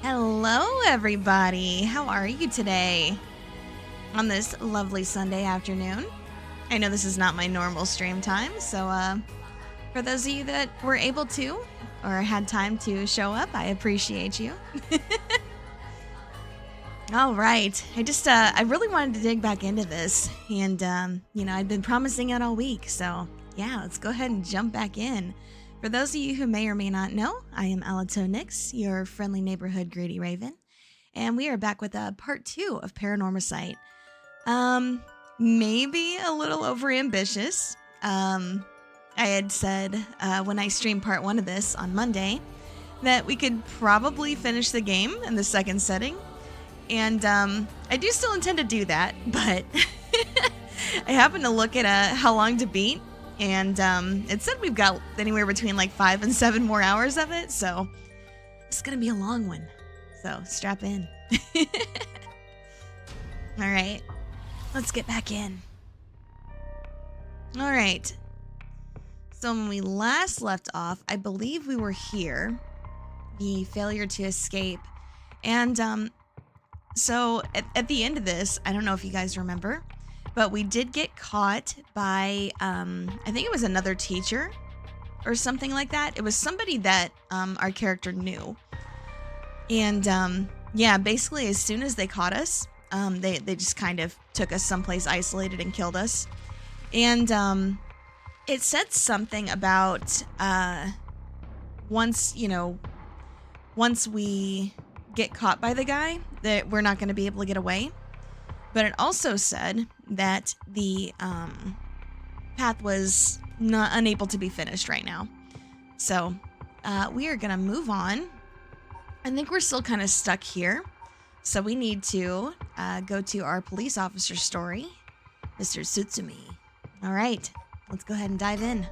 Hello, everybody. How are you today on this lovely Sunday afternoon? I know this is not my normal stream time, so for those of you that were able to or had time to show up, I appreciate you. All right. I really wanted to dig back into this, and I'd been promising it all week, so yeah, let's go ahead and jump back in. For those of you who may or may not know, I am Alatonix, your friendly neighborhood Grady Raven, and we are back with part 2 of Paranormasight. Maybe a little overambitious. I had said when I streamed part 1 of this on Monday that we could probably finish the game in the second setting, and I do still intend to do that, but I happened to look at how long to beat. And it said we've got anywhere between like 5 and 7 more hours of it, so it's gonna be a long one. So strap in. All right, let's get back in. All right. So when we last left off, I believe we were here. The failure to escape, and so at the end of this, I don't know if you guys remember, but we did get caught by, I think it was another teacher or something like that. It was somebody that our character knew. And yeah, basically as soon as they caught us, they just kind of took us someplace isolated and killed us. And it said something about once we get caught by the guy, that we're not going to be able to get away. But it also said that the path was unable to be finished right now. So we are going to move on. I think we're still kind of stuck here. So we need to go to our police officer story, Mr. Tsutsumi. All right, let's go ahead and dive in.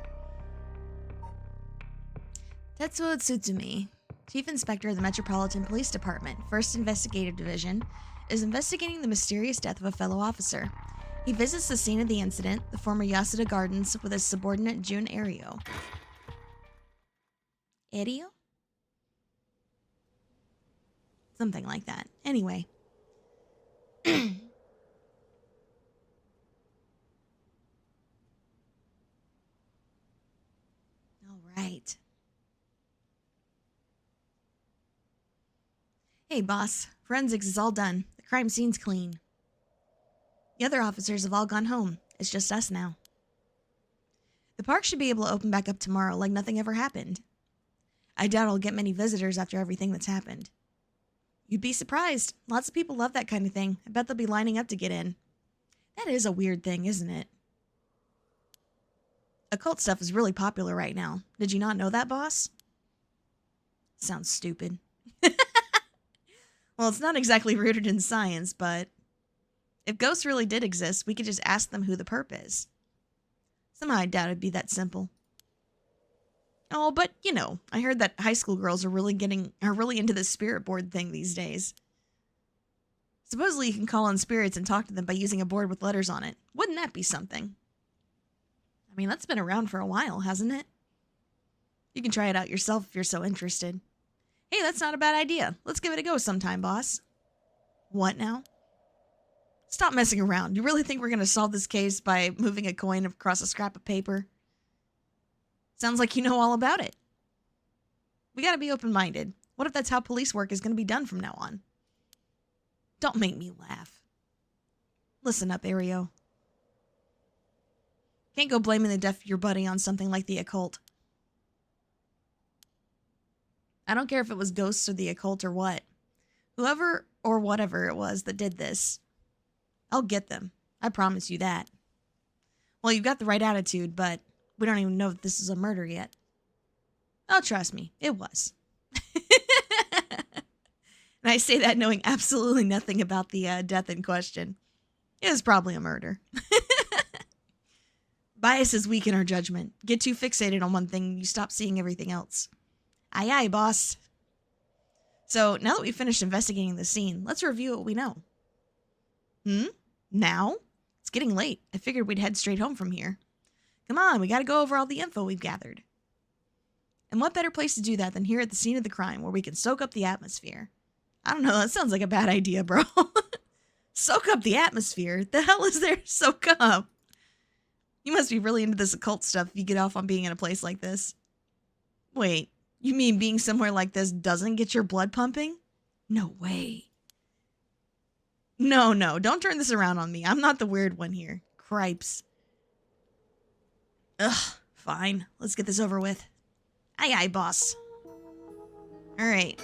Tetsuo Tsutsumi, Chief Inspector of the Metropolitan Police Department, 1st Investigative Division, is investigating the mysterious death of a fellow officer. He visits the scene of the incident, the former Yasuda Gardens, with his subordinate Jun Ario. Ario? Something like that. Anyway. All right. Hey, boss. Forensics is all done. The crime scene's clean. The other officers have all gone home. It's just us now. The park should be able to open back up tomorrow like nothing ever happened. I doubt I'll get many visitors after everything that's happened. You'd be surprised. Lots of people love that kind of thing. I bet they'll be lining up to get in. That is a weird thing, isn't it? Occult stuff is really popular right now. Did you not know that, boss? Sounds stupid. Well, it's not exactly rooted in science, but if ghosts really did exist, we could just ask them who the perp is. Somehow I doubt it'd be that simple. Oh, but, I heard that high school girls are really into this spirit board thing these days. Supposedly you can call on spirits and talk to them by using a board with letters on it. Wouldn't that be something? I mean, that's been around for a while, hasn't it? You can try it out yourself if you're so interested. Hey, that's not a bad idea. Let's give it a go sometime, boss. What now? Stop messing around. You really think we're going to solve this case by moving a coin across a scrap of paper? Sounds like you know all about it. We got to be open-minded. What if that's how police work is going to be done from now on? Don't make me laugh. Listen up, Ario. Can't go blaming the death of your buddy on something like the occult. I don't care if it was ghosts or the occult or what. Whoever or whatever it was that did this, I'll get them. I promise you that. Well, you've got the right attitude, but we don't even know if this is a murder yet. Oh, trust me, it was. And I say that knowing absolutely nothing about the death in question. It was probably a murder. Biases weaken our judgment. Get too fixated on one thing, you stop seeing everything else. Aye, aye, boss. So, now that we've finished investigating the scene, let's review what we know. Now? It's getting late. I figured we'd head straight home from here. Come on, we gotta go over all the info we've gathered. And what better place to do that than here at the scene of the crime, where we can soak up the atmosphere? I don't know, that sounds like a bad idea, bro. Soak up the atmosphere. The hell is there to soak up? You must be really into this occult stuff if you get off on being in a place like this. Wait, you mean being somewhere like this doesn't get your blood pumping? No way. No, don't turn this around on me. I'm not the weird one here. Cripes. Ugh, fine. Let's get this over with. Aye, boss. Alright.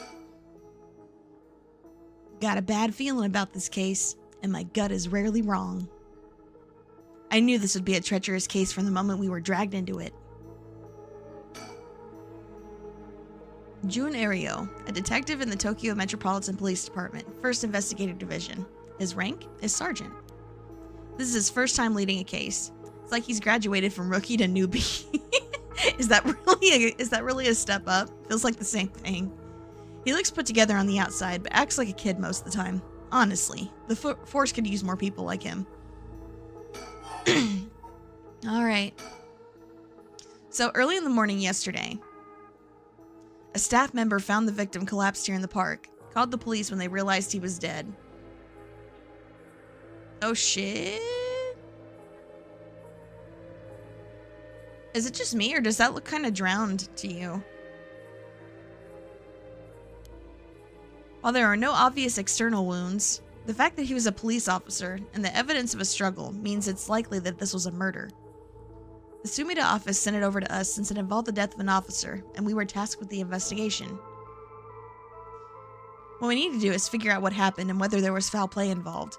Got a bad feeling about this case, and my gut is rarely wrong. I knew this would be a treacherous case from the moment we were dragged into it. Jun Ario, a detective in the Tokyo Metropolitan Police Department, 1st Investigative Division. His rank is sergeant. This is his first time leading a case. It's like he's graduated from rookie to newbie. Is that really a step up? Feels like the same thing. He looks put together on the outside, but acts like a kid most of the time. Honestly, the force could use more people like him. Alright. So early in the morning yesterday, a staff member found the victim collapsed here in the park, called the police when they realized he was dead. Oh shit? Is it just me, or does that look kind of drowned to you? While there are no obvious external wounds, the fact that he was a police officer and the evidence of a struggle means it's likely that this was a murder. The Sumida office sent it over to us since it involved the death of an officer, and we were tasked with the investigation. What we need to do is figure out what happened and whether there was foul play involved.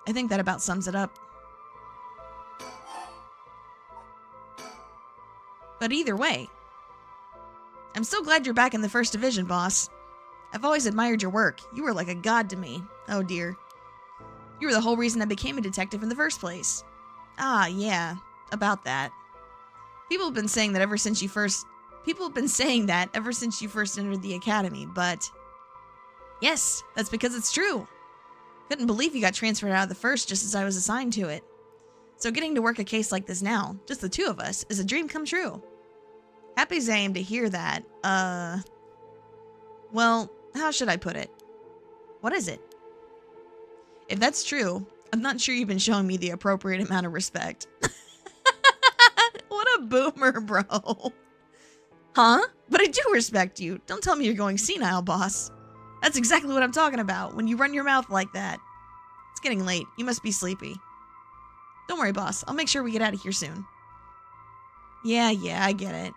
I think that about sums it up. But either way, I'm so glad you're back in the 1st Division, boss. I've always admired your work. You were like a god to me. Oh dear. You were the whole reason I became a detective in the first place. Ah, yeah. About that. People have been saying that ever since you first entered the academy, but... Yes, that's because it's true. Couldn't believe you got transferred out of the 1st just as I was assigned to it. So getting to work a case like this now, just the 2 of us, is a dream come true. Happy as I am to hear that, well, how should I put it? What is it? If that's true, I'm not sure you've been showing me the appropriate amount of respect. What a boomer, bro. Huh? But I do respect you. Don't tell me you're going senile, boss. That's exactly what I'm talking about, when you run your mouth like that. It's getting late. You must be sleepy. Don't worry, boss. I'll make sure we get out of here soon. Yeah, I get it.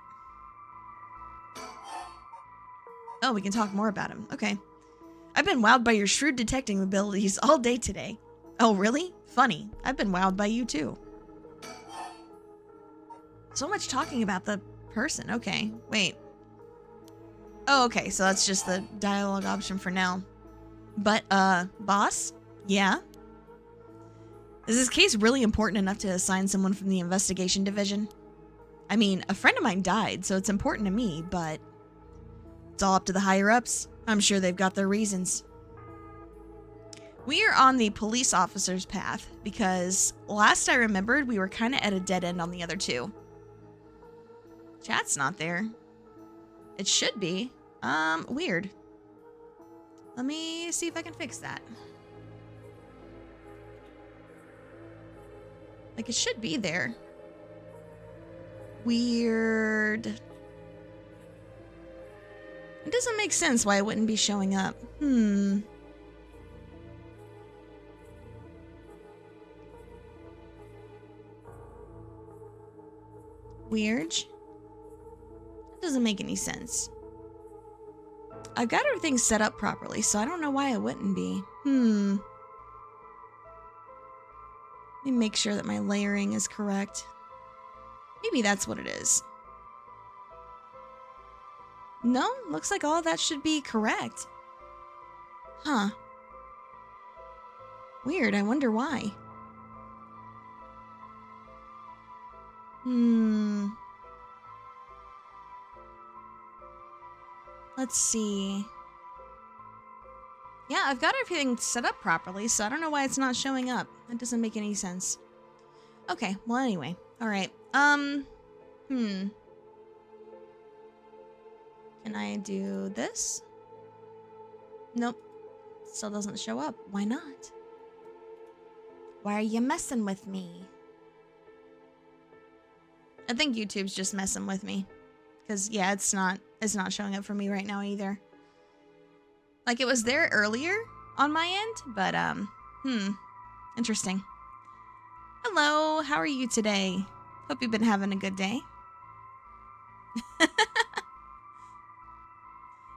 Oh, we can talk more about him. Okay. I've been wowed by your shrewd detecting abilities all day today. Oh, really? Funny. I've been wowed by you, too. So much talking about the person. Okay, wait. Oh, okay, so that's just the dialogue option for now. But, boss? Yeah? Is this case really important enough to assign someone from the investigation division? I mean, a friend of mine died, so it's important to me, but... It's all up to the higher-ups. I'm sure they've got their reasons. We are on the police officer's path, because last I remembered, we were kind of at a dead end on the other 2. Chat's not there. It should be. Weird. Let me see if I can fix that. Like, it should be there. Weird. It doesn't make sense why it wouldn't be showing up. Weird. It doesn't make any sense. I've got everything set up properly, so I don't know why it wouldn't be. Let me make sure that my layering is correct. Maybe that's what it is. No, looks like all of that should be correct. Huh. Weird, I wonder why. Let's see. Yeah, I've got everything set up properly, so I don't know why it's not showing up. That doesn't make any sense. Okay, well anyway. Alright, Can I do this? Nope. Still doesn't show up. Why not? Why are you messing with me? I think YouTube's just messing with me. Because, yeah, it's not showing up for me right now either. Like, it was there earlier on my end, but, interesting. Hello, how are you today? Hope you've been having a good day.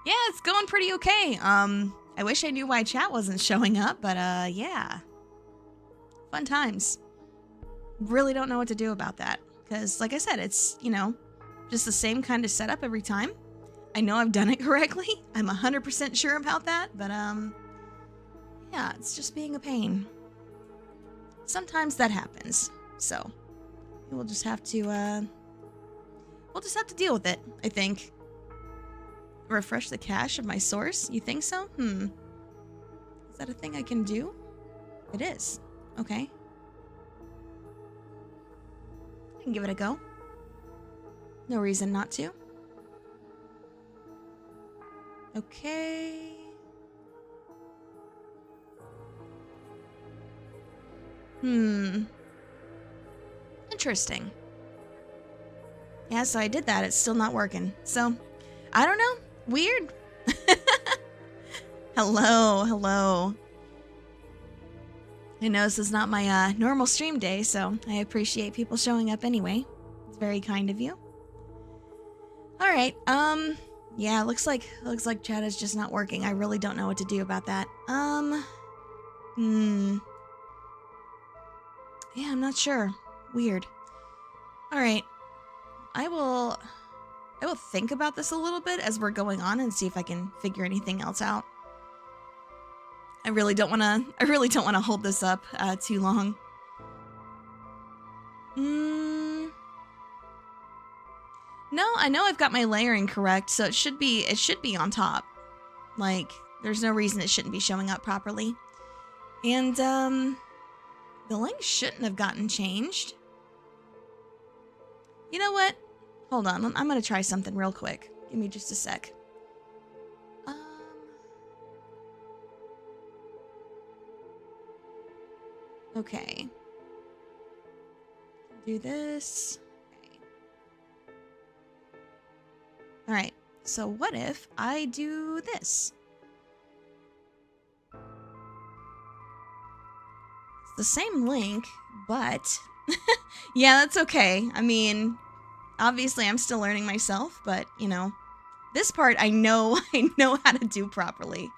Yeah, it's going pretty okay. I wish I knew why chat wasn't showing up, but, yeah. Fun times. Really don't know what to do about that. Because, like I said, it's, you know, just the same kind of setup every time. I know I've done it correctly. I'm 100% sure about that, but, yeah, it's just being a pain. Sometimes that happens, so we'll just have to deal with it, I think. Refresh the cache of my source? You think so? Is that a thing I can do? It is. Okay. I can give it a go. No reason not to. Okay. Interesting. Yeah, so I did that. It's still not working. So, I don't know. Weird. Hello. I know this is not my normal stream day, so I appreciate people showing up anyway. It's very kind of you. All right. Yeah, looks like chat is just not working. I really don't know what to do about that. Yeah, I'm not sure. Weird. All right. I will think about this a little bit as we're going on and see if I can figure anything else out. I really don't want to hold this up too long. No, I know I've got my layering correct, so it should be on top. Like, there's no reason it shouldn't be showing up properly. And the link shouldn't have gotten changed. You know what? Hold on, I'm gonna try something real quick. Give me just a sec. Okay. Do this. Okay. All right. So what if I do this? It's the same link, but yeah, that's okay. I mean, obviously I'm still learning myself, but you know, this part I know how to do properly.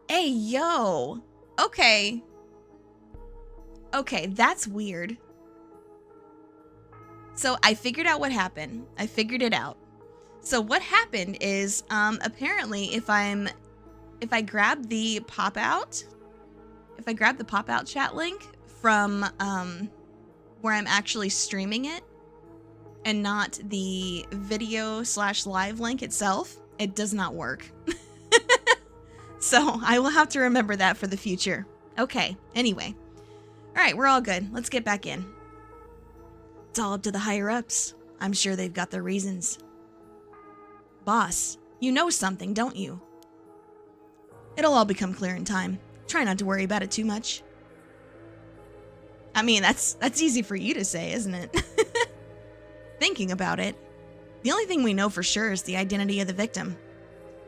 Hey, yo. Okay. Okay, that's weird. So I figured out what happened. I figured it out. So what happened is, apparently if I grab the pop-out chat link from, where I'm actually streaming it, and not the video/live link itself, it does not work. So I will have to remember that for the future. Okay, anyway. All right, we're all good. Let's get back in. It's all up to the higher-ups. I'm sure they've got their reasons. Boss, you know something, don't you? It'll all become clear in time. Try not to worry about it too much. I mean, that's easy for you to say, isn't it? Thinking about it, the only thing we know for sure is the identity of the victim.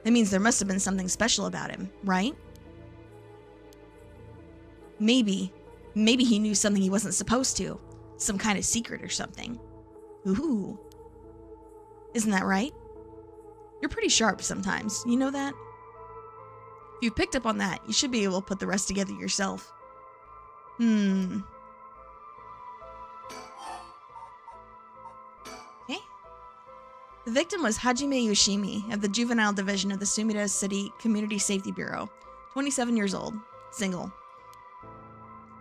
That means there must have been something special about him, right? Maybe he knew something he wasn't supposed to. Some kind of secret or something. Ooh. Isn't that right? You're pretty sharp sometimes, you know that? If you picked up on that, you should be able to put the rest together yourself. Okay. The victim was Hajime Yoshimi of the Juvenile Division of the Sumida City Community Safety Bureau, 27 years old, single.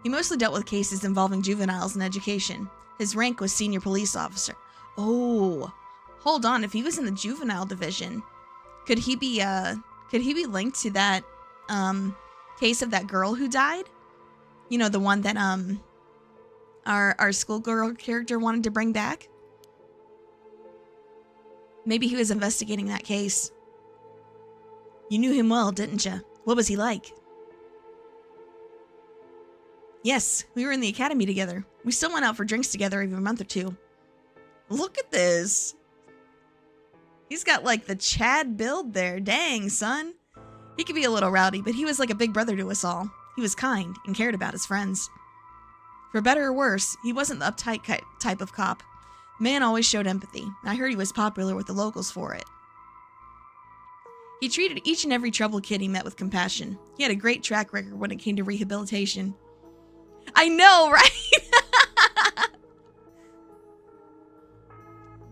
He mostly dealt with cases involving juveniles in education. His rank was senior police officer. Oh, hold on. If he was in the Juvenile Division, could he be linked to that case of that girl who died? You know, the one that our schoolgirl character wanted to bring back? Maybe he was investigating that case. You knew him well, didn't you? What was he like? Yes, we were in the academy together. We still went out for drinks together every month or two. Look at this. He's got like the Chad build there. Dang, son. He could be a little rowdy, but he was like a big brother to us all. He was kind and cared about his friends. For better or worse, he wasn't the uptight type of cop. The man always showed empathy, and I heard he was popular with the locals for it. He treated each and every troubled kid he met with compassion. He had a great track record when it came to rehabilitation. I know, right?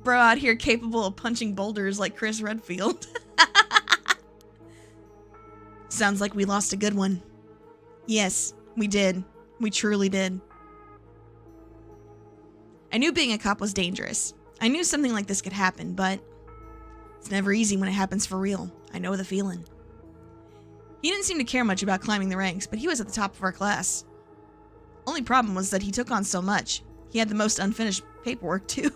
Bro out here capable of punching boulders like Chris Redfield. Sounds like we lost a good one. Yes, we did. We truly did. I knew being a cop was dangerous. I knew something like this could happen, but it's never easy when it happens for real. I know the feeling. He didn't seem to care much about climbing the ranks, but he was at the top of our class. Only problem was that he took on so much. He had the most unfinished paperwork, too.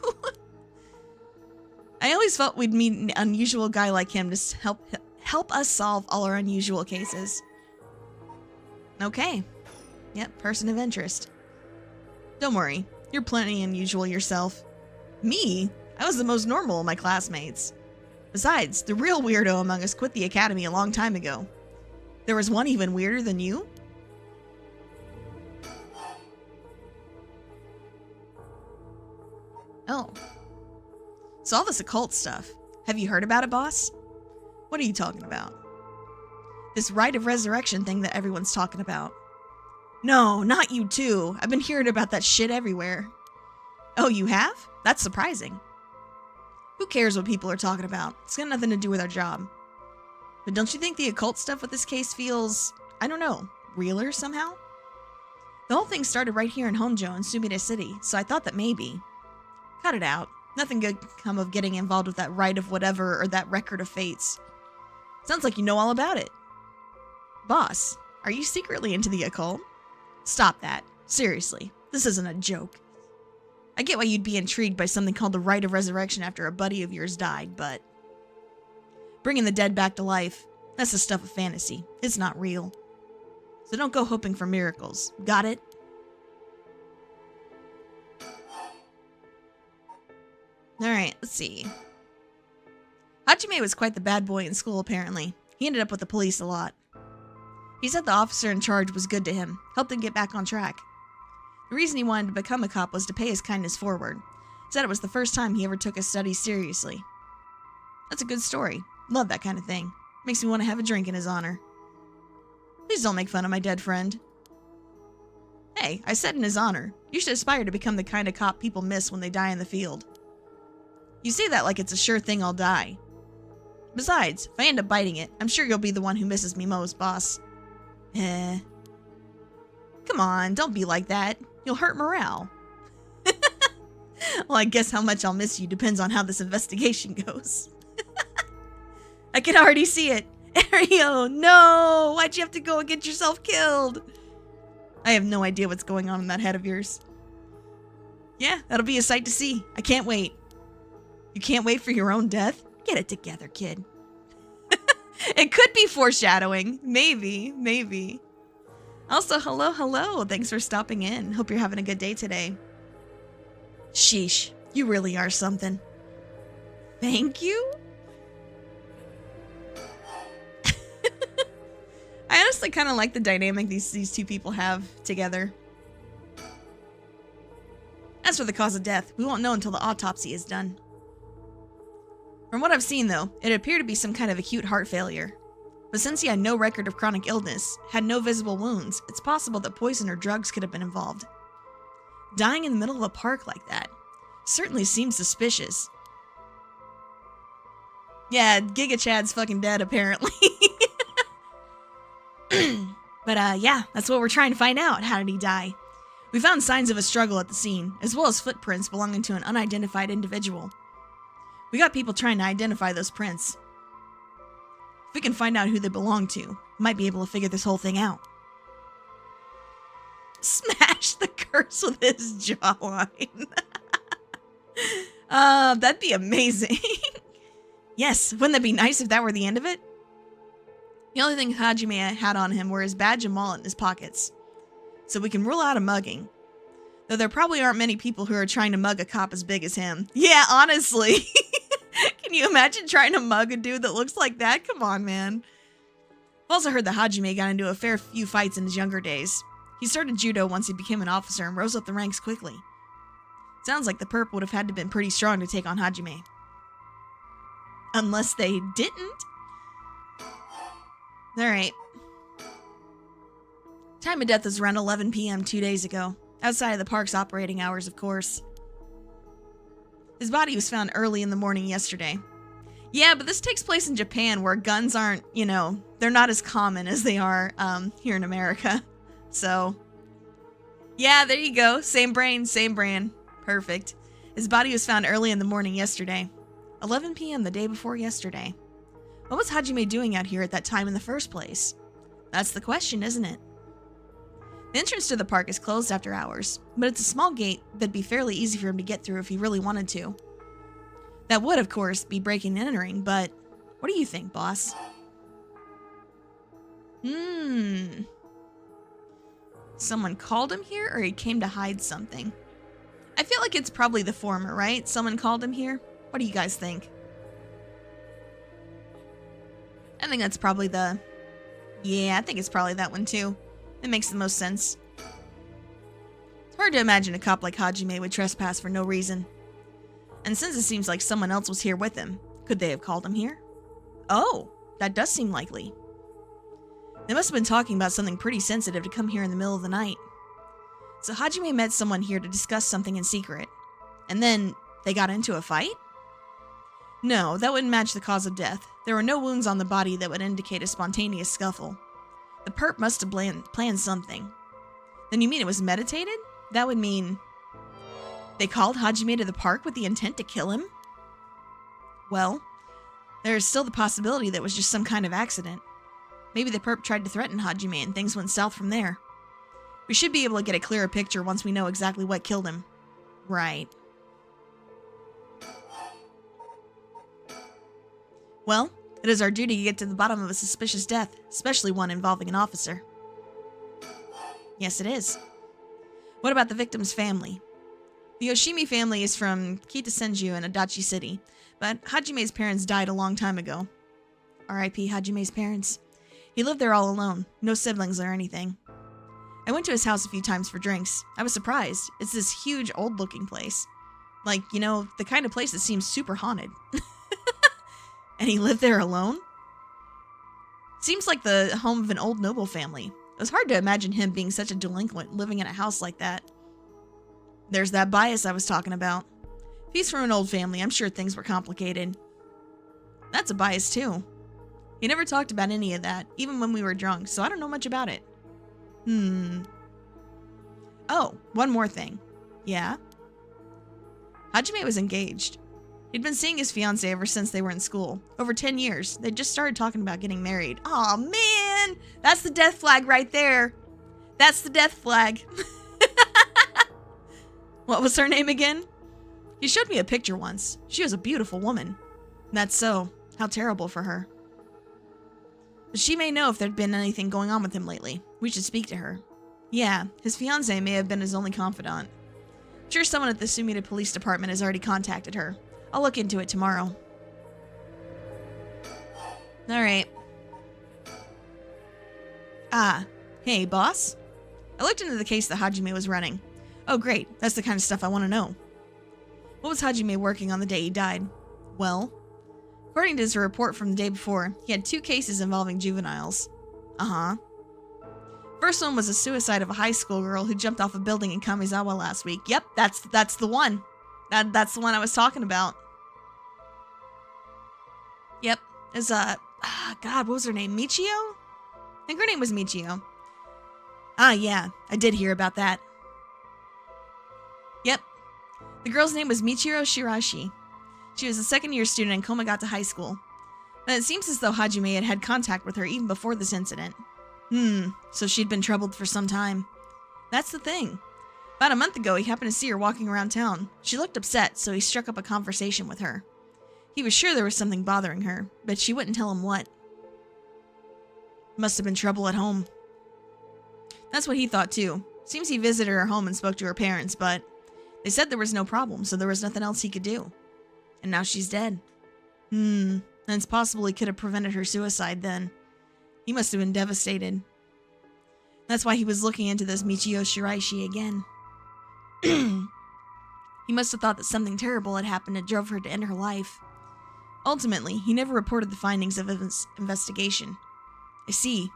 I always felt we'd meet an unusual guy like him to help us solve all our unusual cases. Okay. Yep, person of interest. Don't worry, you're plenty unusual yourself. Me? I was the most normal of my classmates. Besides, the real weirdo among us quit the academy a long time ago. There was one even weirder than you? Oh. So all this occult stuff. Have you heard about it, boss? What are you talking about? This rite of resurrection thing that everyone's talking about. No, not you too. I've been hearing about that shit everywhere. Oh, you have? That's surprising. Who cares what people are talking about? It's got nothing to do with our job. But don't you think the occult stuff with this case feels, I don't know, realer somehow? The whole thing started right here in Honjo in Sumida City, so I thought that maybe. Cut it out. Nothing good can come of getting involved with that rite of whatever or that record of fates. Sounds like you know all about it. Boss, are you secretly into the occult? Stop that. Seriously, this isn't a joke. I get why you'd be intrigued by something called the rite of resurrection after a buddy of yours died, but bringing the dead back to life, that's the stuff of fantasy. It's not real. So don't go hoping for miracles. Got it? Alright, let's see. Hajime was quite the bad boy in school, apparently. He ended up with the police a lot. He said the officer in charge was good to him, helped him get back on track. The reason he wanted to become a cop was to pay his kindness forward. Said it was the first time he ever took his studies seriously. That's a good story. Love that kind of thing. Makes me want to have a drink in his honor. Please don't make fun of my dead friend. Hey, I said in his honor. You should aspire to become the kind of cop people miss when they die in the field. You say that like it's a sure thing I'll die. Besides, if I end up biting it, I'm sure you'll be the one who misses me most, boss. Come on, don't be like that. You'll hurt morale. Well, I guess how much I'll miss you depends on how this investigation goes. I can already see it. Ario, no! Why'd you have to go and get yourself killed? I have no idea what's going on in that head of yours. Yeah, that'll be a sight to see. I can't wait. You can't wait for your own death? Get it together, kid. It could be foreshadowing. Maybe, maybe. Also, hello. Thanks for stopping in. Hope you're having a good day today. Sheesh, you really are something. Thank you? I honestly kind of like the dynamic these two people have together. As for the cause of death, we won't know until the autopsy is done. From what I've seen, though, it appeared to be some kind of acute heart failure. But since he had no record of chronic illness, had no visible wounds, it's possible that poison or drugs could have been involved. Dying in the middle of a park like that certainly seems suspicious. Yeah, Giga Chad's fucking dead, apparently. But, yeah, that's what we're trying to find out. How did he die? We found signs of a struggle at the scene, as well as footprints belonging to an unidentified individual. We got people trying to identify those prints. If we can find out who they belong to, we might be able to figure this whole thing out. Smash the curse with his jawline. That'd be amazing. Yes, wouldn't that be nice if that were the end of it? The only thing Hajime had on him were his badge and wallet in his pockets. So we can rule out a mugging. Though there probably aren't many people who are trying to mug a cop as big as him. Yeah, honestly. Can you imagine trying to mug a dude that looks like that? Come on, man. I've also heard that Hajime got into a fair few fights in his younger days. He started judo once he became an officer and rose up the ranks quickly. Sounds like the perp would have had to have been pretty strong to take on Hajime. Unless they didn't. Alright. Time of death was around 11 p.m. 2 days ago. Outside of the park's operating hours, of course. His body was found early in the morning yesterday. Yeah, but this takes place in Japan where guns aren't, they're not as common as they are here in America. So, yeah, there you go. Same brain, same brand. Perfect. His body was found early in the morning yesterday. 11 p.m. the day before yesterday. What was Hajime doing out here at that time in the first place? That's the question, isn't it? The entrance to the park is closed after hours, but it's a small gate that'd be fairly easy for him to get through if he really wanted to. That would, of course, be breaking and entering, but what do you think, boss? Someone called him here, or he came to hide something? I feel like it's probably the former, right? Someone called him here? What do you guys think? I think that's probably the... Yeah, I think it's probably that one too. It makes the most sense. It's hard to imagine a cop like Hajime would trespass for no reason. And since it seems like someone else was here with him, could they have called him here? Oh, that does seem likely. They must have been talking about something pretty sensitive to come here in the middle of the night. So Hajime met someone here to discuss something in secret. And then they got into a fight? No, that wouldn't match the cause of death. There were no wounds on the body that would indicate a spontaneous scuffle. The perp must have planned something. Then you mean it was meditated? That would mean... they called Hajime to the park with the intent to kill him? Well, there is still the possibility that it was just some kind of accident. Maybe the perp tried to threaten Hajime and things went south from there. We should be able to get a clearer picture once we know exactly what killed him. Right. Well, it is our duty to get to the bottom of a suspicious death, especially one involving an officer. Yes, it is. What about the victim's family? The Yoshimi family is from Kitasenju in Adachi City, but Hajime's parents died a long time ago. R.I.P. Hajime's parents. He lived there all alone, no siblings or anything. I went to his house a few times for drinks. I was surprised. It's this huge, old-looking place. Like, the kind of place that seems super haunted. And he lived there alone? Seems like the home of an old noble family. It was hard to imagine him being such a delinquent living in a house like that. There's that bias I was talking about. If he's from an old family, I'm sure things were complicated. That's a bias too. He never talked about any of that, even when we were drunk, so I don't know much about it. Oh, one more thing. Yeah? Hajime was engaged. He'd been seeing his fiancée ever since they were in school. Over 10 years. They'd just started talking about getting married. Aw, man! That's the death flag right there. That's the death flag. What was her name again? He showed me a picture once. She was a beautiful woman. That's so. How terrible for her. But she may know if there'd been anything going on with him lately. We should speak to her. Yeah, his fiancée may have been his only confidant. I'm sure someone at the Sumida Police Department has already contacted her. I'll look into it tomorrow. Alright. Hey, boss? I looked into the case that Hajime was running. Oh, great. That's the kind of stuff I want to know. What was Hajime working on the day he died? Well, according to his report from the day before, he had 2 cases involving juveniles. Uh-huh. First one was a suicide of a high school girl who jumped off a building in Kamizawa last week. Yep, that's the one. That's the one I was talking about. Yep. Is God, what was her name? Michio? I think her name was Michio. Ah, yeah. I did hear about that. Yep. The girl's name was Michiro Shirashi. She was a second-year student in Komagata High School. But it seems as though Hajime had had contact with her even before this incident. So she'd been troubled for some time. That's the thing. About a month ago, he happened to see her walking around town. She looked upset, so he struck up a conversation with her. He was sure there was something bothering her, but she wouldn't tell him what. Must have been trouble at home. That's what he thought too. Seems he visited her home and spoke to her parents, but they said there was no problem, so there was nothing else he could do. And now she's dead. And it's possible he could have prevented her suicide then. He must have been devastated. That's why he was looking into this Michio Shiraishi again. He must have thought that something terrible had happened that drove her to end her life. Ultimately, he never reported the findings of his investigation. I see.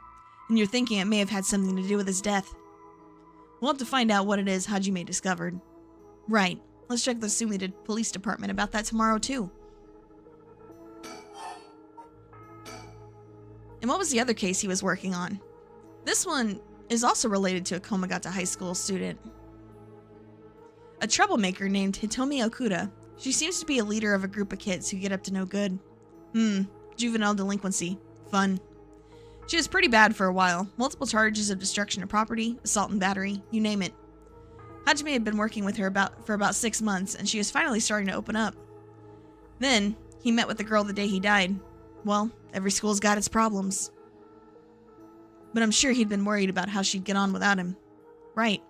And you're thinking it may have had something to do with his death. We'll have to find out what it is Hajime discovered. Right. Let's check the Sumida Police Department about that tomorrow, too. And what was the other case he was working on? This one is also related to a Komagata High School student. A troublemaker named Hitomi Okuda. She seems to be a leader of a group of kids who get up to no good. Juvenile delinquency. Fun. She was pretty bad for a while. Multiple charges of destruction of property, assault and battery, you name it. Hajime had been working with her for about 6 months, and she was finally starting to open up. Then, he met with the girl the day he died. Well, every school's got its problems. But I'm sure he'd been worried about how she'd get on without him. Right.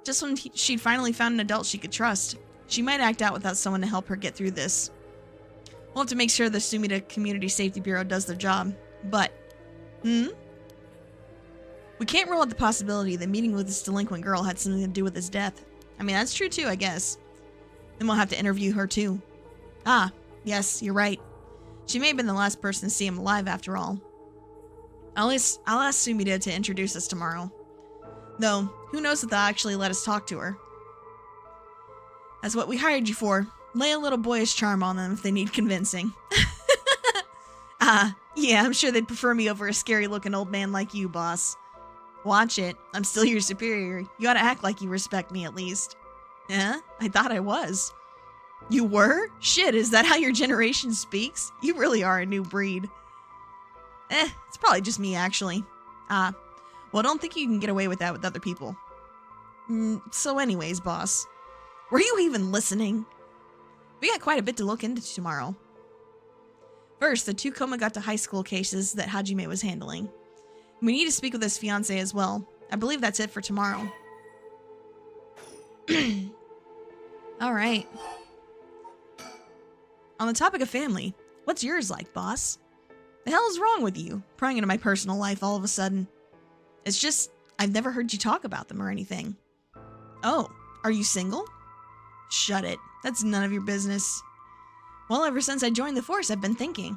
Just when she'd finally found an adult she could trust, she might act out without someone to help her get through this. We'll have to make sure the Sumida Community Safety Bureau does their job. But, we can't rule out the possibility that meeting with this delinquent girl had something to do with his death. I mean, that's true too, I guess. Then we'll have to interview her too. Ah, yes, you're right. She may have been the last person to see him alive after all. I'll ask Sumida to introduce us tomorrow. Though, who knows if they'll actually let us talk to her. That's what we hired you for. Lay a little boyish charm on them if they need convincing. Yeah, I'm sure they'd prefer me over a scary-looking old man like you, boss. Watch it. I'm still your superior. You ought to act like you respect me, at least. Yeah? I thought I was. You were? Shit, is that how your generation speaks? You really are a new breed. It's probably just me, actually. Well, I don't think you can get away with that with other people. So anyways, boss. Were you even listening? We got quite a bit to look into tomorrow. First, the 2 Komagata High School cases that Hajime was handling. We need to speak with his fiancée as well. I believe that's it for tomorrow. Alright. On the topic of family, what's yours like, boss? The hell is wrong with you, prying into my personal life all of a sudden? It's just, I've never heard you talk about them or anything. Oh, are you single? Shut it. That's none of your business. Well, ever since I joined the force, I've been thinking.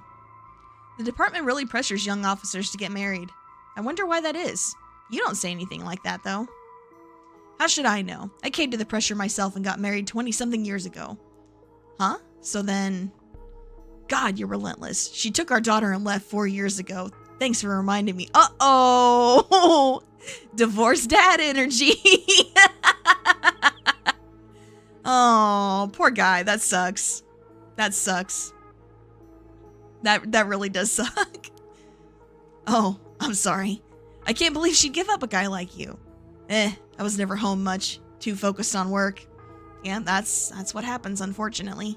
The department really pressures young officers to get married. I wonder why that is. You don't say anything like that, though. How should I know? I caved to the pressure myself and got married 20-something years ago. Huh? So then... God, you're relentless. She took our daughter and left 4 years ago. Thanks for reminding me. Uh-oh! Divorced dad energy! Oh, poor guy. That sucks. That sucks. That really does suck. Oh, I'm sorry. I can't believe she'd give up a guy like you. I was never home much. Too focused on work. Yeah, that's what happens, unfortunately.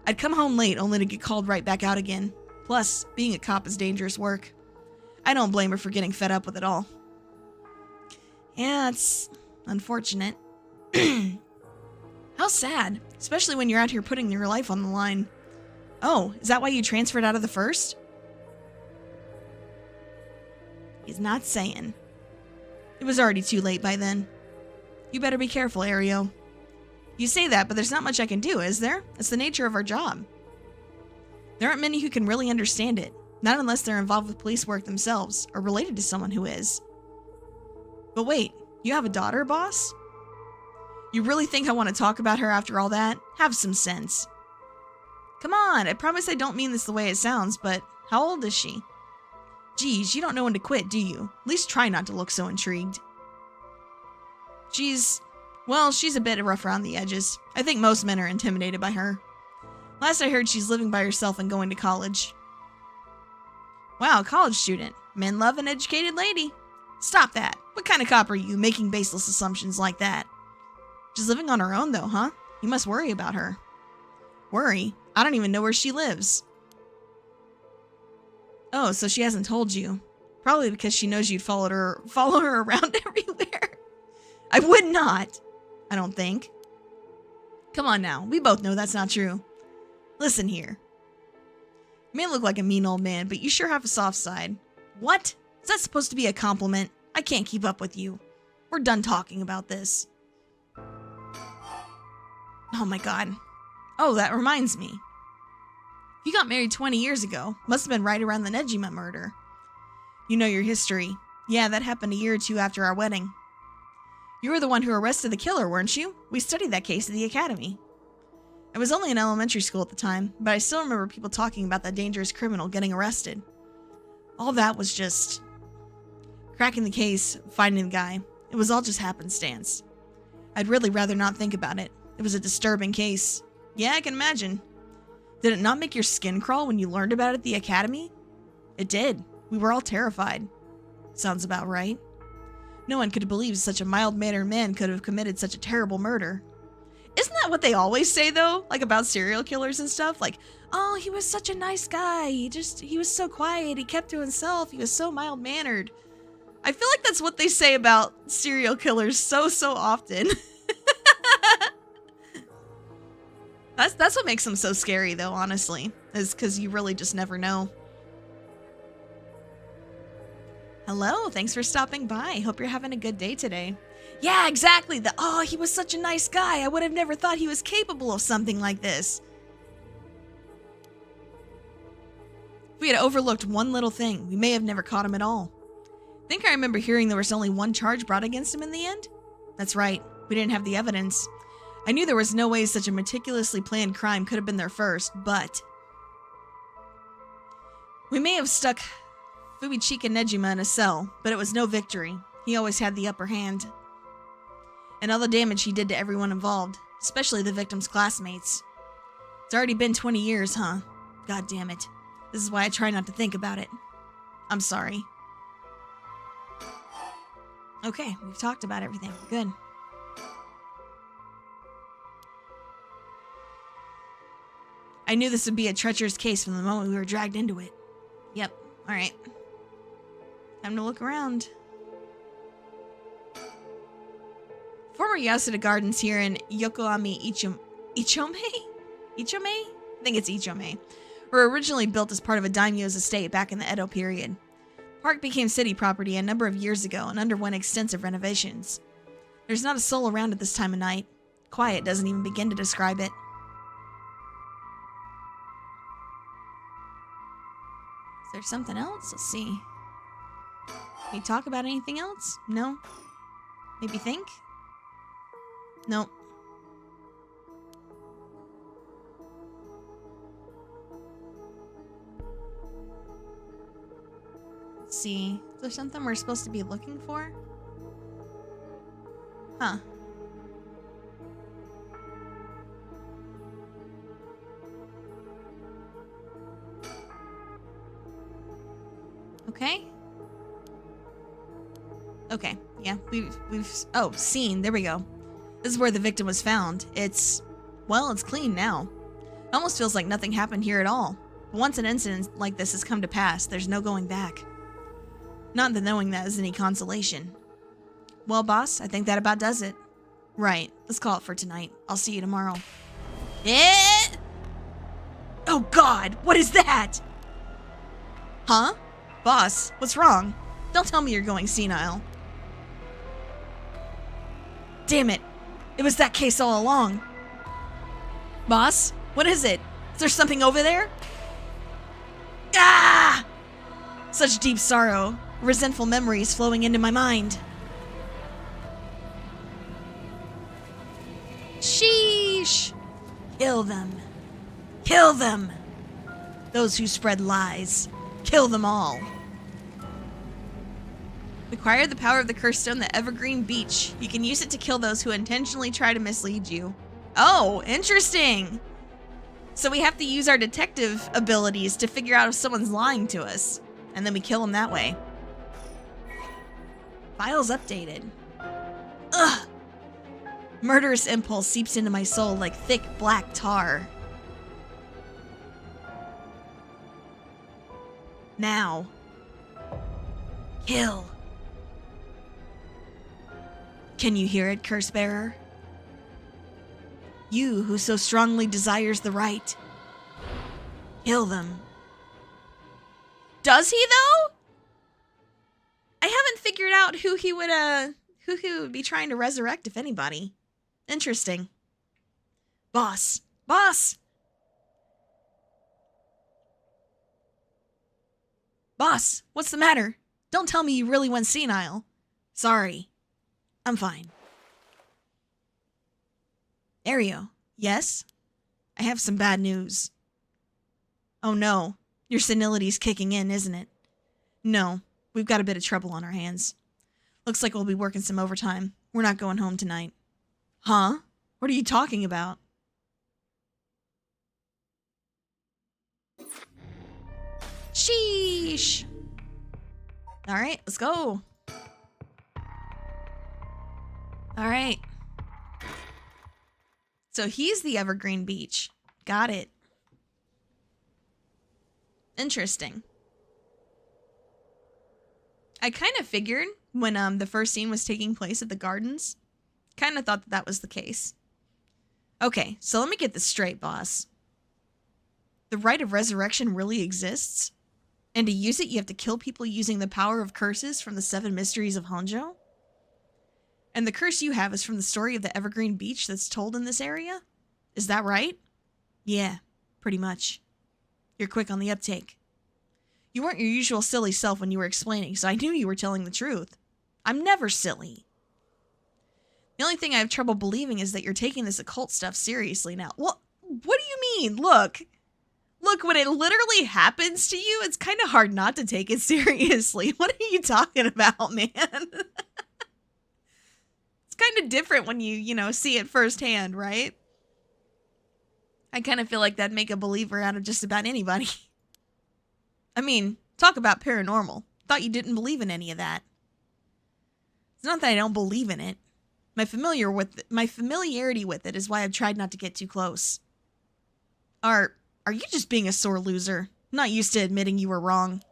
I'd come home late only to get called right back out again. Plus, being a cop is dangerous work. I don't blame her for getting fed up with it all. Yeah, it's unfortunate. How sad, especially when you're out here putting your life on the line. Oh, is that why you transferred out of the first? He's not saying. It was already too late by then. You better be careful, Ario. You say that, but there's not much I can do, is there? It's the nature of our job. There aren't many who can really understand it, not unless they're involved with police work themselves, or related to someone who is. But wait, you have a daughter, boss? You really think I want to talk about her after all that? Have some sense. Come on, I promise I don't mean this the way it sounds, but how old is she? Geez, you don't know when to quit, do you? At least try not to look so intrigued. She's a bit rough around the edges. I think most men are intimidated by her. Last I heard, she's living by herself and going to college. Wow, college student. Men love an educated lady. Stop that. What kind of cop are you, making baseless assumptions like that? She's living on her own, though, huh? You must worry about her. Worry? I don't even know where she lives. Oh, so she hasn't told you. Probably because she knows you'd follow her around everywhere. I would not. I don't think. Come on now. We both know that's not true. Listen here. You may look like a mean old man, but you sure have a soft side. What? Is that supposed to be a compliment? I can't keep up with you. We're done talking about this. Oh my god. Oh, that reminds me. You got married 20 years ago. Must have been right around the Nejima murder. You know your history. Yeah, that happened a year or two after our wedding. You were the one who arrested the killer, weren't you? We studied that case at the academy. I was only in elementary school at the time, but I still remember people talking about that dangerous criminal getting arrested. All that was just... cracking the case, finding the guy. It was all just happenstance. I'd really rather not think about it. It was a disturbing case. Yeah, I can imagine. Did it not make your skin crawl when you learned about it at the academy? It did. We were all terrified. Sounds about right. No one could believe such a mild-mannered man could have committed such a terrible murder. Isn't that what they always say, though? Like, about serial killers and stuff? Like, oh, he was such a nice guy. He was so quiet. He kept to himself. He was so mild-mannered. I feel like that's what they say about serial killers so often. That's what makes them so scary, though, honestly. Is because you really just never know. Hello, thanks for stopping by. Hope you're having a good day today. Yeah, exactly. Oh, he was such a nice guy. I would have never thought he was capable of something like this. If we had overlooked one little thing, we may have never caught him at all. I think I remember hearing there was only one charge brought against him in the end. That's right. We didn't have the evidence. I knew there was no way such a meticulously planned crime could have been their first, but... we may have stuck Fumichika Nejima in a cell, but it was no victory. He always had the upper hand. And all the damage he did to everyone involved, especially the victim's classmates. It's already been 20 years, huh? God damn it. This is why I try not to think about it. I'm sorry. Okay, we've talked about everything. Good. I knew this would be a treacherous case from the moment we were dragged into it. Yep, alright. Time to look around. Former Yasuda Gardens here in Yokohama Ichome? I think it's Ichome. Were originally built as part of a daimyo's estate back in the Edo period. The park became city property a number of years ago and underwent extensive renovations. There's not a soul around at this time of night. Quiet doesn't even begin to describe it. Is there something else? Let's see. Can we talk about anything else? No? Maybe think? Nope. Let's see. Is there something we're supposed to be looking for? Huh. Okay. Okay. Yeah, we've seen. There we go. This is where the victim was found. It's clean now. It almost feels like nothing happened here at all. But once an incident like this has come to pass, there's no going back. Not that knowing that is any consolation. Well, boss, I think that about does it. Right, let's call it for tonight. I'll see you tomorrow. Eh? Oh god, what is that? Huh? Boss, what's wrong? Don't tell me you're going senile. Damn it. It was that case all along. Boss, what is it? Is there something over there? Ah! Such deep sorrow, resentful memories flowing into my mind. Sheesh! Kill them. Kill them! Those who spread lies. Kill them all. Acquire the power of the curse stone, the Evergreen Beach. You can use it to kill those who intentionally try to mislead you. Oh, interesting. So we have to use our detective abilities to figure out if someone's lying to us. And then we kill them that way. Files updated. Ugh. Murderous impulse seeps into my soul like thick black tar. Now. Kill. Can you hear it, curse bearer? You who so strongly desires the right. Kill them. Does he though? I haven't figured out who he would be trying to resurrect, if anybody. Interesting. Boss. Boss! Boss, what's the matter? Don't tell me you really went senile. Sorry. I'm fine. Ario, yes? I have some bad news. Oh no, your senility's kicking in, isn't it? No, we've got a bit of trouble on our hands. Looks like we'll be working some overtime. We're not going home tonight. Huh? What are you talking about? Sheesh. All right, let's go. All right. So he's the Evergreen Beach. Got it. Interesting. I kind of figured when the first scene was taking place at the gardens, kind of thought that that was the case. Okay, so let me get this straight, boss. The rite of resurrection really exists? And to use it, you have to kill people using the power of curses from the 7 mysteries of Honjo? And the curse you have is from the story of the Evergreen Beach that's told in this area? Is that right? Yeah, pretty much. You're quick on the uptake. You weren't your usual silly self when you were explaining, so I knew you were telling the truth. I'm never silly. The only thing I have trouble believing is that you're taking this occult stuff seriously now. What do you mean? Look, when it literally happens to you, it's kind of hard not to take it seriously. What are you talking about, man? It's kind of different when you see it firsthand, right? I kind of feel like that'd make a believer out of just about anybody. I mean, talk about paranormal. Thought you didn't believe in any of that. It's not that I don't believe in it. My familiarity with it is why I've tried not to get too close. Are you just being a sore loser? Not used to admitting you were wrong.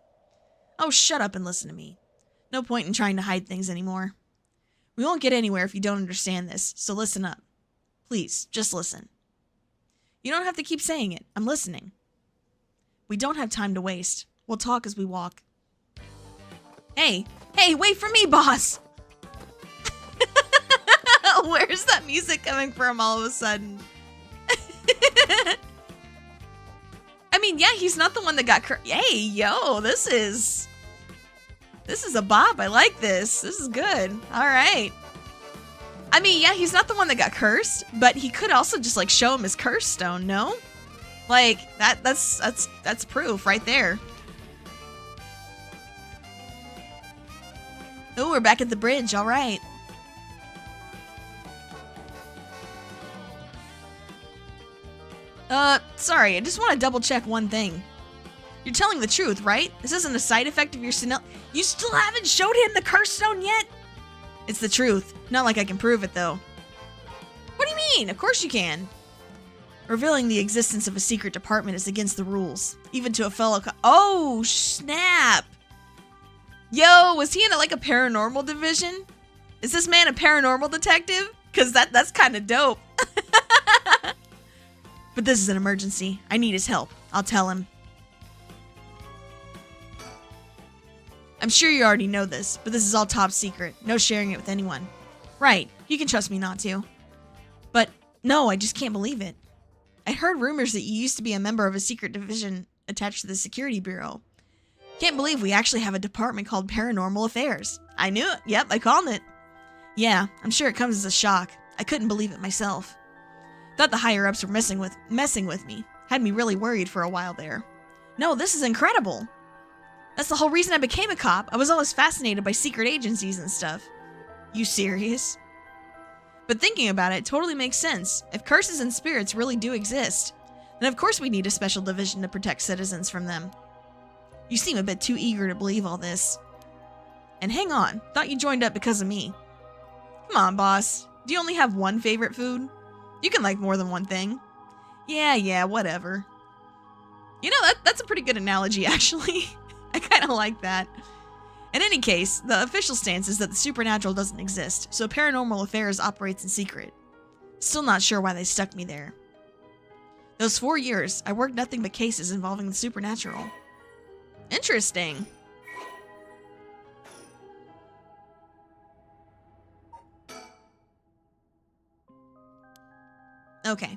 Oh, shut up and listen to me. No point in trying to hide things anymore. We won't get anywhere if you don't understand this, so listen up. Please, just listen. You don't have to keep saying it. I'm listening. We don't have time to waste. We'll talk as we walk. Hey, wait for me, boss! Where's that music coming from all of a sudden? I mean, yeah, he's not the one that got Hey, yo, this is a bop. I like this. This is good. All right. I mean, yeah, he's not the one that got cursed, but he could also just like show him his curse stone, no? Like that's proof right there. Oh, we're back at the bridge. All right. Sorry, I just want to double check one thing. You're telling the truth, right? This isn't a side effect of your senility. You still haven't showed him the curse stone yet? It's the truth. Not like I can prove it, though. What do you mean? Of course you can. Revealing the existence of a secret department is against the rules. Even to a fellow Oh, snap! Yo, was he in like a paranormal division? Is this man a paranormal detective? Because that's kind of dope. But this is an emergency. I need his help. I'll tell him. I'm sure you already know this, but this is all top secret. No sharing it with anyone. Right, you can trust me not to. But no, I just can't believe it. I heard rumors that you used to be a member of a secret division attached to the Security Bureau. Can't believe we actually have a department called Paranormal Affairs. I knew it. Yep, I called it. Yeah, I'm sure it comes as a shock. I couldn't believe it myself. Thought the higher-ups were messing with me. Had me really worried for a while there. No, this is incredible. That's the whole reason I became a cop. I was always fascinated by secret agencies and stuff. You serious? But thinking about it totally makes sense. If curses and spirits really do exist, then of course we need a special division to protect citizens from them. You seem a bit too eager to believe all this. And hang on, thought you joined up because of me. Come on, boss. Do you only have one favorite food? You can like more than one thing. Yeah, whatever. You know, that's a pretty good analogy, actually. I kind of like that. In any case, the official stance is that the supernatural doesn't exist, so Paranormal Affairs operates in secret. Still not sure why they stuck me there. Those 4 years, I worked nothing but cases involving the supernatural. Interesting. Okay.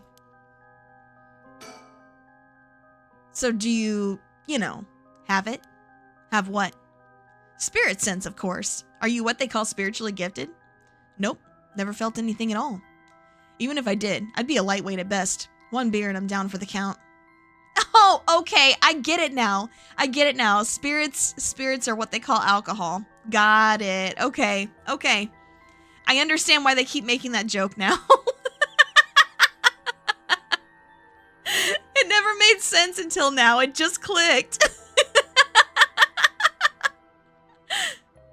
So do you have it? Have what? Spirit sense, of course. Are you what they call spiritually gifted? Nope. Never felt anything at all. Even if I did, I'd be a lightweight at best. 1 beer and I'm down for the count. Oh, okay. I get it now. Spirits are what they call alcohol. Got it. Okay. I understand why they keep making that joke now. It never made sense until now. It just clicked.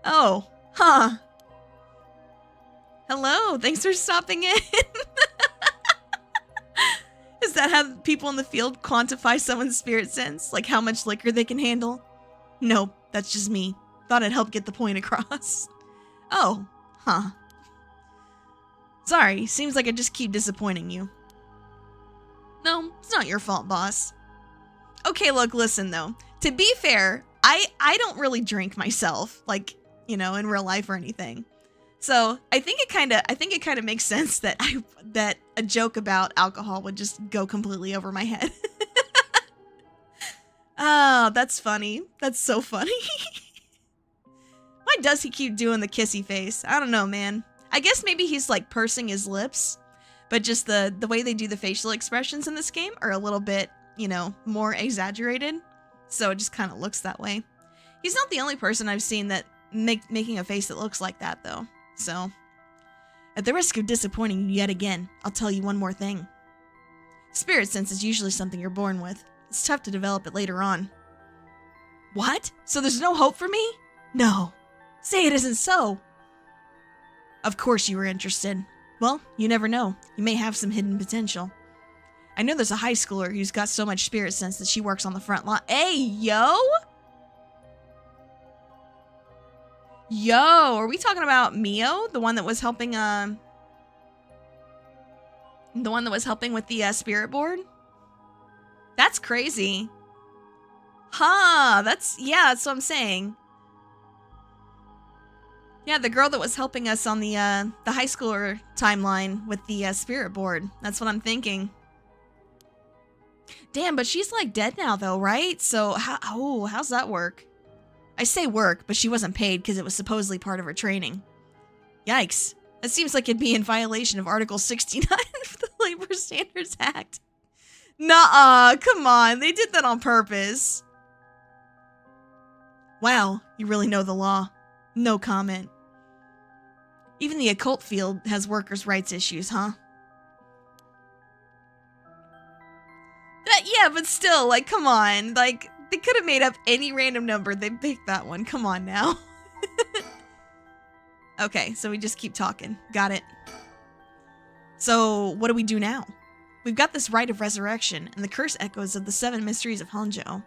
Oh, huh. Hello, thanks for stopping in. Is that how people in the field quantify someone's spirit sense? Like how much liquor they can handle? Nope, that's just me. Thought I'd help get the point across. Oh, huh. Sorry, seems like I just keep disappointing you. No, it's not your fault, boss. Okay, look, listen though. To be fair, I don't really drink myself, like, in real life or anything. So I think it kind of makes sense that that a joke about alcohol would just go completely over my head. Oh, that's funny. That's so funny. Why does he keep doing the kissy face? I don't know, man. I guess maybe he's like pursing his lips, but just the way they do the facial expressions in this game are a little bit, more exaggerated. So it just kind of looks that way. He's not the only person I've seen that making a face that looks like that, though. So, at the risk of disappointing you yet again, I'll tell you one more thing. Spirit sense is usually something you're born with. It's tough to develop it later on. What? So there's no hope for me? No. Say it isn't so. Of course you were interested. Well, you never know. You may have some hidden potential. I know there's a high schooler who's got so much spirit sense that she works on the front line. Hey, yo! Yo, are we talking about Mio? The one that was helping, with the spirit board? That's crazy. Huh, that's what I'm saying. Yeah, the girl that was helping us on the high schooler timeline with the spirit board. That's what I'm thinking. Damn, but she's like dead now though, right? So how's that work? I say work, but she wasn't paid because it was supposedly part of her training. Yikes. That seems like it'd be in violation of Article 69 of the Labor Standards Act. Nuh-uh, come on, they did that on purpose. Wow, you really know the law. No comment. Even the occult field has workers' rights issues, huh? Yeah, but still, like, come on. Like, they could have made up any random number. They picked that one. Come on now. Okay, so we just keep talking. Got it. So, what do we do now? We've got this rite of resurrection, and the curse echoes of the 7 mysteries of Honjo.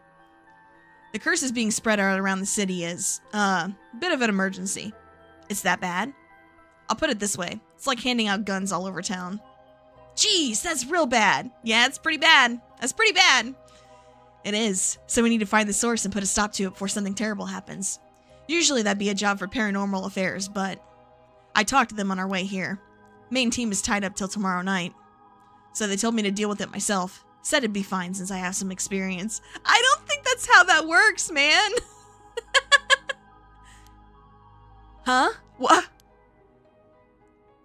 The curse is being spread out around the city is, a bit of an emergency. It's that bad? I'll put it this way. It's like handing out guns all over town. Jeez, that's real bad. Yeah, it's pretty bad. That's pretty bad. It is. So we need to find the source and put a stop to it before something terrible happens. Usually that'd be a job for Paranormal Affairs, but I talked to them on our way here. Main team is tied up till tomorrow night. So they told me to deal with it myself. Said it'd be fine since I have some experience. I don't think that's how that works, man. Huh? What?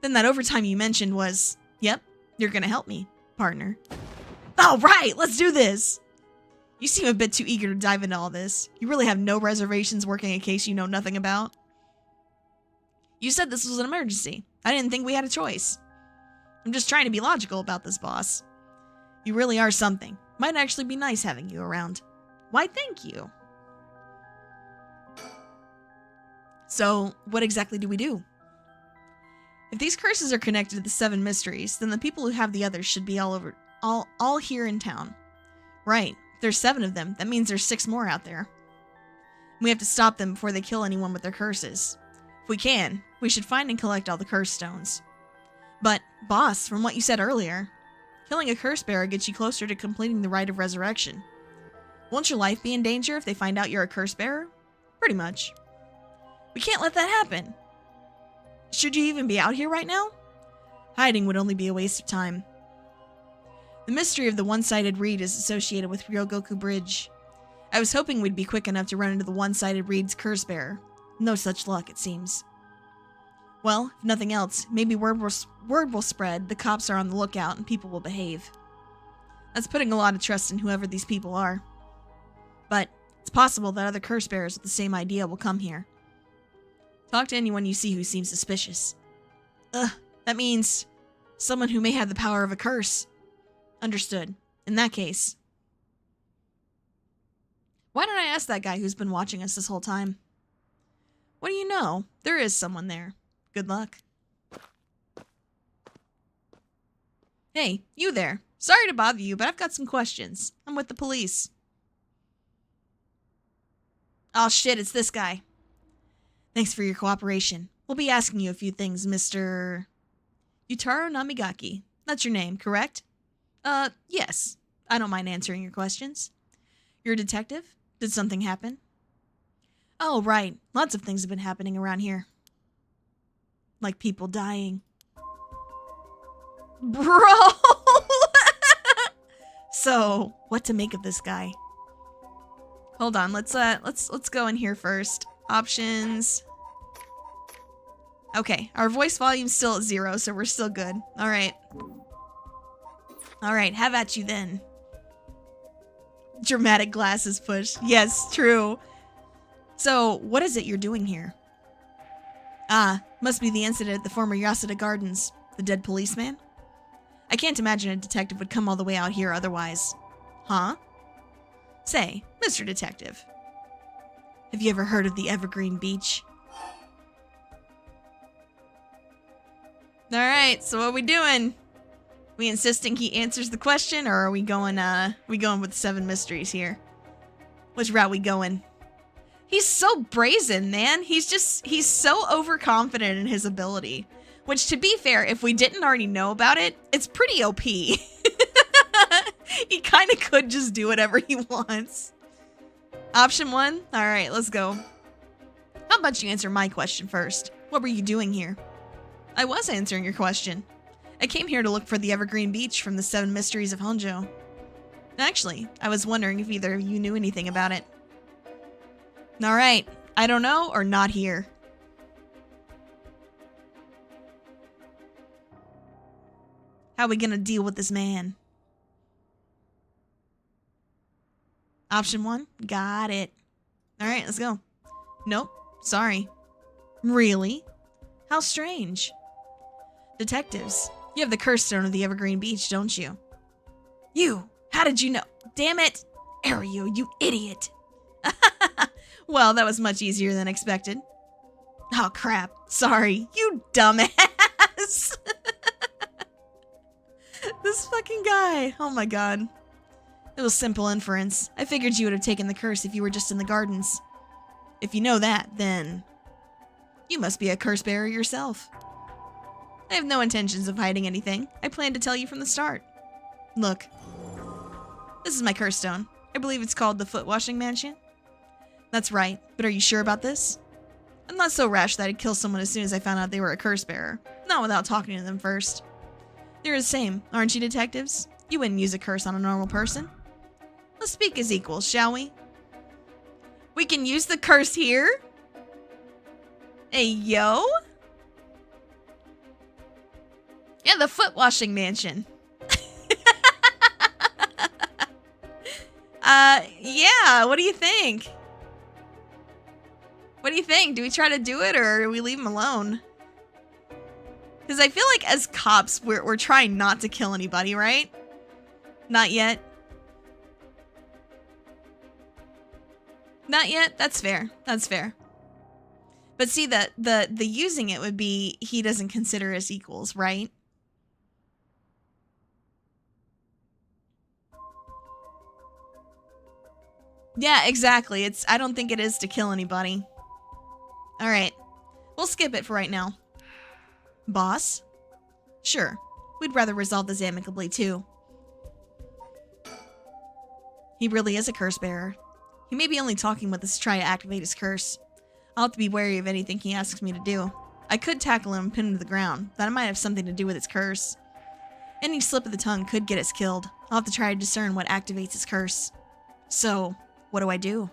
Then that overtime you mentioned was, yep, you're gonna help me, partner. All right, let's do this. You seem a bit too eager to dive into all this. You really have no reservations working a case you know nothing about. You said this was an emergency. I didn't think we had a choice. I'm just trying to be logical about this, boss. You really are something. Might actually be nice having you around. Why, thank you. So, what exactly do we do? If these curses are connected to the 7 mysteries, then the people who have the others should be all here in town. Right. If there's 7 of them, that means there's 6 more out there. We have to stop them before they kill anyone with their curses. If we can, we should find and collect all the curse stones. But, boss, from what you said earlier, killing a curse bearer gets you closer to completing the rite of resurrection. Won't your life be in danger if they find out you're a curse bearer? Pretty much. We can't let that happen. Should you even be out here right now? Hiding would only be a waste of time. The mystery of the one-sided reed is associated with Ryogoku Bridge. I was hoping we'd be quick enough to run into the one-sided reed's curse bearer. No such luck, it seems. Well, if nothing else, maybe word will spread, the cops are on the lookout, and people will behave. That's putting a lot of trust in whoever these people are. But it's possible that other curse bearers with the same idea will come here. Talk to anyone you see who seems suspicious. That means someone who may have the power of a curse. Understood. In that case. Why don't I ask that guy who's been watching us this whole time? What do you know? There is someone there. Good luck. Hey, you there. Sorry to bother you, but I've got some questions. I'm with the police. Oh shit, it's this guy. Thanks for your cooperation. We'll be asking you a few things, Mr. Yutaro Namigaki. That's your name, correct? Yes. I don't mind answering your questions. You're a detective? Did something happen? Oh, right. Lots of things have been happening around here. Like people dying. Bro! So, what to make of this guy? Hold on, let's go in here first. Options. Okay, our voice volume's still at 0, so we're still good. Alright. Alright, have at you then. Dramatic glasses push. Yes, true. So, what is it you're doing here? Ah, must be the incident at the former Yasuda Gardens. The dead policeman? I can't imagine a detective would come all the way out here otherwise. Huh? Say, Mr. Detective. Have you ever heard of the Evergreen Beach? Alright, so what are we doing? We insisting he answers the question, or are we going with 7 mysteries here? Which route we going? He's so brazen, man. He's so overconfident in his ability. Which, to be fair, if we didn't already know about it, it's pretty OP. He kind of could just do whatever he wants. Option 1? Alright, let's go. How about you answer my question first? What were you doing here? I was answering your question. I came here to look for the Evergreen Beach from the 7 Mysteries of Honjo. Actually, I was wondering if either of you knew anything about it. Alright, I don't know or not here. How are we gonna deal with this man? Option 1? Got it. Alright, let's go. Nope, sorry. Really? How strange. Detectives, you have the curse stone of the Evergreen Beach, don't you? You! How did you know? Damn it! Ario, you idiot! Well, that was much easier than expected. Oh crap, sorry, you dumbass! This fucking guy, oh my god. It was simple inference. I figured you would have taken the curse if you were just in the gardens. If you know that, then you must be a curse bearer yourself. I have no intentions of hiding anything. I planned to tell you from the start. Look. This is my curse stone. I believe it's called the Foot Washing Mansion. That's right, but are you sure about this? I'm not so rash that I'd kill someone as soon as I found out they were a curse bearer. Not without talking to them first. You're the same, aren't you, detectives? You wouldn't use a curse on a normal person. Let's speak as equals, shall we? We can use the curse here? Hey, yo? Yeah, the Foot Washing Mansion. Yeah, what do you think? What do you think? Do we try to do it, or do we leave him alone? Because I feel like as cops, we're trying not to kill anybody, right? Not yet. Not yet? That's fair. That's fair. But see, the using it would be he doesn't consider us equals, right? Yeah, exactly. I don't think it is to kill anybody. Alright. We'll skip it for right now. Boss? Sure. We'd rather resolve this amicably, too. He really is a curse bearer. He may be only talking with us to try to activate his curse. I'll have to be wary of anything he asks me to do. I could tackle him and pin him to the ground. That might have something to do with his curse. Any slip of the tongue could get us killed. I'll have to try to discern what activates his curse. So, what do I do?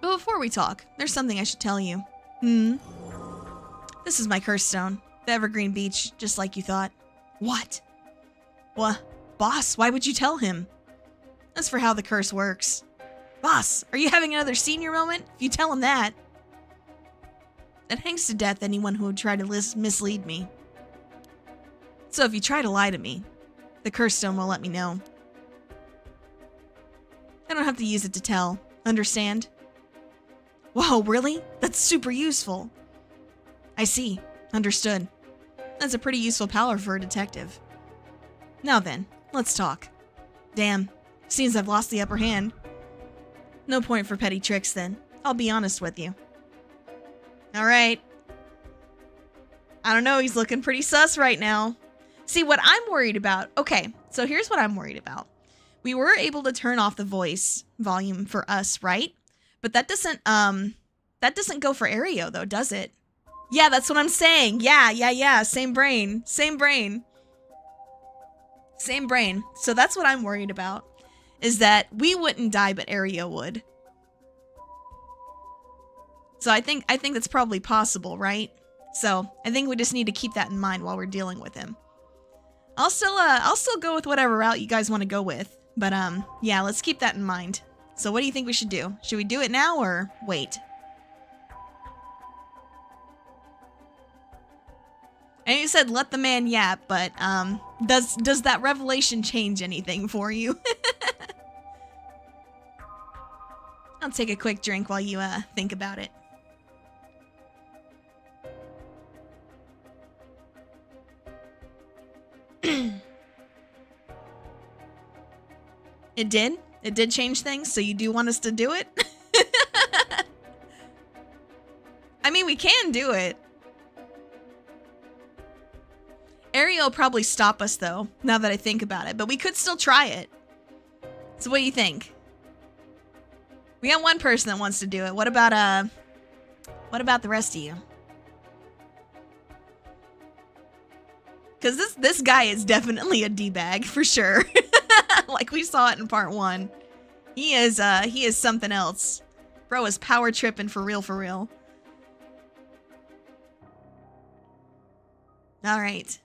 But before we talk, there's something I should tell you. This is my curse stone. The Evergreen Beach, just like you thought. What? What? Boss, why would you tell him? That's for how the curse works. Boss, are you having another senior moment? If you tell him that. It hangs to death anyone who would try to mislead me. So if you try to lie to me, the curse stone will let me know. I don't have to use it to tell. Understand? Whoa, really? That's super useful. I see. Understood. That's a pretty useful power for a detective. Now then, let's talk. Damn, seems I've lost the upper hand. No point for petty tricks then. I'll be honest with you. Alright. I don't know, he's looking pretty sus right now. See, what I'm worried about... Okay, so here's what I'm worried about. We were able to turn off the voice volume for us, right? But that doesn't go for Aereo, though, does it? Yeah, that's what I'm saying. Yeah. Same brain. Same brain. So that's what I'm worried about. Is that we wouldn't die, but Aereo would. So I think that's probably possible, right? So I think we just need to keep that in mind while we're dealing with him. I'll still go with whatever route you guys want to go with. But yeah, let's keep that in mind. So what do you think we should do? Should we do it now or wait? And you said let the man yap, but does that revelation change anything for you? I'll take a quick drink while you think about it. It did? It did change things, so you do want us to do it? I mean, we can do it. Aereo will probably stop us, though, now that I think about it. But we could still try it. So what do you think? We got one person that wants to do it. What about the rest of you? Because this guy is definitely a D-bag, for sure. Like we saw it in part 1. He is something else. Bro is power tripping for real. Alright.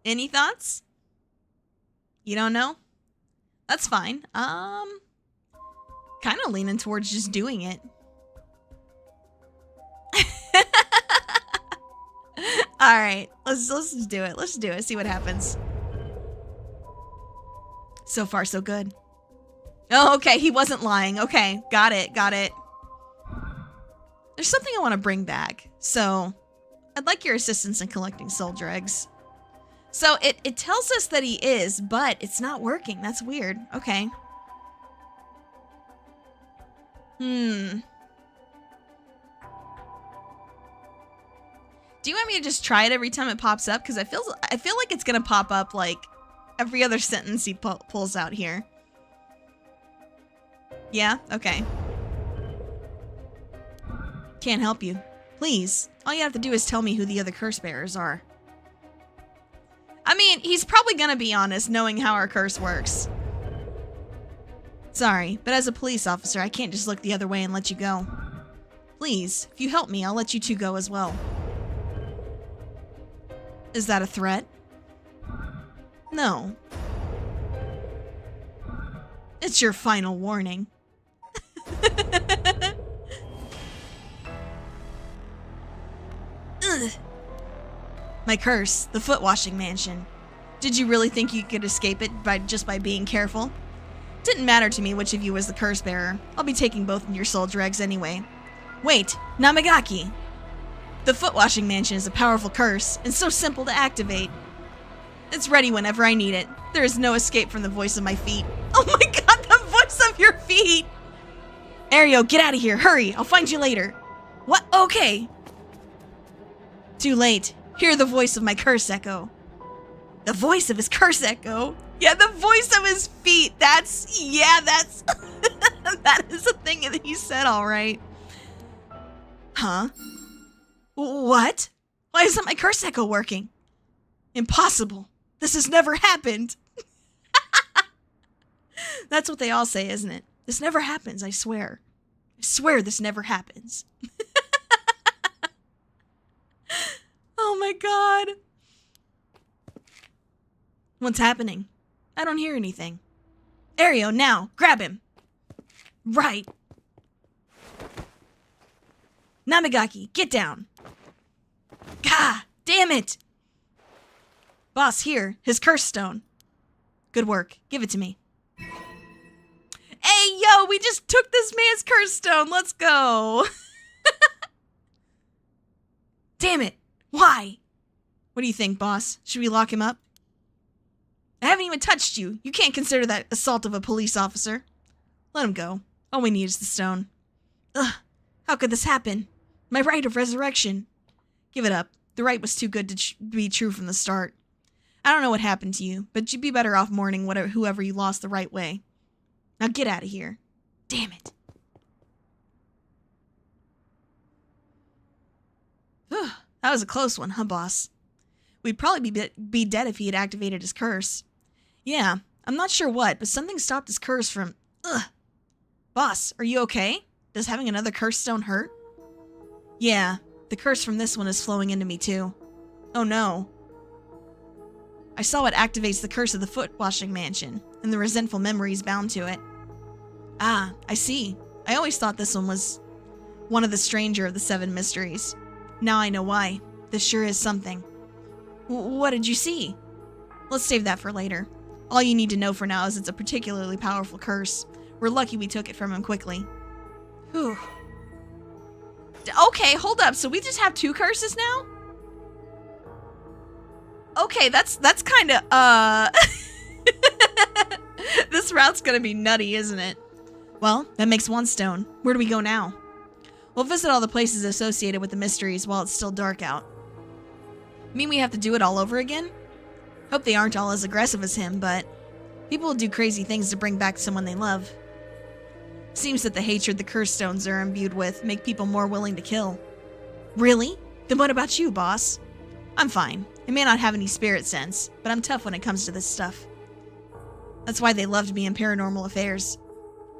Any thoughts? You don't know? That's fine. Kind of leaning towards just doing it. Alright, let's just do it. Let's do it. See what happens. So far, so good. Oh, okay. He wasn't lying. Okay. Got it. There's something I want to bring back. So, I'd like your assistance in collecting soul dregs. So, it tells us that he is, but it's not working. That's weird. Okay. Do you want me to just try it every time it pops up? Because I feel like it's going to pop up, like, every other sentence he pulls out here. Yeah? Okay. Can't help you. Please. All you have to do is tell me who the other curse bearers are. I mean, he's probably gonna be honest, knowing how our curse works. Sorry, but as a police officer, I can't just look the other way and let you go. Please, if you help me, I'll let you two go as well. Is that a threat? No. It's your final warning. Ugh. My curse, the foot-washing mansion. Did you really think you could escape it just by being careful? Didn't matter to me which of you was the curse bearer. I'll be taking both of your soul dregs anyway. Wait, Namagaki! The foot-washing mansion is a powerful curse, and so simple to activate. It's ready whenever I need it. There is no escape from the voice of my feet. Oh my god, the voice of your feet! Ario, get out of here. Hurry. I'll find you later. What? Okay. Too late. Hear the voice of my curse echo. The voice of his curse echo? Yeah, the voice of his feet. That's... Yeah, that's... that is a thing that he said, all right. Huh? What? Why isn't my curse echo working? Impossible. This has never happened. That's what they all say, isn't it? This never happens, I swear. I swear this never happens. Oh my god. What's happening? I don't hear anything. Ario, now! Grab him! Right. Namigaki, get down! Gah! Damn it! Boss, here. His curse stone. Good work. Give it to me. Hey, yo! We just took this man's curse stone! Let's go! Damn it! Why? What do you think, boss? Should we lock him up? I haven't even touched you. You can't consider that assault of a police officer. Let him go. All we need is the stone. Ugh, how could this happen? My right of resurrection. Give it up. The right was too good to be true from the start. I don't know what happened to you, but you'd be better off mourning whoever you lost the right way. Now get out of here. Damn it. That was a close one, huh, boss? We'd probably be dead if he had activated his curse. Yeah, I'm not sure what, but something stopped his curse from... Ugh. Boss, are you okay? Does having another curse stone hurt? Yeah, the curse from this one is flowing into me too. Oh no. I saw what activates the curse of the foot-washing mansion, and the resentful memories bound to it. Ah, I see. I always thought this one was one of the stranger of the 7 mysteries. Now I know why. This sure is something. What did you see? Let's save that for later. All you need to know for now is it's a particularly powerful curse. We're lucky we took it from him quickly. Whew. Okay, hold up. So we just have 2 curses now? Okay, that's kind of, This route's gonna be nutty, isn't it? Well, that makes 1 stone. Where do we go now? We'll visit all the places associated with the mysteries while it's still dark out. Mean we have to do it all over again? Hope they aren't all as aggressive as him, but people will do crazy things to bring back someone they love. Seems that the hatred the curse stones are imbued with make people more willing to kill. Really? Then what about you, boss? I'm fine. I may not have any spirit sense, but I'm tough when it comes to this stuff. That's why they loved me in Paranormal Affairs.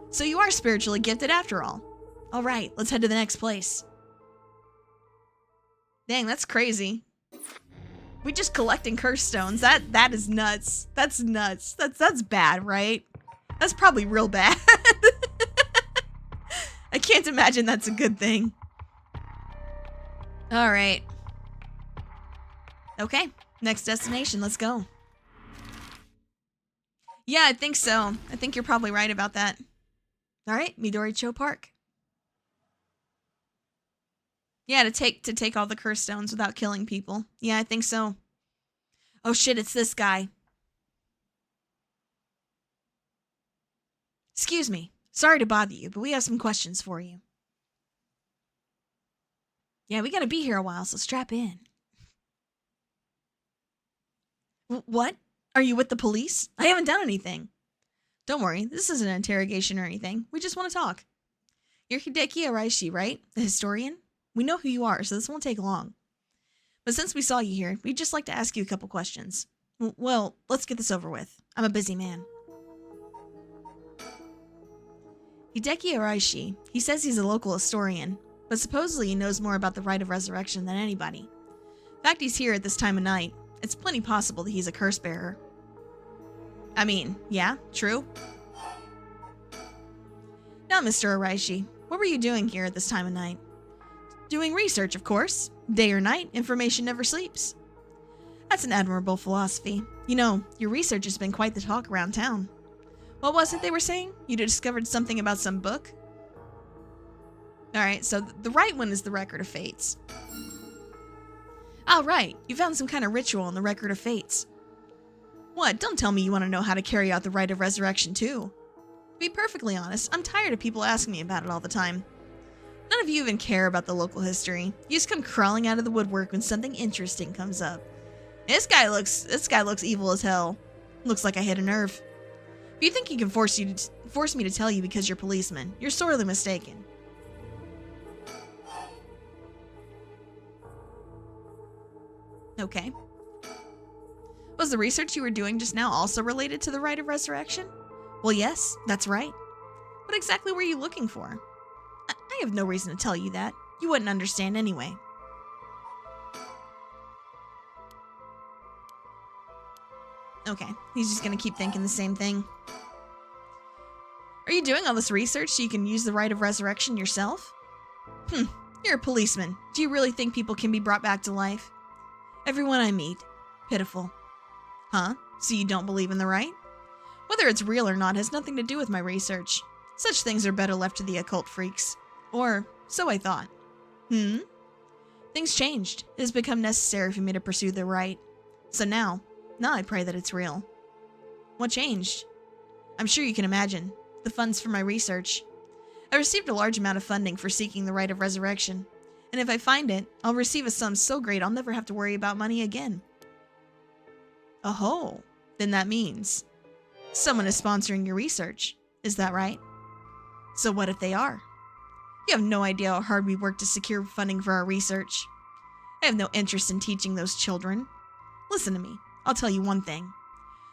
So you are spiritually gifted after all. Alright, let's head to the next place. Dang, that's crazy. We just collecting curse stones. That is nuts. That's nuts. That's bad, right? That's probably real bad. I can't imagine that's a good thing. Alright. Okay, next destination, let's go. Yeah, I think so. I think you're probably right about that. Alright, Midori-cho Park. Yeah, to take all the curse stones without killing people. Yeah, I think so. Oh shit, it's this guy. Excuse me. Sorry to bother you, but we have some questions for you. Yeah, we gotta be here a while, so strap in. What? Are you with the police? I haven't done anything. Don't worry, this isn't an interrogation or anything. We just want to talk. You're Hideki Araishi, right? The historian? We know who you are, so this won't take long. But since we saw you here, we'd just like to ask you a couple questions. Well, let's get this over with. I'm a busy man. Hideki Araishi, he says he's a local historian, but supposedly he knows more about the rite of resurrection than anybody. In fact, he's here at this time of night. It's plenty possible that he's a curse bearer. I mean, yeah, true. Now, Mr. Araishi, what were you doing here at this time of night? Doing research, of course. Day or night, information never sleeps. That's an admirable philosophy. You know, your research has been quite the talk around town. What was it they were saying? You discovered something about some book? Alright, so the right one is the Record of Fates. Oh, right. You found some kind of ritual in the Record of Fates. What? Don't tell me you want to know how to carry out the rite of resurrection too. To be perfectly honest, I'm tired of people asking me about it all the time. None of you even care about the local history. You just come crawling out of the woodwork when something interesting comes up. This guy looks evil as hell. Looks like I hit a nerve. If you think you can force me to tell you because you're policemen, you're sorely mistaken. Okay. Was the research you were doing just now also related to the rite of resurrection? Well, yes, that's right. What exactly were you looking for? I have no reason to tell you that. You wouldn't understand anyway. Okay, he's just gonna keep thinking the same thing. Are you doing all this research so you can use the rite of resurrection yourself? You're a policeman. Do you really think people can be brought back to life? Everyone I meet. Pitiful. Huh? So you don't believe in the rite? Whether it's real or not has nothing to do with my research. Such things are better left to the occult freaks. Or, so I thought. Things changed. It has become necessary for me to pursue the rite. So now I pray that it's real. What changed? I'm sure you can imagine. The funds for my research. I received a large amount of funding for seeking the rite of resurrection. And if I find it, I'll receive a sum so great I'll never have to worry about money again. Oh, then that means someone is sponsoring your research. Is that right? So what if they are? You have no idea how hard we work to secure funding for our research. I have no interest in teaching those children. Listen to me. I'll tell you one thing.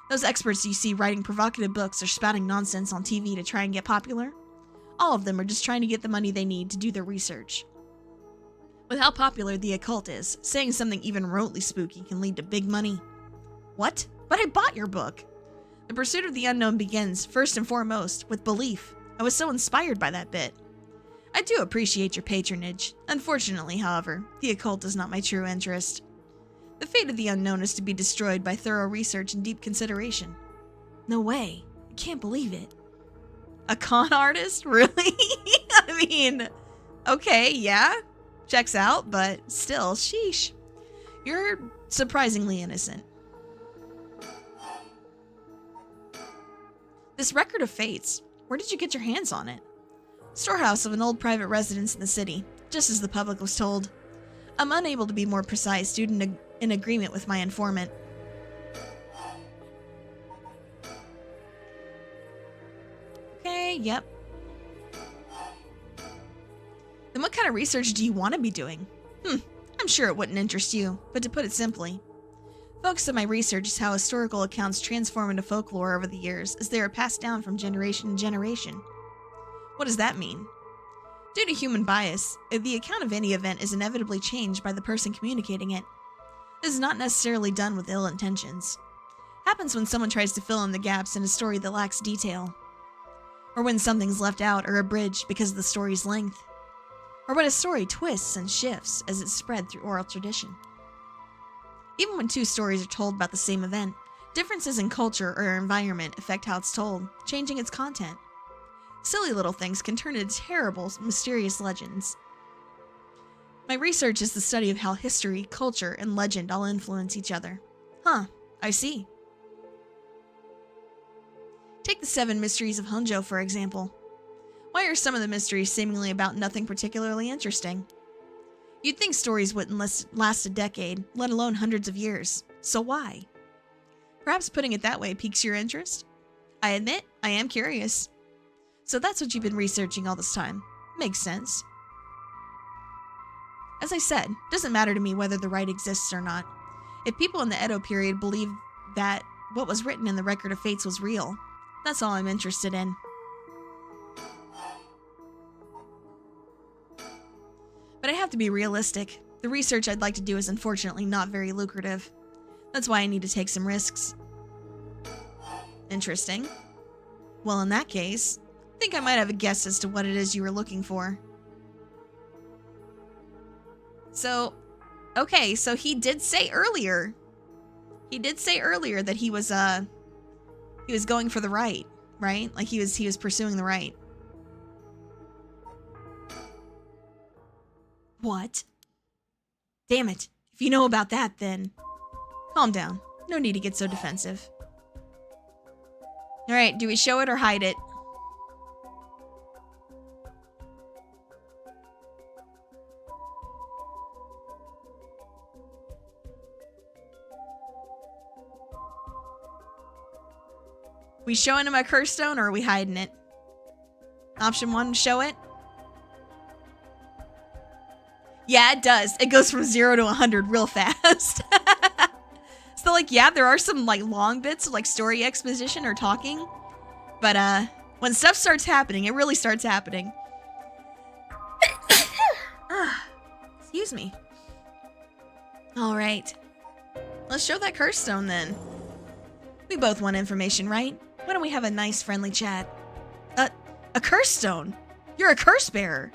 Those experts you see writing provocative books or spouting nonsense on TV to try and get popular, all of them are just trying to get the money they need to do their research. With how popular the occult is, saying something even remotely spooky can lead to big money. What? But I bought your book! The pursuit of the unknown begins, first and foremost, with belief. I was so inspired by that bit. I do appreciate your patronage. Unfortunately, however, the occult is not my true interest. The fate of the unknown is to be destroyed by thorough research and deep consideration. No way. I can't believe it. A con artist? Really? I mean, okay, yeah. Checks out, but still, sheesh. You're surprisingly innocent. This record of fates, where did you get your hands on it? Storehouse of an old private residence in the city, just as the public was told. I'm unable to be more precise due to an agreement with my informant. Okay, yep. Then what kind of research do you want to be doing? I'm sure it wouldn't interest you, but to put it simply, focus of my research is how historical accounts transform into folklore over the years as they are passed down from generation to generation. What does that mean? Due to human bias, the account of any event is inevitably changed by the person communicating it. This is not necessarily done with ill intentions. Happens when someone tries to fill in the gaps in a story that lacks detail. Or when something's left out or abridged because of the story's length. Or when a story twists and shifts as it's spread through oral tradition. Even when two stories are told about the same event, differences in culture or environment affect how it's told, changing its content. Silly little things can turn into terrible, mysterious legends. My research is the study of how history, culture, and legend all influence each other. Huh, I see. Take the 7 mysteries of Honjo, for example. Why are some of the mysteries seemingly about nothing particularly interesting? You'd think stories wouldn't last a decade, let alone hundreds of years. So why? Perhaps putting it that way piques your interest? I admit, I am curious. So that's what you've been researching all this time. Makes sense. As I said, it doesn't matter to me whether the rite exists or not. If people in the Edo period believe that what was written in the Record of Fates was real, that's all I'm interested in. But I have to be realistic. The research I'd like to do is unfortunately not very lucrative. That's why I need to take some risks. Interesting. Well, in that case, I think I might have a guess as to what it is you were looking for. So, okay, so he did say earlier. He did say earlier that he was going for the right, right? Like he was pursuing the right. What? Damn it. If you know about that, then calm down. No need to get so defensive. Alright, do we show it or hide it? We showing him a curse stone or are we hiding it? Option 1, show it. Yeah, it does. It goes from 0 to 100 real fast. So, like, yeah, there are some, like, long bits of, like, story exposition or talking. But, when stuff starts happening, it really starts happening. Excuse me. Alright. Let's show that curse stone, then. We both want information, right? Why don't we have a nice, friendly chat? A curse stone? You're a curse bearer.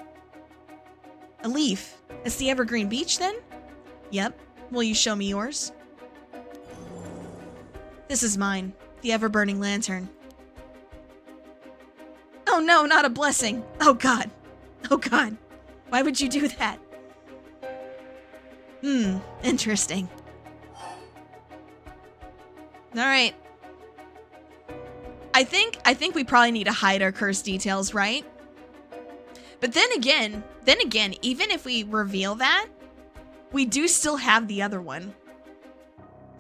A leaf. It's the evergreen beech, then? Yep. Will you show me yours? This is mine. The ever-burning lantern. Oh no, not a blessing. Oh god. Oh god. Why would you do that? Interesting. Alright. I think we probably need to hide our curse details, right? But then again, even if we reveal that, we do still have the other one.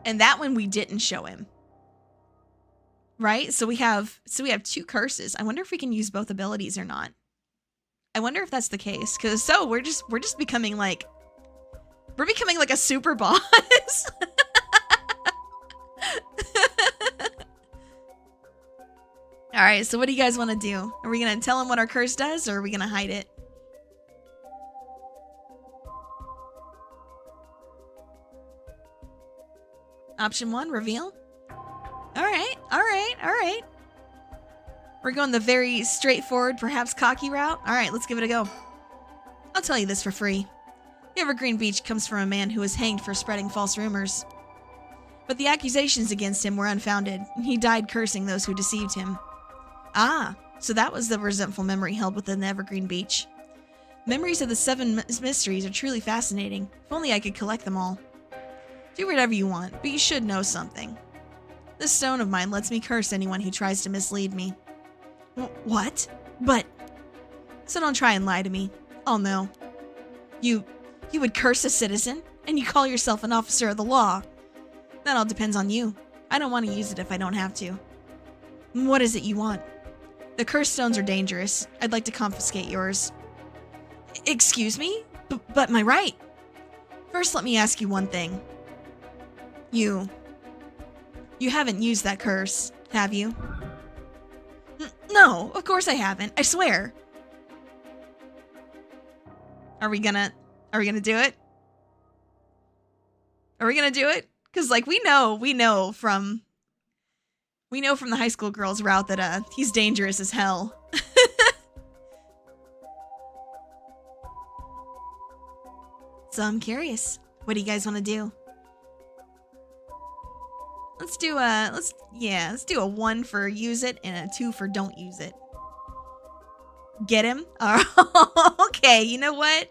And that one we didn't show him. Right? So we have 2 curses. I wonder if we can use both abilities or not. I wonder if that's the case. Cause so we're just becoming like a super boss. All right, so what do you guys want to do? Are we going to tell him what our curse does, or are we going to hide it? Option 1, reveal. All right. We're going the very straightforward, perhaps cocky route. All right, let's give it a go. I'll tell you this for free. The evergreen beech comes from a man who was hanged for spreading false rumors. But the accusations against him were unfounded, and he died cursing those who deceived him. Ah, so that was the resentful memory held within the evergreen beech. Memories of the 7 mysteries are truly fascinating. If only I could collect them all. Do whatever you want, but you should know something. This stone of mine lets me curse anyone who tries to mislead me. What? But... So don't try and lie to me. I'll know. You would curse a citizen, and you call yourself an officer of the law. That all depends on you. I don't want to use it if I don't have to. What is it you want? The cursed stones are dangerous. I'd like to confiscate yours. Excuse me? But my right. First, let me ask you one thing. You haven't used that curse, have you? No, of course I haven't. I swear. Are we gonna do it? Are we gonna do it? Because, like, we know from the high school girls route that he's dangerous as hell. So I'm curious. What do you guys want to do? Let's do a 1 for use it and a 2 for don't use it. Get him? Oh, okay, you know what?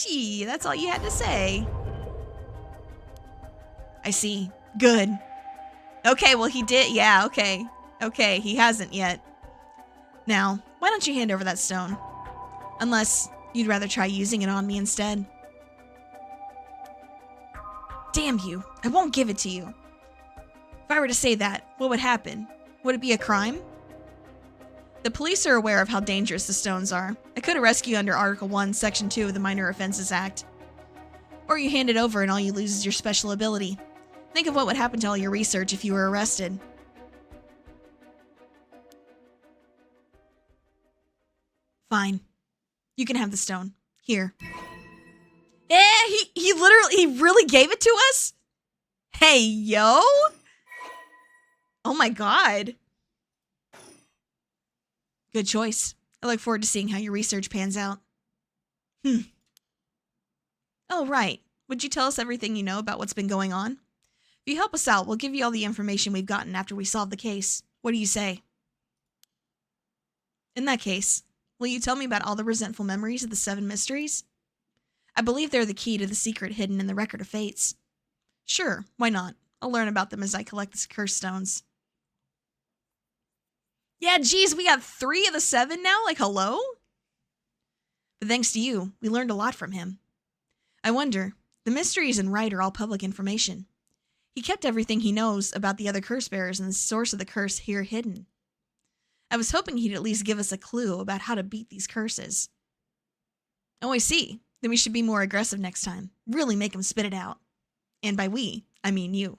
Gee, that's all you had to say. I see. Good. Okay, well he did. Yeah, okay. Okay, he hasn't yet. Now, why don't you hand over that stone? Unless you'd rather try using it on me instead. Damn you. I won't give it to you. If I were to say that, what would happen? Would it be a crime? The police are aware of how dangerous the stones are. I could arrest you under Article 1, Section 2 of the Minor Offenses Act. Or you hand it over and all you lose is your special ability. Think of what would happen to all your research if you were arrested. Fine. You can have the stone. Here. He really gave it to us? Hey, yo! Oh my god. Good choice. I look forward to seeing how your research pans out. Oh, right. Would you tell us everything you know about what's been going on? If you help us out, we'll give you all the information we've gotten after we solve the case. What do you say? In that case, will you tell me about all the resentful memories of the 7 mysteries? I believe they're the key to the secret hidden in the Record of Fates. Sure, why not? I'll learn about them as I collect the cursed stones. Yeah, geez, we got 3 of the 7 now? Like, hello? But thanks to you, we learned a lot from him. I wonder, the mysteries in Wright are all public information. He kept everything he knows about the other curse bearers and the source of the curse here hidden. I was hoping he'd at least give us a clue about how to beat these curses. Oh, I see. Then we should be more aggressive next time. Really make him spit it out. And by we, I mean you.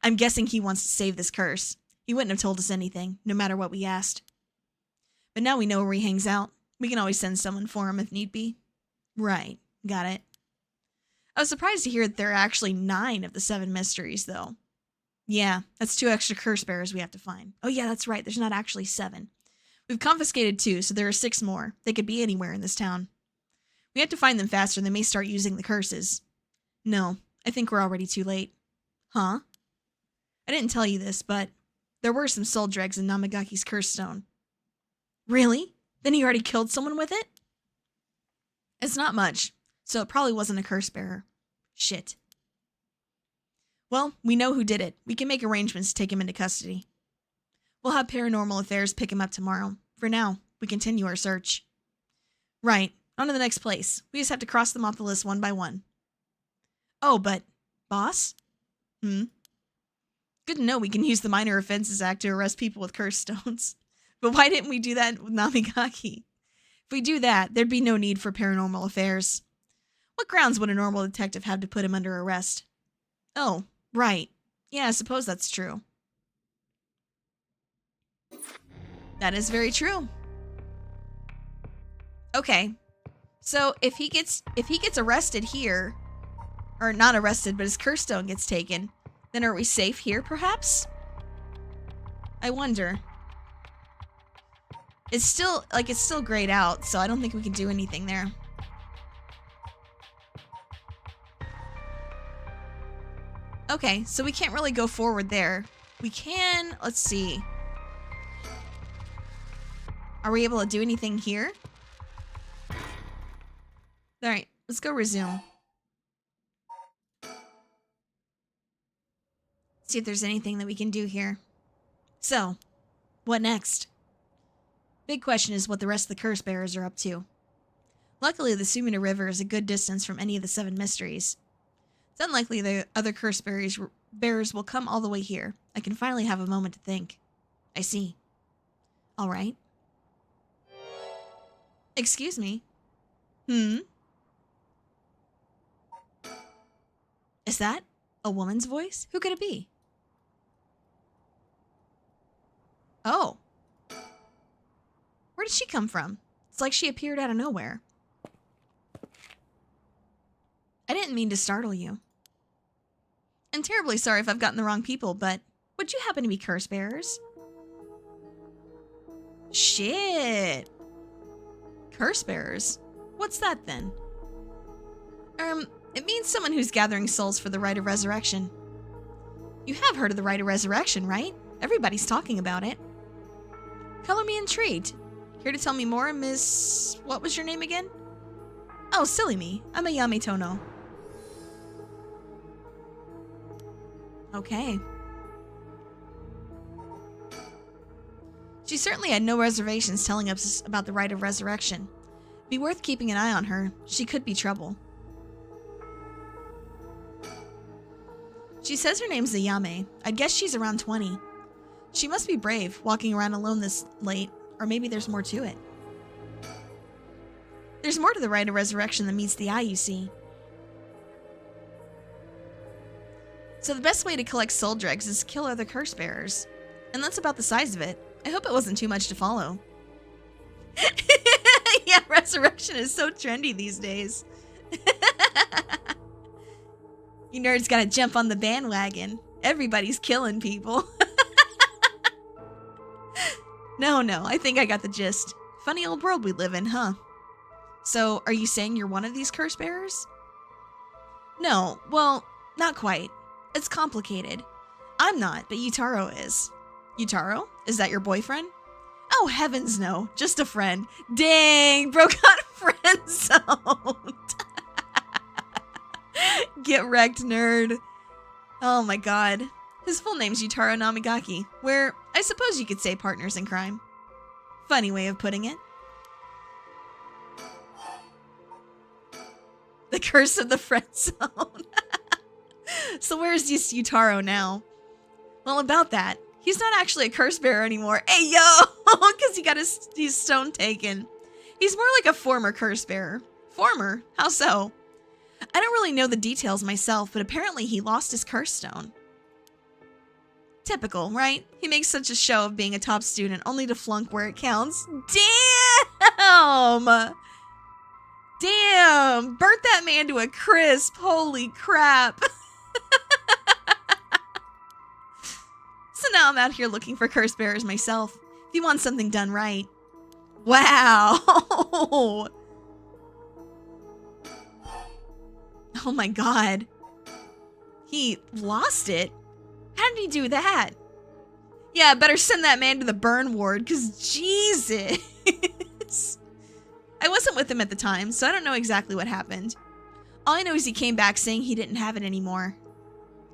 I'm guessing he wants to save this curse. He wouldn't have told us anything, no matter what we asked. But now we know where he hangs out. We can always send someone for him if need be. Right. Got it. I was surprised to hear that there are actually 9 of the 7 mysteries, though. Yeah, that's 2 extra curse bearers we have to find. Oh yeah, that's right. There's not actually 7. We've confiscated 2, so there are 6 more. They could be anywhere in this town. We have to find them faster. They may start using the curses. No, I think we're already too late. Huh? I didn't tell you this, but there were some soul dregs in Namagaki's curse stone. Really? Then he already killed someone with it? It's not much, so it probably wasn't a curse bearer. Shit. Well, we know who did it. We can make arrangements to take him into custody. We'll have Paranormal Affairs pick him up tomorrow. For now, we continue our search. Right. On to the next place. We just have to cross them off the list one by one. Oh, but... Boss? Good to know we can use the Minor Offenses Act to arrest people with curse stones. But why didn't we do that with Namagaki? If we do that, there'd be no need for Paranormal Affairs. What grounds would a normal detective have to put him under arrest? Oh, right. Yeah, I suppose that's true. That is very true. Okay. So if he gets arrested here, or not arrested, but his curse stone gets taken, then are we safe here, perhaps? I wonder. It's still grayed out, so I don't think we can do anything there. Okay, so we can't really go forward there. We can, let's see. Are we able to do anything here? Alright, let's go resume. See if there's anything that we can do here. So, what next? Big question is what the rest of the curse bearers are up to. Luckily, the Sumida River is a good distance from any of the 7 mysteries. It's unlikely the other curse bearers will come all the way here. I can finally have a moment to think. I see. All right. Excuse me. Is that a woman's voice? Who could it be? Oh. Where did she come from? It's like she appeared out of nowhere. I didn't mean to startle you. I'm terribly sorry if I've gotten the wrong people, but would you happen to be curse bearers? Shit. Curse bearers? What's that then? It means someone who's gathering souls for the rite of resurrection. You have heard of the rite of resurrection, right? Everybody's talking about it. Color me intrigued. Here to tell me more, Miss... What was your name again? Oh, silly me. I'm Ayame Tono. Okay. She certainly had no reservations telling us about the rite of resurrection. Be worth keeping an eye on her. She could be trouble. She says her name's Ayame. I'd guess she's around 20. She must be brave, walking around alone this late, or maybe there's more to it. There's more to the rite of resurrection than meets the eye, you see. So the best way to collect soul dregs is to kill other curse bearers. And that's about the size of it. I hope it wasn't too much to follow. Yeah, resurrection is so trendy these days. You nerds gotta jump on the bandwagon. Everybody's killing people. No, I think I got the gist. Funny old world we live in, huh? So, are you saying you're one of these curse bearers? No, well, not quite. It's complicated. I'm not, but Yutaro is. Yutaro? Is that your boyfriend? Oh, heavens no. Just a friend. Dang, bro got friend zoned. Get wrecked, nerd. Oh my god. His full name's Yutaro Namigaki. We're, I suppose you could say, partners in crime. Funny way of putting it. The curse of the friend zone. So where's this Yutaro now? Well, about that, he's not actually a curse bearer anymore. Hey, yo! Because he got his stone taken. He's more like a former curse bearer. Former? How so? I don't really know the details myself, but apparently he lost his curse stone. Typical, right? He makes such a show of being a top student only to flunk where it counts. Damn! Damn! Burnt that man to a crisp. Holy crap. So now I'm out here looking for curse bearers myself. If you want something done right. Wow! Oh my god. He lost it? How did he do that? Yeah, better send that man to the burn ward, because Jesus. I wasn't with him at the time, so I don't know exactly what happened. All I know is he came back saying he didn't have it anymore.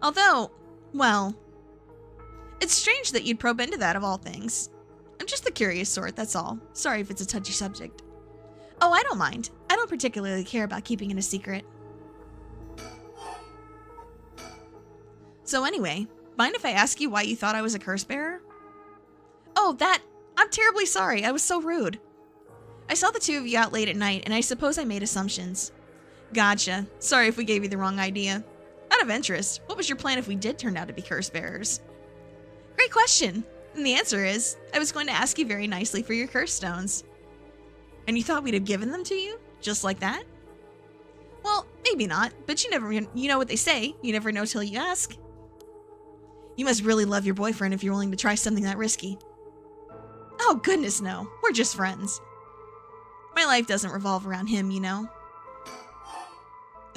Although, well, it's strange that you'd probe into that of all things. I'm just the curious sort, that's all. Sorry if it's a touchy subject. Oh, I don't mind. I don't particularly care about keeping it a secret. So anyway, mind if I ask you why you thought I was a curse bearer? Oh, I'm terribly sorry. I was so rude. I saw the two of you out late at night, and I suppose I made assumptions. Gotcha. Sorry if we gave you the wrong idea. Out of interest, what was your plan if we did turn out to be curse bearers? Great question. And the answer is, I was going to ask you very nicely for your curse stones. And you thought we'd have given them to you? Just like that? Well, maybe not, but you know what they say. You never know till you ask. You must really love your boyfriend if you're willing to try something that risky. Oh, goodness no. We're just friends. My life doesn't revolve around him, you know.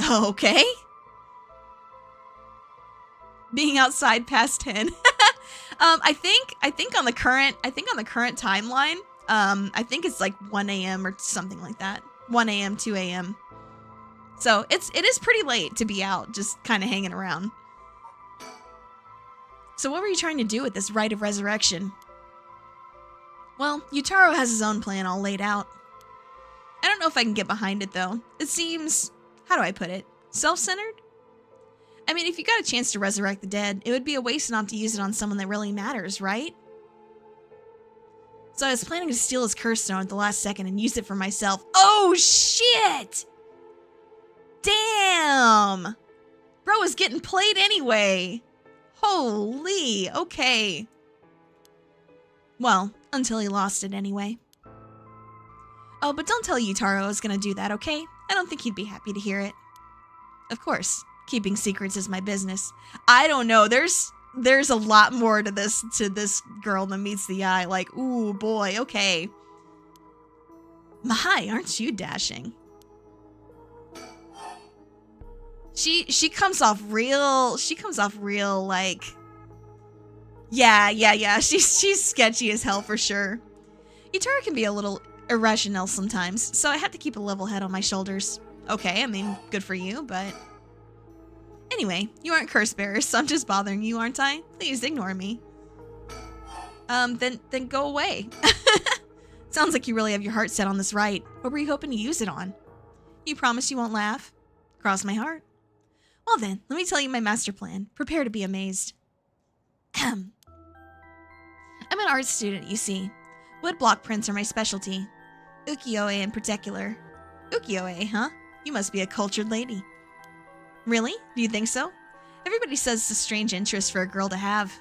Okay. Being outside past 10. I think on the current timeline, I think it's like 1 a.m. or something like that. 1 a.m., 2 a.m. So it is pretty late to be out, just kind of hanging around. So what were you trying to do with this rite of resurrection? Well, Yutaro has his own plan all laid out. I don't know if I can get behind it, though. It seems, how do I put it, self-centered? I mean, if you got a chance to resurrect the dead, it would be a waste not to use it on someone that really matters, right? So I was planning to steal his curse stone at the last second and use it for myself. Oh, shit! Damn! Bro was getting played anyway. Holy, okay. Well, until he lost it anyway. Oh, but don't tell Yutaro I was gonna do that, okay? I don't think he'd be happy to hear it. Of course, keeping secrets is my business. I don't know, there's a lot more to this girl than meets the eye. Like, ooh, boy, okay. My, aren't you dashing? She comes off real, like, yeah, she's sketchy as hell for sure. Yutaro can be a little irrational sometimes, so I have to keep a level head on my shoulders. Okay, I mean, good for you, but... Anyway, you aren't curse bearers, so I'm just bothering you, aren't I? Please ignore me. Then go away. Sounds like you really have your heart set on this rite. What were you hoping to use it on? You promise you won't laugh? Cross my heart. Well then, let me tell you my master plan. Prepare to be amazed. I'm an art student, you see. Woodblock prints are my specialty. Ukiyo-e in particular. Ukiyo-e, huh? You must be a cultured lady. Really? Do you think so? Everybody says it's a strange interest for a girl to have.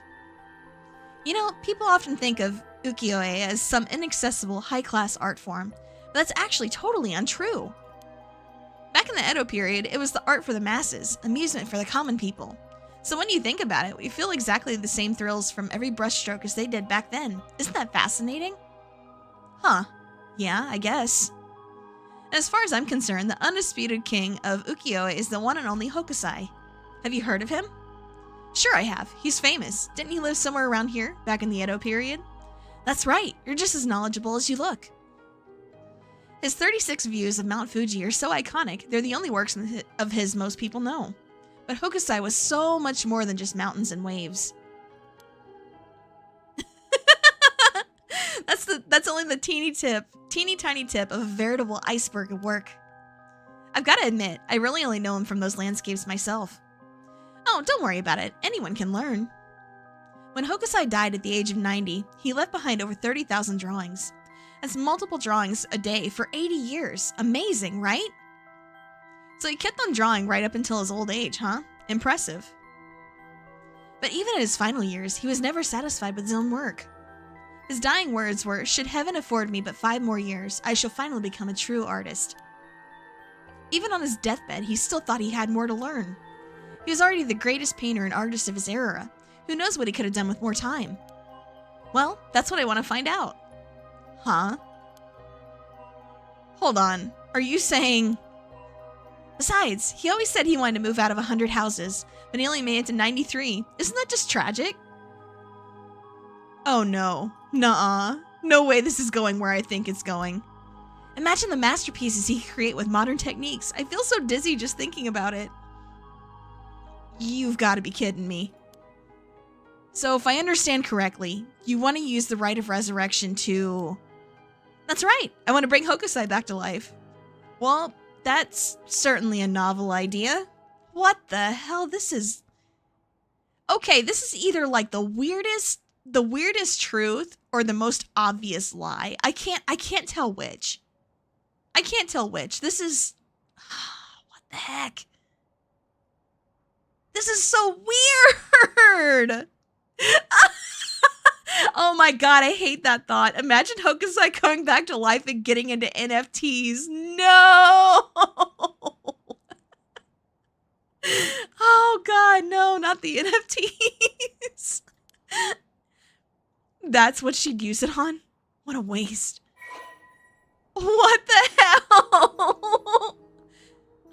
You know, people often think of ukiyo-e as some inaccessible, high-class art form, but that's actually totally untrue. Back in the Edo period, it was the art for the masses, amusement for the common people. So when you think about it, we feel exactly the same thrills from every brushstroke as they did back then. Isn't that fascinating? Huh. Yeah, I guess. As far as I'm concerned, the undisputed king of ukiyo-e is the one and only Hokusai. Have you heard of him? Sure I have. He's famous. Didn't he live somewhere around here, back in the Edo period? That's right. You're just as knowledgeable as you look. His 36 views of Mount Fuji are so iconic, they're the only works of his most people know. But Hokusai was so much more than just mountains and waves. That's only the teeny tiny tip of a veritable iceberg of work. I've got to admit, I really only know him from those landscapes myself. Oh, don't worry about it. Anyone can learn. When Hokusai died at the age of 90, he left behind over 30,000 drawings. That's multiple drawings a day for 80 years. Amazing, right? So he kept on drawing right up until his old age, huh? Impressive. But even in his final years, he was never satisfied with his own work. His dying words were, "Should heaven afford me but 5 more years, I shall finally become a true artist." Even on his deathbed, he still thought he had more to learn. He was already the greatest painter and artist of his era. Who knows what he could have done with more time? Well, that's what I want to find out. Huh? Hold on. Are you saying... Besides, he always said he wanted to move out of 100 houses, but he only made it to 93. Isn't that just tragic? Oh no. Nuh-uh. No way this is going where I think it's going. Imagine the masterpieces he could create with modern techniques. I feel so dizzy just thinking about it. You've got to be kidding me. So if I understand correctly, you want to use the rite of resurrection to... That's right. I want to bring Hokusai back to life. Well, that's certainly a novel idea. What the hell? This is... Okay, this is either like the weirdest truth or the most obvious lie. I can't tell which. I can't tell which. This is... What the heck? This is so weird! Oh my god, I hate that thought. Imagine Hokusai coming back to life and getting into NFTs. No! Oh god, no, not the NFTs. That's what she'd use it on? What a waste. What the hell?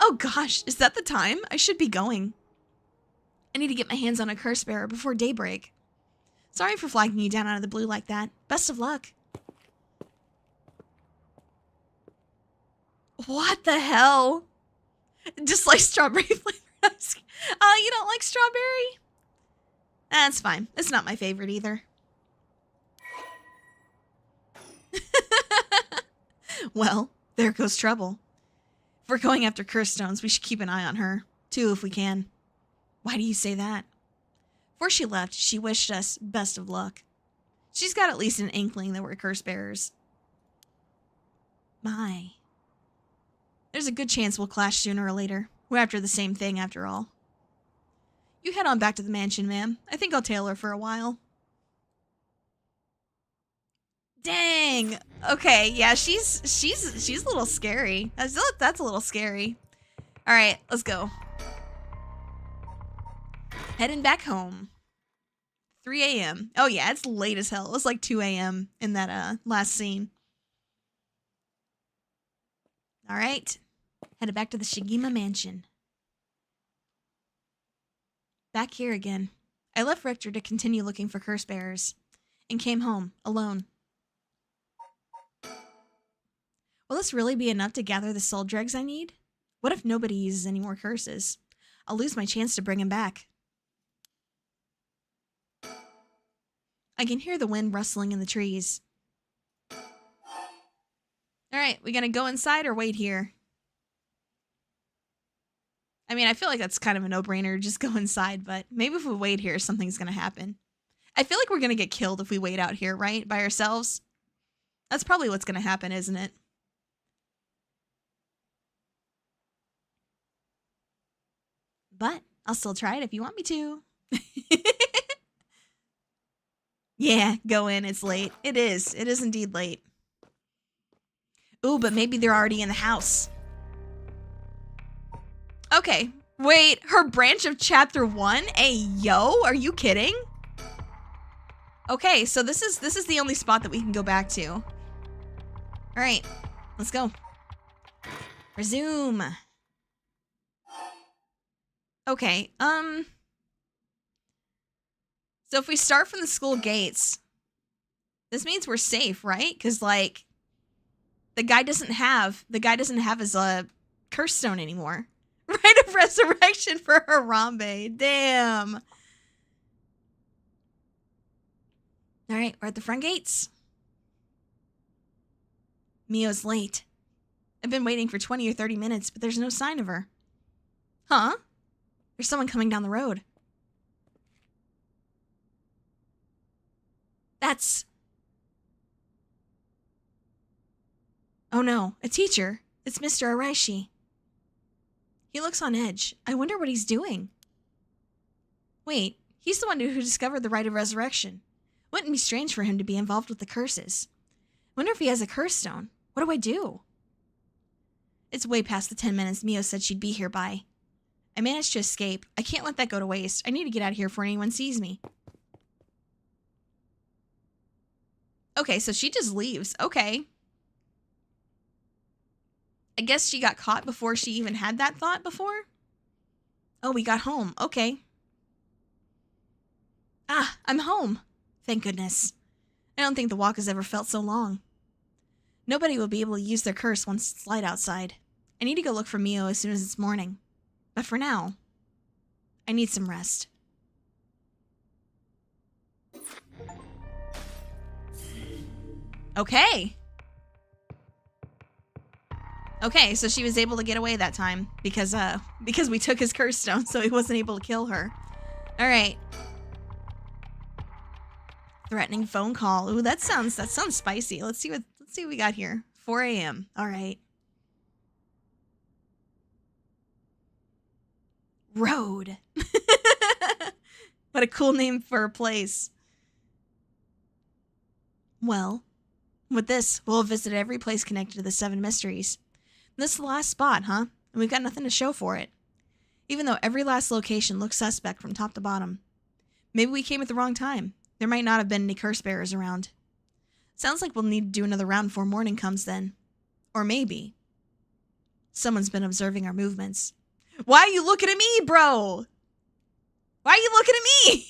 Oh gosh, is that the time? I should be going. I need to get my hands on a curse bearer before daybreak. Sorry for flagging you down out of the blue like that. Best of luck. What the hell? Just like strawberry flavored ice cream. Oh, you don't like strawberry? That's fine. It's not my favorite either. Well, there goes trouble. If we're going after curse stones, we should keep an eye on her, too, if we can. Why do you say that? Before she left, she wished us best of luck. She's got at least an inkling that we're curse bearers. My. There's a good chance we'll clash sooner or later. We're after the same thing, after all. You head on back to the mansion, ma'am. I think I'll tail her for a while. Dang. Okay, yeah, she's a little scary. That's a little scary. All right, let's go. Heading back home. 3 a.m. Oh yeah, it's late as hell. It was like 2 a.m. in that last scene. All right, headed back to the Shigima mansion. Back here again. I left Richter to continue looking for curse bearers, and came home alone. Will this really be enough to gather the soul dregs I need? What if nobody uses any more curses? I'll lose my chance to bring him back. I can hear the wind rustling in the trees. Alright, we gonna go inside or wait here? I mean, I feel like that's kind of a no-brainer, just go inside, but maybe if we wait here, something's gonna happen. I feel like we're gonna get killed if we wait out here, right? By ourselves? That's probably what's gonna happen, isn't it? But I'll still try it if you want me to. Yeah, go in. It's late. It is. It is indeed late. Ooh, but maybe they're already in the house. Okay. Wait, her branch of chapter 1? Hey, yo, are you kidding? Okay, so this is the only spot that we can go back to. All right, let's go. Resume. Okay, so if we start from the school gates, this means we're safe, right? Because, like, the guy doesn't have his curse stone anymore. Rite of resurrection for Harambe. Damn. All right, we're at the front gates. Mio's late. I've been waiting for 20 or 30 minutes, but there's no sign of her. Huh? There's someone coming down the road. That's... Oh no, a teacher. It's Mr. Araishi. He looks on edge. I wonder what he's doing. Wait, he's the one who discovered the rite of resurrection. Wouldn't be strange for him to be involved with the curses. Wonder if he has a curse stone. What do I do? It's way past the 10 minutes Mio said she'd be here by. I managed to escape. I can't let that go to waste. I need to get out of here before anyone sees me. Okay, so she just leaves. Okay. I guess she got caught before she even had that thought before? Oh, we got home. Okay. Ah, I'm home. Thank goodness. I don't think the walk has ever felt so long. Nobody will be able to use their curse once it's light outside. I need to go look for Mio as soon as it's morning. But for now, I need some rest. Okay. Okay, so she was able to get away that time because we took his curse stone, so he wasn't able to kill her. All right. Threatening phone call. Ooh, that sounds spicy. Let's see what we got here. 4 a.m. All right. Road. What a cool name for a place. Well, with this, we'll have visited every place connected to the 7 mysteries. This is the last spot, huh? And we've got nothing to show for it. Even though every last location looks suspect from top to bottom. Maybe we came at the wrong time. There might not have been any curse bearers around. Sounds like we'll need to do another round before morning comes then. Or maybe someone's been observing our movements. Why are you looking at me, bro? Why are you looking at me?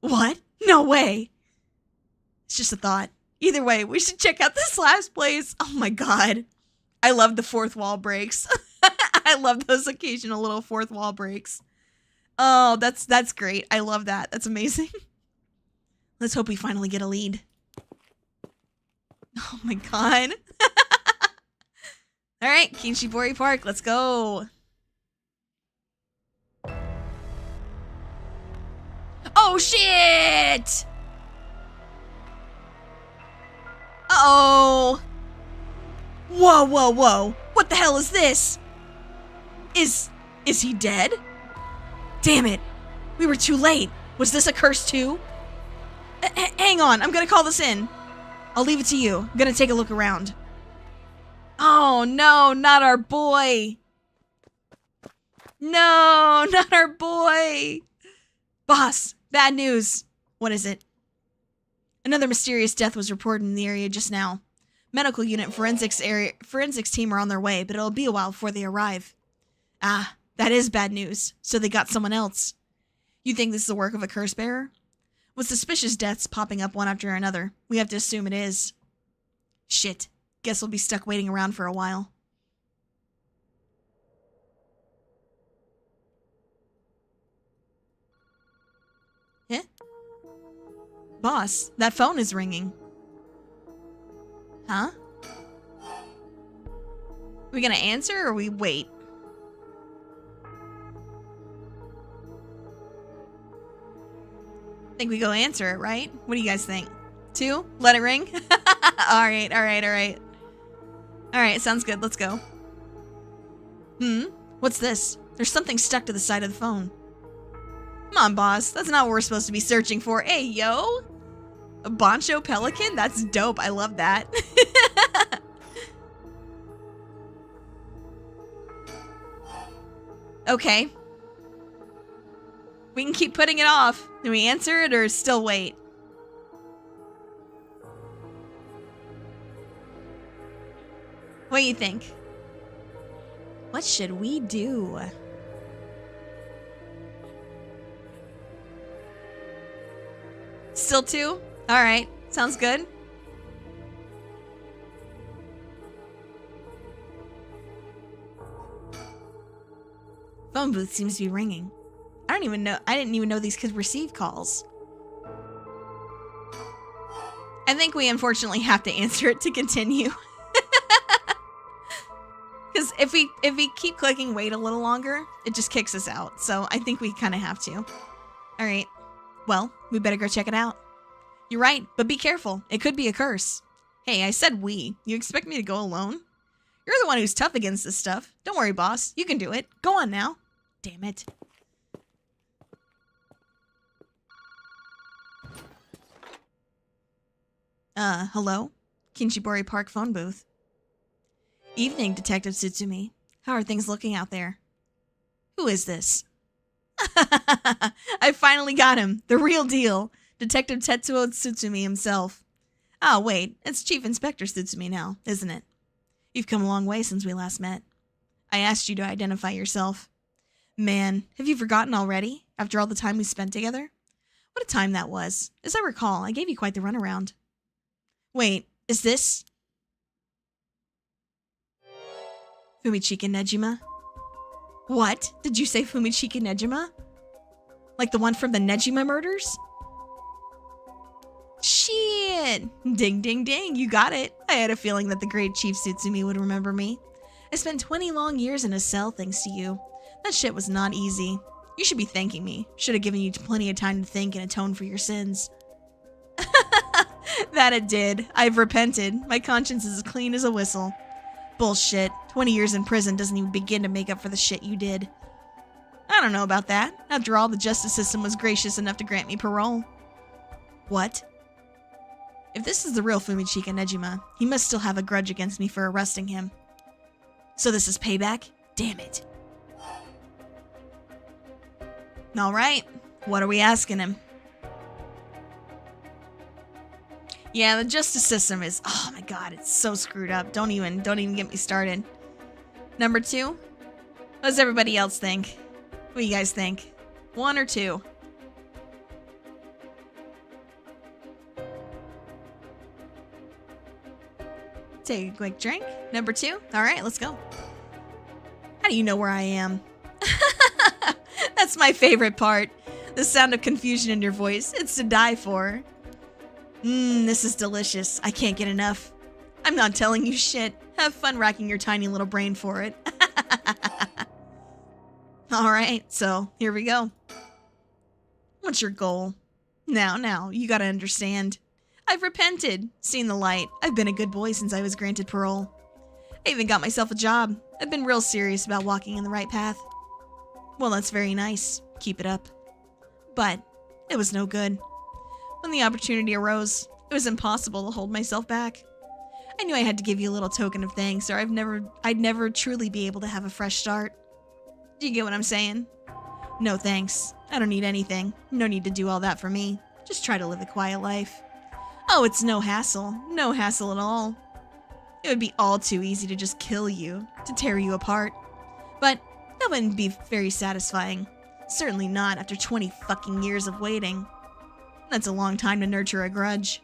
What? No way. It's just a thought. Either way, we should check out this last place. Oh my god. I love the fourth wall breaks. I love those occasional little fourth wall breaks. Oh, that's great. I love that. That's amazing. Let's hope we finally get a lead. Oh my god. All right, Kinshibori Park, let's go. Oh shit! Uh-oh. Whoa, whoa, whoa. What the hell is this? Is he dead? Damn it. We were too late. Was this a curse too? Hang on, I'm gonna call this in. I'll leave it to you. I'm gonna take a look around. Oh no, not our boy. No, not our boy. Boss, bad news. What is it? Another mysterious death was reported in the area just now. Medical unit forensics team are on their way, but it'll be a while before they arrive. Ah, that is bad news. So they got someone else. You think this is the work of a curse bearer? With suspicious deaths popping up one after another, we have to assume it is. Shit. Guess we'll be stuck waiting around for a while. Eh? Boss, that phone is ringing. Huh? We gonna answer or we wait? I think we go answer it, right? What do you guys think? 2? Let it ring? Alright, alright, alright. Alright, sounds good. Let's go. What's this? There's something stuck to the side of the phone. Come on, boss. That's not what we're supposed to be searching for. Hey, yo! A Boncho Pelican? That's dope. I love that. Okay. We can keep putting it off. Do we answer it or still wait? What do you think? What should we do? Still 2? Alright. Sounds good. Phone booth seems to be ringing. I didn't even know these could receive calls. I think we unfortunately have to answer it to continue. Because if we keep clicking wait a little longer, it just kicks us out. So I think we kind of have to. All right. Well, we better go check it out. You're right, but be careful. It could be a curse. Hey, I said we. You expect me to go alone? You're the one who's tough against this stuff. Don't worry, boss. You can do it. Go on now. Damn it. Hello? Kinchibori Park phone booth. Evening, Detective Tsutsumi. How are things looking out there? Who is this? I finally got him. The real deal. Detective Tetsuo Tsutsumi himself. Oh, wait. It's Chief Inspector Tsutsumi now, isn't it? You've come a long way since we last met. I asked you to identify yourself. Man, have you forgotten already? After all the time we spent together? What a time that was. As I recall, I gave you quite the runaround. Wait, is this... Fumichika Nejima? What? Did you say Fumichika Nejima? Like the one from the Nejima murders? Shit! Ding, ding, ding, you got it. I had a feeling that the great Chief Tsutsumi would remember me. I spent 20 long years in a cell thanks to you. That shit was not easy. You should be thanking me. Should have given you plenty of time to think and atone for your sins. That it did. I've repented. My conscience is as clean as a whistle. Bullshit. 20 years in prison doesn't even begin to make up for the shit you did. I don't know about that. After all, the justice system was gracious enough to grant me parole. What? If this is the real Fumichika Nejima, he must still have a grudge against me for arresting him. So this is payback? Damn it. Alright, what are we asking him? Yeah, the justice system is, oh my god, it's so screwed up. Don't even get me started. Number 2, what does everybody else think? What do you guys think? 1 or 2? Take a quick drink. Number 2. All right, let's go. How do you know where I am? That's my favorite part. The sound of confusion in your voice. It's to die for. This is delicious. I can't get enough. I'm not telling you shit. Have fun racking your tiny little brain for it. All right, so here we go. What's your goal? Now, you gotta understand. I've repented, seen the light. I've been a good boy since I was granted parole. I even got myself a job. I've been real serious about walking in the right path. Well, that's very nice. Keep it up. But it was no good. When the opportunity arose, it was impossible to hold myself back. I knew I had to give you a little token of thanks, or I'd never truly be able to have a fresh start. Do you get what I'm saying? No thanks. I don't need anything. No need to do all that for me. Just try to live a quiet life. Oh, it's no hassle. No hassle at all. It would be all too easy to just kill you, to tear you apart. But that wouldn't be very satisfying. Certainly not after 20 fucking years of waiting. That's a long time to nurture a grudge.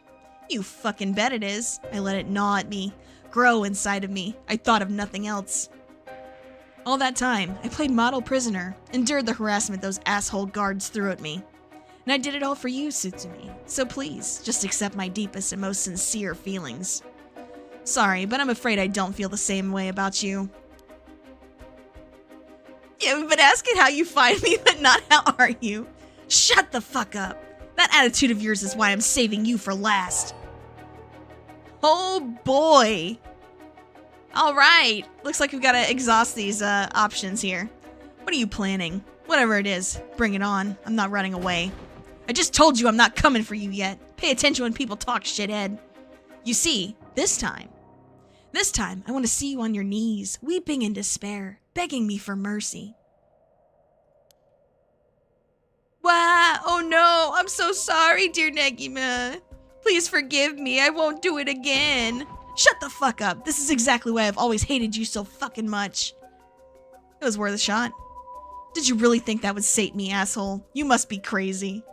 You fucking bet it is. I let it gnaw at me, grow inside of me. I thought of nothing else. All that time, I played model prisoner, endured the harassment those asshole guards threw at me. And I did it all for you, Tsutsumi. So please, just accept my deepest and most sincere feelings. Sorry, but I'm afraid I don't feel the same way about you. Yeah, we've been asking how you find me, but not how are you. Shut the fuck up. That attitude of yours is why I'm saving you for last. Oh boy. All right. Looks like we've got to exhaust these options here. What are you planning? Whatever it is, bring it on. I'm not running away. I just told you I'm not coming for you yet. Pay attention when people talk, shithead. You see, this time, I want to see you on your knees, weeping in despair, begging me for mercy. Wow, oh no, I'm so sorry, dear Negima. Please forgive me, I won't do it again. Shut the fuck up. This is exactly why I've always hated you so fucking much. It was worth a shot. Did you really think that would sate me, asshole? You must be crazy.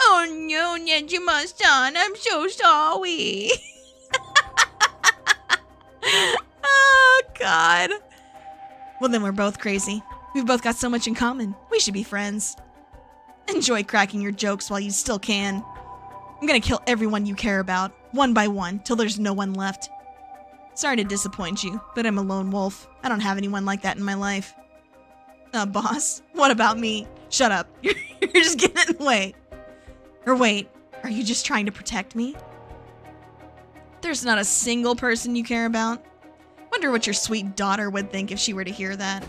Oh no, Nejima-san, I'm so sorry. Oh, God. Well, then we're both crazy. We've both got so much in common. We should be friends. Enjoy cracking your jokes while you still can. I'm gonna kill everyone you care about, one by one, till there's no one left. Sorry to disappoint you, but I'm a lone wolf. I don't have anyone like that in my life. Boss, what about me? Shut up. You're just getting in the way. Or wait, are you just trying to protect me? There's not a single person you care about. Wonder what your sweet daughter would think if she were to hear that.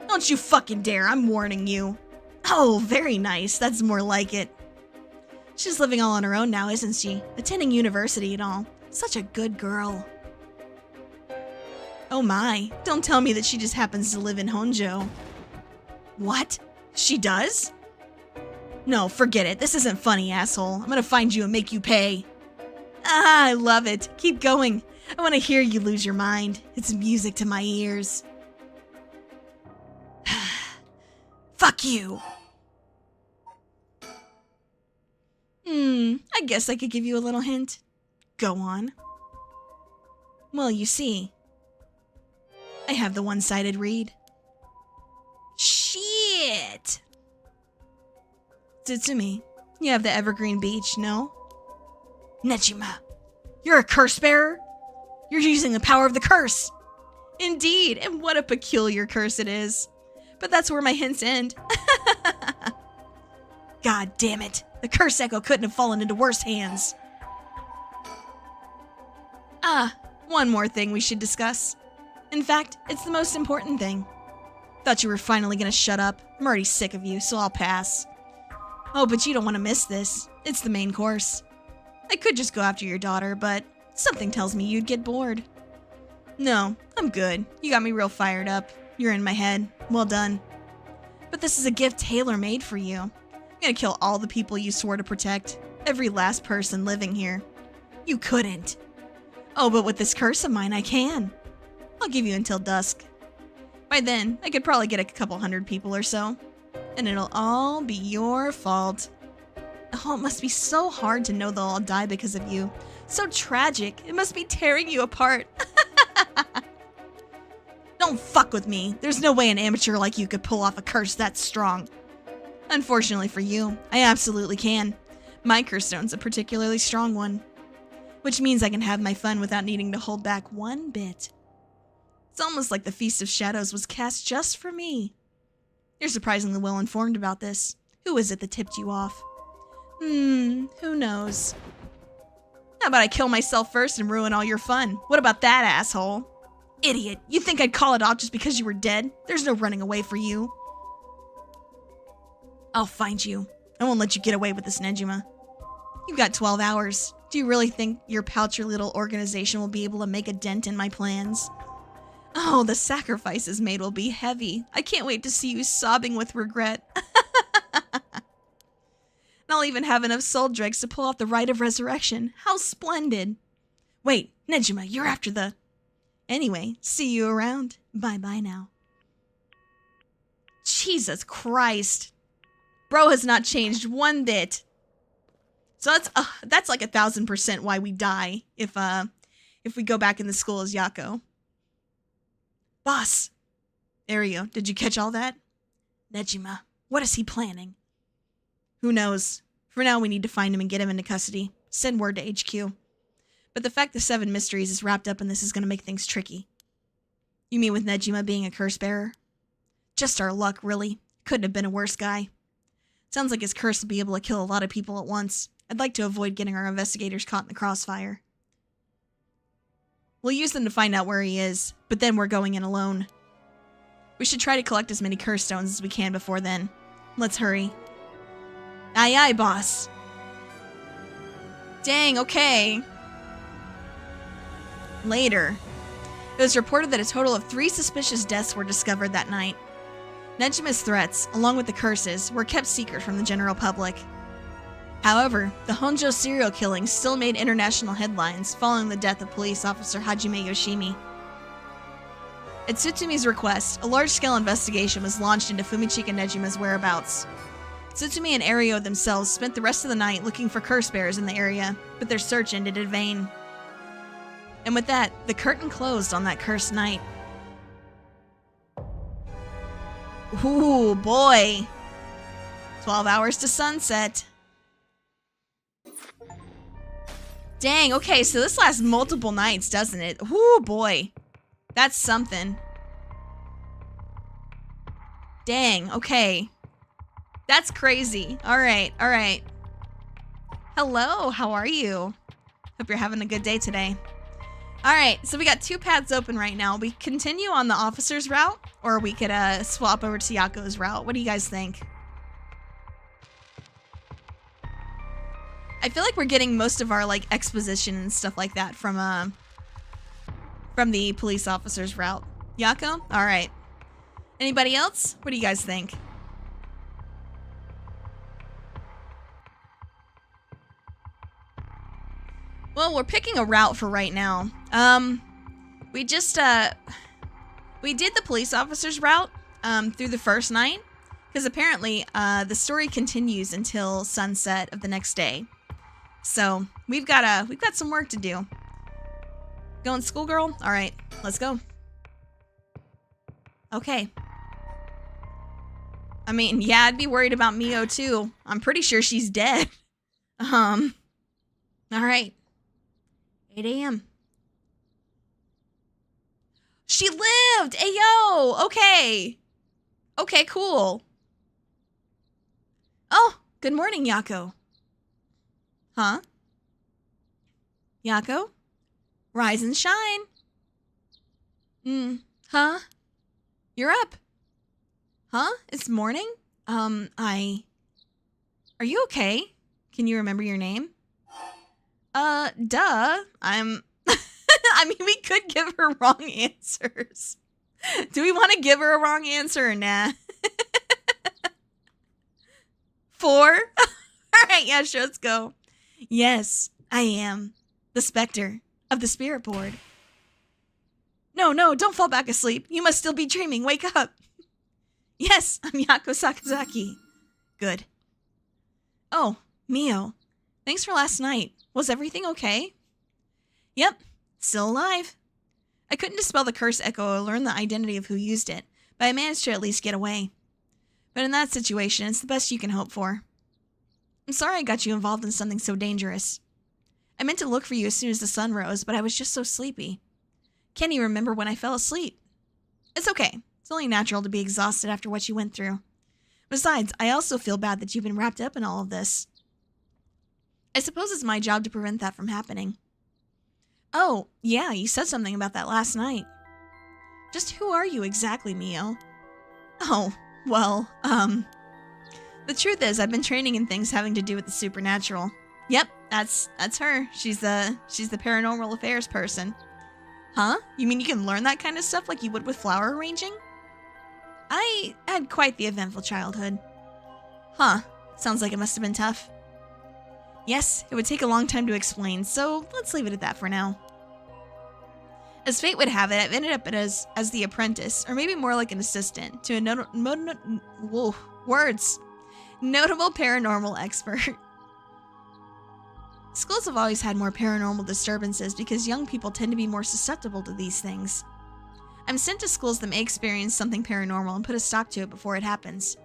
Don't you fucking dare, I'm warning you. Oh, very nice. That's more like it. She's living all on her own now, isn't she? Attending university and all. Such a good girl. Oh my, don't tell me that she just happens to live in Honjo. What? She does? No, forget it. This isn't funny, asshole. I'm gonna find you and make you pay. Ah, I love it. Keep going. I want to hear you lose your mind. It's music to my ears. Fuck you. I guess I could give you a little hint. Go on. Well, you see, I have the one-sided read. Shit! Tsutsumi, you have the Evergreen Beach, no? Nejima, you're a curse bearer? You're using the power of the curse! Indeed, and what a peculiar curse it is. But that's where my hints end. God damn it. The curse echo couldn't have fallen into worse hands. One more thing we should discuss. In fact, it's the most important thing. Thought you were finally gonna shut up. I'm already sick of you, so I'll pass. Oh, but you don't want to miss this. It's the main course. I could just go after your daughter, but something tells me you'd get bored. No, I'm good. You got me real fired up. You're in my head. Well done. But this is a gift tailor-made for you. I'm gonna kill all the people you swore to protect. Every last person living here. You couldn't. Oh, but with this curse of mine, I can. I'll give you until dusk. By then, I could probably get a couple hundred people or so. And it'll all be your fault. Oh, it must be so hard to know they'll all die because of you. So tragic. It must be tearing you apart. Don't fuck with me. There's no way an amateur like you could pull off a curse that strong. Unfortunately for you, I absolutely can. My curse stone's a particularly strong one. Which means I can have my fun without needing to hold back one bit. It's almost like the Feast of Shadows was cast just for me. You're surprisingly well informed about this. Who is it that tipped you off? Who knows? How about I kill myself first and ruin all your fun? What about that, asshole? Idiot, you think I'd call it off just because you were dead? There's no running away for you. I'll find you. I won't let you get away with this, Nejima. You've got 12 hours. Do you really think your pouchy little organization will be able to make a dent in my plans? Oh, the sacrifices made will be heavy. I can't wait to see you sobbing with regret. And I'll even have enough soul dregs to pull off the rite of resurrection. How splendid. Wait, Nejima, you're after the... Anyway, see you around. Bye-bye now. Jesus Christ. Bro has not changed one bit. So that's like 1,000% why we die if we go back in the school as Yako. Boss. There you go. Did you catch all that? Nejima, what is he planning? Who knows? For now, we need to find him and get him into custody. Send word to HQ. But the fact the 7 mysteries is wrapped up in this is going to make things tricky. You mean with Nejima being a curse bearer? Just our luck, really. Couldn't have been a worse guy. Sounds like his curse will be able to kill a lot of people at once. I'd like to avoid getting our investigators caught in the crossfire. We'll use them to find out where he is, but then we're going in alone. We should try to collect as many curse stones as we can before then. Let's hurry. Aye aye, boss. Dang, okay. Later. It was reported that a total of 3 suspicious deaths were discovered that night. Nejima's threats, along with the curses, were kept secret from the general public. However, the Honjo serial killings still made international headlines following the death of police officer Hajime Yoshimi. At Tsutsumi's request, a large-scale investigation was launched into Fumichika Nejima's whereabouts. Tsutsumi and Ario themselves spent the rest of the night looking for curse bearers in the area, but their search ended in vain. And with that, the curtain closed on that cursed night. Ooh, boy. 12 hours to sunset. Dang, okay, so this lasts multiple nights, doesn't it? Whoo, boy. That's something. Dang, okay. That's crazy. Alright, alright. Hello, how are you? Hope you're having a good day today. Alright, so we got 2 paths open right now. We continue on the officer's route, or we could swap over to Yako's route. What do you guys think? I feel like we're getting most of our like exposition and stuff like that from the police officer's route. Yako? Alright. Anybody else? What do you guys think? Well, we're picking a route for right now. We just, we did the police officer's route, through the first night, because apparently, the story continues until sunset of the next day. So, we've got some work to do. Going schoolgirl? Alright, let's go. Okay. I mean, yeah, I'd be worried about Mio too. I'm pretty sure she's dead. Alright. 8 a.m. She lived! Ayo! Okay. Okay, cool. Oh, good morning, Yako. Huh? Yako? Rise and shine. Huh? You're up. Huh? It's morning? Are you okay? Can you remember your name? Duh. I mean, we could give her wrong answers. Do we want to give her a wrong answer or nah? 4? Alright, yeah, sure, let's go. Yes, I am the specter of the spirit board. No, don't fall back asleep. You must still be dreaming. Wake up. Yes, I'm Yako Sakazaki. Good. Oh, Mio. Thanks for last night. Was everything okay? Yep, still alive. I couldn't dispel the curse echo or learn the identity of who used it, but I managed to at least get away. But in that situation, it's the best you can hope for. I'm sorry I got you involved in something so dangerous. I meant to look for you as soon as the sun rose, but I was just so sleepy. Can't even remember when I fell asleep. It's okay. It's only natural to be exhausted after what you went through. Besides, I also feel bad that you've been wrapped up in all of this. I suppose it's my job to prevent that from happening. Oh, yeah, you said something about that last night. Just who are you exactly, Mio? Oh, well, the truth is I've been training in things having to do with the supernatural. Yep, that's her. She's the paranormal affairs person. Huh? You mean you can learn that kind of stuff like you would with flower arranging? I had quite the eventful childhood. Huh. Sounds like it must have been tough. Yes, it would take a long time to explain, so let's leave it at that for now. As fate would have it, I've ended up as the apprentice, or maybe more like an assistant, to a notable paranormal expert. Schools have always had more paranormal disturbances because young people tend to be more susceptible to these things. I'm sent to schools that may experience something paranormal and put a stop to it before it happens.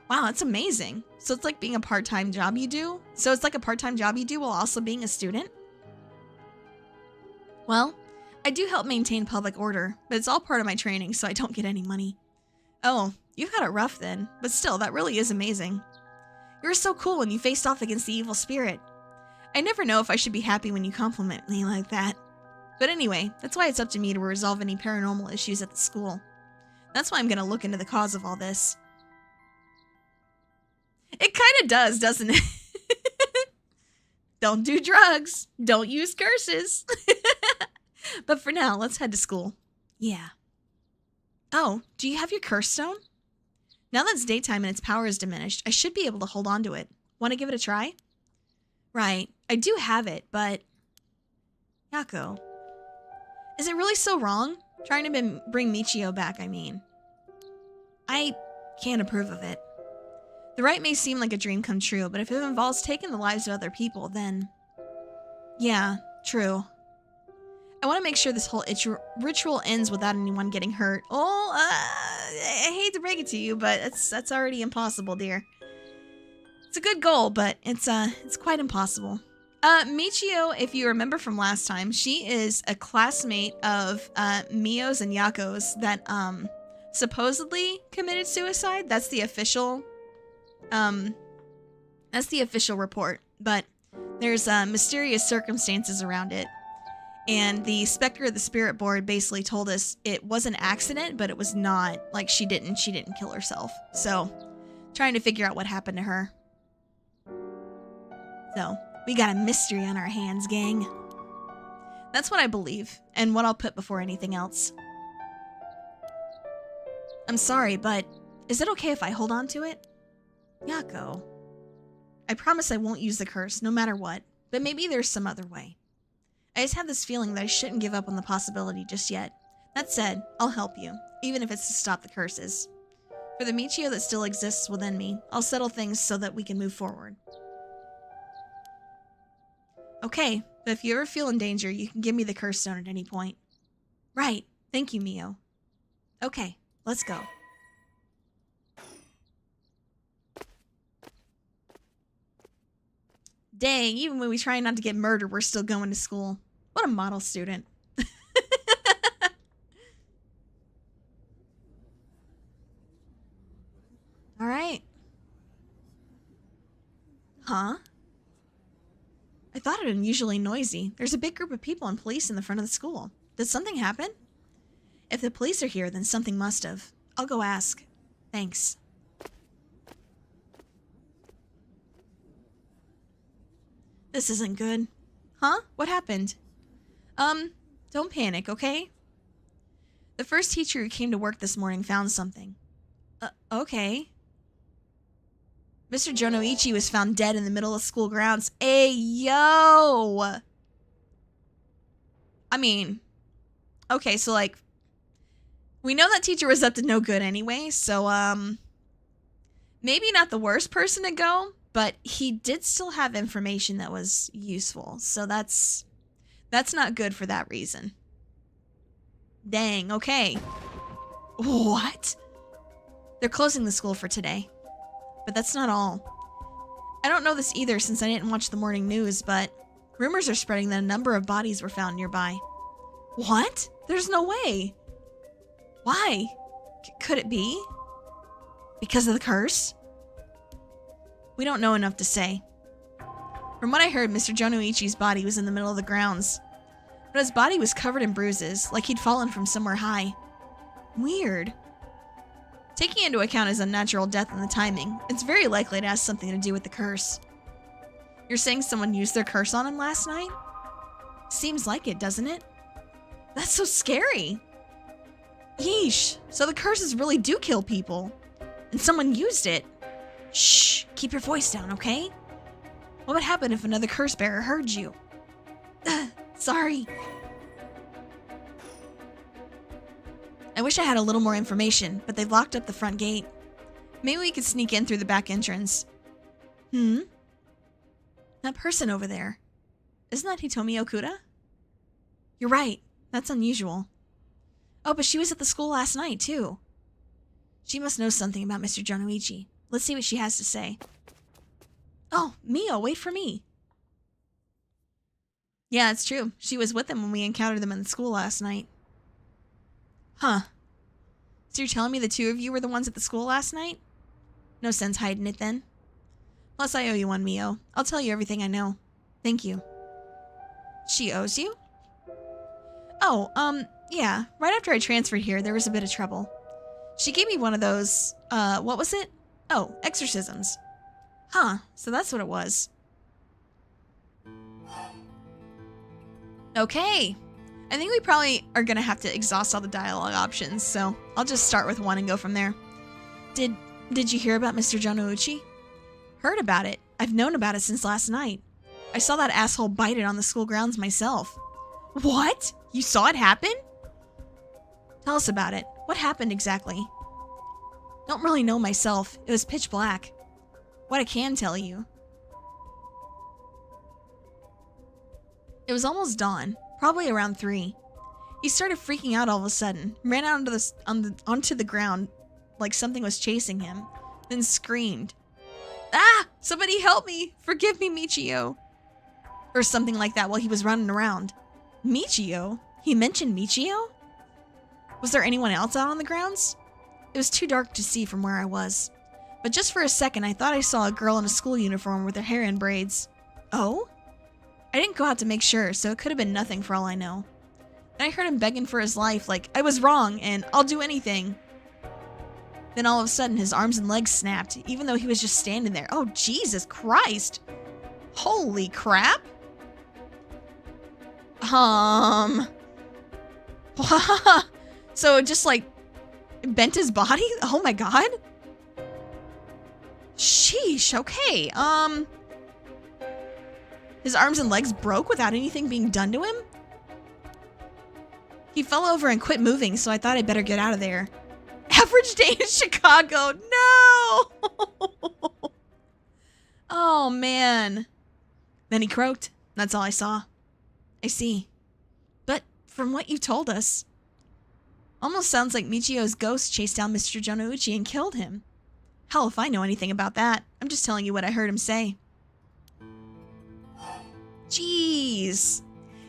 Wow, that's amazing. So it's like being a part-time job you do? So it's like a part-time job you do while also being a student? Well, I do help maintain public order, but it's all part of my training, so I don't get any money. Oh, you've had it rough then, but still, that really is amazing. You were so cool when you faced off against the evil spirit. I never know if I should be happy when you compliment me like that. But anyway, that's why it's up to me to resolve any paranormal issues at the school. That's why I'm gonna look into the cause of all this. It kinda does, doesn't it? Don't do drugs. Don't use curses. But for now, let's head to school. Yeah. Oh, do you have your curse stone? Now that it's daytime and its power is diminished, I should be able to hold on to it. Want to give it a try? Right, I do have it, but... Yako. Is it really so wrong? Trying to bring Michio back, I mean. I can't approve of it. The rite may seem like a dream come true, but if it involves taking the lives of other people, then... Yeah, true. I want to make sure this whole ritual ends without anyone getting hurt. Oh, I hate to break it to you, but that's already impossible, dear. It's a good goal, but it's quite impossible. Michio, if you remember from last time, she is a classmate of Mio's and Yako's that supposedly committed suicide. That's the official report, but there's mysterious circumstances around it. And the Spectre of the Spirit Board basically told us it was an accident, but it was not, like, she didn't kill herself. So, trying to figure out what happened to her. So, we got a mystery on our hands, gang. That's what I believe, and what I'll put before anything else. I'm sorry, but is it okay if I hold on to it? Yako. I promise I won't use the curse, no matter what, but maybe there's some other way. I just have this feeling that I shouldn't give up on the possibility just yet. That said, I'll help you, even if it's to stop the curses. For the Michio that still exists within me, I'll settle things so that we can move forward. Okay, but if you ever feel in danger, you can give me the curse stone at any point. Right, thank you, Mio. Okay, let's go. Dang, even when we try not to get murdered, we're still going to school. What a model student. All right. Huh? I thought it unusually noisy. There's a big group of people and police in the front of the school. Did something happen? If the police are here, then something must have. I'll go ask. Thanks. This isn't good. Huh? What happened? Don't panic, okay? The first teacher who came to work this morning found something. Okay. Mr. Jonoichi was found dead in the middle of school grounds. Hey, yo! I mean, okay, so, like, we know that teacher was up to no good anyway, so, maybe not the worst person to go, but he did still have information that was useful, so that's not good for that reason. Dang, okay. What? They're closing the school for today. But that's not all. I don't know this either since I didn't watch the morning news, but rumors are spreading that a number of bodies were found nearby. What? There's no way. Why? Could it be? Because of the curse? We don't know enough to say. From what I heard, Mr. Jonoichi's body was in the middle of the grounds. But his body was covered in bruises, like he'd fallen from somewhere high. Weird. Taking into account his unnatural death and the timing, it's very likely it has something to do with the curse. You're saying someone used their curse on him last night? Seems like it, doesn't it? That's so scary. Yeesh, so the curses really do kill people. And someone used it. Shh, keep your voice down, okay? What would happen if another curse bearer heard you? Sorry. I wish I had a little more information, but they've locked up the front gate. Maybe we could sneak in through the back entrance. That person over there. Isn't that Hitomi Okuda? You're right. That's unusual. Oh, but she was at the school last night, too. She must know something about Mr. Jonoichi. Let's see what she has to say. Oh, Mio, wait for me. Yeah, it's true. She was with them when we encountered them in the school last night. Huh. So you're telling me the two of you were the ones at the school last night? No sense hiding it then. Plus, I owe you one, Mio. I'll tell you everything I know. Thank you. She owes you? Oh, yeah. Right after I transferred here, there was a bit of trouble. She gave me one of those, what was it? Oh, exorcisms. Huh, so that's what it was. Okay. I think we probably are gonna have to exhaust all the dialogue options, so I'll just start with one and go from there. Did you hear about Mr. Jonoichi? Heard about it. I've known about it since last night. I saw that asshole bite it on the school grounds myself. What? You saw it happen? Tell us about it. What happened exactly? Don't really know myself. It was pitch black. What I can tell you. It was almost dawn, probably around 3. He started freaking out all of a sudden, ran out onto the ground like something was chasing him, then screamed. Ah! Somebody help me! Forgive me, Michio! Or something like that while he was running around. Michio? He mentioned Michio? Was there anyone else out on the grounds? It was too dark to see from where I was. But just for a second, I thought I saw a girl in a school uniform with her hair in braids. Oh? I didn't go out to make sure, so it could have been nothing for all I know. Then I heard him begging for his life, like, I was wrong, and I'll do anything. Then all of a sudden, his arms and legs snapped, even though he was just standing there. Oh, Jesus Christ! Holy crap! So it just, like, bent his body? Oh my god! Sheesh, okay, his arms and legs broke without anything being done to him? He fell over and quit moving, so I thought I'd better get out of there. Average day in Chicago, no! Oh, man. Then he croaked. That's all I saw. I see. But from what you told us, almost sounds like Michio's ghost chased down Mr. Jonouchi and killed him. Hell, if I know anything about that. I'm just telling you what I heard him say. Jeez.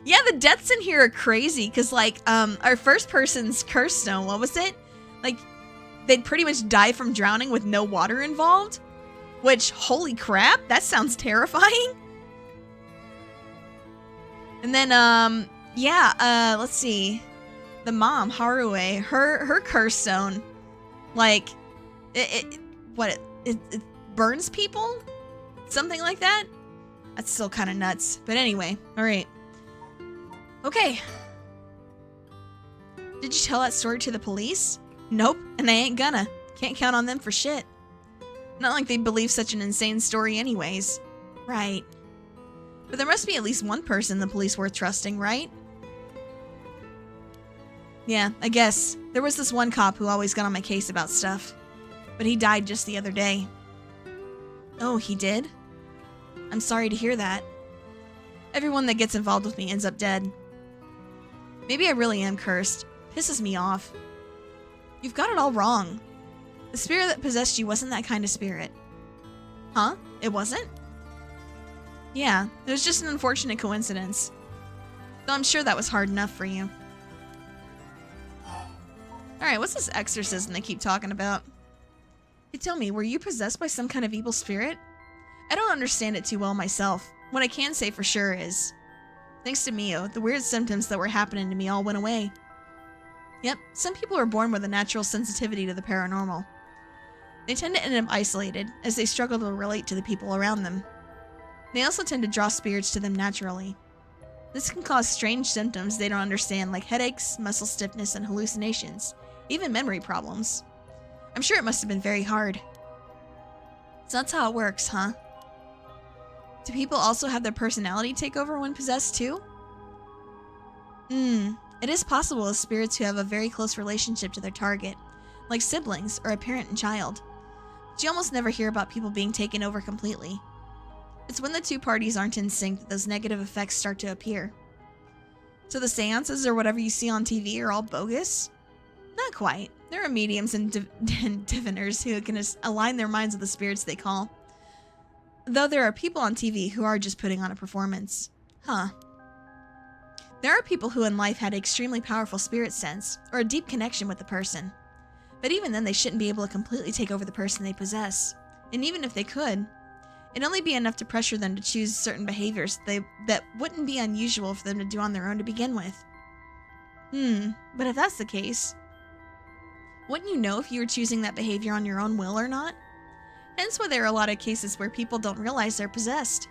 Yeah, the deaths in here are crazy, because, like, our first person's curse stone, what was it? Like, they'd pretty much die from drowning with no water involved? Which, holy crap, that sounds terrifying. And then, let's see. The mom, Harue, her curse stone, like, it burns people? Something like that? That's still kind of nuts. But anyway, alright. Okay. Did you tell that story to the police? Nope, and I ain't gonna. Can't count on them for shit. Not like they believe such an insane story anyways. Right. But there must be at least one person the police worth trusting, right? Yeah, I guess. There was this one cop who always got on my case about stuff. But he died just the other day. Oh, he did? I'm sorry to hear that. Everyone that gets involved with me ends up dead. Maybe I really am cursed. Pisses me off. You've got it all wrong. The spirit that possessed you wasn't that kind of spirit. Huh? It wasn't? Yeah, it was just an unfortunate coincidence. Though I'm sure that was hard enough for you. Alright, what's this exorcism they keep talking about? Hey, tell me, were you possessed by some kind of evil spirit? I don't understand it too well myself. What I can say for sure is, thanks to Mio, the weird symptoms that were happening to me all went away. Yep, some people are born with a natural sensitivity to the paranormal. They tend to end up isolated, as they struggle to relate to the people around them. They also tend to draw spirits to them naturally. This can cause strange symptoms they don't understand, like headaches, muscle stiffness, and hallucinations, even memory problems. I'm sure it must have been very hard. So that's how it works, huh? Do people also have their personality take over when possessed too? It is possible with spirits who have a very close relationship to their target, like siblings or a parent and child. But you almost never hear about people being taken over completely. It's when the two parties aren't in sync that those negative effects start to appear. So the seances or whatever you see on TV are all bogus? Not quite. There are mediums and diviners who can align their minds with the spirits they call. Though there are people on TV who are just putting on a performance. Huh. There are people who in life had an extremely powerful spirit sense, or a deep connection with the person. But even then they shouldn't be able to completely take over the person they possess. And even if they could, it'd only be enough to pressure them to choose certain behaviors that wouldn't be unusual for them to do on their own to begin with. But if that's the case, wouldn't you know if you were choosing that behavior on your own will or not? Hence why there are a lot of cases where people don't realize they're possessed.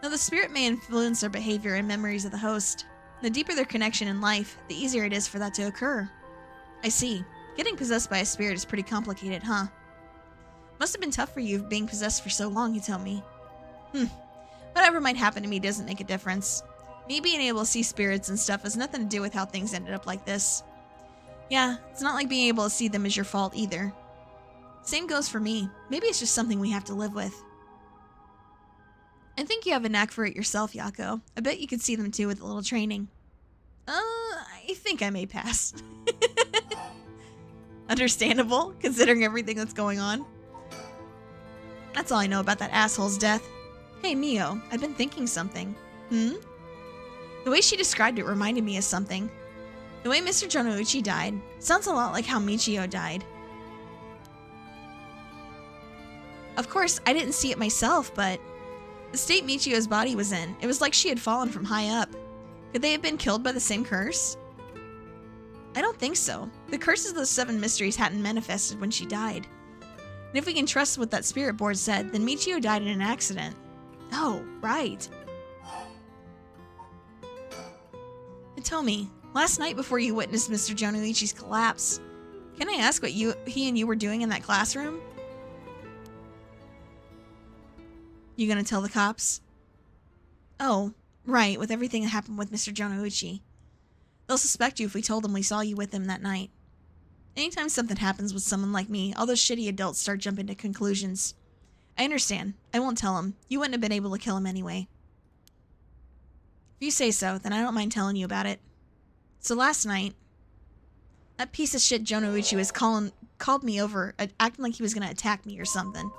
Now the spirit may influence their behavior and memories of the host. The deeper their connection in life, the easier it is for that to occur. I see. Getting possessed by a spirit is pretty complicated, huh? Must have been tough for you being possessed for so long, you tell me. Whatever might happen to me doesn't make a difference. Me being able to see spirits and stuff has nothing to do with how things ended up like this. Yeah, it's not like being able to see them is your fault either. Same goes for me. Maybe it's just something we have to live with. I think you have a knack for it yourself, Yako. I bet you could see them too with a little training. I think I may pass. Understandable, considering everything that's going on. That's all I know about that asshole's death. Hey, Mio, I've been thinking something. The way she described it reminded me of something. The way Mr. Jonouchi died sounds a lot like how Michio died. Of course, I didn't see it myself, but the state Michio's body was in, it was like she had fallen from high up. Could they have been killed by the same curse? I don't think so. The curses of the 7 mysteries hadn't manifested when she died. And if we can trust what that spirit board said, then Michio died in an accident. Oh, right. Hitomi, last night before you witnessed Mr. Jonouichi's collapse, can I ask what he and you were doing in that classroom? You gonna tell the cops? Oh, right, with everything that happened with Mr. Jonouchi. They'll suspect you if we told them we saw you with him that night. Anytime something happens with someone like me, all those shitty adults start jumping to conclusions. I understand. I won't tell him. You wouldn't have been able to kill him anyway. If you say so, then I don't mind telling you about it. So last night, that piece of shit Jonouchi was called me over, acting like he was gonna attack me or something.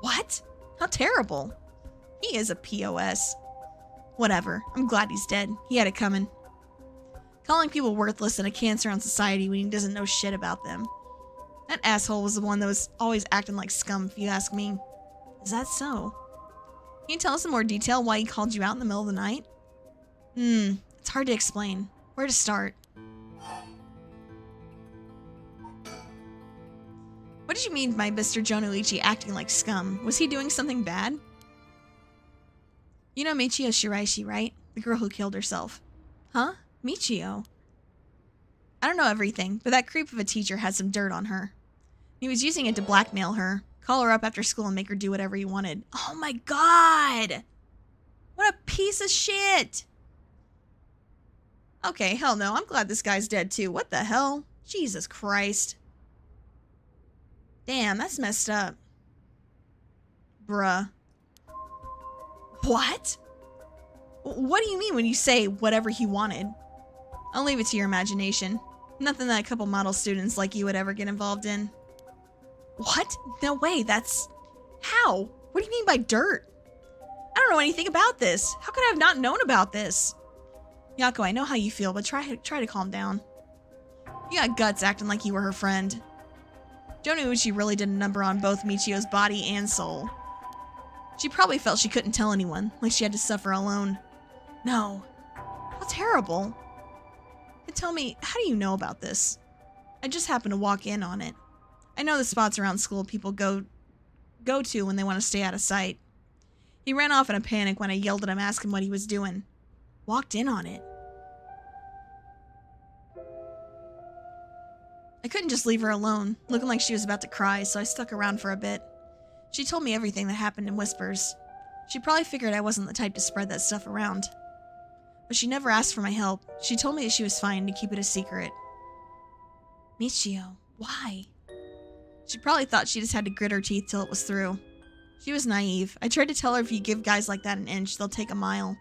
What? How terrible. He is a POS. Whatever. I'm glad he's dead. He had it coming. Calling people worthless and a cancer on society when he doesn't know shit about them. That asshole was the one that was always acting like scum, if you ask me. Is that so? Can you tell us in more detail why he called you out in the middle of the night? It's hard to explain. Where to start? What did you mean by Mr. Jonouchi acting like scum? Was he doing something bad? You know Michio Shiraishi, right? The girl who killed herself. Huh? Michio? I don't know everything, but that creep of a teacher had some dirt on her. He was using it to blackmail her, call her up after school and make her do whatever he wanted. Oh my god! What a piece of shit! Okay, hell no, I'm glad this guy's dead too. What the hell? Jesus Christ. Damn, that's messed up. Bruh. What? What do you mean when you say whatever he wanted? I'll leave it to your imagination. Nothing that a couple model students like you would ever get involved in. What? No way, that's... How? What do you mean by dirt? I don't know anything about this. How could I have not known about this? Yako, I know how you feel, but try to calm down. You got guts acting like you were her friend. Jonouchi really did a number on both Michio's body and soul. She probably felt she couldn't tell anyone, like she had to suffer alone. No. How terrible. And tell me, how do you know about this? I just happened to walk in on it. I know the spots around school people go to when they want to stay out of sight. He ran off in a panic when I yelled at him asking what he was doing. Walked in on it. I couldn't just leave her alone, looking like she was about to cry, so I stuck around for a bit. She told me everything that happened in whispers. She probably figured I wasn't the type to spread that stuff around. But she never asked for my help. She told me that she was fine to keep it a secret. Michio, why? She probably thought she just had to grit her teeth till it was through. She was naive. I tried to tell her if you give guys like that an inch, they'll take a mile.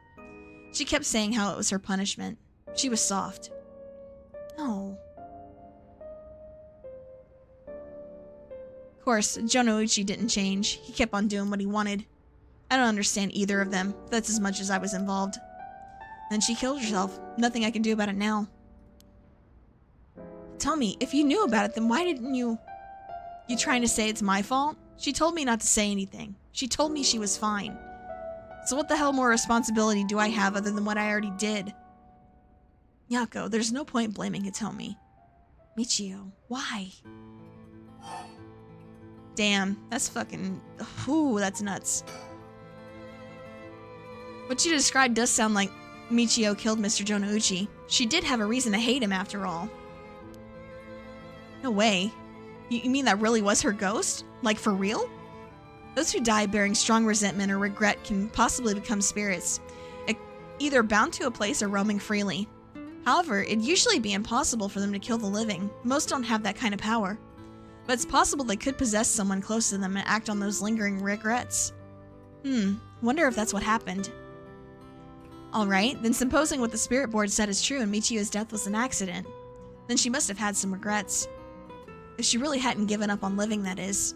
She kept saying how it was her punishment. She was soft. No. Of course, Jonouchi didn't change. He kept on doing what he wanted. I don't understand either of them. That's as much as I was involved. Then she killed herself. Nothing I can do about it now. Tell me, if you knew about it, then why didn't you... You trying to say it's my fault? She told me not to say anything. She told me she was fine. So what the hell more responsibility do I have other than what I already did? Yako, there's no point blaming Hitomi. Michio, why? Damn, that's fucking... Ooh, that's nuts. What you described does sound like Michio killed Mr. Jonouchi. She did have a reason to hate him after all. No way. You mean that really was her ghost? Like, for real? Those who die bearing strong resentment or regret can possibly become spirits, either bound to a place or roaming freely. However, it'd usually be impossible for them to kill the living. Most don't have that kind of power. But it's possible they could possess someone close to them and act on those lingering regrets. Wonder if that's what happened. Alright, then supposing what the spirit board said is true and Michio's death was an accident, then she must have had some regrets. If she really hadn't given up on living, that is.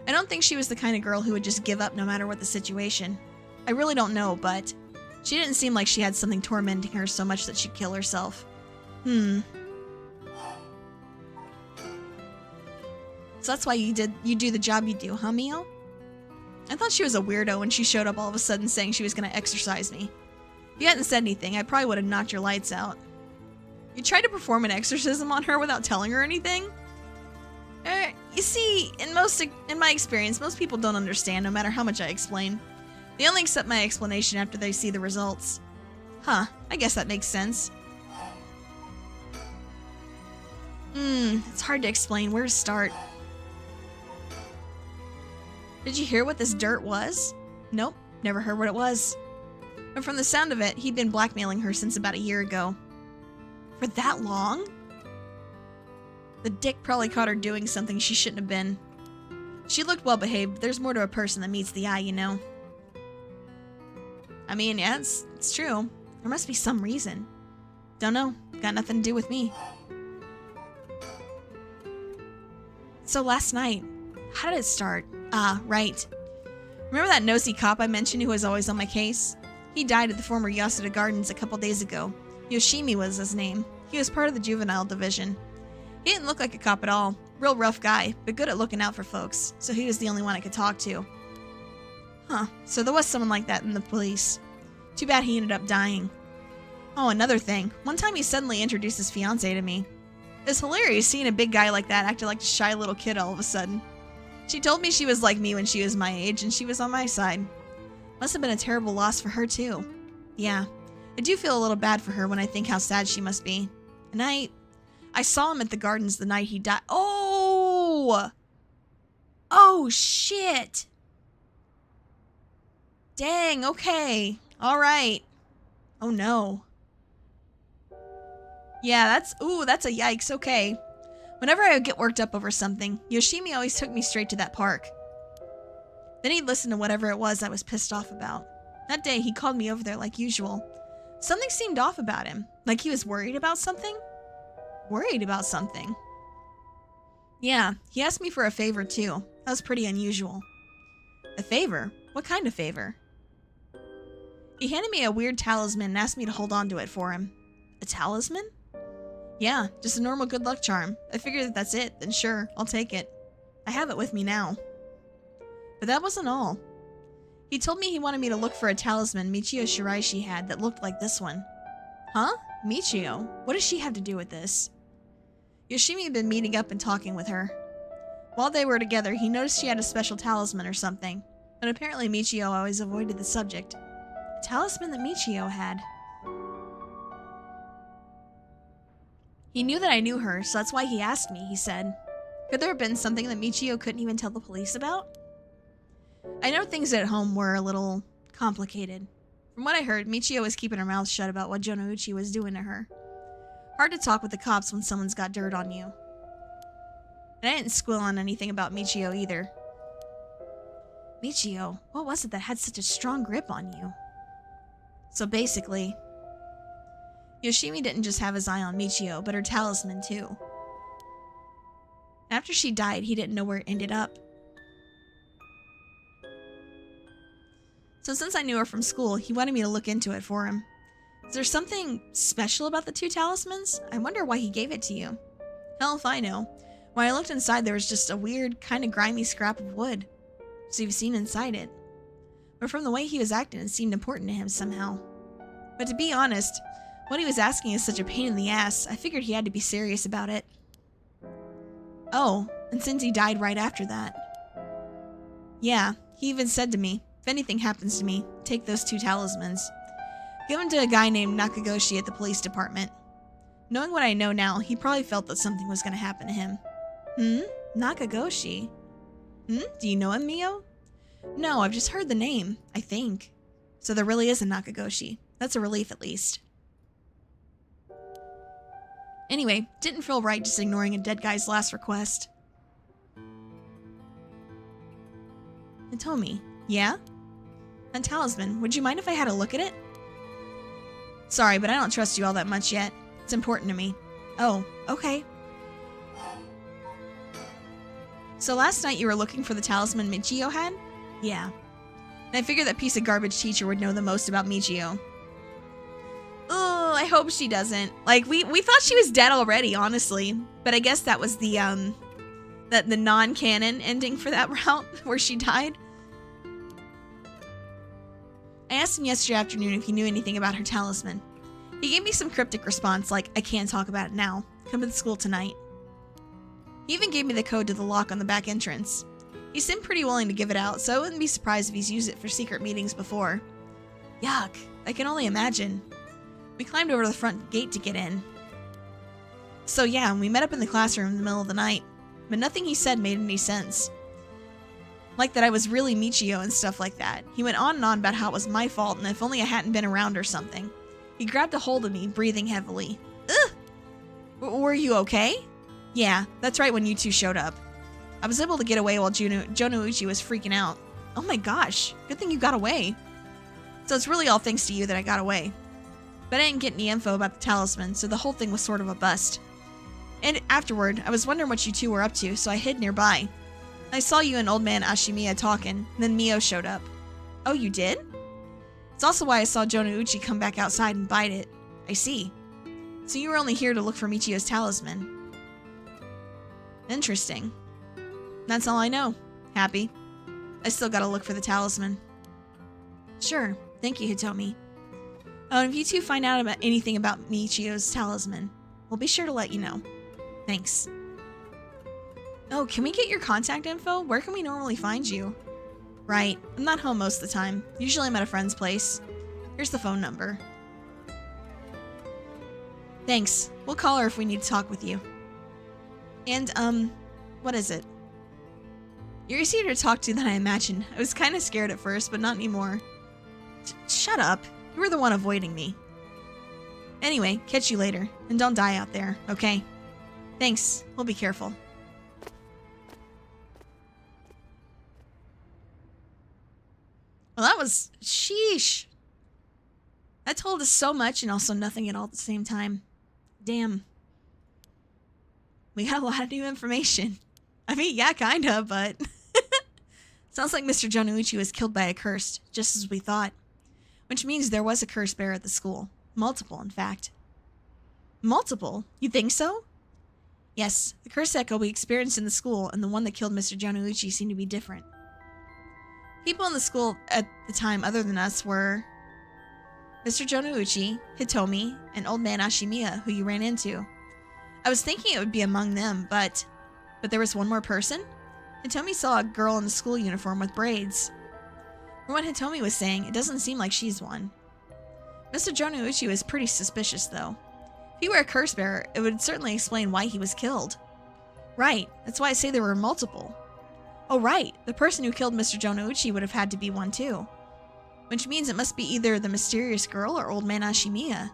I don't think she was the kind of girl who would just give up no matter what the situation. I really don't know, but she didn't seem like she had something tormenting her so much that she'd kill herself. So that's why you do the job you do, huh, Mio? I thought she was a weirdo when she showed up all of a sudden saying she was going to exorcise me. If you hadn't said anything, I probably would have knocked your lights out. You tried to perform an exorcism on her without telling her anything? You see, in my experience, most people don't understand no matter how much I explain. They only accept my explanation after they see the results. Huh, I guess that makes sense. It's hard to explain where to start. Did you hear what this dirt was? Nope, never heard what it was. But from the sound of it, he'd been blackmailing her since about a year ago. For that long? The dick probably caught her doing something she shouldn't have been. She looked well behaved, but there's more to a person than meets the eye, you know. I mean, yeah, it's true. There must be some reason. Don't know. Got nothing to do with me. So last night, how did it start? Ah, right. Remember that nosy cop I mentioned who was always on my case? He died at the former Yasuda Gardens a couple days ago. Yoshimi was his name. He was part of the juvenile division. He didn't look like a cop at all. Real rough guy, but good at looking out for folks, so he was the only one I could talk to. Huh, so there was someone like that in the police. Too bad he ended up dying. Oh, another thing. One time he suddenly introduced his fiancée to me. It was hilarious seeing a big guy like that acting like a shy little kid all of a sudden. She told me she was like me when she was my age, and she was on my side. Must have been a terrible loss for her, too. Yeah, I do feel a little bad for her when I think how sad she must be. And I saw him at the gardens the night he died. Oh! Oh, shit! Dang, okay. Alright. Oh, no. Yeah, that's a yikes, okay. Whenever I would get worked up over something, Yoshimi always took me straight to that park. Then he'd listen to whatever it was I was pissed off about. That day, he called me over there like usual. Something seemed off about him, like he was worried about something? Worried about something? Yeah, he asked me for a favor too. That was pretty unusual. A favor? What kind of favor? He handed me a weird talisman and asked me to hold on to it for him. A talisman? Yeah, just a normal good luck charm. I figured if that's it, then sure, I'll take it. I have it with me now. But that wasn't all. He told me he wanted me to look for a talisman Michio Shiraishi had that looked like this one. Huh? Michio? What does she have to do with this? Yoshimi had been meeting up and talking with her. While they were together, he noticed she had a special talisman or something, but apparently Michio always avoided the subject. A talisman that Michio had. He knew that I knew her, so that's why he asked me, he said. Could there have been something that Michio couldn't even tell the police about? I know things at home were a little complicated. From what I heard, Michio was keeping her mouth shut about what Jonouchi was doing to her. Hard to talk with the cops when someone's got dirt on you. And I didn't squeal on anything about Michio either. Michio, what was it that had such a strong grip on you? So basically, Yoshimi didn't just have his eye on Michio, but her talisman too. After she died, he didn't know where it ended up. So since I knew her from school, he wanted me to look into it for him. Is there something special about the two talismans? I wonder why he gave it to you. Hell if I know. When I looked inside, there was just a weird, kind of grimy scrap of wood. So you've seen inside it. But from the way he was acting, it seemed important to him somehow. But to be honest, what he was asking is such a pain in the ass, I figured he had to be serious about it. Oh, and since he died right after that. Yeah, he even said to me, if anything happens to me, take those two talismans. Give them to a guy named Nakagoshi at the police department. Knowing what I know now, he probably felt that something was going to happen to him. Nakagoshi? Do you know him, Mio? No, I've just heard the name, I think. So there really is a Nakagoshi. That's a relief at least. Anyway, didn't feel right just ignoring a dead guy's last request. Hitomi, yeah? A talisman, would you mind if I had a look at it? Sorry, but I don't trust you all that much yet. It's important to me. Oh, okay. So last night you were looking for the talisman Michio had? Yeah. And I figured that piece of garbage teacher would know the most about Michio. Oh, I hope she doesn't. Like, we thought she was dead already, honestly. But I guess that was the non-canon ending for that route, where she died. I asked him yesterday afternoon if he knew anything about her talisman. He gave me some cryptic response like, I can't talk about it now. Come to the school tonight. He even gave me the code to the lock on the back entrance. He seemed pretty willing to give it out, so I wouldn't be surprised if he's used it for secret meetings before. Yuck, I can only imagine. We climbed over the front gate to get in. So yeah, we met up in the classroom in the middle of the night, but nothing he said made any sense. Like that I was really Michio and stuff like that. He went on and on about how it was my fault and if only I hadn't been around or something. He grabbed a hold of me, breathing heavily. Ugh! Were you okay? Yeah, that's right when you two showed up. I was able to get away while Jonouchi was freaking out. Oh my gosh, good thing you got away. So it's really all thanks to you that I got away. But I didn't get any info about the talisman, so the whole thing was sort of a bust. And afterward, I was wondering what you two were up to, so I hid nearby. I saw you and old man Ashimiya talking, then Mio showed up. Oh, you did? It's also why I saw Jonouchi come back outside and bite it. I see. So you were only here to look for Michio's talisman. Interesting. That's all I know. Happy. I still gotta look for the talisman. Sure. Thank you, Hitomi. Oh, and if you two find out about anything about Michio's talisman, we'll be sure to let you know. Thanks. Oh, can we get your contact info? Where can we normally find you? Right. I'm not home most of the time. Usually I'm at a friend's place. Here's the phone number. Thanks. We'll call her if we need to talk with you. And, what is it? You're easier to talk to than I imagined. I was kind of scared at first, but not anymore. Shut up. You were the one avoiding me. Anyway, catch you later. And don't die out there, okay? Thanks. We'll be careful. Well, that was... sheesh. That told us so much and also nothing at all at the same time. Damn. We got a lot of new information. I mean, yeah, kinda, but... Sounds like Mr. Jonouchi was killed by a curse, just as we thought. Which means there was a curse bearer at the school. Multiple, in fact. Multiple? You think so? Yes, the curse echo we experienced in the school and the one that killed Mr. Jonouchi seem to be different. People in the school at the time other than us were Mr. Jonouchi, Hitomi, and Old Man Ashimiya, who you ran into. I was thinking it would be among them, but there was one more person? Hitomi saw a girl in a school uniform with braids. From what Hitomi was saying, it doesn't seem like she's one. Mr. Jonouchi was pretty suspicious, though. If he were a curse bearer, it would certainly explain why he was killed. Right, that's why I say there were multiple. Oh right, the person who killed Mr. Jonouchi would have had to be one too. Which means it must be either the mysterious girl or Old Man Ashimiya.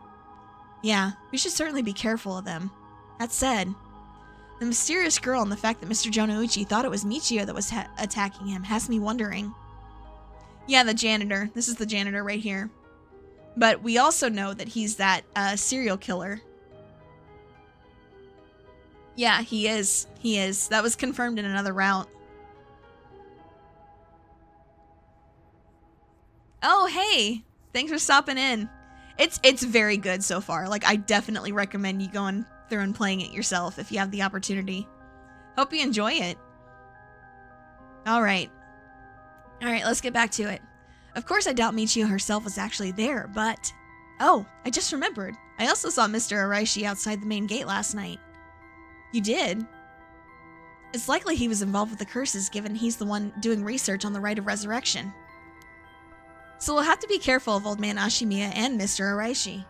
Yeah, we should certainly be careful of them. That said, the mysterious girl and the fact that Mr. Jonouchi thought it was Michio that was attacking him has me wondering. Yeah, the janitor. This is the janitor right here. But we also know that he's that serial killer. Yeah, he is. He is. That was confirmed in another route. Oh, hey! Thanks for stopping in. It's very good so far. Like, I definitely recommend you going through and playing it yourself if you have the opportunity. Hope you enjoy it. Alright, let's get back to it. Of course I doubt Michio herself was actually there, but... Oh, I just remembered. I also saw Mr. Araishi outside the main gate last night. You did? It's likely he was involved with the curses, given he's the one doing research on the rite of resurrection. So we'll have to be careful of Old Man Ashimiya and Mr. Araishi.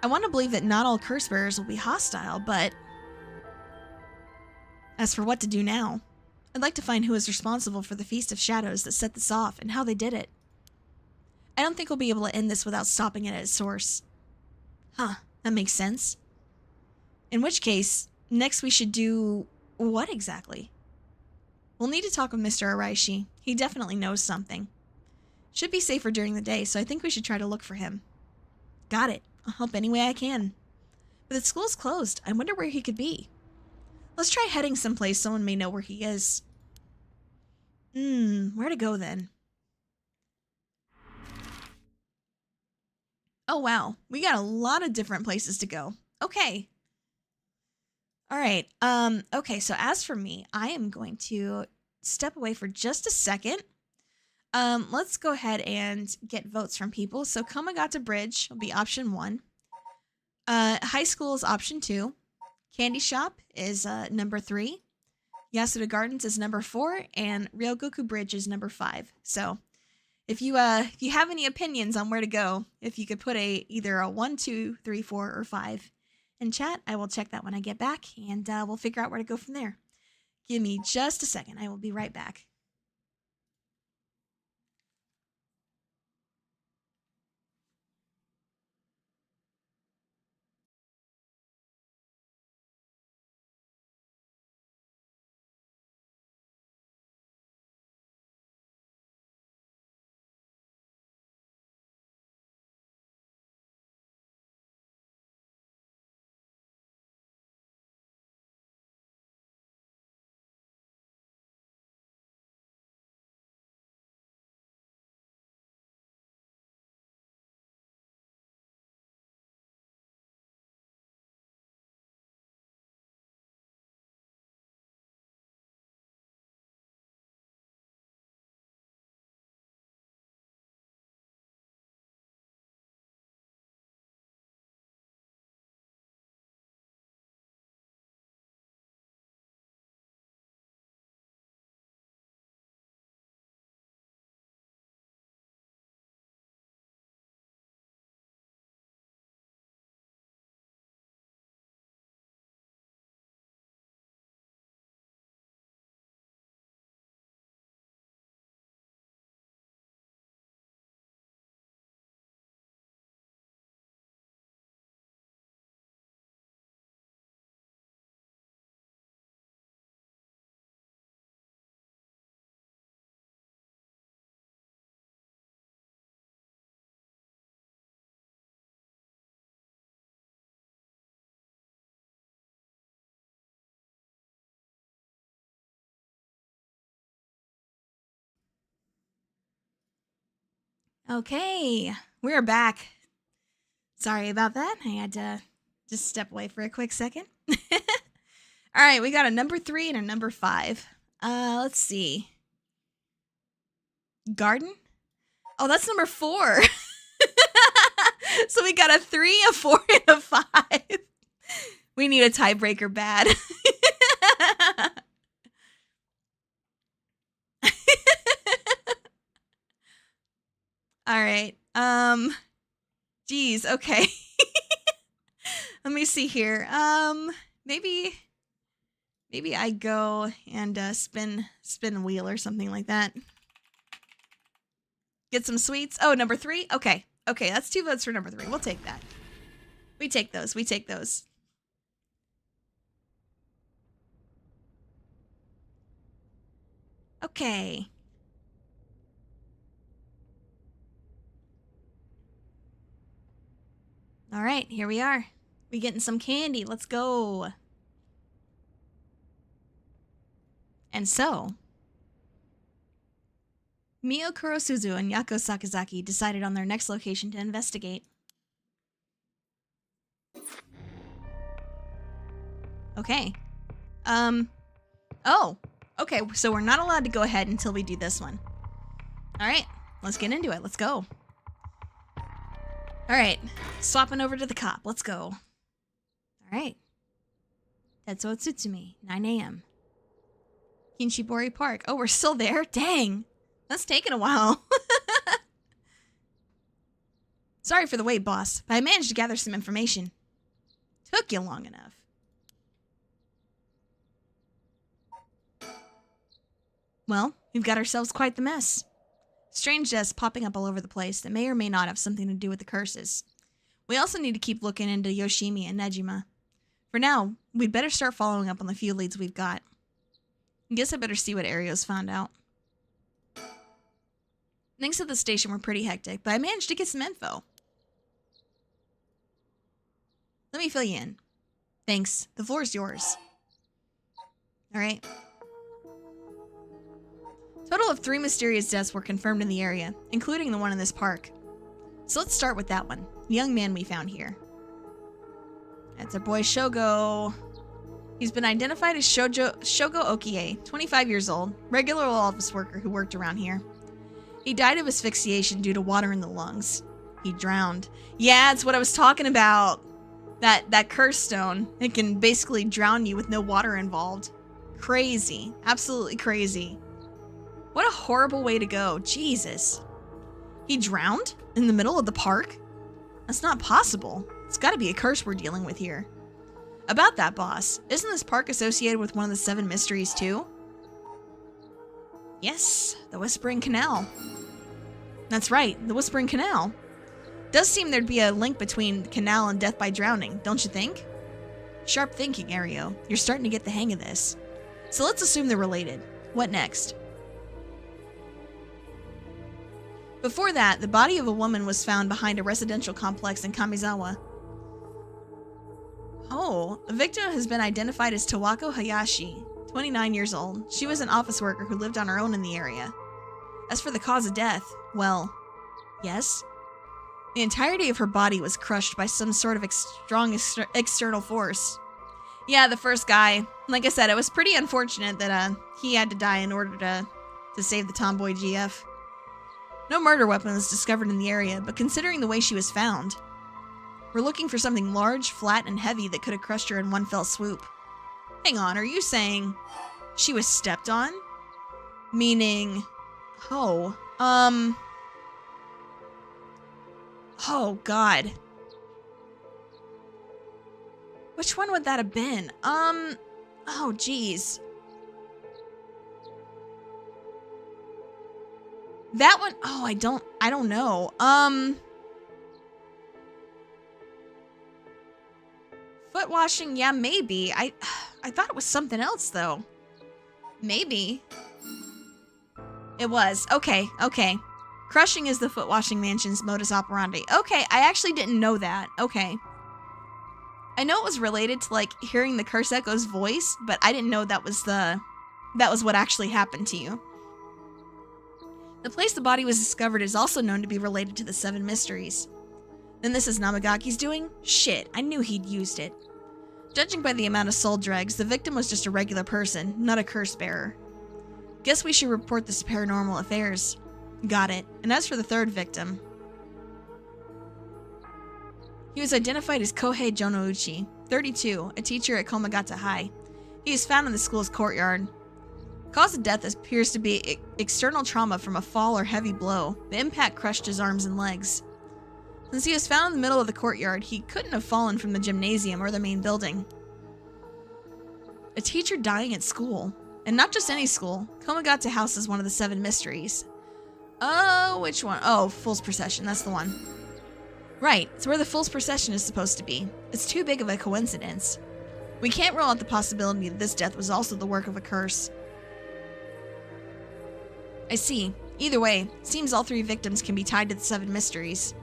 I want to believe that not all curse bearers will be hostile, but... As for what to do now, I'd like to find who is responsible for the Feast of Shadows that set this off and how they did it. I don't think we'll be able to end this without stopping it at its source. Huh, that makes sense. In which case, next we should do... what exactly? We'll need to talk with Mr. Araishi. He definitely knows something. Should be safer during the day, so I think we should try to look for him. Got it. I'll help any way I can. But the school's closed. I wonder where he could be. Let's try heading someplace someone may know where he is. Where to go then? Oh, wow. We got a lot of different places to go. Okay. All right. Okay, so as for me, I am going to step away for just a second. Let's go ahead and get votes from people. So Komagata Bridge will be option 1. High school is option 2. Candy Shop is number 3. Yasuda Gardens is number 4, and Ryogoku Bridge is number 5. So if you have any opinions on where to go, if you could put either a 1, 2, 3, 4, or 5 in chat, I will check that when I get back, and we'll figure out where to go from there. Give me just a second. I will be right back. Okay, we're back. Sorry about that. I had to just step away for a quick second. All right, we got a number 3 and a number 5. Let's see. Garden? Oh, that's number 4. So we got a 3, a 4, and a 5. We need a tiebreaker bad. All right. Geez, okay. Let me see here. Maybe I go and spin a wheel or something like that. Get some sweets. Oh, number 3? Okay. Okay, that's 2 votes for number 3. We'll take that. We take those. We take those. Okay. All right, here we are. We getting some candy. Let's go. And so, Mio Kurosuzu and Yako Sakazaki decided on their next location to investigate. Okay. Oh. Okay, so we're not allowed to go ahead until we do this one. All right, let's get into it. Let's go. All right, swapping over to the cop. Let's go. All right. Tetsuo Tsutsumi, 9 a.m. Kinshibori Park. Oh, we're still there? Dang. That's taking a while. Sorry for the wait, boss, but I managed to gather some information. Took you long enough. Well, we've got ourselves quite the mess. Strange deaths popping up all over the place that may or may not have something to do with the curses. We also need to keep looking into Yoshimi and Nejima. For now, we'd better start following up on the few leads we've got. I guess I better see what Ario's found out. Things at the station were pretty hectic, but I managed to get some info. Let me fill you in. Thanks. The floor's yours. Alright. Total of 3 mysterious deaths were confirmed in the area, including the one in this park. So let's start with that one. The young man we found here. That's our boy Shogo. He's been identified as Shogo Okie, 25 years old, regular office worker who worked around here. He died of asphyxiation due to water in the lungs. He drowned. Yeah, it's what I was talking about. That curse stone. It can basically drown you with no water involved. Crazy. Absolutely crazy. What a horrible way to go. Jesus. He drowned? In the middle of the park? That's not possible. It's gotta be a curse we're dealing with here. About that, boss, isn't this park associated with one of the 7 mysteries too? Yes, the Whispering Canal. That's right, the Whispering Canal. Does seem there'd be a link between the canal and death by drowning, don't you think? Sharp thinking, Ario. You're starting to get the hang of this. So let's assume they're related. What next? Before that, the body of a woman was found behind a residential complex in Kamizawa. Oh, the victim has been identified as Tawako Hayashi, 29 years old. She was an office worker who lived on her own in the area. As for the cause of death, well, yes. The entirety of her body was crushed by some sort of strong external force. Yeah, the first guy. Like I said, it was pretty unfortunate that he had to die in order to save the tomboy GF. No murder weapon was discovered in the area, but considering the way she was found, we're looking for something large, flat, and heavy that could have crushed her in one fell swoop. Hang on, are you saying she was stepped on? Meaning, oh god. Which one would that have been? Oh geez. That one, oh, I don't know. Foot washing, yeah, maybe. I thought it was something else though. Maybe. It was. Okay. Crushing is the foot washing mansion's modus operandi. Okay, I actually didn't know that. Okay. I know it was related to, like, hearing the Curse Echo's voice, but I didn't know that was what actually happened to you. The place the body was discovered is also known to be related to the 7 mysteries. Then this is Namagaki's doing? Shit, I knew he'd used it. Judging by the amount of soul dregs, the victim was just a regular person, not a curse bearer. Guess we should report this to Paranormal Affairs. Got it. And as for the 3rd victim, he was identified as Kohei Jonouchi, 32, a teacher at Komagata High. He is found in the school's courtyard. Cause of death appears to be external trauma from a fall or heavy blow. The impact crushed his arms and legs. Since he was found in the middle of the courtyard, he couldn't have fallen from the gymnasium or the main building. A teacher dying at school. And not just any school. Komagata House is one of the 7 mysteries. Oh, which one? Oh, Fool's Procession, that's the one. Right, it's where the Fool's Procession is supposed to be. It's too big of a coincidence. We can't rule out the possibility that this death was also the work of a curse. I see. Either way, it seems all 3 victims can be tied to the 7 mysteries.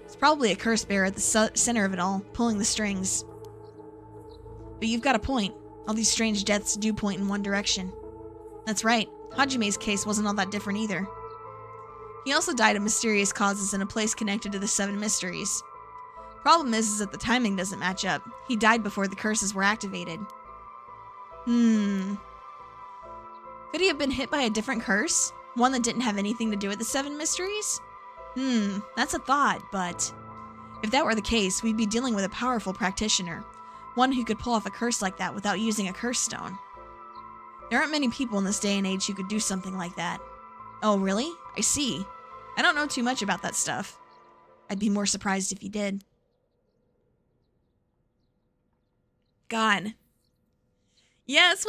It's probably a curse bearer at the center of it all, pulling the strings. But you've got a point. All these strange deaths do point in one direction. That's right. Hajime's case wasn't all that different either. He also died of mysterious causes in a place connected to the 7 mysteries. Problem is that the timing doesn't match up. He died before the curses were activated. Could he have been hit by a different curse? One that didn't have anything to do with the 7 mysteries? That's a thought, but if that were the case, we'd be dealing with a powerful practitioner. One who could pull off a curse like that without using a curse stone. There aren't many people in this day and age who could do something like that. Oh, really? I see. I don't know too much about that stuff. I'd be more surprised if you did. God. Yeah, that's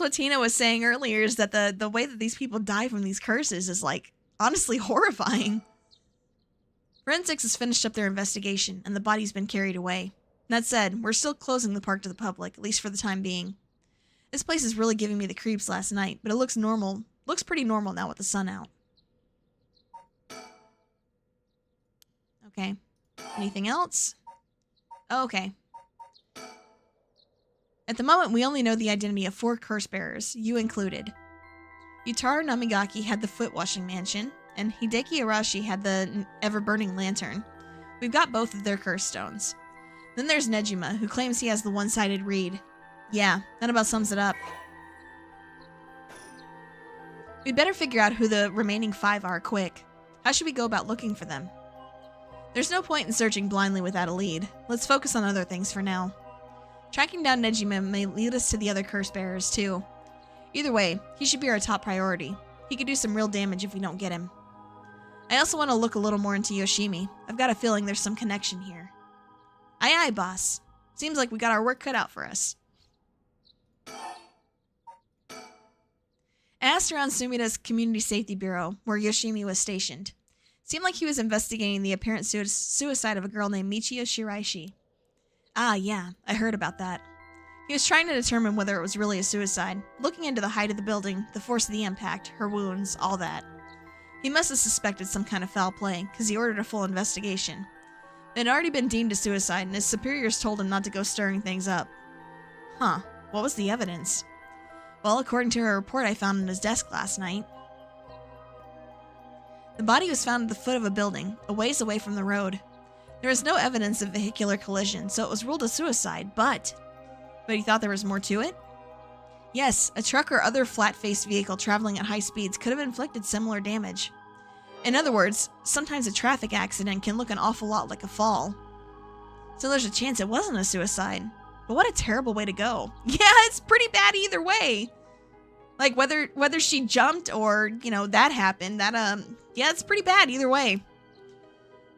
what Tina was saying earlier, is that the way that these people die from these curses is, like, honestly horrifying. Forensics has finished up their investigation, and the body's been carried away. That said, we're still closing the park to the public, at least for the time being. This place is really giving me the creeps last night, but it looks normal. Looks pretty normal now with the sun out. Okay. Anything else? Oh, okay. At the moment, we only know the identity of 4 curse bearers, you included. Yutaro Namigaki had the foot-washing mansion, and Hideki Arashi had the ever-burning lantern. We've got both of their curse stones. Then there's Nejima, who claims he has the one-sided reed. Yeah, that about sums it up. We'd better figure out who the remaining 5 are quick. How should we go about looking for them? There's no point in searching blindly without a lead. Let's focus on other things for now. Tracking down Nejima may lead us to the other curse bearers, too. Either way, he should be our top priority. He could do some real damage if we don't get him. I also want to look a little more into Yoshimi. I've got a feeling there's some connection here. Aye aye, boss. Seems like we got our work cut out for us. I asked around Sumida's Community Safety Bureau, where Yoshimi was stationed. Seemed like he was investigating the apparent suicide of a girl named Michiyo Shiraishi. Ah, yeah, I heard about that. He was trying to determine whether it was really a suicide, looking into the height of the building, the force of the impact, her wounds, all that. He must have suspected some kind of foul play, because he ordered a full investigation. It had already been deemed a suicide, and his superiors told him not to go stirring things up. Huh, what was the evidence? Well, according to a report I found in his desk last night, the body was found at the foot of a building, a ways away from the road. There was no evidence of vehicular collision, so it was ruled a suicide, but he thought there was more to it? Yes, a truck or other flat-faced vehicle traveling at high speeds could have inflicted similar damage. In other words, sometimes a traffic accident can look an awful lot like a fall. So there's a chance it wasn't a suicide. But what a terrible way to go. Yeah, it's pretty bad either way. Like, whether she jumped or, that happened, yeah, it's pretty bad either way.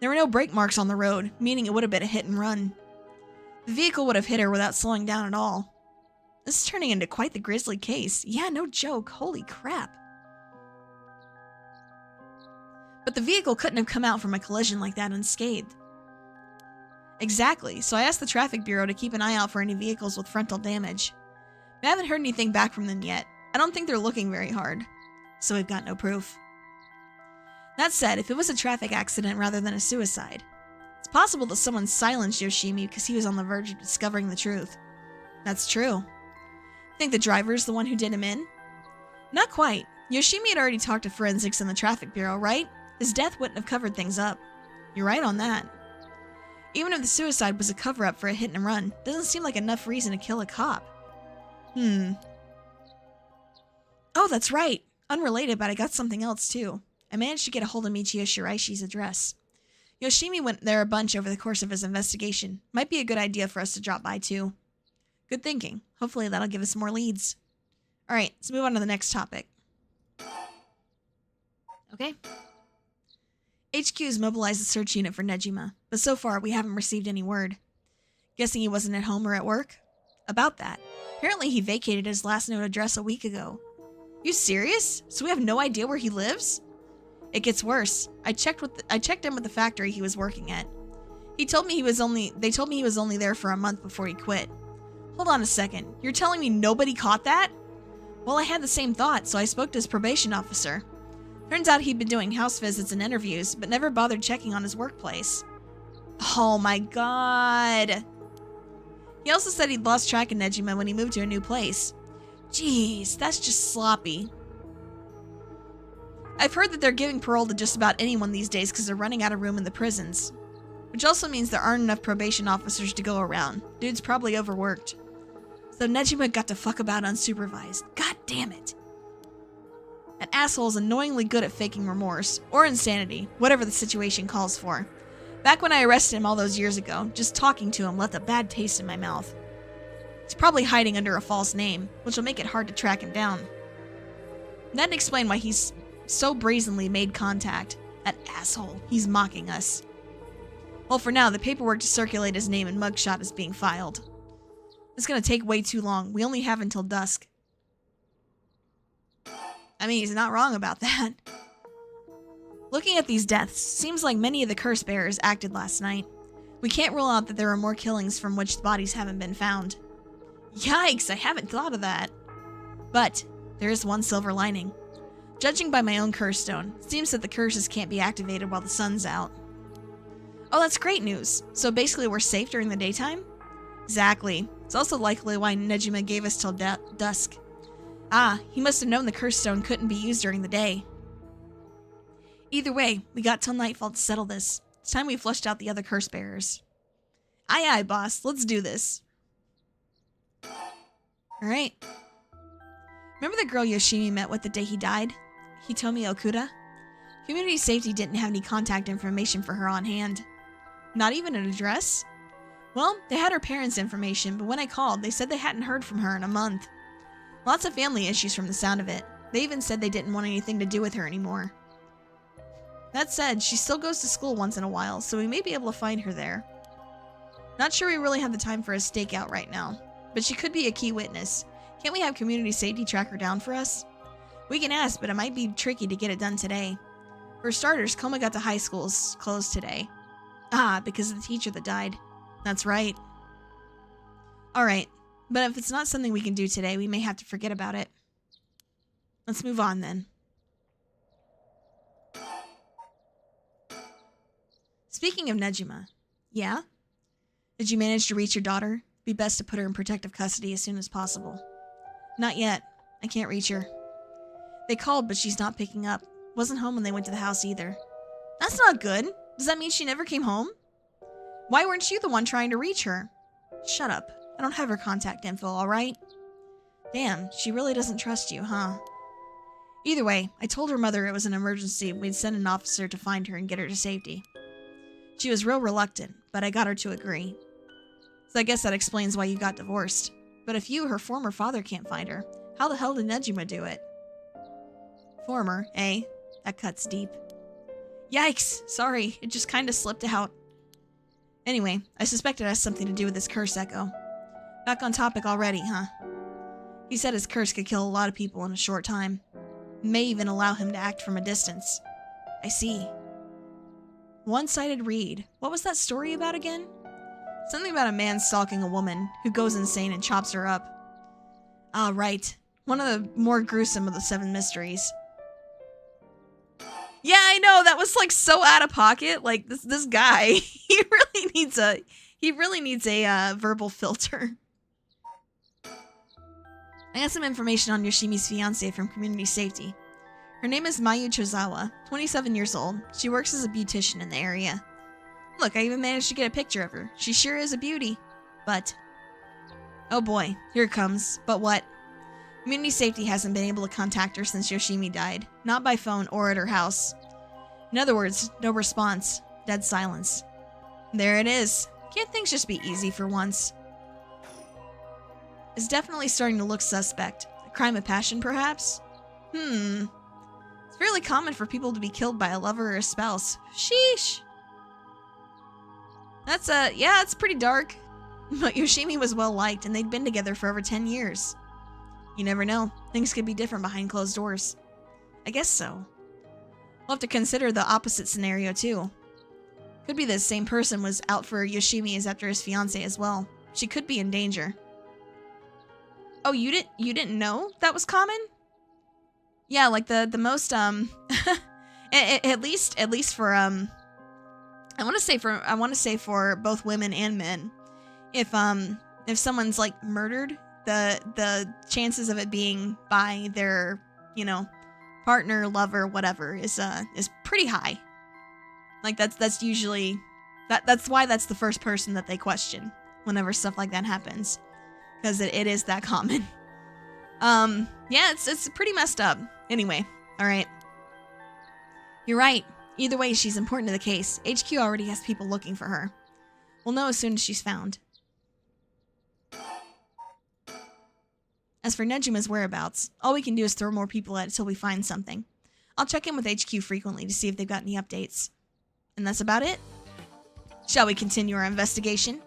There were no brake marks on the road, meaning it would have been a hit and run. The vehicle would have hit her without slowing down at all. This is turning into quite the grisly case. Yeah, no joke. Holy crap. But the vehicle couldn't have come out from a collision like that unscathed. Exactly, so I asked the Traffic Bureau to keep an eye out for any vehicles with frontal damage. We haven't heard anything back from them yet. I don't think they're looking very hard. So we've got no proof. That said, if it was a traffic accident rather than a suicide, it's possible that someone silenced Yoshimi because he was on the verge of discovering the truth. That's true. Think the driver's the one who did him in? Not quite. Yoshimi had already talked to forensics in the Traffic Bureau, right? His death wouldn't have covered things up. You're right on that. Even if the suicide was a cover-up for a hit and run, doesn't seem like enough reason to kill a cop. Oh, that's right. Unrelated, but I got something else too. I managed to get a hold of Michiyo Shiraishi's address. Yoshimi went there a bunch over the course of his investigation. Might be a good idea for us to drop by too. Good thinking. Hopefully that'll give us more leads. Alright, let's move on to the next topic. Okay. HQ's mobilized a search unit for Nejima, but so far we haven't received any word. Guessing he wasn't at home or at work? About that. Apparently he vacated his last known address a week ago. You serious? So we have no idea where he lives? It gets worse. I checked in with the factory he was working at. They told me he was only there for a month before he quit. Hold on a second. You're telling me nobody caught that? Well, I had the same thought, so I spoke to his probation officer. Turns out he'd been doing house visits and interviews, but never bothered checking on his workplace. Oh my god. He also said he'd lost track of Nejima when he moved to a new place. Jeez, that's just sloppy. I've heard that they're giving parole to just about anyone these days because they're running out of room in the prisons. Which also means there aren't enough probation officers to go around. Dude's probably overworked. So Nejima got to fuck about unsupervised. God damn it. That asshole's annoyingly good at faking remorse, or insanity, whatever the situation calls for. Back when I arrested him all those years ago, just talking to him left a bad taste in my mouth. He's probably hiding under a false name, which will make it hard to track him down. That'd explain why he's so brazenly made contact. That asshole, he's mocking us. Well, for now, the paperwork to circulate his name and mugshot is being filed. It's gonna take way too long. We only have until dusk. I mean, he's not wrong about that. Looking at these deaths, seems like many of the curse bearers acted last night. We can't rule out that there are more killings from which the bodies haven't been found. Yikes, I haven't thought of that. But there is one silver lining. Judging by my own curse stone, it seems that the curses can't be activated while the sun's out. Oh, that's great news. So basically we're safe during the daytime? Exactly. It's also likely why Nejima gave us till dusk. Ah, he must have known the curse stone couldn't be used during the day. Either way, we got till nightfall to settle this. It's time we flushed out the other curse bearers. Aye aye, boss. Let's do this. Alright. Remember the girl Yoshimi met with the day he died? Hitomi Okuda? Community safety didn't have any contact information for her on hand. Not even an address? Well, they had her parents' information, but when I called, they said they hadn't heard from her in a month. Lots of family issues from the sound of it. They even said they didn't want anything to do with her anymore. That said, she still goes to school once in a while, so we may be able to find her there. Not sure we really have the time for a stakeout right now, but she could be a key witness. Can't we have community safety track her down for us? We can ask, but it might be tricky to get it done today. For starters, Komagata High School's closed today. Ah, because of the teacher that died. That's right. Alright, but if it's not something we can do today, we may have to forget about it. Let's move on then. Speaking of Nejima, yeah? Did you manage to reach your daughter? Be best to put her in protective custody as soon as possible. Not yet. I can't reach her. They called, but she's not picking up. Wasn't home when they went to the house either. That's not good. Does that mean she never came home? Why weren't you the one trying to reach her? Shut up. I don't have her contact info, alright? Damn, she really doesn't trust you, huh? Either way, I told her mother it was an emergency and we'd send an officer to find her and get her to safety. She was real reluctant, but I got her to agree. So I guess that explains why you got divorced. But if you, her former father, can't find her, how the hell did Nejima do it? Former, eh? That cuts deep. Yikes! Sorry, it just kinda slipped out. Anyway, I suspect it has something to do with this curse echo. Back on topic already, huh? He said his curse could kill a lot of people in a short time. May even allow him to act from a distance. I see. One-sided read. What was that story about again? Something about a man stalking a woman who goes insane and chops her up. Ah, right. One of the more gruesome of the 7 mysteries. Yeah, I know, that was like so out of pocket. Like this guy, he really needs a verbal filter. I got some information on Yoshimi's fiancé from community safety. Her name is Mayu Chozawa, 27 years old. She works as a beautician in the area. Look, I even managed to get a picture of her. She sure is a beauty. But... oh boy, here it comes. But what? Community safety hasn't been able to contact her since Yoshimi died. Not by phone or at her house. In other words, no response. Dead silence. There it is. Can't things just be easy for once? It's definitely starting to look suspect. A crime of passion, perhaps? It's fairly common for people to be killed by a lover or a spouse. Sheesh! That's, yeah, it's pretty dark. But Yoshimi was well liked, and they'd been together for over 10 years. You never know. Things could be different behind closed doors. I guess so. We'll have to consider the opposite scenario, too. Could be the same person was out for Yoshimi as after his fiancé as well. She could be in danger. Oh, you didn't know that was common? Yeah, like the most at least for I want to say for both women and men. If someone's like murdered, the chances of it being by their, partner, lover, whatever is pretty high. Like that's usually that's why that's the first person that they question whenever stuff like that happens. Because it is that common. Yeah, it's pretty messed up. Anyway, alright. You're right. Either way, she's important to the case. HQ already has people looking for her. We'll know as soon as she's found. As for Nejima's whereabouts, all we can do is throw more people at it till we find something. I'll check in with HQ frequently to see if they've got any updates. And that's about it? Shall we continue our investigation?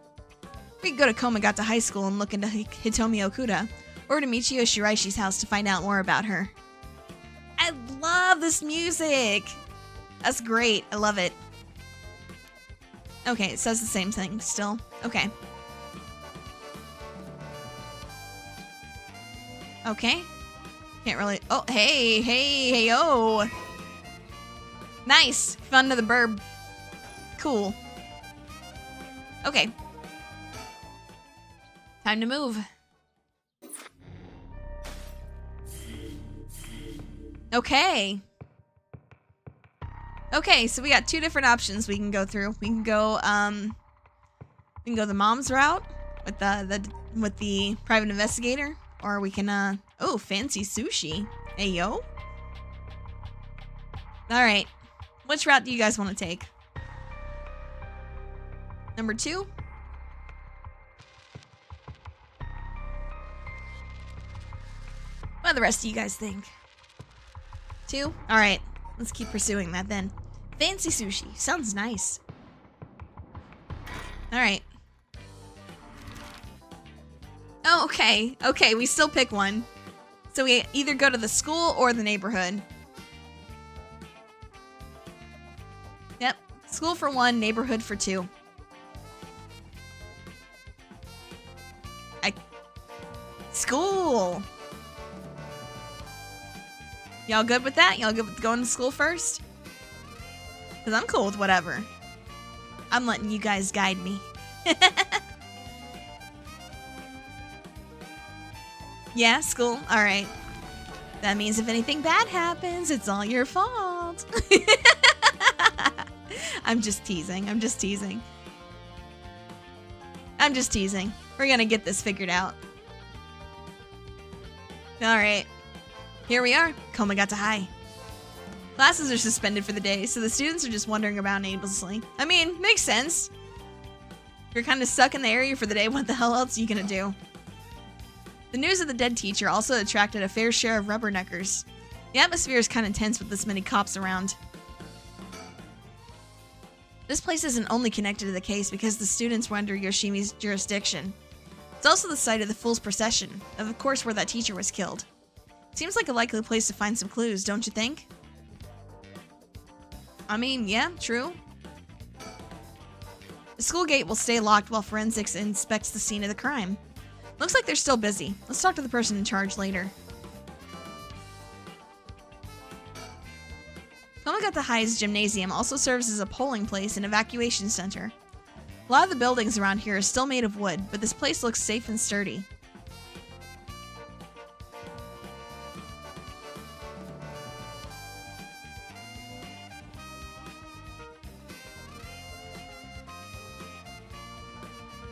We could go to Komagata High School and look into Hitomi Okuda, or to Michio Shiraishi's house to find out more about her. I love this music! That's great, I love it. Okay, it says the same thing still. Okay. Okay. Can't really... oh, hey, oh! Nice! Fun to the burb. Cool. Okay. Time to move. Okay. Okay, so we got two different options we can go through. We can go the mom's route with the private investigator, or we can oh, fancy sushi. Hey yo. All right. Which route do you guys want to take? Number 2? What do the rest of you guys think? 2? All right. Let's keep pursuing that then. Fancy sushi. Sounds nice. All right. Oh, okay. Okay, we still pick one. So we either go to the school or the neighborhood. Yep. School for 1, neighborhood for 2. School. Y'all good with that? Y'all good with going to school first? Because I'm cool with whatever. I'm letting you guys guide me. Yeah, school. All right. That means if anything bad happens, it's all your fault. I'm just teasing. I'm just teasing. I'm just teasing. We're gonna get this figured out. All right. Here we are. Komagata High. Classes are suspended for the day, so the students are just wandering around aimlessly. I mean, makes sense. You're kind of stuck in the area for the day. What the hell else are you gonna do? The news of the dead teacher also attracted a fair share of rubberneckers. The atmosphere is kind of tense with this many cops around. This place isn't only connected to the case because the students were under Yoshimi's jurisdiction. It's also the site of the Fool's Procession, of course where that teacher was killed. Seems like a likely place to find some clues, don't you think? I mean, yeah, true. The school gate will stay locked while forensics inspects the scene of the crime. Looks like they're still busy. Let's talk to the person in charge later. Komagata High's gymnasium also serves as a polling place and evacuation center. A lot of the buildings around here are still made of wood, but this place looks safe and sturdy.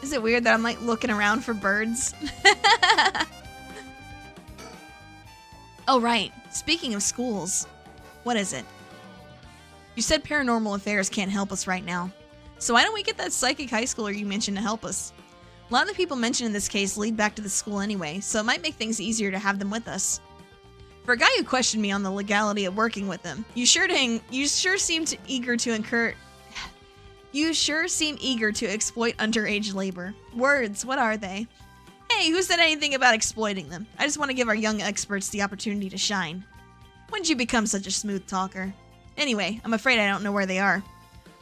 Is it weird that I'm like looking around for birds? Oh, right. Speaking of schools, what is it? You said paranormal affairs can't help us right now. So why don't we get that psychic high schooler you mentioned to help us? A lot of the people mentioned in this case lead back to the school anyway, so it might make things easier to have them with us. For a guy who questioned me on the legality of working with them, you sure seem eager to exploit underage labor. Words, what are they? Hey, who said anything about exploiting them? I just want to give our young experts the opportunity to shine. When did you become such a smooth talker? Anyway, I'm afraid I don't know where they are.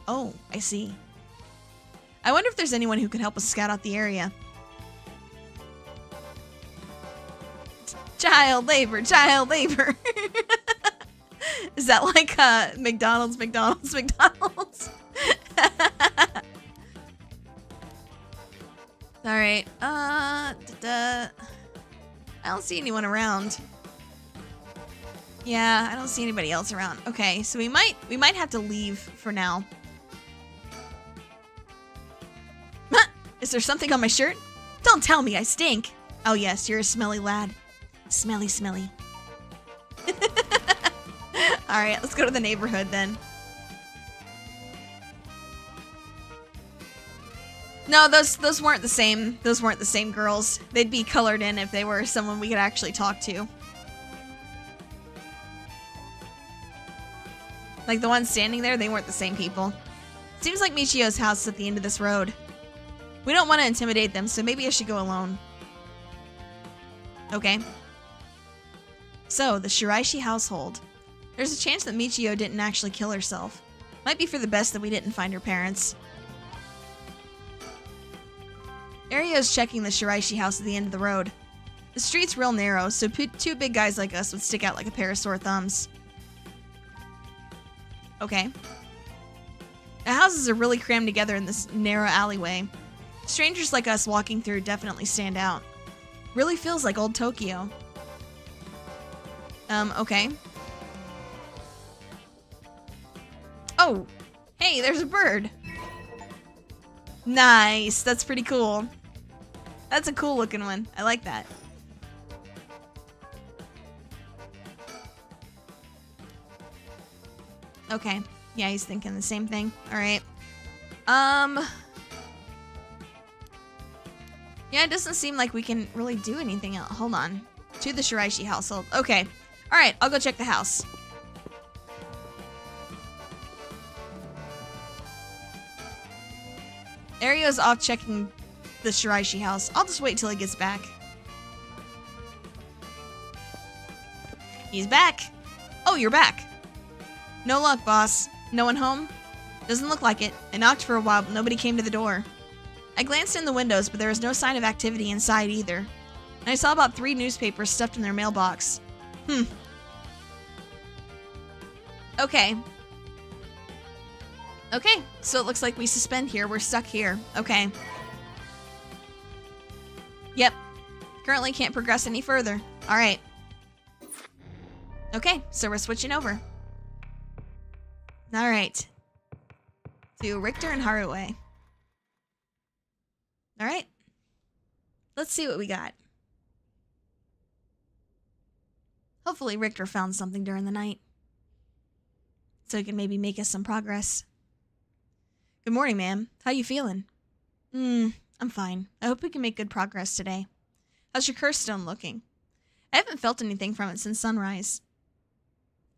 Oh, I see. I wonder if there's anyone who could help us scout out the area. Child labor. Is that like McDonald's? Alright, I don't see anyone around. Yeah, I don't see anybody else around. Okay, so we might have to leave for now. Is there something on my shirt? Don't tell me I stink. Oh yes, you're a smelly lad. Smelly. Alright, let's go to the neighborhood then. No, those weren't the same. Those weren't the same girls. They'd be colored in if they were someone we could actually talk to. Like the ones standing there, they weren't the same people. Seems like Michio's house is at the end of this road. We don't want to intimidate them, so maybe I should go alone. Okay. So, the Shiraishi household. There's a chance that Michio didn't actually kill herself. Might be for the best that we didn't find her parents. Ario's checking the Shiraishi house at the end of the road. The street's real narrow, so two big guys like us would stick out like a pair of sore thumbs. Okay. The houses are really crammed together in this narrow alleyway. Strangers like us walking through definitely stand out. Really feels like old Tokyo. Okay. Oh, hey, there's a bird. Nice, that's pretty cool. That's a cool looking one. I like that. Okay. Yeah, he's thinking the same thing. All right. Yeah, it doesn't seem like we can really do anything else. Hold on. To the Shiraishi household. Okay. All right, I'll go check the house. Ario's off checking the Shiraishi house. I'll just wait till he gets back. He's back. Oh, you're back. No luck, boss. No one home? Doesn't look like it. I knocked for a while, but nobody came to the door. I glanced in the windows, but there was no sign of activity inside either. And I saw about 3 newspapers stuffed in their mailbox. Okay. Okay, so it looks like we suspend here. We're stuck here. Okay. Yep. Currently can't progress any further. Alright. Okay, so we're switching over. Alright. To Richter and Haruwe. Alright. Let's see what we got. Hopefully Richter found something during the night. So he can maybe make us some progress. Good morning, ma'am. How you feeling? I'm fine. I hope we can make good progress today. How's your curse stone looking? I haven't felt anything from it since sunrise.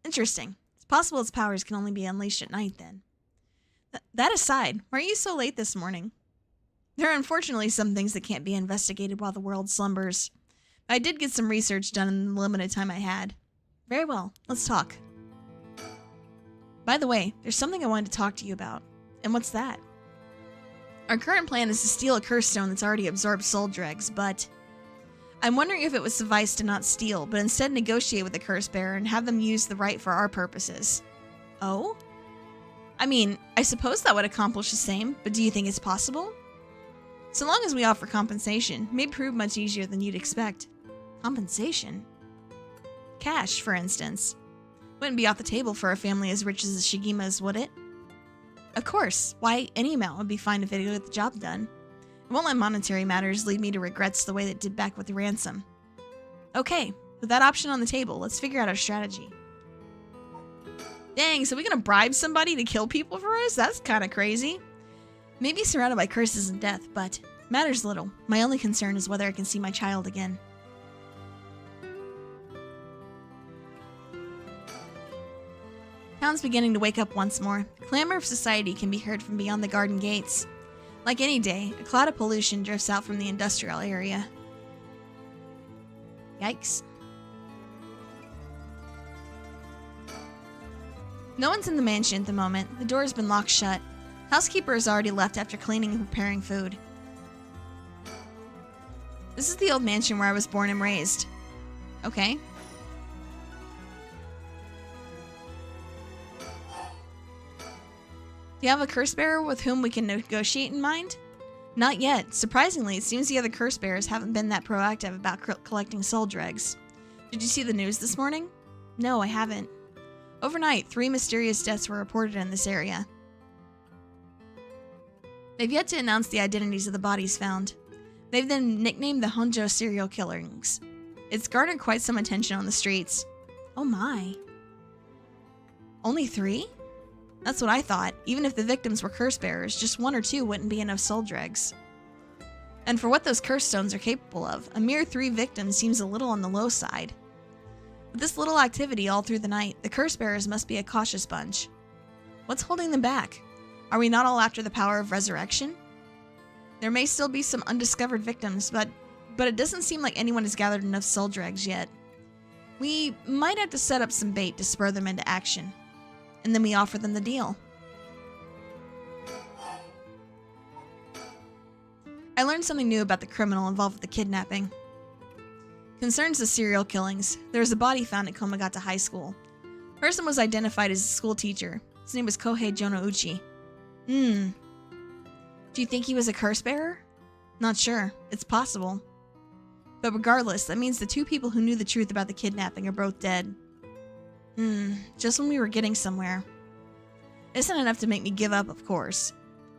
Interesting. It's possible its powers can only be unleashed at night then. That aside, why are you so late this morning? There are unfortunately some things that can't be investigated while the world slumbers. I did get some research done in the limited time I had. Very well, let's talk. By the way, there's something I wanted to talk to you about. And what's that? Our current plan is to steal a curse stone that's already absorbed soul dregs, but I'm wondering if it would suffice to not steal, but instead negotiate with the curse bearer and have them use the right for our purposes. Oh? I mean, I suppose that would accomplish the same, but do you think it's possible? So long as we offer compensation, it may prove much easier than you'd expect. Compensation? Cash, for instance. Wouldn't be off the table for a family as rich as the Shigimas, would it? Of course. Why, any amount would be fine if it would get the job done. It won't let monetary matters lead me to regrets the way that did back with the ransom. Okay, with that option on the table, let's figure out our strategy. Dang, so we gonna bribe somebody to kill people for us? That's kinda crazy. Maybe surrounded by curses and death, but matters little. My only concern is whether I can see my child again. Town's beginning to wake up once more. The clamor of society can be heard from beyond the garden gates. Like any day, a cloud of pollution drifts out from the industrial area. Yikes. No one's in the mansion at the moment. The door has been locked shut. Housekeeper has already left after cleaning and preparing food. This is the old mansion where I was born and raised. Okay. Do you have a curse bearer with whom we can negotiate in mind? Not yet. Surprisingly, it seems the other curse bearers haven't been that proactive about collecting soul dregs. Did you see the news this morning? No, I haven't. Overnight, 3 mysterious deaths were reported in this area. They've yet to announce the identities of the bodies found. They've then nicknamed the Honjo serial killings. It's garnered quite some attention on the streets. Oh my. Only 3? That's what I thought. Even if the victims were curse bearers, just 1 or 2 wouldn't be enough soul dregs. And for what those curse stones are capable of, a mere 3 victims seems a little on the low side. With this little activity all through the night, the curse bearers must be a cautious bunch. What's holding them back? Are we not all after the power of resurrection? There may still be some undiscovered victims, but it doesn't seem like anyone has gathered enough soul dregs yet. We might have to set up some bait to spur them into action. And then we offer them the deal. I learned something new about the criminal involved with the kidnapping. Concerns the serial killings. There was a body found at Komagata High School. The person was identified as a school teacher. His name was Kohei Jonouchi. Do you think he was a curse bearer? Not sure. It's possible. But regardless, that means the two people who knew the truth about the kidnapping are both dead. Just when we were getting somewhere. Isn't enough to make me give up, of course.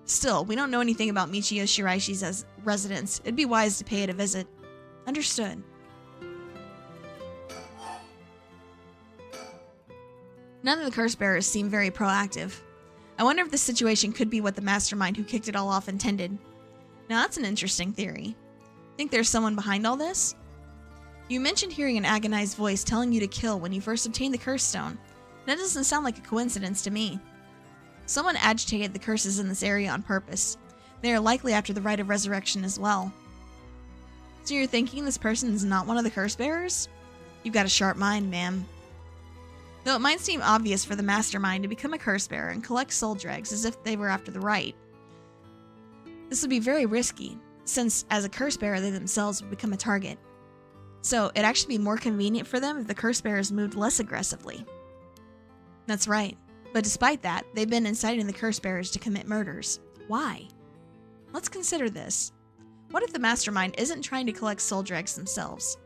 Still, we don't know anything about Michio Shiraishi's residence. It'd be wise to pay it a visit. Understood. None of the curse bearers seem very proactive. I wonder if this situation could be what the mastermind who kicked it all off intended. Now that's an interesting theory. Think there's someone behind all this? You mentioned hearing an agonized voice telling you to kill when you first obtained the curse stone. That doesn't sound like a coincidence to me. Someone agitated the curses in this area on purpose. They are likely after the rite of resurrection as well. So you're thinking this person is not one of the curse bearers? You've got a sharp mind, ma'am. Though it might seem obvious for the mastermind to become a curse bearer and collect soul dregs as if they were after the rite, this would be very risky, since as a curse bearer they themselves would become a target. So it'd actually be more convenient for them if the curse bearers moved less aggressively. That's right, but despite that, they've been inciting the curse bearers to commit murders. Why? Let's consider this. What if the mastermind isn't trying to collect soul dregs themselves?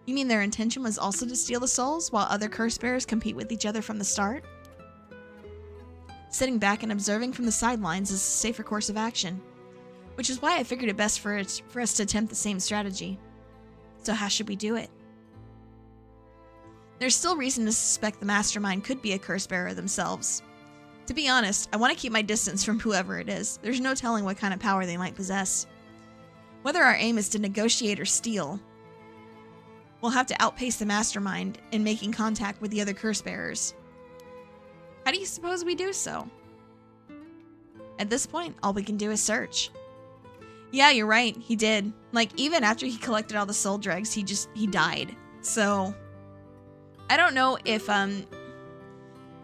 You mean their intention was also to steal the souls while other curse bearers compete with each other from the start? Sitting back and observing from the sidelines is a safer course of action, which is why I figured it best for us to attempt the same strategy. So how should we do it? There's still reason to suspect the mastermind could be a curse bearer themselves. To be honest, I want to keep my distance from whoever it is. There's no telling what kind of power they might possess. Whether our aim is to negotiate or steal, we'll have to outpace the mastermind in making contact with the other curse bearers. How do you suppose we do so? At this point, all we can do is search. Yeah, you're right, he did. Like, even after he collected all the soul dregs, he died. So, I don't know if,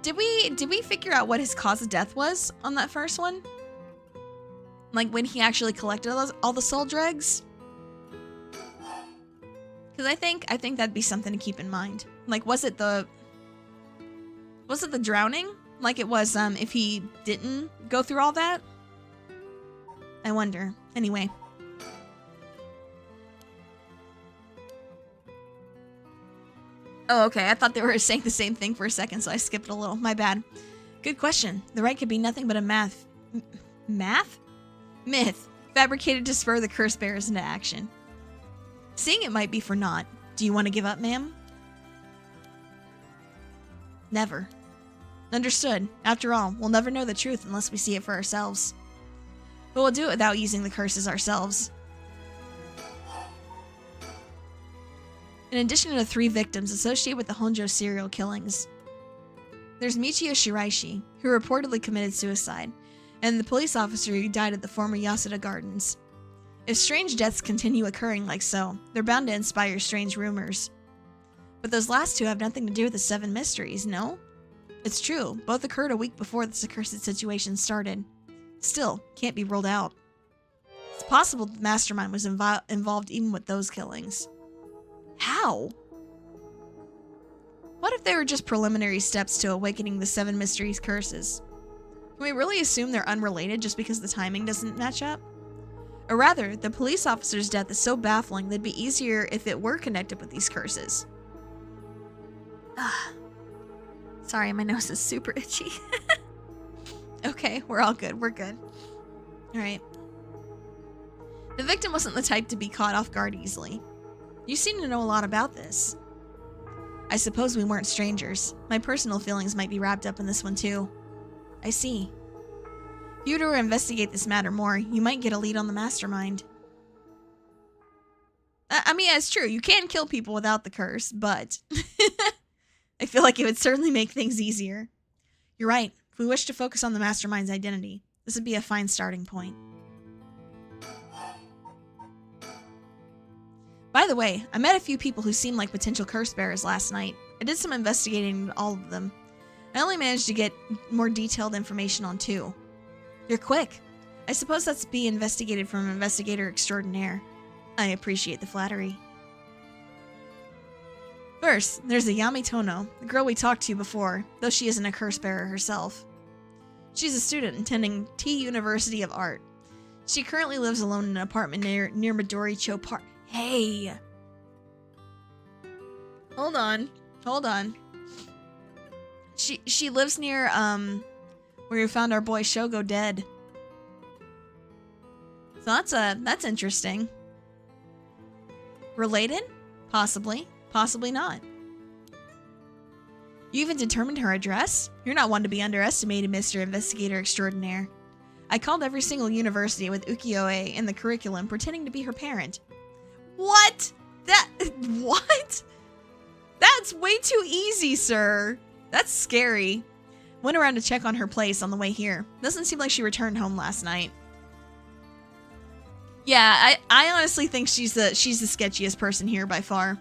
did we figure out what his cause of death was on that first one? Like, when he actually collected all the soul dregs? Because I think that'd be something to keep in mind. Like, was it the drowning? Like it was, if he didn't go through all that? I wonder. Anyway. Oh, okay. I thought they were saying the same thing for a second, so I skipped a little. My bad. Good question. The rite could be nothing but a myth fabricated to spur the curse bearers into action. Seeing it might be for naught. Do you want to give up, ma'am? Never. Understood. After all, we'll never know the truth unless we see it for ourselves. But we'll do it without using the curses ourselves. In addition to the 3 victims associated with the Honjo serial killings, there's Michio Shiraishi, who reportedly committed suicide, and the police officer who died at the former Yasuda Gardens. If strange deaths continue occurring like so, they're bound to inspire strange rumors. But those last 2 have nothing to do with the 7 mysteries, no? It's true, both occurred a week before this accursed situation started. Still, can't be ruled out. It's possible the mastermind was involved even with those killings. How? What if they were just preliminary steps to awakening the 7 mysteries curses? Can we really assume they're unrelated just because the timing doesn't match up? Or rather, the police officer's death is so baffling that it'd be easier if it were connected with these curses. Sorry, my nose is super itchy. Okay, we're all good. We're good. Alright. The victim wasn't the type to be caught off guard easily. You seem to know a lot about this. I suppose we weren't strangers. My personal feelings might be wrapped up in this one too. I see. If you were to investigate this matter more, you might get a lead on the mastermind. I mean, it's true. You can kill people without the curse, but I feel like it would certainly make things easier. You're right. If we wish to focus on the mastermind's identity, this would be a fine starting point. By the way, I met a few people who seemed like potential curse bearers last night. I did some investigating into all of them. I only managed to get more detailed information on 2. You're quick. I suppose that's be investigated from an investigator extraordinaire. I appreciate the flattery. First, there's Ayami Tono, the girl we talked to before, though she isn't a curse bearer herself. She's a student attending T University of Art. She currently lives alone in an apartment near Midori-cho Park. Hey! Hold on. She lives near, where we found our boy Shogo dead. So that's interesting. Related? Possibly. Possibly not. You even determined her address? You're not one to be underestimated, Mr. Investigator Extraordinaire. I called every single university with ukiyo-e in the curriculum pretending to be her parent. What? What? That's way too easy, sir. That's scary. Went around to check on her place on the way here. Doesn't seem like she returned home last night. Yeah, I honestly think she's the sketchiest person here by far.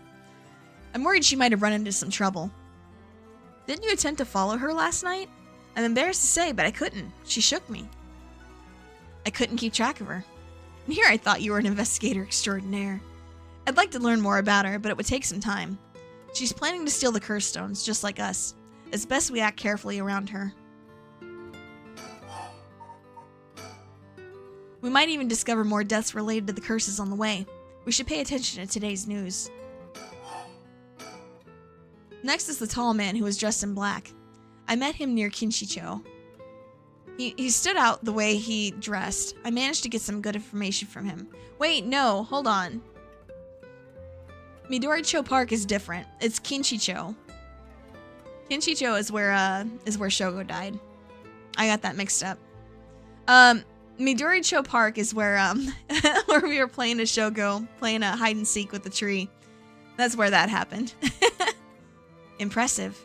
I'm worried she might have run into some trouble. Didn't you attempt to follow her last night? I'm embarrassed to say, but I couldn't. She shook me. I couldn't keep track of her. And here I thought you were an investigator extraordinaire. I'd like to learn more about her, but it would take some time. She's planning to steal the curse stones, just like us. It's best we act carefully around her. We might even discover more deaths related to the curses on the way. We should pay attention to today's news. Next is the tall man who was dressed in black. I met him near Kinshicho. He stood out the way he dressed. I managed to get some good information from him. Wait, no, hold on. Midori-cho Park is different. It's Kinshicho. Kinshicho is where Shogo died. I got that mixed up. Midori-cho Park is where where we were playing a Shogo, playing a hide and seek with the tree. That's where that happened. Impressive.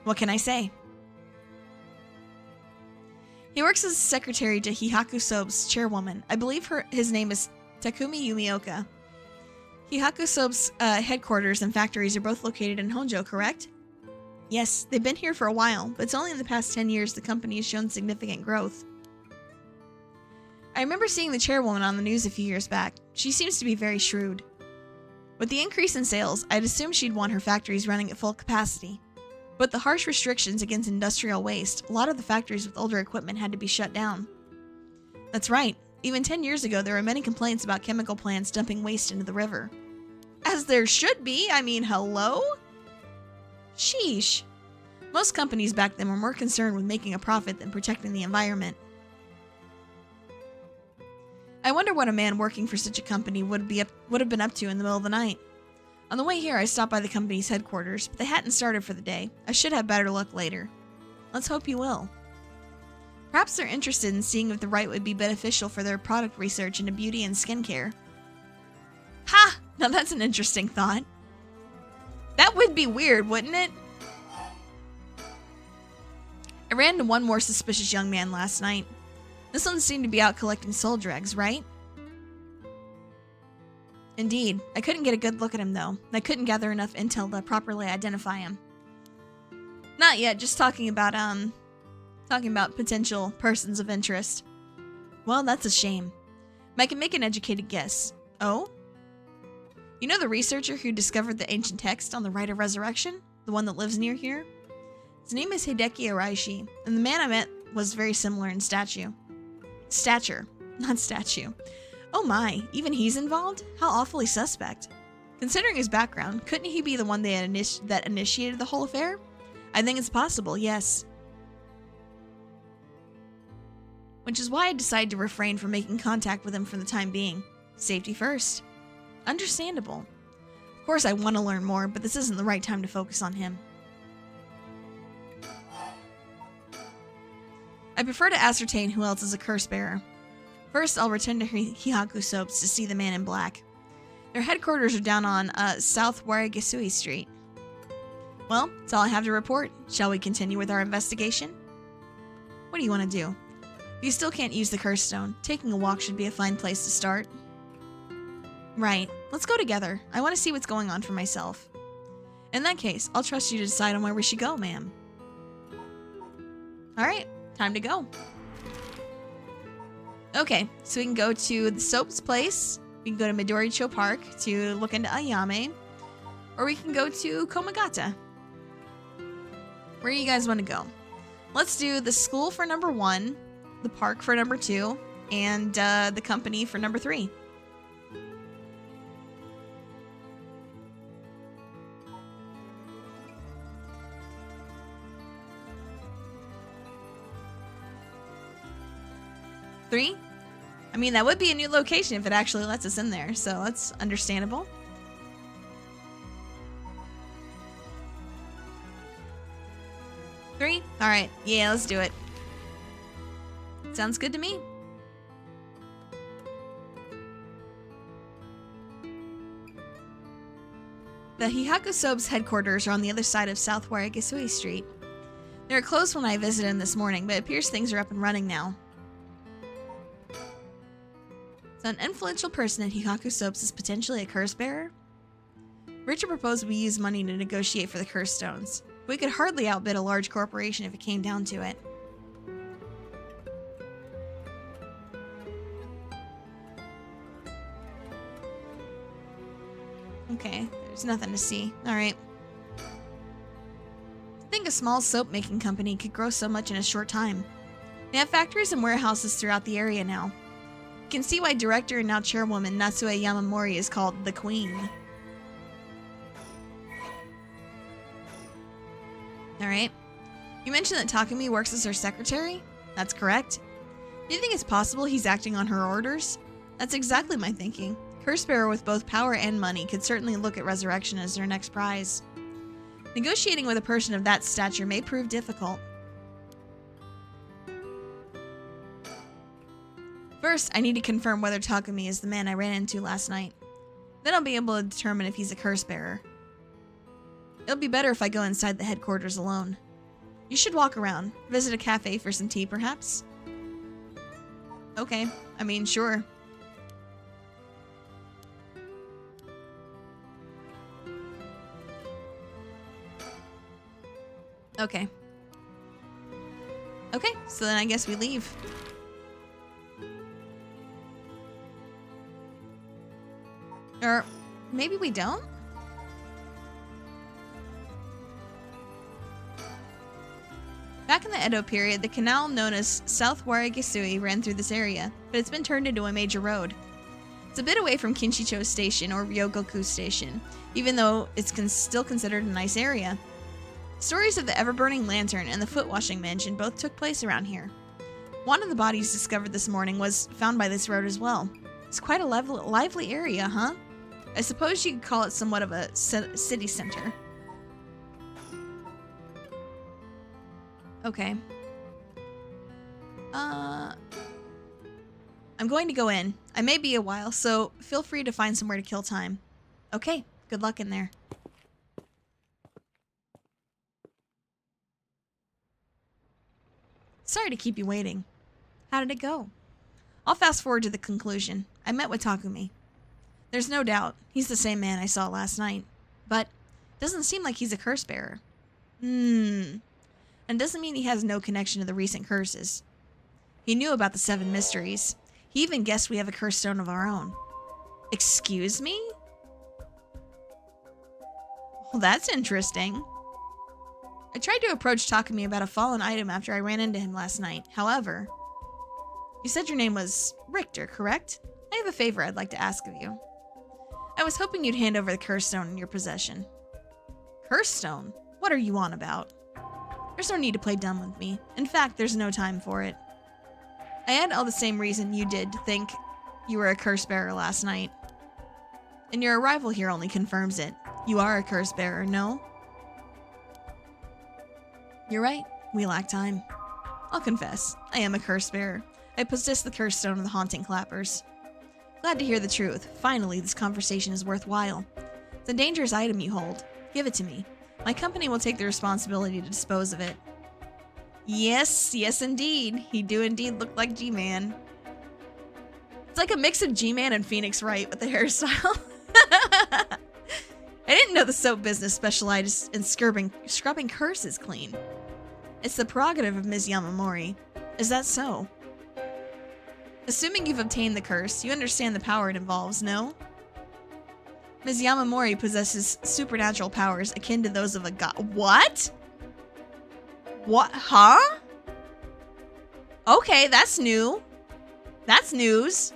What can I say? He works as a secretary to Hihaku Soap's chairwoman. I believe his name is Takumi Yumioka. Hihaku Soap's headquarters and factories are both located in Honjo, correct? Yes, they've been here for a while, but it's only in the past 10 years the company has shown significant growth. I remember seeing the chairwoman on the news a few years back. She seems to be very shrewd. With the increase in sales, I'd assumed she'd want her factories running at full capacity. But the harsh restrictions against industrial waste, a lot of the factories with older equipment had to be shut down. That's right. Even 10 years ago, there were many complaints about chemical plants dumping waste into the river. As there should be. I mean, hello? Sheesh. Most companies back then were more concerned with making a profit than protecting the environment. I wonder what a man working for such a company would have been up to in the middle of the night. On the way here, I stopped by the company's headquarters, but they hadn't started for the day. I should have better luck later. Let's hope you will. Perhaps they're interested in seeing if the right would be beneficial for their product research into beauty and skincare. Ha! Now that's an interesting thought. That would be weird, wouldn't it? I ran into one more suspicious young man last night. This one seemed to be out collecting soul dregs, right? Indeed. I couldn't get a good look at him, though. I couldn't gather enough intel to properly identify him. Not yet, just talking about potential persons of interest. Well, that's a shame. I can make an educated guess. Oh? You know the researcher who discovered the ancient text on the Rite of Resurrection? The one that lives near here? His name is Hideki Araishi, and the man I met was very similar in stature, not statue. Oh my, even he's involved? How awfully suspect. Considering his background, couldn't he be the one that initiated the whole affair? I think it's possible, yes. Which is why I decided to refrain from making contact with him for the time being. Safety first. Understandable. Of course I want to learn more, but this isn't the right time to focus on him. I prefer to ascertain who else is a curse bearer. First, I'll return to Hihaku Soaps to see the man in black. Their headquarters are down on South Warigasui Street. Well, that's all I have to report. Shall we continue with our investigation? What do you want to do? If you still can't use the curse stone, taking a walk should be a fine place to start. Right. Let's go together. I want to see what's going on for myself. In that case, I'll trust you to decide on where we should go, ma'am. Alright, time to go. Okay, so we can go to the Soap's place, we can go to Midori-cho Park to look into Ayame, or we can go to Komagata. Where do you guys want to go? Let's do the school for number 1, the park for number 2, and the company for number 3. Three? I mean, that would be a new location if it actually lets us in there, so that's understandable. Three? Alright, yeah, let's do it. Sounds good to me. The Hihakusob's headquarters are on the other side of South Warigasui Street. They were closed when I visited them this morning, but it appears things are up and running now. So an influential person at Hihakusob's is potentially a curse bearer? Richard proposed we use money to negotiate for the curse stones. We could hardly outbid a large corporation if it came down to it. Okay, there's nothing to see. Alright. I think a small soap-making company could grow so much in a short time. They have factories and warehouses throughout the area now. You can see why director and now chairwoman Natsue Yamamori is called the Queen. Alright. You mentioned that Takumi works as her secretary? That's correct. Do you think it's possible he's acting on her orders? That's exactly my thinking. Cursebearer with both power and money could certainly look at resurrection as their next prize. Negotiating with a person of that stature may prove difficult. First, I need to confirm whether Takumi is the man I ran into last night. Then I'll be able to determine if he's a curse bearer. It'll be better if I go inside the headquarters alone. You should walk around, visit a cafe for some tea perhaps? Okay, I mean, sure. Okay. Okay, so then I guess we leave. Or maybe we don't? Back in the Edo period, the canal known as South Warigasui ran through this area, but it's been turned into a major road. It's a bit away from Kinshicho Station or Ryogoku Station, even though it's still considered a nice area. Stories of the ever-burning lantern and the foot-washing mansion both took place around here. One of the bodies discovered this morning was found by this road as well. It's quite a lively area, huh? I suppose you could call it somewhat of a city center. Okay. I'm going to go in. I may be a while, so feel free to find somewhere to kill time. Okay, good luck in there. Sorry to keep you waiting. How did it go? I'll fast forward to the conclusion. I met with Takumi. There's no doubt, he's the same man I saw last night. But, doesn't seem like he's a curse bearer. And doesn't mean he has no connection to the recent curses. He knew about the 7 mysteries. He even guessed we have a curse stone of our own. Excuse me? Well, that's interesting. I tried to approach Takumi about a fallen item after I ran into him last night. However, you said your name was Richter, correct? I have a favor I'd like to ask of you. I was hoping you'd hand over the curse stone in your possession. Curse stone? What are you on about? There's no need to play dumb with me. In fact, there's no time for it. I had all the same reason you did to think you were a curse bearer last night. And your arrival here only confirms it. You are a curse bearer, no? You're right. We lack time. I'll confess. I am a curse bearer. I possess the curse stone of the haunting clappers. Glad to hear the truth. Finally, this conversation is worthwhile. It's a dangerous item you hold. Give it to me. My company will take the responsibility to dispose of it. Yes, yes indeed. He do indeed look like G-Man. It's like a mix of G-Man and Phoenix Wright with the hairstyle. I didn't know the soap business specialized in scrubbing curses clean. It's the prerogative of Ms. Yamamori. Is that so? Assuming you've obtained the curse, you understand the power it involves, no? Ms. Yamamori possesses supernatural powers akin to those of a god. What? What? Huh? Okay, that's new. That's news.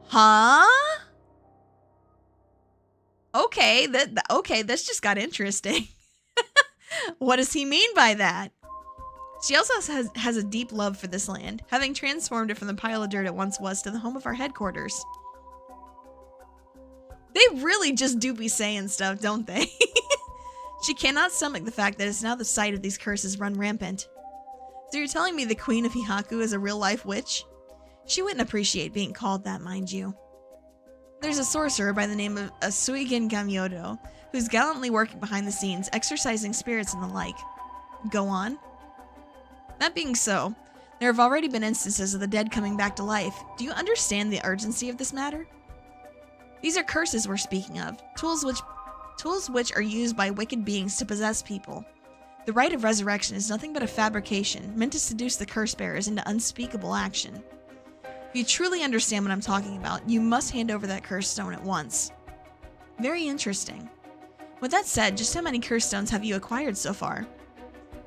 Huh? Okay, okay, this just got interesting. What does he mean by that? She also has a deep love for this land, having transformed it from the pile of dirt it once was to the home of our headquarters. They really just do be saying stuff, don't they? She cannot stomach the fact that it's now the site of these curses run rampant. So you're telling me the Queen of Hihaku is a real-life witch? She wouldn't appreciate being called that, mind you. There's a sorcerer by the name of Asuigen Gamyodo, who's gallantly working behind the scenes, exorcising spirits and the like. Go on. That being so, there have already been instances of the dead coming back to life. Do you understand the urgency of this matter? These are curses we're speaking of, tools which are used by wicked beings to possess people. The rite of resurrection is nothing but a fabrication meant to seduce the curse bearers into unspeakable action. If you truly understand what I'm talking about, you must hand over that curse stone at once. Very interesting. With that said, just how many curse stones have you acquired so far?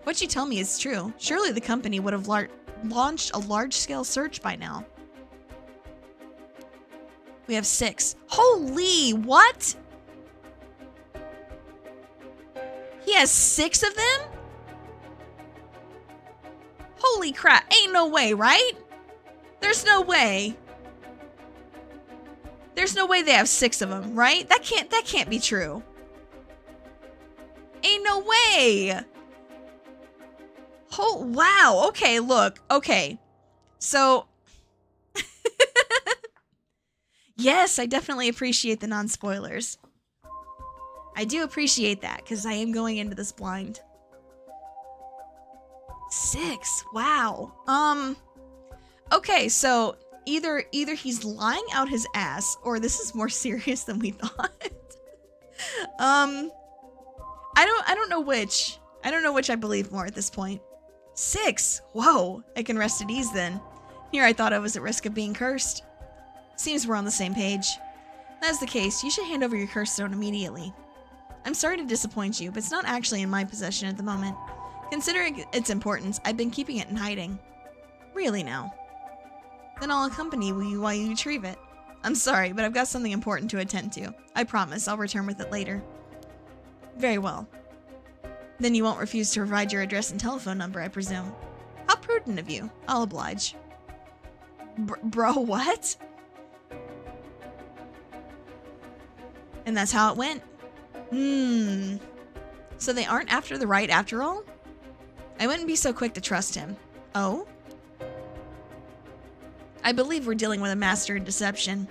What you tell me is true. Surely the company would have launched a large-scale search by now. We have 6. Holy, what? He has 6 of them? Holy crap, ain't no way, right? There's no way. There's no way they have 6 of them, right? That can't be true. Ain't no way. Oh, wow. Okay, look. Okay. So, yes, I definitely appreciate the non-spoilers. I do appreciate that, because I am going into this blind. 6. Wow. Okay, so either he's lying out his ass, or this is more serious than we thought. I don't know which. I don't know which I believe more at this point. 6. Whoa. I can rest at ease then. Here I thought I was at risk of being cursed. Seems we're on the same page. If that's the case, you should hand over your curse stone immediately. I'm sorry to disappoint you, but it's not actually in my possession at the moment. Considering its importance, I've been keeping it in hiding. Really now? Then I'll accompany you while you retrieve it. I'm sorry, but I've got something important to attend to. I promise I'll return with it later. Very well. Then you won't refuse to provide your address and telephone number, I presume. How prudent of you. I'll oblige. Bro, what? And that's how it went. So they aren't after the right after all? I wouldn't be so quick to trust him. Oh? I believe we're dealing with a master in deception.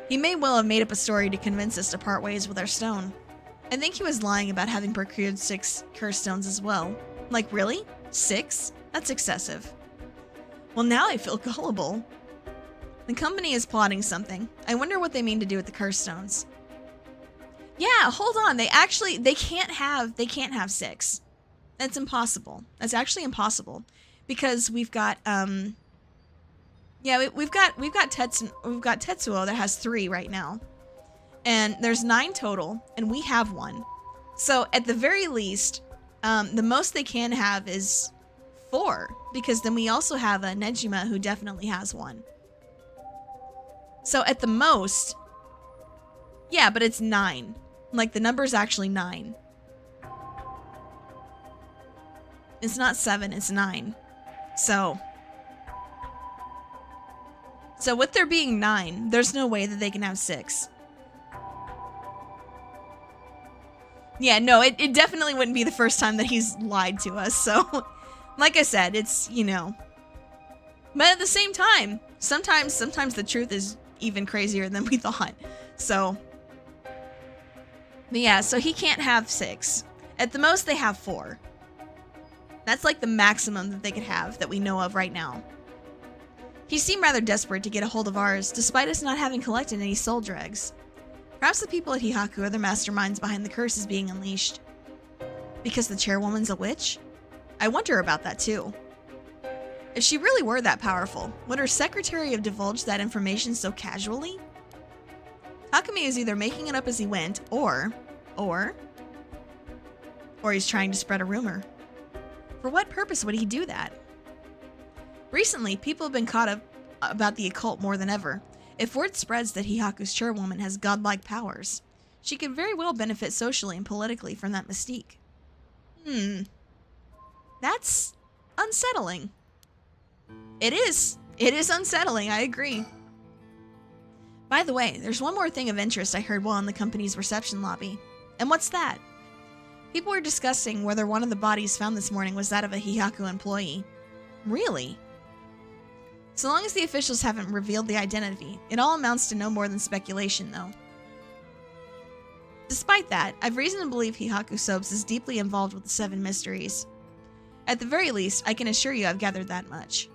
He may well have made up a story to convince us to part ways with our stone. I think he was lying about having procured 6 curse stones as well. Like, really? 6? That's excessive. Well, now I feel gullible. The company is plotting something. I wonder what they mean to do with the curse stones. Yeah, hold on. They can't have 6. That's impossible. That's actually impossible. Because we've got, yeah, we've got Tetsuo that has 3 right now. And there's 9 total, and we have 1. So at the very least, the most they can have is 4, because then we also have a Nejima who definitely has 1. So at the most, yeah, but it's 9. Like, the number's actually 9. It's not 7, it's 9. So with there being 9, there's no way that they can have 6. Yeah, no, it definitely wouldn't be the first time that he's lied to us, so like I said, it's, you know. But at the same time, sometimes the truth is even crazier than we thought. So, but yeah, so he can't have 6. At the most, they have 4. That's like the maximum that they could have that we know of right now. He seemed rather desperate to get a hold of ours, despite us not having collected any soul dregs. Perhaps the people at Hihaku are the masterminds behind the curses being unleashed. Because the chairwoman's a witch? I wonder about that too. If she really were that powerful, would her secretary have divulged that information so casually? Takumi is either making it up as he went, or he's trying to spread a rumor. For what purpose would he do that? Recently, people have been caught up about the occult more than ever. If word spreads that Hihaku's chairwoman has godlike powers, she could very well benefit socially and politically from that mystique. That's unsettling. It is. It is unsettling, I agree. By the way, there's one more thing of interest I heard while in the company's reception lobby. And what's that? People were discussing whether one of the bodies found this morning was that of a Hihaku employee. Really? So long as the officials haven't revealed the identity, it all amounts to no more than speculation, though. Despite that, I've reason to believe Hihaku Soaps is deeply involved with the 7 mysteries. At the very least, I can assure you I've gathered that much.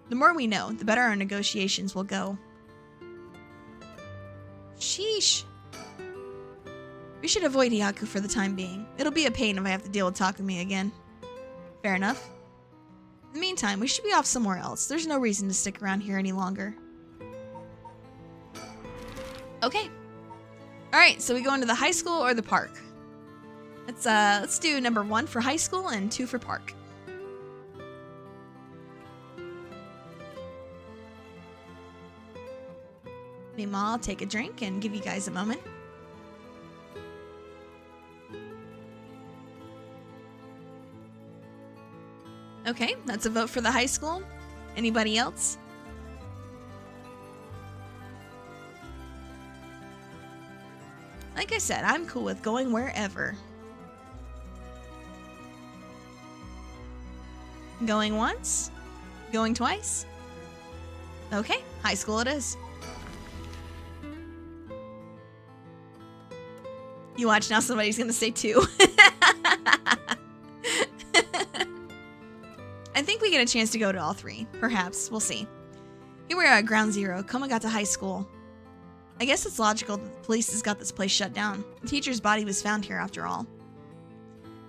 The more we know, the better our negotiations will go. Sheesh. We should avoid Hihaku for the time being. It'll be a pain if I have to deal with Takumi again. Fair enough. In the meantime, we should be off somewhere else. There's no reason to stick around here any longer. Okay. Alright, so we go into the high school or the park? Let's do number 1 for high school and 2 for park. Meanwhile, I'll take a drink and give you guys a moment. Okay, that's a vote for the high school. Anybody else? Like I said, I'm cool with going wherever. Going once? Going twice? Okay, high school it is. You watch now, somebody's gonna say 2. I think we get a chance to go to all 3. Perhaps. We'll see. Here we are at Ground Zero. Koma got to high school. I guess it's logical that the police has got this place shut down. The teacher's body was found here after all.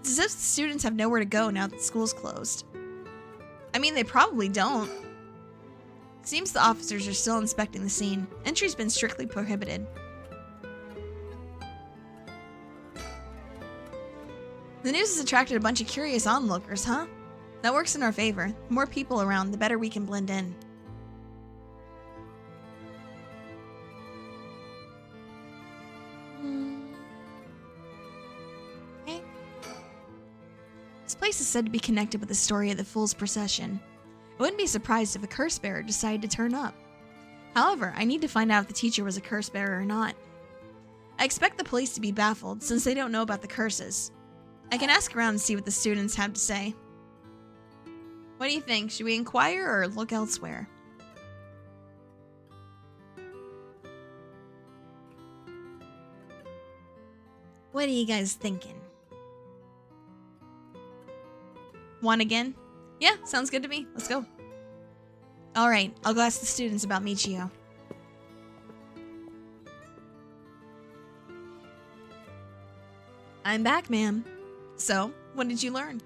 It's as if the students have nowhere to go now that school's closed. I mean, they probably don't. Seems the officers are still inspecting the scene. Entry's been strictly prohibited. The news has attracted a bunch of curious onlookers, huh? That works in our favor. The more people around, the better we can blend in. Okay. This place is said to be connected with the story of the Fool's Procession. I wouldn't be surprised if a curse bearer decided to turn up. However, I need to find out if the teacher was a curse bearer or not. I expect the police to be baffled since they don't know about the curses. I can ask around and see what the students have to say. What do you think? Should we inquire or look elsewhere? What are you guys thinking? One again? Yeah, sounds good to me. Let's go. Alright, I'll go ask the students about Michio. I'm back, ma'am. So, what did you learn?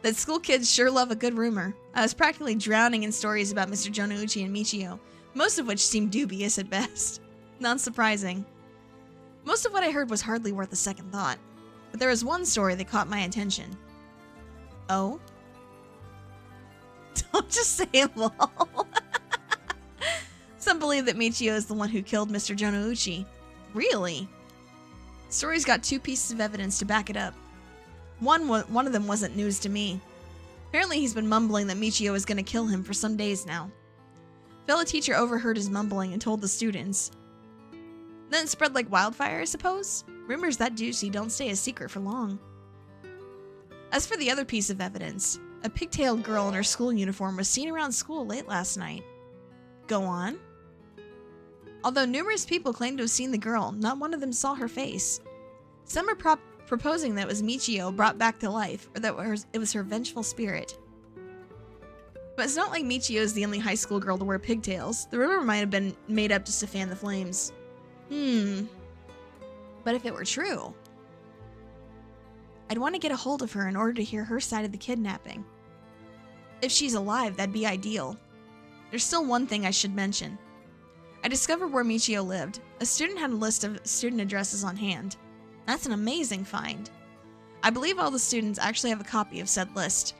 That school kids sure love a good rumor. I was practically drowning in stories about Mr. Jonouchi and Michio, most of which seemed dubious at best. Not surprising. Most of what I heard was hardly worth a second thought, but there was one story that caught my attention. Oh? Don't just say lol. Some believe that Michio is the one who killed Mr. Jonouchi. Really? The story's got 2 pieces of evidence to back it up. One of them wasn't news to me. Apparently he's been mumbling that Michio is going to kill him for some days now. Fellow teacher overheard his mumbling and told the students. Then it spread like wildfire, I suppose? Rumors that juicy don't stay a secret for long. As for the other piece of evidence, a pigtailed girl in her school uniform was seen around school late last night. Go on. Although numerous people claim to have seen the girl, not one of them saw her face. Some are proposing that it was Michio brought back to life, or that it was her vengeful spirit. But it's not like Michio is the only high school girl to wear pigtails. The rumor might have been made up just to fan the flames. But if it were true, I'd want to get a hold of her in order to hear her side of the kidnapping. If she's alive, that'd be ideal. There's still one thing I should mention. I discovered where Michio lived. A student had a list of student addresses on hand. That's an amazing find. I believe all the students actually have a copy of said list.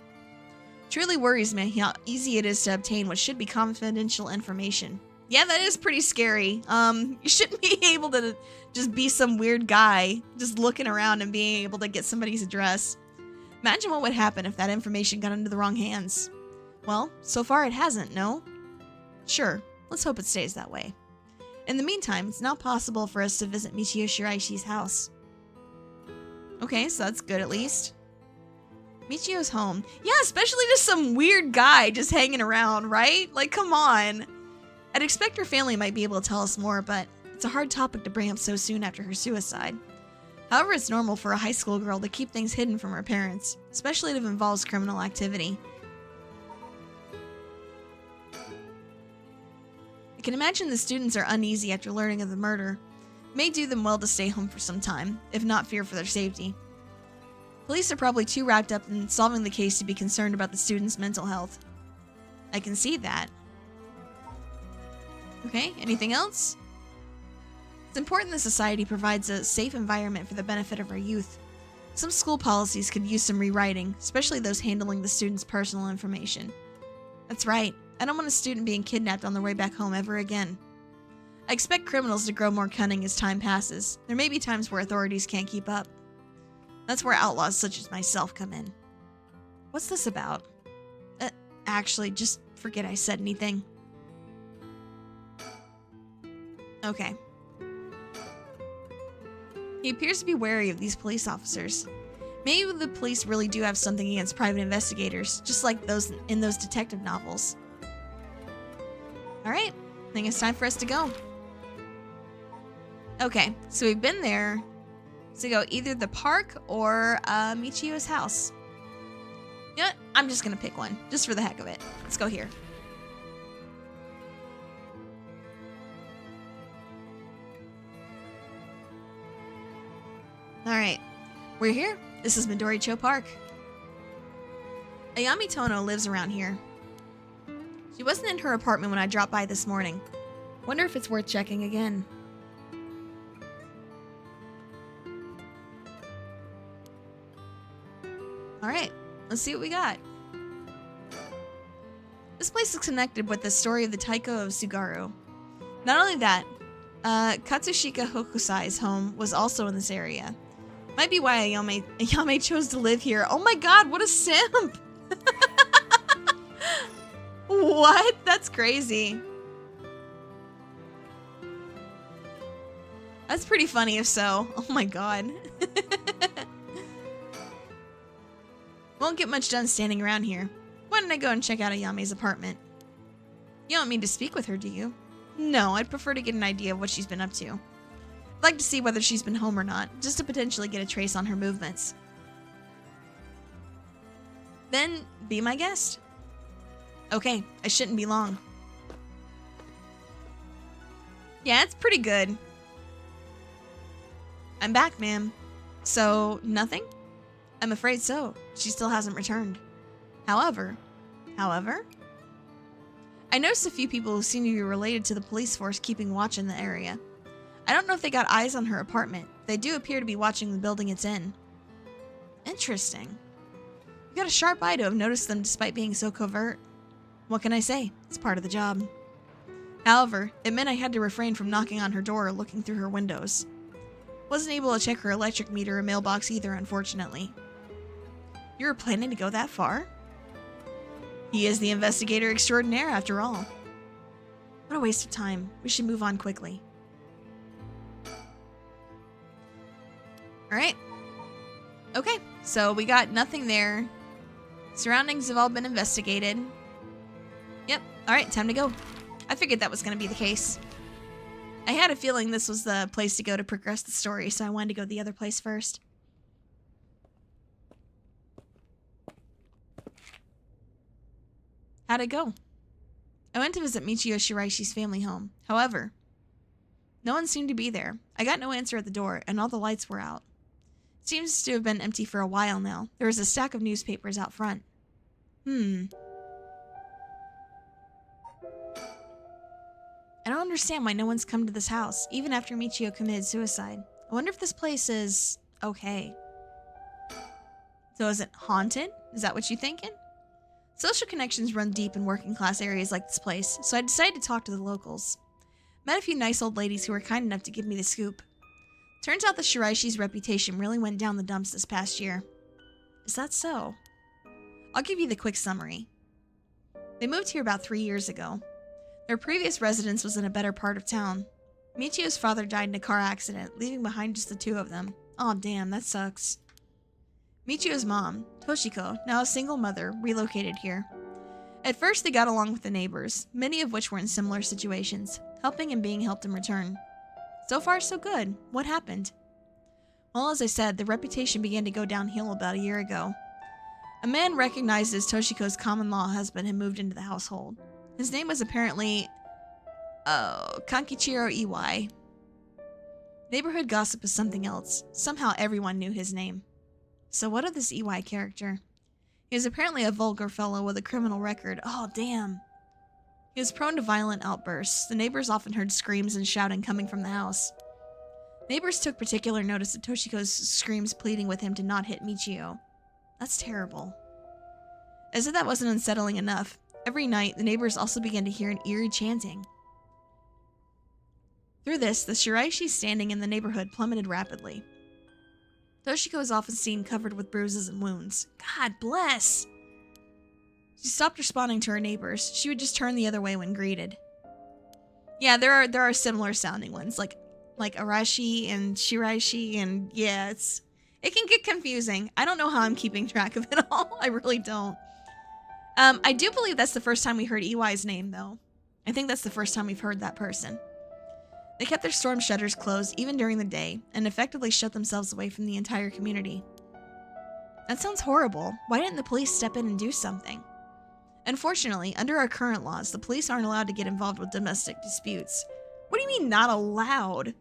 Truly worries me how easy it is to obtain what should be confidential information. Yeah, that is pretty scary. You shouldn't be able to just be some weird guy just looking around and being able to get somebody's address. Imagine what would happen if that information got into the wrong hands. Well, so far it hasn't, no? Sure, let's hope it stays that way. In the meantime, it's now possible for us to visit Michio Shiraishi's house. Okay, so that's good at least. Michio's home. Yeah, especially just some weird guy just hanging around, right? Like, come on. I'd expect her family might be able to tell us more, but it's a hard topic to bring up so soon after her suicide. However, it's normal for a high school girl to keep things hidden from her parents, especially if it involves criminal activity. I can imagine the students are uneasy after learning of the murder. It may do them well to stay home for some time, if not fear for their safety. Police are probably too wrapped up in solving the case to be concerned about the students' mental health. I can see that. Okay, anything else? It's important that society provides a safe environment for the benefit of our youth. Some school policies could use some rewriting, especially those handling the students' personal information. That's right, I don't want a student being kidnapped on their way back home ever again. I expect criminals to grow more cunning as time passes. There may be times where authorities can't keep up. That's where outlaws such as myself come in. What's this about? Actually, just forget I said anything. Okay. He appears to be wary of these police officers. Maybe the police really do have something against private investigators, just like those in those detective novels. Alright, I think it's time for us to go. Okay, so we've been there to go either the park or Michio's house. You know what? I'm just gonna pick one, just for the heck of it. Let's go here. Alright, we're here. This is Midoricho Park. Ayami Tono lives around here. She wasn't in her apartment when I dropped by this morning. Wonder if it's worth checking again. Alright, let's see what we got. This place is connected with the story of the Taiko of Tsugaru. Not only that, Katsushika Hokusai's home was also in this area. Might be why Ayame chose to live here. Oh my god, what a simp! What? That's crazy. That's pretty funny if so. Oh my god. Won't get much done standing around here. Why don't I go and check out Ayame's apartment? You don't mean to speak with her, do you? No, I'd prefer to get an idea of what she's been up to. I'd like to see whether she's been home or not, just to potentially get a trace on her movements. Then, be my guest. Okay, I shouldn't be long. Yeah, it's pretty good. I'm back, ma'am. So, nothing? I'm afraid so. She still hasn't returned. However, I noticed a few people who seem to be related to the police force keeping watch in the area. I don't know if they got eyes on her apartment. They do appear to be watching the building it's in. Interesting. You got a sharp eye to have noticed them despite being so covert. What can I say? It's part of the job. However, it meant I had to refrain from knocking on her door or looking through her windows. Wasn't able to check her electric meter or mailbox either, unfortunately. You were planning to go that far? He is the investigator extraordinaire, after all. What a waste of time. We should move on quickly. Alright. Okay, so we got nothing there. Surroundings have all been investigated. Yep, alright, time to go. I figured that was going to be the case. I had a feeling this was the place to go to progress the story, so I wanted to go the other place first. How'd it go? I went to visit Michio Shiraishi's family home. However, no one seemed to be there. I got no answer at the door, and all the lights were out. It seems to have been empty for a while now. There was a stack of newspapers out front. I don't understand why no one's come to this house, even after Michio committed suicide. I wonder if this place is okay. So is it haunted? Is that what you're thinking? Social connections run deep in working class areas like this place, so I decided to talk to the locals. Met a few nice old ladies who were kind enough to give me the scoop. Turns out the Shiraishi's reputation really went down the dumps this past year. Is that so? I'll give you the quick summary. They moved here about 3 years ago. Their previous residence was in a better part of town. Michio's father died in a car accident, leaving behind just the two of them. Aw, damn, that sucks. Michio's mom, Toshiko, now a single mother, relocated here. At first, they got along with the neighbors, many of which were in similar situations, helping and being helped in return. So far, so good. What happened? Well, as I said, the reputation began to go downhill about a year ago. A man recognized as Toshiko's common-law husband had moved into the household. His name was apparently... Kankichiro Iwai. Neighborhood gossip is something else. Somehow everyone knew his name. So what of this Iwai character? He was apparently a vulgar fellow with a criminal record. Oh, damn. He was prone to violent outbursts. The neighbors often heard screams and shouting coming from the house. Neighbors took particular notice of Toshiko's screams pleading with him to not hit Michio. That's terrible. As if that wasn't unsettling enough, every night the neighbors also began to hear an eerie chanting. Through this, the Shiraishi standing in the neighborhood plummeted rapidly. Toshiko is often seen covered with bruises and wounds. God bless! She stopped responding to her neighbors. She would just turn the other way when greeted. Yeah, there are similar sounding ones, like Arashi and Shiraishi, and yeah, it can get confusing. I don't know how I'm keeping track of it all. I really don't. I do believe that's the first time we heard Iwai's name, though. I think that's the first time we've heard that person. They kept their storm shutters closed even during the day, and effectively shut themselves away from the entire community. That sounds horrible. Why didn't the police step in and do something? Unfortunately, under our current laws, the police aren't allowed to get involved with domestic disputes. What do you mean, not allowed?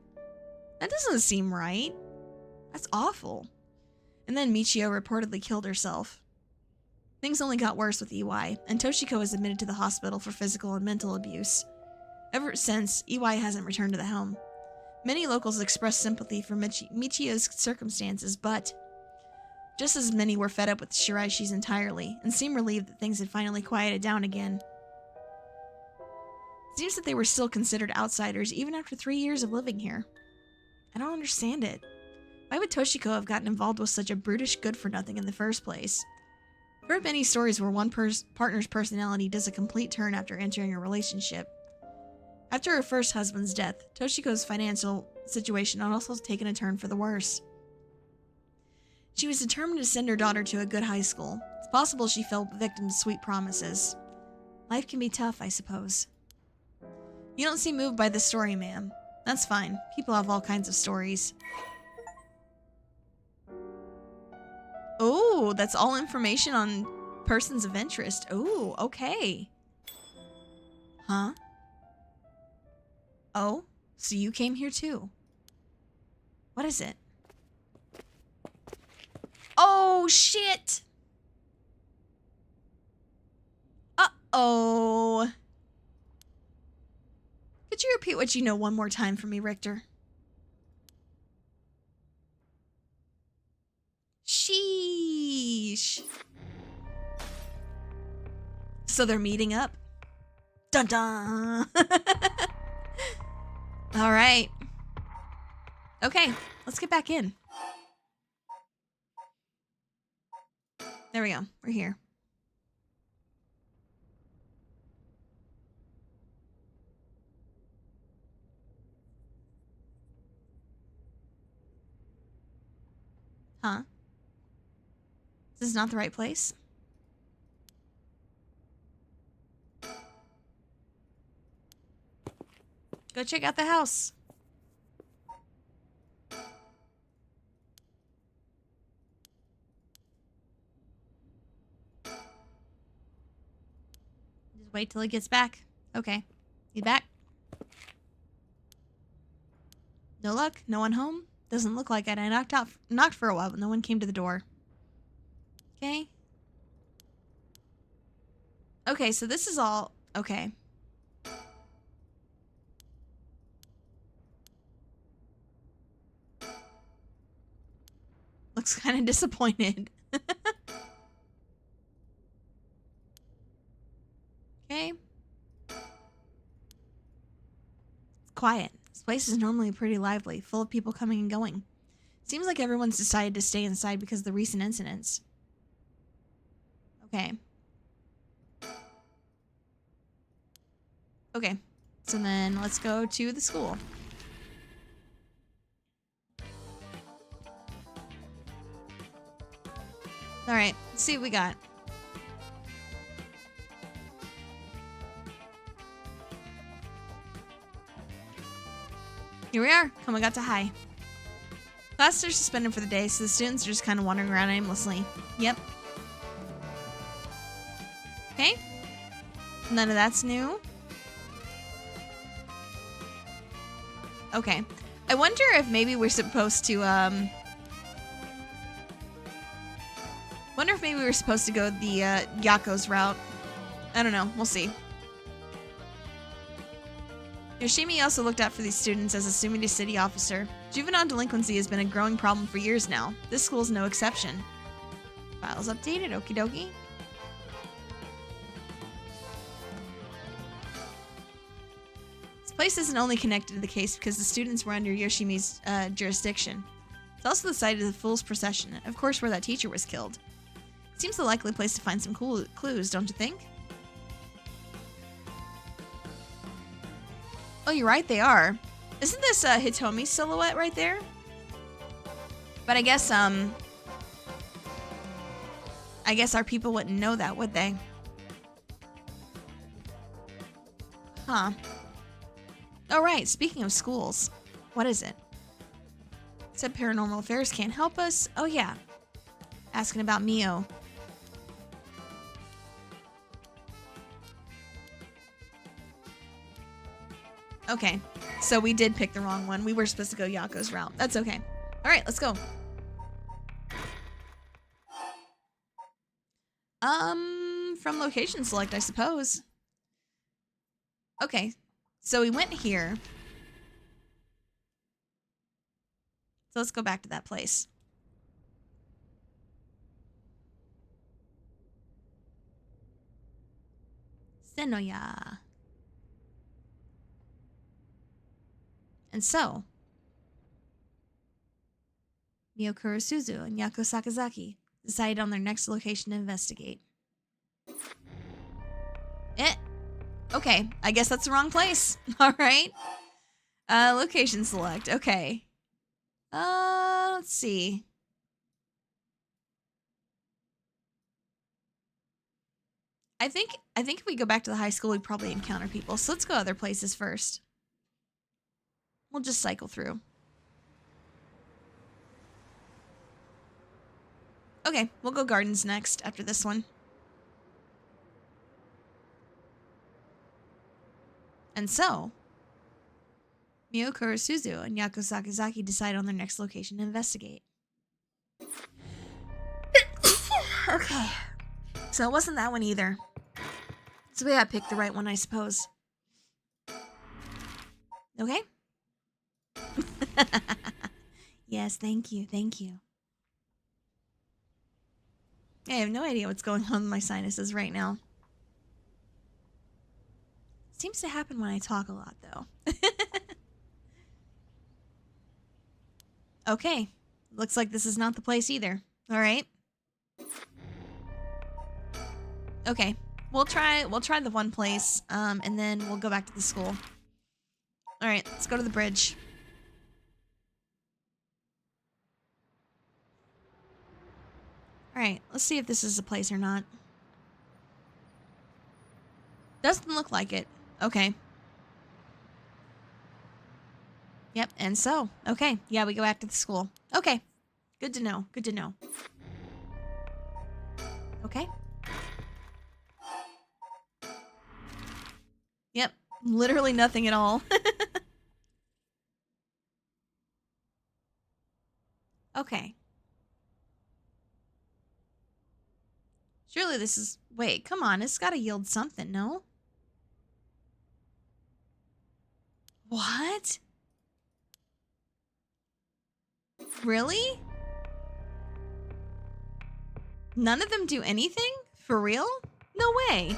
That doesn't seem right. That's awful. And then Michio reportedly killed herself. Things only got worse with Iwai, and Toshiko was admitted to the hospital for physical and mental abuse. Ever since, Iwai hasn't returned to the home. Many locals expressed sympathy for Michio's circumstances, but just as many were fed up with Shiraishis entirely, and seemed relieved that things had finally quieted down again. It seems that they were still considered outsiders even after 3 years of living here. I don't understand it. Why would Toshiko have gotten involved with such a brutish good-for-nothing in the first place? I've heard many stories where one partner's personality does a complete turn after entering a relationship. After her first husband's death, Toshiko's financial situation had also taken a turn for the worse. She was determined to send her daughter to a good high school. It's possible she fell victim to sweet promises. Life can be tough, I suppose. You don't seem moved by this story, ma'am. That's fine. People have all kinds of stories. Oh, that's all information on persons of interest. Oh, okay. Huh? Oh, so you came here too. What is it? Oh, shit! Uh-oh. Could you repeat what you know one more time for me, Richter? Sheesh. So they're meeting up? Dun dun! Alright. Okay, let's get back in. There we go. We're here. Huh? This is not the right place? Go check out the house. Just wait till he gets back. Okay. He's back. No luck? No one home? Doesn't look like it. I knocked for a while, but no one came to the door. Okay. Okay, so this is all... Okay. Looks kind of disappointed. quiet. This place is normally pretty lively, full of people coming and going. Seems like everyone's decided to stay inside because of the recent incidents. Okay. Okay. So then let's go to the school. Alright, let's see what we got. Here we are. Come, we got to high. Classes are suspended for the day, so the students are just kind of wandering around aimlessly. Yep. Okay. None of that's new. Okay. I wonder if maybe we're supposed to, wonder if maybe we were supposed to go the, Yako's route. I don't know. We'll see. Yoshimi also looked out for these students as a Sumida city officer. Juvenile delinquency has been a growing problem for years now. This school's no exception. Files updated, okie dokie. This place isn't only connected to the case because the students were under Yoshimi's jurisdiction. It's also the site of the Fool's Procession, of course where that teacher was killed. Seems the likely place to find some cool clues, don't you think? Oh, you're right, they are. Isn't this Hitomi's silhouette right there? But I guess our people wouldn't know that, would they? Huh. Oh, right, speaking of schools. What is it? Said Paranormal Affairs can't help us. Oh, yeah. Asking about Mio. Okay, so we did pick the wrong one. We were supposed to go Yako's route. That's okay. All right, let's go. From location select, I suppose. Okay, so we went here. So let's go back to that place. Senoya. And so, Mio Kurosuzu and Yako Sakazaki decided on their next location to investigate. Okay, I guess that's the wrong place. Alright. Location select, okay. Let's see. I think if we go back to the high school, we'd probably encounter people. So let's go other places first. We'll just cycle through. Okay, we'll go gardens next after this one. And so, Mio Kurosuzu and Yako Sakazaki decide on their next location to investigate. Okay. So it wasn't that one either. So we gotta pick the right one, I suppose. Okay? Yes, thank you, thank you. I have no idea what's going on with my sinuses right now. Seems to happen when I talk a lot, though. Okay, looks like this is not the place either. All right. Okay, we'll try the one place, and then we'll go back to the school. All right, let's go to the bridge. All right, let's see if this is a place or not. Doesn't look like it. Okay. Yep, and so, okay. Yeah, we go back to the school. Okay. Good to know. Good to know. Okay. Yep, literally nothing at all. Okay. Surely this is... Wait, come on. It's gotta yield something, no? What? Really? None of them do anything? For real? No way.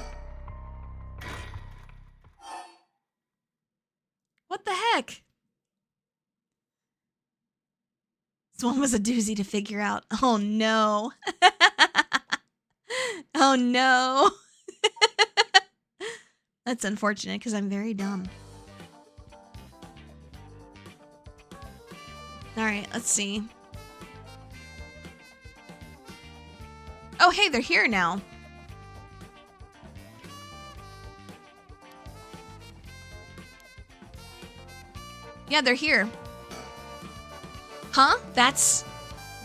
What the heck? This one was a doozy to figure out. Oh no. Oh no. That's unfortunate because I'm very dumb. Alright, let's see. Oh, hey, they're here now. Yeah, they're here. Huh? That's...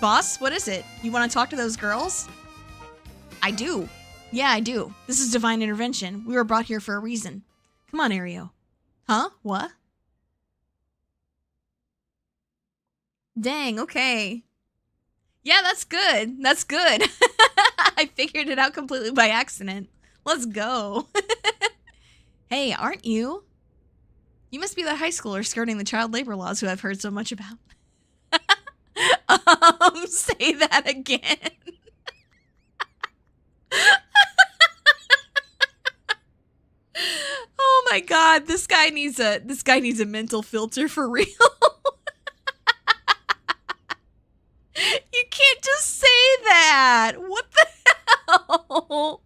Boss, what is it? You want to talk to those girls? I do. Yeah, I do. This is divine intervention. We were brought here for a reason. Come on, Ario. Huh? What? Dang, okay. Yeah, that's good. That's good. I figured it out completely by accident. Let's go. Hey, aren't you? You must be the high schooler skirting the child labor laws who I've heard so much about. Say that again. Oh my god, this guy needs a mental filter for real. You can't just say that. What the hell?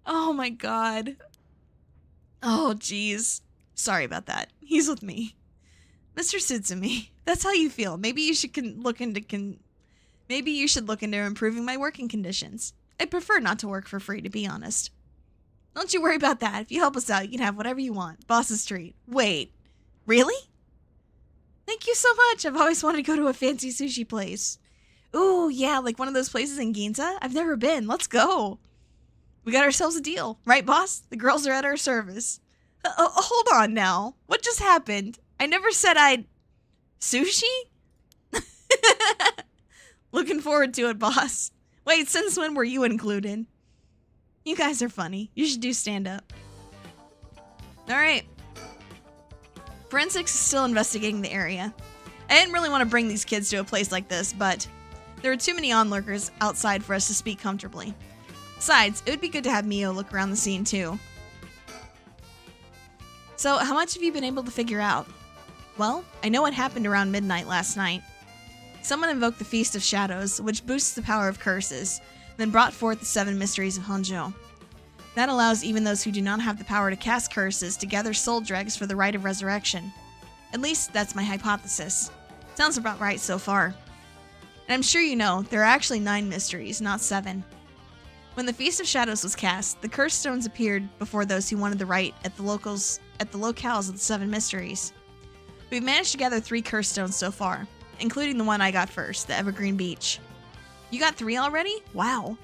Oh my god. Oh jeez. Sorry about that. He's with me. Mr. Sutsumi, that's how you feel. Maybe you should look into improving my working conditions. I'd prefer not to work for free, to be honest. Don't you worry about that. If you help us out, you can have whatever you want. Boss's treat. Wait. Really? Thank you so much. I've always wanted to go to a fancy sushi place. Ooh, yeah, like one of those places in Ginza? I've never been. Let's go. We got ourselves a deal. Right, boss? The girls are at our service. Hold on now. What just happened? I never said I'd... Sushi? Looking forward to it, boss. Wait, since when were you included? You guys are funny. You should do stand-up. Alright. Forensics is still investigating the area. I didn't really want to bring these kids to a place like this, but there are too many onlookers outside for us to speak comfortably. Besides, it would be good to have Mio look around the scene too. So, how much have you been able to figure out? Well, I know what happened around midnight last night. Someone invoked the Feast of Shadows, which boosts the power of curses, then brought forth the 7 mysteries of Honjo. That allows even those who do not have the power to cast curses to gather soul dregs for the rite of resurrection. At least, that's my hypothesis. Sounds about right so far. And I'm sure you know, there are actually 9 mysteries, not 7. When the Feast of Shadows was cast, the curse stones appeared before those who wanted the rite at the locales of the 7 mysteries. We've managed to gather 3 curse stones so far, including the one I got first, the Evergreen Beach. You got 3 already? Wow.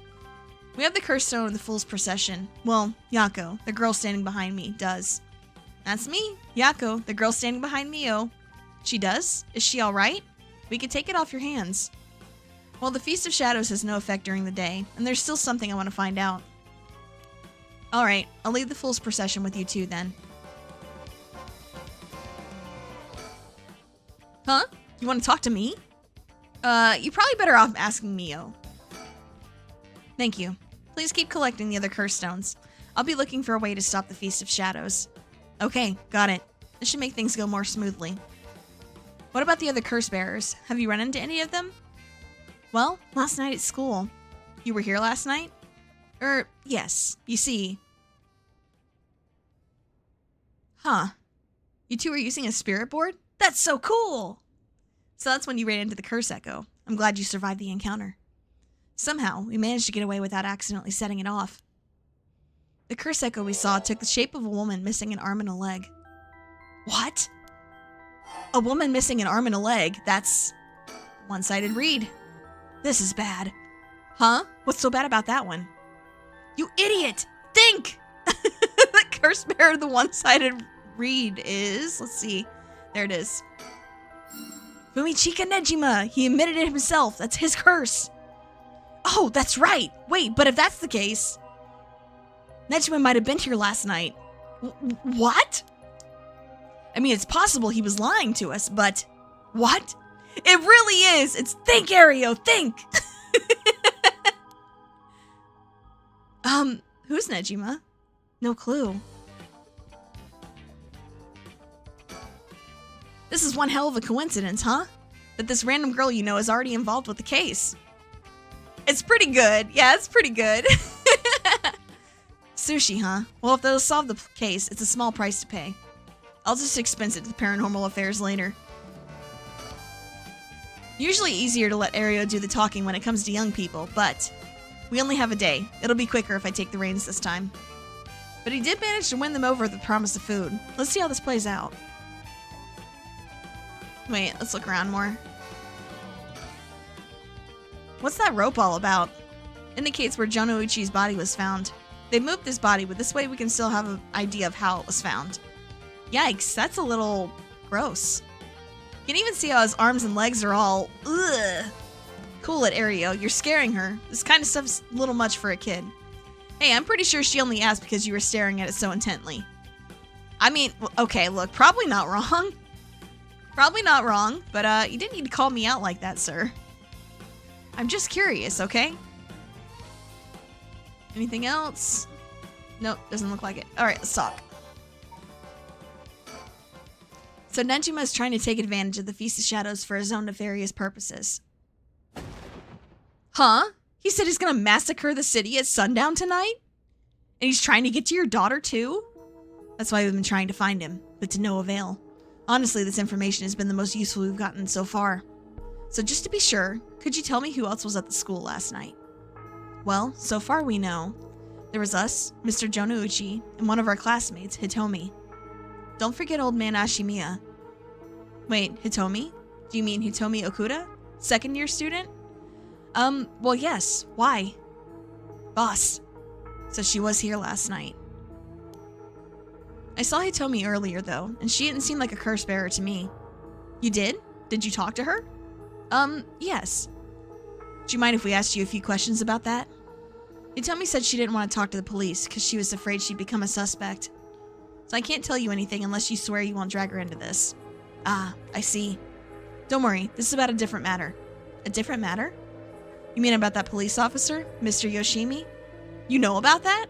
We have the curse stone of the Fool's Procession. Well, Yako, the girl standing behind me, does. That's me, Yako, the girl standing behind Mio. She does? Is she alright? We could take it off your hands. Well, the Feast of Shadows has no effect during the day, and there's still something I want to find out. Alright, I'll leave the Fool's Procession with you too then. Huh? You want to talk to me? You're probably better off asking Mio. Thank you. Please keep collecting the other curse stones. I'll be looking for a way to stop the Feast of Shadows. Okay, got it. This should make things go more smoothly. What about the other curse bearers? Have you run into any of them? Well, last night at school. You were here last night? Yes. You see. Huh. You two were using a spirit board? That's so cool! So that's when you ran into the curse echo. I'm glad you survived the encounter. Somehow, we managed to get away without accidentally setting it off. The curse echo we saw took the shape of a woman missing an arm and a leg. What? A woman missing an arm and a leg? That's... one-sided read. This is bad. Huh? What's so bad about that one? You idiot! Think! The curse bearer of the one-sided read is... Let's see. There it is. Fumichika Nejima! He admitted it himself. That's his curse. Oh, that's right. Wait, but if that's the case... Nejima might have been here last night. What? I mean, it's possible he was lying to us, but... What? It really is! It's think, Ario, think! Who's Nejima? No clue. This is one hell of a coincidence, huh? That this random girl you know is already involved with the case. It's pretty good. Yeah, it's pretty good. Sushi, huh? Well, if they'll solve the case, it's a small price to pay. I'll just expense it to the paranormal affairs later. Usually easier to let Ario do the talking when it comes to young people, but we only have a day. It'll be quicker if I take the reins this time. But he did manage to win them over with the promise of food. Let's see how this plays out. Wait, let's look around more. What's that rope all about? Indicates where Jonouchi's body was found. They moved this body, but this way we can still have an idea of how it was found. Yikes, that's a little gross. You can even see how his arms and legs are all ugh. Cool it, Ario. You're scaring her. This kind of stuff's a little much for a kid. Hey, I'm pretty sure she only asked because you were staring at it so intently. I mean, okay, look, probably not wrong. Probably not wrong, but you didn't need to call me out like that, sir. I'm just curious, okay? Anything else? Nope, doesn't look like it. Alright, let's talk. So Nenjima is trying to take advantage of the Feast of Shadows for his own nefarious purposes. Huh? He said he's gonna massacre the city at sundown tonight? And he's trying to get to your daughter too? That's why we've been trying to find him, but to no avail. Honestly, this information has been the most useful we've gotten so far. So just to be sure, could you tell me who else was at the school last night? Well, so far we know. There was us, Mr. Jonouchi, and one of our classmates, Hitomi. Don't forget old man Ashimiya. Wait, Hitomi? Do you mean Hitomi Okuda? Second year student? Well yes. Why? Boss. So she was here last night. I saw Hitomi earlier though, and she didn't seem like a curse bearer to me. You did? Did you talk to her? Yes. Do you mind if we asked you a few questions about that? Hitomi said she didn't want to talk to the police because she was afraid she'd become a suspect. So I can't tell you anything unless you swear you won't drag her into this. Ah, I see. Don't worry, this is about a different matter. A different matter? You mean about that police officer, Mr. Yoshimi? You know about that?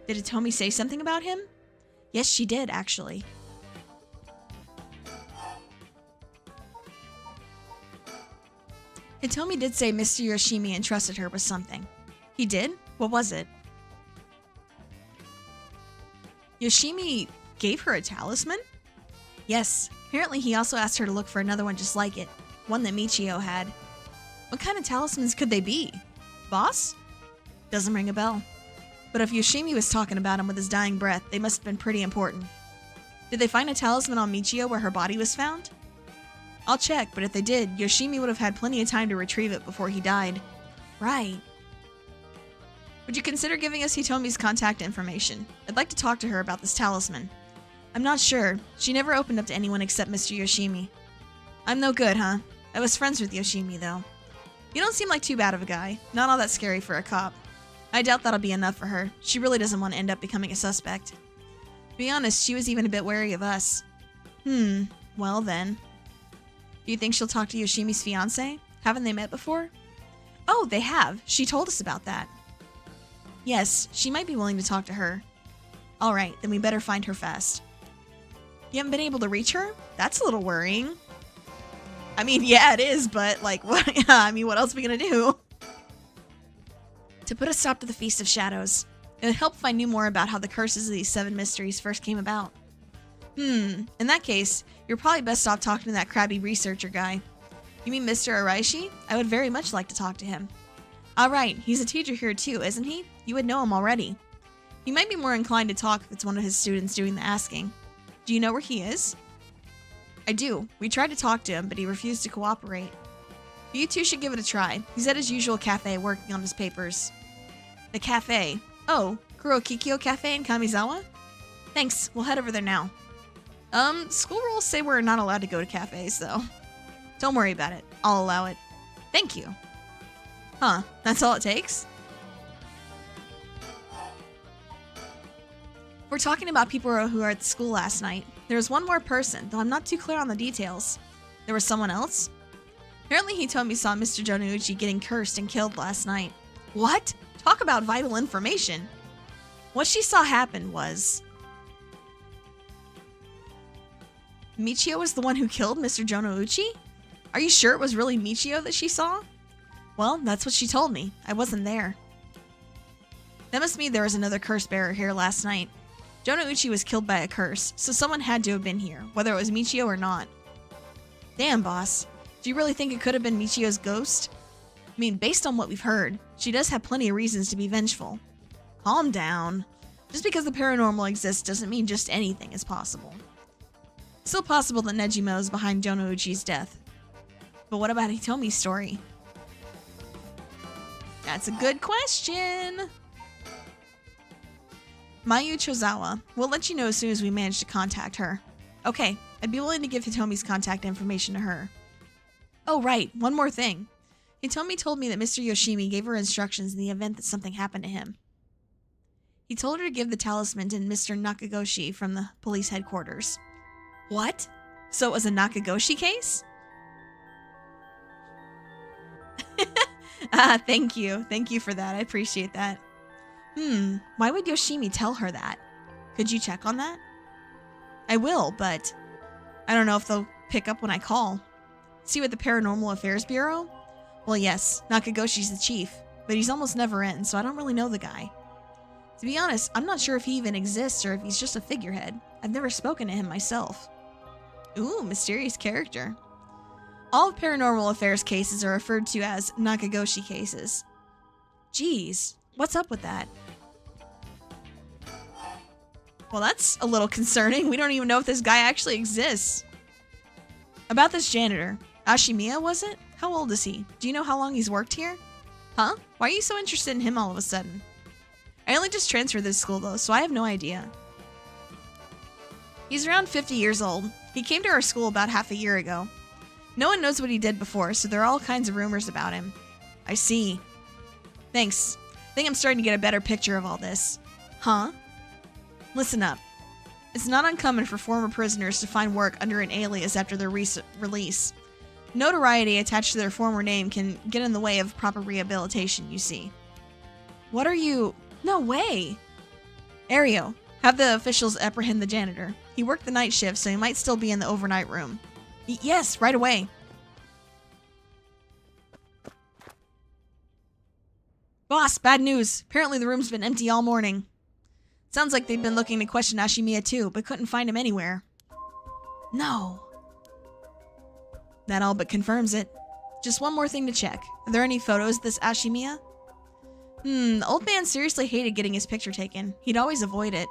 Did Hitomi say something about him? Yes, she did, actually. Hitomi did say Mr. Yoshimi entrusted her with something. He did? What was it? Yoshimi gave her a talisman? Yes. Apparently he also asked her to look for another one just like it. One that Michio had. What kind of talismans could they be? Boss? Doesn't ring a bell. But if Yoshimi was talking about him with his dying breath, they must have been pretty important. Did they find a talisman on Michio where her body was found? I'll check, but if they did, Yoshimi would have had plenty of time to retrieve it before he died. Right. Would you consider giving us Hitomi's contact information? I'd like to talk to her about this talisman. I'm not sure. She never opened up to anyone except Mr. Yoshimi. I'm no good, huh? I was friends with Yoshimi, though. You don't seem like too bad of a guy. Not all that scary for a cop. I doubt that'll be enough for her. She really doesn't want to end up becoming a suspect. To be honest, she was even a bit wary of us. Well then. Do you think she'll talk to Yoshimi's fiancé? Haven't they met before? Oh, they have. She told us about that. Yes, she might be willing to talk to her. Alright, then we better find her fast. You haven't been able to reach her? That's a little worrying. I mean, yeah, it is, but like, what? I mean, what else are we gonna do? To put a stop to the Feast of Shadows. It would help if I knew more about how the curses of these 7 mysteries first came about. In that case, you're probably best off talking to that crabby researcher guy. You mean Mr. Araishi? I would very much like to talk to him. Alright, he's a teacher here too, isn't he? You would know him already. He might be more inclined to talk if it's one of his students doing the asking. Do you know where he is? I do. We tried to talk to him, but he refused to cooperate. You two should give it a try. He's at his usual cafe working on his papers. The cafe? Oh, Kurokikyo Cafe in Kamizawa? Thanks, we'll head over there now. School rules say we're not allowed to go to cafes, though. Don't worry about it. I'll allow it. Thank you. Huh, that's all it takes? We're talking about people who were at the school last night. There was one more person, though I'm not too clear on the details. There was someone else? Apparently Hitomi saw Mr. Jonouchi getting cursed and killed last night. What? Talk about vital information. What she saw happen was... Michio was the one who killed Mr. Jonouchi? Are you sure it was really Michio that she saw? Well, that's what she told me. I wasn't there. That must mean there was another curse bearer here last night. Jonouchi was killed by a curse, so someone had to have been here, whether it was Michio or not. Damn, boss. Do you really think it could have been Michio's ghost? I mean, based on what we've heard, she does have plenty of reasons to be vengeful. Calm down. Just because the paranormal exists doesn't mean just anything is possible. It's still possible that Nejima is behind Jonouchi's death. But what about Hitomi's story? That's a good question. Mayu Chozawa. We'll let you know as soon as we manage to contact her. Okay, I'd be willing to give Hitomi's contact information to her. Oh right, one more thing. Hitomi told me that Mr. Yoshimi gave her instructions in the event that something happened to him. He told her to give the talisman to Mr. Nakagoshi from the police headquarters. What? So it was a Nakagoshi case? Thank you. Thank you for that. I appreciate that. Why would Yoshimi tell her that? Could you check on that? I will, but I don't know if they'll pick up when I call. See with the Paranormal Affairs Bureau? Well, yes, Nakagoshi's the chief, but he's almost never in, so I don't really know the guy. To be honest, I'm not sure if he even exists or if he's just a figurehead. I've never spoken to him myself. Ooh, mysterious character. All of Paranormal Affairs cases are referred to as Nakagoshi cases. Geez, what's up with that? Well, that's a little concerning. We don't even know if this guy actually exists. About this janitor. Ashimiya, was it? How old is he? Do you know how long he's worked here? Huh? Why are you so interested in him all of a sudden? I only just transferred this school though, so I have no idea. He's around 50 years old. He came to our school about half a year ago. No one knows what he did before, so there are all kinds of rumors about him. I see. Thanks. I think I'm starting to get a better picture of all this. Huh? Listen up. It's not uncommon for former prisoners to find work under an alias after their release. Notoriety attached to their former name can get in the way of proper rehabilitation, you see. What are you... No way! Ario, have the officials apprehend the janitor. He worked the night shift, so he might still be in the overnight room. Yes, right away. Boss, bad news. Apparently the room's been empty all morning. Sounds like they've been looking to question Ashimiya too, but couldn't find him anywhere. No. That all but confirms it. Just one more thing to check. Are there any photos of this Ashimiya? The old man seriously hated getting his picture taken. He'd always avoid it.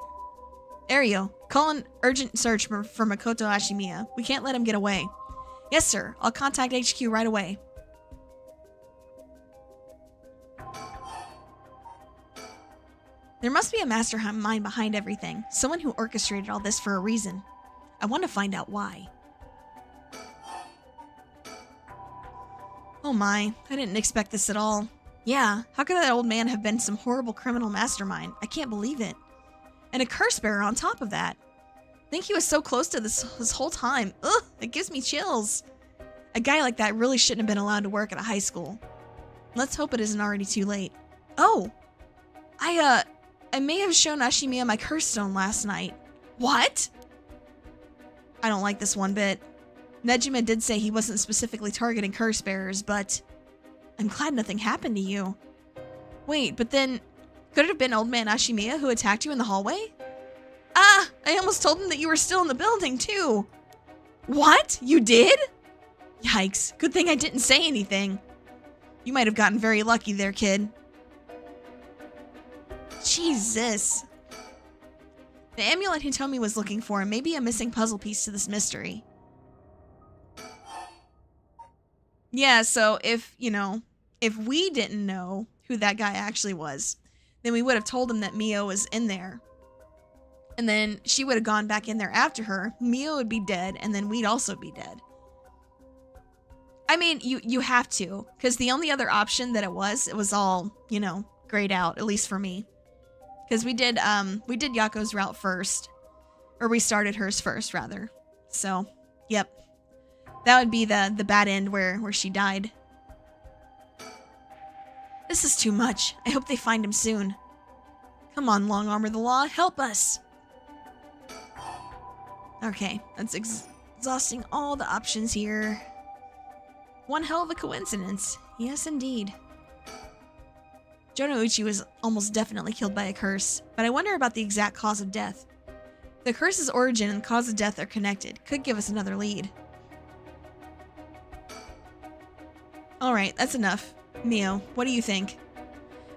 Ario, call an urgent search for Makoto Ashimiya. We can't let him get away. Yes, sir. I'll contact HQ right away. There must be a mastermind behind everything. Someone who orchestrated all this for a reason. I want to find out why. Oh my, I didn't expect this at all. Yeah, how could that old man have been some horrible criminal mastermind? I can't believe it. And a curse bearer on top of that. I think he was so close to this whole time. Ugh, it gives me chills. A guy like that really shouldn't have been allowed to work at a high school. Let's hope it isn't already too late. Oh! I may have shown Ashimiya my curse stone last night. What? I don't like this one bit. Nejima did say he wasn't specifically targeting curse bearers, but... I'm glad nothing happened to you. Wait, but then... Could it have been old man Ashimiya who attacked you in the hallway? Ah! I almost told him that you were still in the building, too! What? You did? Yikes. Good thing I didn't say anything. You might have gotten very lucky there, kid. Jesus. The amulet Hitomi was looking for may be a missing puzzle piece to this mystery. Yeah, so if we didn't know who that guy actually was, then we would have told him that Mio was in there. And then she would have gone back in there after her. Mio would be dead, and then we'd also be dead. I mean, you have to, because the only other option that it was all, grayed out, at least for me. Because we did Yako's route first. Or we started hers first, rather. So, yep. That would be the bad end where she died. This is too much. I hope they find him soon. Come on, Long Arm of the Law, help us! Okay, that's Exhausting all the options here. One hell of a coincidence. Yes, indeed. Jonouchi was almost definitely killed by a curse, but I wonder about the exact cause of death. The curse's origin and cause of death are connected. Could give us another lead. Alright, that's enough. Mio, what do you think?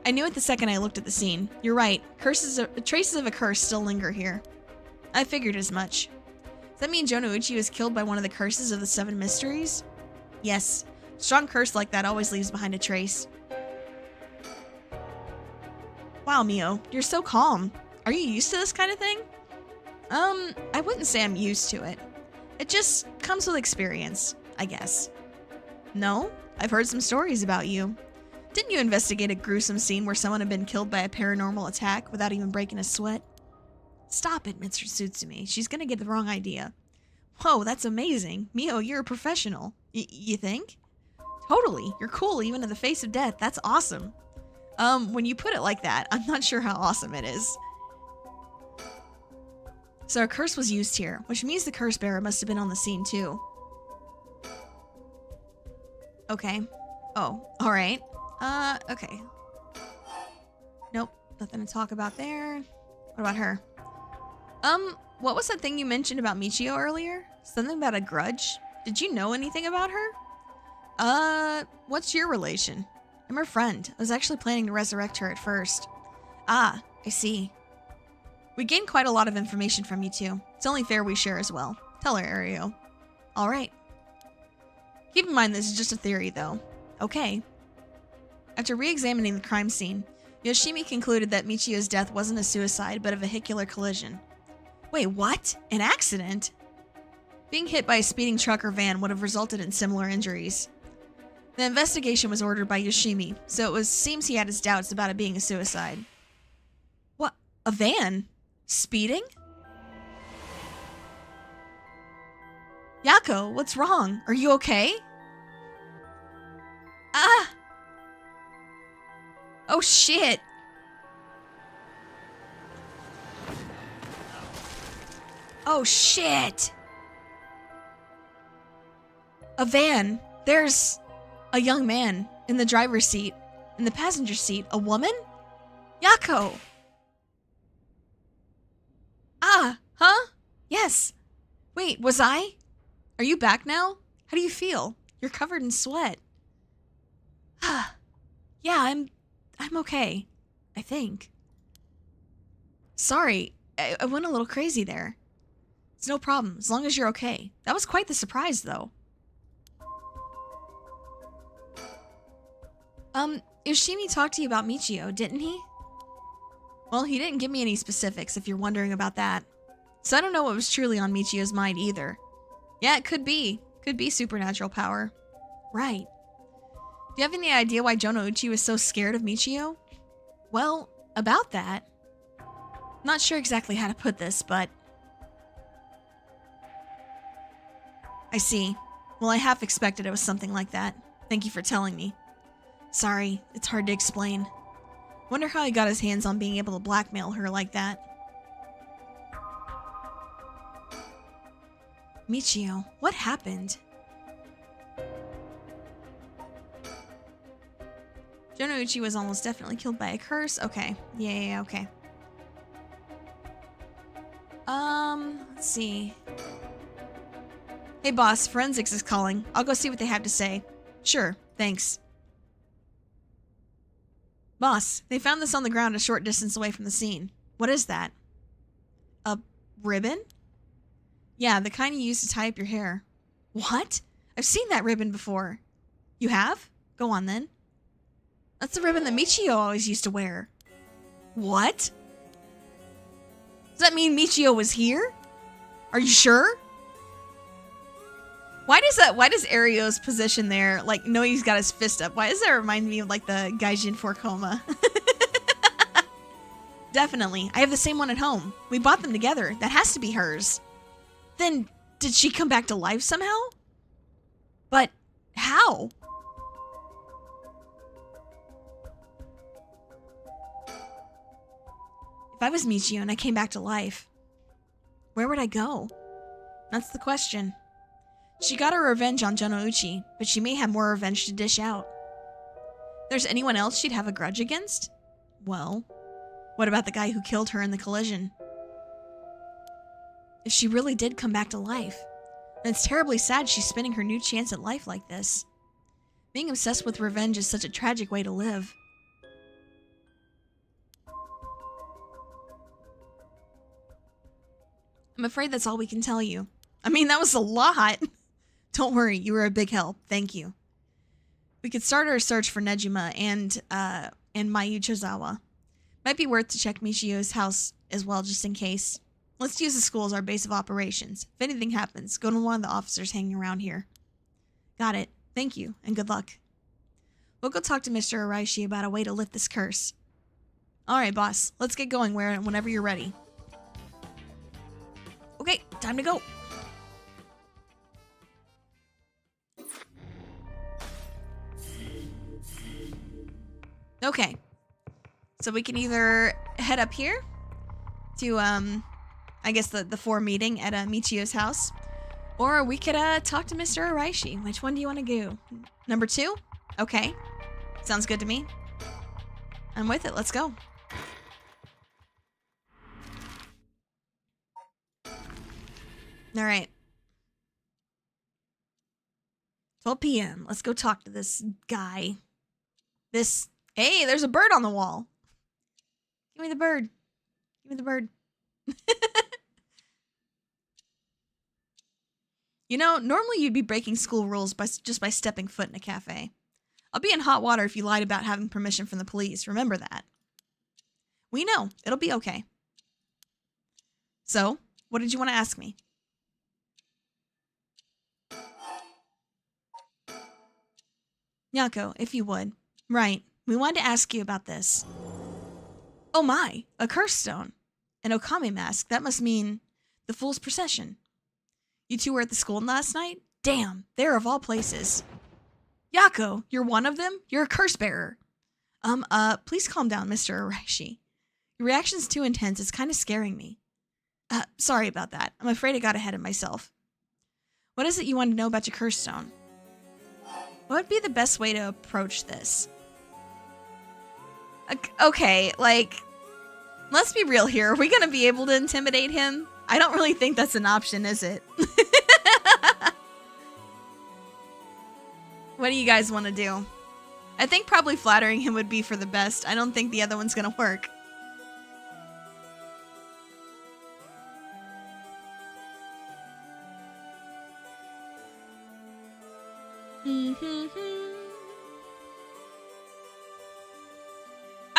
I knew it the second I looked at the scene. You're right. Traces of a curse still linger here. I figured as much. Does that mean Jonouchi was killed by one of the curses of the 7 mysteries? Yes. A strong curse like that always leaves behind a trace. Wow, Mio, you're so calm. Are you used to this kind of thing? I wouldn't say I'm used to it. It just comes with experience, I guess. No? I've heard some stories about you. Didn't you investigate a gruesome scene where someone had been killed by a paranormal attack without even breaking a sweat? Stop it, Mr. Tsutsumi. She's gonna get the wrong idea. Whoa, that's amazing. Mio, you're a professional. You think? Totally. You're cool even in the face of death. That's awesome. When you put it like that, I'm not sure how awesome it is. So a curse was used here, which means the curse bearer must have been on the scene too. Okay. Oh, alright. Okay. Nope, nothing to talk about there. What about her? What was that thing you mentioned about Michio earlier? Something about a grudge? Did you know anything about her? What's your relation? I'm her friend. I was actually planning to resurrect her at first. Ah, I see. We gained quite a lot of information from you two. It's only fair we share as well. Tell her, Ario. Alright. Keep in mind this is just a theory, though. Okay. After re-examining the crime scene, Yoshimi concluded that Michio's death wasn't a suicide, but a vehicular collision. Wait, what? An accident? Being hit by a speeding truck or van would have resulted in similar injuries. The investigation was ordered by Yoshimi, so seems he had his doubts about it being a suicide. What? A van? Speeding? Yako, what's wrong? Are you okay? Ah! Oh shit! Oh shit! A van. There's a young man in the driver's seat. In the passenger seat, a woman? Yako! Ah, huh? Yes. Wait, was I? Are you back now? How do you feel? You're covered in sweat. Ah, yeah, I'm okay. I think. Sorry, I went a little crazy there. It's no problem, as long as you're okay. That was quite the surprise, though. Yoshimi talked to you about Michio, didn't he? Well, he didn't give me any specifics, if you're wondering about that. So I don't know what was truly on Michio's mind, either. Yeah, it could be. Could be supernatural power. Right. Do you have any idea why Jonouchi was so scared of Michio? Well, about that... Not sure exactly how to put this, but... I see. Well, I half expected it was something like that. Thank you for telling me. Sorry, it's hard to explain. Wonder how he got his hands on being able to blackmail her like that. Michio, what happened? Jonouchi was almost definitely killed by a curse. Okay. Yeah, okay. Let's see. Hey boss, forensics is calling. I'll go see what they have to say. Sure, thanks. Boss, they found this on the ground a short distance away from the scene. What is that? A ribbon? Yeah, the kind you use to tie up your hair. What? I've seen that ribbon before. You have? Go on then. That's the ribbon that Michio always used to wear. What? Does that mean Michio was here? Are you sure? Why does Ario's position there, like, no, he's got his fist up? Why does that remind me of, like, the Gaijin 4 coma? Definitely. I have the same one at home. We bought them together. That has to be hers. Then, did she come back to life somehow? But, how? If I was Michio and I came back to life, where would I go? That's the question. She got her revenge on Jonouchi, but she may have more revenge to dish out. If there's anyone else she'd have a grudge against? Well, what about the guy who killed her in the collision? If she really did come back to life, then it's terribly sad she's spending her new chance at life like this. Being obsessed with revenge is such a tragic way to live. I'm afraid that's all we can tell you. I mean, that was a lot. Don't worry, you were a big help. Thank you. We could start our search for Nejima and Mayu Chozawa. Might be worth to check Michio's house as well, just in case. Let's use the school as our base of operations. If anything happens, go to one of the officers hanging around here. Got it. Thank you, and good luck. We'll go talk to Mr. Araishi about a way to lift this curse. Alright, boss. Let's get going whenever you're ready. Okay, time to go. Okay. So we can either head up here to, I guess the 4 meeting at Michio's house, or we could talk to Mr. Araishi. Which one do you want to go? Number 2? Okay. Sounds good to me. I'm with it. Let's go. All right. 12 p.m. Let's go talk to this guy. Hey, there's a bird on the wall. Give me the bird. Give me the bird. You know, normally you'd be breaking school rules just by stepping foot in a cafe. I'll be in hot water if you lied about having permission from the police. Remember that. We know. It'll be okay. So, what did you want to ask me? Nyako, if you would. Right. We wanted to ask you about this. Oh my, a curse stone. An Okame mask. That must mean the Fool's Procession. You two were at the school last night? Damn, there of all places. Yako, you're one of them? You're a curse bearer. Please calm down, Mr. Araishi. Your reaction's too intense. It's kind of scaring me. Sorry about that. I'm afraid I got ahead of myself. What is it you want to know about your curse stone? What would be the best way to approach this? Okay, like, let's be real here. Are we going to be able to intimidate him? I don't really think that's an option, is it? What do you guys want to do? I think probably flattering him would be for the best. I don't think the other one's going to work.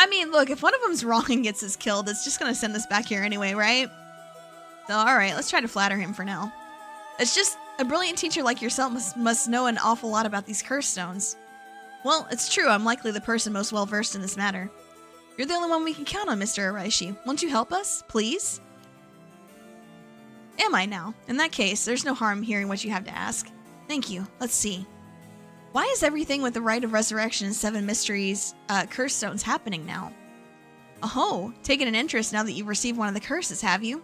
I mean, look, if one of them's wrong and gets us killed, it's just going to send us back here anyway, right? So, alright, let's try to flatter him for now. It's just, a brilliant teacher like yourself must know an awful lot about these curse stones. Well, it's true, I'm likely the person most well-versed in this matter. You're the only one we can count on, Mr. Araishi. Won't you help us, please? Am I now? In that case, there's no harm hearing what you have to ask. Thank you. Let's see. Why is everything with the Rite of Resurrection and 7 Mysteries, curse stones happening now? Oh, taken an interest now that you've received one of the curses, have you?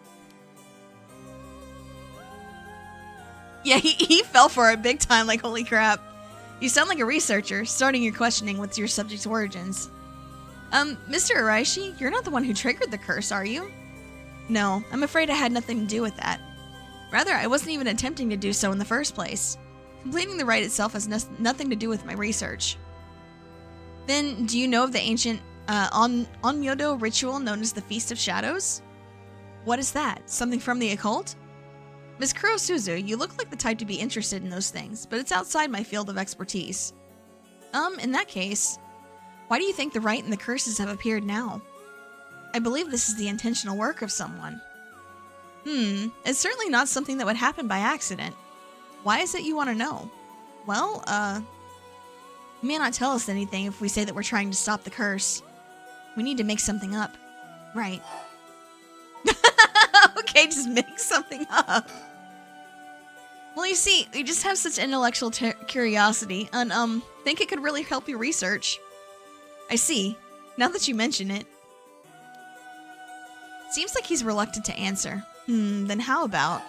Yeah, he fell for it big time, like holy crap. You sound like a researcher, starting your questioning with your subject's origins. Mr. Araishi, you're not the one who triggered the curse, are you? No, I'm afraid I had nothing to do with that. Rather, I wasn't even attempting to do so in the first place. Completing the rite itself has nothing to do with my research. Then, do you know of the ancient Onmyodo ritual known as the Feast of Shadows? What is that? Something from the occult? Ms. Kurosuzu, you look like the type to be interested in those things, but it's outside my field of expertise. In that case, why do you think the rite and the curses have appeared now? I believe this is the intentional work of someone. It's certainly not something that would happen by accident. Why is it you want to know? Well, you may not tell us anything if we say that we're trying to stop the curse. We need to make something up. Right. Okay, just make something up. Well, you see, we just have such intellectual curiosity, and, think it could really help your research. I see. Now that you mention it. Seems like he's reluctant to answer. Then how about...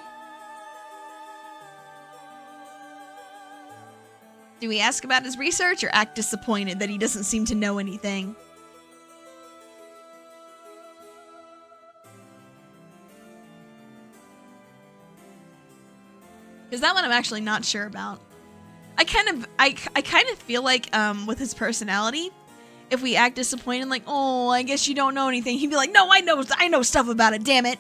Do we ask about his research or act disappointed that he doesn't seem to know anything? Because that one I'm actually not sure about. I kind of feel like with his personality, if we act disappointed, like, oh, I guess you don't know anything, he'd be like, no, I know stuff about it, damn it.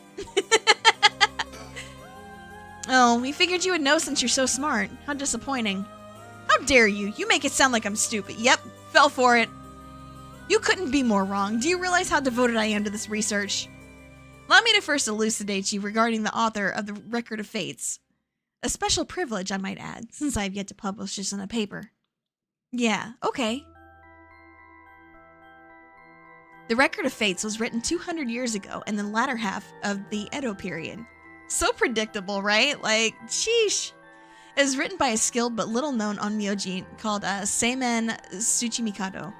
Oh, we figured you would know since you're so smart. How disappointing. How dare you? You make it sound like I'm stupid. Yep, fell for it. You couldn't be more wrong. Do you realize how devoted I am to this research? Allow me to first elucidate you regarding the author of the Record of Fates. A special privilege, I might add, since I have yet to publish this in a paper. Yeah, okay. The Record of Fates was written 200 years ago in the latter half of the Edo period. So predictable, right? Like, sheesh. It was written by a skilled but little-known onmyoji called Seimen Tsuchimikado.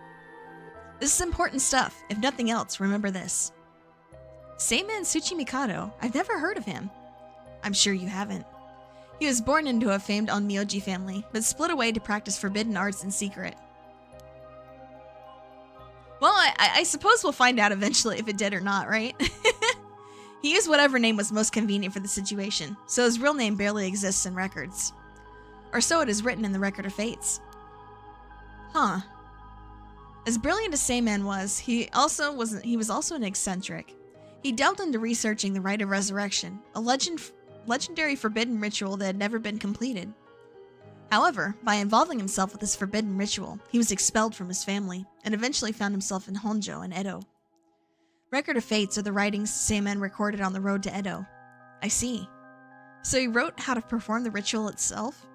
This is important stuff. If nothing else, remember this. Seimen Tsuchimikado? I've never heard of him. I'm sure you haven't. He was born into a famed onmyoji family, but split away to practice forbidden arts in secret. Well, I suppose we'll find out eventually if it did or not, right? He used whatever name was most convenient for the situation, so his real name barely exists in records. Or so it is written in the Record of Fates. Huh. As brilliant as Seimen was, he was also an eccentric. He delved into researching the Rite of Resurrection, a legendary forbidden ritual that had never been completed. However, by involving himself with this forbidden ritual, he was expelled from his family, and eventually found himself in Honjo and Edo. Record of Fates are the writings Seimen recorded on the road to Edo. I see. So he wrote how to perform the ritual itself?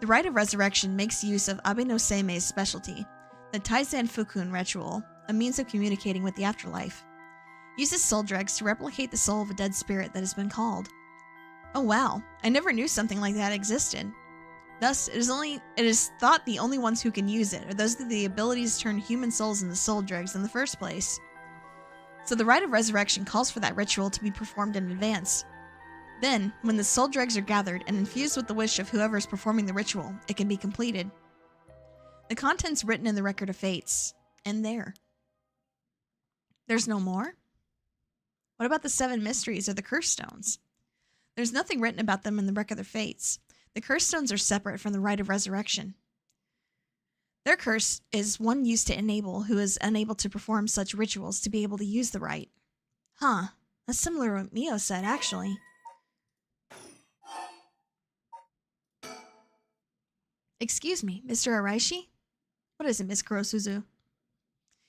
The Rite of Resurrection makes use of Abe no Seimei's specialty, the Taizan Fukun ritual, a means of communicating with the afterlife. Uses soul dregs to replicate the soul of a dead spirit that has been called. Oh wow, I never knew something like that existed. Thus, it is thought the only ones who can use it are those with the abilities to turn human souls into soul dregs in the first place. So the Rite of Resurrection calls for that ritual to be performed in advance. Then, when the soul dregs are gathered and infused with the wish of whoever is performing the ritual, it can be completed. The contents written in the Record of Fates end there. There's no more? What about the 7 mysteries or the curse stones? There's nothing written about them in the Record of Fates. The curse stones are separate from the Rite of Resurrection. Their curse is one used to enable who is unable to perform such rituals to be able to use the rite. Huh, that's similar to what Mio said, actually. Excuse me, Mr. Araishi? What is it, Miss Kurosuzu?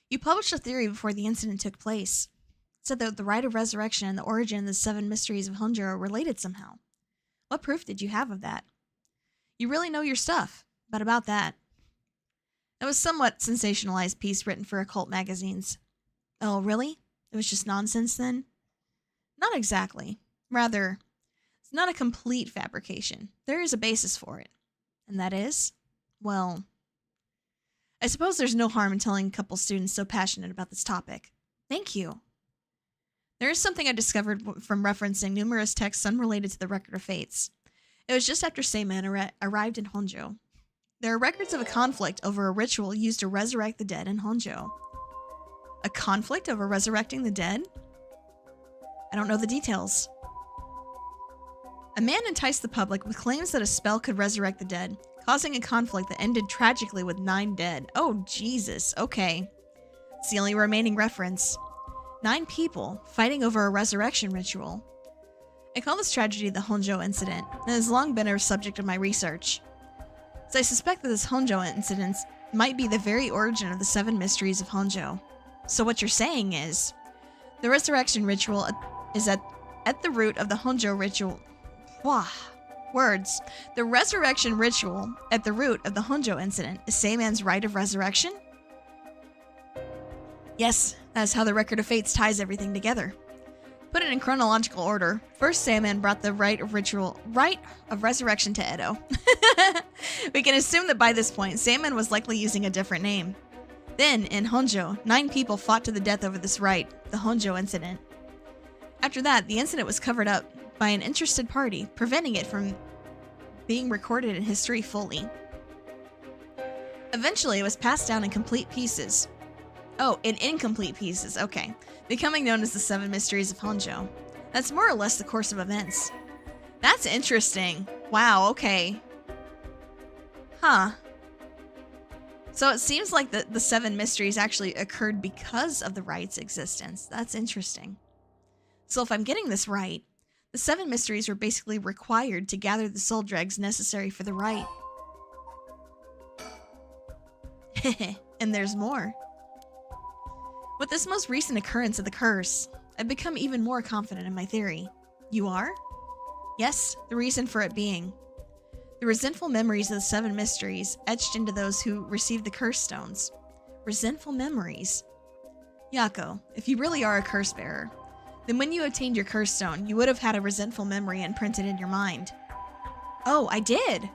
You published a theory before the incident took place. It said that the Rite of Resurrection and the origin of the 7 mysteries of Honjo are related somehow. What proof did you have of that? You really know your stuff, but about that. It was a somewhat sensationalized piece written for occult magazines. Oh, really? It was just nonsense then? Not exactly. Rather, it's not a complete fabrication. There is a basis for it. And that is? Well, I suppose there's no harm in telling a couple students so passionate about this topic. Thank you. There is something I discovered from referencing numerous texts unrelated to the Record of Fates. It was just after Seimen arrived in Honjo. There are records of a conflict over a ritual used to resurrect the dead in Honjo. A conflict over resurrecting the dead? I don't know the details. A man enticed the public with claims that a spell could resurrect the dead, causing a conflict that ended tragically with 9 dead. Oh, Jesus. Okay. It's the only remaining reference. 9 people fighting over a resurrection ritual. I call this tragedy the Honjo incident, and it has long been a subject of my research. So I suspect that this Honjo incident might be the very origin of the 7 mysteries of Honjo. So what you're saying is, the resurrection ritual is at the root of the Honjo ritual. Wah. Words. The resurrection ritual at the root of the Honjo incident is Seimen's Rite of Resurrection? Yes, that's how the Record of Fates ties everything together. Put it in chronological order. First, Seimen brought the Rite of Resurrection to Edo. We can assume that by this point, Seimen was likely using a different name. Then, in Honjo, 9 people fought to the death over this rite, the Honjo incident. After that, the incident was covered up by an interested party, preventing it from being recorded in history fully. Eventually, it was passed down in complete pieces. Oh, in incomplete pieces, okay. Becoming known as the Seven Mysteries of Honjo. That's more or less the course of events. That's interesting. Wow, okay. Huh. So it seems like the Seven Mysteries actually occurred because of the rite's existence. That's interesting. So if I'm getting this right, the Seven Mysteries were basically required to gather the soul dregs necessary for the rite. And there's more. With this most recent occurrence of the curse, I've become even more confident in my theory. You are? Yes, the reason for it being the resentful memories of the Seven Mysteries etched into those who received the curse stones. Resentful memories. Yako, if you really are a curse bearer, then when you obtained your curse stone, you would have had a resentful memory imprinted in your mind. Oh, I did!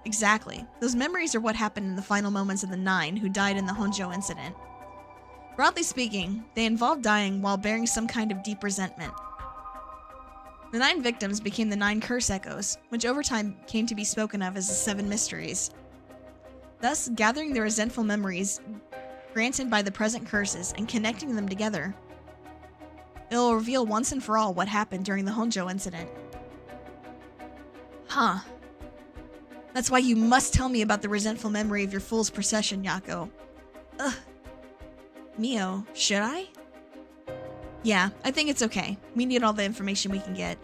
Exactly. Those memories are what happened in the final moments of the 9 who died in the Honjo incident. Broadly speaking, they involved dying while bearing some kind of deep resentment. The 9 victims became the 9 curse echoes, which over time came to be spoken of as the Seven Mysteries. Thus, gathering the resentful memories granted by the present curses and connecting them together, it will reveal once and for all what happened during the Honjo incident. Huh. That's why you must tell me about the resentful memory of your fool's procession, Yako. Ugh. Mio, should I? Yeah, I think it's okay. We need all the information we can get.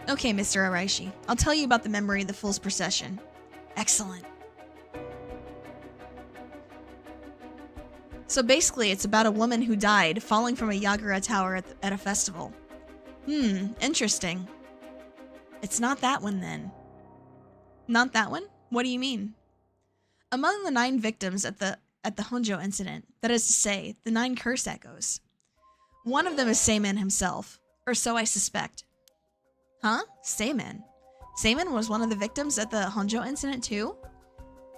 Okay, Mr. Araishi. I'll tell you about the memory of the Fool's Procession. Excellent. So basically, it's about a woman who died falling from a Yagura tower at a festival. Interesting. It's not that one, then. Not that one? What do you mean? Among the 9 victims at the Honjo incident, that is to say, the 9 curse echoes, one of them is Seimen himself, or so I suspect. Huh? Seimen? Seimen was one of the victims at the Honjo incident too?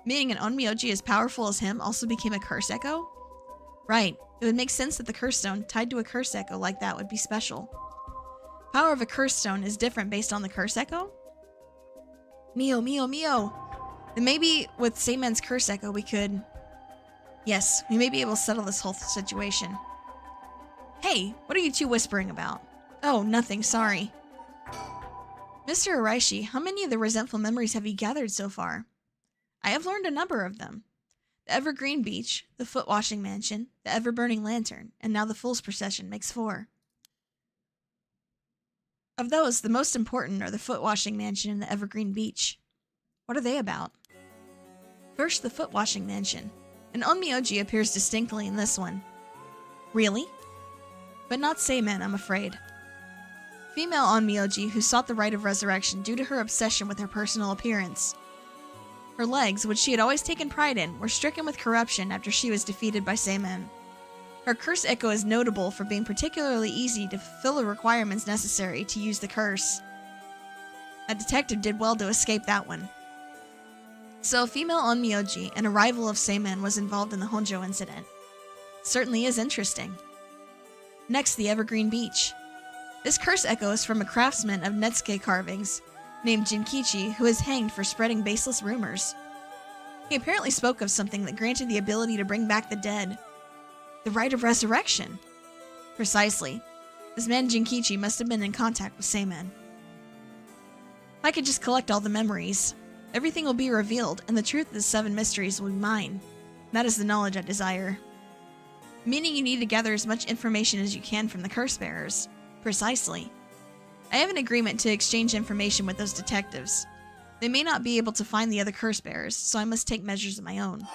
Meaning an Onmyoji as powerful as him also became a curse echo? Right. It would make sense that the curse stone tied to a curse echo like that would be special. Power of a curse stone is different based on the curse echo? Mio! Then maybe with Seimen's curse echo we could... Yes, we may be able to settle this whole situation. Hey, what are you two whispering about? Oh, nothing, sorry. Mr. Araishi, how many of the resentful memories have you gathered so far? I have learned a number of them. The Evergreen Beach, the Foot-Washing Mansion, the Ever-Burning Lantern, and now the Fool's Procession makes 4. Of those, the most important are the Foot-Washing Mansion and the Evergreen Beach. What are they about? First, the Foot-Washing Mansion. An Onmyoji appears distinctly in this one. Really? But not Seimen, I'm afraid. Female Onmyoji who sought the rite of resurrection due to her obsession with her personal appearance. Her legs, which she had always taken pride in, were stricken with corruption after she was defeated by Seimen. Her curse echo is notable for being particularly easy to fulfill the requirements necessary to use the curse. A detective did well to escape that one. So a female Onmyoji, an arrival of Seimen, was involved in the Honjo incident. Certainly is interesting. Next, the Evergreen Beach. This curse echo is from a craftsman of Netsuke carvings named Jinkichi who is hanged for spreading baseless rumors. He apparently spoke of something that granted the ability to bring back the dead. The rite of resurrection. Precisely. This man Jinkichi must have been in contact with Seimen. If I could just collect all the memories, everything will be revealed, and the truth of the 7 mysteries will be mine. That is the knowledge I desire. Meaning you need to gather as much information as you can from the curse bearers. Precisely. I have an agreement to exchange information with those detectives. They may not be able to find the other curse bearers, so I must take measures of my own.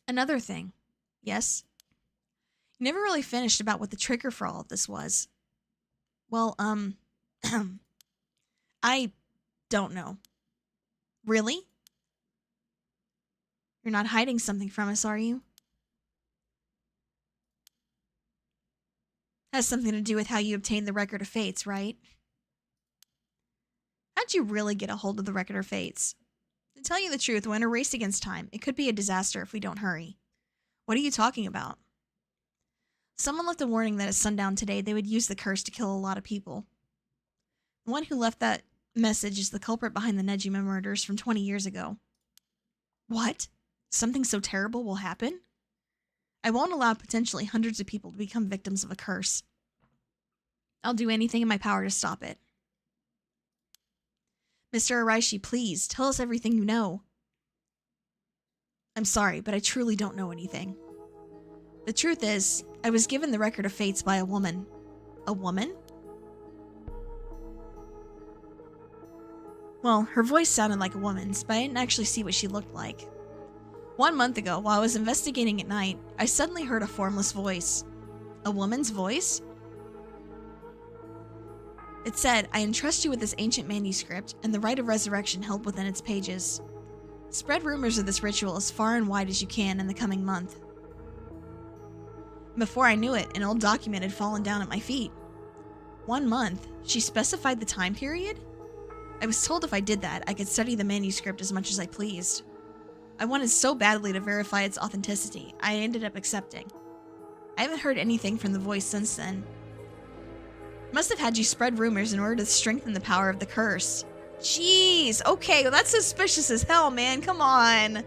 Another thing. Yes? You never really finished about what the trigger for all of this was. Well, I don't know. Really? You're not hiding something from us, are you? Has something to do with how you obtained the Record of Fates, right? How'd you really get a hold of the Record of Fates? To tell you the truth, we're in a race against time. It could be a disaster if we don't hurry. What are you talking about? Someone left a warning that at sundown today they would use the curse to kill a lot of people. The one who left that message is the culprit behind the Nejima murders from 20 years ago. What? Something so terrible will happen? I won't allow potentially hundreds of people to become victims of a curse. I'll do anything in my power to stop it. Mr. Araishi, please, tell us everything you know. I'm sorry, but I truly don't know anything. The truth is, I was given the Record of Fates by a woman. A woman? Well, her voice sounded like a woman's, but I didn't actually see what she looked like. 1 month ago, while I was investigating at night, I suddenly heard a formless voice. A woman's voice? It said, I entrust you with this ancient manuscript and the rite of resurrection held within its pages. Spread rumors of this ritual as far and wide as you can in the coming month. Before I knew it, an old document had fallen down at my feet. 1 month? She specified the time period? I was told if I did that, I could study the manuscript as much as I pleased. I wanted so badly to verify its authenticity, I ended up accepting. I haven't heard anything from the voice since then. Must have had you spread rumors in order to strengthen the power of the curse. Jeez, okay, well that's suspicious as hell, man, come on.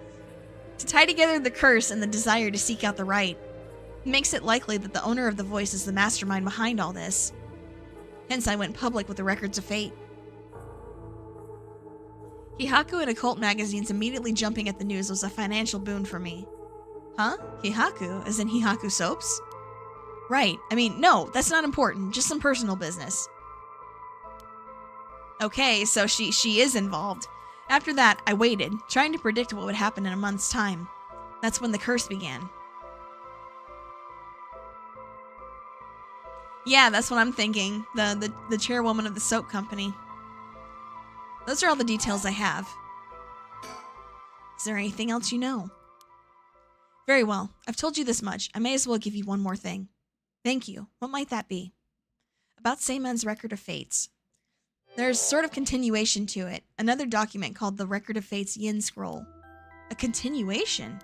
To tie together the curse and the desire to seek out the right. It makes it likely that the owner of the voice is the mastermind behind all this. Hence I went public with the records of fate. Hihaku and occult magazines immediately jumping at the news was a financial boon for me. Huh? Hihaku? As in Hihaku soaps? Right. I mean, no, that's not important. Just some personal business. Okay, so she is involved. After that, I waited, trying to predict what would happen in a month's time. That's when the curse began. Yeah, that's what I'm thinking. The chairwoman of the soap company. Those are all the details I have. Is there anything else you know? Very well. I've told you this much. I may as well give you one more thing. Thank you. What might that be? About Seiman's Record of Fates. There's sort of continuation to it. Another document called the Record of Fates Yin Scroll. A continuation?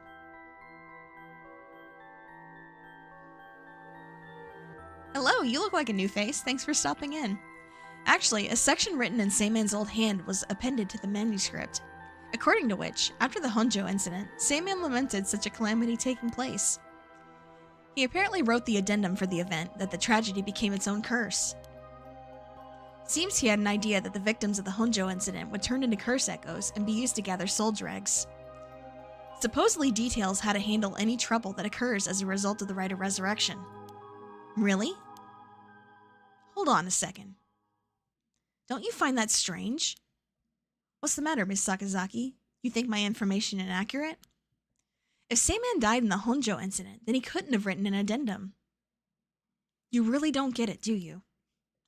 Hello, you look like a new face. Thanks for stopping in. Actually, a section written in Seiman's old hand was appended to the manuscript, according to which, after the Honjo incident, Seiman lamented such a calamity taking place. He apparently wrote the addendum for the event that the tragedy became its own curse. Seems he had an idea that the victims of the Honjo incident would turn into curse echoes and be used to gather soul dregs. Supposedly details how to handle any trouble that occurs as a result of the rite of resurrection. Really? Hold on a second. Don't you find that strange? What's the matter, Miss Sakazaki? You think my information inaccurate? If Seiman died in the Honjo incident, then he couldn't have written an addendum. You really don't get it, do you?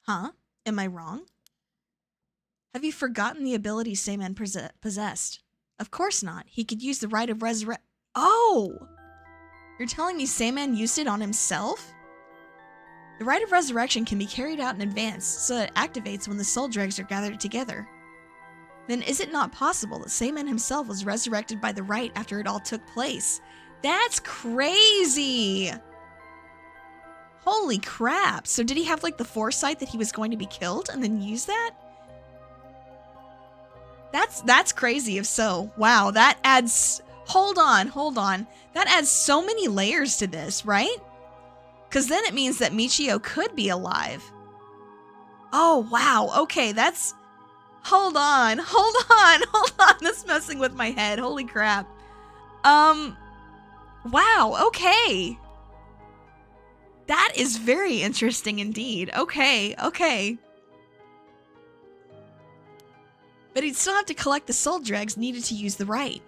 Huh? Am I wrong? Have you forgotten the ability Seiman possessed? Of course not. He could use the rite of resurrection. Oh! You're telling me Seiman used it on himself? The rite of resurrection can be carried out in advance, so it activates when the soul dregs are gathered together. Then is it not possible that Seiman himself was resurrected by the rite after it all took place? That's crazy! Holy crap! So did he have like the foresight that he was going to be killed and then use that? That's crazy if so. Wow, that adds... Hold on. That adds so many layers to this, right? Because then it means that Michio could be alive. Oh, wow. Okay, that's... Hold on. That's messing with my head. Holy crap. Wow, okay. That is very interesting indeed. Okay. But he'd still have to collect the soul dregs needed to use the rite.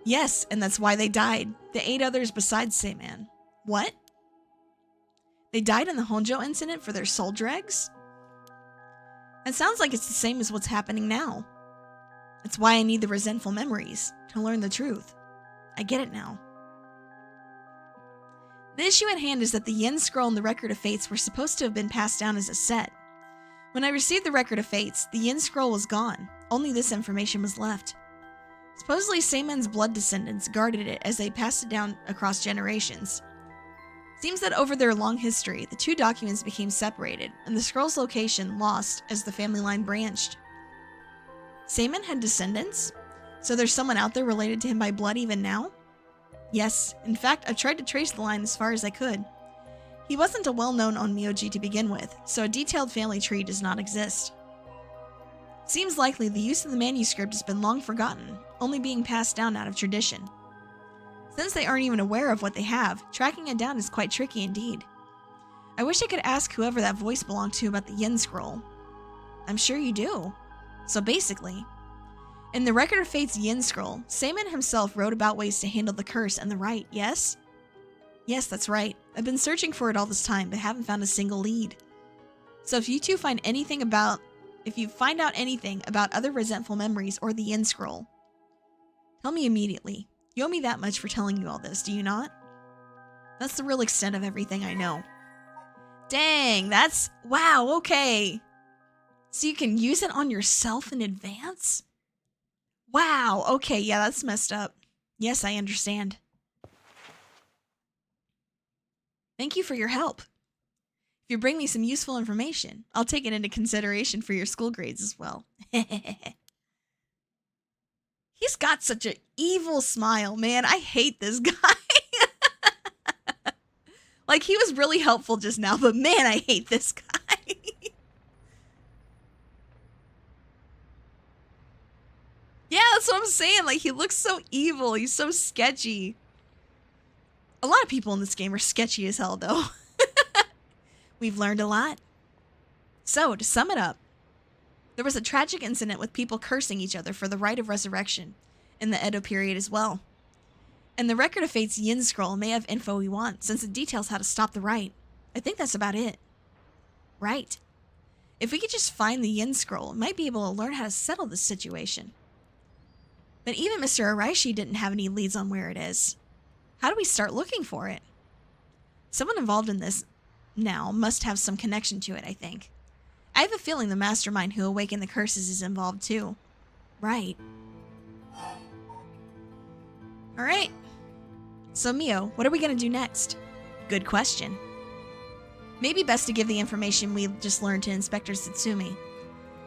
Yes, and that's why they died. The 8 others besides Seiman. What? They died in the Honjo incident for their soul dregs? It sounds like it's the same as what's happening now. That's why I need the resentful memories, to learn the truth. I get it now. The issue at hand is that the Yin Scroll and the Record of Fates were supposed to have been passed down as a set. When I received the Record of Fates, the Yin Scroll was gone. Only this information was left. Supposedly Seiman's blood descendants guarded it as they passed it down across generations. Seems that over their long history, the 2 documents became separated, and the scroll's location lost as the family line branched. Seaman had descendants? So there's someone out there related to him by blood even now? Yes, in fact, I've tried to trace the line as far as I could. He wasn't a well-known Onmyoji to begin with, so a detailed family tree does not exist. Seems likely the use of the manuscript has been long forgotten, only being passed down out of tradition. Since they aren't even aware of what they have, tracking it down is quite tricky indeed. I wish I could ask whoever that voice belonged to about the Yin Scroll. I'm sure you do. So basically, in the Record of Fate's Yin Scroll, Seaman himself wrote about ways to handle the curse and the rite, yes? Yes, that's right. I've been searching for it all this time, but haven't found a single lead. So if you two find if you find out anything about other resentful memories or the Yin Scroll, tell me immediately. You owe me that much for telling you all this, do you not? That's the real extent of everything I know. Dang, wow, okay. So you can use it on yourself in advance? Wow, okay, yeah, that's messed up. Yes, I understand. Thank you for your help. If you bring me some useful information, I'll take it into consideration for your school grades as well. He's got such an evil smile, man. I hate this guy. Like, he was really helpful just now, but man, I hate this guy. Yeah, that's what I'm saying. Like, he looks so evil. He's so sketchy. A lot of people in this game are sketchy as hell, though. We've learned a lot. So, to sum it up, there was a tragic incident with people cursing each other for the rite of resurrection in the Edo period as well. And the Record of Fate's Yin Scroll may have info we want, since it details how to stop the rite. I think that's about it. Right. If we could just find the Yin Scroll, we might be able to learn how to settle this situation. But even Mr. Araishi didn't have any leads on where it is. How do we start looking for it? Someone involved in this now must have some connection to it, I think. I have a feeling the mastermind who awakened the curses is involved too. Right. Alright. So Mio, what are we going to do next? Good question. Maybe best to give the information we just learned to Inspector Tsutsumi.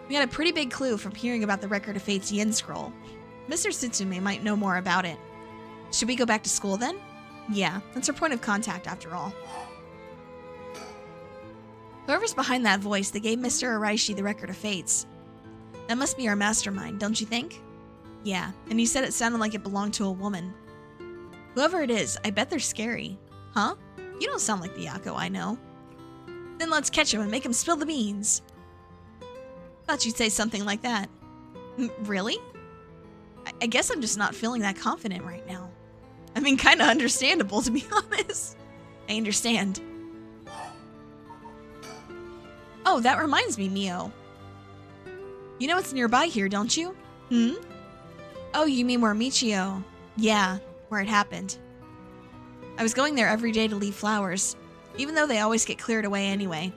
We had a pretty big clue from hearing about the Record of Fate's Yin Scroll. Mr. Tsutsumi might know more about it. Should we go back to school then? Yeah, that's our point of contact after all. Whoever's behind that voice that gave Mr. Araishi the Record of Fates. That must be our mastermind, don't you think? Yeah, and he said it sounded like it belonged to a woman. Whoever it is, I bet they're scary. Huh? You don't sound like the Yako I know. Then let's catch him and make him spill the beans. Thought you'd say something like that. Really? I guess I'm just not feeling that confident right now. I mean, kind of understandable, to be honest. I understand. Oh, that reminds me, Mio. You know it's nearby here, don't you? Hmm? Oh, you mean where Michio? Yeah, where it happened. I was going there every day to leave flowers, even though they always get cleared away anyway.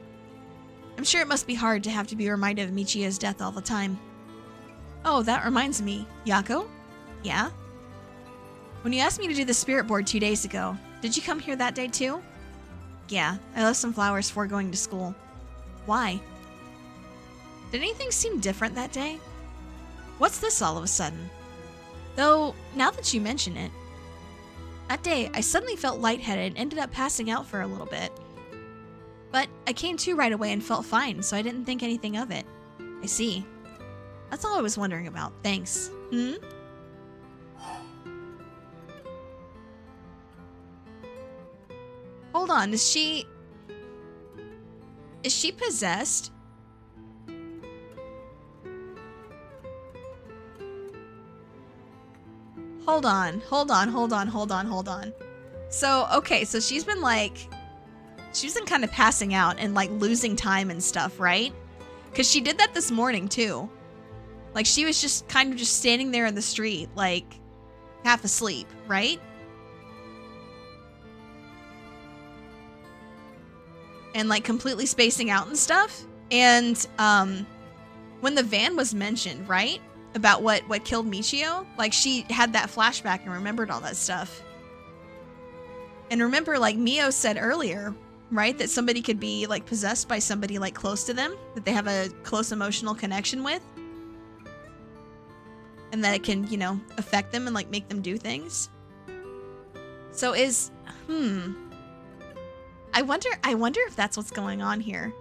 I'm sure it must be hard to have to be reminded of Michio's death all the time. Oh, that reminds me. Yako? Yeah? When you asked me to do the spirit board 2 days ago, did you come here that day too? Yeah, I left some flowers before going to school. Why? Did anything seem different that day? What's this all of a sudden? Though, now that you mention it, that day I suddenly felt lightheaded and ended up passing out for a little bit. But I came to right away and felt fine, so I didn't think anything of it. I see. That's all I was wondering about. Thanks. Hmm? Hold on, is she possessed? Hold on. So, okay, so she's been kind of passing out and like losing time and stuff, right? Because she did that this morning too. Like she was just kind of just standing there in the street, like half asleep, right? And like completely spacing out and stuff. And when the van was mentioned, right? About what killed Michio, like she had that flashback and remembered all that stuff. And remember, like Mio said earlier, right, that somebody could be like possessed by somebody like close to them, that they have a close emotional connection with. and that it can, you know, affect them and like make them do things. So I wonder if that's what's going on here.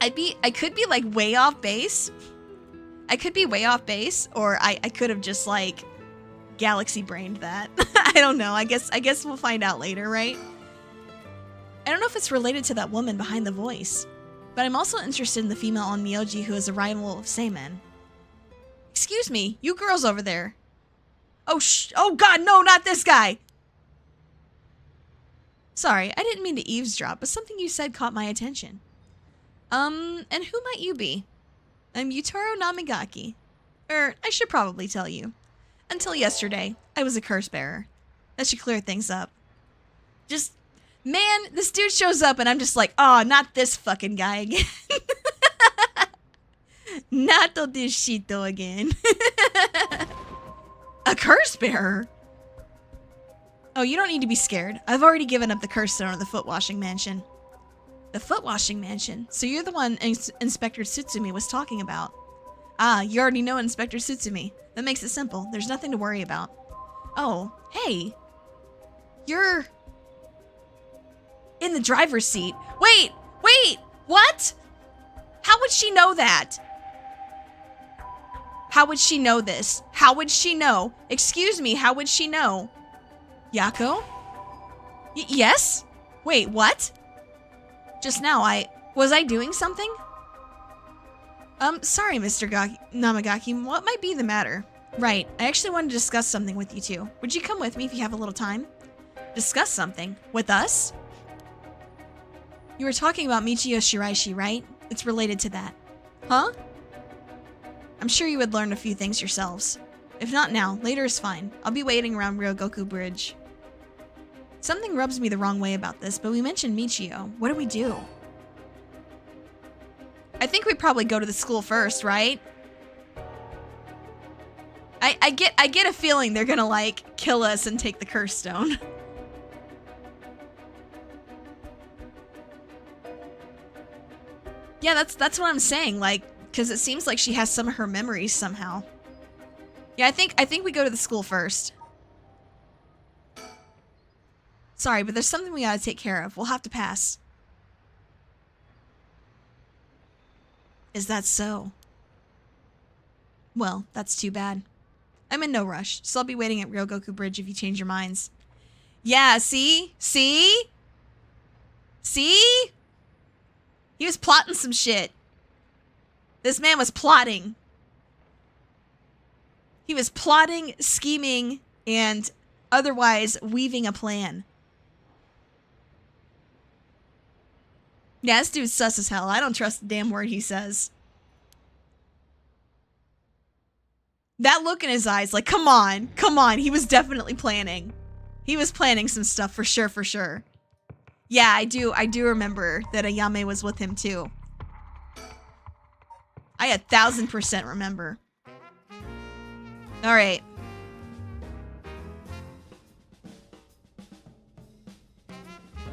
I could be like way off base. I could be way off base, or I could have just like galaxy brained that. I don't know. I guess we'll find out later, right? I don't know if it's related to that woman behind the voice, but I'm also interested in the female on Myoji who is a rival of Seimen. Excuse me, you girls over there. Oh god, no, not this guy! Sorry, I didn't mean to eavesdrop, but something you said caught my attention. And who might you be? I'm Yutaro Namigaki. I should probably tell you. Until yesterday, I was a curse bearer. That should clear things up. Just, man, this dude shows up and I'm just like, oh, not this fucking guy again. Not this shito again. A curse bearer? Oh, you don't need to be scared. I've already given up the curse stone of the foot washing mansion. The foot washing mansion? So you're the one Inspector Tsutsumi was talking about. Ah, you already know Inspector Tsutsumi. That makes it simple. There's nothing to worry about. Oh, hey. You're in the driver's seat. Wait, what? How would she know that? How would she know this? How would she know? Excuse me, how would she know? Yako? Yes? Wait, what? Just now, was I doing something? Sorry, Mr. Namigaki, what might be the matter? Right, I actually wanted to discuss something with you two. Would you come with me if you have a little time? Discuss something? With us? You were talking about Michiyo Shiraishi, right? It's related to that. Huh? I'm sure you would learn a few things yourselves. If not now, later is fine. I'll be waiting around Ryogoku Bridge. Something rubs me the wrong way about this, but we mentioned Michiyo. What do we do? I think we probably go to the school first, right? I get a feeling they're gonna like kill us and take the curse stone. Yeah, that's what I'm saying, like, because it seems like she has some of her memories somehow. Yeah, I think we go to the school first. Sorry, but there's something we gotta take care of. We'll have to pass. Is that so? Well, that's too bad. I'm in no rush, so I'll be waiting at Ryogoku Bridge if you change your minds. Yeah, see? See? See? He was plotting some shit. This man was plotting. He was plotting, scheming, and otherwise weaving a plan. Yeah, this dude's sus as hell. I don't trust the damn word he says. That look in his eyes, like, come on. He was definitely planning. He was planning some stuff for sure. Yeah, I do remember that Ayame was with him too. I 1000% remember. All right.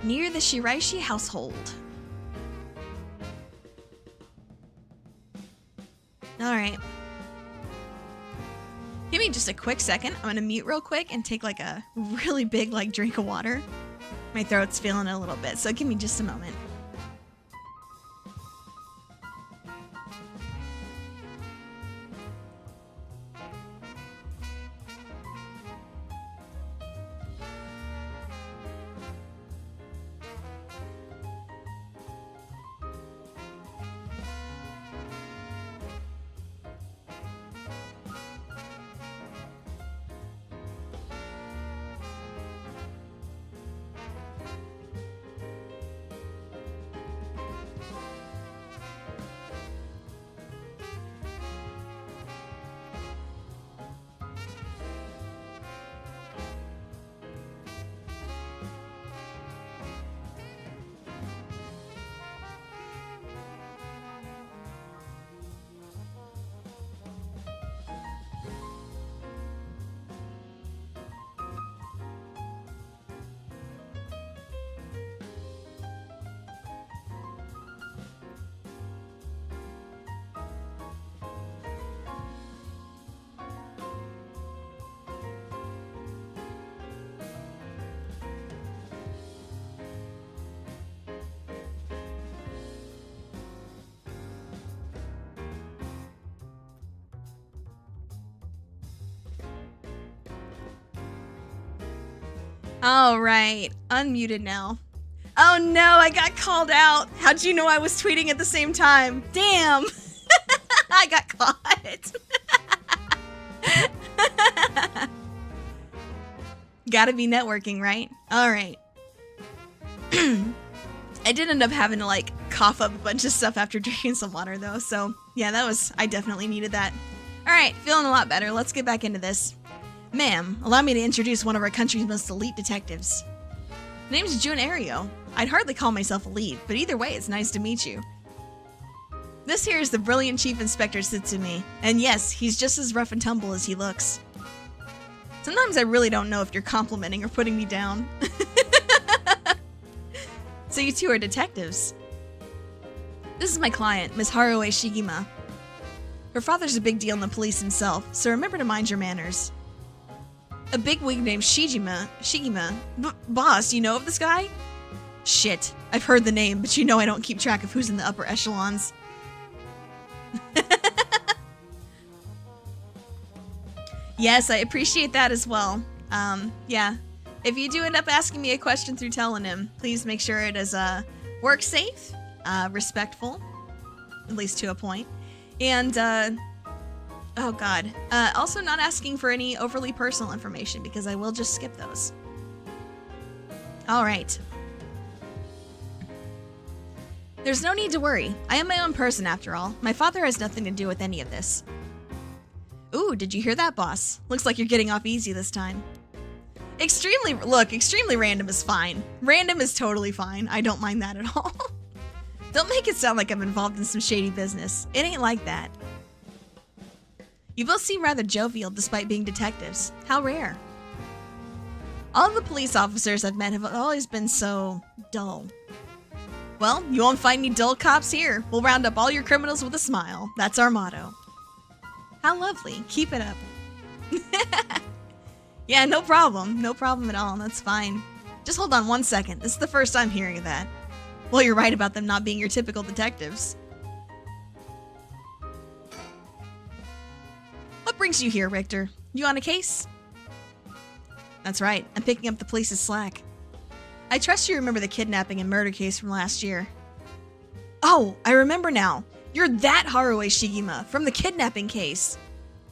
Near the Shiraishi household. All right. Give me just a quick second. I'm gonna mute real quick and take like a really big like drink of water. My throat's feeling a little bit, so give me just a moment. All right, unmuted now. Oh no, I got called out. How'd you know I was tweeting at the same time? Damn. I got caught. Gotta be networking, right? All right. I did end up having to like cough up a bunch of stuff after drinking some water though. So yeah, I definitely needed that. All right, feeling a lot better. Let's get back into this. Ma'am, allow me to introduce one of our country's most elite detectives. My name's June Ario. I'd hardly call myself elite, but either way, it's nice to meet you. This here is the brilliant Chief Inspector Sitsumi, and yes, he's just as rough and tumble as he looks. Sometimes I really don't know if you're complimenting or putting me down. So you two are detectives. This is my client, Miss Haruo Shigima. Her father's a big deal in the police himself, so remember to mind your manners. A bigwig named Shigima. Boss, you know of this guy? Shit, I've heard the name, but you know I don't keep track of who's in the upper echelons. Yes, I appreciate that as well. Yeah. If you do end up asking me a question through telling him, please make sure it is work safe, respectful, at least to a point, and oh god, also not asking for any overly personal information because I will just skip those. All right. There's no need to worry. I am my own person after all. My father has nothing to do with any of this. Ooh, did you hear that, boss? Looks like you're getting off easy this time. Extremely random is fine. Random is totally fine. I don't mind that at all. Don't make it sound like I'm involved in some shady business. It ain't like that. You both seem rather jovial despite being detectives. How rare. All of the police officers I've met have always been so dull. Well, you won't find any dull cops here. We'll round up all your criminals with a smile. That's our motto. How lovely. Keep it up. Yeah, no problem. No problem at all. That's fine. Just hold on one second. This is the first I'm hearing of that. Well, you're right about them not being your typical detectives. What brings you here, Richter? You on a case? That's right. I'm picking up the police's slack. I trust you remember the kidnapping and murder case from last year. Oh, I remember now. You're that Haruo Shigima from the kidnapping case.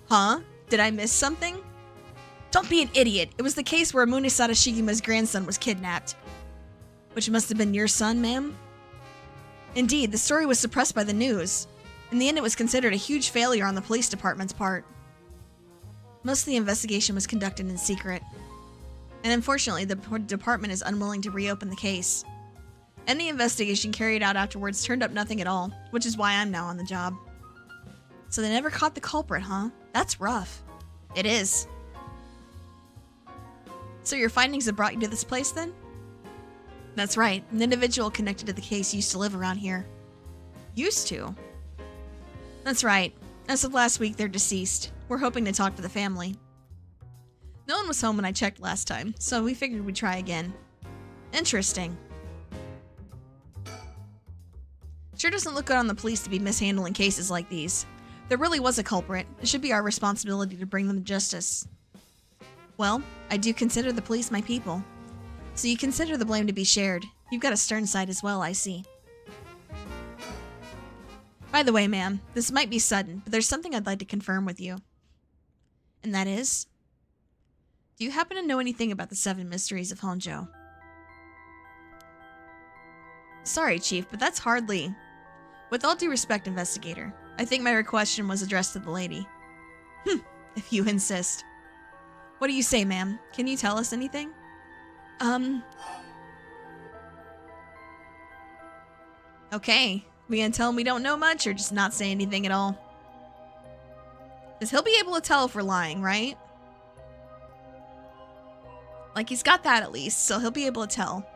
Huh? Did I miss something? Don't be an idiot. It was the case where Munisada Shigima's grandson was kidnapped. Which must have been your son, ma'am? Indeed, the story was suppressed by the news. In the end, it was considered a huge failure on the police department's part. Most of the investigation was conducted in secret. And unfortunately, the department is unwilling to reopen the case. Any investigation carried out afterwards turned up nothing at all, which is why I'm now on the job. So they never caught the culprit, huh? That's rough. It is. So your findings have brought you to this place, then? That's right. An individual connected to the case used to live around here. Used to? That's right. As of last week, they're deceased. We're hoping to talk to the family. No one was home when I checked last time, so we figured we'd try again. Interesting. Sure doesn't look good on the police to be mishandling cases like these. If there really was a culprit, it should be our responsibility to bring them to justice. Well, I do consider the police my people. So you consider the blame to be shared. You've got a stern side as well, I see. By the way, ma'am, this might be sudden, but there's something I'd like to confirm with you. And that is? Do you happen to know anything about the 7 mysteries of Honjo? Sorry, Chief, but that's hardly... With all due respect, investigator, I think my question was addressed to the lady. If you insist. What do you say, ma'am? Can you tell us anything? Okay. We gonna tell him we don't know much or just not say anything at all? Because he'll be able to tell if we're lying, right? Like, he's got that at least, so he'll be able to tell.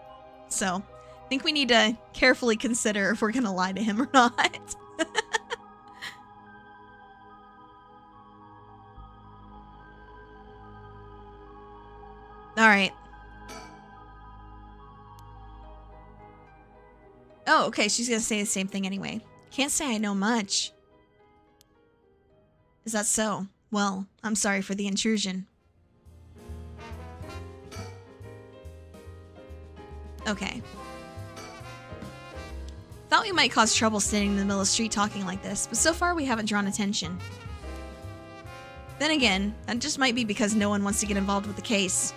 So, I think we need to carefully consider if we're gonna lie to him or not. Alright. Oh, okay, she's gonna say the same thing anyway. Can't say I know much. Is that so? Well, I'm sorry for the intrusion. Okay. Thought we might cause trouble standing in the middle of the street talking like this, but so far we haven't drawn attention. Then again, that just might be because no one wants to get involved with the case.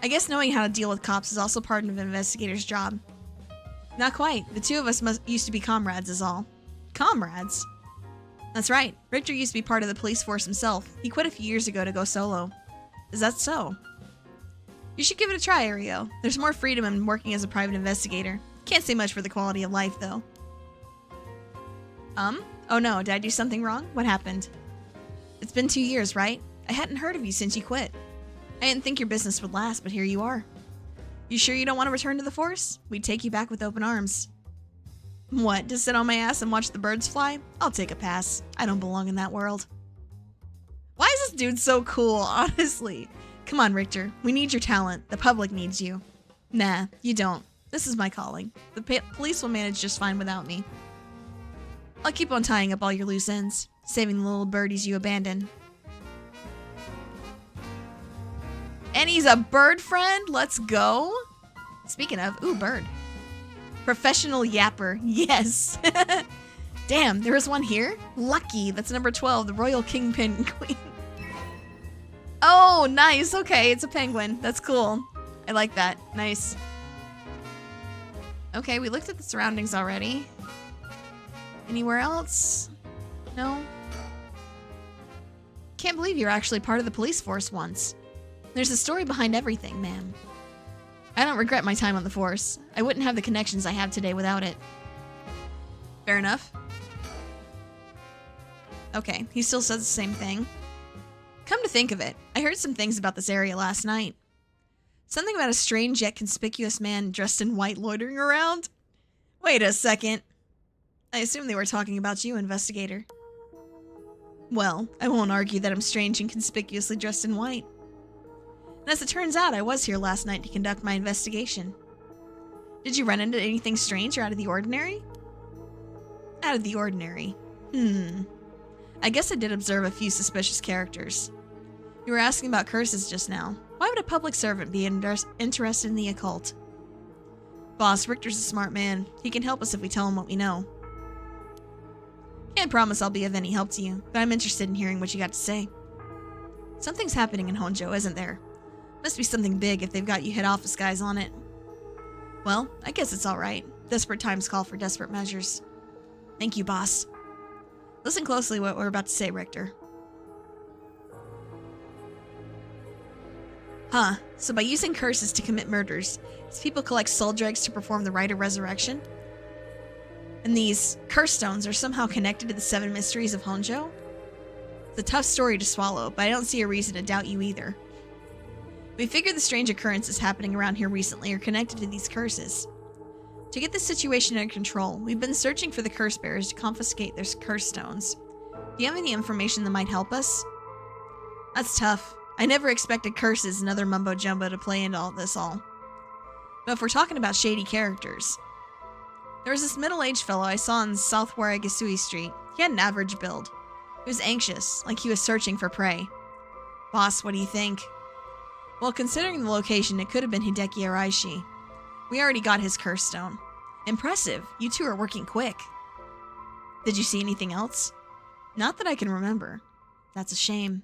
I guess knowing how to deal with cops is also part of an investigator's job. Not quite. The two of us used to be comrades is all. Comrades? That's right. Richter used to be part of the police force himself. He quit a few years ago to go solo. Is that so? You should give it a try, Ario. There's more freedom in working as a private investigator. Can't say much for the quality of life, though. Oh no, did I do something wrong? What happened? It's been 2 years, right? I hadn't heard of you since you quit. I didn't think your business would last, but here you are. You sure you don't want to return to the force? We'd take you back with open arms. What, to sit on my ass and watch the birds fly? I'll take a pass. I don't belong in that world. Why is this dude so cool, honestly? Come on, Richter. We need your talent. The public needs you. Nah, you don't. This is my calling. The police will manage just fine without me. I'll keep on tying up all your loose ends, saving the little birdies you abandoned. And he's a bird friend? Let's go. Speaking of, ooh, bird. Professional yapper. Yes. Damn, there is one here? Lucky. That's number 12, the Royal Kingpin Queen. Oh, nice. Okay, it's a penguin. That's cool. I like that. Nice. Okay, we looked at the surroundings already. Anywhere else? No? Can't believe you were actually part of the police force once. There's a story behind everything, ma'am. I don't regret my time on the force. I wouldn't have the connections I have today without it. Fair enough. Okay, he still says the same thing. Come to think of it, I heard some things about this area last night. Something about a strange yet conspicuous man dressed in white loitering around? Wait a second. I assume they were talking about you, investigator. Well, I won't argue that I'm strange and conspicuously dressed in white. And as it turns out, I was here last night to conduct my investigation. Did you run into anything strange or out of the ordinary? Out of the ordinary. I guess I did observe a few suspicious characters. You were asking about curses just now. Why would a public servant be interested in the occult? Boss, Richter's a smart man. He can help us if we tell him what we know. Can't promise I'll be of any help to you, but I'm interested in hearing what you got to say. Something's happening in Honjo, isn't there? Must be something big if they've got you head office guys on it. Well, I guess it's alright. Desperate times call for desperate measures. Thank you, boss. Listen closely to what we're about to say, Richter. Huh, so by using curses to commit murders, these people collect soul dregs to perform the rite of resurrection? And these curse stones are somehow connected to the 7 mysteries of Honjo? It's a tough story to swallow, but I don't see a reason to doubt you either. We figure the strange occurrences happening around here recently are connected to these curses. To get the situation under control, we've been searching for the curse bearers to confiscate their curse stones. Do you have any information that might help us? That's tough. I never expected curses and other mumbo-jumbo to play into all this. But if we're talking about shady characters... There was this middle-aged fellow I saw on South Waragasui Street. He had an average build. He was anxious, like he was searching for prey. Boss, what do you think? Well, considering the location, it could have been Hideki Araishi. We already got his curse stone. Impressive. You two are working quick. Did you see anything else? Not that I can remember. That's a shame.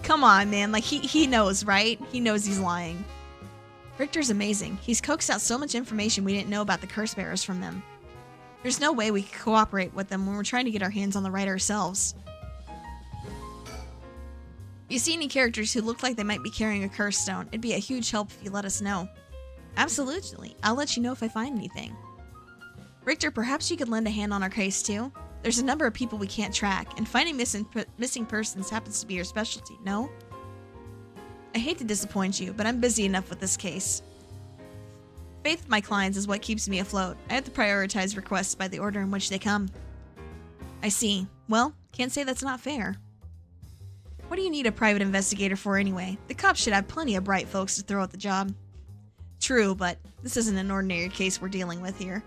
Come on, man. Like, he knows, right? He knows he's lying. Richter's amazing. He's coaxed out so much information we didn't know about the curse bearers from them. There's no way we could cooperate with them when we're trying to get our hands on the right ourselves. If you see any characters who look like they might be carrying a curse stone, it'd be a huge help if you let us know. Absolutely. I'll let you know if I find anything. Richter, perhaps you could lend a hand on our case too? There's a number of people we can't track, and finding missing persons happens to be your specialty, no? I hate to disappoint you, but I'm busy enough with this case. Faith with my clients is what keeps me afloat. I have to prioritize requests by the order in which they come. I see. Well, can't say that's not fair. What do you need a private investigator for anyway? The cops should have plenty of bright folks to throw at the job. True, but this isn't an ordinary case we're dealing with here.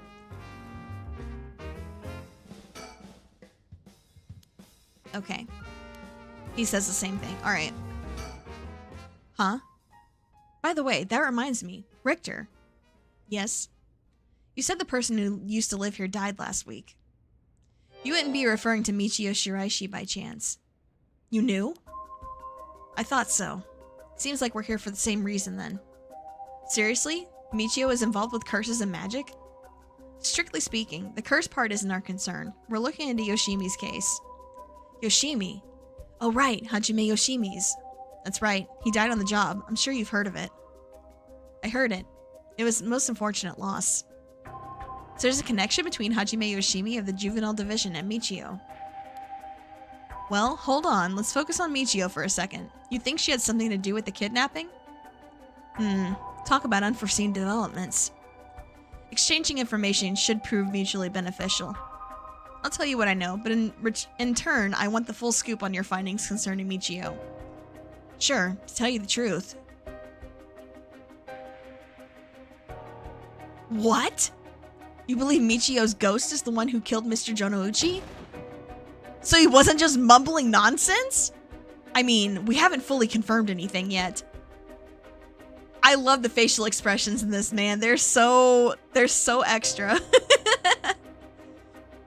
Okay. He says the same thing. All right. Huh? By the way, that reminds me. Richter. Yes? You said the person who used to live here died last week. You wouldn't be referring to Michio Shiraishi by chance. You knew? I thought so. Seems like we're here for the same reason then. Seriously? Michio is involved with curses and magic? Strictly speaking, the curse part isn't our concern. We're looking into Yoshimi's case. Yoshimi? Oh right, Hajime Yoshimi's. That's right, he died on the job. I'm sure you've heard of it. I heard it. It was the most unfortunate loss. So there's a connection between Hajime Yoshimi of the Juvenile Division and Michio. Well, hold on. Let's focus on Michio for a second. You think she had something to do with the kidnapping? Talk about unforeseen developments. Exchanging information should prove mutually beneficial. I'll tell you what I know, but in turn, I want the full scoop on your findings concerning Michio. Sure, to tell you the truth. What? You believe Michio's ghost is the one who killed Mr. Jonouchi? So he wasn't just mumbling nonsense? I mean, we haven't fully confirmed anything yet. I love the facial expressions in this, man. They're so extra.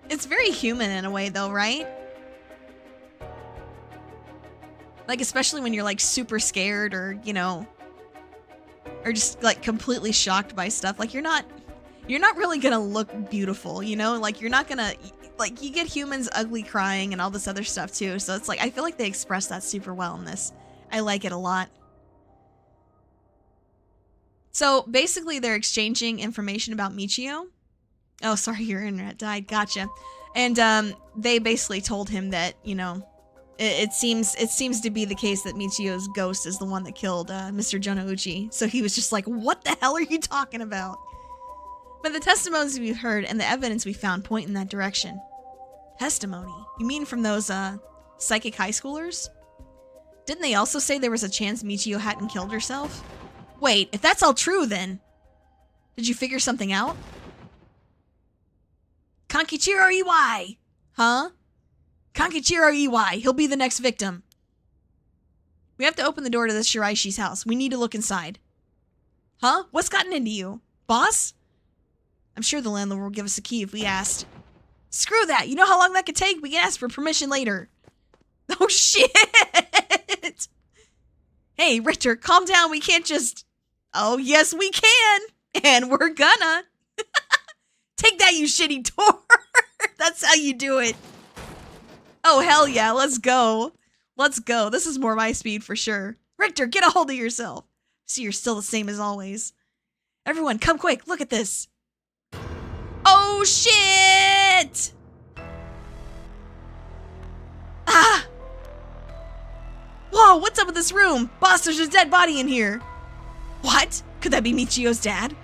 It's very human in a way though, right? Like, especially when you're like super scared or, you know, or just like completely shocked by stuff. Like you're not really gonna look beautiful, you know? Like you're not gonna, like you get humans ugly crying and all this other stuff too. So it's like, I feel like they express that super well in this. I like it a lot. So basically they're exchanging information about Michio. Oh, sorry, your internet died. Gotcha. And they basically told him that, you know, it seems to be the case that Michio's ghost is the one that killed Mr. Jonouchi. So he was just like, what the hell are you talking about? But the testimonies we've heard and the evidence we found point in that direction. Testimony? You mean from those psychic high schoolers? Didn't they also say there was a chance Michio hadn't killed herself? Wait, if that's all true then, did you figure something out? Kankichiro Iwai! Huh? Kankichiro Iwai, he'll be the next victim. We have to open the door to the Shiraishi's house. We need to look inside. Huh? What's gotten into you? Boss? I'm sure the landlord will give us a key if we asked. Screw that! You know how long that could take? We can ask for permission later. Oh shit! Hey, Richter, calm down. We can't just... Oh, yes, we can. And we're gonna. Take that, you shitty door. That's how you do it. Oh, hell yeah. Let's go. Let's go. This is more my speed for sure. Richter, get a hold of yourself. See, you're still the same as always. Everyone, come quick. Look at this. Oh, shit. Ah. Whoa, what's up with this room? Boss, there's a dead body in here. What? Could that be Michio's dad?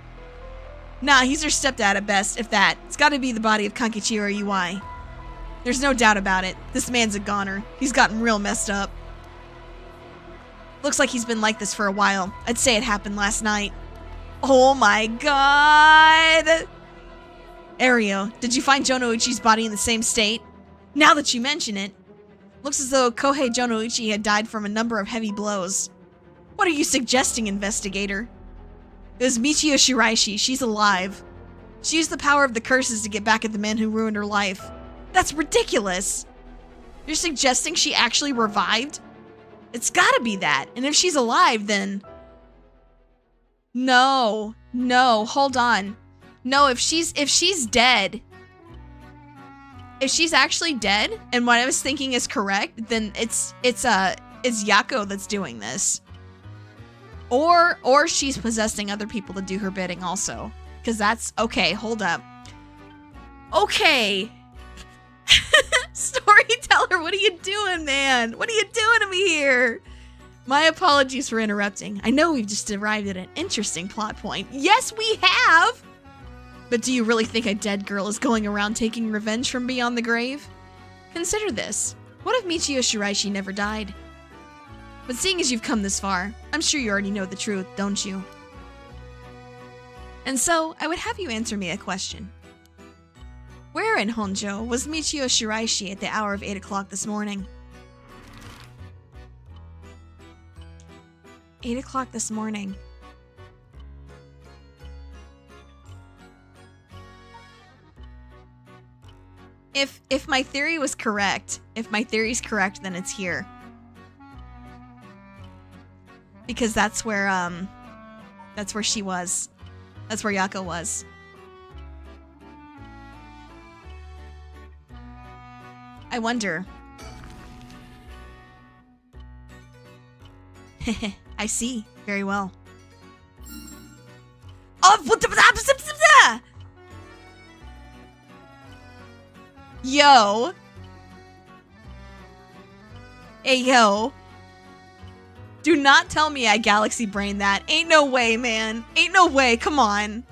Nah, he's her stepdad at best, if that. It's gotta be the body of Kankichiro Iwai. There's no doubt about it. This man's a goner. He's gotten real messed up. Looks like he's been like this for a while. I'd say it happened last night. Oh my god! Ario, did you find Jonouchi's body in the same state? Now that you mention it, looks as though Kohei Jonouchi had died from a number of heavy blows. What are you suggesting, investigator? It was Michio Shiraishi. She's alive. She used the power of the curses to get back at the man who ruined her life. That's ridiculous. You're suggesting she actually revived? It's gotta be that. And if she's alive, then... No, hold on. No, if she's dead... If she's actually dead, and what I was thinking is correct, then it's Yako that's doing this. Or she's possessing other people to do her bidding also. Because that's... Okay, hold up. Okay. Storyteller, what are you doing, man? What are you doing to me here? My apologies for interrupting. I know we've just arrived at an interesting plot point. Yes, we have! But do you really think a dead girl is going around taking revenge from beyond the grave? Consider this. What if Michio Shiraishi never died? But seeing as you've come this far, I'm sure you already know the truth, don't you? And so, I would have you answer me a question. Where in Honjo was Michio Shiraishi at the hour of 8 o'clock this morning? 8 o'clock this morning. If my theory was correct, if my theory's correct, then it's here. Because that's where she was. That's where Yako was. I wonder. I see. Very well. Oh, what the... Yo. Hey, yo. Do not tell me I galaxy brained that. Ain't no way, man. Ain't no way. Come on.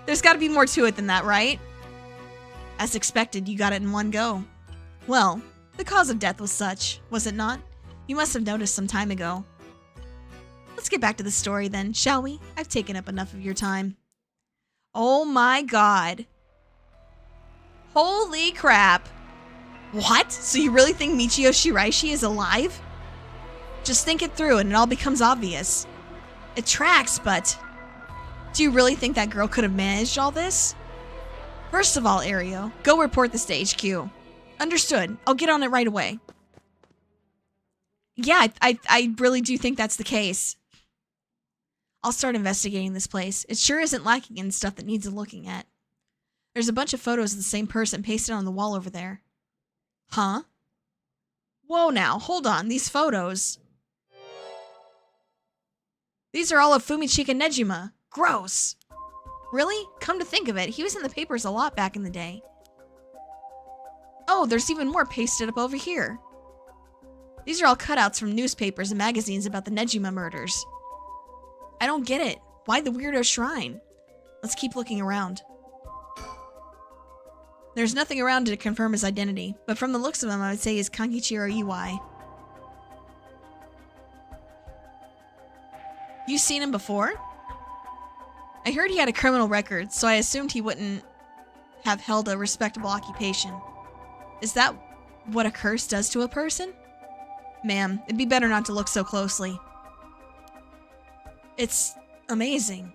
There's got to be more to it than that, right? As expected, you got it in one go. Well, the cause of death was such, was it not? You must have noticed some time ago. Let's get back to the story then, shall we? I've taken up enough of your time. Oh my god. Holy crap. What? So you really think Michio Shiraishi is alive? Just think it through and it all becomes obvious. It tracks, but... do you really think that girl could have managed all this? First of all, Ario, go report this to HQ. Understood. I'll get on it right away. Yeah, I really do think that's the case. I'll start investigating this place. It sure isn't lacking in stuff that needs looking at. There's a bunch of photos of the same person pasted on the wall over there. Huh? Whoa now, hold on. These photos... these are all of Fumichika Nejima. Gross. Really? Come to think of it, he was in the papers a lot back in the day. Oh, there's even more pasted up over here. These are all cutouts from newspapers and magazines about the Nejima murders. I don't get it. Why the weirdo shrine? Let's keep looking around. There's nothing around to confirm his identity, but from the looks of him, I would say he's Kankichiro Iwai. You seen him before? I heard he had a criminal record, so I assumed he wouldn't have held a respectable occupation. Is that what a curse does to a person? Ma'am, it'd be better not to look so closely. It's amazing.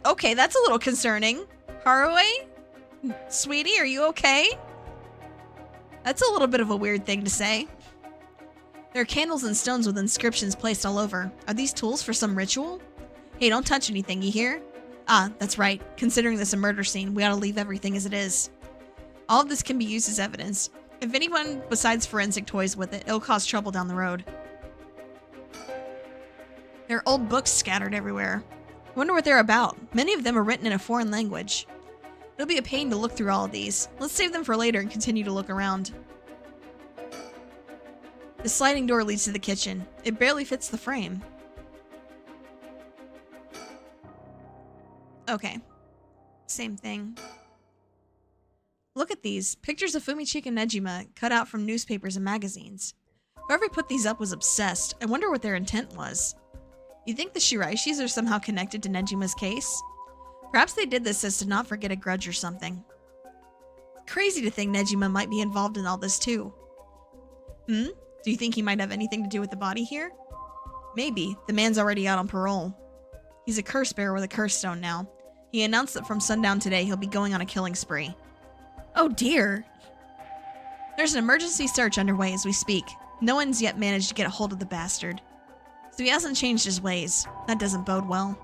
Okay, that's a little concerning. Haruhi? Sweetie, are you okay? That's a little bit of a weird thing to say. There are candles and stones with inscriptions placed all over. Are these tools for some ritual? Hey, don't touch anything, you hear? Ah, that's right. Considering this a murder scene, we ought to leave everything as it is. All of this can be used as evidence. If anyone besides forensic toys with it, it'll cause trouble down the road. There are old books scattered everywhere. I wonder what they're about. Many of them are written in a foreign language. It'll be a pain to look through all of these. Let's save them for later and continue to look around. The sliding door leads to the kitchen. It barely fits the frame. Okay. Same thing. Look at these. Pictures of Fumichika Nejima cut out from newspapers and magazines. Whoever put these up was obsessed. I wonder what their intent was. You think the Shiraishis are somehow connected to Nejima's case? Perhaps they did this as to not forget a grudge or something. Crazy to think Nejima might be involved in all this too. Do you think he might have anything to do with the body here? Maybe. The man's already out on parole. He's a curse bearer with a curse stone now. He announced that from sundown today he'll be going on a killing spree. Oh dear. There's an emergency search underway as we speak. No one's yet managed to get a hold of the bastard. So he hasn't changed his ways. That doesn't bode well.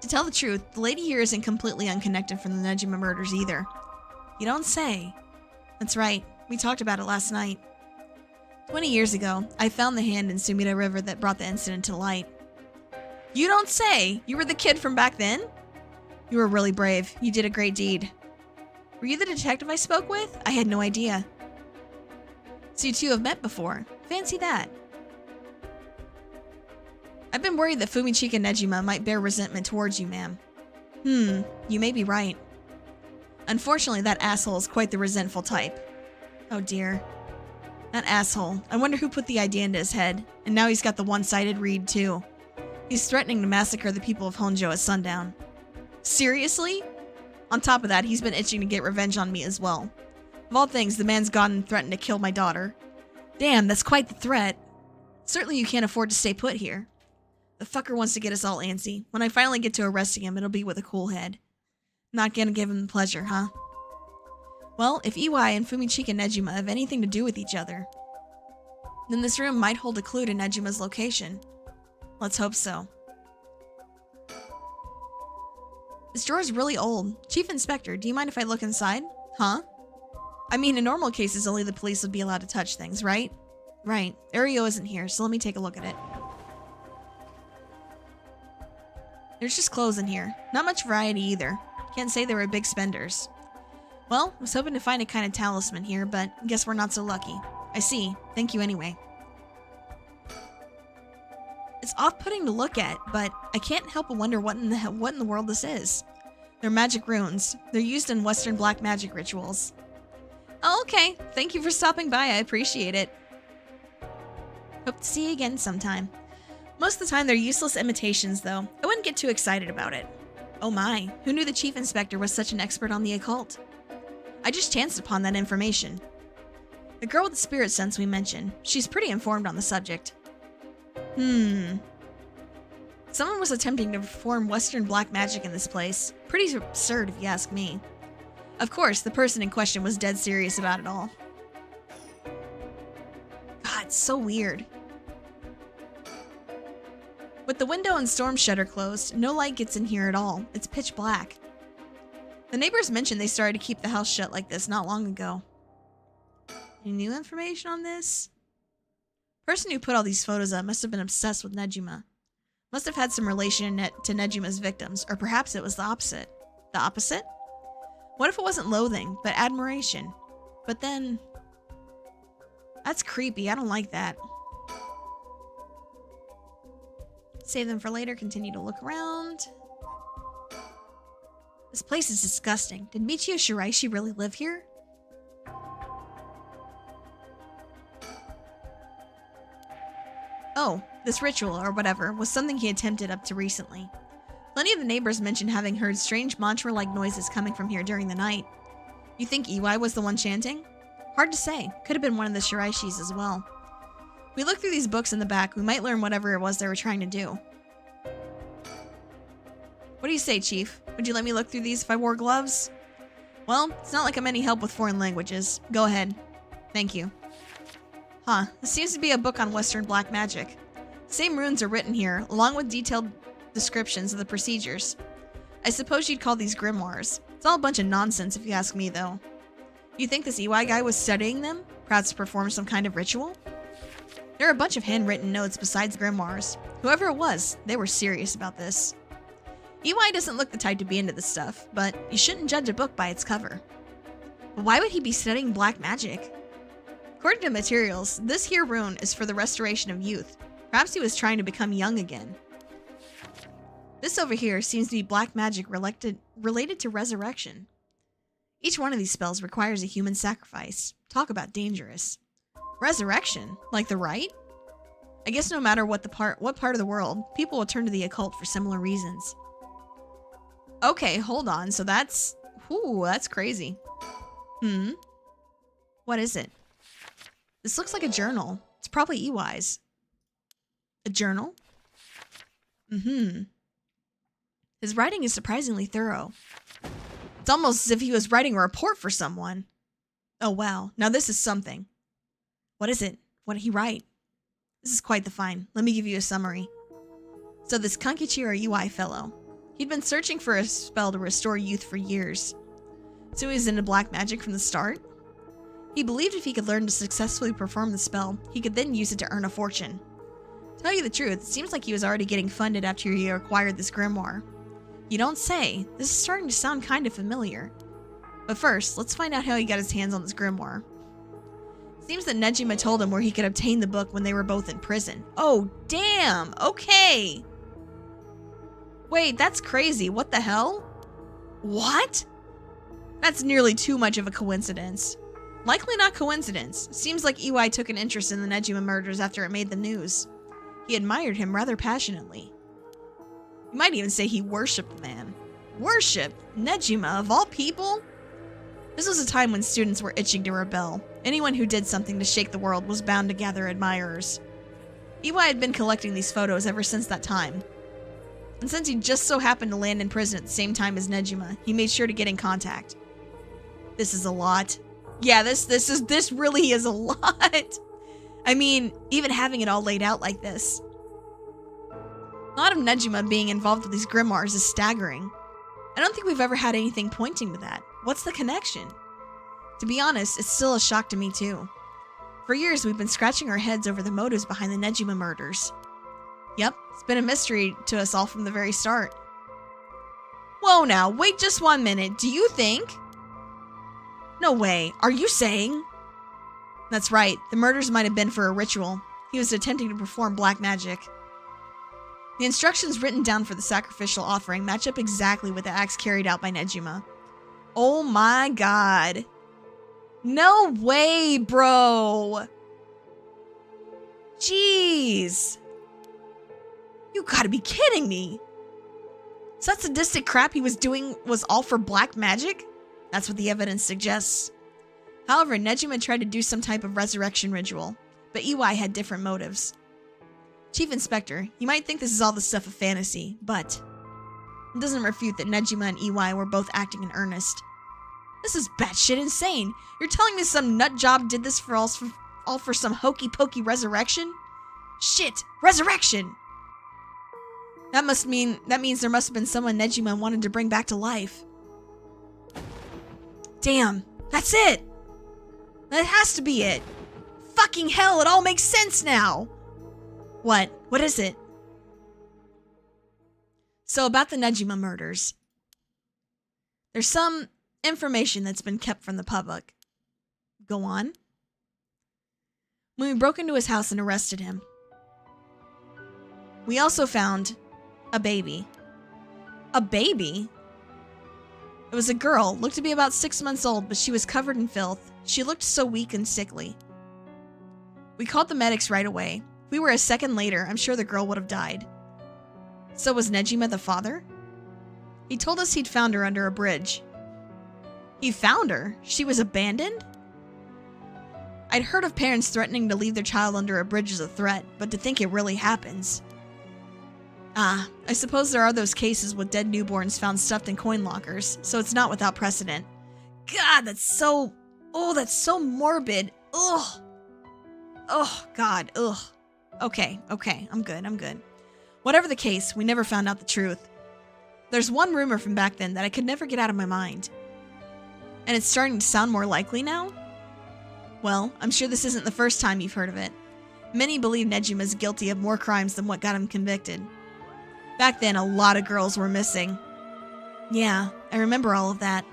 To tell the truth, the lady here isn't completely unconnected from the Nejima murders either. You don't say. That's right. We talked about it last night. 20 years ago, I found the hand in Sumida River that brought the incident to light. You don't say! You were the kid from back then? You were really brave. You did a great deed. Were you the detective I spoke with? I had no idea. So you two have met before. Fancy that. I've been worried that Fumichika Nejima might bear resentment towards you, ma'am. You may be right. Unfortunately, that asshole is quite the resentful type. Oh dear. That asshole. I wonder who put the idea into his head. And now he's got the one-sided read, too. He's threatening to massacre the people of Honjo at sundown. Seriously? On top of that, he's been itching to get revenge on me as well. Of all things, the man's gone and threatened to kill my daughter. Damn, that's quite the threat. Certainly you can't afford to stay put here. The fucker wants to get us all antsy. When I finally get to arresting him, it'll be with a cool head. Not gonna give him the pleasure, huh? Well, if Iwai and Fumichika Nejima have anything to do with each other, then this room might hold a clue to Nejima's location. Let's hope so. This drawer's really old. Chief Inspector, do you mind if I look inside? Huh? I mean, in normal cases, only the police would be allowed to touch things, right? Right. Ario isn't here, so let me take a look at it. There's just clothes in here. Not much variety either. Can't say they were big spenders. Well, I was hoping to find a kind of talisman here, but guess we're not so lucky. I see. Thank you anyway. It's off-putting to look at, but I can't help but wonder what in the world this is. They're magic runes. They're used in Western black magic rituals. Oh, okay. Thank you for stopping by. I appreciate it. Hope to see you again sometime. Most of the time, they're useless imitations, though. I wouldn't get too excited about it. Oh my, who knew the Chief Inspector was such an expert on the occult? I just chanced upon that information. The girl with the spirit sense we mentioned, she's pretty informed on the subject. Someone was attempting to perform Western black magic in this place. Pretty absurd if you ask me. Of course, the person in question was dead serious about it all. God, it's so weird. With the window and storm shutter closed, no light gets in here at all. It's pitch black. The neighbors mentioned they started to keep the house shut like this not long ago. Any new information on this? The person who put all these photos up must have been obsessed with Nejima. Must have had some relation to Nejima's victims, or perhaps it was the opposite. The opposite? What if it wasn't loathing, but admiration? But then... that's creepy. I don't like that. Save them for later. Continue to look around. This place is disgusting. Did Michio Shiraishi really live here? Oh, this ritual, or whatever, was something he attempted up to recently. Plenty of the neighbors mentioned having heard strange mantra-like noises coming from here during the night. You think Iwai was the one chanting? Hard to say. Could have been one of the Shiraishis as well. We look through these books in the back, we might learn whatever it was they were trying to do. What do you say, Chief? Would you let me look through these if I wore gloves? Well, it's not like I'm any help with foreign languages. Go ahead. Thank you. Huh, this seems to be a book on Western black magic. Same runes are written here, along with detailed descriptions of the procedures. I suppose you'd call these grimoires. It's all a bunch of nonsense if you ask me, though. You think this Iwai guy was studying them? Perhaps to perform some kind of ritual? There are a bunch of handwritten notes besides grimoires. Whoever it was, they were serious about this. Iwai doesn't look the type to be into this stuff, but you shouldn't judge a book by its cover. But why would he be studying black magic? According to materials, this here rune is for the restoration of youth. Perhaps he was trying to become young again. This over here seems to be black magic related to resurrection. Each one of these spells requires a human sacrifice. Talk about dangerous. Resurrection? Like the rite? I guess no matter what part of the world, people will turn to the occult for similar reasons. Okay, hold on. So that's crazy. What is it? This looks like a journal. It's probably Iwai's. A journal? His writing is surprisingly thorough. It's almost as if he was writing a report for someone. Oh wow, now this is something. What is it? What did he write? This is quite the find. Let me give you a summary. So this Kankichiro Iwai fellow, he'd been searching for a spell to restore youth for years. So he was into black magic from the start? He believed if he could learn to successfully perform the spell, he could then use it to earn a fortune. To tell you the truth, it seems like he was already getting funded after he acquired this grimoire. You don't say. This is starting to sound kind of familiar. But first, let's find out how he got his hands on this grimoire. It seems that Nejima told him where he could obtain the book when they were both in prison. Oh, damn! Okay! Wait, that's crazy. What the hell? What? That's nearly too much of a coincidence. Likely not coincidence. Seems like Iwai took an interest in the Nejima murders after it made the news. He admired him rather passionately. You might even say he worshipped the man. Worship? Nejima, of all people? This was a time when students were itching to rebel. Anyone who did something to shake the world was bound to gather admirers. EY had been collecting these photos ever since that time. And since he just so happened to land in prison at the same time as Nejima, he made sure to get in contact. This is a lot. Yeah, this really is a lot. I mean, even having it all laid out like this. The thought of Nejima being involved with these grimoires is staggering. I don't think we've ever had anything pointing to that. What's the connection? To be honest, it's still a shock to me too. For years, we've been scratching our heads over the motives behind the Nejima murders. Yep, it's been a mystery to us all from the very start. Whoa now, wait just 1 minute. Do you think? No way. Are you saying? That's right. The murders might have been for a ritual. He was attempting to perform black magic. The instructions written down for the sacrificial offering match up exactly with the acts carried out by Nejima. Oh my god. No way, bro. Jeez. You gotta be kidding me. So that sadistic crap he was doing was all for black magic? That's what the evidence suggests. However, Nejima tried to do some type of resurrection ritual, but EY had different motives. Chief Inspector, you might think this is all the stuff of fantasy, but it doesn't refute that Nejima and EY were both acting in earnest. This is batshit insane. You're telling me some nut job did this for all for some hokey pokey resurrection? Shit, resurrection! That means there must have been someone Nejima wanted to bring back to life. Damn, that's it! That has to be it! Fucking hell, it all makes sense now! What? What is it? So about the Nejima murders. There's some information that's been kept from the public. Go on. When we broke into his house and arrested him, we also found a baby. A baby? It was a girl, looked to be about 6 months old, but she was covered in filth. She looked so weak and sickly. We called the medics right away. If we were a second later, I'm sure the girl would have died. So was Nejima the father? He told us he'd found her under a bridge. He found her? She was abandoned? I'd heard of parents threatening to leave their child under a bridge as a threat, but to think it really happens. Ah, I suppose there are those cases with dead newborns found stuffed in coin lockers, so it's not without precedent. God, that's so morbid. Ugh. Oh, God, ugh. Okay, I'm good. Whatever the case, we never found out the truth. There's one rumor from back then that I could never get out of my mind. And it's starting to sound more likely now? Well, I'm sure this isn't the first time you've heard of it. Many believe Nejima is guilty of more crimes than what got him convicted. Back then, a lot of girls were missing. Yeah, I remember all of that.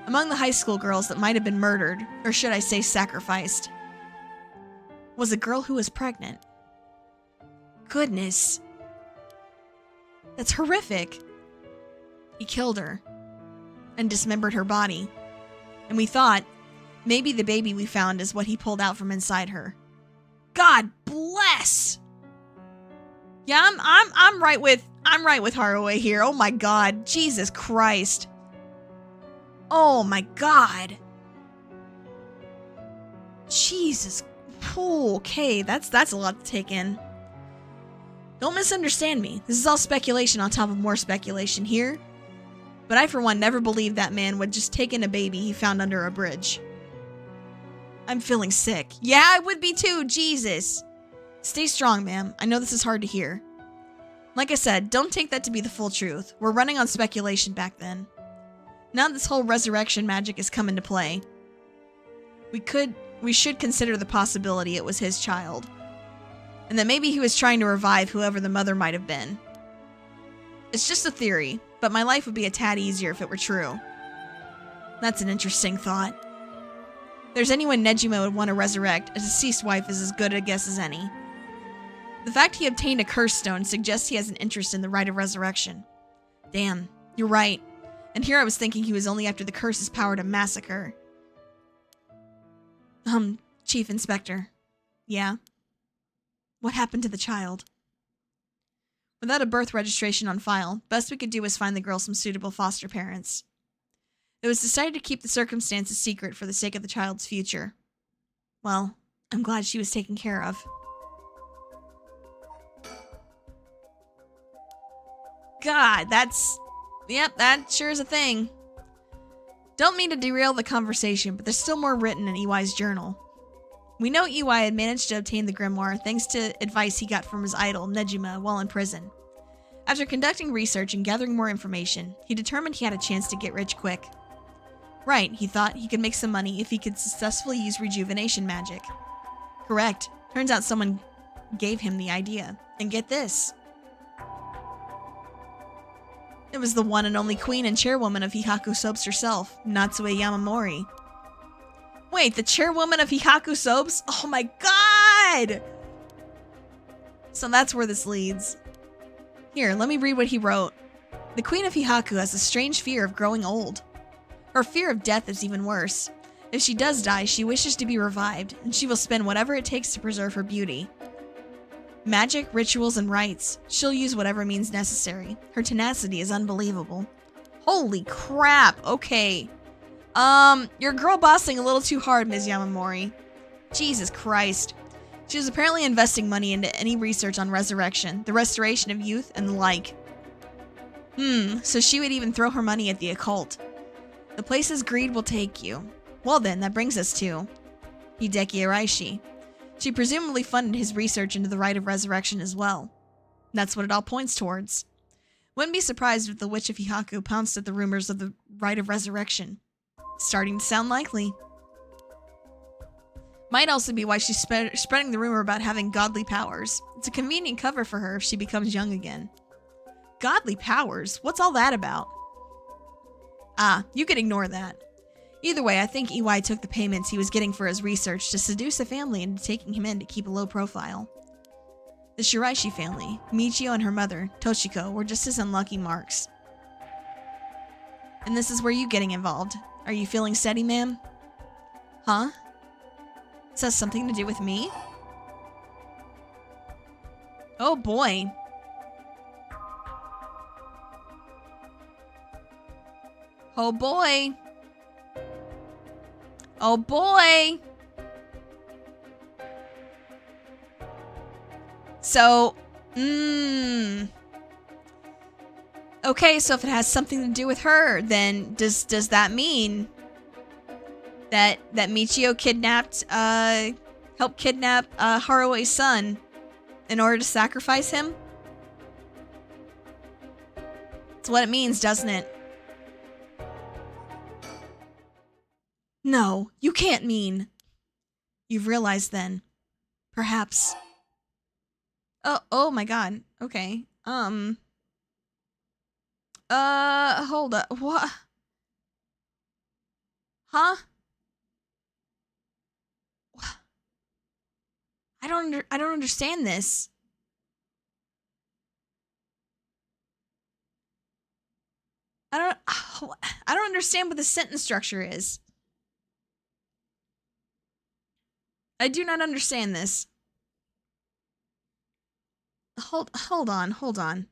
Among the high school girls that might have been murdered, or should I say sacrificed, was a girl who was pregnant. Goodness. That's horrific. He killed her and dismembered her body. And we thought maybe the baby we found is what he pulled out from inside her. God bless. Yeah, I'm right with Haraway here. Oh my God. Jesus Christ. Oh my God. Jesus. Ooh, okay, that's a lot to take in. Don't misunderstand me. This is all speculation on top of more speculation here. But I, for one, never believed that man would just take in a baby he found under a bridge. I'm feeling sick. Yeah, I would be too. Jesus. Stay strong, ma'am. I know this is hard to hear. Like I said, don't take that to be the full truth. We're running on speculation back then. Now this whole resurrection magic has come into play, we should consider the possibility it was his child. And that maybe he was trying to revive whoever the mother might have been. It's just a theory, but my life would be a tad easier if it were true. That's an interesting thought. If there's anyone Nejima would want to resurrect, a deceased wife is as good a guess as any. The fact he obtained a curse stone suggests he has an interest in the rite of resurrection. Damn, you're right. And here I was thinking he was only after the curse's power to massacre. Chief Inspector. Yeah? What happened to the child? Without a birth registration on file, best we could do was find the girl some suitable foster parents. It was decided to keep the circumstances secret for the sake of the child's future. Well, I'm glad she was taken care of. God, that's... Yep, that sure is a thing. Don't mean to derail the conversation, but there's still more written in EY's journal. We know EY had managed to obtain the grimoire thanks to advice he got from his idol, Nejima, while in prison. After conducting research and gathering more information, he determined he had a chance to get rich quick. Right, he thought he could make some money if he could successfully use rejuvenation magic. Correct. Turns out someone gave him the idea. And get this. It was the one and only queen and chairwoman of Hihaku Soaps herself, Natsue Yamamori. Wait, the chairwoman of Hihaku Soaps? Oh my god! So that's where this leads. Here, let me read what he wrote. The queen of Hihaku has a strange fear of growing old. Her fear of death is even worse. If she does die, she wishes to be revived, and she will spend whatever it takes to preserve her beauty. Magic, rituals, and rites. She'll use whatever means necessary. Her tenacity is unbelievable. Holy crap, okay. You're girl bossing a little too hard, Ms. Yamamori. Jesus Christ. She was apparently investing money into any research on resurrection, the restoration of youth, and the like. So she would even throw her money at the occult. The places greed will take you. Well then, that brings us to Hideki Araishi. She presumably funded his research into the rite of resurrection as well. That's what it all points towards. Wouldn't be surprised if the Witch of Hihaku pounced at the rumors of the rite of resurrection. Starting to sound likely. Might also be why she's spreading the rumor about having godly powers. It's a convenient cover for her if she becomes young again. Godly powers? What's all that about? Ah, you could ignore that. Either way, I think EY took the payments he was getting for his research to seduce a family into taking him in to keep a low profile. The Shiraishi family, Michio and her mother, Toshiko, were just his unlucky marks. And this is where you getting involved. Are you feeling steady, ma'am? Huh? This has something to do with me? Oh boy. Oh boy. Oh boy. So, okay, so if it has something to do with her, then does that mean that Michio kidnapped, helped kidnap Harue's son in order to sacrifice him? That's what it means, doesn't it? No, you can't mean. You've realized then. Perhaps. Oh my god. Okay. Hold up. What? Huh? I don't understand this. I don't understand what the sentence structure is. I do not understand this. Hold on. Hmm.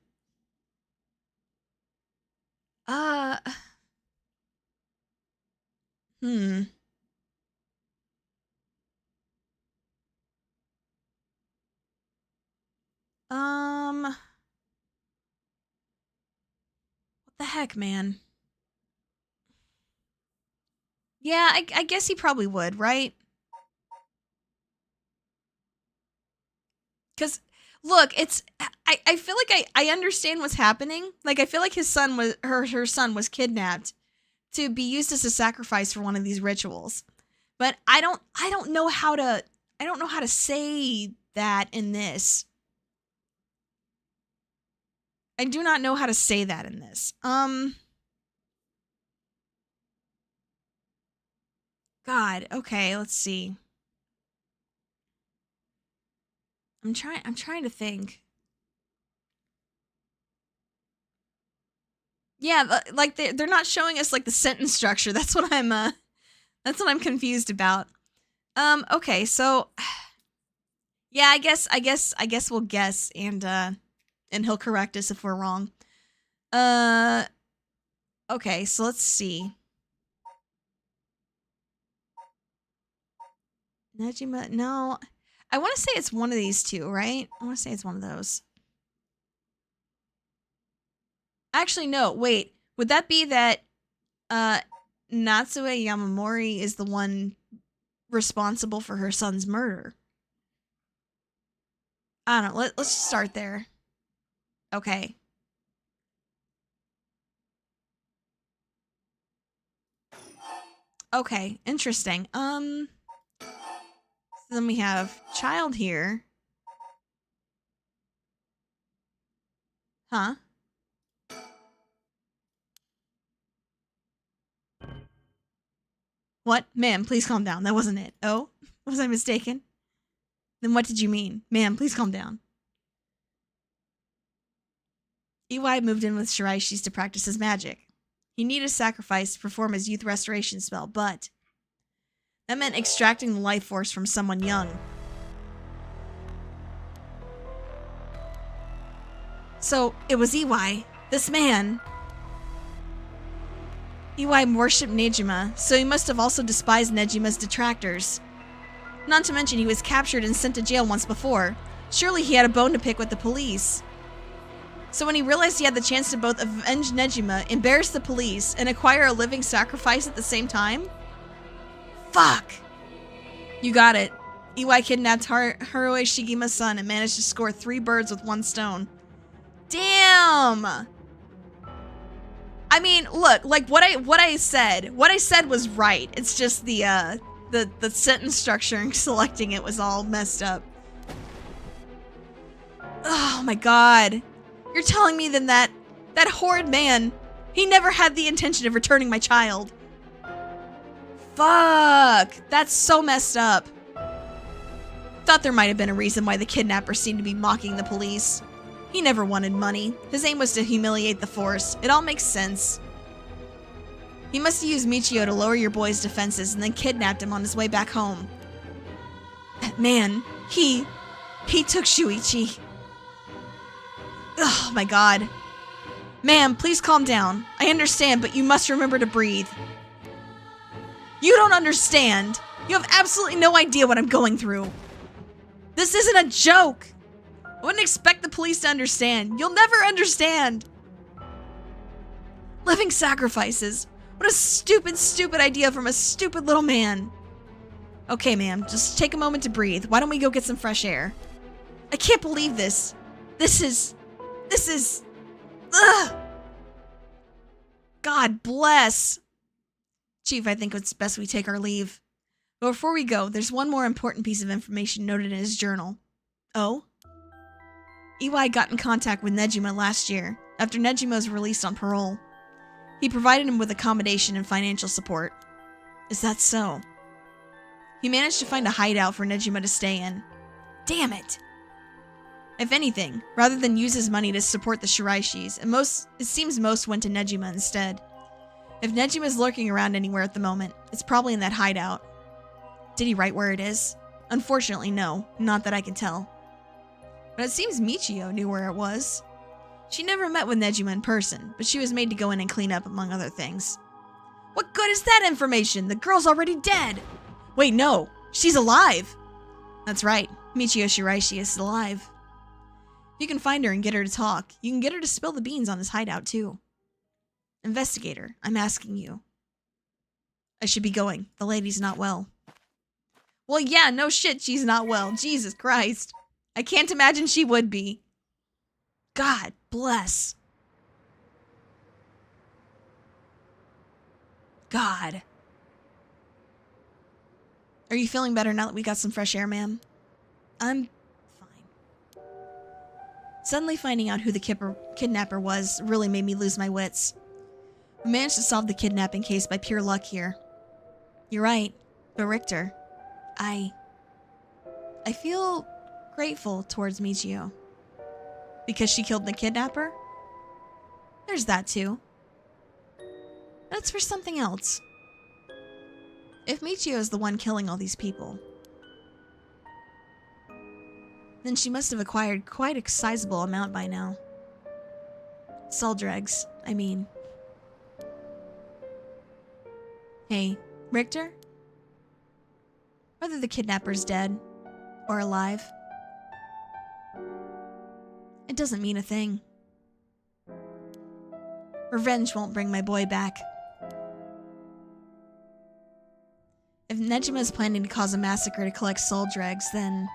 What the heck, man? Yeah, I guess he probably would, right? Because, look, it's... I feel like I understand what's happening. Like, I feel like his son was... Her son was kidnapped to be used as a sacrifice for one of these rituals. But I don't know how to... I don't know how to say that in this. I do not know how to say that in this. God, okay, let's see. I'm trying to think. Yeah, like they're not showing us like the sentence structure. That's what I'm confused about. Okay, so yeah, I guess we'll guess and he'll correct us if we're wrong. Okay, so let's see. Nejima, no. I want to say it's one of these two, right? I want to say it's one of those. Actually, no, wait. Would that be that Natsue Yamamori is the one responsible for her son's murder? I don't know. Let's just start there. Okay. Okay, interesting. So then we have child here. Huh? What? Ma'am, please calm down. That wasn't it. Oh? Was I mistaken? Then what did you mean? Ma'am, please calm down. Iwai moved in with Shiraishis to practice his magic. He needed a sacrifice to perform his youth restoration spell, but that meant extracting the life force from someone young. So, it was Iwai, this man. Iwai worshipped Nejima, so he must have also despised Nejima's detractors. Not to mention he was captured and sent to jail once before. Surely he had a bone to pick with the police. So when he realized he had the chance to both avenge Nejima, embarrass the police, and acquire a living sacrifice at the same time? Fuck! You got it. Iwai kidnapped Haruo Shigima's son and managed to score 3 birds with 1 stone. Damn! I mean, look, like what I said was right. It's just the sentence structure and selecting it was all messed up. Oh my god. You're telling me then that horrid man, he never had the intention of returning my child. Fuck. That's so messed up. Thought there might have been a reason why the kidnapper seemed to be mocking the police. He never wanted money. His aim was to humiliate the force. It all makes sense. He must have used Michio to lower your boy's defenses and then kidnapped him on his way back home. That man, he took Shuichi. Oh my god. Ma'am, please calm down. I understand, but you must remember to breathe. You don't understand. You have absolutely no idea what I'm going through. This isn't a joke. I wouldn't expect the police to understand. You'll never understand. Living sacrifices. What a stupid, stupid idea from a stupid little man. Okay, ma'am, just take a moment to breathe. Why don't we go get some fresh air? I can't believe this. This is... Ugh. God bless. Chief, I think it's best we take our leave. But before we go, there's one more important piece of information noted in his journal. Oh? Iwai got in contact with Nejima last year, after Nejima was released on parole. He provided him with accommodation and financial support. Is that so? He managed to find a hideout for Nejima to stay in. Damn it! If anything, rather than use his money to support the Shiraishis, it seems most went to Nejima instead. If Nejima's lurking around anywhere at the moment, it's probably in that hideout. Did he write where it is? Unfortunately, no. Not that I can tell. But it seems Michio knew where it was. She never met with Nejima in person, but she was made to go in and clean up, among other things. What good is that information? The girl's already dead! Wait, no! She's alive! That's right. Michio Shiraishi is alive. You can find her and get her to talk. You can get her to spill the beans on his hideout, too. Investigator, I'm asking you. I should be going. The lady's not well. Well, yeah, no shit, she's not well. Jesus Christ. I can't imagine she would be. God bless. God. Are you feeling better now that we got some fresh air, ma'am? I'm fine. Suddenly finding out who the kidnapper was really made me lose my wits. We managed to solve the kidnapping case by pure luck here. You're right, but Richter, I feel grateful towards Michio. Because she killed the kidnapper? There's that too. That's for something else. If Michio is the one killing all these people, then she must have acquired quite a sizable amount by now. Soul dregs, I mean. Hey, Richter? Whether the kidnapper's dead or alive, it doesn't mean a thing. Revenge won't bring my boy back. If Nejima is planning to cause a massacre to collect soul dregs, then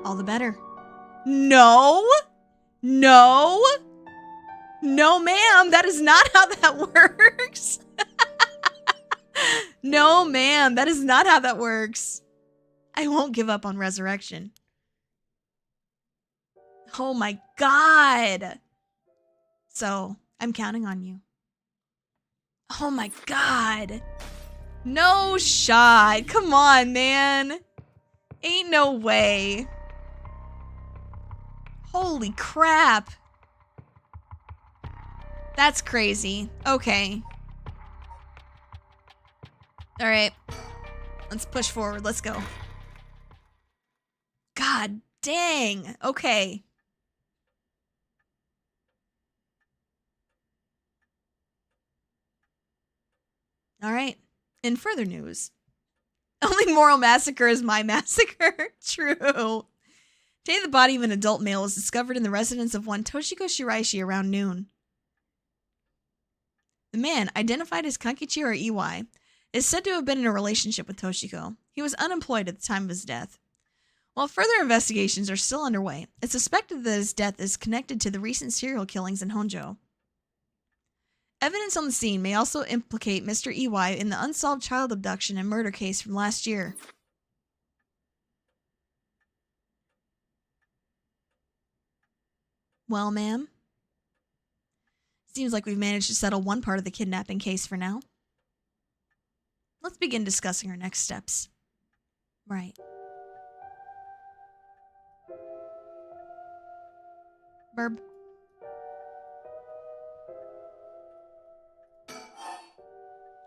all the better. No! No! No, ma'am! That is not how that works! No, ma'am! That is not how that works! I won't give up on resurrection. Oh my god! So, I'm counting on you. Oh my god! No shot! Come on, man! Ain't no way. Holy crap! That's crazy. Okay. Alright. Let's push forward. Let's go. God dang! Okay. Alright. In further news, only moral massacre is my massacre. True. Today, the body of an adult male was discovered in the residence of one Toshiko Shiraishi around noon. The man, identified as Kakichiro Iwai, is said to have been in a relationship with Toshiko. He was unemployed at the time of his death. While further investigations are still underway, it's suspected that his death is connected to the recent serial killings in Honjo. Evidence on the scene may also implicate Mr. Iwai in the unsolved child abduction and murder case from last year. Well, ma'am. Seems like we've managed to settle one part of the kidnapping case for now. Let's begin discussing our next steps. Right. Burb.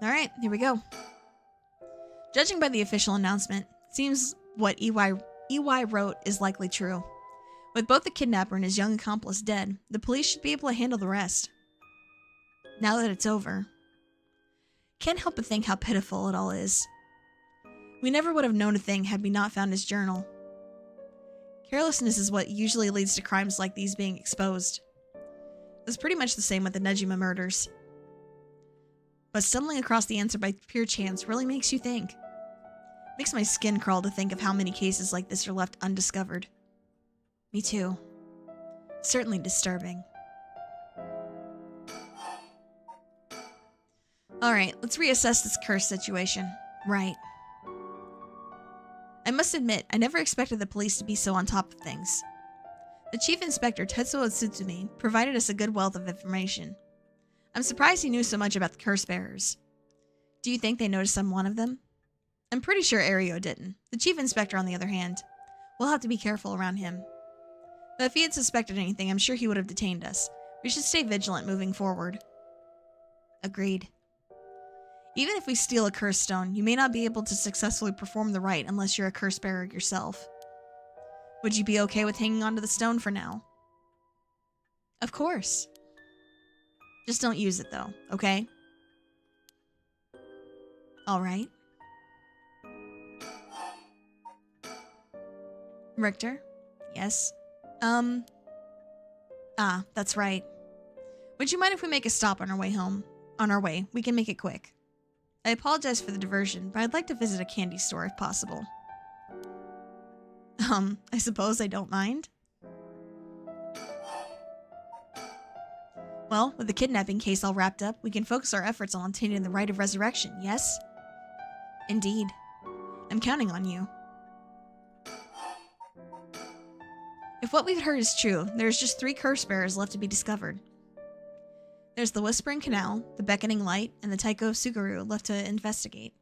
Alright, here we go. Judging by the official announcement, it seems what EY wrote is likely true. With both the kidnapper and his young accomplice dead, the police should be able to handle the rest. Now that it's over, can't help but think how pitiful it all is. We never would have known a thing had we not found his journal. Carelessness is what usually leads to crimes like these being exposed. It was pretty much the same with the Nejima murders. But stumbling across the answer by pure chance really makes you think. Makes my skin crawl to think of how many cases like this are left undiscovered. Me too. Certainly disturbing. Alright, let's reassess this curse situation. Right. I must admit, I never expected the police to be so on top of things. The Chief Inspector, Tetsuo Tsutsumi, provided us a good wealth of information. I'm surprised he knew so much about the curse bearers. Do you think they noticed I'm one of them? I'm pretty sure Ario didn't. The Chief Inspector, on the other hand. We'll have to be careful around him. But if he had suspected anything, I'm sure he would have detained us. We should stay vigilant moving forward. Agreed. Even if we steal a curse stone, you may not be able to successfully perform the rite unless you're a curse bearer yourself. Would you be okay with hanging onto the stone for now? Of course. Just don't use it though, okay? Alright. Richter? Yes? That's right. Would you mind if we make a stop on our way home? On our way, we can make it quick. I apologize for the diversion, but I'd like to visit a candy store if possible. I suppose I don't mind. Well, with the kidnapping case all wrapped up, we can focus our efforts on obtaining the rite of resurrection, yes? Indeed. I'm counting on you. If what we've heard is true, there's just 3 curse bearers left to be discovered. There's the Whispering Canal, the Beckoning Light, and the Taiko Suguru left to investigate.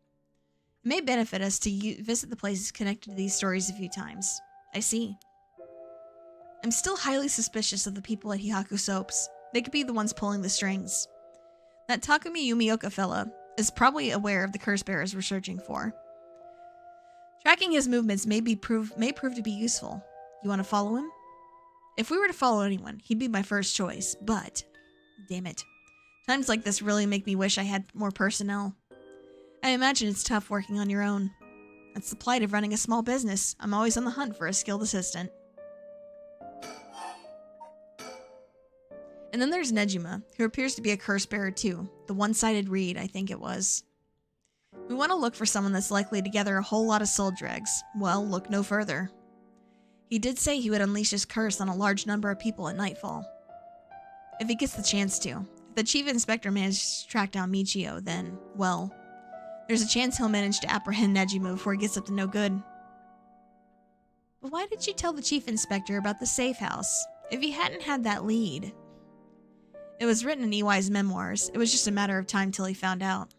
It may benefit us to visit the places connected to these stories a few times. I see. I'm still highly suspicious of the people at Hihaku Soaps. They could be the ones pulling the strings. That Takumi Yumioka fella is probably aware of the curse bearers we're searching for. Tracking his movements may prove to be useful. You want to follow him? If we were to follow anyone, he'd be my first choice, but... damn it. Times like this really make me wish I had more personnel. I imagine it's tough working on your own. That's the plight of running a small business. I'm always on the hunt for a skilled assistant. And then there's Nejima, who appears to be a curse bearer too. The one-sided reed, I think it was. We want to look for someone that's likely to gather a whole lot of soul dregs. Well, look no further. He did say he would unleash his curse on a large number of people at nightfall. If he gets the chance to. If the chief inspector manages to track down Michio, then, well, there's a chance he'll manage to apprehend Nejima before he gets up to no good. But why did you tell the chief inspector about the safe house, if he hadn't had that lead? It was written in EY's memoirs. It was just a matter of time till he found out.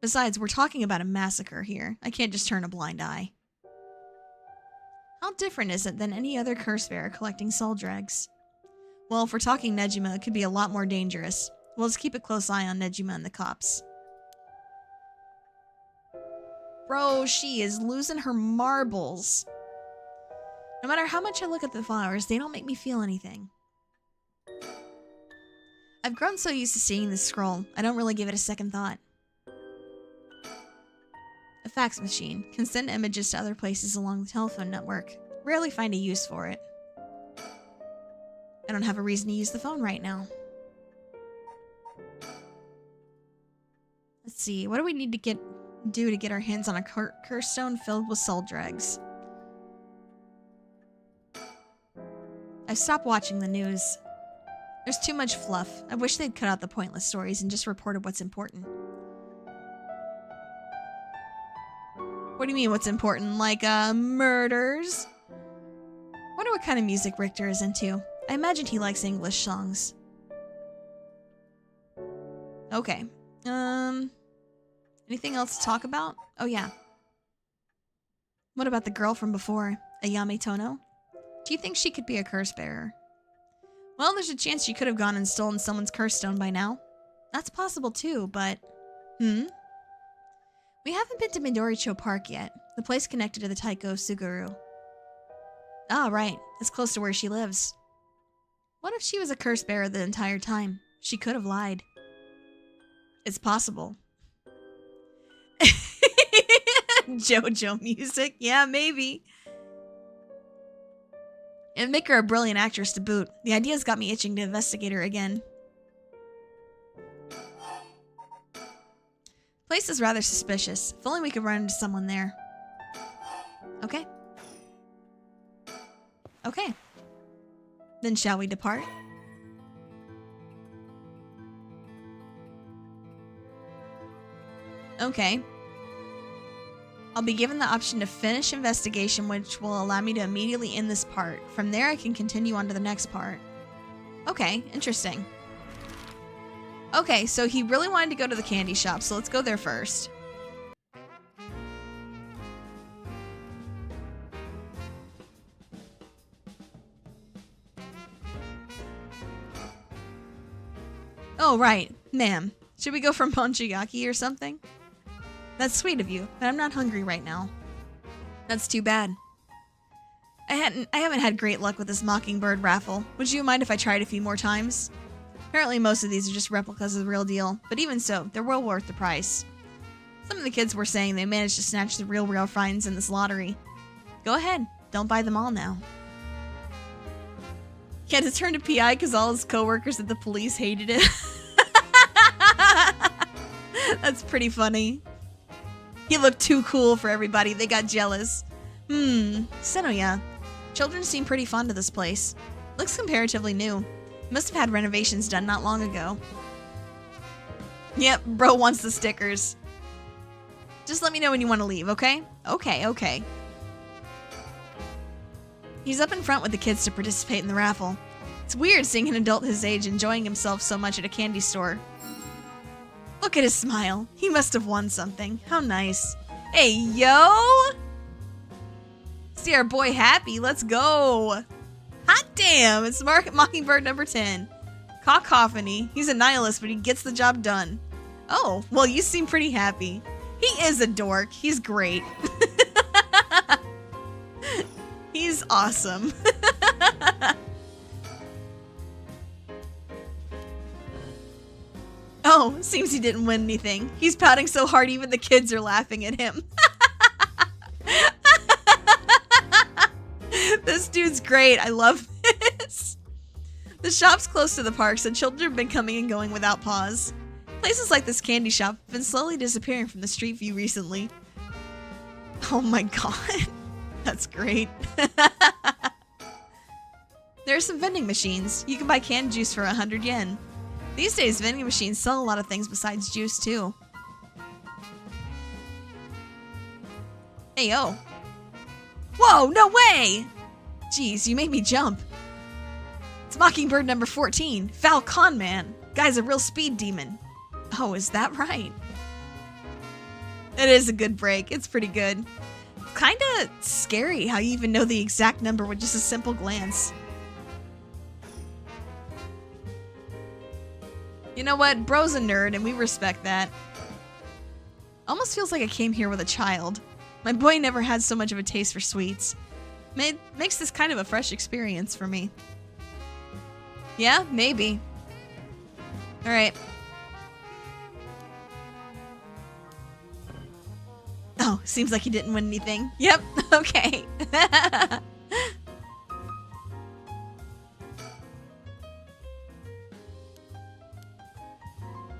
Besides, we're talking about a massacre here. I can't just turn a blind eye. How different is it than any other curse bearer collecting soul dregs? Well, if we're talking Nejima, it could be a lot more dangerous. We'll just keep a close eye on Nejima and the cops. Bro, she is losing her marbles. No matter how much I look at the flowers, they don't make me feel anything. I've grown so used to seeing this scroll, I don't really give it a second thought. A fax machine can send images to other places along the telephone network. Rarely find a use for it. I don't have a reason to use the phone right now. Let's see, what do we need to do to get our hands on a curse stone filled with soul dregs? I've stopped watching the news. There's too much fluff. I wish they'd cut out the pointless stories and just reported what's important. What do you mean what's important? Like, murders? Wonder what kind of music Richter is into. I imagine he likes English songs. Okay. Anything else to talk about? Oh, yeah. What about the girl from before, Ayame Tono? Do you think she could be a curse bearer? Well, there's a chance she could have gone and stolen someone's curse stone by now. That's possible too, but... We haven't been to Midoricho Park yet, the place connected to the Taiko of Suguru. Ah, right. It's close to where she lives. What if she was a curse bearer the entire time? She could have lied. It's possible. JoJo music? Yeah, maybe. It'd make her a brilliant actress to boot. The idea's got me itching to investigate her again. Place is rather suspicious. If only we could run into someone there. Okay. Okay. Then shall we depart? Okay. I'll be given the option to finish investigation, which will allow me to immediately end this part. From there, I can continue on to the next part. Okay, interesting. Okay, so he really wanted to go to the candy shop, so let's go there first. Oh, right. Ma'am, should we go for Monchiyaki or something? That's sweet of you, but I'm not hungry right now. That's too bad. I haven't had great luck with this Mockingbird raffle. Would you mind if I tried a few more times? Apparently most of these are just replicas of the real deal, but even so, they're well worth the price. Some of the kids were saying they managed to snatch the real finds in this lottery. Go ahead, don't buy them all now. He had to turn to PI because all his coworkers at the police hated it. That's pretty funny. He looked too cool for everybody. They got jealous. Senoya. Children seem pretty fond of this place. Looks comparatively new. Must have had renovations done not long ago. Yep, bro wants the stickers. Just let me know when you want to leave, okay? Okay. He's up in front with the kids to participate in the raffle. It's weird seeing an adult his age enjoying himself so much at a candy store. Look at his smile. He must have won something. How nice. Hey, yo! See our boy happy. Let's go. Hot damn. It's Mockingbird number 10. Cacophony. He's a nihilist, but he gets the job done. Oh, well, you seem pretty happy. He is a dork. He's great. He's awesome. Oh, seems he didn't win anything. He's pouting so hard even the kids are laughing at him. This dude's great. I love this. The shop's close to the park, so children have been coming and going without pause. Places like this candy shop have been slowly disappearing from the street view recently. Oh my god. That's great. There are some vending machines. You can buy canned juice for 100 yen. These days, vending machines sell a lot of things besides juice, too. Hey, yo. Whoa, no way! Jeez, you made me jump. It's Mockingbird number 14, Foul Con Man. Guy's a real speed demon. Oh, is that right? It is a good break. It's pretty good. Kinda scary how you even know the exact number with just a simple glance. You know what? Bro's a nerd, and we respect that. Almost feels like I came here with a child. My boy never had so much of a taste for sweets. Makes this kind of a fresh experience for me. Yeah, maybe. Alright. Oh, seems like he didn't win anything. Yep, okay.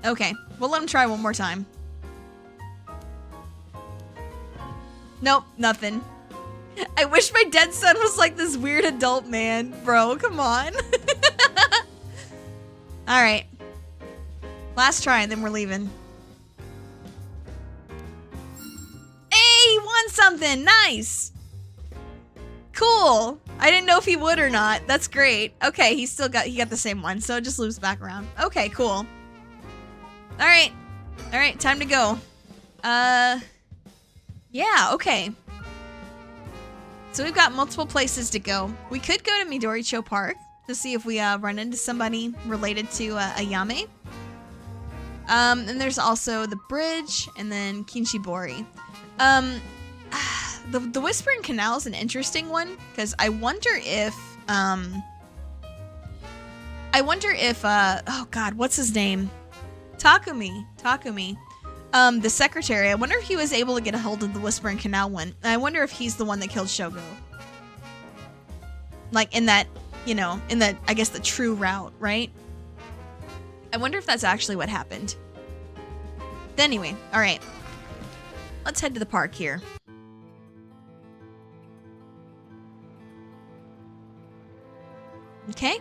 Okay, we'll let him try one more time. Nope, nothing. I wish my dead son was like this weird adult man. Bro, come on. Alright. Last try and then we're leaving. Hey, he won something! Nice! Cool! I didn't know if he would or not. That's great. Okay, he got the same one, so it just loops back around. Okay, cool. Alright. Alright, time to go. Yeah, okay. So we've got multiple places to go. We could go to Midoricho Park to see if we run into somebody related to Ayame. And there's also the bridge and then Kinshibori. The Whispering Canal is an interesting one because I wonder if oh god, what's his name? Takumi. The secretary, I wonder if he was able to get a hold of the Whispering Canal one. I wonder if he's the one that killed Shogo. Like in that, you know, in the, I guess the true route, right? I wonder if that's actually what happened. But anyway, alright. Let's head to the park here. Okay.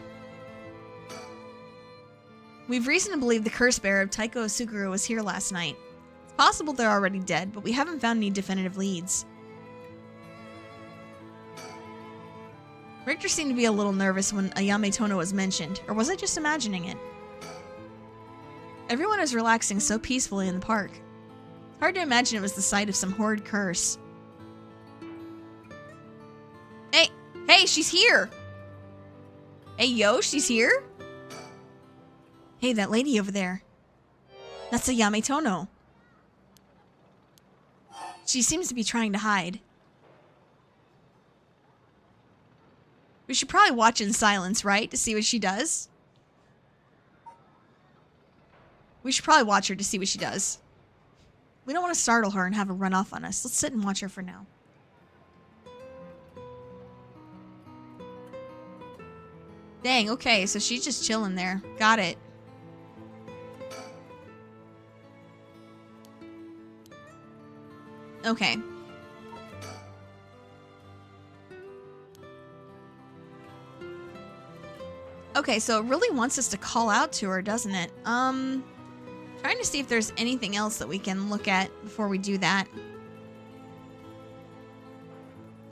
We've reason to believe the curse bearer of Taiko Asuguru was here last night. It's possible they're already dead, but we haven't found any definitive leads. Richter seemed to be a little nervous when Ayame Tono was mentioned, or was I just imagining it? Everyone was relaxing so peacefully in the park. Hard to imagine it was the site of some horrid curse. Hey, she's here! Hey, yo, she's here? Hey, that lady over there. That's Ayame Tono. She seems to be trying to hide. We should probably watch in silence, right? To see what she does. We should probably watch her to see what she does. We don't want to startle her and have her run off on us. Let's sit and watch her for now. Dang, okay, so she's just chilling there. Got it. Okay. Okay, so it really wants us to call out to her, doesn't it? Trying to see if there's anything else that we can look at before we do that.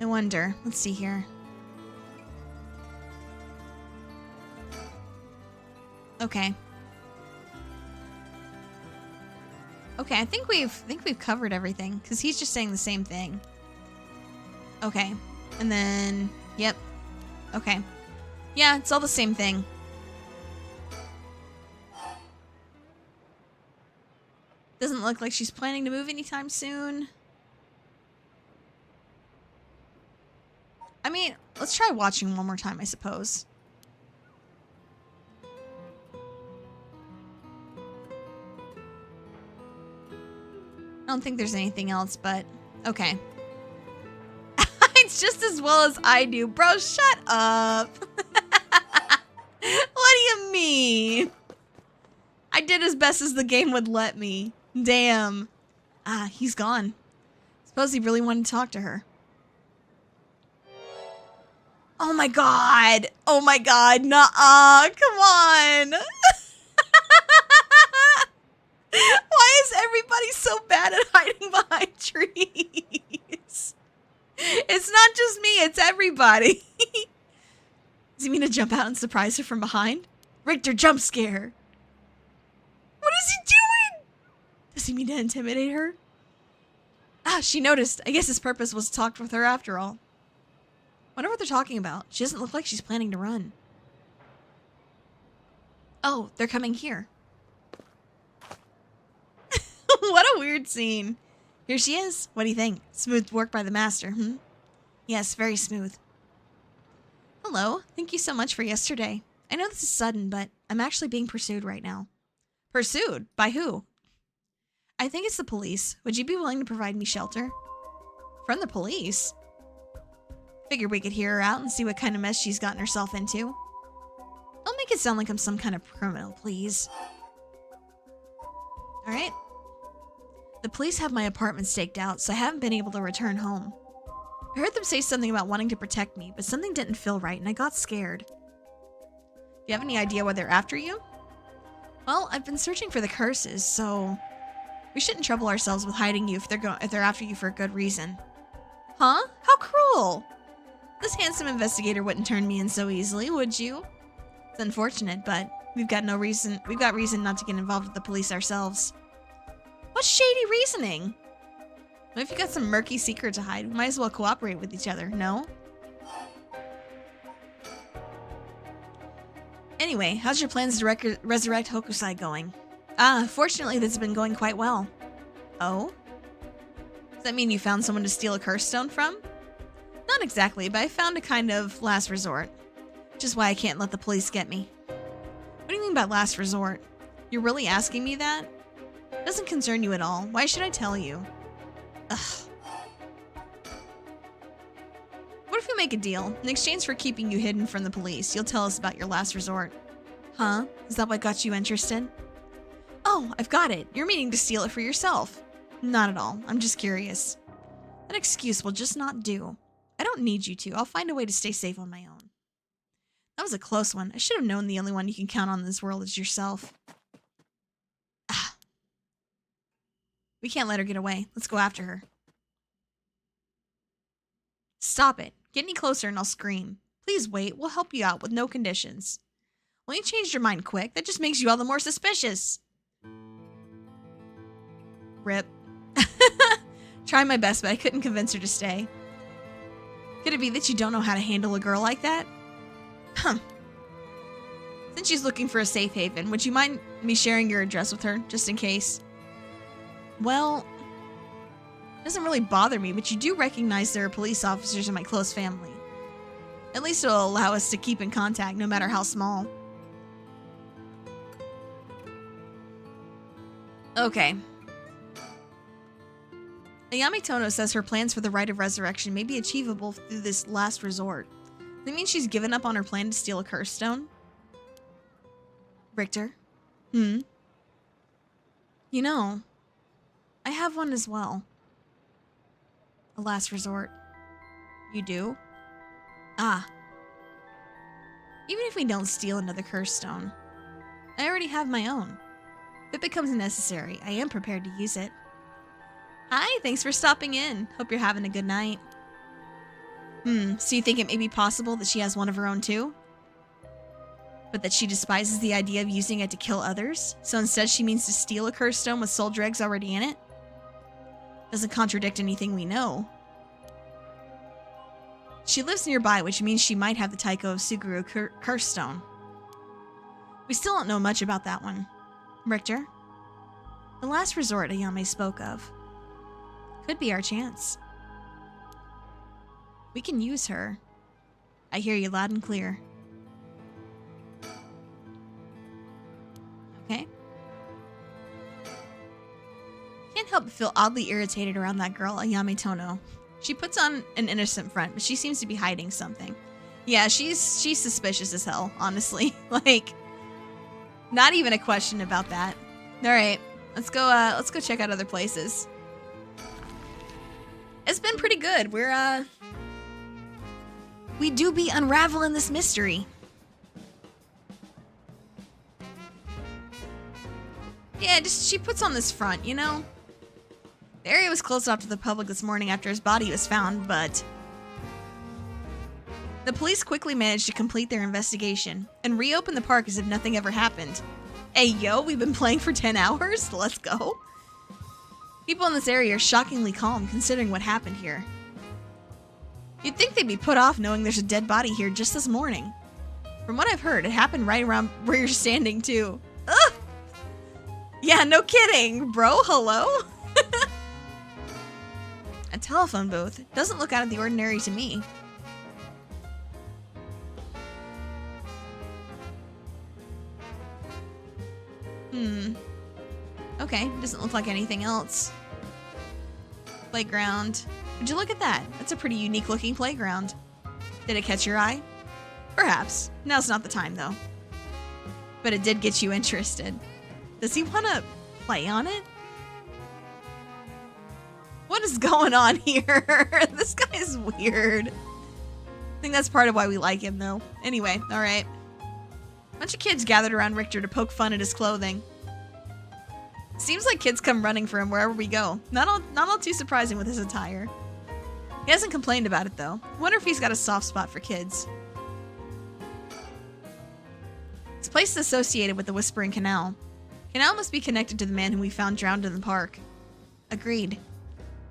I wonder. Let's see here. Okay. Okay, I think we've covered everything because he's just saying the same thing. Okay. And then yep. Okay. Yeah, it's all the same thing. Doesn't look like she's planning to move anytime soon. I mean, let's try watching one more time, I suppose. I don't think there's anything else, but okay. It's just as well as I do. Bro, shut up. me. I did as best as the game would let me. Damn. Ah, he's gone. Suppose he really wanted to talk to her. Oh my god. Oh my god. Nuh-uh. Come on. Why is everybody so bad at hiding behind trees? It's not just me, it's everybody. Does he mean to jump out and surprise her from behind? Richter, jump scare. What is he doing? Does he mean to intimidate her? Ah, she noticed. I guess his purpose was to talk with her after all. Wonder what they're talking about. She doesn't look like she's planning to run. Oh, they're coming here. What a weird scene. Here she is. What do you think? Smooth work by the master, hmm? Yes, very smooth. Hello. Thank you so much for yesterday. I know this is sudden, but I'm actually being pursued right now. Pursued? By who? I think it's the police. Would you be willing to provide me shelter? From the police? Figured we could hear her out and see what kind of mess she's gotten herself into. Don't make it sound like I'm some kind of criminal, please. Alright. The police have my apartment staked out, so I haven't been able to return home. I heard them say something about wanting to protect me, but something didn't feel right, and I got scared. Do you have any idea why they're after you? Well, I've been searching for the curses, so we shouldn't trouble ourselves with hiding you if they're after you for a good reason. Huh? How cruel! This handsome investigator wouldn't turn me in so easily, would you? It's unfortunate, but we've got reason not to get involved with the police ourselves. What shady reasoning? What if you got some murky secret to hide? We might as well cooperate with each other, no? Anyway, how's your plans to resurrect Hokusai going? Fortunately, this has been going quite well. Oh? Does that mean you found someone to steal a curse stone from? Not exactly, but I found a kind of last resort. Which is why I can't let the police get me. What do you mean by last resort? You're really asking me that? Doesn't concern you at all. Why should I tell you? Ugh. What if we make a deal? In exchange for keeping you hidden from the police, you'll tell us about your last resort. Huh? Is that what got you interested? Oh, I've got it. You're meaning to steal it for yourself. Not at all. I'm just curious. That excuse will just not do. I don't need you to. I'll find a way to stay safe on my own. That was a close one. I should have known the only one you can count on in this world is yourself. Ah. We can't let her get away. Let's go after her. Stop it. Get any closer and I'll scream. Please wait. We'll help you out with no conditions. Well, you changed your mind quick. That just makes you all the more suspicious. Rip. Try my best, but I couldn't convince her to stay. Could it be that you don't know how to handle a girl like that? Huh. Since she's looking for a safe haven, would you mind me sharing your address with her, just in case? Well, it doesn't really bother me, but you do recognize there are police officers in my close family. At least it'll allow us to keep in contact, no matter how small. Okay. Ayami Tono says her plans for the Rite of Resurrection may be achievable through this last resort. Does that mean she's given up on her plan to steal a curse stone? Richter? You know, I have one as well. A last resort. You do? Ah. Even if we don't steal another curse stone, I already have my own. If it becomes necessary, I am prepared to use it. Hi, thanks for stopping in. Hope you're having a good night. So you think it may be possible that she has one of her own too? But that she despises the idea of using it to kill others? So instead she means to steal a curse stone with soul dregs already in it? Doesn't contradict anything we know. She lives nearby, which means she might have the Taiko of Suguru curse stone. We still don't know much about that one. Richter? The last resort Ayame spoke of. Could be our chance. We can use her. I hear you loud and clear. Okay. Can't help but feel oddly irritated around that girl, Ayame Tono. She puts on an innocent front, but she seems to be hiding something. Yeah, she's suspicious as hell, honestly. Like, Not even a question about that. All right, let's go check out other places. It's been pretty good. We do be unraveling this mystery. Yeah, she puts on this front, you know? The area was closed off to the public this morning after his body was found, but the police quickly managed to complete their investigation and reopen the park as if nothing ever happened. Hey, yo, we've been playing for 10 hours? Let's go. People in this area are shockingly calm considering what happened here. You'd think they'd be put off knowing there's a dead body here just this morning. From what I've heard, it happened right around where you're standing, too. Ugh! Yeah, no kidding, bro. Hello? A telephone booth. Doesn't look out of the ordinary to me. Okay, doesn't look like anything else. Playground. Would you look at that? That's a pretty unique looking playground. Did it catch your eye? Perhaps. Now's not the time, though. But it did get you interested. Does he want to play on it? What is going on here? This guy is weird. I think that's part of why we like him, though. Anyway, alright. Bunch of kids gathered around Richter to poke fun at his clothing. Seems like kids come running for him wherever we go. Not all too surprising with his attire. He hasn't complained about it, though. Wonder if he's got a soft spot for kids. This place is associated with the Whispering Canal. Canal must be connected to the man whom we found drowned in the park. Agreed.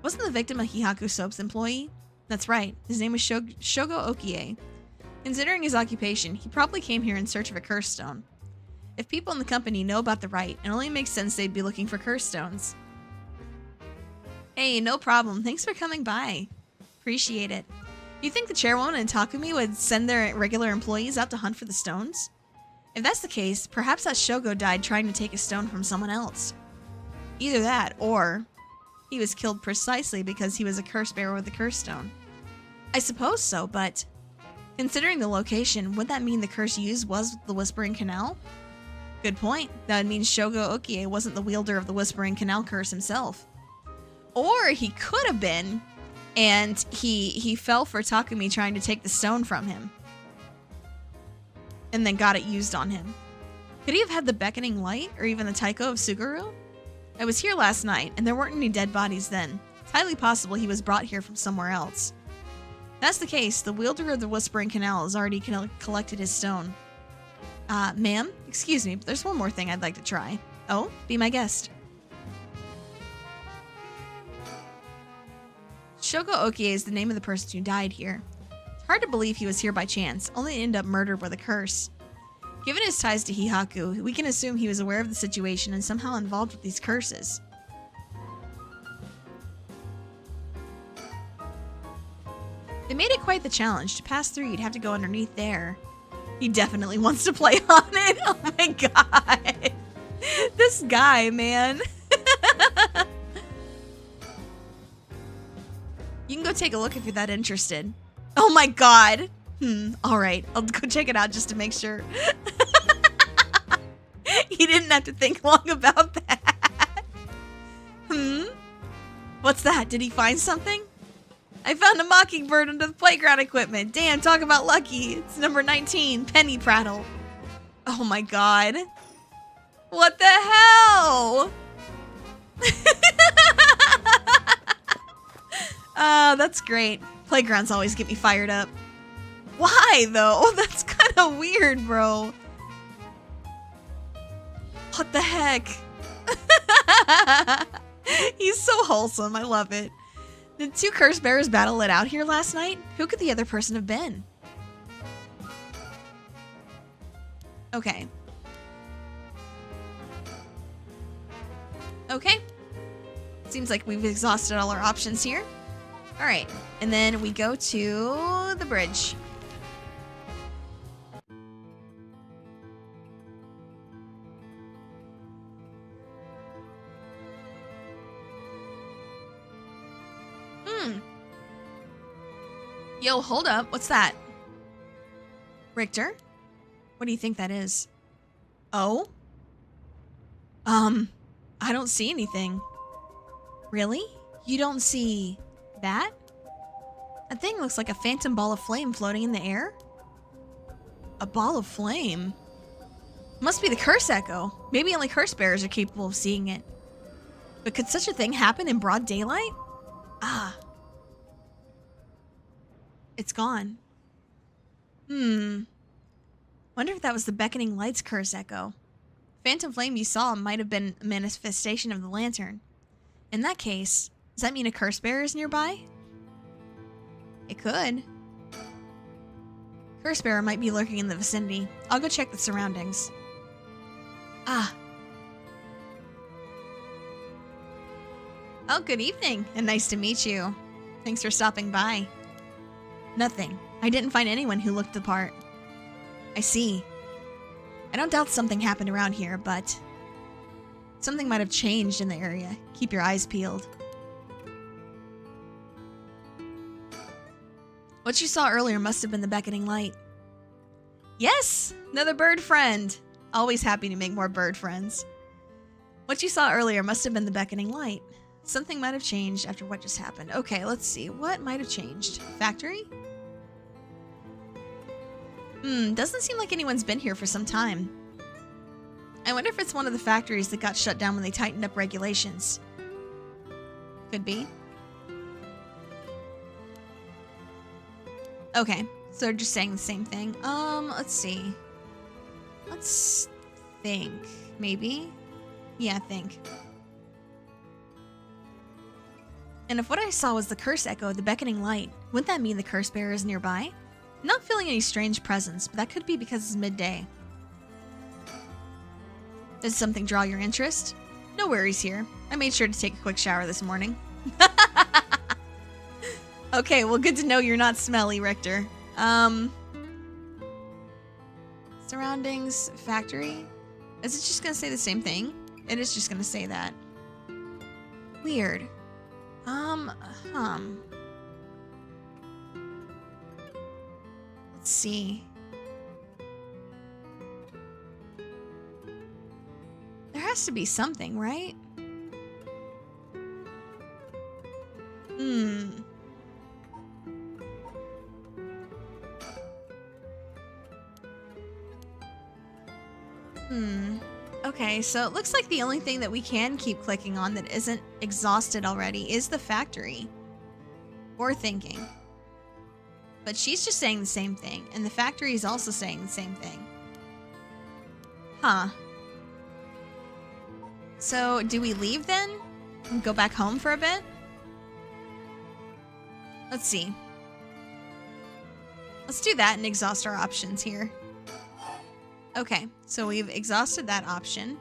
Wasn't the victim a Hihaku Soap's employee? That's right. His name was Shogo Okie. Considering his occupation, he probably came here in search of a curse stone. If people in the company know about the rite, it only makes sense they'd be looking for curse stones. Hey, no problem. Thanks for coming by. Appreciate it. You think the chairwoman and Takumi would send their regular employees out to hunt for the stones? If that's the case, perhaps that Shogo died trying to take a stone from someone else. Either that, or he was killed precisely because he was a curse bearer with the curse stone. I suppose so, but considering the location, would that mean the curse used was the Whispering Canal? Good point. That would mean Shogo Okie wasn't the wielder of the Whispering Canal curse himself. Or he could have been, and he fell for Takumi trying to take the stone from him. And then got it used on him. Could he have had the beckoning light, or even the taiko of Suguru? I was here last night, and there weren't any dead bodies then. It's highly possible he was brought here from somewhere else. If that's the case, the wielder of the Whispering Canal has already collected his stone. Ma'am, excuse me, but there's one more thing I'd like to try. Oh, be my guest. Shogo Okie is the name of the person who died here. It's hard to believe he was here by chance, only to end up murdered with a curse. Given his ties to Hihaku, we can assume he was aware of the situation and somehow involved with these curses. They made it quite the challenge. To pass through, you'd have to go underneath there. He definitely wants to play on it. Oh my god. This guy, man. You can go take a look if you're that interested. Oh my god. Alright. I'll go check it out just to make sure. He didn't have to think long about that. What's that? Did he find something? I found a mockingbird under the playground equipment. Damn, talk about lucky. It's number 19, Penny Prattle. Oh my god. What the hell? That's great. Playgrounds always get me fired up. Why, though? That's kind of weird, bro. What the heck? He's so wholesome. I love it. Did two curse bearers battle it out here last night? Who could the other person have been? Okay. Okay. Seems like we've exhausted all our options here. Alright. And then we go to the bridge. Yo, hold up. What's that? Richter? What do you think that is? Oh? I don't see anything. Really? You don't see that? That thing looks like a phantom ball of flame floating in the air. A ball of flame? Must be the curse echo. Maybe only curse bearers are capable of seeing it. But could such a thing happen in broad daylight? Ah. It's gone. Wonder if that was the beckoning light's curse echo. Phantom flame you saw might have been a manifestation of the lantern. In that case, does that mean a curse bearer is nearby? It could. Curse bearer might be lurking in the vicinity. I'll go check the surroundings. Ah. Oh, good evening, and nice to meet you. Thanks for stopping by. Nothing. I didn't find anyone who looked the part. I see. I don't doubt something happened around here, but something might have changed in the area. Keep your eyes peeled. What you saw earlier must have been the beckoning light. Yes! Another bird friend! Always happy to make more bird friends. What you saw earlier must have been the beckoning light. Something might have changed after what just happened. Okay, let's see. What might have changed? Factory? Doesn't seem like anyone's been here for some time. I wonder if it's one of the factories that got shut down when they tightened up regulations. Could be. Okay, so they're just saying the same thing. Let's see. Let's think. Maybe? Yeah, think. And if what I saw was the curse echo of the beckoning light, wouldn't that mean the curse bearer is nearby? I'm not feeling any strange presence, but that could be because it's midday. Does something draw your interest? No worries here. I made sure to take a quick shower this morning. Okay, well, good to know you're not smelly, Richter. Surroundings, factory. Is it just gonna say the same thing? It is just gonna say that. Weird. Let's see. There has to be something, right? Okay, so it looks like the only thing that we can keep clicking on that isn't exhausted already is the factory. Or thinking. But she's just saying the same thing, and the factory is also saying the same thing. Huh. So, do we leave then? And go back home for a bit? Let's see. Let's do that and exhaust our options here. Okay, so we've exhausted that option.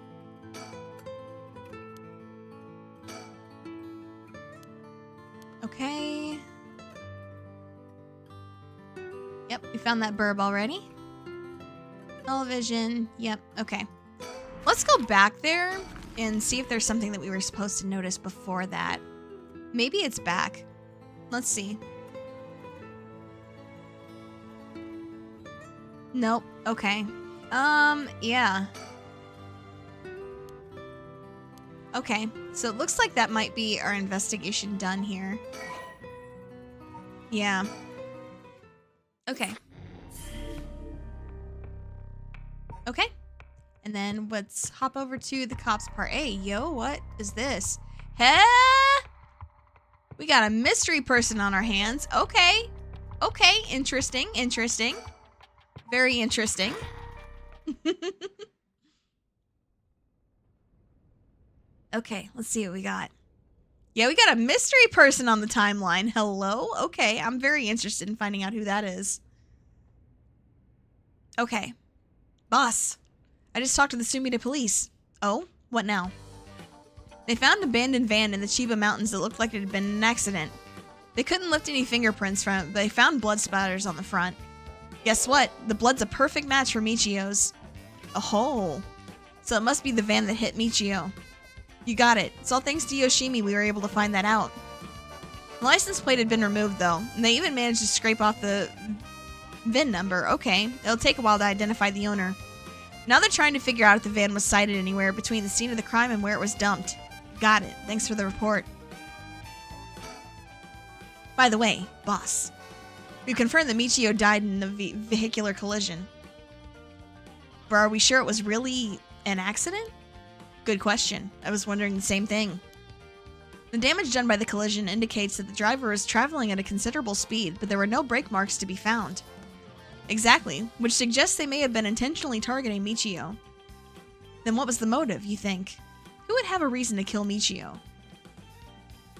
Okay. Yep, we found that burb already. Television, yep, okay. Let's go back there and see if there's something that we were supposed to notice before that. Maybe it's back. Let's see. Nope, okay. Yeah. Okay, so it looks like that might be our investigation done here. Yeah. Okay. Okay. And then let's hop over to the cops part. Hey, yo, what is this? Hey! We got a mystery person on our hands. Okay. Okay, interesting, interesting. Very interesting. Okay, let's see what we got. Yeah, we got a mystery person on the timeline. Hello? Okay, I'm very interested in finding out who that is. Okay. Boss, I just talked to the Sumida police. Oh? What now? They found an abandoned van in the Chiba Mountains that looked like it had been an accident. They couldn't lift any fingerprints from it, but they found blood splatters on the front. Guess what? The blood's a perfect match for Michio's. Oh. So it must be the van that hit Michio. You got it. It's all thanks to Yoshimi we were able to find that out. The license plate had been removed, though, and they even managed to scrape off the VIN number. Okay, it'll take a while to identify the owner. Now they're trying to figure out if the van was sighted anywhere between the scene of the crime and where it was dumped. Got it. Thanks for the report. By the way, boss, we confirmed that Michio died in the vehicular collision. But are we sure it was really an accident? Good question. I was wondering the same thing. The damage done by the collision indicates that the driver was traveling at a considerable speed, but there were no brake marks to be found. Exactly, which suggests they may have been intentionally targeting Michio. Then what was the motive, you think? Who would have a reason to kill Michio?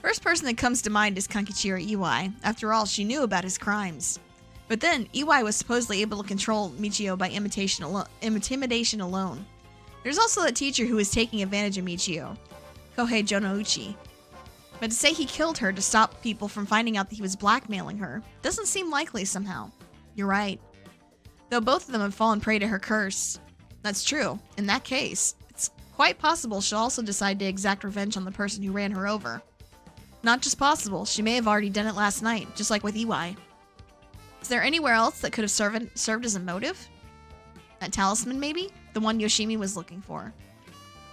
First person that comes to mind is Kankichiro Iwai. After all, she knew about his crimes. But then, Iwai was supposedly able to control Michio by intimidation alone. There's also that teacher who was taking advantage of Michio, Kohei Jonouchi. But to say he killed her to stop people from finding out that he was blackmailing her doesn't seem likely somehow. You're right. Though both of them have fallen prey to her curse. That's true. In that case, it's quite possible she'll also decide to exact revenge on the person who ran her over. Not just possible, she may have already done it last night, just like with Iwai. Is there anywhere else that could have served as a motive? That talisman, maybe? The one Yoshimi was looking for.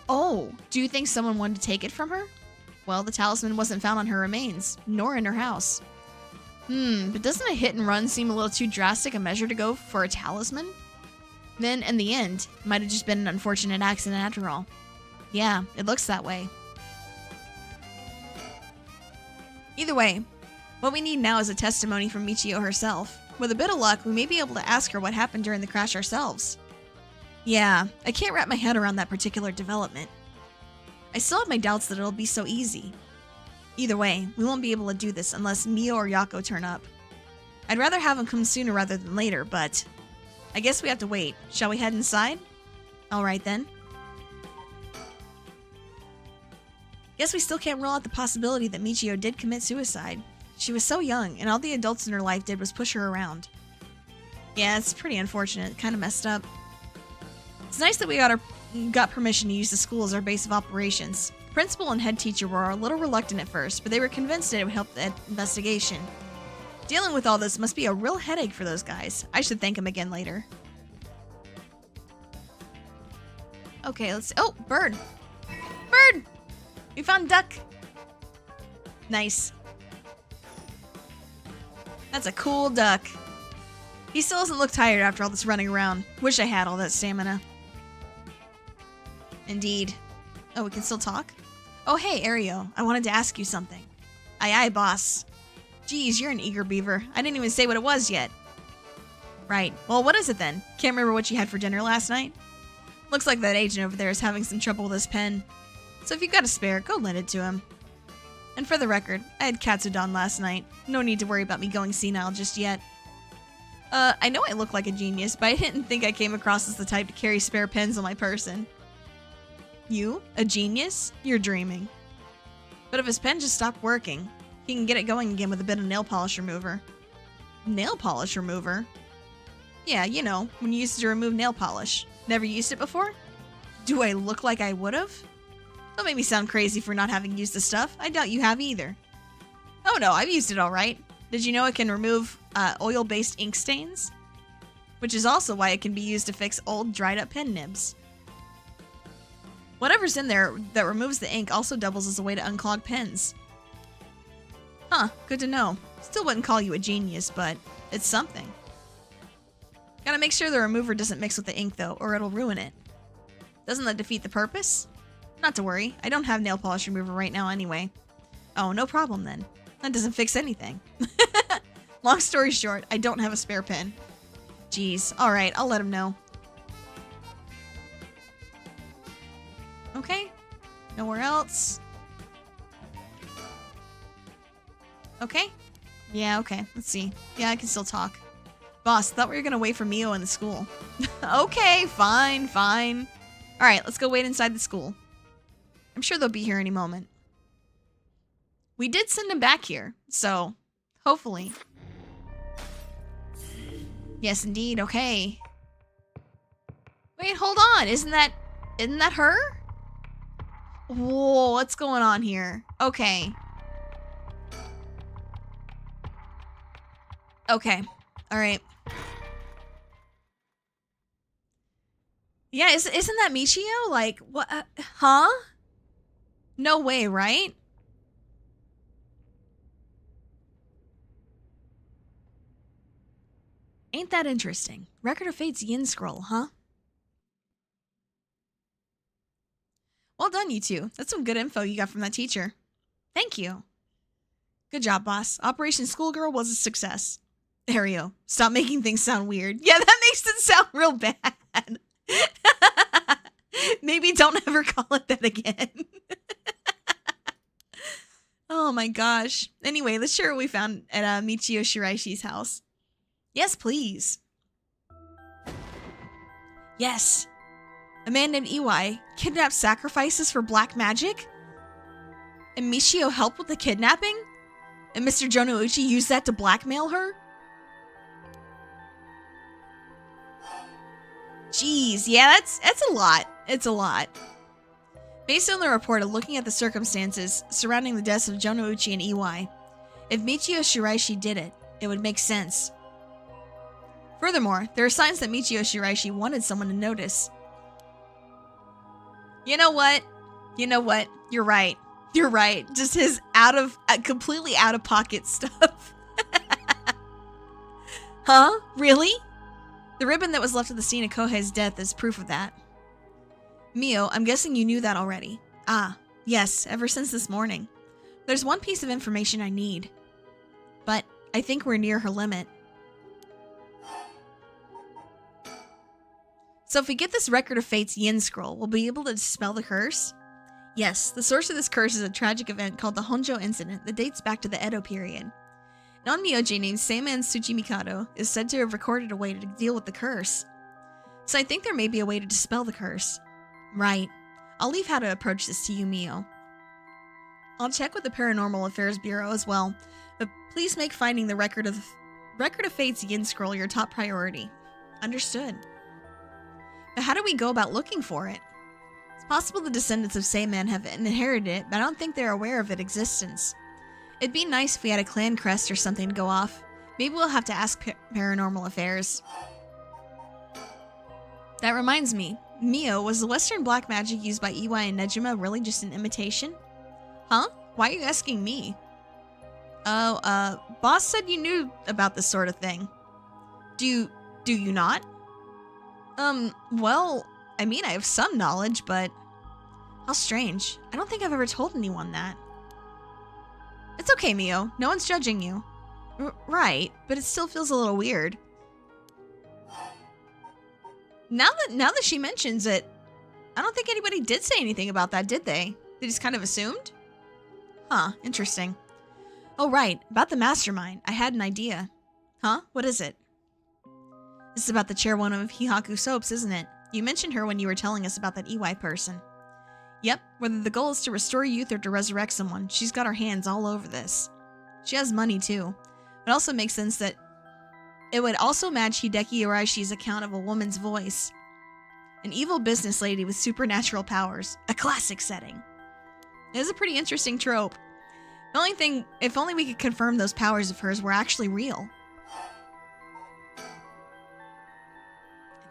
Oh, do you think someone wanted to take it from her? Well, the talisman wasn't found on her remains, nor in her house. But doesn't a hit and run seem a little too drastic a measure to go for a talisman? Then, in the end, it might have just been an unfortunate accident after all. Yeah, it looks that way. Either way, what we need now is a testimony from Michio herself. With a bit of luck, we may be able to ask her what happened during the crash ourselves. Yeah, I can't wrap my head around that particular development. I still have my doubts that it'll be so easy. Either way, we won't be able to do this unless Mio or Yako turn up. I'd rather have them come sooner rather than later, but I guess we have to wait. Shall we head inside? Alright then. Guess we still can't rule out the possibility that Michio did commit suicide. She was so young, and all the adults in her life did was push her around. Yeah, it's pretty unfortunate. Kind of messed up. It's nice that we got permission to use the school as our base of operations. Principal and head teacher were a little reluctant at first, but they were convinced that it would help the investigation. Dealing with all this must be a real headache for those guys. I should thank them again later. Okay, let's... Oh, bird! Bird! We found duck! Nice. That's a cool duck. He still doesn't look tired after all this running around. Wish I had all that stamina. Indeed. Oh, we can still talk? Oh, hey, Ario. I wanted to ask you something. Aye, aye, boss. Geez, you're an eager beaver. I didn't even say what it was yet. Right. Well, what is it then? Can't remember what you had for dinner last night? Looks like that agent over there is having some trouble with his pen. So if you've got a spare, go lend it to him. And for the record, I had katsudon last night. No need to worry about me going senile just yet. I know I look like a genius, but I didn't think I came across as the type to carry spare pens on my person. You? A genius? You're dreaming. But if his pen just stopped working, he can get it going again with a bit of nail polish remover. Nail polish remover? Yeah, you know, when you used to remove nail polish. Never used it before? Do I look like I would've? Don't make me sound crazy for not having used the stuff. I doubt you have either. Oh no, I've used it alright. Did you know it can remove oil-based ink stains? Which is also why it can be used to fix old, dried-up pen nibs. Whatever's in there that removes the ink also doubles as a way to unclog pens. Huh, good to know. Still wouldn't call you a genius, but it's something. Gotta make sure the remover doesn't mix with the ink though, or it'll ruin it. Doesn't that defeat the purpose? Not to worry, I don't have nail polish remover right now anyway. Oh, no problem then. That doesn't fix anything. Long story short, I don't have a spare pen. Jeez, alright, I'll let him know. Okay, nowhere else. Okay? Yeah, okay, let's see. Yeah, I can still talk. Boss, thought we were gonna wait for Mio in the school. Okay, fine, fine. Alright, let's go wait inside the school. I'm sure they'll be here any moment. We did send him back here, so hopefully. Yes, indeed, okay. Wait, hold on, isn't that her? Whoa, what's going on here? Okay. Okay, alright. Yeah, isn't that Michio? Like, what? Huh? No way, right? Ain't that interesting? Record of Fate's Yin Scroll, huh? Well done, you two. That's some good info you got from that teacher. Thank you. Good job, boss. Operation Schoolgirl was a success. Ario, stop making things sound weird. Yeah, that makes it sound real bad. Maybe don't ever call it that again. Oh my gosh. Anyway, let's share what we found at Michio Shiraishi's house. Yes, please. Yes. A man named Iwai kidnapped sacrifices for black magic? And Michio helped with the kidnapping? And Mr. Jonouchi used that to blackmail her? Jeez, yeah, that's a lot. It's a lot. Based on the report and looking at the circumstances surrounding the deaths of Jonouchi and Iwai, if Michio Shiraishi did it, it would make sense. Furthermore, there are signs that Michio Shiraishi wanted someone to notice. You know what? You're right. You're right. Just his completely out of pocket stuff. Huh? Really? The ribbon that was left at the scene of Kohei's death is proof of that. Mio, I'm guessing you knew that already. Ah, yes, ever since this morning. There's one piece of information I need. But I think we're near her limit. So if we get this Record of Fate's Yin Scroll, we'll be able to dispel the curse? Yes, the source of this curse is a tragic event called the Honjo Incident that dates back to the Edo period. Non-Myoji named Seiman Tsuchimikado is said to have recorded a way to deal with the curse. So I think there may be a way to dispel the curse. Right. I'll leave how to approach this to you, Mio. I'll check with the Paranormal Affairs Bureau as well, but please make finding the Record of Fate's Yin Scroll your top priority. Understood. But how do we go about looking for it? It's possible the descendants of Seiman have inherited it, but I don't think they're aware of its existence. It'd be nice if we had a clan crest or something to go off. Maybe we'll have to ask Paranormal Affairs. That reminds me, Mio, was the Western black magic used by Iwai and Nejima really just an imitation? Huh? Why are you asking me? Oh, boss said you knew about this sort of thing. Do you not? Well, I mean, I have some knowledge, but... How strange. I don't think I've ever told anyone that. It's okay, Mio. No one's judging you. Right, but it still feels a little weird. Now that she mentions it, I don't think anybody did say anything about that, did they? They just kind of assumed? Huh, interesting. Oh, right, about the mastermind. I had an idea. Huh? What is it? This is about the chairwoman of Hihaku Soaps, isn't it? You mentioned her when you were telling us about that Iwai person. Yep, whether the goal is to restore youth or to resurrect someone, she's got her hands all over this. She has money, too. It also makes sense that it would also match Hideki Uraishi's account of a woman's voice. An evil business lady with supernatural powers. A classic setting. It is a pretty interesting trope. The only thing, if only we could confirm those powers of hers were actually real. I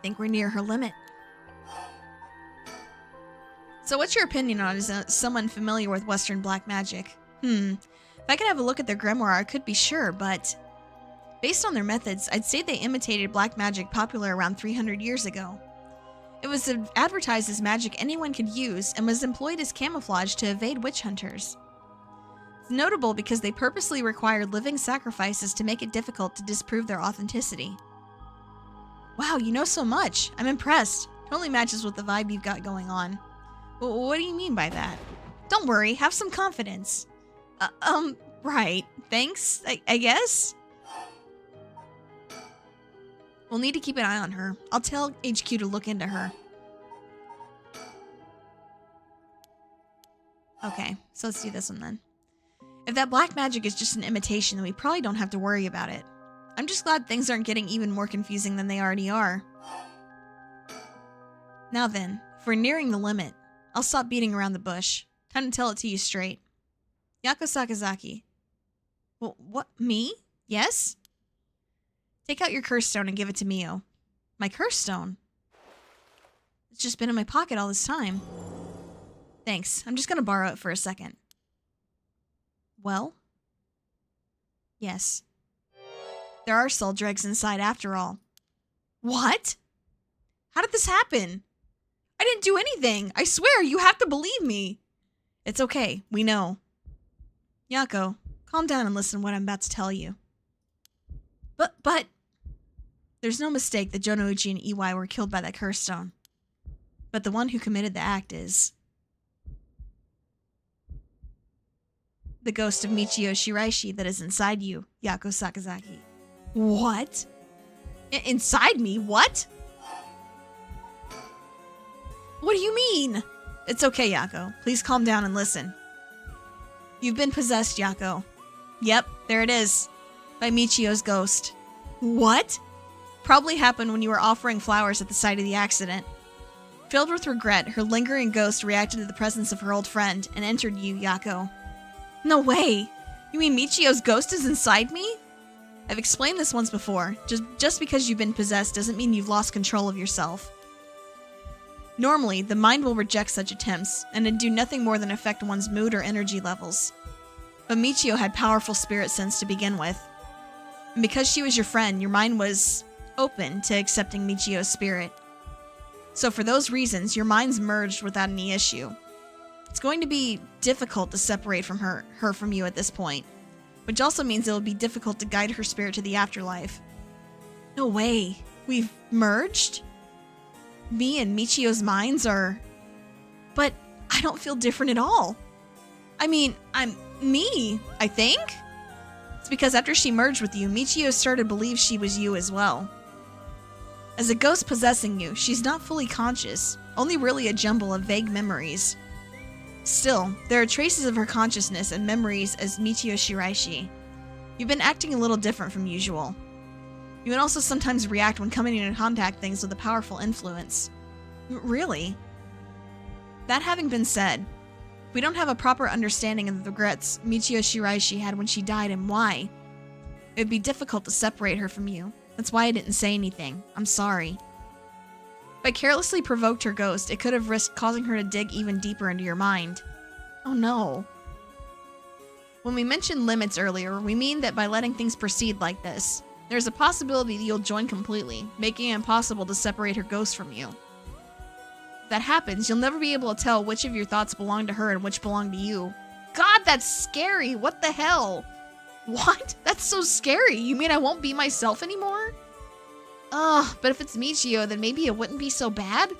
think we're near her limit. So what's your opinion on it as someone familiar with Western black magic? If I could have a look at their grimoire, I could be sure, but... Based on their methods, I'd say they imitated black magic popular around 300 years ago. It was advertised as magic anyone could use and was employed as camouflage to evade witch hunters. It's notable because they purposely required living sacrifices to make it difficult to disprove their authenticity. Wow, you know so much. I'm impressed. Totally matches with the vibe you've got going on. What do you mean by that? Don't worry, have some confidence. Right. Thanks, I guess? We'll need to keep an eye on her. I'll tell HQ to look into her. Okay, so let's do this one then. If that black magic is just an imitation, then we probably don't have to worry about it. I'm just glad things aren't getting even more confusing than they already are. Now then, if we're nearing the limit, I'll stop beating around the bush. Time to tell it to you straight. Yako Sakazaki. Well, what? Me? Yes? Take out your curse stone and give it to Mio. My curse stone? It's just been in my pocket all this time. Thanks. I'm just gonna borrow it for a second. Well? Yes. There are soul dregs inside after all. What? How did this happen? I didn't do anything. I swear, you have to believe me. It's okay. We know. Yako, calm down and listen to what I'm about to tell you. But... There's no mistake that Jonouchi and Iwai were killed by that curse stone. But the one who committed the act is... the ghost of Michio Shiraishi that is inside you, Yako Sakazaki. What? Inside me? What? What do you mean? It's okay, Yako. Please calm down and listen. You've been possessed, Yako. Yep, there it is. By Michio's ghost. What? Probably happened when you were offering flowers at the site of the accident. Filled with regret, her lingering ghost reacted to the presence of her old friend and entered you, Yako. No way! You mean Michio's ghost is inside me? I've explained this once before. Just because you've been possessed doesn't mean you've lost control of yourself. Normally, the mind will reject such attempts, and it'd do nothing more than affect one's mood or energy levels. But Michio had powerful spirit sense to begin with. And because she was your friend, your mind was open to accepting Michio's spirit. So for those reasons, your minds merged without any issue. It's going to be difficult to separate from her from you at this point, which also means it will be difficult to guide her spirit to the afterlife. No way. We've merged? Me and Michio's minds are... But I don't feel different at all. I mean, I'm me, I think? It's because after she merged with you, Michio started to believe she was you as well. As a ghost possessing you, she's not fully conscious, only really a jumble of vague memories. Still, there are traces of her consciousness and memories as Michio Shiraishi. You've been acting a little different from usual. You can also sometimes react when coming into contact things with a powerful influence. Really? That having been said, we don't have a proper understanding of the regrets Michio Shiraishi had when she died and why. It would be difficult to separate her from you. That's why I didn't say anything. I'm sorry. If I carelessly provoked her ghost, it could have risked causing her to dig even deeper into your mind. Oh no. When we mentioned limits earlier, we mean that by letting things proceed like this, there's a possibility that you'll join completely, making it impossible to separate her ghost from you. If that happens, you'll never be able to tell which of your thoughts belong to her and which belong to you. God, that's scary! What the hell? What? That's so scary! You mean I won't be myself anymore? Ugh, but if it's Michio, then maybe it wouldn't be so bad?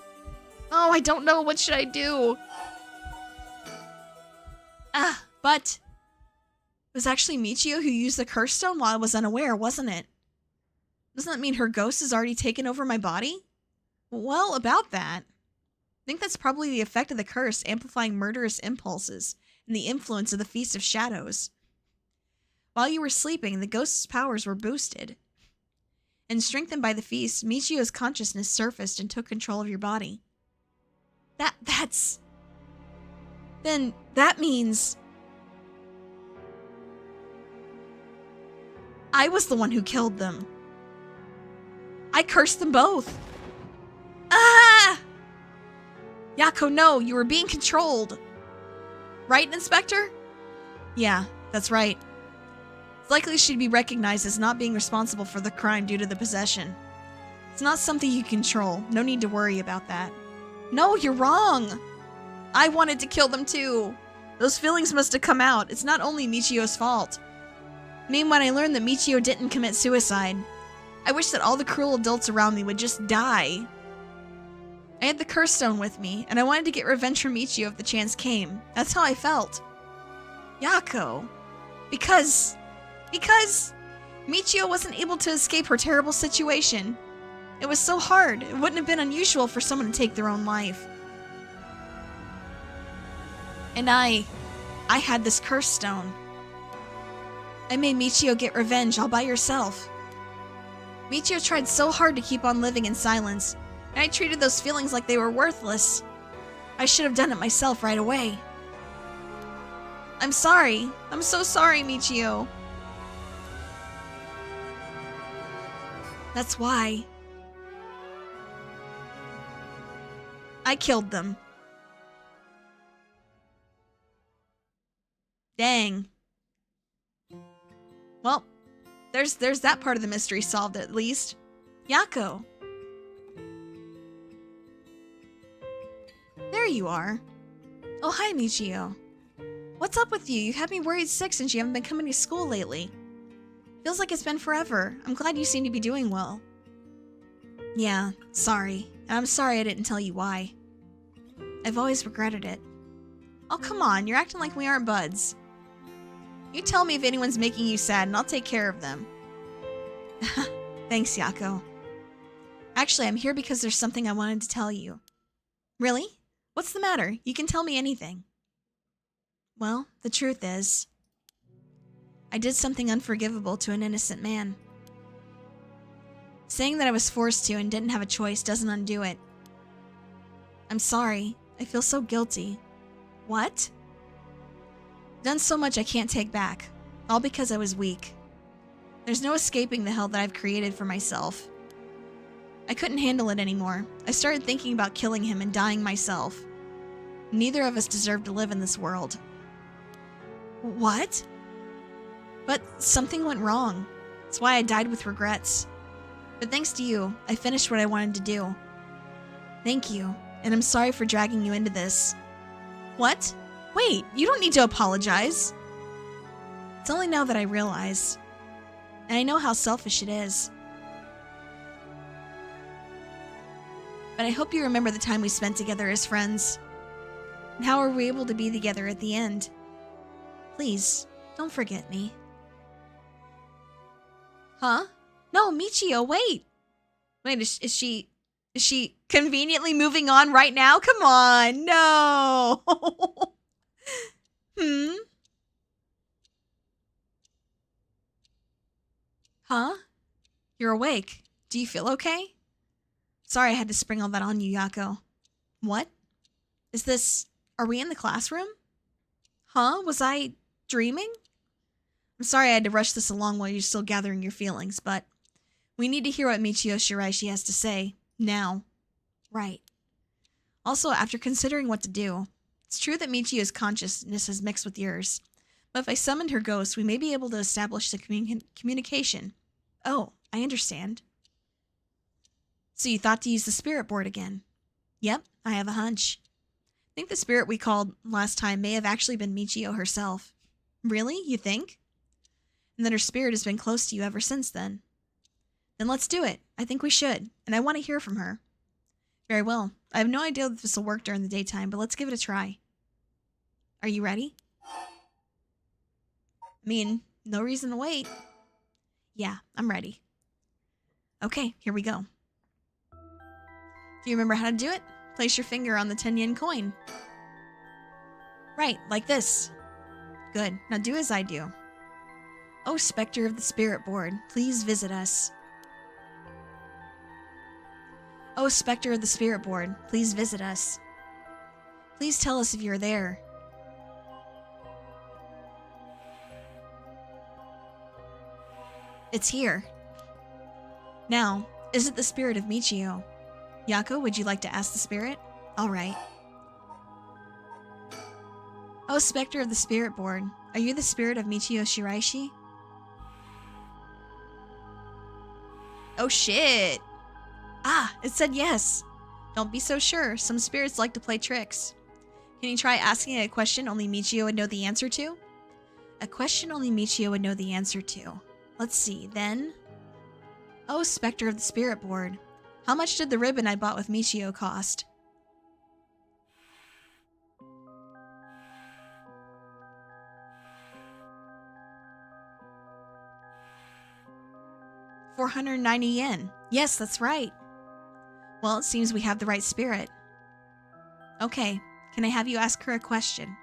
Oh, I don't know, what should I do? But... it was actually Michio who used the curse stone while I was unaware, wasn't it? Doesn't that mean her ghost has already taken over my body? Well, about that. I think that's probably the effect of the curse amplifying murderous impulses and the influence of the Feast of Shadows. While you were sleeping, the ghost's powers were boosted. And strengthened by the feast, Michio's consciousness surfaced and took control of your body. Then that means... I was the one who killed them. I cursed them both. Ah! Yako, no, you were being controlled. Right, Inspector? Yeah, that's right. It's likely she'd be recognized as not being responsible for the crime due to the possession. It's not something you control. No need to worry about that. No, you're wrong. I wanted to kill them too. Those feelings must have come out. It's not only Michio's fault. I mean, when I learned that Michio didn't commit suicide, I wish that all the cruel adults around me would just die. I had the curse stone with me, and I wanted to get revenge for Michio if the chance came. That's how I felt. Yako. Because Michio wasn't able to escape her terrible situation. It was so hard, it wouldn't have been unusual for someone to take their own life. And I had this curse stone. I made Michio get revenge all by herself. Michio tried so hard to keep on living in silence, and I treated those feelings like they were worthless. I should have done it myself right away. I'm sorry. I'm so sorry, Michio. That's why. I killed them. Dang. Well, there's that part of the mystery solved at least. Yako. There you are. Oh, hi, Michio. What's up with you? You had me worried sick since you haven't been coming to school lately. Feels like it's been forever. I'm glad you seem to be doing well. Yeah, sorry. And I'm sorry I didn't tell you why. I've always regretted it. Oh, come on. You're acting like we aren't buds. You tell me if anyone's making you sad and I'll take care of them. Thanks, Yako. Actually, I'm here because there's something I wanted to tell you. Really? What's the matter? You can tell me anything. Well, the truth is, I did something unforgivable to an innocent man. Saying that I was forced to and didn't have a choice doesn't undo it. I'm sorry. I feel so guilty. What? Done so much I can't take back. All because I was weak. There's no escaping the hell that I've created for myself. I couldn't handle it anymore. I started thinking about killing him and dying myself. Neither of us deserve to live in this world. What? But something went wrong. That's why I died with regrets. But thanks to you, I finished what I wanted to do. Thank you, and I'm sorry for dragging you into this. What? Wait, you don't need to apologize. It's only now that I realize. And I know how selfish it is. But I hope you remember the time we spent together as friends. And how were we able to be together at the end? Please, don't forget me. Huh? No, Michio, wait! Wait, is she conveniently moving on right now? Come on, no! Huh? You're awake. Do you feel okay? Sorry I had to spring all that on you, Yako. What? Are we in the classroom? Huh? Was I dreaming? I'm sorry I had to rush this along while you're still gathering your feelings, but we need to hear what Michio Shiraishi has to say. Now. Right. Also, after considering what to do, it's true that Michio's consciousness has mixed with yours, but if I summoned her ghost, we may be able to establish the communication. Oh, I understand. So you thought to use the spirit board again? Yep, I have a hunch. I think the spirit we called last time may have actually been Michio herself. Really? You think? And that her spirit has been close to you ever since then. Then let's do it. I think we should, and I want to hear from her. Very well. I have no idea if this will work during the daytime, but let's give it a try. Are you ready? I mean, no reason to wait. Yeah, I'm ready. Okay, here we go. Do you remember how to do it? Place your finger on the 10-yen coin. Right, like this. Good. Now do as I do. Oh, Spectre of the Spirit Board, please visit us. Oh, Spectre of the Spirit Board, please visit us. Please tell us if you're there. It's here. Now, is it the spirit of Michio? Yako, would you like to ask the spirit? All right. Oh, Spectre of the Spirit Board, are you the spirit of Michio Shiraishi? Oh shit! Ah, it said yes. Don't be so sure. Some spirits like to play tricks. Can you try asking a question only Michio would know the answer to? A question only Michio would know the answer to. Let's see, then. Oh, Spectre of the Spirit Board. How much did the ribbon I bought with Michio cost? $490. Yes, that's right. Well, it seems we have the right spirit. Okay, can I have you ask her a question?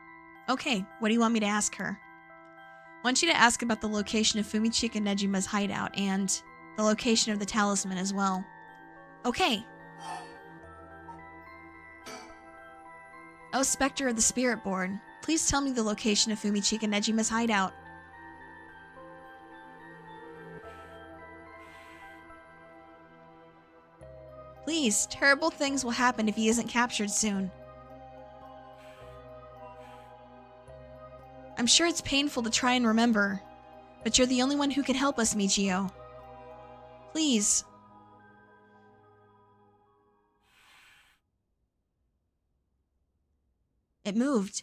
Okay, what do you want me to ask her? I want you to ask about the location of Fumichika Nejima's hideout and the location of the talisman as well. Okay. Oh, Spectre of the Spirit Board, please tell me the location of Fumichika Nejima's hideout. Please, terrible things will happen if he isn't captured soon. I'm sure it's painful to try and remember, but you're the only one who can help us, Michio. Please. It moved.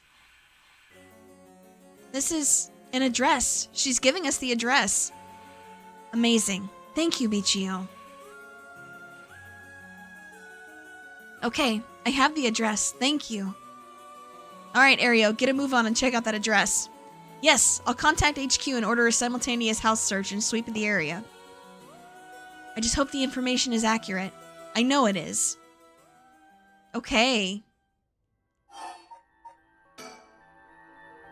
This is an address. She's giving us the address. Amazing. Thank you, Michio. Okay, I have the address. Thank you. Alright, Ario, get a move on and check out that address. Yes, I'll contact HQ and order a simultaneous house search and sweep of the area. I just hope the information is accurate. I know it is. Okay.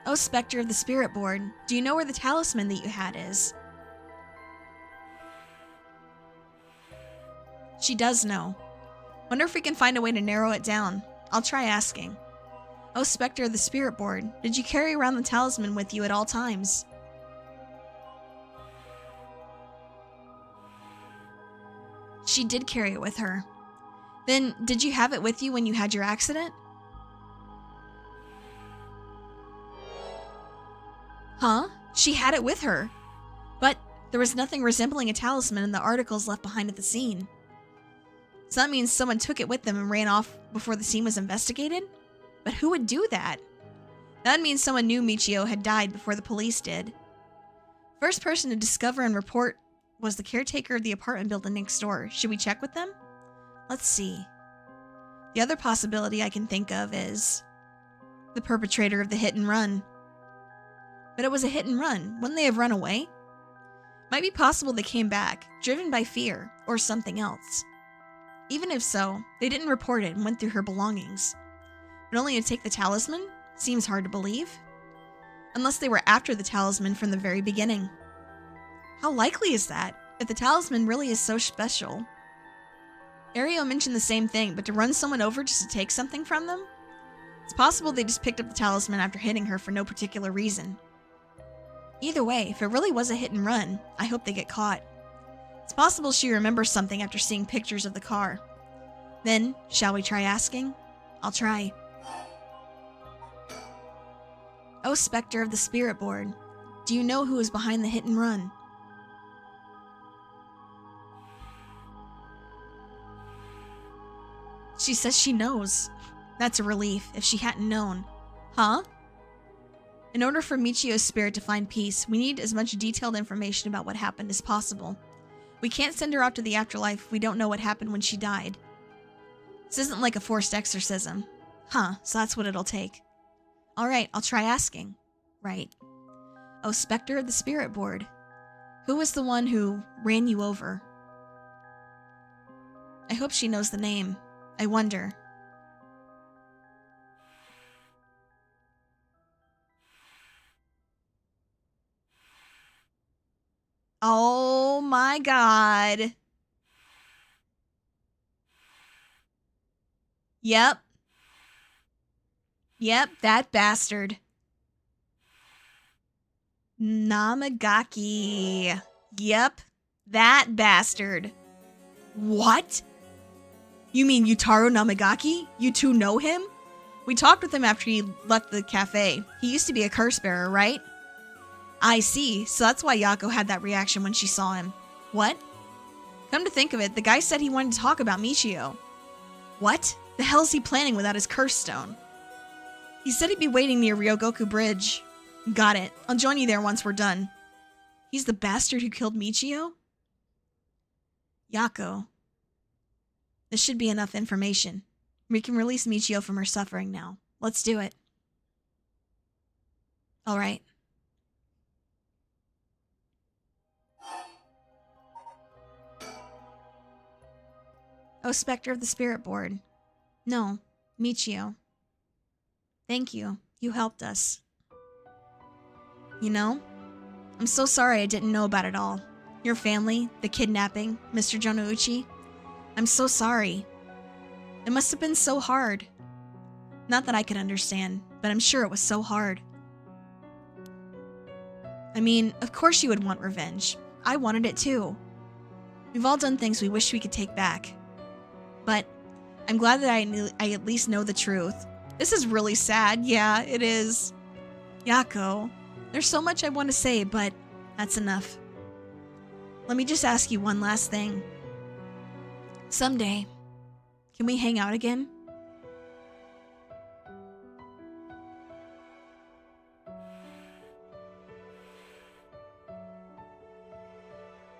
Oh, Spectre of the Spirit Board, do you know where the talisman that you had is? She does know. Wonder if we can find a way to narrow it down. I'll try asking. Oh, Spectre of the Spirit Board, did you carry around the talisman with you at all times? She did carry it with her. Then, did you have it with you when you had your accident? Huh? She had it with her. But there was nothing resembling a talisman in the articles left behind at the scene. So that means someone took it with them and ran off before the scene was investigated? But who would do that? That means someone knew Michio had died before the police did. First person to discover and report was the caretaker of the apartment building next door. Should we check with them? Let's see. The other possibility I can think of is the perpetrator of the hit and run. But it was a hit and run. Wouldn't they have run away? Might be possible they came back, driven by fear, or something else. Even if so, they didn't report it and went through her belongings. But only to take the talisman? Seems hard to believe. Unless they were after the talisman from the very beginning. How likely is that, if the talisman really is so special? Ario mentioned the same thing, but to run someone over just to take something from them? It's possible they just picked up the talisman after hitting her for no particular reason. Either way, if it really was a hit and run, I hope they get caught. It's possible she remembers something after seeing pictures of the car. Then, shall we try asking? I'll try. Oh, Spectre of the Spirit Board, do you know who is behind the hit and run? She says she knows. That's a relief, if she hadn't known. Huh? In order for Michio's spirit to find peace, we need as much detailed information about what happened as possible. We can't send her out to the afterlife if we don't know what happened when she died. This isn't like a forced exorcism. Huh, so that's what it'll take. Alright, I'll try asking. Right. Oh, Spectre of the Spirit Board. Who was the one who ran you over? I hope she knows the name. I wonder. Oh my god. Yep. Yep, that bastard. Namagaki. Yep, that bastard. What? You mean Yutaro Namagaki? You two know him? We talked with him after he left the cafe. He used to be a curse bearer, right? I see, so that's why Yako had that reaction when she saw him. What? Come to think of it, the guy said he wanted to talk about Michio. What? The hell is he planning without his curse stone? He said he'd be waiting near Ryogoku Bridge. Got it. I'll join you there once we're done. He's the bastard who killed Michio? Yako. This should be enough information. We can release Michio from her suffering now. Let's do it. Alright. Oh, Spectre of the Spirit Board. No, Michio. Thank you. You helped us. You know, I'm so sorry I didn't know about it all. Your family, the kidnapping, Mr. Jonouchi. I'm so sorry. It must have been so hard. Not that I could understand, but I'm sure it was so hard. I mean, of course you would want revenge. I wanted it too. We've all done things we wish we could take back. But I'm glad that I at least know the truth. This is really sad. Yeah, it is. Yako, there's so much I want to say, but that's enough. Let me just ask you one last thing. Someday, can we hang out again?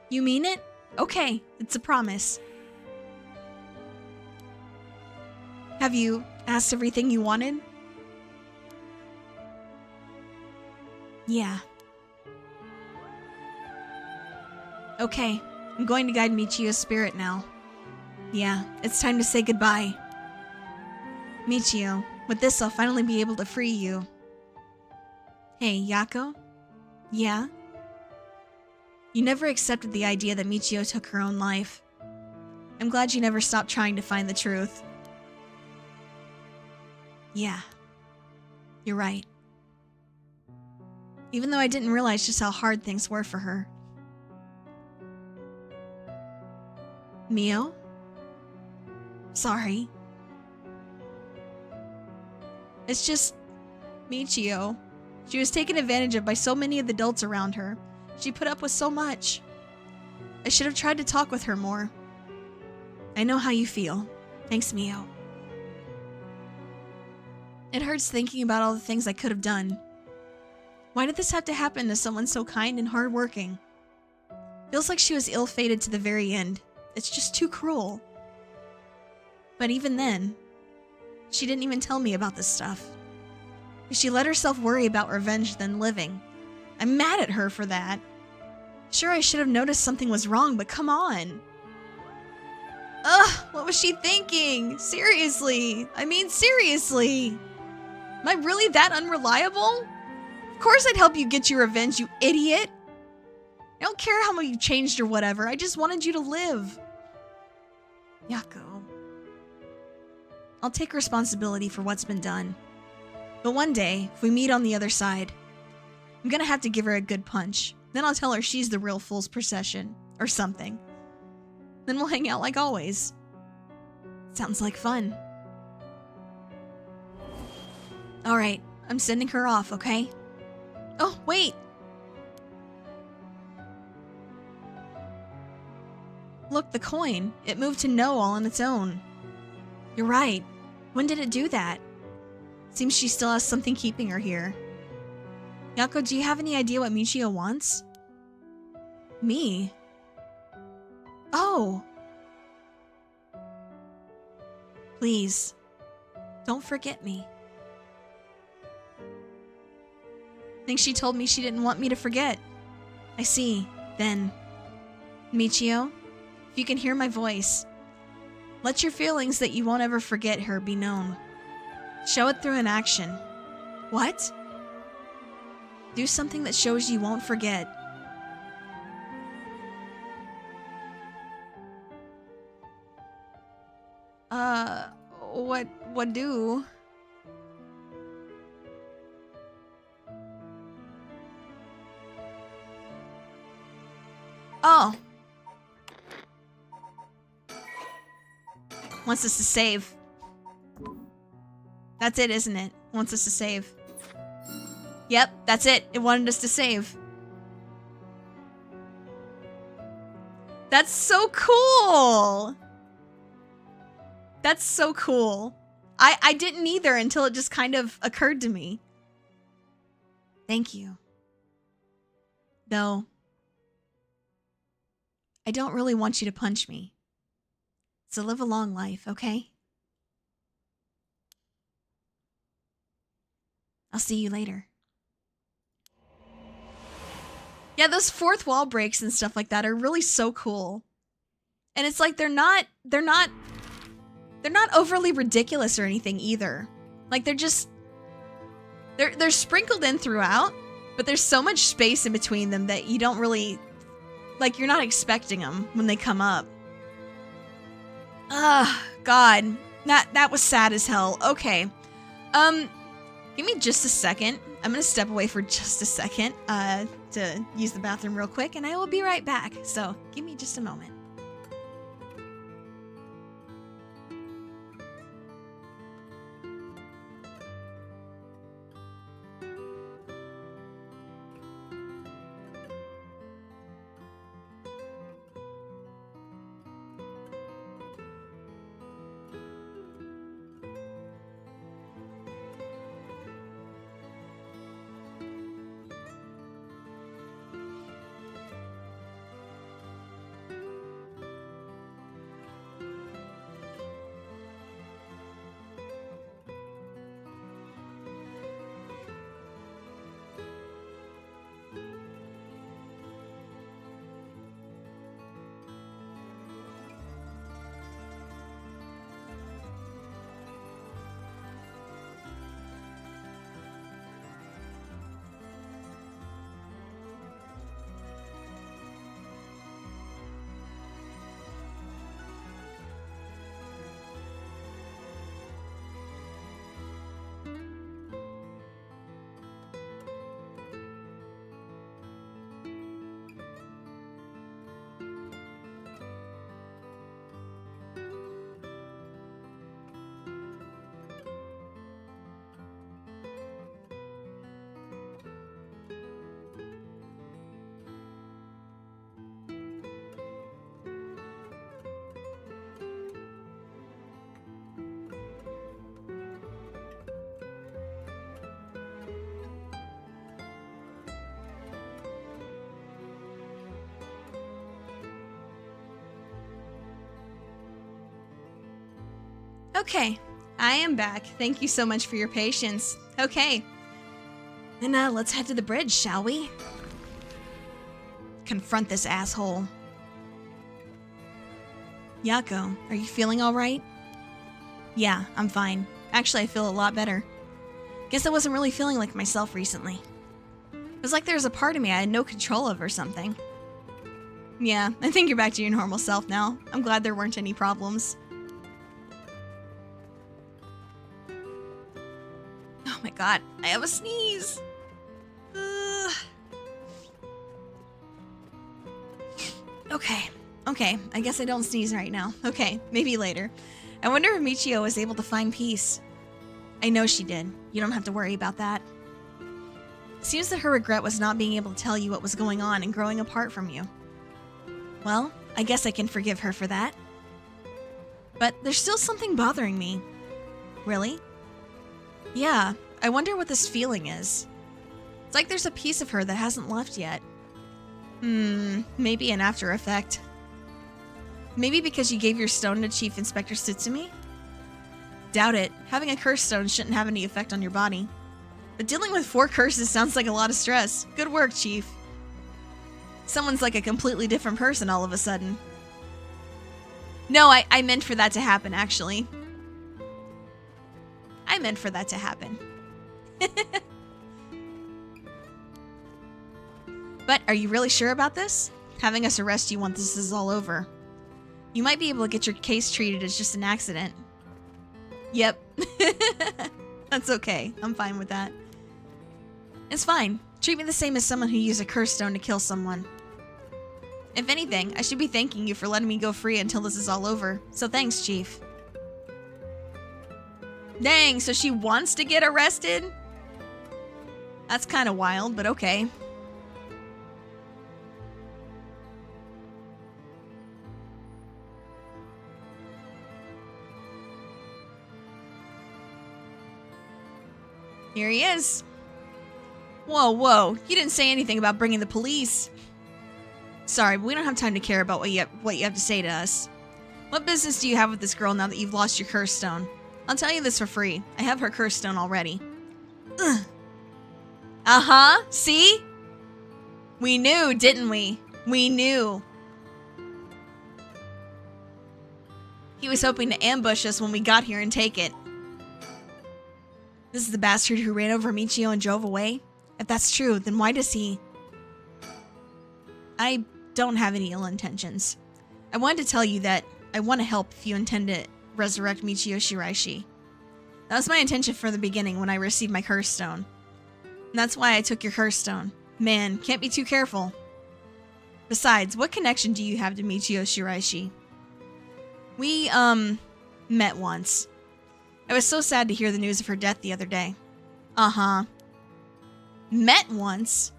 You mean it? Okay, it's a promise. Have you asked everything you wanted? Yeah. Okay, I'm going to guide Michio's spirit now. Yeah, it's time to say goodbye. Michio, with this I'll finally be able to free you. Hey, Yako? Yeah? You never accepted the idea that Michio took her own life. I'm glad you never stopped trying to find the truth. Yeah. You're right. Even though I didn't realize just how hard things were for her. Mio? Sorry. It's just Michio. She was taken advantage of by so many of the adults around her. She put up with so much. I should have tried to talk with her more. I know how you feel. Thanks, Mio. It hurts thinking about all the things I could have done. Why did this have to happen to someone so kind and hardworking? Feels like she was ill-fated to the very end. It's just too cruel. But even then, she didn't even tell me about this stuff. She let herself worry about revenge than living. I'm mad at her for that. Sure, I should have noticed something was wrong, but come on. Ugh, what was she thinking? Seriously. I mean, seriously. Am I really that unreliable? Of course I'd help you get your revenge, you idiot. I don't care how much you changed or whatever. I just wanted you to live. Yako. I'll take responsibility for what's been done. But one day, if we meet on the other side, I'm gonna have to give her a good punch. Then I'll tell her she's the real fool's procession. Or something. Then we'll hang out like always. Sounds like fun. Alright, I'm sending her off, okay? Oh, wait! Look, the coin. It moved to no all on its own. You're right. When did it do that? Seems she still has something keeping her here. Yako, do you have any idea what Michio wants? Me? Oh! Please, don't forget me. I think she told me she didn't want me to forget. I see. Then, Michio, if you can hear my voice, let your feelings that you won't ever forget her be known. Show it through an action. What? Do something that shows you won't forget. What do? Oh. Wants us to save. That's it, isn't it? Wants us to save. Yep, that's it. It wanted us to save. That's so cool! That's so cool. I didn't either until it just kind of occurred to me. Thank you. Though, I don't really want you to punch me. So live a long life, okay? I'll see you later. Yeah, those fourth wall breaks and stuff like that are really so cool. And it's like they're not overly ridiculous or anything either. Like they're sprinkled in throughout, but there's so much space in between them that you don't really, like, you're not expecting them when they come up. God, that was sad as hell. Okay, give me just a second. I'm gonna step away for just a second to use the bathroom real quick, and I will be right back. So give me just a moment. Okay, I am back. Thank you so much for your patience. Okay. Then let's head to the bridge, shall we? Confront this asshole. Yako, are you feeling alright? Yeah, I'm fine. Actually, I feel a lot better. Guess I wasn't really feeling like myself recently. It was like there was a part of me I had no control of or something. Yeah, I think you're back to your normal self now. I'm glad there weren't any problems. Oh my god, I have a sneeze! Okay, I guess I don't sneeze right now. Okay, maybe later. I wonder if Michio was able to find peace. I know she did. You don't have to worry about that. It seems that her regret was not being able to tell you what was going on and growing apart from you. Well, I guess I can forgive her for that. But there's still something bothering me. Really? Yeah, I wonder what this feeling is. It's like there's a piece of her that hasn't left yet. Maybe an after effect. Maybe because you gave your stone to Chief Inspector Tsutsumi? Doubt it. Having a curse stone shouldn't have any effect on your body. But dealing with 4 curses sounds like a lot of stress. Good work, Chief. Someone's like a completely different person all of a sudden. No, I meant for that to happen, actually. I meant for that to happen. But are you really sure about this? Having us arrest you once this is all over. You might be able to get your case treated as just an accident. Yep. That's okay. I'm fine with that. It's fine. Treat me the same as someone who used a curse stone to kill someone. If anything, I should be thanking you for letting me go free until this is all over. So thanks, Chief. Dang, so she wants to get arrested? That's kind of wild, but okay. Here he is. Whoa, you didn't say anything about bringing the police. Sorry, but we don't have time to care about what you have to say to us. What business do you have with this girl now that you've lost your curse stone? I'll tell you this for free. I have her curse stone already. Ugh. Uh-huh, see? We knew, didn't we? We knew. He was hoping to ambush us when we got here and take it. This is the bastard who ran over Michio and drove away? If that's true, then why does he... I don't have any ill intentions. I wanted to tell you that I want to help if you intend to resurrect Michio Shiraishi. That was my intention from the beginning when I received my curse stone. And that's why I took your curse stone. Man, can't be too careful. Besides, what connection do you have to Michio Shiraishi? We, met once. I was so sad to hear the news of her death the other day. Uh-huh. Met once?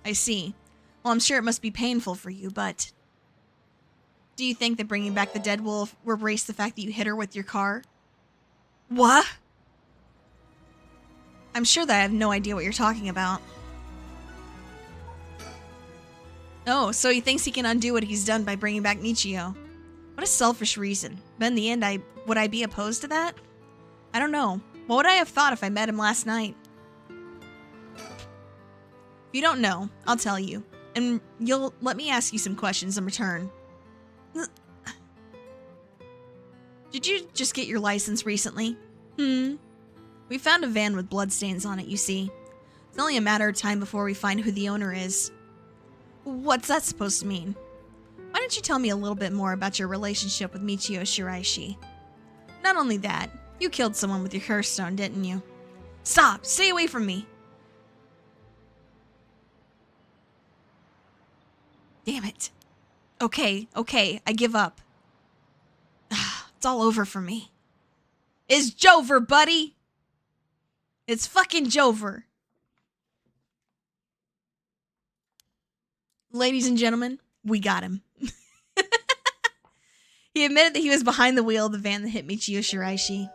I see. Well, I'm sure it must be painful for you, but... Do you think that bringing back the dead will erase the fact that you hit her with your car? What? I'm sure that I have no idea what you're talking about. Oh, so he thinks he can undo what he's done by bringing back Michio. What a selfish reason. But in the end, would I be opposed to that? I don't know. What would I have thought if I met him last night? If you don't know, I'll tell you. And you'll let me ask you some questions in return. Did you just get your license recently? We found a van with bloodstains on it, you see. It's only a matter of time before we find who the owner is. What's that supposed to mean? Why don't you tell me a little bit more about your relationship with Michio Shiraishi? Not only that, you killed someone with your curse stone, didn't you? Stop! Stay away from me! Damn it. Okay, I give up. It's all over for me. It's Jover, buddy! It's fucking Jover. Ladies and gentlemen, we got him. He admitted that he was behind the wheel of the van that hit Michio Shiraishi.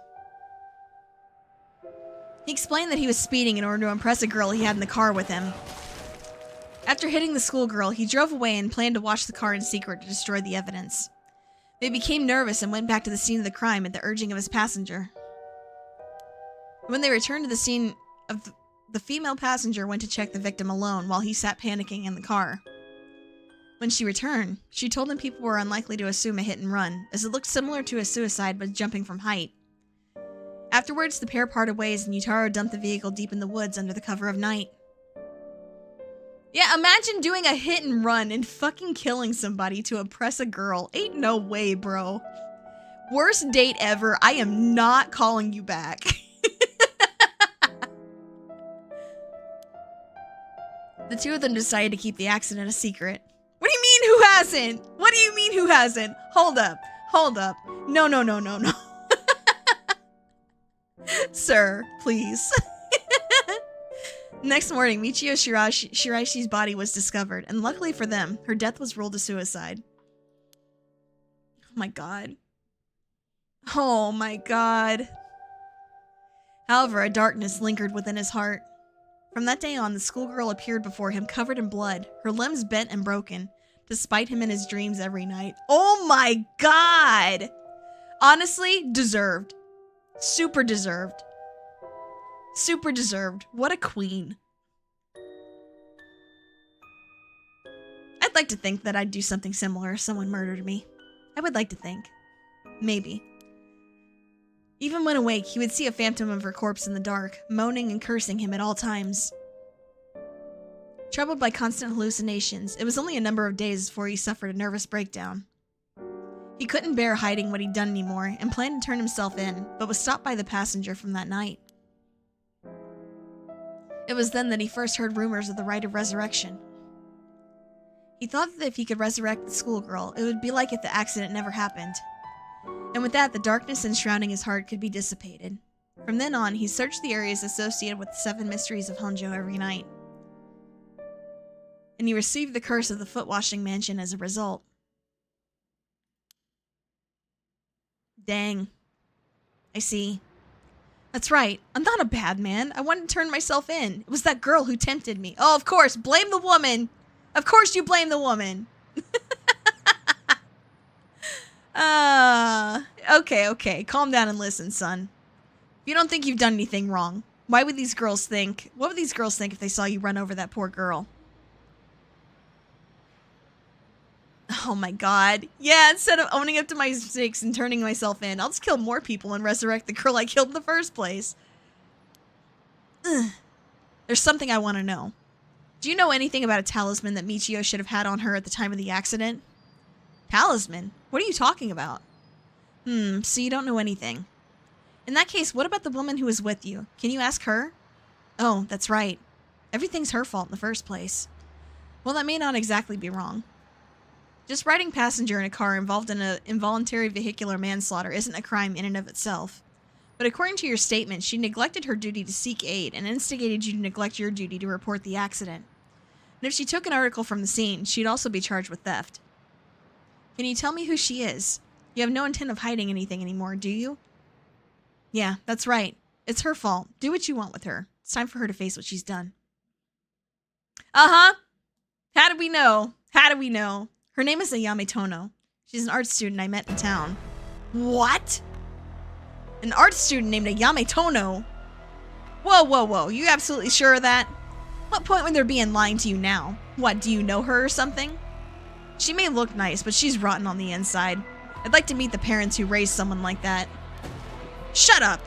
He explained that he was speeding in order to impress a girl he had in the car with him. After hitting the schoolgirl, he drove away and planned to wash the car in secret to destroy the evidence. They became nervous and went back to the scene of the crime at the urging of his passenger. When they returned to the scene of the female passenger went to check the victim alone while he sat panicking in the car. When she returned, she told him people were unlikely to assume a hit and run, as it looked similar to a suicide but jumping from height. Afterwards, the pair parted ways and Yutaro dumped the vehicle deep in the woods under the cover of night. Yeah, imagine doing a hit and run and fucking killing somebody to impress a girl. Ain't no way, bro. Worst date ever. I am not calling you back. The two of them decided to keep the accident a secret. What do you mean, who hasn't? What do you mean, who hasn't? Hold up. Hold up. No, no, no, no, no. Sir, please. Next morning, Michio Shiraishi's body was discovered, and luckily for them, her death was ruled a suicide. Oh my god. Oh my god. However, a darkness lingered within his heart. From that day on, the schoolgirl appeared before him covered in blood, her limbs bent and broken, despite him in his dreams every night. Oh my god! Honestly, deserved. Super deserved. Super deserved. What a queen. I'd like to think that I'd do something similar if someone murdered me. I would like to think. Maybe. Even when awake, he would see a phantom of her corpse in the dark, moaning and cursing him at all times. Troubled by constant hallucinations, it was only a number of days before he suffered a nervous breakdown. He couldn't bear hiding what he'd done anymore, and planned to turn himself in, but was stopped by the passenger from that night. It was then that he first heard rumors of the rite of resurrection. He thought that if he could resurrect the schoolgirl, it would be like if the accident never happened. And with that, the darkness enshrouding his heart could be dissipated. From then on, he searched the areas associated with the 7 mysteries of Honjo every night. And he received the curse of the foot-washing mansion as a result. Dang. I see. That's right. I'm not a bad man. I wanted to turn myself in. It was that girl who tempted me. Oh, of course. Blame the woman. Of course you blame the woman. Okay. Calm down and listen, son. If you don't think you've done anything wrong, what would these girls think if they saw you run over that poor girl? Oh my god. Yeah, instead of owning up to my mistakes and turning myself in, I'll just kill more people and resurrect the girl I killed in the first place. Ugh. There's something I want to know. Do you know anything about a talisman that Michio should have had on her at the time of the accident? Talisman? What are you talking about? So you don't know anything. In that case, what about the woman who was with you? Can you ask her? Oh, that's right. Everything's her fault in the first place. Well, that may not exactly be wrong. Just riding passenger in a car involved in an involuntary vehicular manslaughter isn't a crime in and of itself. But according to your statement, she neglected her duty to seek aid and instigated you to neglect your duty to report the accident. And if she took an article from the scene, she'd also be charged with theft. Can you tell me who she is? You have no intent of hiding anything anymore, do you? Yeah, that's right. It's her fault. Do what you want with her. It's time for her to face what she's done. Uh-huh. How do we know? How do we know? Her name is Ayame Tono. She's an art student I met in town. What? An art student named Ayame Tono? Whoa. You absolutely sure of that? What point would there be in lying to you now? What, do you know her or something? She may look nice, but she's rotten on the inside. I'd like to meet the parents who raised someone like that. Shut up!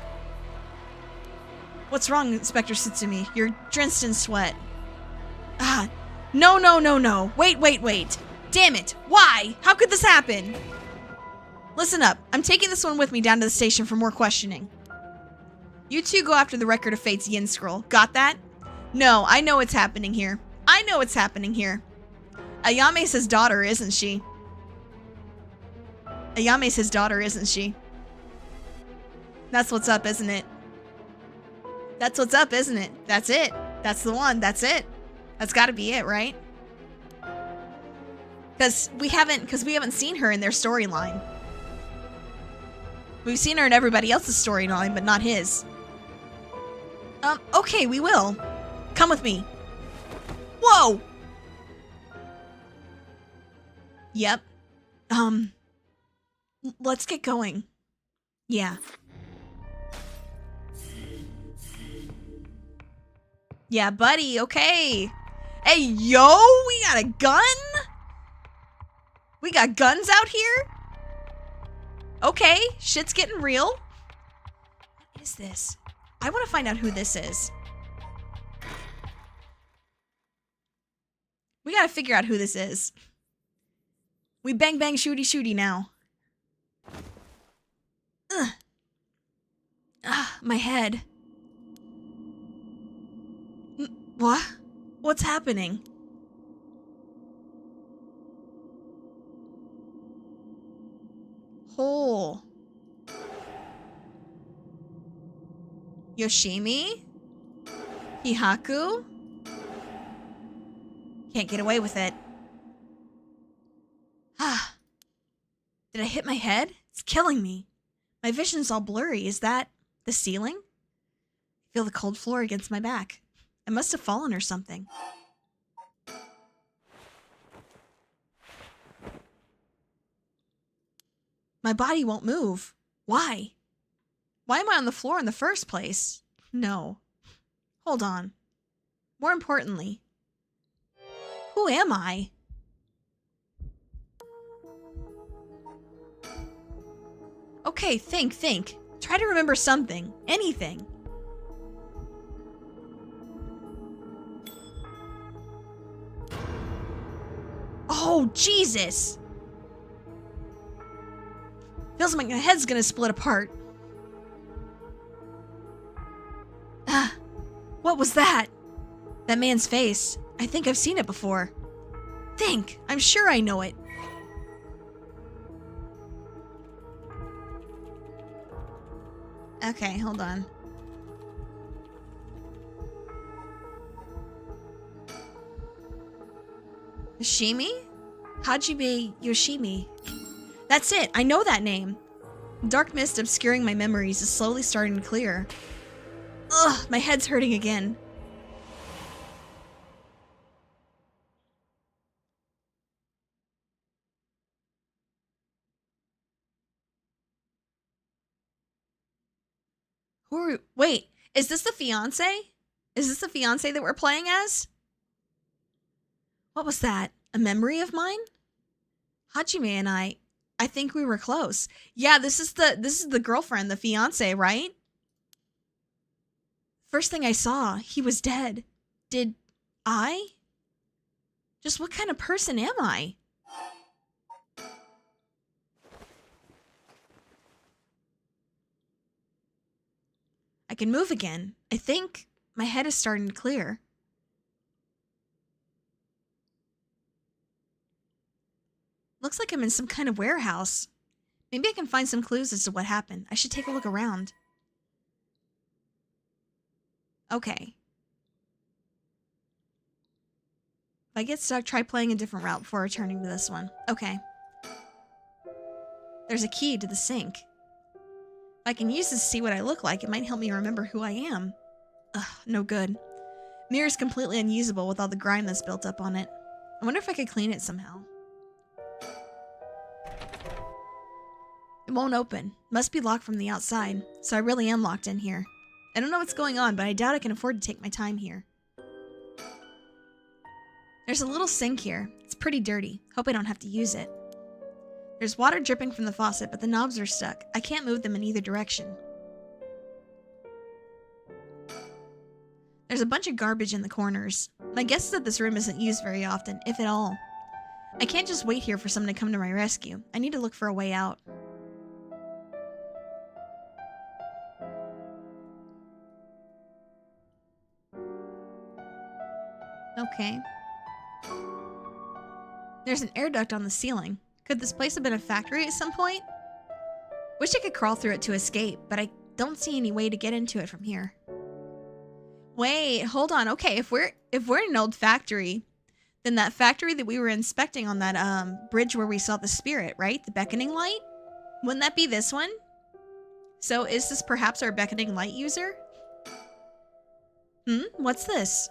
What's wrong, Inspector Sutsumi? You're drenched in sweat. No. Wait. Damn it! Why? How could this happen? Listen up. I'm taking this one with me down to the station for more questioning. You two go after the Record of Fate's Yin Scroll. Got that? No, I know what's happening here. Ayame's his daughter, isn't she? That's what's up, isn't it? That's it. That's the one. That's it. That's gotta be it, right? Because we haven't seen her in their storyline. We've seen her in everybody else's storyline, but not his. Okay, we will. Come with me. Whoa! Yep. Let's get going. Yeah. Yeah, buddy, okay. Hey, yo, we got a gun? We got guns out here? Okay, shit's getting real. What is this? I want to find out who this is. We gotta figure out who this is. We bang bang shooty shooty now. Ugh. Ah, my head. What? What's happening? Hole. Yoshimi? Hihaku? Can't get away with it. Ah. Did I hit my head? It's killing me. My vision's all blurry. Is that the ceiling? I feel the cold floor against my back. I must have fallen or something. My body won't move. Why? Why am I on the floor in the first place? No. Hold on. More importantly, who am I? Okay, think. Try to remember something. Anything. Oh, Jesus! Feels like my head's gonna split apart. Ah, what was that? That man's face. I think I've seen it before. Think! I'm sure I know it. Okay, hold on. Yoshimi? Hajime Yoshimi. That's it! I know that name! Dark mist obscuring my memories is slowly starting to clear. Ugh, my head's hurting again. Wait, is this the fiancé? Is this the fiancé that we're playing as? What was that? A memory of mine? Hajime and I think we were close. Yeah, this is the girlfriend, the fiancé, right? First thing I saw, he was dead. Did I? Just what kind of person am I? I can move again. I think my head is starting to clear. Looks like I'm in some kind of warehouse. Maybe I can find some clues as to what happened. I should take a look around. Okay. If I get stuck, try playing a different route before returning to this one. Okay. There's a key to the sink. If I can use this to see what I look like, it might help me remember who I am. Ugh, no good. Mirror's completely unusable with all the grime that's built up on it. I wonder if I could clean it somehow. It won't open. Must be locked from the outside, so I really am locked in here. I don't know what's going on, but I doubt I can afford to take my time here. There's a little sink here. It's pretty dirty. Hope I don't have to use it. There's water dripping from the faucet, but the knobs are stuck. I can't move them in either direction. There's a bunch of garbage in the corners. My guess is that this room isn't used very often, if at all. I can't just wait here for someone to come to my rescue. I need to look for a way out. Okay. There's an air duct on the ceiling. Could this place have been a factory at some point? Wish I could crawl through it to escape, but I don't see any way to get into it from here. Wait, hold on. Okay, if we're in an old factory, then that factory that we were inspecting on that bridge where we saw the spirit, right? The beckoning light? Wouldn't that be this one? So is this perhaps our beckoning light user? What's this?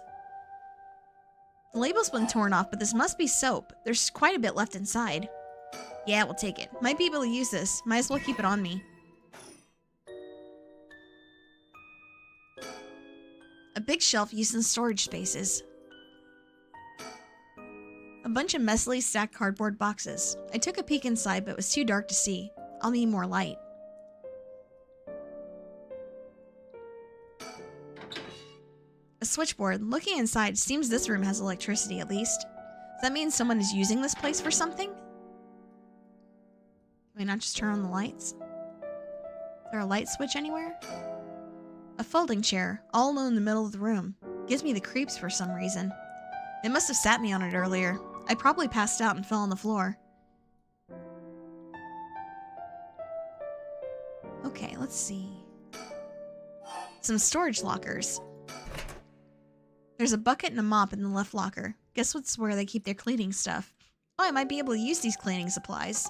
The label's been torn off, but this must be soap. There's quite a bit left inside. Yeah, we'll take it. Might be able to use this. Might as well keep it on me. A big shelf used in storage spaces. A bunch of messily stacked cardboard boxes. I took a peek inside, but it was too dark to see. I'll need more light. A switchboard. Looking inside, it seems this room has electricity at least. Does that mean someone is using this place for something? Can we not just turn on the lights? Is there a light switch anywhere? A folding chair, all alone in the middle of the room. Gives me the creeps for some reason. They must have sat me on it earlier. I probably passed out and fell on the floor. Okay, let's see. Some storage lockers. There's a bucket and a mop in the left locker. Guess what's where they keep their cleaning stuff. Oh, I might be able to use these cleaning supplies.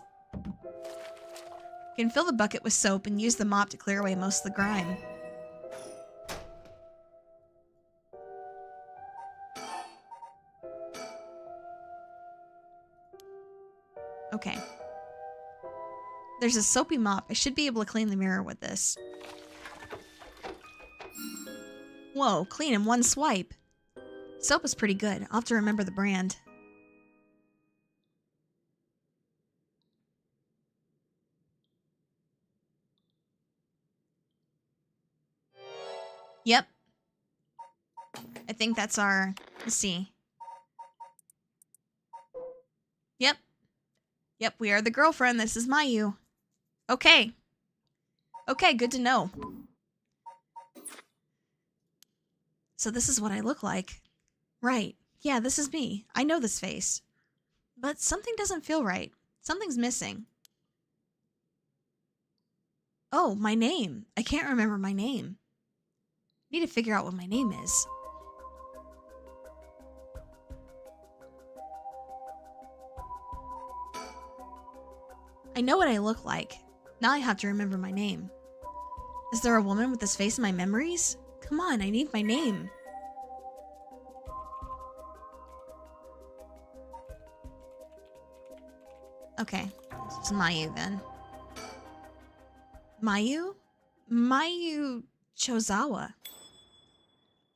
You can fill the bucket with soap and use the mop to clear away most of the grime. Okay. There's a soapy mop. I should be able to clean the mirror with this. Whoa, clean in one swipe. Soap is pretty good. I'll have to remember the brand. Yep. I think that's our... Let's see. Yep. Yep, we are the girlfriend. This is Mayu. Okay. Okay, good to know. So this is what I look like. Right. Yeah, this is me. I know this face. But something doesn't feel right. Something's missing. Oh, my name. I can't remember my name. I need to figure out what my name is. I know what I look like. Now I have to remember my name. Is there a woman with this face in my memories? Come on, I need my name. Okay, it's Mayu then. Mayu? Mayu Chozawa.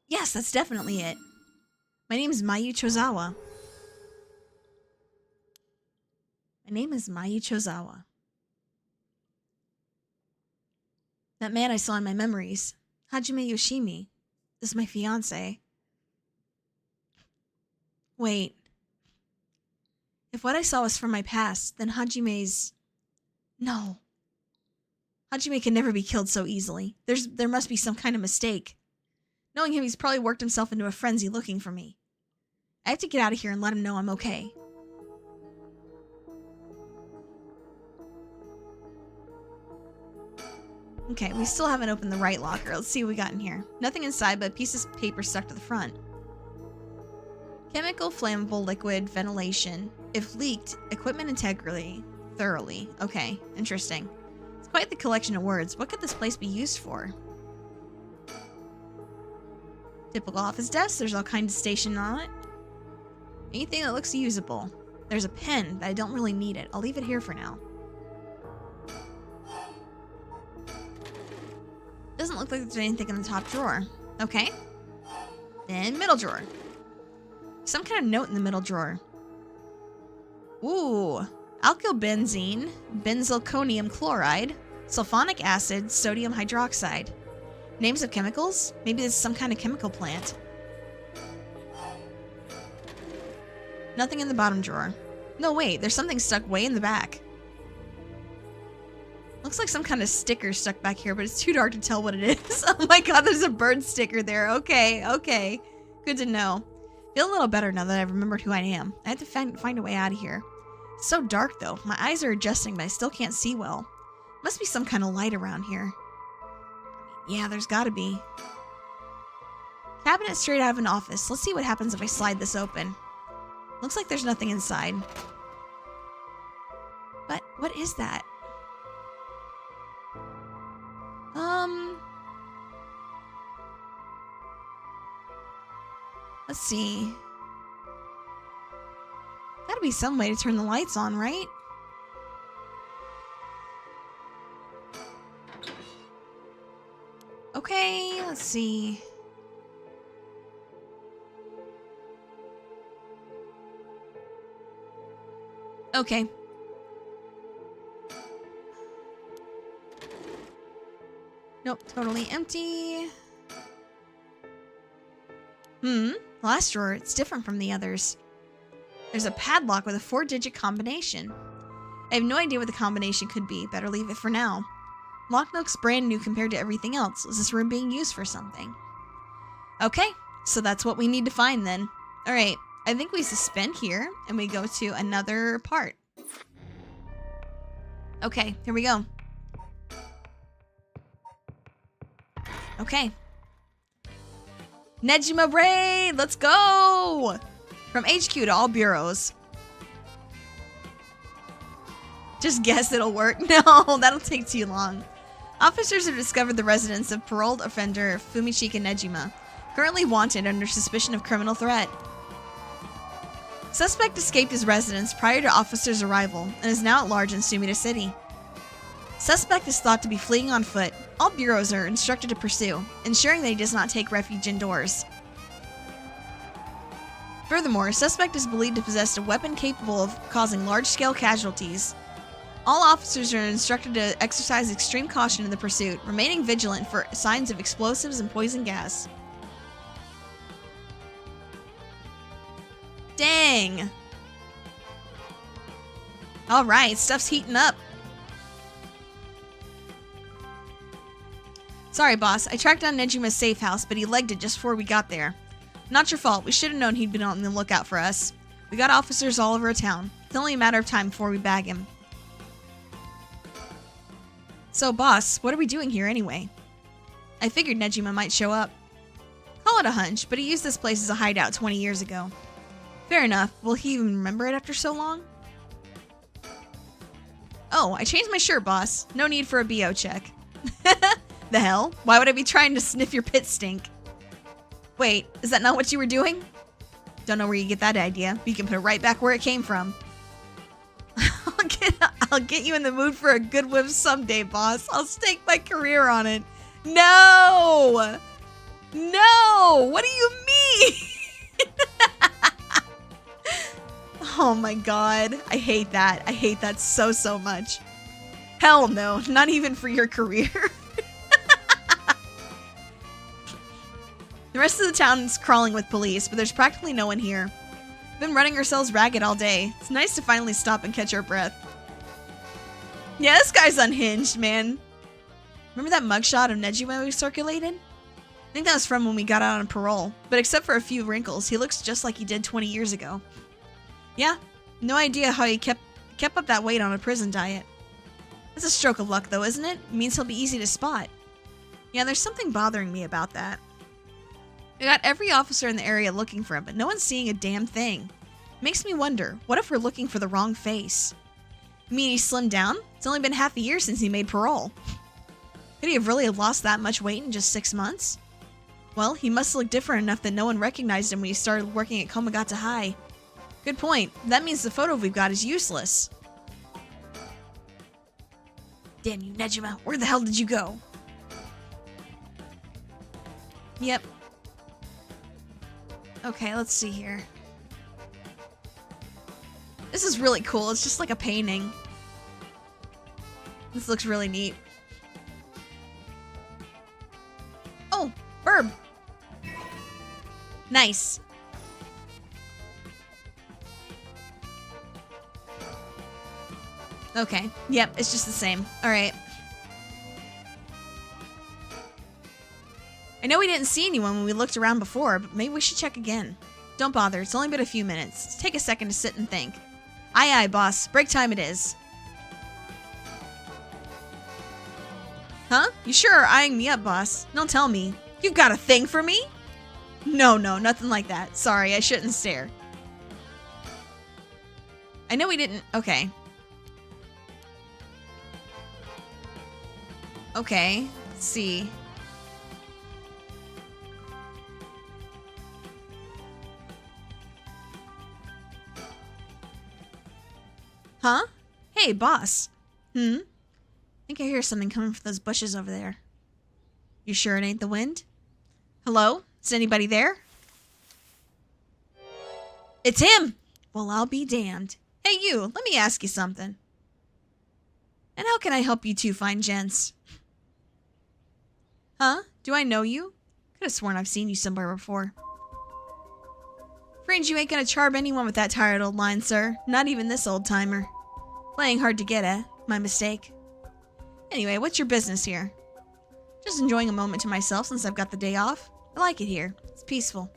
Yes, that's definitely it. My name is Mayu Chozawa. My name is Mayu Chozawa. That man I saw in my memories, Hajime Yoshimi, is my fiancé. Wait. If what I saw was from my past, then Hajime's... No. Hajime can never be killed so easily. There must be some kind of mistake. Knowing him, he's probably worked himself into a frenzy looking for me. I have to get out of here and let him know I'm okay. Okay, we still haven't opened the right locker. Let's see what we got in here. Nothing inside but a piece of paper stuck to the front. Chemical, flammable, liquid, ventilation. If leaked, equipment integrity. Thoroughly. Okay, interesting. It's quite the collection of words. What could this place be used for? Typical office desk. There's all kinds of stationed on it. Anything that looks usable. There's a pen, but I don't really need it. I'll leave it here for now. Doesn't look like there's anything in the top drawer. Okay. Then middle drawer. Some kind of note in the middle drawer. Ooh. Alkylbenzene, benzalkonium chloride, sulfonic acid, sodium hydroxide. Names of chemicals? Maybe this is some kind of chemical plant. Nothing in the bottom drawer. No, wait. There's something stuck way in the back. Looks like some kind of sticker stuck back here, but it's too dark to tell what it is. Oh my god, there's a bird sticker there. Okay, okay. Good to know. Feel a little better now that I've remembered who I am. I have to find a way out of here. It's so dark, though. My eyes are adjusting, but I still can't see well. Must be some kind of light around here. Yeah, there's gotta be. Cabinet straight out of an office. Let's see what happens if I slide this open. Looks like there's nothing inside. But what is that? Let's see. Gotta be some way to turn the lights on, right? Okay, let's see. Okay. Nope, totally empty. Last drawer, it's different from the others. There's a padlock with a 4-digit combination. I have no idea what the combination could be. Better leave it for now. Lock looks brand new compared to everything else. Is this room being used for something? Okay, so that's what we need to find then. Alright, I think we suspend here and we go to another part. Okay, here we go. Okay. Nejima raid! Let's go! From HQ to all bureaus. Just guess it'll work. No, that'll take too long. Officers have discovered the residence of paroled offender Fumichika Nejima, currently wanted under suspicion of criminal threat. Suspect escaped his residence prior to officers' arrival and is now at large in Sumida City. Suspect is thought to be fleeing on foot. All bureaus are instructed to pursue, ensuring that he does not take refuge indoors. Furthermore, suspect is believed to possess a weapon capable of causing large-scale casualties. All officers are instructed to exercise extreme caution in the pursuit, remaining vigilant for signs of explosives and poison gas. Dang! Alright, stuff's heating up. Sorry, boss. I tracked down Nejima's safe house, but he legged it just before we got there. Not your fault. We should have known he'd been on the lookout for us. We got officers all over town. It's only a matter of time before we bag him. So, boss, what are we doing here anyway? I figured Nejima might show up. Call it a hunch, but he used this place as a hideout 20 years ago. Fair enough. Will he even remember it after so long? Oh, I changed my shirt, boss. No need for a BO check. The hell? Why would I be trying to sniff your pit stink? Wait, is that not what you were doing? Don't know where you get that idea, but you can put it right back where it came from. I'll get you in the mood for a good whiff someday, boss. I'll stake my career on it. No! No! What do you mean? Oh my god. I hate that. I hate that so, so much. Hell no. Not even for your career. The rest of the town is crawling with police, but there's practically no one here. We've been running ourselves ragged all day. It's nice to finally stop and catch our breath. Yeah, this guy's unhinged, man. Remember that mugshot of Nejima we circulated? I think that was from when we got out on parole, but except for a few wrinkles, he looks just like he did 20 years ago. Yeah, no idea how he kept up that weight on a prison diet. That's a stroke of luck though, isn't it? It means he'll be easy to spot. Yeah, there's something bothering me about that. We got every officer in the area looking for him, but no one's seeing a damn thing. Makes me wonder, what if we're looking for the wrong face? You mean he slimmed down? It's only been half a year since he made parole. Could he have really lost that much weight in just 6 months? Well, he must look different enough that no one recognized him when he started working at Komagata High. Good point. That means the photo we've got is useless. Damn you, Nejima. Where the hell did you go? Yep. Okay, let's see here. This is really cool. It's just like a painting. This looks really neat. Oh, burb. Nice. Okay. Yep, it's just the same. Alright. I know we didn't see anyone when we looked around before, but maybe we should check again. Don't bother, it's only been a few minutes. Take a second to sit and think. Aye aye, boss. Break time it is. Huh? You sure are eyeing me up, boss. Don't tell me. You've got a thing for me? No, nothing like that. Sorry, I shouldn't stare. I know we didn't... Okay. Okay, let's see. Huh? Hey, boss. I think I hear something coming from those bushes over there. You sure it ain't the wind? Hello? Is anybody there? It's him! Well, I'll be damned. Hey, you, let me ask you something. And how can I help you two fine gents? Huh? Do I know you? Could have sworn I've seen you somewhere before. Afraid you ain't gonna charm anyone with that tired old line, sir. Not even this old-timer. Playing hard to get, eh? My mistake. Anyway, what's your business here? Just enjoying a moment to myself since I've got the day off. I like it here. It's peaceful.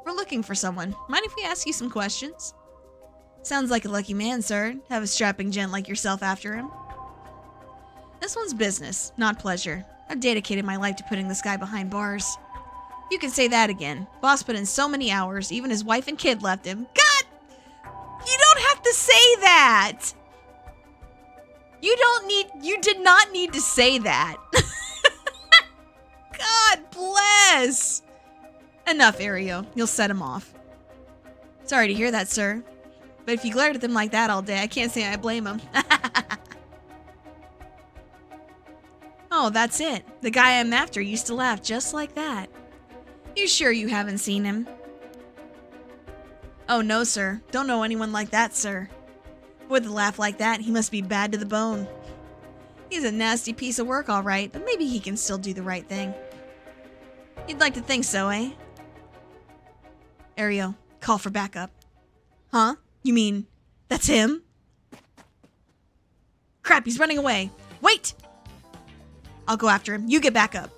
We're looking for someone. Mind if we ask you some questions? Sounds like a lucky man, sir. Have a strapping gent like yourself after him. This one's business, not pleasure. I've dedicated my life to putting this guy behind bars. You can say that again. Boss put in so many hours, even his wife and kid left him. God! You don't have to say that! You did not need to say that. God bless! Enough, Ario. You'll set him off. Sorry to hear that, sir. But if you glared at them like that all day, I can't say I blame him. Oh, that's it. The guy I'm after used to laugh just like that. You sure you haven't seen him? Oh, no, sir. Don't know anyone like that, sir. With a laugh like that, he must be bad to the bone. He's a nasty piece of work, all right, but maybe he can still do the right thing. You'd like to think so, eh? Ario, call for backup. Huh? You mean, that's him? Crap, he's running away. Wait! I'll go after him. You get back up.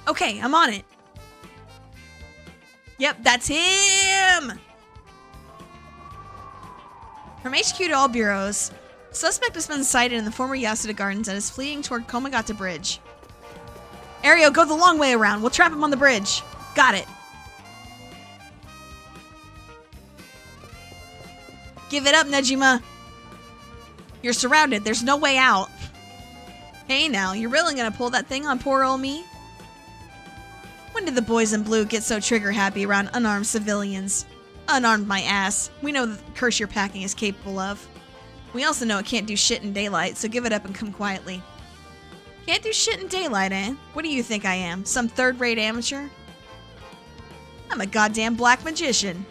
Okay, I'm on it. Yep, that's him! From HQ to all bureaus, suspect has been sighted in the former Yasuda Gardens and is fleeing toward Komagata Bridge. Ario, go the long way around. We'll trap him on the bridge. Got it. Give it up, Nejima. You're surrounded. There's no way out. Hey now, you're really gonna pull that thing on poor old me? When did the boys in blue get so trigger-happy around unarmed civilians? Unarmed my ass. We know the curse you're packing is capable of. We also know it can't do shit in daylight, so give it up and come quietly. Can't do shit in daylight, eh? What do you think I am? Some third-rate amateur? I'm a goddamn black magician.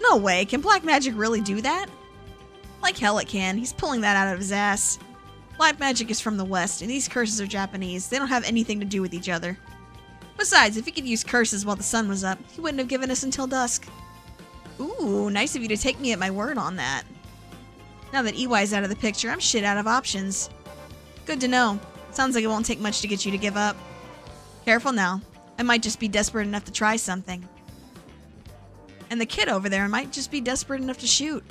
No way, can black magic really do that? Like hell it can. He's pulling that out of his ass. Black magic is from the West, and these curses are Japanese. They don't have anything to do with each other. Besides, if he could use curses while the sun was up, he wouldn't have given us until dusk. Ooh, nice of you to take me at my word on that. Now that EY's out of the picture, I'm shit out of options. Good to know. Sounds like it won't take much to get you to give up. Careful now. I might just be desperate enough to try something. And the kid over there might just be desperate enough to shoot.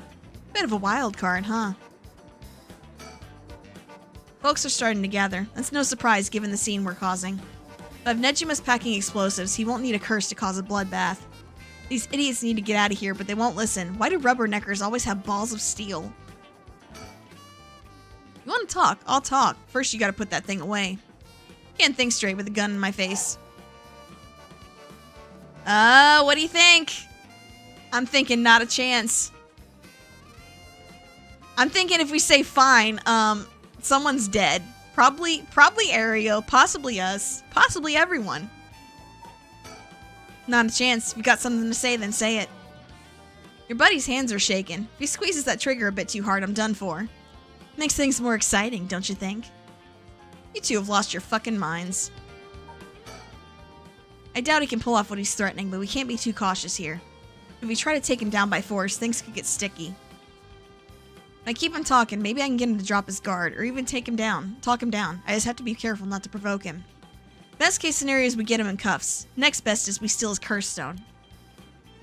Bit of a wild card, huh? Folks are starting to gather. That's no surprise given the scene we're causing. But if Nejima's packing explosives, he won't need a curse to cause a bloodbath. These idiots need to get out of here, but they won't listen. Why do rubberneckers always have balls of steel? You want to talk? I'll talk. First, you gotta put that thing away. Can't think straight with a gun in my face. What do you think? I'm thinking not a chance. I'm thinking if we say fine, someone's dead. Probably Ario, possibly us, possibly everyone. Not a chance. If you got something to say, then say it. Your buddy's hands are shaking. If he squeezes that trigger a bit too hard, I'm done for. Makes things more exciting, don't you think? You two have lost your fucking minds. I doubt he can pull off what he's threatening, but we can't be too cautious here. If we try to take him down by force, things could get sticky. If I keep him talking, maybe I can get him to drop his guard, or even take him down. Talk him down. I just have to be careful not to provoke him. Best case scenario is we get him in cuffs. Next best is we steal his curse stone.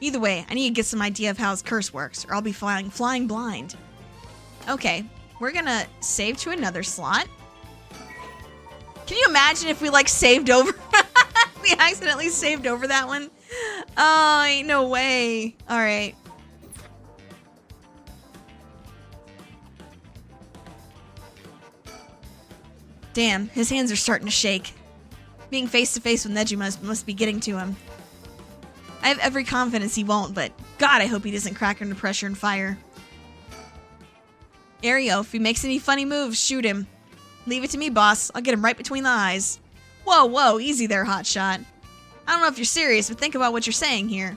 Either way, I need to get some idea of how his curse works, or I'll be flying blind. Okay, we're gonna save to another slot. Can you imagine if we, like, saved over? We accidentally saved over that one? Oh, ain't no way. Alright. Damn, his hands are starting to shake. Being face to face with Nejima must be getting to him. I have every confidence he won't, but God, I hope he doesn't crack under pressure and fire. Ario, if he makes any funny moves, shoot him. Leave it to me, boss. I'll get him right between the eyes. Whoa, whoa, easy there, hotshot. I don't know if you're serious, but think about what you're saying here.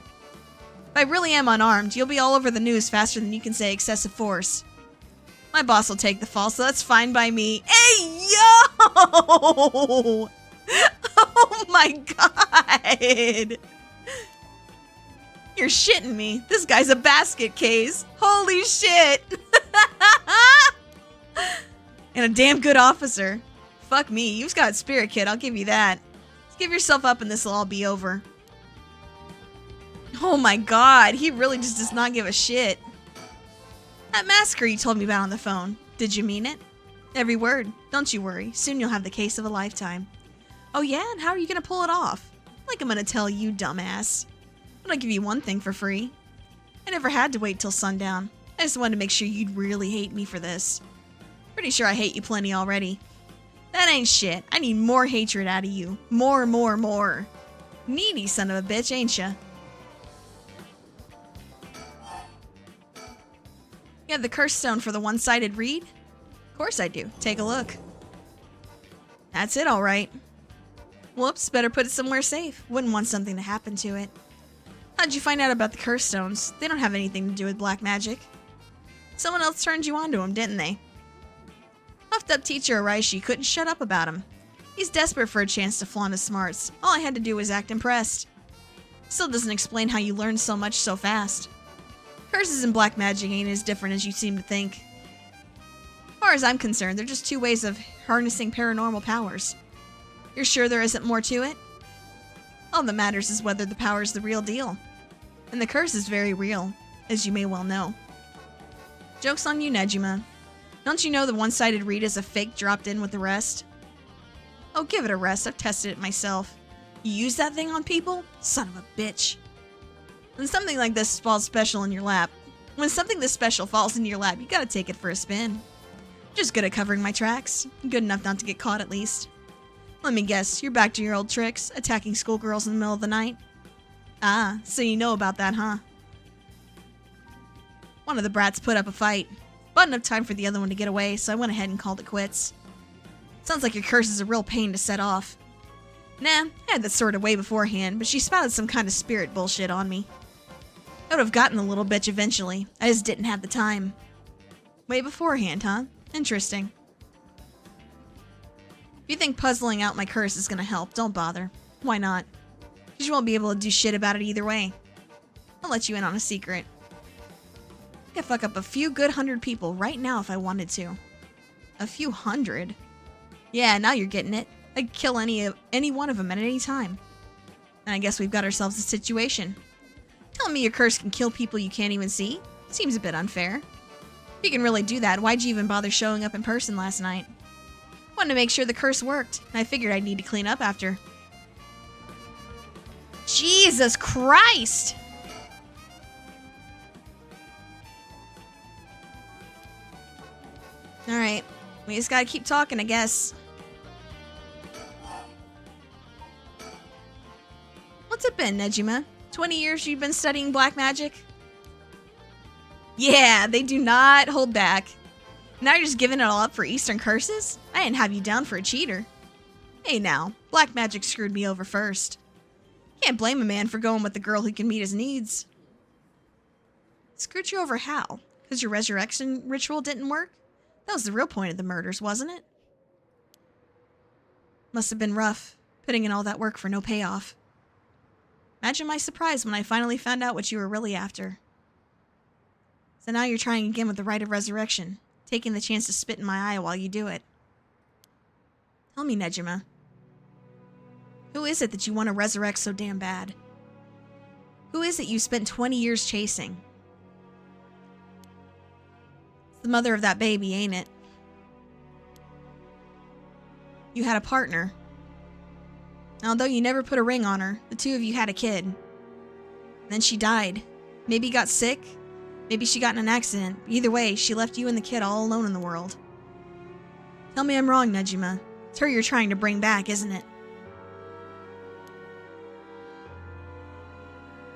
If I really am unarmed, you'll be all over the news faster than you can say excessive force. My boss will take the fall, so that's fine by me. Hey, yo! Oh my god! You're shitting me. This guy's a basket case. Holy shit! And a damn good officer. Fuck me, you've got spirit, kid, I'll give you that. Just give yourself up and this'll all be over. Oh my god, he really just does not give a shit. That massacre you told me about on the phone, did you mean it? Every word. Don't you worry, soon you'll have the case of a lifetime. Oh yeah, and how are you gonna pull it off? Like I'm gonna tell you, dumbass. But I'll give you one thing for free. I never had to wait till sundown. I just wanted to make sure you'd really hate me for this. Pretty sure I hate you plenty already. That ain't shit. I need more hatred out of you. More, more, more. Needy son of a bitch, ain't ya? You have the curse stone for the one-sided read? Of course I do. Take a look. That's it, alright. Whoops, better put it somewhere safe. Wouldn't want something to happen to it. How'd you find out about the curse stones? They don't have anything to do with black magic. Someone else turned you onto them, didn't they? Puffed up teacher Araishi couldn't shut up about him. He's desperate for a chance to flaunt his smarts. All I had to do was act impressed. Still doesn't explain how you learned so much so fast. Curses and black magic ain't as different as you seem to think. As far as I'm concerned, they're just two ways of harnessing paranormal powers. You're sure there isn't more to it? All that matters is whether the power is the real deal. And the curse is very real, as you may well know. Joke's on you, Nejima. Don't you know the one-sided read is a fake dropped in with the rest? Oh, give it a rest. I've tested it myself. You use that thing on people? Son of a bitch. When something like this falls special in your lap, you gotta take it for a spin. Just good at covering my tracks. Good enough not to get caught, at least. Let me guess, you're back to your old tricks, attacking schoolgirls in the middle of the night? Ah, so you know about that, huh? One of the brats put up a fight. But enough time for the other one to get away, so I went ahead and called it quits. Sounds like your curse is a real pain to set off. Nah, I had that sorted away beforehand, but she spouted some kind of spirit bullshit on me. I would have gotten the little bitch eventually, I just didn't have the time. Way beforehand, huh? Interesting. If you think puzzling out my curse is gonna help, don't bother. Why not? Because you won't be able to do shit about it either way. I'll let you in on a secret. I could fuck up a few good 100 people right now if I wanted to. A few hundred? Yeah, now you're getting it. I could kill any one of them at any time. And I guess we've got ourselves a situation. Telling me your curse can kill people you can't even see? Seems a bit unfair. If you can really do that, why'd you even bother showing up in person last night? Wanted to make sure the curse worked, and I figured I'd need to clean up after. Jesus Christ! Alright, we just gotta keep talking, I guess. What's it been, Nejima? 20 years you've been studying black magic? Yeah, they do not hold back. Now you're just giving it all up for Eastern curses? I didn't have you down for a cheater. Hey now, black magic screwed me over first. Can't blame a man for going with the girl who can meet his needs. Screwed you over how? Because your resurrection ritual didn't work? That was the real point of the murders, wasn't it? Must have been rough, putting in all that work for no payoff. Imagine my surprise when I finally found out what you were really after. So now you're trying again with the rite of resurrection, taking the chance to spit in my eye while you do it. Tell me, Nejima. Who is it that you want to resurrect so damn bad? Who is it you spent 20 years chasing? It's the mother of that baby, ain't it? You had a partner. Although you never put a ring on her, the two of you had a kid. Then she died. Maybe got sick. Maybe she got in an accident. Either way, she left you and the kid all alone in the world. Tell me I'm wrong, Nejima. It's her you're trying to bring back, isn't it?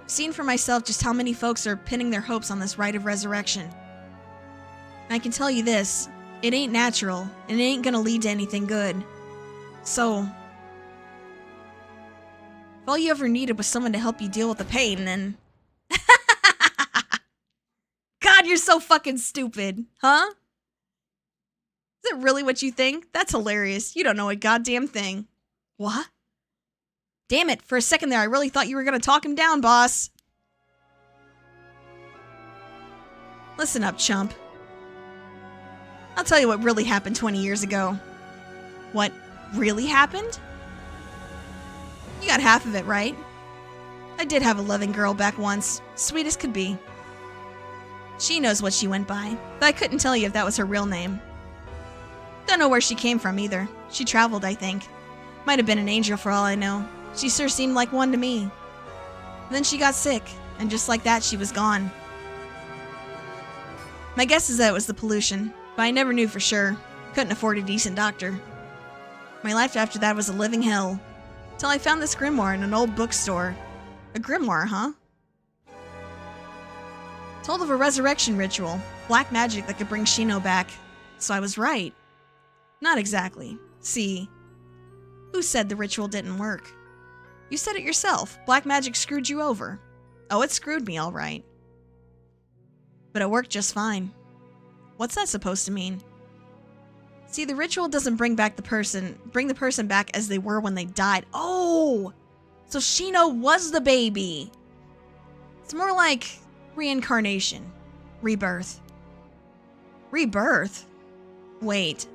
I've seen for myself just how many folks are pinning their hopes on this rite of resurrection. And I can tell you this, it ain't natural, and it ain't gonna lead to anything good. So, If all you ever needed was someone to help you deal with the pain, then... God, you're so fucking stupid, huh? Is it really what you think? That's hilarious. You don't know a goddamn thing. What? Damn it, for a second there, I really thought you were gonna talk him down, boss. Listen up, chump. I'll tell you what really happened 20 years ago. What really happened? You got half of it right. I did have a loving girl back once, sweet as could be. She knows what she went by, but I couldn't tell you if that was her real name. Don't know where she came from either. She traveled, I think. Might have been an angel for all I know. She sure seemed like one to me. Then she got sick, and just like that, she was gone. My guess is that it was the pollution, but I never knew for sure. Couldn't afford a decent doctor. My life after that was a living hell. Till I found this grimoire in an old bookstore. A grimoire, huh? Told of a resurrection ritual, black magic that could bring Shino back. So I was right. Not exactly. See, who said the ritual didn't work? You said it yourself. Black magic screwed you over. Oh, it screwed me, all right. But it worked just fine. What's that supposed to mean? See, the ritual doesn't bring the person back as they were when they died. Oh! So Shino was the baby. It's more like reincarnation. Rebirth. Rebirth? Wait.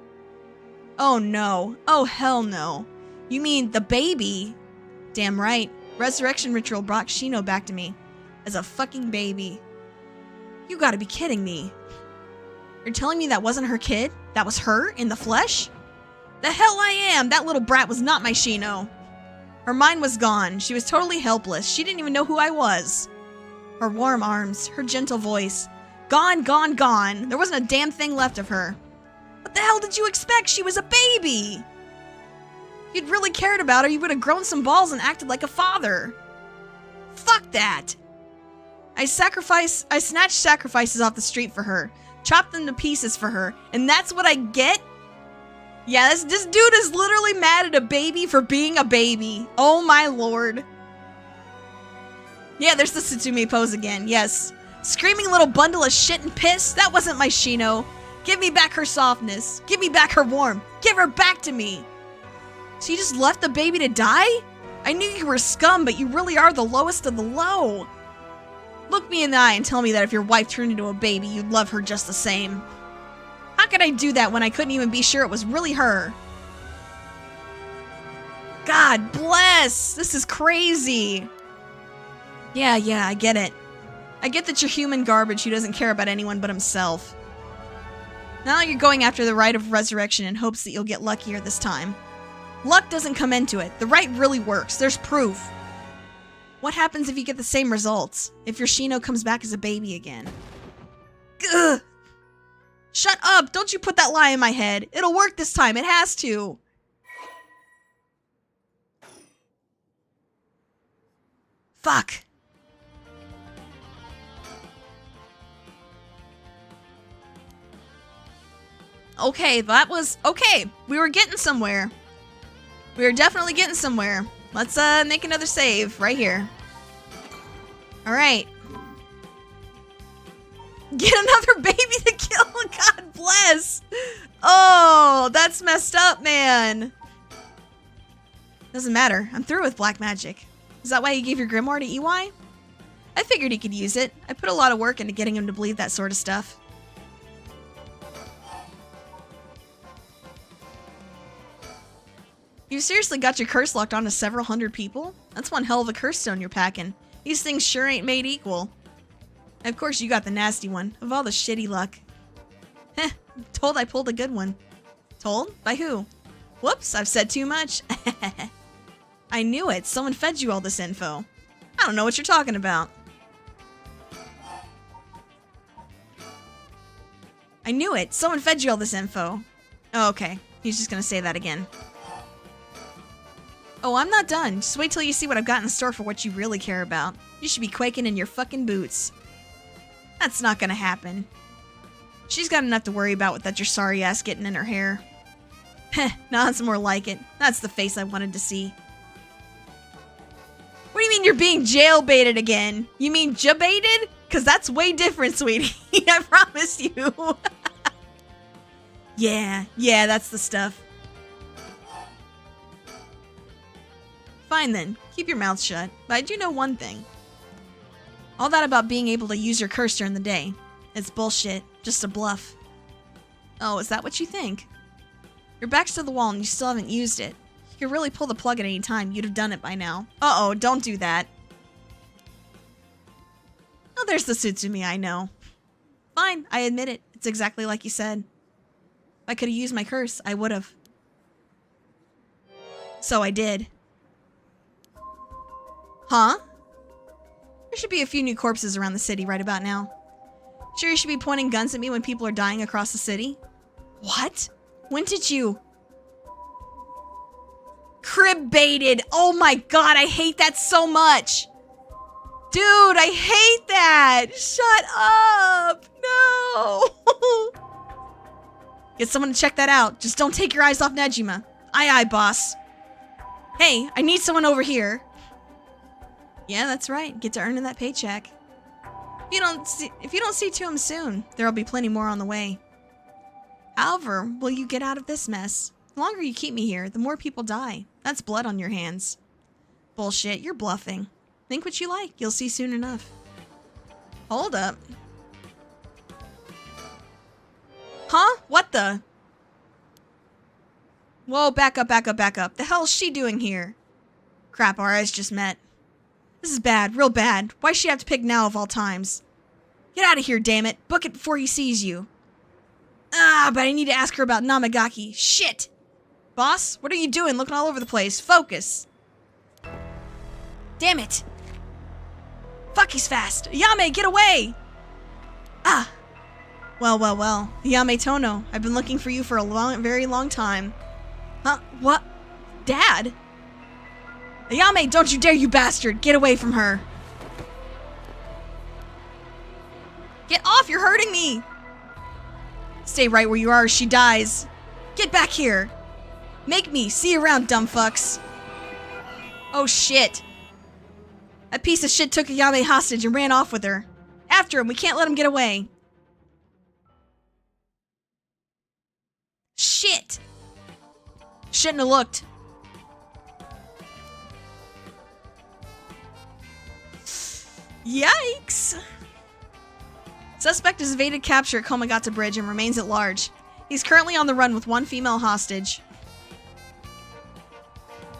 Oh no. Oh hell no. You mean the baby? Damn right. Resurrection ritual brought Shino back to me. As a fucking baby. You gotta be kidding me. You're telling me that wasn't her kid? That was her in the flesh? The hell I am! That little brat was not my Shino. Her mind was gone. She was totally helpless. She didn't even know who I was. Her warm arms, her gentle voice. Gone, gone, gone. There wasn't a damn thing left of her. What the hell did you expect? She was a baby! If you'd really cared about her, you would have grown some balls and acted like a father. Fuck that! I snatched sacrifices off the street for her. Chopped them to pieces for her. And that's what I get? Yeah, this dude is literally mad at a baby for being a baby. Oh my lord. Yeah, there's the Tsutsumi pose again, yes. Screaming little bundle of shit and piss? That wasn't my Shino. Give me back her softness. Give me back her warmth. Give her back to me. So you just left the baby to die? I knew you were scum, but you really are the lowest of the low. Look me in the eye and tell me that if your wife turned into a baby, you'd love her just the same. How could I do that when I couldn't even be sure it was really her? God bless! This is crazy! Yeah, I get it. I get that you're human garbage who doesn't care about anyone but himself. Now you're going after the rite of resurrection in hopes that you'll get luckier this time. Luck doesn't come into it. The rite really works. There's proof. What happens if you get the same results? If your Shino comes back as a baby again? Ugh! Shut up! Don't you put that lie in my head. It'll work this time. It has to. Fuck. Okay, that was... Okay, we were getting somewhere. We were definitely getting somewhere. Let's make another save right here. Alright. Get another baby to kill. God bless. Oh, that's messed up, man. Doesn't matter. I'm through with black magic. Is that why you gave your grimoire to EY? I figured he could use it. I put a lot of work into getting him to believe that sort of stuff. You seriously got your curse locked onto several hundred people? That's one hell of a curse stone you're packing. These things sure ain't made equal. And of course you got the nasty one, of all the shitty luck. Heh, told I pulled a good one. Told? By who? Whoops, I've said too much. I knew it, someone fed you all this info. I don't know what you're talking about. I knew it, someone fed you all this info. Oh, okay, he's just gonna say that again. Oh, I'm not done. Just wait till you see what I've got in store for what you really care about. You should be quaking in your fucking boots. That's not gonna happen. She's got enough to worry about with that your sorry ass getting in her hair. Heh, now that's more like it. That's the face I wanted to see. mean you're being jail-baited again? You mean ja-baited? Because that's way different, sweetie. I promise you. Yeah, that's the stuff. Fine then, keep your mouth shut. But I do know one thing. All that about being able to use your curse during the day. It's bullshit. Just a bluff. Oh, is that what you think? Your back's to the wall and you still haven't used it. You could really pull the plug at any time. You'd have done it by now. Uh-oh, don't do that. Oh, there's the Sutsumi I know. Fine, I admit it. It's exactly like you said. If I could have used my curse, I would have. So I did. Huh? There should be a few new corpses around the city right about now. Sure you should be pointing guns at me when people are dying across the city? What? When did you... Crib baited! Oh my god, I hate that so much! Dude, I hate that! Shut up! No! Get someone to check that out. Just don't take your eyes off Nejima. Aye, boss. Hey, I need someone over here. Yeah, that's right. Get to earning that paycheck. If you don't see to him soon, there'll be plenty more on the way. However, will you get out of this mess? The longer you keep me here, the more people die. That's blood on your hands. Bullshit, you're bluffing. Think what you like. You'll see soon enough. Hold up. Huh? What the? Whoa, back up. The hell's she doing here? Crap, our eyes just met. This is bad, real bad. Why'd she have to pick now of all times? Get out of here, damn it. Book it before he sees you. Ah, but I need to ask her about Namagaki. Shit! Boss, what are you doing looking all over the place? Focus. Damn it. Fuck, he's fast. Yame, get away! Ah. Well. Yame Tono, I've been looking for you for a very long time. Huh? What? Dad? Ayame, don't you dare, you bastard! Get away from her! Get off, you're hurting me! Stay right where you are or she dies. Get back here! Make me! See you around, dumb fucks! Oh shit! That piece of shit took Ayame hostage and ran off with her. After him, we can't let him get away. Shit! Shouldn't have looked. Yikes! Suspect has evaded capture at Komagata Bridge and remains at large. He's currently on the run with one female hostage.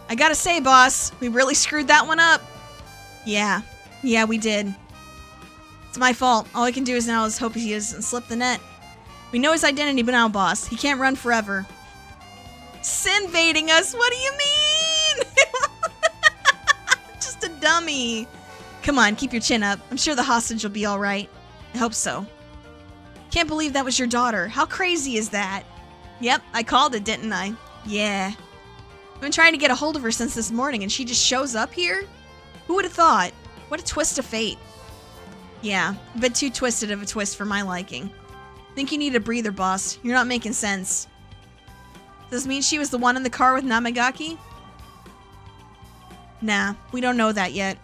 I gotta say, boss, we really screwed that one up. Yeah, we did. It's my fault. All I can do now is hope he doesn't slip the net. We know his identity but now, boss. He can't run forever. Sin baiting us? What do you mean? Just a dummy. Come on, keep your chin up. I'm sure the hostage will be alright. I hope so. Can't believe that was your daughter. How crazy is that? Yep, I called it, didn't I? Yeah. I've been trying to get a hold of her since this morning and she just shows up here? Who would have thought? What a twist of fate. Yeah, a bit too twisted of a twist for my liking. Think you need a breather, boss. You're not making sense. Does this mean she was the one in the car with Namagaki? Nah, we don't know that yet.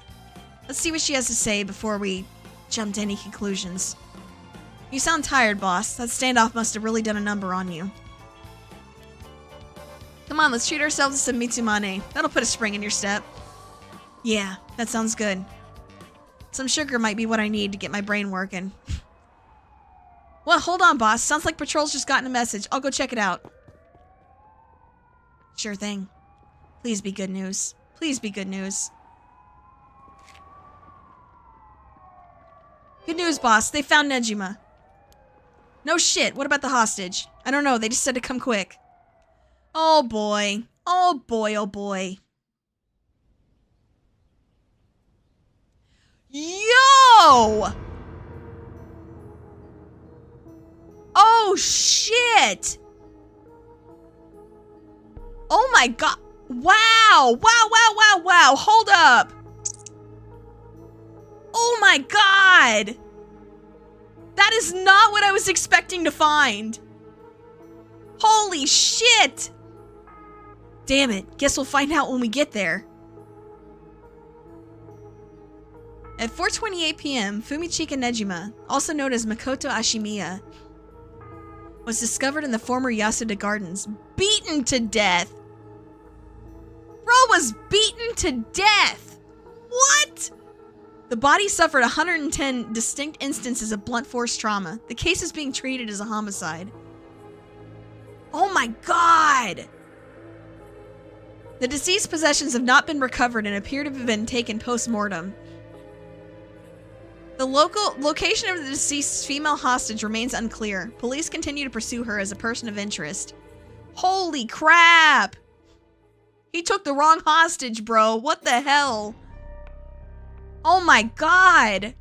Let's see what she has to say before we jump to any conclusions. You sound tired, boss. That standoff must have really done a number on you. Come on, let's treat ourselves to some Mitsumane. That'll put a spring in your step. Yeah, that sounds good. Some sugar might be what I need to get my brain working. Well, hold on, boss. Sounds like Patrol's just gotten a message. I'll go check it out. Sure thing. Please be good news. Please be good news. Good news, boss. They found Nejima. No shit. What about the hostage? I don't know. They just said to come quick. Oh boy. Oh boy, oh boy. Yo! Oh shit! Oh my god. Wow! Wow! Hold up! Oh my god! That is not what I was expecting to find. Holy shit! Damn it. Guess we'll find out when we get there. At 4:28 p.m., Fumichika Nejima, also known as Makoto Ashimiya, was discovered in the former Yasuda Gardens, beaten to death. Bro was beaten to death! What? The body suffered 110 distinct instances of blunt force trauma. The case is being treated as a homicide. Oh my god! The deceased possessions have not been recovered and appear to have been taken post-mortem. The location of the deceased female hostage remains unclear. Police continue to pursue her as a person of interest. Holy crap! He took the wrong hostage, bro. What the hell? Oh my god!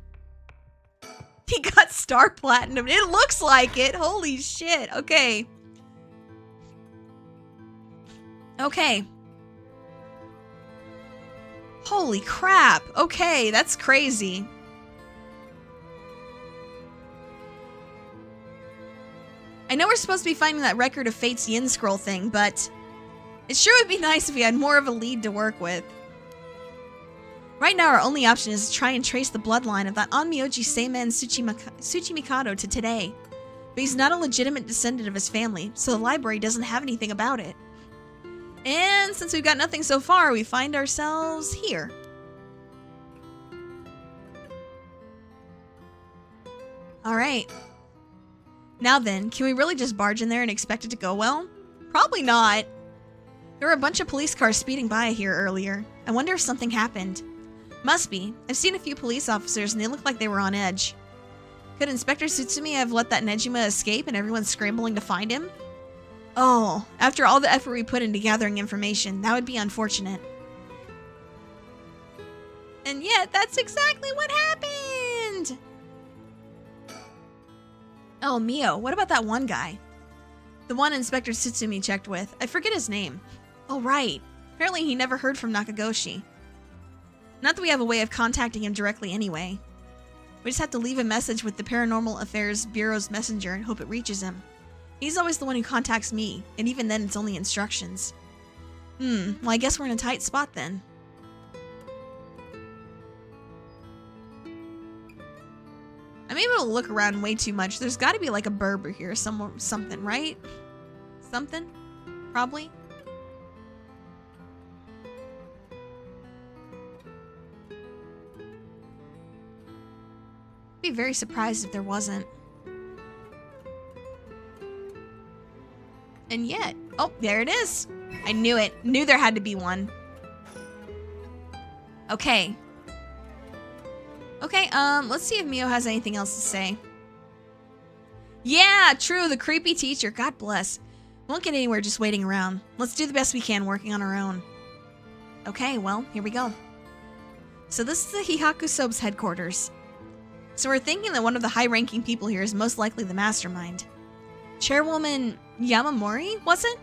He got Star Platinum. It looks like it. Holy shit. Okay. Okay. Holy crap. Okay, that's crazy. I know we're supposed to be finding that record of Fate's Yin Scroll thing, but it sure would be nice if we had more of a lead to work with. Right now, our only option is to try and trace the bloodline of that Onmyoji Seimen Tsuchimikado to today. But he's not a legitimate descendant of his family, so the library doesn't have anything about it. And since we've got nothing so far, we find ourselves here. Alright. Now then, can we really just barge in there and expect it to go well? Probably not. There were a bunch of police cars speeding by here earlier. I wonder if something happened. Must be. I've seen a few police officers and they look like they were on edge. Could Inspector Tsutsumi have let that Nejima escape and everyone's scrambling to find him? Oh, after all the effort we put into gathering information, that would be unfortunate. And yet, that's exactly what happened! Oh, Mio, what about that one guy? The one Inspector Tsutsumi checked with. I forget his name. Oh, right. Apparently he never heard from Nakagoshi. Not that we have a way of contacting him directly anyway. We just have to leave a message with the Paranormal Affairs Bureau's messenger and hope it reaches him. He's always the one who contacts me, and even then it's only instructions. Well, I guess we're in a tight spot then. I'm able to look around way too much. There's got to be like a Berber here something, right? Something? Probably. I'd be very surprised if there wasn't. And yet, oh, there it is. I knew it. Knew there had to be one. Okay. Okay, let's see if Mio has anything else to say. Yeah, true, the creepy teacher. God bless. Won't get anywhere just waiting around. Let's do the best we can working on our own. Okay, well, here we go. So this is the Hihaku Soap's headquarters. So we're thinking that one of the high-ranking people here is most likely the mastermind. Chairwoman Yamamori, was it?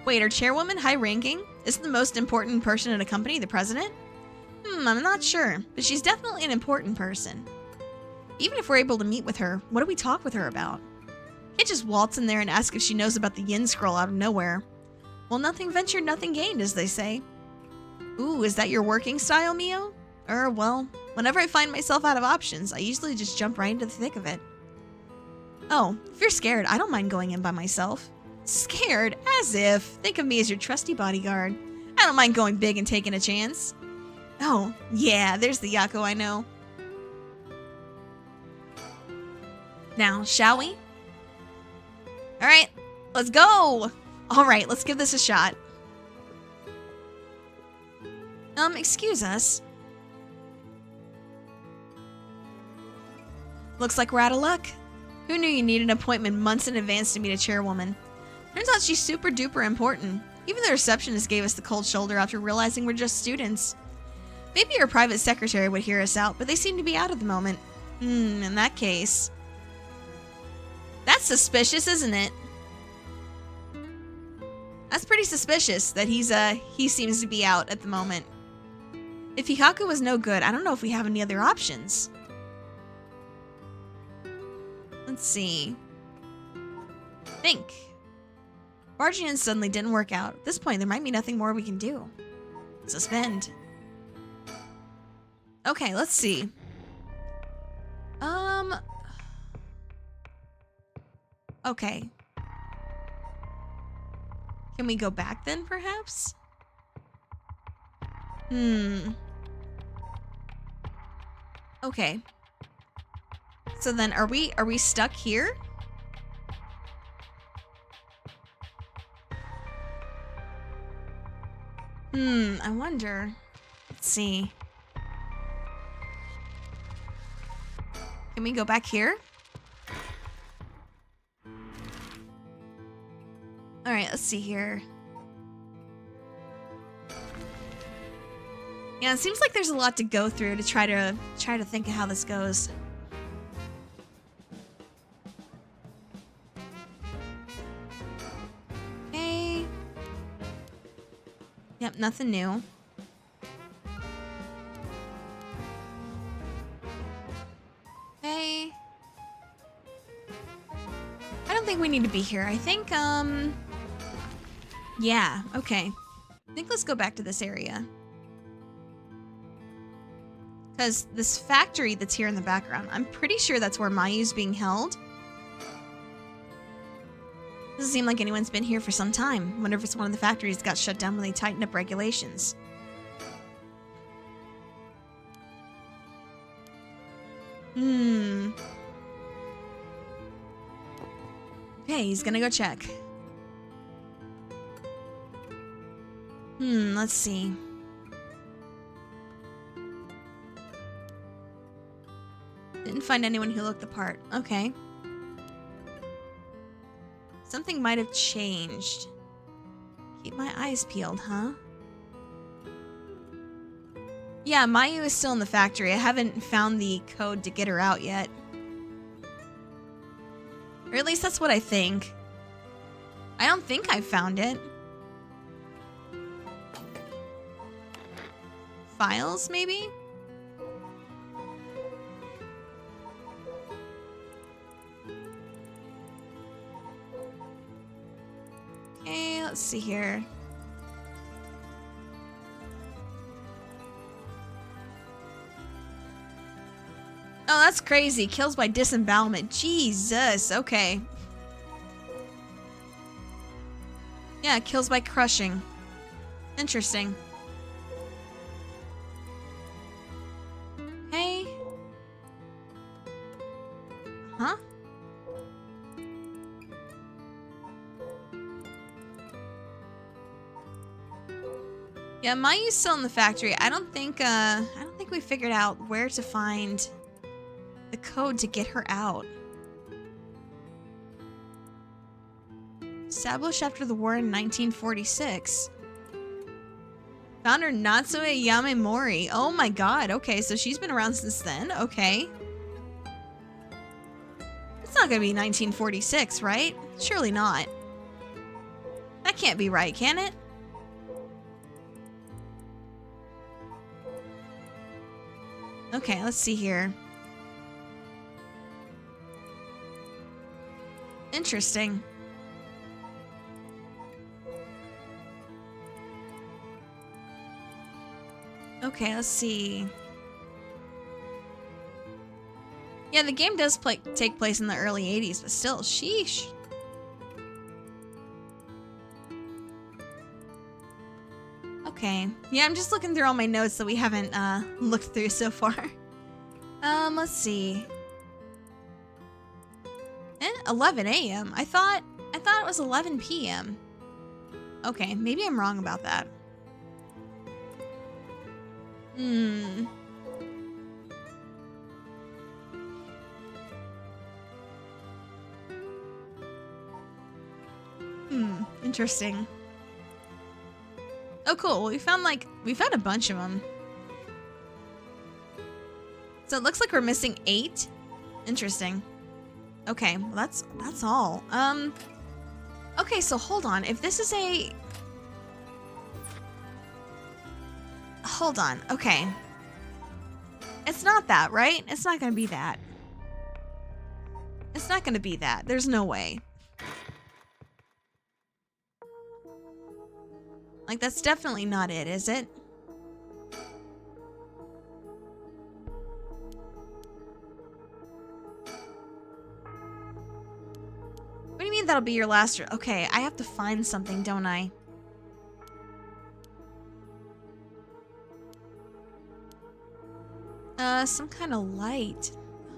Wait, are chairwomen high-ranking? Isn't the most important person in a company the president? I'm not sure, but she's definitely an important person. Even if we're able to meet with her, what do we talk with her about? Can't just waltz in there and ask if she knows about the Yin Scroll out of nowhere. Well, nothing ventured, nothing gained, as they say. Ooh, is that your working style, Mio? Well, whenever I find myself out of options, I usually just jump right into the thick of it. Oh, if you're scared, I don't mind going in by myself. Scared? As if. Think of me as your trusty bodyguard. I don't mind going big and taking a chance. Oh, yeah, there's the Yako I know. Now, shall we? Alright, let's go! Alright, let's give this a shot. Excuse us. Looks like we're out of luck. Who knew you needed an appointment months in advance to meet a chairwoman? Turns out she's super duper important. Even the receptionist gave us the cold shoulder after realizing we're just students. Maybe your private secretary would hear us out, but they seem to be out at the moment. In that case... That's suspicious, isn't it? That's pretty suspicious that he seems to be out at the moment. If Hihaku was no good, I don't know if we have any other options. Let's see. Think. Barging in suddenly didn't work out. At this point, there might be nothing more we can do. Suspend. Okay, let's see. Okay. Can we go back then, perhaps? Okay. So then are we stuck here? I wonder. Let's see. Can we go back here? All right, let's see here. Yeah, it seems like there's a lot to go through to try to think of how this goes. Okay. Yep, nothing new. Okay. I don't think we need to be here. I think, yeah, okay. I think let's go back to this area. Because this factory that's here in the background, I'm pretty sure that's where Mayu's being held. Doesn't seem like anyone's been here for some time. Wonder if it's one of the factories that got shut down when they tightened up regulations. Okay, he's gonna go check. Let's see. Didn't find anyone who looked the part. Okay. Something might have changed. Keep my eyes peeled, huh? Yeah, Mayu is still in the factory. I haven't found the code to get her out yet. Or at least that's what I think. I don't think I found it. Files, maybe? Okay, let's see here. Oh, that's crazy. Kills by disembowelment. Jesus, okay. Yeah, kills by crushing. Interesting. Hey. Huh? Yeah, Mayu's still in the factory. I don't think we figured out where to find the code to get her out. Established after the war in 1946. Founder Natsue Yamamori. Oh my god, okay, so she's been around since then, okay. It's not gonna be 1946, right? Surely not. That can't be right, can it? Okay, let's see here. Interesting. Okay, let's see. Yeah, the game does take place in the early 80s, but still, sheesh. Okay. Yeah, I'm just looking through all my notes that we haven't looked through so far. Let's see. 11 a.m. I thought it was 11 p.m. Okay, maybe I'm wrong about that. Interesting. Oh, cool. We found a bunch of them. So it looks like we're missing 8. Interesting. Okay, well that's all. Okay, so hold on. If this is a... Hold on. Okay. It's not that, right? It's not gonna be that. It's not gonna be that. There's no way. Like, that's definitely not it, is it? that'll be your last... Okay, I have to find something, don't I? Some kind of light.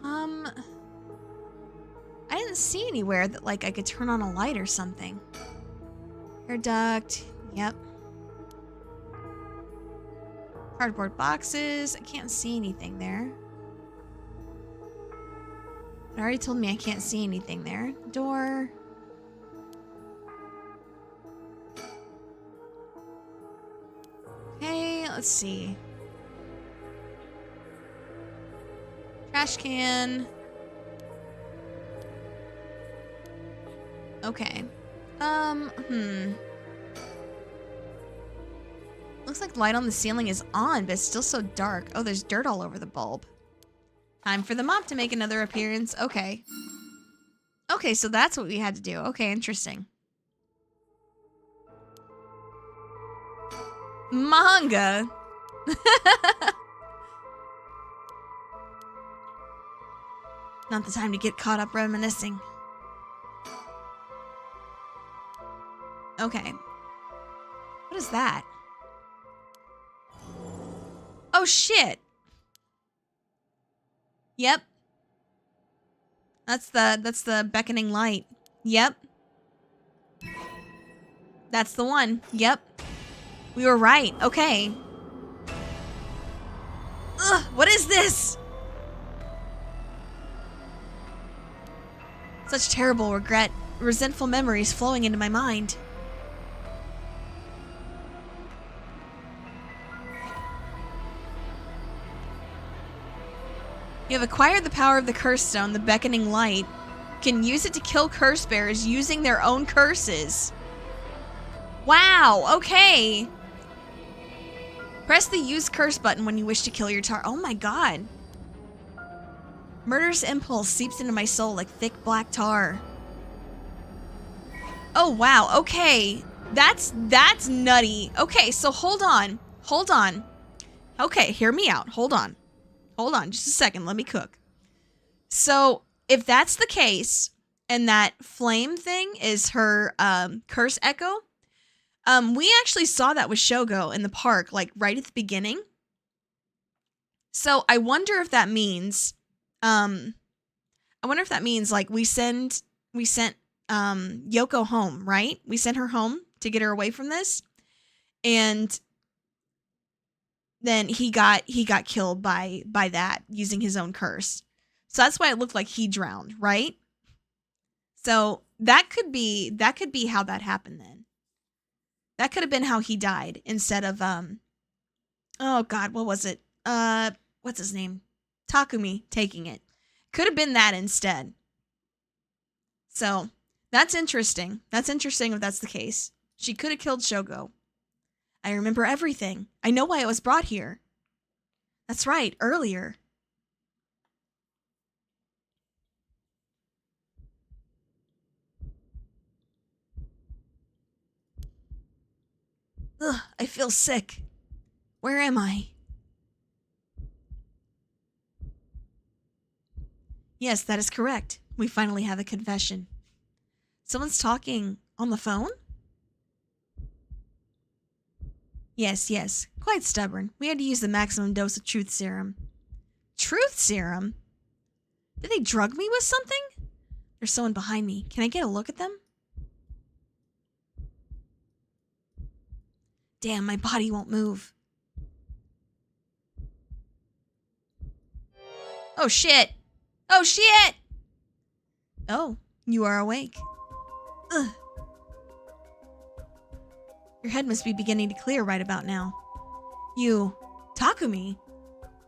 I didn't see anywhere that, like, I could turn on a light or something. Air duct. Yep. Cardboard boxes. I can't see anything there. It already told me I can't see anything there. Door. Okay, let's see. Trash can. Okay. Looks like the light on the ceiling is on, but it's still so dark. Oh, there's dirt all over the bulb. Time for the mop to make another appearance. Okay. Okay, so that's what we had to do. Okay, interesting. Manga. Not the time to get caught up reminiscing. Okay. What is that? Oh, shit. Yep. That's the beckoning light. Yep. That's the one. Yep. We were right. Okay. Ugh, what is this? Such terrible regret. Resentful memories flowing into my mind. You have acquired the power of the curse stone, the beckoning light. You can use it to kill curse bearers using their own curses. Wow, okay. Press the use curse button when you wish to kill your tar. Oh my god. Murderous impulse seeps into my soul like thick black tar. Oh wow, okay. That's nutty. Okay, so hold on. Hold on. Okay, hear me out. Hold on. Hold on just a second. Let me cook. So, if that's the case, and that flame thing is her curse echo, we actually saw that with Shogo in the park, like right at the beginning. So, I wonder if that means... like we sent Yoko home, right? We sent her home to get her away from this, and then he got killed by that using his own curse. So that's why it looked like he drowned, right? So that could be how that happened then. That could have been how he died instead of oh god, what was it? What's his name? Takumi taking it. Could have been that instead. So, that's interesting. That's interesting if that's the case. She could have killed Shogo. I remember everything. I know why it was brought here. That's right, earlier. Ugh, I feel sick. Where am I? Yes, that is correct. We finally have a confession. Someone's talking on the phone? Yes. Quite stubborn. We had to use the maximum dose of truth serum. Truth serum? Did they drug me with something? There's someone behind me. Can I get a look at them? Damn, my body won't move. Oh, shit! Oh, shit! Oh, you are awake. Ugh. Your head must be beginning to clear right about now. You... Takumi?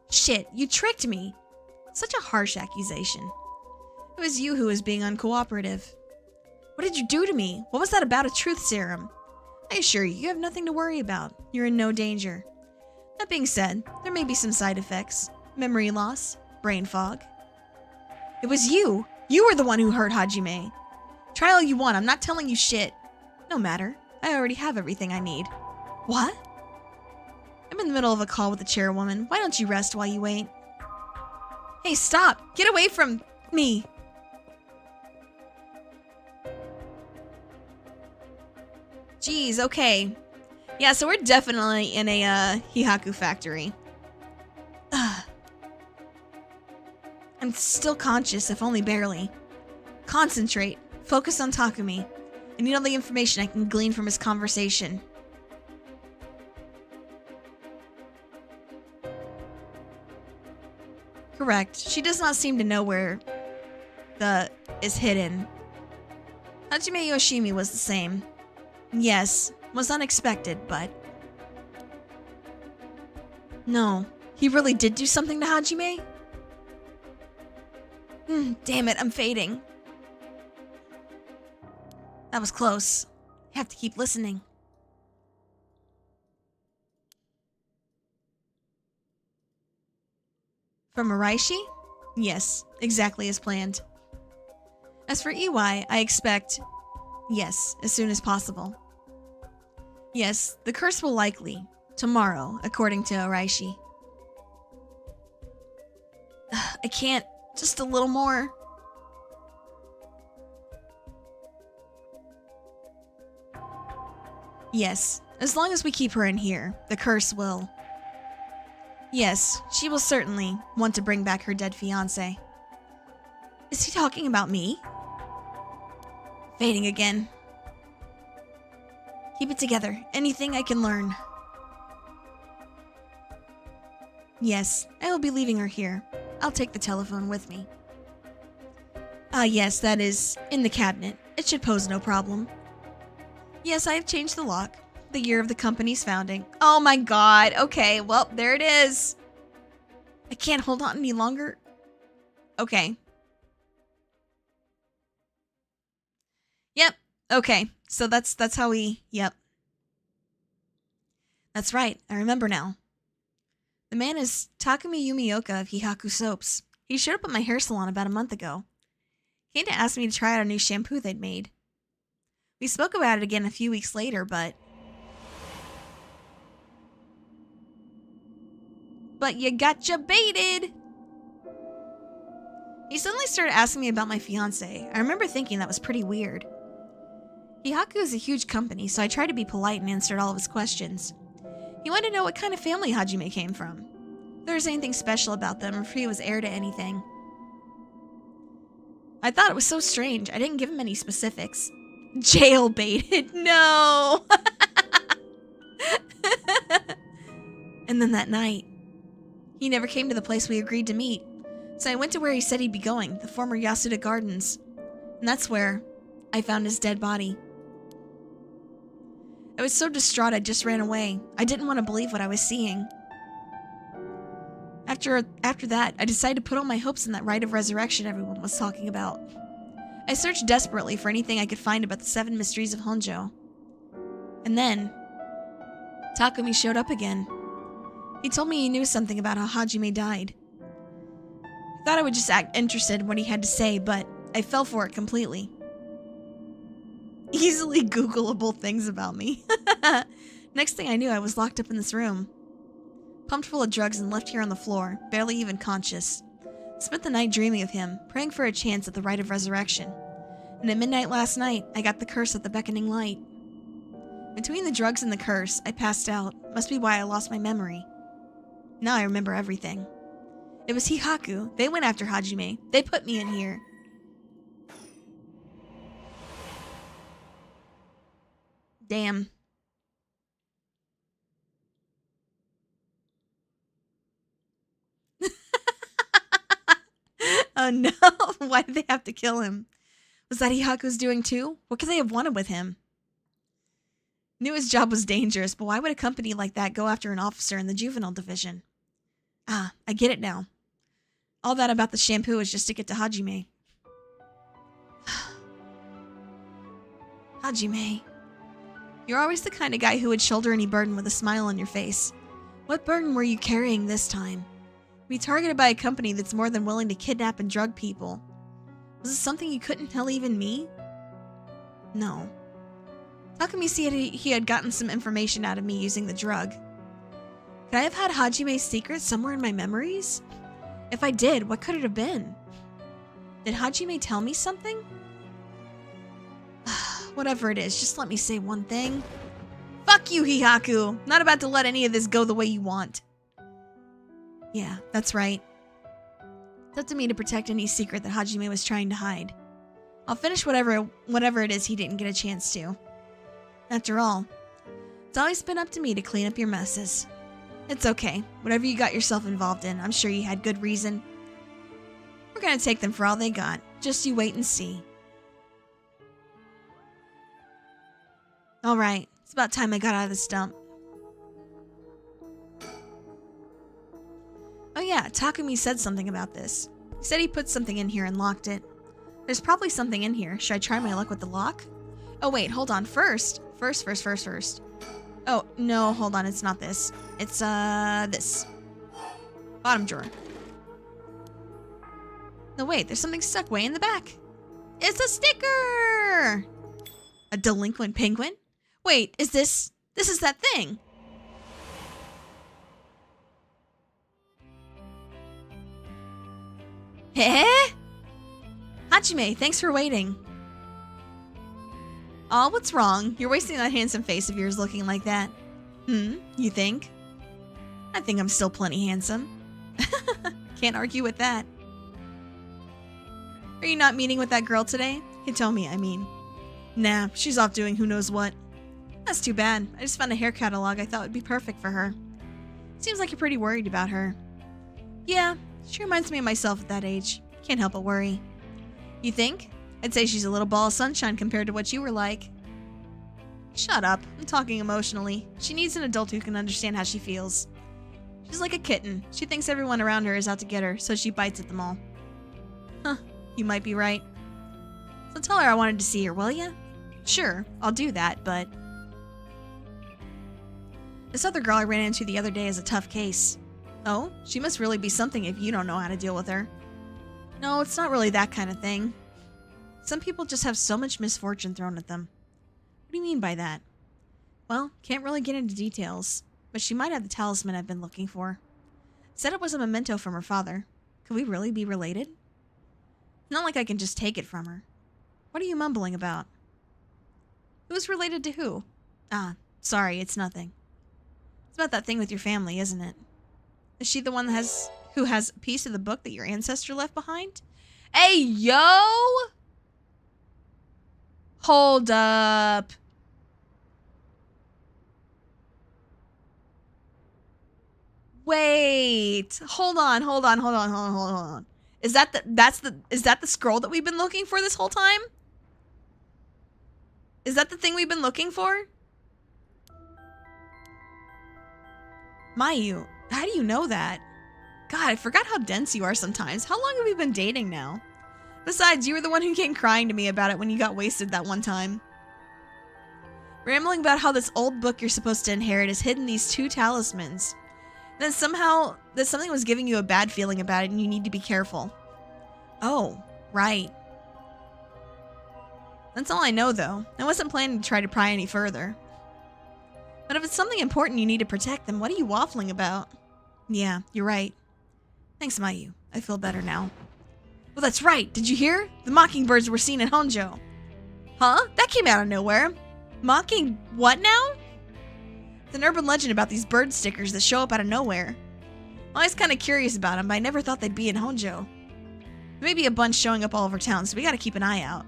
Shit, you tricked me. Such a harsh accusation. It was you who was being uncooperative. What did you do to me? What was that about a truth serum? I assure you, you have nothing to worry about. You're in no danger. That being said, there may be some side effects. Memory loss, brain fog. It was you! You were the one who hurt Hajime. Try all you want, I'm not telling you shit. No matter, I already have everything I need. What? I'm in the middle of a call with the chairwoman. Why don't you rest while you wait? Hey, stop! Get away from me! Jeez, okay. Yeah, so we're definitely in a Hihaku factory. Ugh. I'm still conscious, if only barely. Concentrate. Focus on Takumi. I need all the information I can glean from his conversation. Correct. She does not seem to know where the is hidden. Hajime Yoshimi was the same. Yes, was unexpected, but... No, he really did do something to Hajime? Damn it, I'm fading. That was close. I have to keep listening. From Araishi? Yes, exactly as planned. As for Iwai, I expect... Yes, as soon as possible. Yes, the curse will likely. Tomorrow, according to Araishi. I can't. Just a little more. Yes, as long as we keep her in here, the curse will. Yes, she will certainly want to bring back her dead fiancé. Is he talking about me? Fading again. Keep it together. Anything I can learn. Yes, I will be leaving her here. I'll take the telephone with me. Yes, that is in the cabinet. It should pose no problem. Yes, I have changed the lock. The year of the company's founding. Oh my god. Okay, well, there it is. I can't hold on any longer. Okay. Yep. Okay. So that's how we... Yep. That's right. I remember now. The man is Takumi Yumioka of Hihaku Soaps. He showed up at my hair salon about a month ago. He came to ask me to try out a new shampoo they'd made. We spoke about it again a few weeks later, but you gotcha baited! He suddenly started asking me about my fiancé. I remember thinking that was pretty weird. Hihaku is a huge company, so I tried to be polite and answered all of his questions. He wanted to know what kind of family Hajime came from, if there was anything special about them, or if he was heir to anything. I thought it was so strange, I didn't give him any specifics. Jail-baited, no! And then that night, he never came to the place we agreed to meet, so I went to where he said he'd be going, the former Yasuda Gardens, and that's where I found his dead body. I was so distraught I just ran away. I didn't want to believe what I was seeing. After that, I decided to put all my hopes in that rite of resurrection everyone was talking about. I searched desperately for anything I could find about the 7 mysteries of Honjo. And then, Takumi showed up again. He told me he knew something about how Hajime died. I thought I would just act interested in what he had to say, but I fell for it completely. Easily Googleable things about me. Next thing I knew, I was locked up in this room. Pumped full of drugs and left here on the floor, barely even conscious. Spent the night dreaming of him, praying for a chance at the rite of resurrection. And at midnight last night, I got the curse at the beckoning light. Between the drugs and the curse, I passed out. Must be why I lost my memory. Now I remember everything. It was Hihaku. They went after Hajime. They put me in here. Damn. Oh no, why did they have to kill him? Was that Hihaku's doing too? What could they have wanted with him? Knew his job was dangerous, but why would a company like that go after an officer in the juvenile division? Ah, I get it now. All that about the shampoo is just to get to Hajime. Hajime. You're always the kind of guy who would shoulder any burden with a smile on your face. What burden were you carrying this time? Be targeted by a company that's more than willing to kidnap and drug people. Was it something you couldn't tell even me? No. Takumi said he had gotten some information out of me using the drug. Could I have had Hajime's secret somewhere in my memories? If I did, what could it have been? Did Hajime tell me something? Whatever it is, just let me say one thing. Fuck you, Hihaku! Not about to let any of this go the way you want. Yeah, that's right. It's up to me to protect any secret that Hajime was trying to hide. I'll finish whatever it is he didn't get a chance to. After all, it's always been up to me to clean up your messes. It's okay. Whatever you got yourself involved in, I'm sure you had good reason. We're gonna take them for all they got. Just you wait and see. Alright, it's about time I got out of this dump. Oh yeah, Takumi said something about this. He said he put something in here and locked it. There's probably something in here. Should I try my luck with the lock? Oh wait, hold on. First. Oh, no, hold on. It's not this. It's, this. Bottom drawer. No, wait. There's something stuck way in the back. It's a sticker! A delinquent penguin? Wait, is this... This is that thing. Heh? Hajime, thanks for waiting. Aw, what's wrong? You're wasting that handsome face of yours looking like that. You think? I think I'm still plenty handsome. Can't argue with that. Are you not meeting with that girl today? Hitomi, I mean. Nah, she's off doing who knows what. That's too bad. I just found a hair catalog I thought would be perfect for her. Seems like you're pretty worried about her. Yeah, she reminds me of myself at that age. Can't help but worry. You think? I'd say she's a little ball of sunshine compared to what you were like. Shut up. I'm talking emotionally. She needs an adult who can understand how she feels. She's like a kitten. She thinks everyone around her is out to get her, so she bites at them all. Huh, you might be right. So tell her I wanted to see her, will ya? Sure, I'll do that, but... This other girl I ran into the other day is a tough case. Oh, she must really be something if you don't know how to deal with her. No, it's not really that kind of thing. Some people just have so much misfortune thrown at them. What do you mean by that? Well, can't really get into details, but she might have the talisman I've been looking for. Said it was a memento from her father. Could we really be related? Not like I can just take it from her. What are you mumbling about? Who's related to who? Ah, sorry, it's nothing. It's about that thing with your family, isn't it? Is she the one who has a piece of the book that your ancestor left behind? Hey, yo! Hold up. Wait. Hold on. Is that the scroll that we've been looking for this whole time? Is that the thing we've been looking for? Mayu, how do you know that? God, I forgot how dense you are sometimes. How long have we been dating now? Besides, you were the one who came crying to me about it when you got wasted that one time. Rambling about how this old book you're supposed to inherit has hidden these 2 talismans. And then somehow, that something was giving you a bad feeling about it and you need to be careful. Oh, right. That's all I know, though. I wasn't planning to try to pry any further. But if it's something important you need to protect, then what are you waffling about? Yeah, you're right. Thanks, Mayu. I feel better now. Well, that's right. Did you hear? The mockingbirds were seen in Honjo. Huh? That came out of nowhere. Mocking what now? It's an urban legend about these bird stickers that show up out of nowhere. I'm always kind of curious about them, but I never thought they'd be in Honjo. There may be a bunch showing up all over town, so we gotta keep an eye out.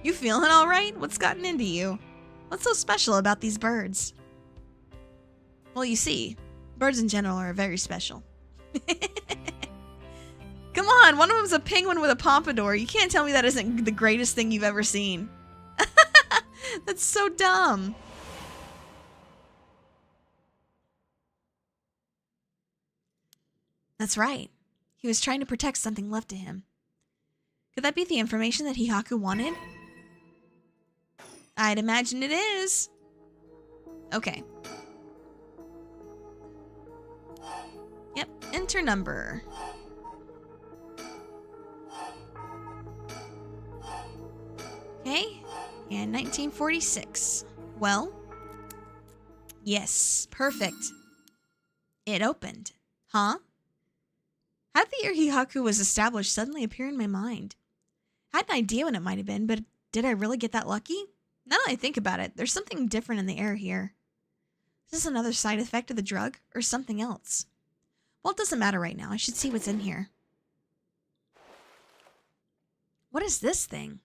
You feeling alright? What's gotten into you? What's so special about these birds? Well, you see, birds in general are very special. Come on, one of them's a penguin with a pompadour. You can't tell me that isn't the greatest thing you've ever seen. That's so dumb. That's right. He was trying to protect something left to him. Could that be the information that Hihaku wanted? I'd imagine it is. Okay. Yep, enter number. Okay, and 1946. Well, yes, perfect. It opened. Huh? How did the year Hihaku was established suddenly appear in my mind? I had an idea when it might have been, but did I really get that lucky? Now that I think about it, there's something different in the air here. Is this another side effect of the drug or something else? Well, it doesn't matter right now. I should see what's in here. What is this thing?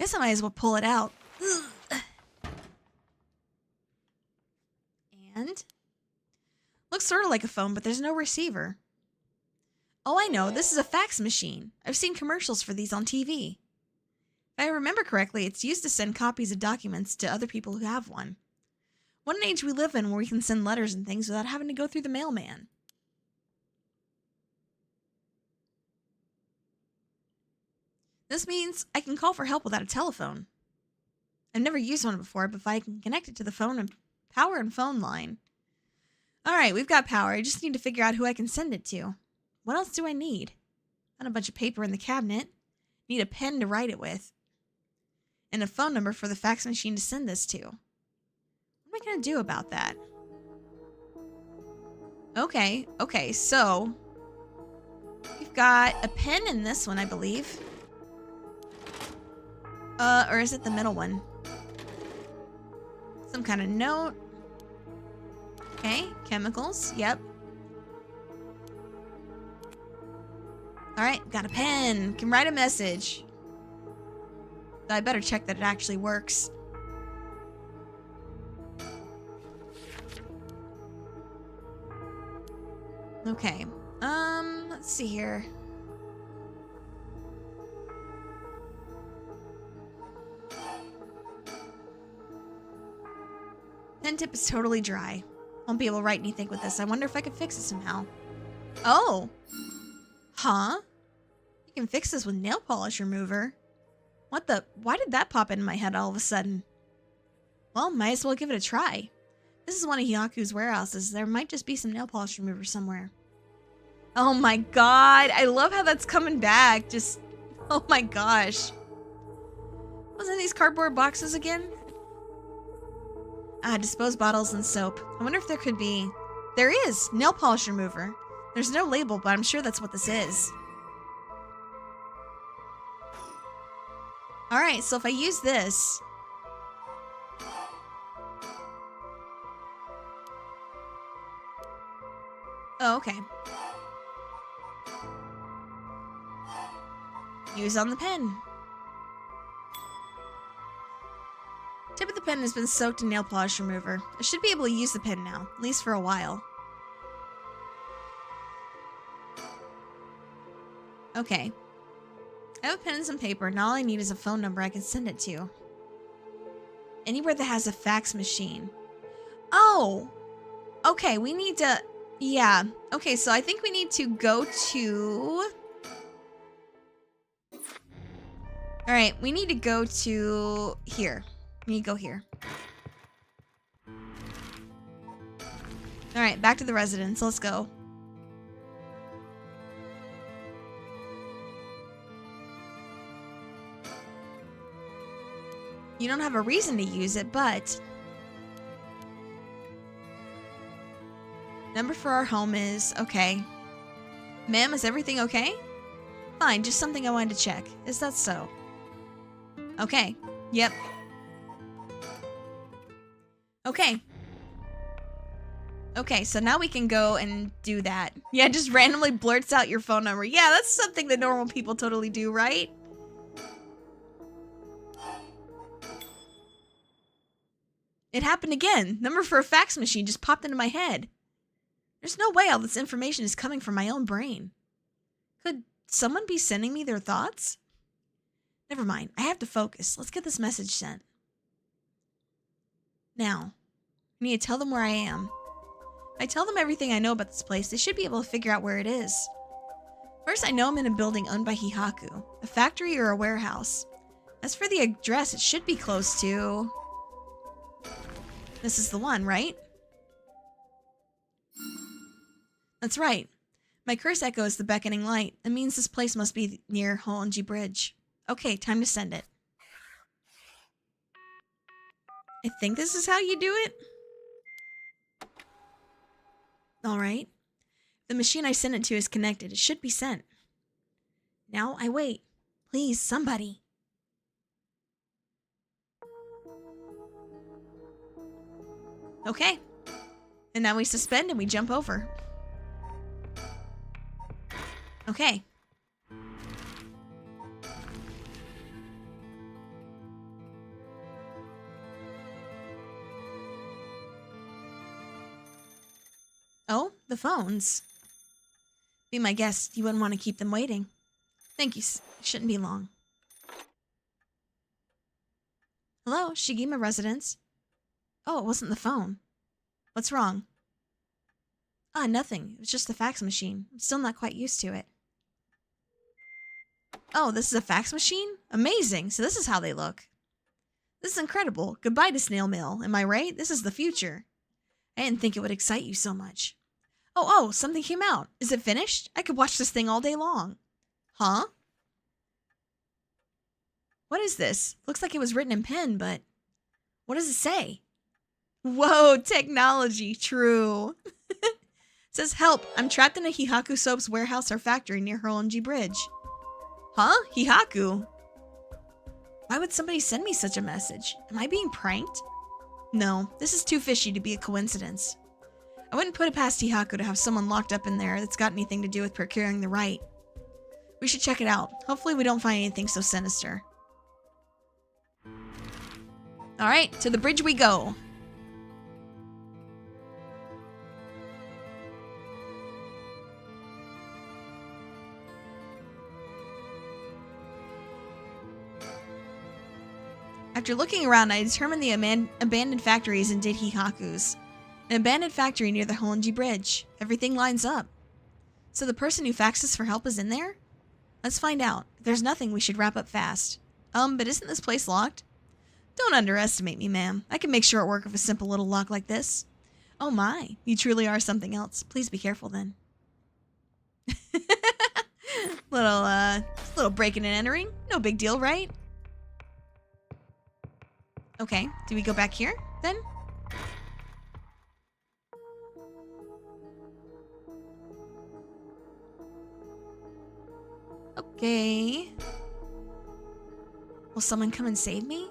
Guess I might as well pull it out. Ugh. And? Looks sort of like a phone, but there's no receiver. Oh, I know. This is a fax machine. I've seen commercials for these on TV. If I remember correctly, it's used to send copies of documents to other people who have one. What an age we live in where we can send letters and things without having to go through the mailman. This means I can call for help without a telephone. I've never used one before, but if I can connect it to the phone and power and phone line. Alright, we've got power. I just need to figure out who I can send it to. What else do I need? Got a bunch of paper in the cabinet. Need a pen to write it with. And a phone number for the fax machine to send this to. What am I going to do about that? Okay, so we've got a pen in this one, I believe. Or is it the middle one? Some kind of note. Okay, chemicals, yep. Alright, got a pen. Can write a message. I better check that it actually works. Okay, let's see here. Pen tip is totally dry. Won't be able to write anything with this. I wonder if I could fix it somehow. Oh! Huh? You can fix this with nail polish remover. What the? Why did that pop into my head all of a sudden? Well, might as well give it a try. This is one of Hyaku's warehouses. There might just be some nail polish remover somewhere. Oh my god! I love how that's coming back. Just, oh my gosh. What's in these cardboard boxes again? Ah, disposed bottles and soap. I wonder if there could be... There is! Nail polish remover. There's no label, but I'm sure that's what this is. Alright, so if I use this... Oh, okay. Use on the pen. Tip of the pen has been soaked in nail polish remover. I should be able to use the pen now, at least for a while. Okay. I have a pen and some paper, and all I need is a phone number I can send it to. Anywhere that has a fax machine. Oh! Okay, we need to... Yeah. Okay, so I think we need to go to... Alright, we need to go to... Here. We need to go here. Alright, back to the residence. Let's go. You don't have a reason to use it, but... Number for our home is... Okay. Ma'am, is everything okay? Fine, just something I wanted to check. Is that so? Okay. Yep. Okay. Okay, so now we can go and do that. Yeah, just randomly blurts out your phone number. Yeah, that's something that normal people totally do, right? It happened again. Number for a fax machine just popped into my head. There's no way all this information is coming from my own brain. Could someone be sending me their thoughts? Never mind. I have to focus. Let's get this message sent. Now, I need to tell them where I am. If I tell them everything I know about this place, they should be able to figure out where it is. First, I know I'm in a building owned by Hihaku, a factory or a warehouse. As for the address, it should be close to... This is the one, right? That's right. My curse echoes the beckoning light. That means this place must be near Honji Bridge. Okay, time to send it. I think this is how you do it. Alright. The machine I sent it to is connected. It should be sent. Now I wait. Please, somebody. Okay. And now we suspend and we jump over. Okay. Oh, the phones. Be my guest. You wouldn't want to keep them waiting. Thank you. Shouldn't be long. Hello, Shigima residence. Oh, it wasn't the phone. What's wrong? Ah, nothing. It was just the fax machine. I'm still not quite used to it. Oh, this is a fax machine? Amazing. So this is how they look. This is incredible. Goodbye to snail mail. Am I right? This is the future. I didn't think it would excite you so much. Oh, something came out. Is it finished? I could watch this thing all day long. Huh? What is this? Looks like it was written in pen, but what does it say? Whoa, technology. True. It says, help. I'm trapped in a Hihaku soap's warehouse or factory near Horology Bridge. Huh? Hihaku? Why would somebody send me such a message? Am I being pranked? No, this is too fishy to be a coincidence. I wouldn't put it past Hihaku to have someone locked up in there that's got anything to do with procuring the right. We should check it out. Hopefully we don't find anything so sinister. Alright, to the bridge we go. After looking around, I determined the abandoned factory is indeed Hihaku's. An abandoned factory near the Horology Bridge. Everything lines up. So the person who faxes for help is in there? Let's find out. If there's nothing, we should wrap up fast. But isn't this place locked? Don't underestimate me, ma'am. I can make short work of a simple little lock like this. Oh my, you truly are something else. Please be careful then. Little breaking and entering. No big deal, right? Okay, do we go back here, then? Okay. Will someone come and save me?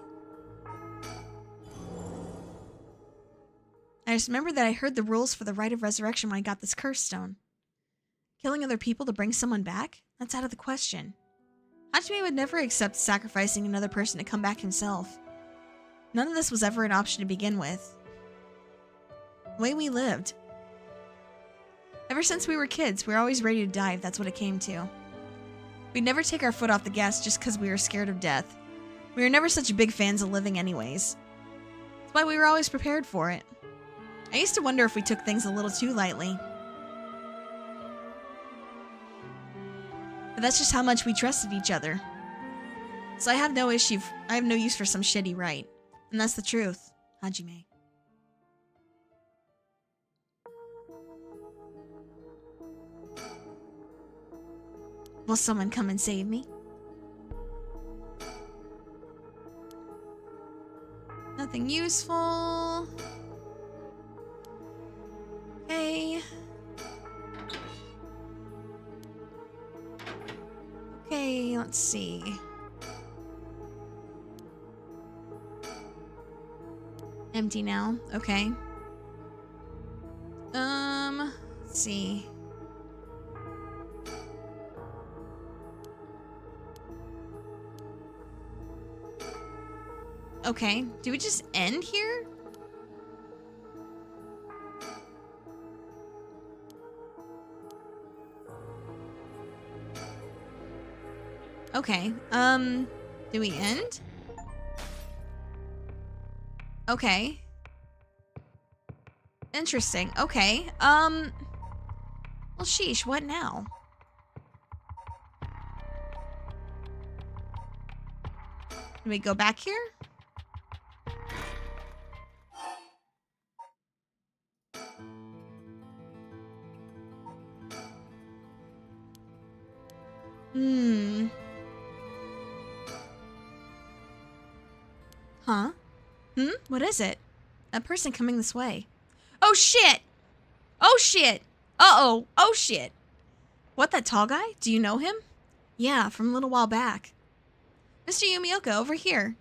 I just remembered that I heard the rules for the rite of resurrection when I got this curse stone. Killing other people to bring someone back? That's out of the question. Hajime would never accept sacrificing another person to come back himself. None of this was ever an option to begin with. The way we lived. Ever since we were kids, we were always ready to die if that's what it came to. We'd never take our foot off the gas just because we were scared of death. We were never such big fans of living anyways. That's why we were always prepared for it. I used to wonder if we took things a little too lightly. But that's just how much we trusted each other. So I have no use for some shitty rite. And that's the truth, Hajime. Will someone come and save me? Nothing useful. Okay. Okay, let's see. Empty now. Okay. Let's see. Okay, do we just end here? Okay, do we end? Okay. Interesting. Okay. Well, sheesh, what now? Do we go back here? Huh? What is it? A person coming this way. Oh shit! Oh shit! Uh-oh! Oh shit! What, that tall guy? Do you know him? Yeah, from a little while back. Mr. Yumioka, over here.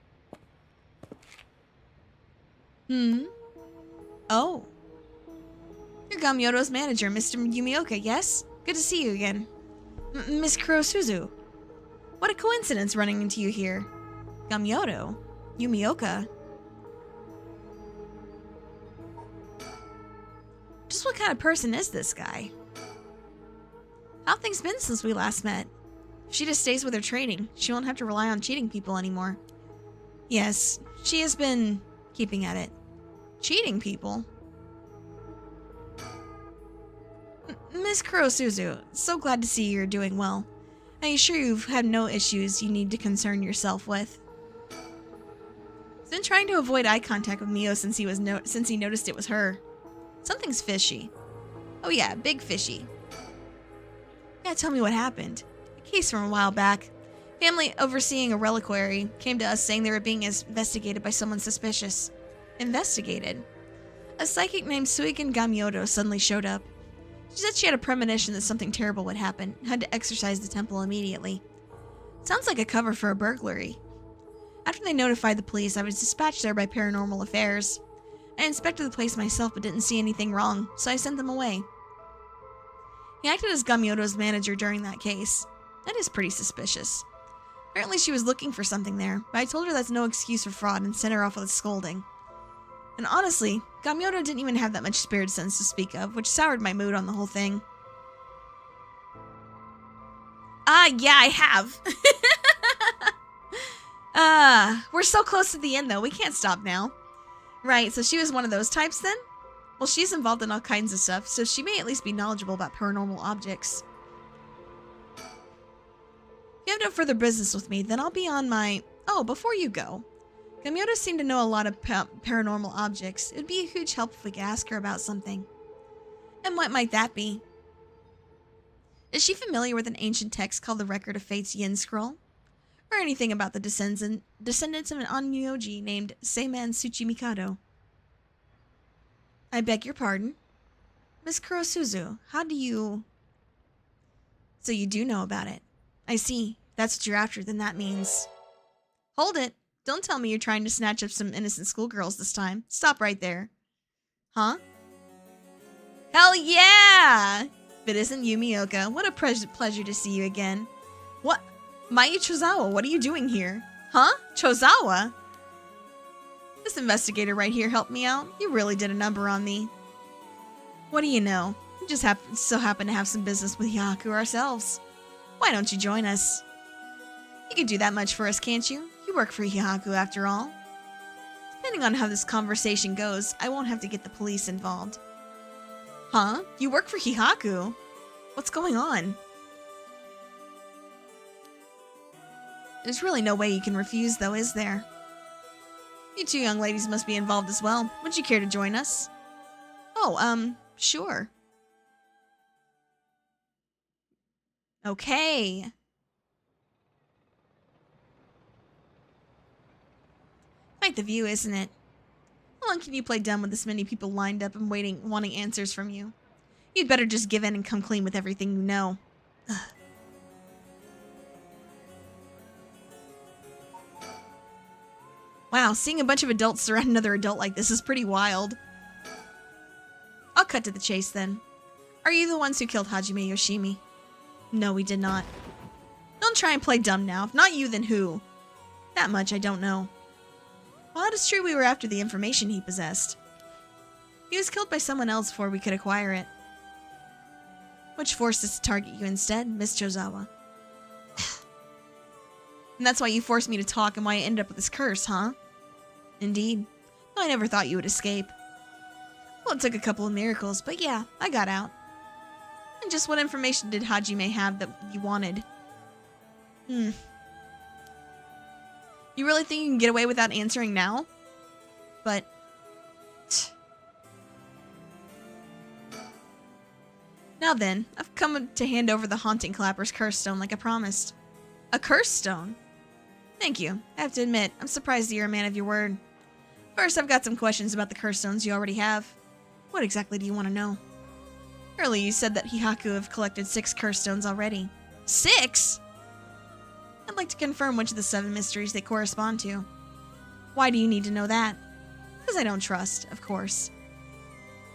Oh? Oh. You're Gamyoto's manager, Mr. Yumioka, yes? Good to see you again. Miss Kurosuzu. What a coincidence running into you here. Gamyoto? Yumioka? Just what kind of person is this guy? How have things been since we last met? If she just stays with her training, she won't have to rely on cheating people anymore. Yes, she has been keeping at it. Cheating people? Miss Kurosuzu, so glad to see you're doing well. Are you sure you've had no issues you need to concern yourself with? He's been trying to avoid eye contact with Mio since he noticed it was her. Something's fishy. Oh yeah, big fishy. Yeah, tell me what happened. A case from a while back. Family overseeing a reliquary came to us saying they were being investigated by someone suspicious. Investigated? A psychic named Suigen Gamyoto suddenly showed up. She said she had a premonition that something terrible would happen and had to exorcise the temple immediately. Sounds like a cover for a burglary. After they notified the police, I was dispatched there by Paranormal Affairs. I inspected the place myself but didn't see anything wrong, so I sent them away. He acted as Gamyoto's manager during that case. That is pretty suspicious. Apparently she was looking for something there, but I told her that's no excuse for fraud and sent her off with a scolding. And honestly, Gamyoto didn't even have that much spirit sense to speak of, which soured my mood on the whole thing. Yeah, I have. We're so close to the end though, we can't stop now. Right, so she was one of those types then? Well, she's involved in all kinds of stuff, so she may at least be knowledgeable about paranormal objects. If you have no further business with me, then I'll be on my... Oh, before you go. Gamyoto seemed to know a lot of paranormal objects. It would be a huge help if we could ask her about something. And what might that be? Is she familiar with an ancient text called the Record of Fate's Yin Scroll? Or anything about the descendants of an Onmyoji named Seiman Tsuchimikado? I beg your pardon? Miss Kurosuzu, how do you... So you do know about it. I see. That's what you're after, then that means... Hold it! Don't tell me you're trying to snatch up some innocent schoolgirls this time. Stop right there. Huh? Hell yeah! If it isn't Yumioka, what a pleasure to see you again. What? Mai Chozawa, what are you doing here? Huh? Chozawa? This investigator right here helped me out. You really did a number on me. What do you know? We just so happen to have some business with Hyaku ourselves. Why don't you join us? You can do that much for us, can't you? You work for Hyaku after all. Depending on how this conversation goes, I won't have to get the police involved. Huh? You work for Hyaku? What's going on? There's really no way you can refuse, though, is there? You two young ladies must be involved as well. Would you care to join us? Oh, sure. Okay. Quite the view, isn't it? How long can you play dumb with this many people lined up and wanting answers from you? You'd better just give in and come clean with everything you know. Ugh. Wow, seeing a bunch of adults surround another adult like this is pretty wild. I'll cut to the chase then. Are you the ones who killed Hajime Yoshimi? No, we did not. Don't try and play dumb now. If not you, then who? That much I don't know. Well, it is true we were after the information he possessed. He was killed by someone else before we could acquire it. Which forced us to target you instead, Miss Chozawa. And that's why you forced me to talk and why I ended up with this curse, huh? Indeed. Though I never thought you would escape. Well, it took a couple of miracles, but yeah, I got out. And just what information did Hajime have that you wanted? You really think you can get away without answering now? But... Now then, I've come to hand over the Haunting Clapper's curse stone like I promised. A curse stone? Thank you. I have to admit, I'm surprised that you're a man of your word. First, I've got some questions about the curse stones you already have. What exactly do you want to know? Earlier, you said that Hyaku have collected 6 curse stones already. 6? I'd like to confirm which of the 7 mysteries they correspond to. Why do you need to know that? Because I don't trust, of course.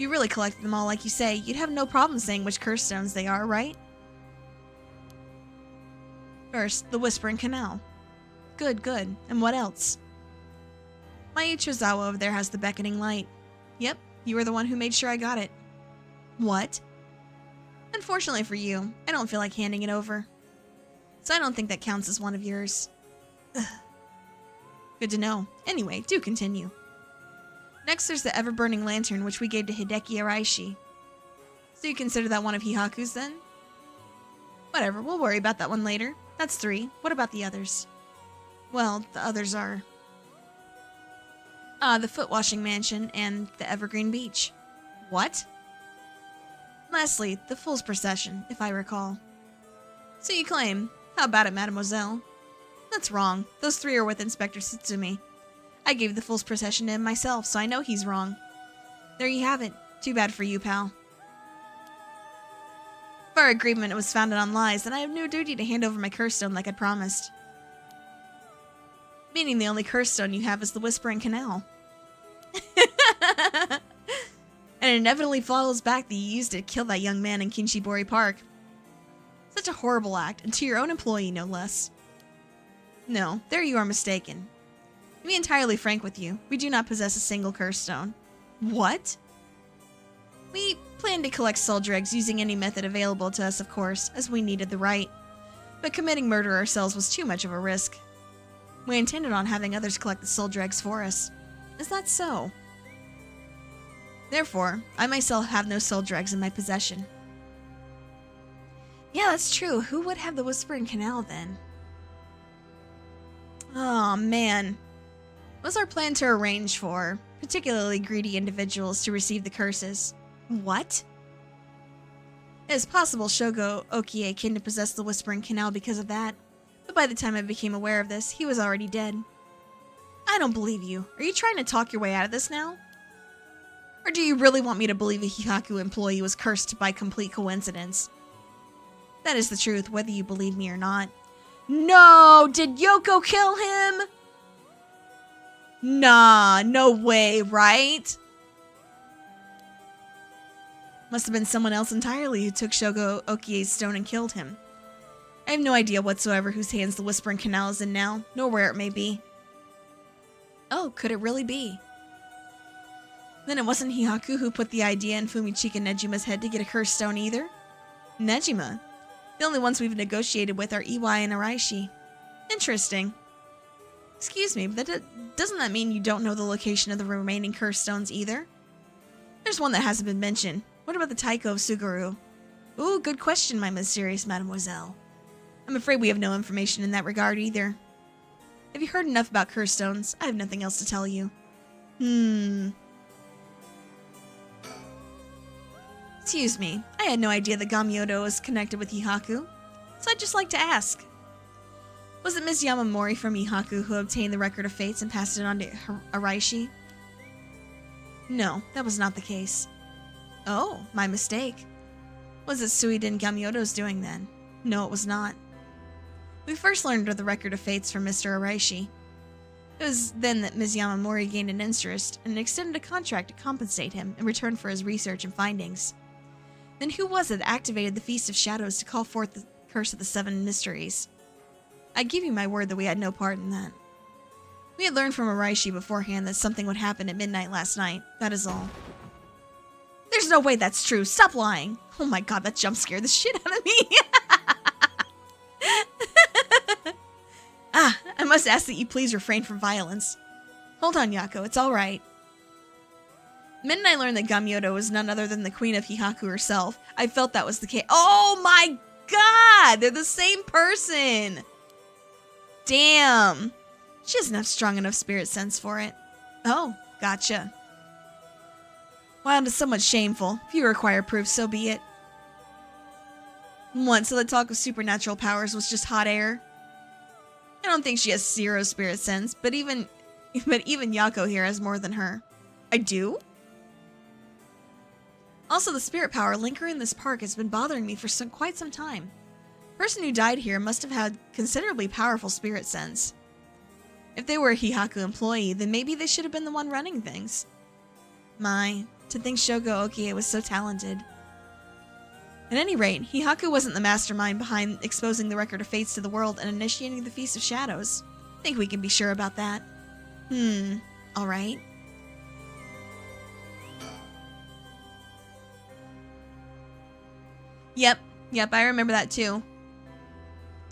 you really collected them all like you say, you'd have no problem saying which curse stones they are, right? First, the Whispering Canal. Good, good. And what else? My Uchizawa over there has the Beckoning Light. Yep, you were the one who made sure I got it. What? Unfortunately for you, I don't feel like handing it over. So I don't think that counts as one of yours. Ugh. Good to know. Anyway, do continue. Next, there's the ever-burning lantern, which we gave to Hideki Araishi. So you consider that one of Hihaku's, then? Whatever, we'll worry about that one later. That's 3. What about the others? Well, the others are... the Foot-Washing Mansion and the Evergreen Beach. What? Lastly, the Fool's Procession, if I recall. So you claim. How about it, mademoiselle? That's wrong. Those 3 are with Inspector Tsutsumi. I gave the Fool's Procession to him myself, so I know he's wrong. There you have it. Too bad for you, pal. If our agreement was founded on lies, then I have no duty to hand over my curse stone like I'd promised. Meaning the only curse stone you have is the Whispering Canal. And it inevitably follows back that you used it to kill that young man in Kinshibori Park. Such a horrible act, and to your own employee, no less. No, there you are mistaken. To be entirely frank with you, we do not possess a single curse stone. What? We plan to collect soul dregs using any method available to us, of course, as we needed the right. But committing murder ourselves was too much of a risk. We intended on having others collect the soul dregs for us. Is that so? Therefore, I myself have no soul dregs in my possession. Yeah, that's true. Who would have the Whispering Canal, then? Oh, man. It was our plan to arrange for particularly greedy individuals to receive the curses. What? It is possible Shogo Okie came to possess the Whispering Canal because of that, but by the time I became aware of this, he was already dead. I don't believe you. Are you trying to talk your way out of this now? Or do you really want me to believe a Hihaku employee was cursed by complete coincidence? That is the truth, whether you believe me or not. No! Did Yoko kill him? Nah, no way, right? Must have been someone else entirely who took Shogo Okie's stone and killed him. I have no idea whatsoever whose hands the Whispering Canal is in now, nor where it may be. Oh, could it really be? Then it wasn't Hihaku who put the idea in Fumichika Nejima's head to get a cursed stone either? Nejima? The only ones we've negotiated with are Iwai and Araishi. Interesting. Excuse me, but doesn't that mean you don't know the location of the remaining cursed stones either? There's one that hasn't been mentioned. What about the Taiko of Suguru? Ooh, good question, my mysterious mademoiselle. I'm afraid we have no information in that regard either. Have you heard enough about cursed stones? I have nothing else to tell you. Excuse me, I had no idea that Gamyodo was connected with Hihaku, so I'd just like to ask. Was it Ms. Yamamori from Hihaku who obtained the Record of Fates and passed it on to Araishi? No, that was not the case. Oh, my mistake. Was it Suiden Gamyodo's doing then? No, it was not. We first learned of the Record of Fates from Mr. Araishi. It was then that Ms. Yamamori gained an interest and extended a contract to compensate him in return for his research and findings. Then who was it that activated the Feast of Shadows to call forth the Curse of the Seven Mysteries? I give you my word that we had no part in that. We had learned from Araishi beforehand that something would happen at midnight last night, that is all. There's no way that's true, stop lying! Oh my god, that jump scared the shit out of me! I must ask that you please refrain from violence. Hold on, Yako, it's alright. The minute I learned that Gamyodo was none other than the queen of Hihaku herself, I felt that was the case. Oh my god! They're the same person! Damn! She doesn't have strong enough spirit sense for it. Oh, gotcha. Wow, it's somewhat shameful. If you require proof, so be it. What, so the talk of supernatural powers was just hot air? I don't think she has 0 spirit sense, but even Yako here has more than her. I do? Also, the spirit power lingering in this park has been bothering me for quite some time. The person who died here must have had considerably powerful spirit sense. If they were a Hihaku employee, then maybe they should have been the one running things. My, to think Shogo Okie was so talented. At any rate, Hihaku wasn't the mastermind behind exposing the Record of Fates to the world and initiating the Feast of Shadows. I think we can be sure about that. Alright. Yep, I remember that too.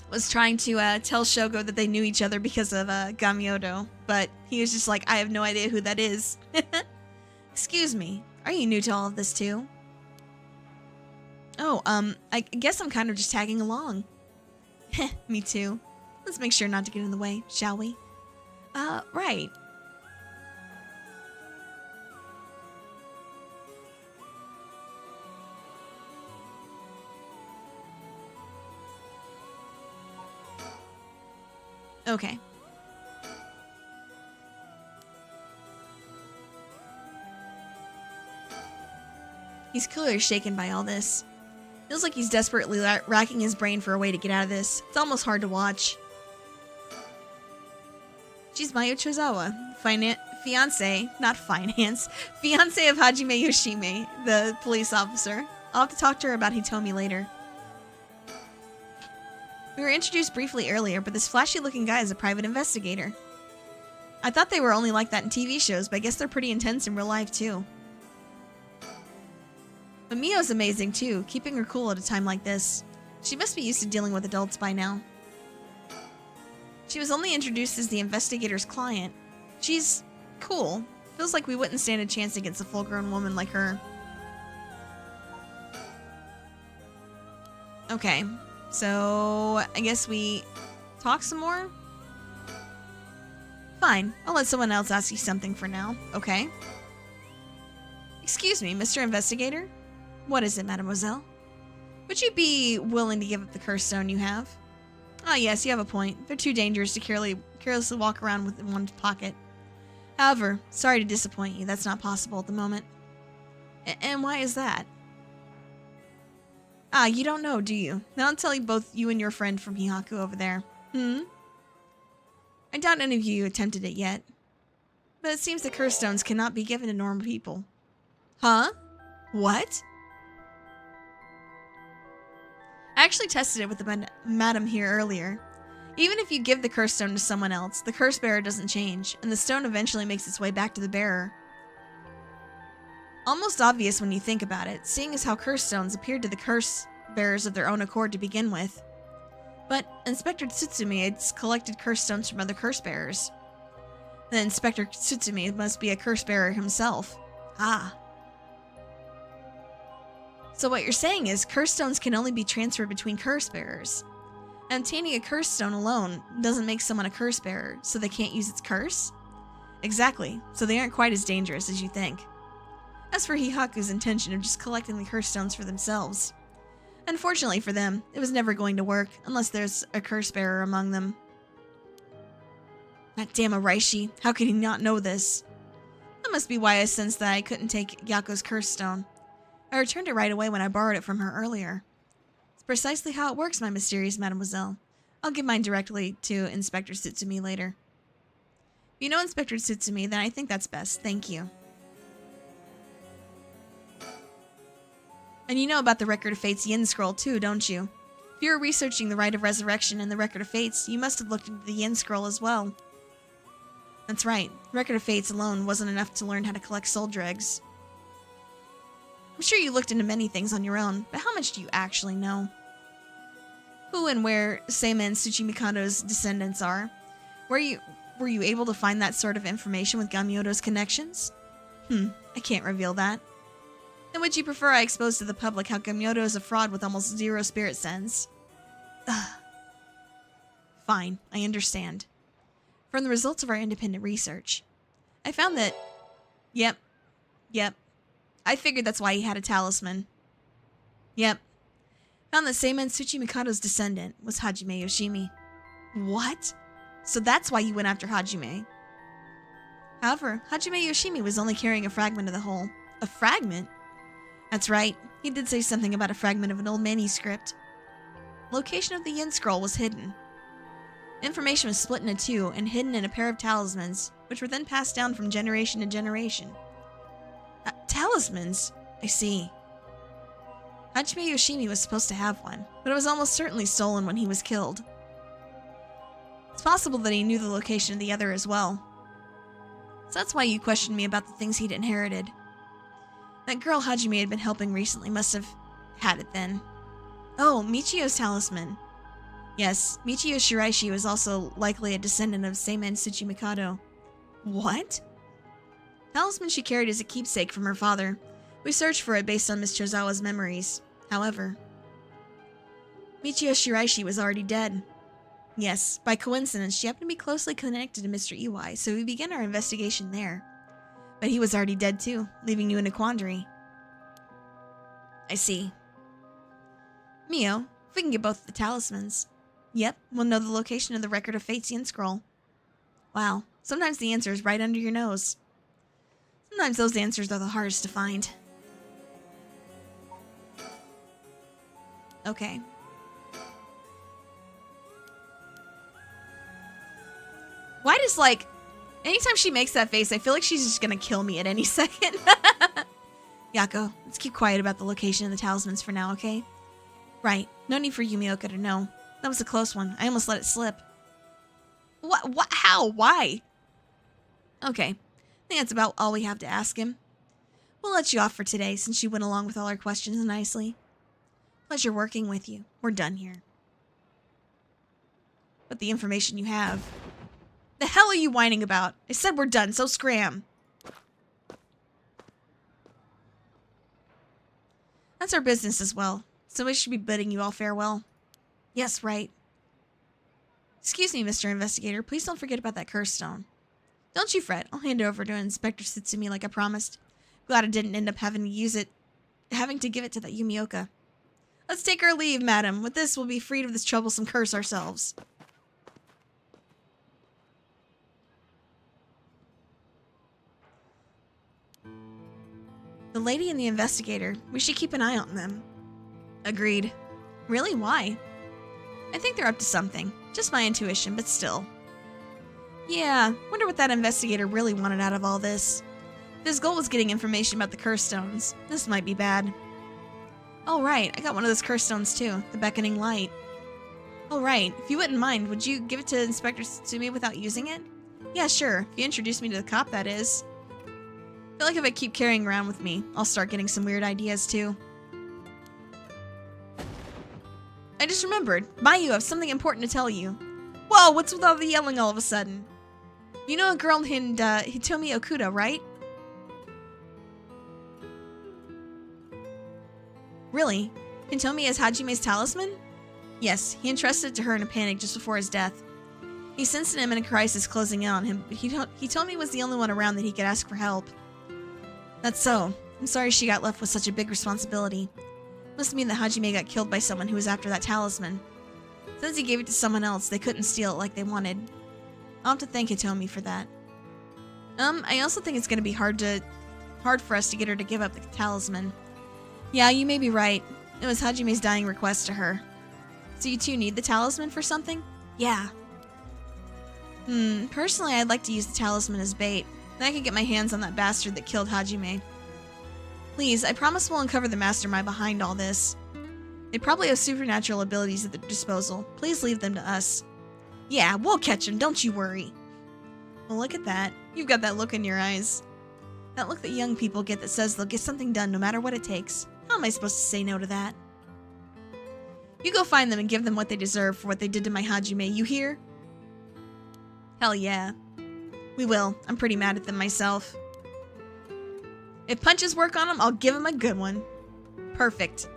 Was trying to tell Shogo that they knew each other because of Gamiodo, but he was just like, I have no idea who that is. Excuse me, are you new to all of this too? Oh, I guess I'm kind of just tagging along. Heh, me too. Let's make sure not to get in the way, shall we? Right. Okay. He's clearly shaken by all this. Feels like he's desperately racking his brain for a way to get out of this. It's almost hard to watch. She's Mayu Chozawa, fiance of Hajime Yoshimi, the police officer. I'll have to talk to her about Hitomi later. We were introduced briefly earlier, but this flashy-looking guy is a private investigator. I thought they were only like that in TV shows, but I guess they're pretty intense in real life, too. But Mio's amazing, too, keeping her cool at a time like this. She must be used to dealing with adults by now. She was only introduced as the investigator's client. She's cool. Feels like we wouldn't stand a chance against a full-grown woman like her. Okay. So, I guess we talk some more? Fine, I'll let someone else ask you something for now, okay? Excuse me, Mr. Investigator? What is it, mademoiselle? Would you be willing to give up the curse stone you have? Ah, yes, you have a point. They're too dangerous to carelessly walk around with in one's pocket. However, sorry to disappoint you, that's not possible at the moment. And why is that? Ah, you don't know, do you? Then I'll tell you both you and your friend from Hihaku over there. I doubt any of you attempted it yet. But it seems the curse stones cannot be given to normal people. Huh? What? I actually tested it with the madam here earlier. Even if you give the curse stone to someone else, the curse bearer doesn't change, and the stone eventually makes its way back to the bearer. Almost obvious when you think about it, seeing as how curse stones appeared to the curse bearers of their own accord to begin with. But Inspector Tsutsumi had collected curse stones from other curse bearers. Then Inspector Tsutsumi must be a curse bearer himself. Ah. So what you're saying is curse stones can only be transferred between curse bearers. And obtaining a curse stone alone doesn't make someone a curse bearer, so they can't use its curse? Exactly, so they aren't quite as dangerous as you think. As for Hihaku's intention of just collecting the curse stones for themselves, unfortunately for them, it was never going to work unless there's a curse bearer among them. That damn Araishi, how could he not know this? That must be why I sensed that I couldn't take Yako's curse stone. I returned it right away when I borrowed it from her earlier. It's precisely how it works, my mysterious mademoiselle. I'll give mine directly to Inspector Tsutsumi later. If you know Inspector Tsutsumi, then I think that's best. Thank you. And you know about the Record of Fates Yin Scroll too, don't you? If you were researching the Rite of Resurrection and the Record of Fates, you must have looked into the Yin Scroll as well. That's right. Record of Fates alone wasn't enough to learn how to collect soul dregs. I'm sure you looked into many things on your own, but how much do you actually know? Who and where Seima and Tsuchimikado's descendants are? Were you able to find that sort of information with Gamiodo's connections? I can't reveal that. Then would you prefer I expose to the public how Gamiodo is a fraud with almost zero spirit sense? Ugh. Fine, I understand. From the results of our independent research, I found that... Yep. I figured that's why he had a talisman. Yep. Found that Seima and Tsuchimikado's descendant was Hajime Yoshimi. What? So that's why you went after Hajime. However, Hajime Yoshimi was only carrying a fragment of the whole. A fragment? That's right. He did say something about a fragment of an old manuscript. Location of the Yin Scroll was hidden. Information was split into two and hidden in a pair of talismans, which were then passed down from generation to generation. Talismans. I see. Hajime Yoshimi was supposed to have one, but it was almost certainly stolen when he was killed. It's possible that he knew the location of the other as well. So that's why you questioned me about the things he'd inherited. That girl Hajime had been helping recently must have had it then. Oh, Michio's talisman. Yes, Michio Shiraishi was also likely a descendant of Seimen Tsuchimikado. What? Talisman she carried as a keepsake from her father. We searched for it based on Miss Chozawa's memories. However, Michio Shiraishi was already dead. Yes, by coincidence, she happened to be closely connected to Mr. Iwai, so we began our investigation there. But he was already dead too, leaving you in a quandary. I see. Mio, if we can get both the talismans. Yep, we'll know the location of the Record of Fate's Yin Scroll. Wow, sometimes the answer is right under your nose. Sometimes those answers are the hardest to find. Okay. Why does, like, anytime she makes that face, I feel like she's just gonna kill me at any second. Yako, let's keep quiet about the location of the talismans for now, okay? Right, no need for Yumioka to know. That was a close one. I almost let it slip. What? How? Why? Okay, I think that's about all we have to ask him. We'll let you off for today since you went along with all our questions nicely. Pleasure working with you. We're done here. But the information you have... The hell are you whining about? I said we're done, so scram. That's our business as well, so we should be bidding you all farewell. Yes, right. Excuse me, Mr. Investigator. Please don't forget about that curse stone. Don't you fret. I'll hand it over to Inspector Tsutsumi like I promised. Glad I didn't end up having to give it to that Yumioka. Let's take our leave, madam. With this, we'll be freed of this troublesome curse ourselves. The lady and the investigator. We should keep an eye on them. Agreed. Really? Why? I think they're up to something. Just my intuition, but still. Yeah, wonder what that investigator really wanted out of all this. If his goal was getting information about the curse stones, this might be bad. Oh right, I got one of those curse stones too, the beckoning light. Oh right, if you wouldn't mind, would you give it to Inspector Tsutsumi without using it? Yeah, sure, if you introduce me to the cop, that is. I feel like if I keep carrying around with me, I'll start getting some weird ideas too. I just remembered. Mayu, I have something important to tell you. Whoa, what's with all the yelling all of a sudden? You know a girl named Hitomi Okuda, right? Really? Hitomi is Hajime's talisman? Yes, he entrusted it to her in a panic just before his death. He sensed an imminent crisis closing in on him, but he told me he was the only one around that he could ask for help. That's so. I'm sorry she got left with such a big responsibility. Must mean that Hajime got killed by someone who was after that talisman. Since he gave it to someone else, they couldn't steal it like they wanted. I'll have to thank Hitomi for that. I also think it's gonna be hard for us to get her to give up the talisman. Yeah, you may be right. It was Hajime's dying request to her. So you two need the talisman for something? Yeah. Personally I'd like to use the talisman as bait. Then I could get my hands on that bastard that killed Hajime. Please, I promise we'll uncover the mastermind behind all this. They probably have supernatural abilities at their disposal. Please leave them to us. Yeah, we'll catch them, don't you worry. Well, look at that. You've got that look in your eyes. That look that young people get that says they'll get something done no matter what it takes. How am I supposed to say no to that? You go find them and give them what they deserve for what they did to my Hajime, you hear? Hell yeah. We will. I'm pretty mad at them myself. If punches work on them, I'll give them a good one. Perfect.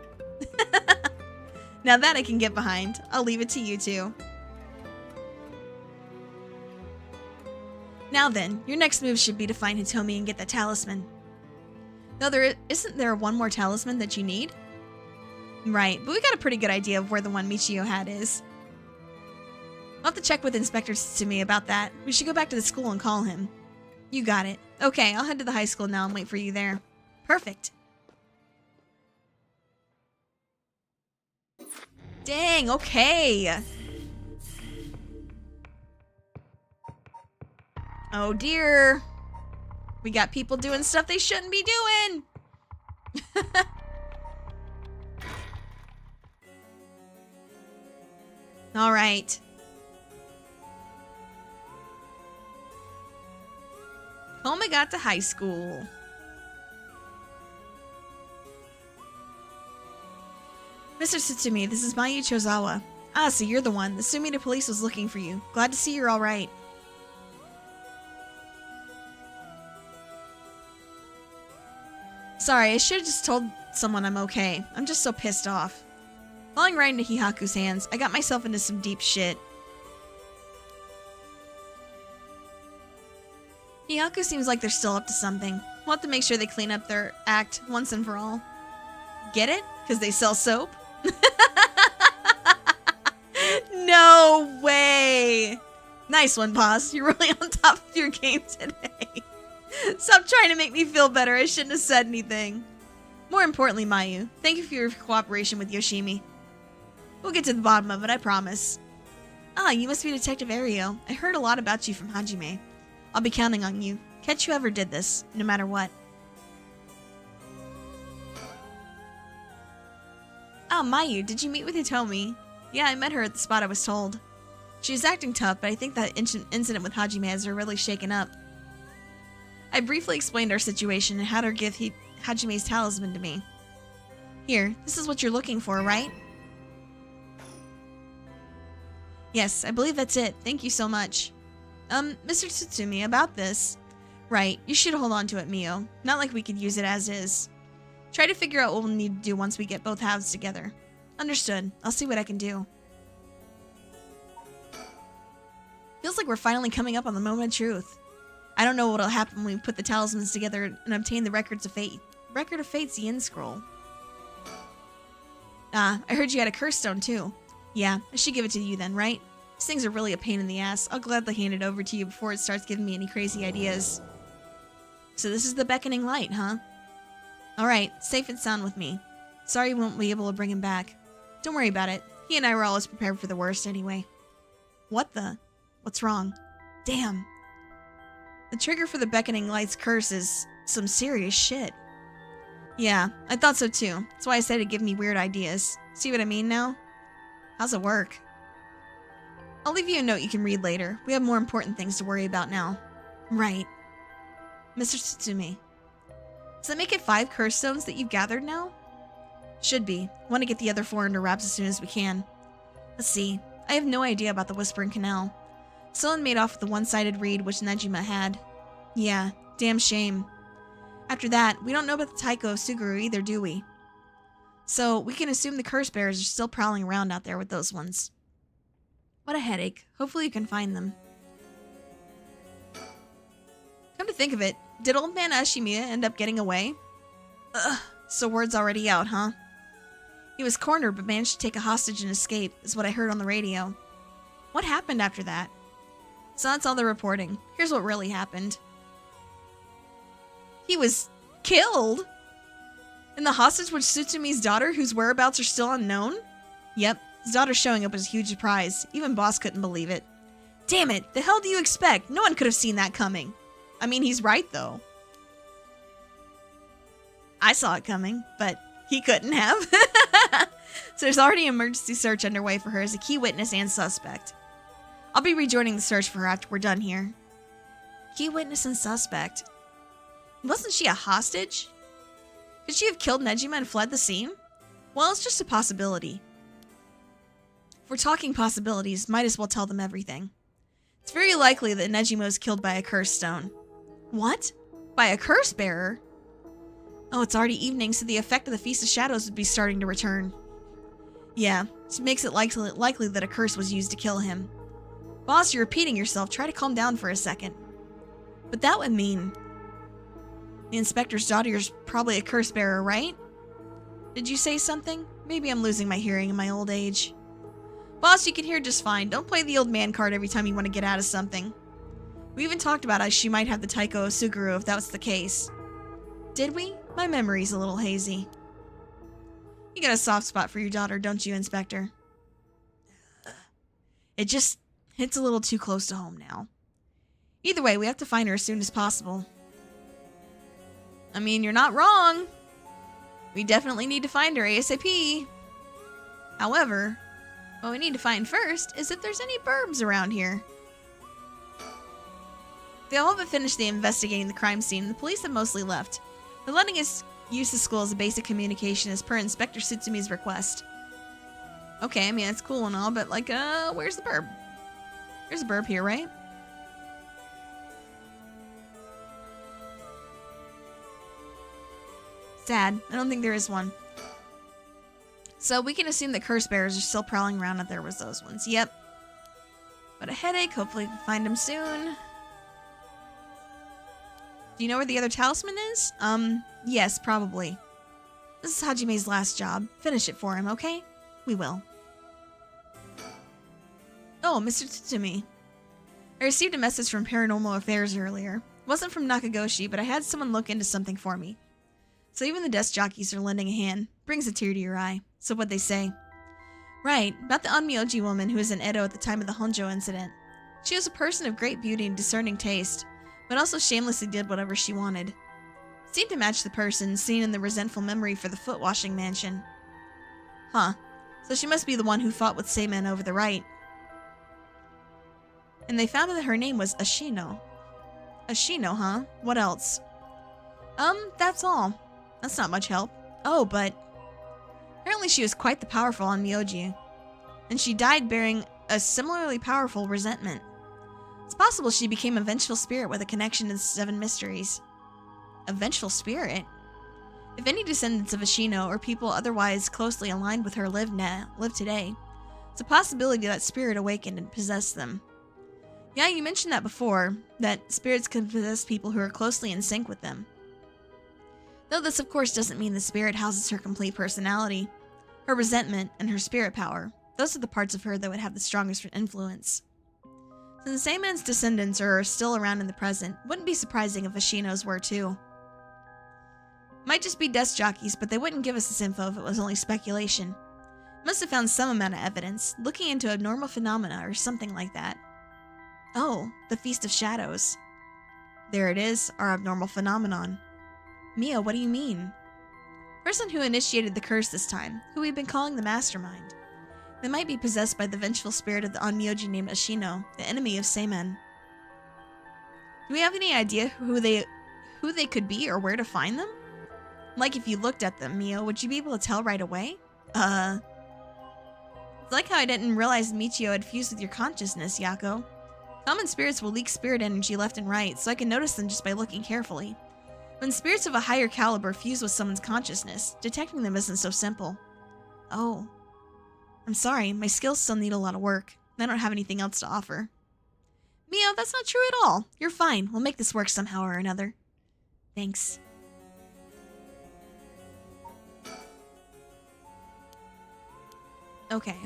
Now that I can get behind. I'll leave it to you two. Now then, your next move should be to find Hitomi and get that talisman. No, isn't there one more talisman that you need? Right, but we got a pretty good idea of where the one Michio had is. I'll have to check with Inspector Tsutsumi about that. We should go back to the school and call him. You got it. Okay, I'll head to the high school now and wait for you there. Perfect. Dang, okay. Oh dear. We got people doing stuff they shouldn't be doing. All right. Home I got to high school. Mr. Tsutsumi, this is Mayu Chozawa. Ah, so you're the one. The Sumida police was looking for you. Glad to see you're alright. Sorry, I should have just told someone I'm okay. I'm just so pissed off. Falling right into Hihaku's hands, I got myself into some deep shit. Hihaku seems like they're still up to something. We'll have to make sure they clean up their act once and for all. Get it? Because they sell soap? No way! Nice one, boss. You're really on top of your game today. Stop trying to make me feel better. I shouldn't have said anything. More importantly, Mayu, thank you for your cooperation with Yoshimi. We'll get to the bottom of it, I promise. Ah, you must be Detective Ario. I heard a lot about you from Hajime. I'll be counting on you. Catch whoever did this, no matter what. Ah, Mayu, did you meet with Hitomi? Yeah, I met her at the spot I was told. She was acting tough, but I think that incident with Hajime has her really shaken up. I briefly explained our situation and had her give Hajime's talisman to me. Here, this is what you're looking for, right? Yes, I believe that's it. Thank you so much. Mr. Tsutsumi, about this. Right, you should hold on to it, Mio. Not like we could use it as is. Try to figure out what we'll need to do once we get both halves together. Understood. I'll see what I can do. Feels like we're finally coming up on the moment of truth. I don't know what'll happen when we put the talismans together and obtain the Records of Fate. Record of Fate's the end scroll. Ah, I heard you had a curse stone too. Yeah, I should give it to you then, right? These things are really a pain in the ass. I'll gladly hand it over to you before it starts giving me any crazy ideas. So this is the beckoning light, huh? Alright, safe and sound with me. Sorry you won't be able to bring him back. Don't worry about it. He and I were always prepared for the worst anyway. What the? What's wrong? Damn. The trigger for the beckoning light's curse is some serious shit. Yeah, I thought so too. That's why I said it'd give me weird ideas. See what I mean now? How's it work? I'll leave you a note you can read later. We have more important things to worry about now. Right. Mr. Tsutsumi. Does that make it 5 curse stones that you've gathered now? Should be. Want to get the other 4 under wraps as soon as we can. Let's see. I have no idea about the Whispering Canal. Someone made off with the one-sided reed which Nejima had. Yeah, damn shame. After that, we don't know about the Taiko of Suguru either, do we? So, we can assume the curse bearers are still prowling around out there with those ones. What a headache. Hopefully you can find them. Come to think of it, did old man Ashimiya end up getting away? Ugh, so word's already out, huh? He was cornered but managed to take a hostage and escape, is what I heard on the radio. What happened after that? So that's all the reporting. Here's what really happened. He was killed? And the hostage was Tsutsumi's daughter, whose whereabouts are still unknown? Yep, his daughter showing up was a huge surprise. Even Boss couldn't believe it. Damn it, the hell do you expect? No one could have seen that coming. I mean, he's right, though. I saw it coming, but he couldn't have. So there's already an emergency search underway for her as a key witness and suspect. I'll be rejoining the search for her after we're done here. Key witness and suspect. Wasn't she a hostage? Could she have killed Nejima and fled the scene? Well, it's just a possibility. If we're talking possibilities, might as well tell them everything. It's very likely that Nejima was killed by a curse stone. What? By a curse bearer? Oh, it's already evening, so the effect of the Feast of Shadows would be starting to return. Yeah, it makes it likely that a curse was used to kill him. Boss, you're repeating yourself. Try to calm down for a second. But that would mean the inspector's daughter is probably a curse bearer, right? Did you say something? Maybe I'm losing my hearing in my old age. Boss, you can hear just fine. Don't play the old man card every time you want to get out of something. We even talked about how she might have the Taiko of Suguru if that was the case. Did we? My memory's a little hazy. You got a soft spot for your daughter, don't you, Inspector? It just hits a little too close to home now. Either way, we have to find her as soon as possible. I mean, you're not wrong. We definitely need to find her ASAP. However, what we need to find first is if there's any burbs around here. They all but finished investigating the crime scene, and the police have mostly left. They're letting us use the school as a basic communication as per Inspector Tsutsumi request. Okay, I mean, that's cool and all, but like, where's the burb? There's a burb here, right? Sad. I don't think there is one. So we can assume that curse bearers are still prowling around if there was those ones. Yep. But a headache. Hopefully we can find them soon. Do you know where the other talisman is? Yes, probably. This is Hajime's last job. Finish it for him, okay? We will. Oh, Mr. Tsutsumi. I received a message from Paranormal Affairs earlier. It wasn't from Nakagoshi, but I had someone look into something for me. So even the desk jockeys are lending a hand. Brings a tear to your eye. So what'd they say? Right, about the Onmyoji woman who was in Edo at the time of the Honjo incident. She was a person of great beauty and discerning taste, but also shamelessly did whatever she wanted. It seemed to match the person seen in the resentful memory for the foot-washing mansion. Huh. So she must be the one who fought with Seimen over the right. And they found that her name was Ashino. Ashino, huh? What else? That's all. That's not much help. Oh, but apparently she was quite the powerful Onmyoji, and she died bearing a similarly powerful resentment. It's possible she became a vengeful spirit with a connection to the Seven Mysteries. A vengeful spirit? If any descendants of Ashino or people otherwise closely aligned with her live today, it's a possibility that spirit awakened and possessed them. Yeah, you mentioned that before, that spirits can possess people who are closely in sync with them. Though this of course doesn't mean the spirit houses her complete personality. Her resentment and her spirit power, those are the parts of her that would have the strongest influence. Since Seimen's descendants are still around in the present, wouldn't be surprising if Ashino's were too. Might just be desk jockeys, but they wouldn't give us this info if it was only speculation. Must have found some amount of evidence, looking into abnormal phenomena or something like that. Oh, the Feast of Shadows. There it is, our abnormal phenomenon. Mia, what do you mean? Person who initiated the curse this time, who we've been calling the Mastermind. They might be possessed by the vengeful spirit of the Onmyoji named Ashino, the enemy of Seimen. Do we have any idea who they could be or where to find them? Like if you looked at them, Mia, would you be able to tell right away? It's like how I didn't realize Michio had fused with your consciousness, Yako. Common spirits will leak spirit energy left and right, so I can notice them just by looking carefully. When spirits of a higher caliber fuse with someone's consciousness, detecting them isn't so simple. Oh. I'm sorry, my skills still need a lot of work. I don't have anything else to offer. Mia, that's not true at all. You're fine. We'll make this work somehow or another. Thanks. Okay.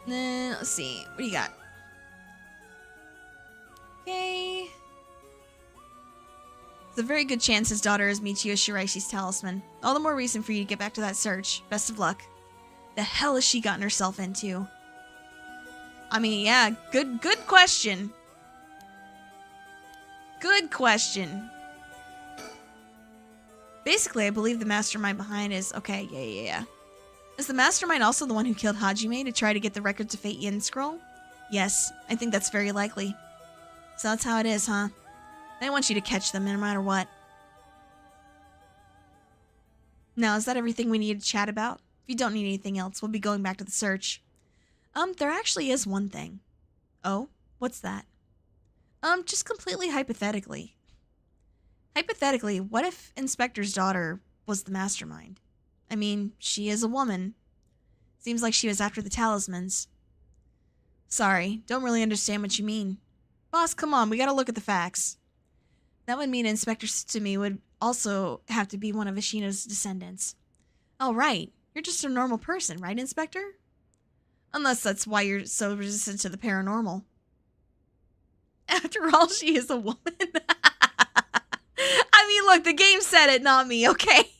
Then, let's see. What do you got? Okay. There's a very good chance his daughter is Michio Shiraishi's talisman. All the more reason for you to get back to that search. Best of luck. The hell has she gotten herself into? I mean, yeah, good question. Good question. Basically, I believe the mastermind behind is... Okay, yeah. Is the mastermind also the one who killed Hajime to try to get the Records of Fate Yin scroll? Yes, I think that's very likely. So that's how it is, huh? I want you to catch them no matter what. Now, is that everything we need to chat about? If you don't need anything else, we'll be going back to the search. There actually is one thing. Oh? What's that? Just completely hypothetically. Hypothetically, what if Inspector's daughter was the mastermind? I mean, she is a woman. Seems like she was after the talismans. Sorry, don't really understand what you mean. Boss, come on, we gotta look at the facts. That would mean Inspector Tsutsumi would also have to be one of Ashino's descendants. Oh, right. You're just a normal person, right, Inspector? Unless that's why you're so resistant to the paranormal. After all, she is a woman. I mean, look, the game said it, not me, okay?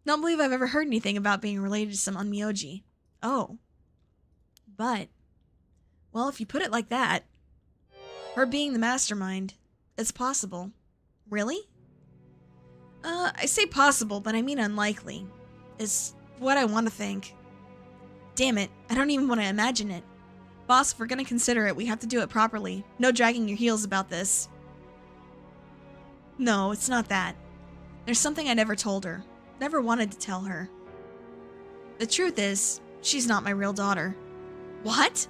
Don't believe I've ever heard anything about being related to some Onmyoji. Oh. But, well, if you put it like that, her being the mastermind, it's possible. Really? I say possible, but I mean unlikely. Is what I want to think. Damn it, I don't even want to imagine it. Boss, if we're gonna consider it, we have to do it properly. No dragging your heels about this. No, it's not that. There's something I never told her. Never wanted to tell her. The truth is, she's not my real daughter. What?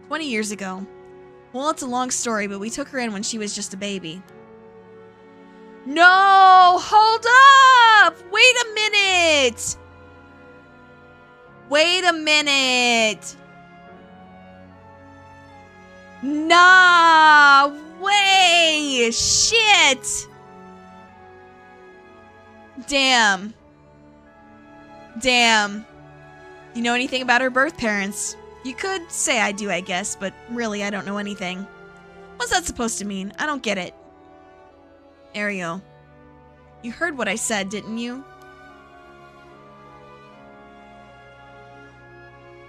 20 years ago. Well, it's a long story, but we took her in when she was just a baby. No! Hold up! Wait a minute! Wait a minute! Nah! Way! Shit! Damn. Damn. You know anything about her birth parents? You could say I do, I guess, but really I don't know anything. What's that supposed to mean? I don't get it. Ario, you heard what I said, didn't you?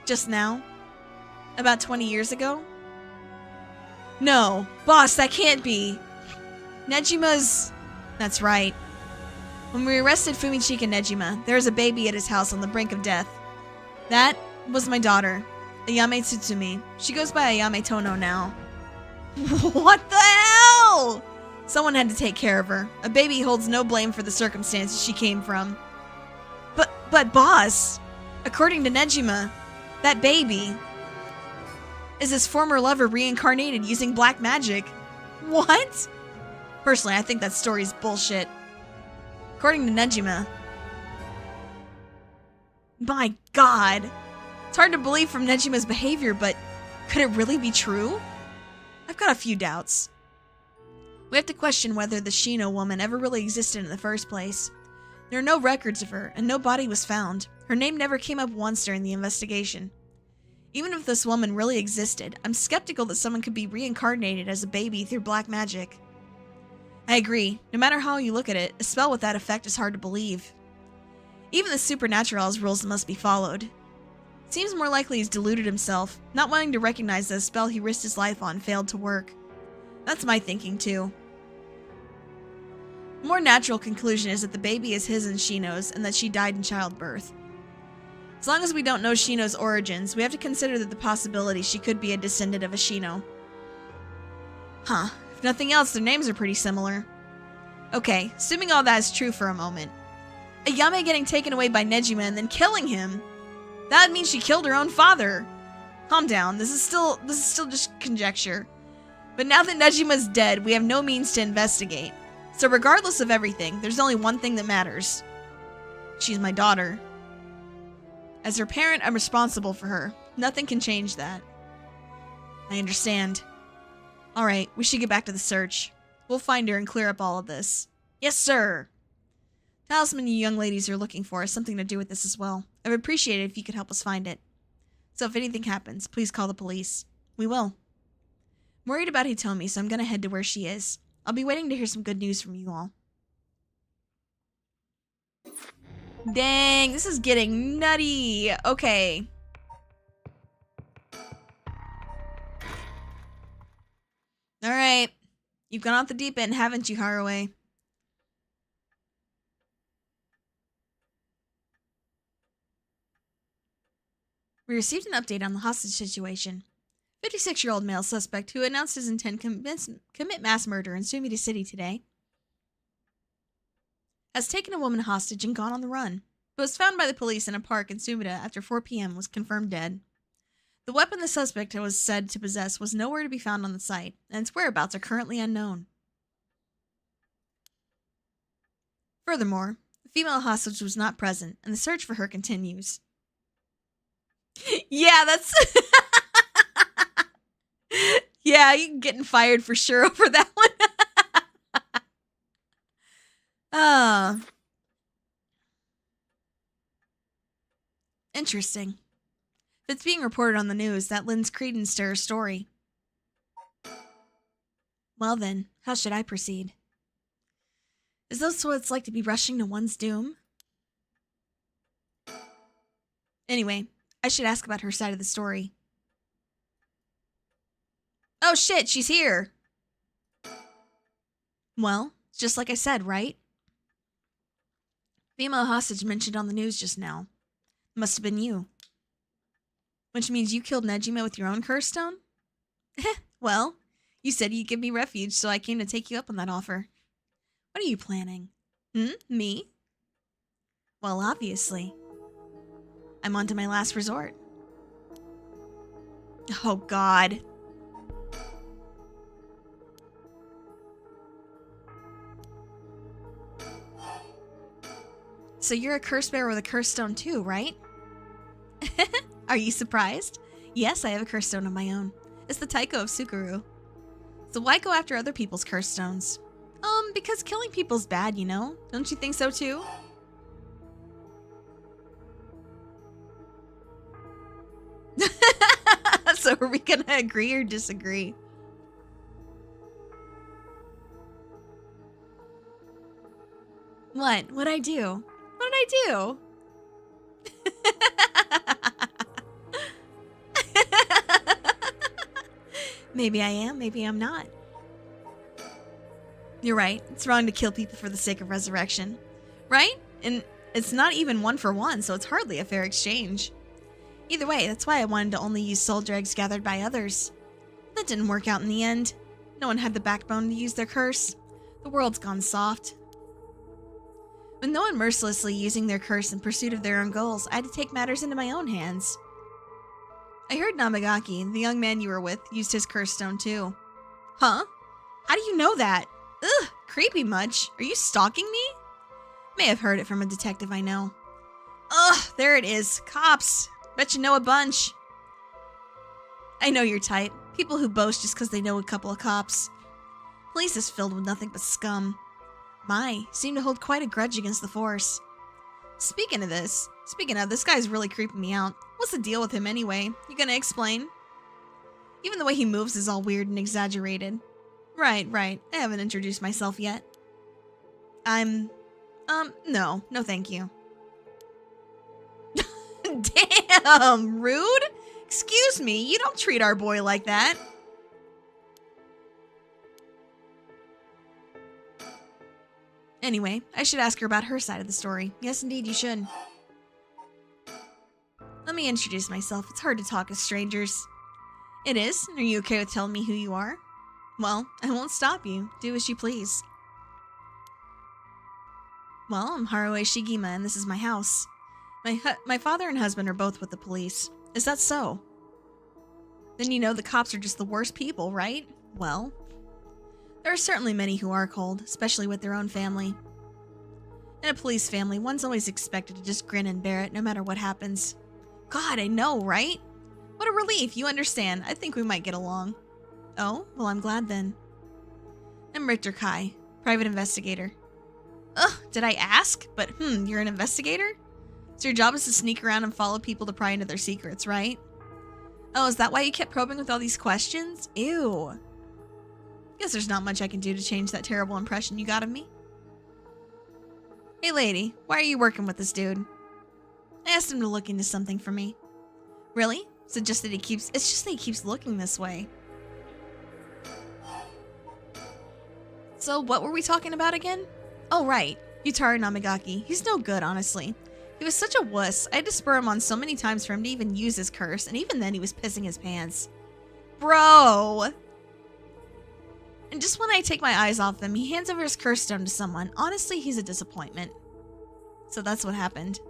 Just now? About 20 years ago? No, boss, that can't be. Nejima's... That's right. When we arrested Fumichika Nejima, there was a baby at his house on the brink of death. That was my daughter, Ayame Tsutsumi. She goes by Ayame Tono now. What the hell? Someone had to take care of her. A baby holds no blame for the circumstances she came from. But boss, according to Nejima, that baby is his former lover reincarnated using black magic. What? Personally, I think that story's bullshit. According to Nejima. My god. It's hard to believe from Nejima's behavior, but could it really be true? I've got a few doubts. We have to question whether the Shino woman ever really existed in the first place. There are no records of her, and no body was found. Her name never came up once during the investigation. Even if this woman really existed, I'm skeptical that someone could be reincarnated as a baby through black magic. I agree. No matter how you look at it, a spell with that effect is hard to believe. Even the supernatural has rules that must be followed. It seems more likely he's deluded himself, not wanting to recognize that a spell he risked his life on failed to work. That's my thinking too. A more natural conclusion is that the baby is his and Shino's, and that she died in childbirth. As long as we don't know Shino's origins, we have to consider that the possibility she could be a descendant of a Shino. Huh. If nothing else, their names are pretty similar. Okay, assuming all that is true for a moment. Ayame getting taken away by Nejima and then killing him. That would mean she killed her own father. Calm down, this is still just conjecture. But now that Nejima's dead, we have no means to investigate. So regardless of everything, there's only one thing that matters. She's my daughter. As her parent, I'm responsible for her. Nothing can change that. I understand. Alright, we should get back to the search. We'll find her and clear up all of this. Yes, sir! Talisman you young ladies are looking for has something to do with this as well. I would appreciate it if you could help us find it. So if anything happens, please call the police. We will. I'm worried about Hitomi, so I'm gonna head to where she is. I'll be waiting to hear some good news from you all. Dang, this is getting nutty. Okay. Alright. You've gone off the deep end, haven't you, Haraway? We received an update on the hostage situation. 56-year-old male suspect who announced his intent to commit mass murder in Sumida City today has taken a woman hostage and gone on the run, but was found by the police in a park in Sumida after 4 p.m. was confirmed dead. The weapon the suspect was said to possess was nowhere to be found on the site, and its whereabouts are currently unknown. Furthermore, the female hostage was not present, and the search for her continues. Yeah, that's... Yeah, you're getting fired for sure over that one. Interesting. If it's being reported on the news, that lends credence to her story. Well then, how should I proceed? Is this what it's like to be rushing to one's doom? Anyway, I should ask about her side of the story. Oh shit, she's here! Well, it's just like I said, right? Female hostage mentioned on the news just now. Must have been you. Which means you killed Nejima with your own curse stone? Well, you said you'd give me refuge, so I came to take you up on that offer. What are you planning? Me? Well, obviously. I'm on to my last resort. Oh, God. So you're a curse bearer with a curse stone too, right? Are you surprised? Yes, I have a curse stone of my own. It's the Taiko of Sukuru. So why go after other people's curse stones? Because killing people's bad, you know? Don't you think so too? So are we gonna agree or disagree? What? What'd I do? What did I do? Maybe I am, maybe I'm not. You're right. It's wrong to kill people for the sake of resurrection. Right? And it's not even 1 for 1, so it's hardly a fair exchange. Either way, that's why I wanted to only use soul dregs gathered by others. That didn't work out in the end. No one had the backbone to use their curse. The world's gone soft. With no one mercilessly using their curse in pursuit of their own goals, I had to take matters into my own hands. I heard Namagaki, the young man you were with, used his curse stone too. Huh? How do you know that? Ugh, creepy much. Are you stalking me? May have heard it from a detective I know. Ugh, there it is. Cops. Bet you know a bunch. I know your type. People who boast just because they know a couple of cops. Police is filled with nothing but scum. My, seem to hold quite a grudge against the force. Speaking of, this guy's really creeping me out. What's the deal with him anyway? You gonna explain? Even the way he moves is all weird and exaggerated. Right. I haven't introduced myself yet. No thank you. Damn, rude? Excuse me, you don't treat our boy like that. Anyway, I should ask her about her side of the story. Yes, indeed, you should. Let me introduce myself. It's hard to talk as strangers. It is? Are you okay with telling me who you are? Well, I won't stop you. Do as you please. Well, I'm Haruo Shigima, and this is my house. My father and husband are both with the police. Is that so? Then you know the cops are just the worst people, right? Well, there are certainly many who are cold, especially with their own family. In a police family, one's always expected to just grin and bear it, no matter what happens. God, I know, right? What a relief, you understand. I think we might get along. Oh, well, I'm glad then. I'm Richter Kai, private investigator. Ugh, did I ask? But you're an investigator? So your job is to sneak around and follow people to pry into their secrets, right? Oh, is that why you kept probing with all these questions? Ew. Guess there's not much I can do to change that terrible impression you got of me. Hey lady, why are you working with this dude? I asked him to look into something for me. Really? It's just that he keeps looking this way. So what were we talking about again? Oh right, Yutaro Namagaki. He's no good, honestly. He was such a wuss. I had to spur him on so many times for him to even use his curse, and even then he was pissing his pants. Bro! And just when I take my eyes off him, he hands over his curse stone to someone. Honestly, he's a disappointment. So that's what happened.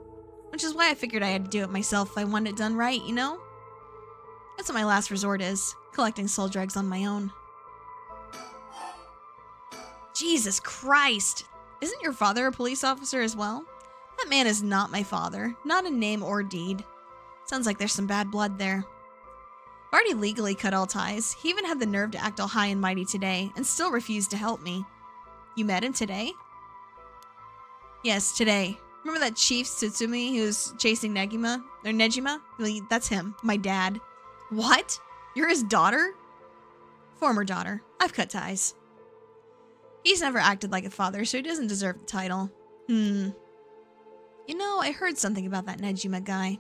Which is why I figured I had to do it myself if I wanted it done right, you know? That's what my last resort is. Collecting soul dregs on my own. Jesus Christ! Isn't your father a police officer as well? That man is not my father. Not in name or deed. Sounds like there's some bad blood there. I've already legally cut all ties. He even had the nerve to act all high and mighty today, and still refused to help me. You met him today? Yes, today. Remember that Chief Tsutsumi who's chasing Nejima? Well, that's him. My dad. What? You're his daughter? Former daughter. I've cut ties. He's never acted like a father, so he doesn't deserve the title. You know, I heard something about that Nejima guy.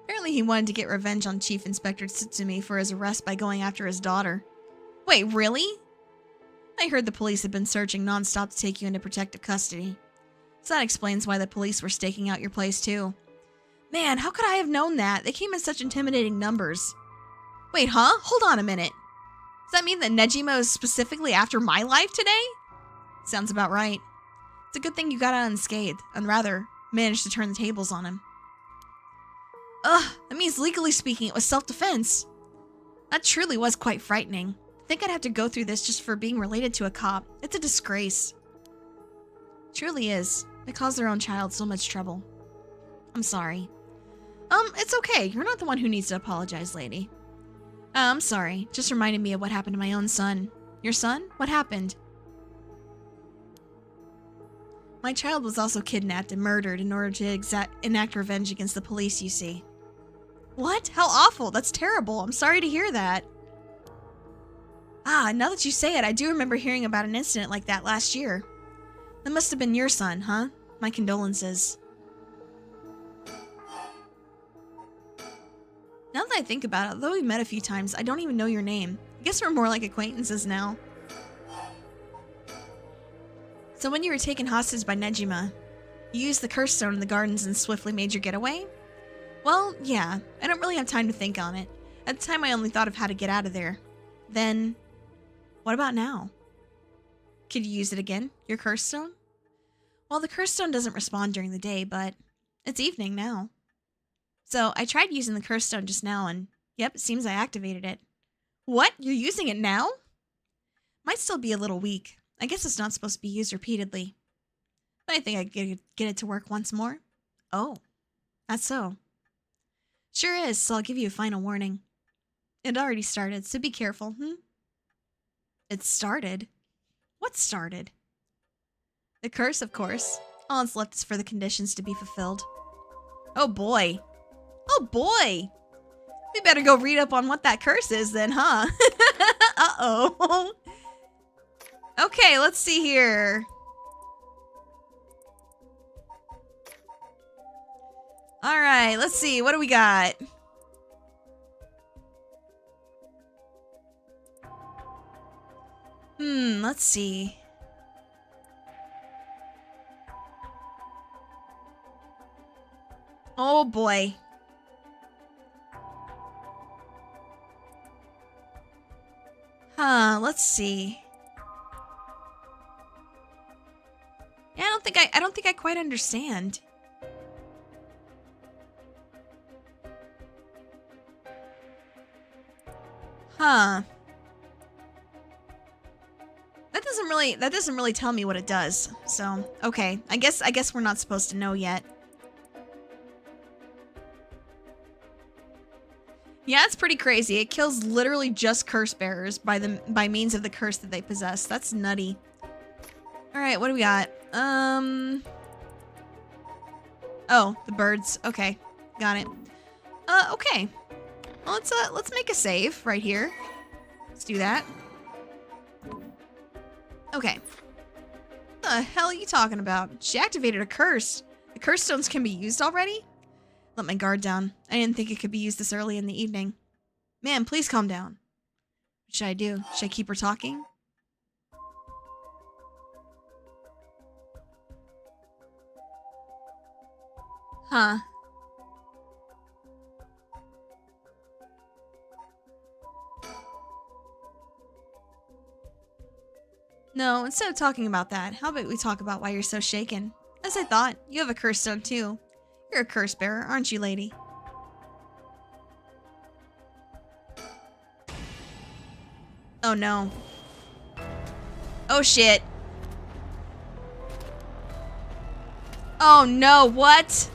Apparently he wanted to get revenge on Chief Inspector Tsutsumi for his arrest by going after his daughter. Wait, really? I heard the police had been searching nonstop to take you into protective custody. So that explains why the police were staking out your place too. Man, how could I have known that? They came in such intimidating numbers. Wait, huh? Hold on a minute. Does that mean that Nejima is specifically after my life today? Sounds about right. It's a good thing you got out unscathed, and rather, managed to turn the tables on him. Ugh, that means legally speaking it was self-defense. That truly was quite frightening. I think I'd have to go through this just for being related to a cop. It's a disgrace. It truly is. They cause their own child so much trouble. I'm sorry. It's okay. You're not the one who needs to apologize, lady. I'm sorry. Just reminded me of what happened to my own son. Your son? What happened? My child was also kidnapped and murdered in order to enact revenge against the police, you see. What? How awful. That's terrible. I'm sorry to hear that. Ah, now that you say it, I do remember hearing about an incident like that last year. That must have been your son, huh? My condolences. Now that I think about it, although we've met a few times, I don't even know your name. I guess we're more like acquaintances now. So when you were taken hostage by Nejima, you used the curse stone in the gardens and swiftly made your getaway? Well, yeah. I don't really have time to think on it. At the time, I only thought of how to get out of there. Then, what about now? Could you use it again? Your curse stone? Well, the curse stone doesn't respond during the day, but it's evening now. So I tried using the curse stone just now, and yep, it seems I activated it. What? You're using it now? Might still be a little weak. I guess it's not supposed to be used repeatedly. But I think I could get it to work once more. Oh, that's so. Sure is, so I'll give you a final warning. It already started, so be careful, It started? What started? The curse, of course. All that's left is for the conditions to be fulfilled. Oh boy. Oh boy! We better go read up on what that curse is then, huh? Uh-oh. Okay, let's see here. Alright, let's see. What do we got? Let's see. Oh boy. Let's see. Yeah, I don't think I quite understand. That doesn't really tell me what it does. So, okay. I guess we're not supposed to know yet. Yeah, it's pretty crazy. It kills literally just curse bearers by means of the curse that they possess. That's nutty. All right, what do we got? Oh, the birds. Okay, got it. Okay. Well, let's make a save right here. Let's do that. Okay. What the hell are you talking about? She activated a curse. The curse stones can be used already? Let my guard down. I didn't think it could be used this early in the evening. Ma'am, please calm down. What should I do? Should I keep her talking? Huh. No, instead of talking about that, how about we talk about why you're so shaken? As I thought, you have a curse stone too. You're a curse bearer, aren't you, lady? Oh no. Oh shit. Oh no, what?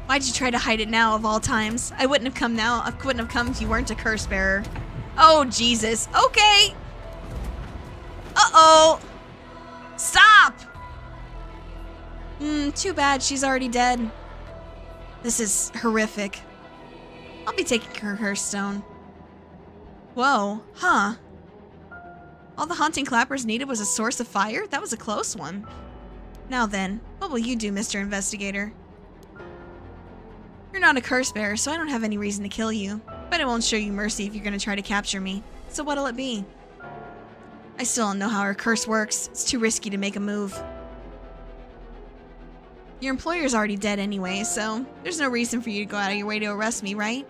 Why'd you try to hide it now of all times? I wouldn't have come now. I wouldn't have come if you weren't a curse bearer. Oh Jesus. Okay. Uh-oh. Stop! Too bad she's already dead. This is horrific. I'll be taking her curse stone. Whoa, huh? All the haunting clappers needed was a source of fire? That was a close one. Now then, what will you do, Mr. Investigator? You're not a curse bearer, so I don't have any reason to kill you. But I won't show you mercy if you're gonna try to capture me. So what'll it be? I still don't know how her curse works. It's too risky to make a move. Your employer's already dead anyway, so there's no reason for you to go out of your way to arrest me, right?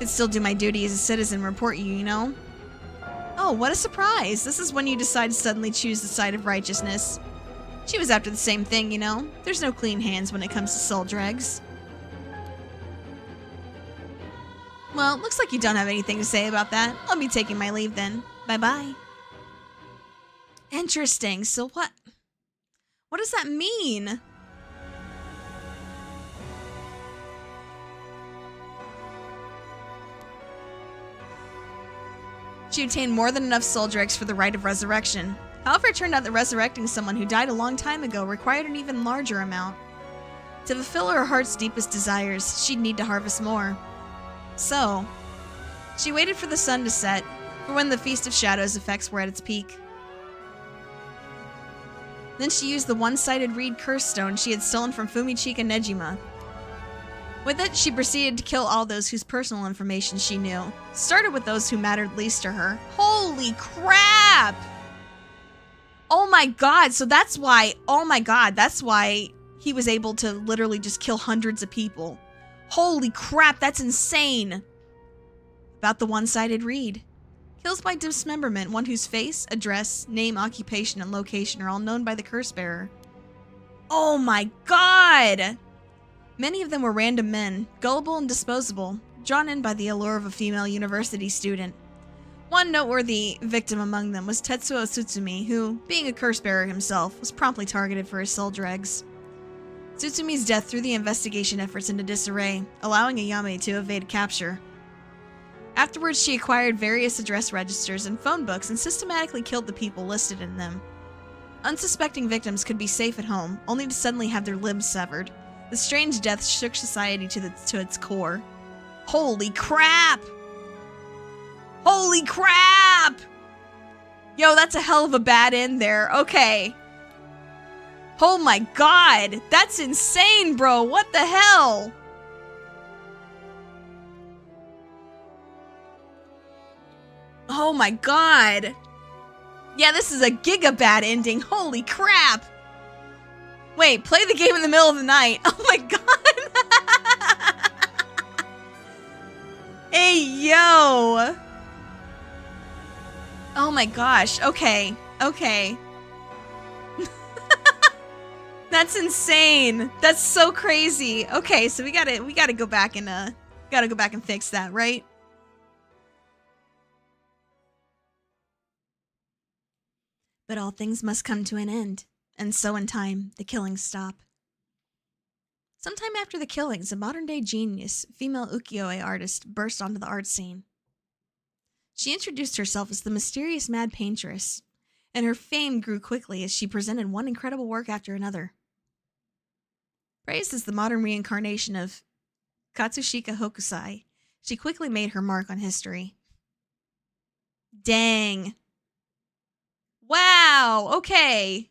I'd still do my duty as a citizen and report you, you know? Oh, what a surprise. This is when you decide to suddenly choose the side of righteousness. She was after the same thing, you know? There's no clean hands when it comes to soul dregs. Well, looks like you don't have anything to say about that. I'll be taking my leave then. Bye-bye. Interesting. So what does that mean? She obtained more than enough soul dregs for the rite of resurrection. However, it turned out that resurrecting someone who died a long time ago required an even larger amount. To fulfill her heart's deepest desires, she'd need to harvest more. So, she waited for the sun to set, for when the Feast of Shadows effects were at its peak. Then she used the one-sided reed curse stone she had stolen from Fumichika Nejima. With it, she proceeded to kill all those whose personal information she knew. Started with those who mattered least to her. Holy crap! Oh my god, so that's why, oh my god, that's why he was able to literally just kill hundreds of people. Holy crap, that's insane! About the one-sided reed. Kills by dismemberment, one whose face, address, name, occupation, and location are all known by the curse bearer. Oh my god! Many of them were random men, gullible and disposable, drawn in by the allure of a female university student. One noteworthy victim among them was Tetsuo Tsutsumi, who, being a curse bearer himself, was promptly targeted for his soul dregs. Tsutsumi's death threw the investigation efforts into disarray, allowing Ayame to evade capture. Afterwards, she acquired various address registers and phone books and systematically killed the people listed in them. Unsuspecting victims could be safe at home, only to suddenly have their limbs severed. The strange death shook society to its core. Holy crap! Holy crap! Yo, that's a hell of a bad end there. Okay. Oh my god! That's insane, bro! What the hell? Oh my god! Yeah, this is a giga bad ending. Holy crap! Wait, play the game in the middle of the night. Oh my god! Hey, yo! Oh my gosh. Okay. Okay. That's insane. That's so crazy. Okay, so we gotta go back and fix that, right? But all things must come to an end. And so in time, the killings stop. Sometime after the killings, a modern-day genius, female ukiyo-e artist, burst onto the art scene. She introduced herself as the mysterious Mad Paintress, and her fame grew quickly as she presented one incredible work after another. Praised as the modern reincarnation of Katsushika Hokusai, she quickly made her mark on history. Dang. Wow, okay.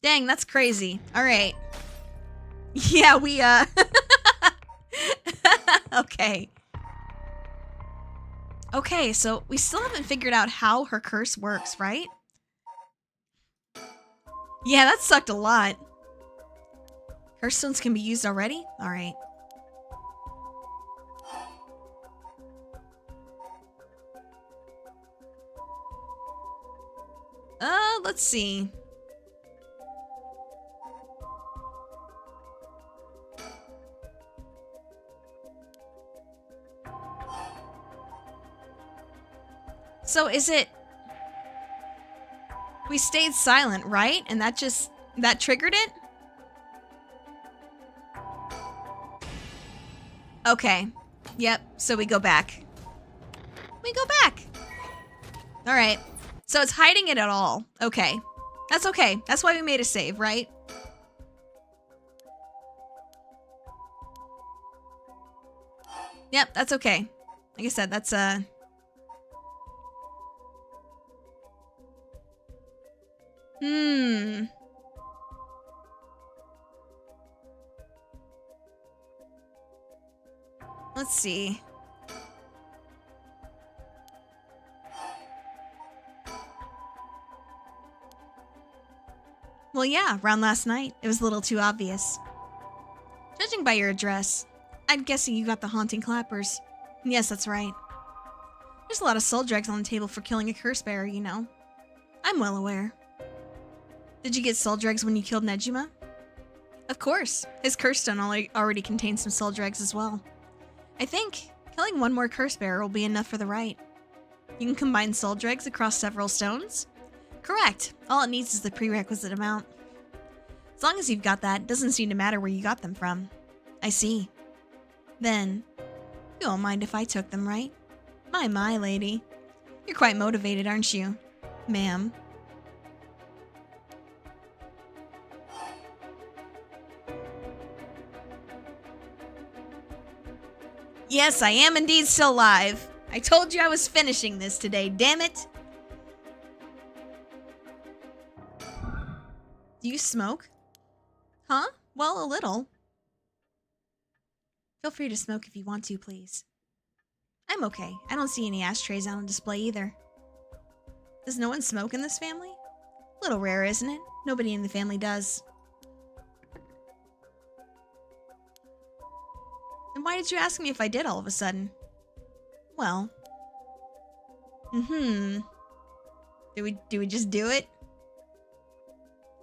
Dang, that's crazy. All right. Yeah, we, okay. Okay, so we still haven't figured out how her curse works, right? Yeah, that sucked a lot. Curse stones can be used already? All right. Let's see. So is it... We stayed silent, right? And that triggered it? Okay. Yep, so we go back. We go back! Alright. So it's hiding it at all. Okay. That's okay. That's why we made a save, right? Yep, that's okay. Like I said, that's, Let's see. Well, yeah, around last night. It was a little too obvious. Judging by your address, I'm guessing you got the haunting clappers. Yes, that's right. There's a lot of soul dregs on the table for killing a curse bearer, you know. I'm well aware. Did you get soul dregs when you killed Nejima? Of course. His curse stone already contains some soul dregs as well. I think killing one more curse bearer will be enough for the rite. You can combine soul dregs across several stones? Correct. All it needs is the prerequisite amount. As long as you've got that, it doesn't seem to matter where you got them from. I see. Then, you won't mind if I took them, right? My, lady. You're quite motivated, aren't you, ma'am? Yes, I am indeed still alive. I told you I was finishing this today, damn it. Do you smoke? Huh? Well, a little. Feel free to smoke if you want to, please. I'm okay. I don't see any ashtrays out on display either. Does no one smoke in this family? A little rare, isn't it? Nobody in the family does. Then why did you ask me if I did all of a sudden? Well. Do we just do it?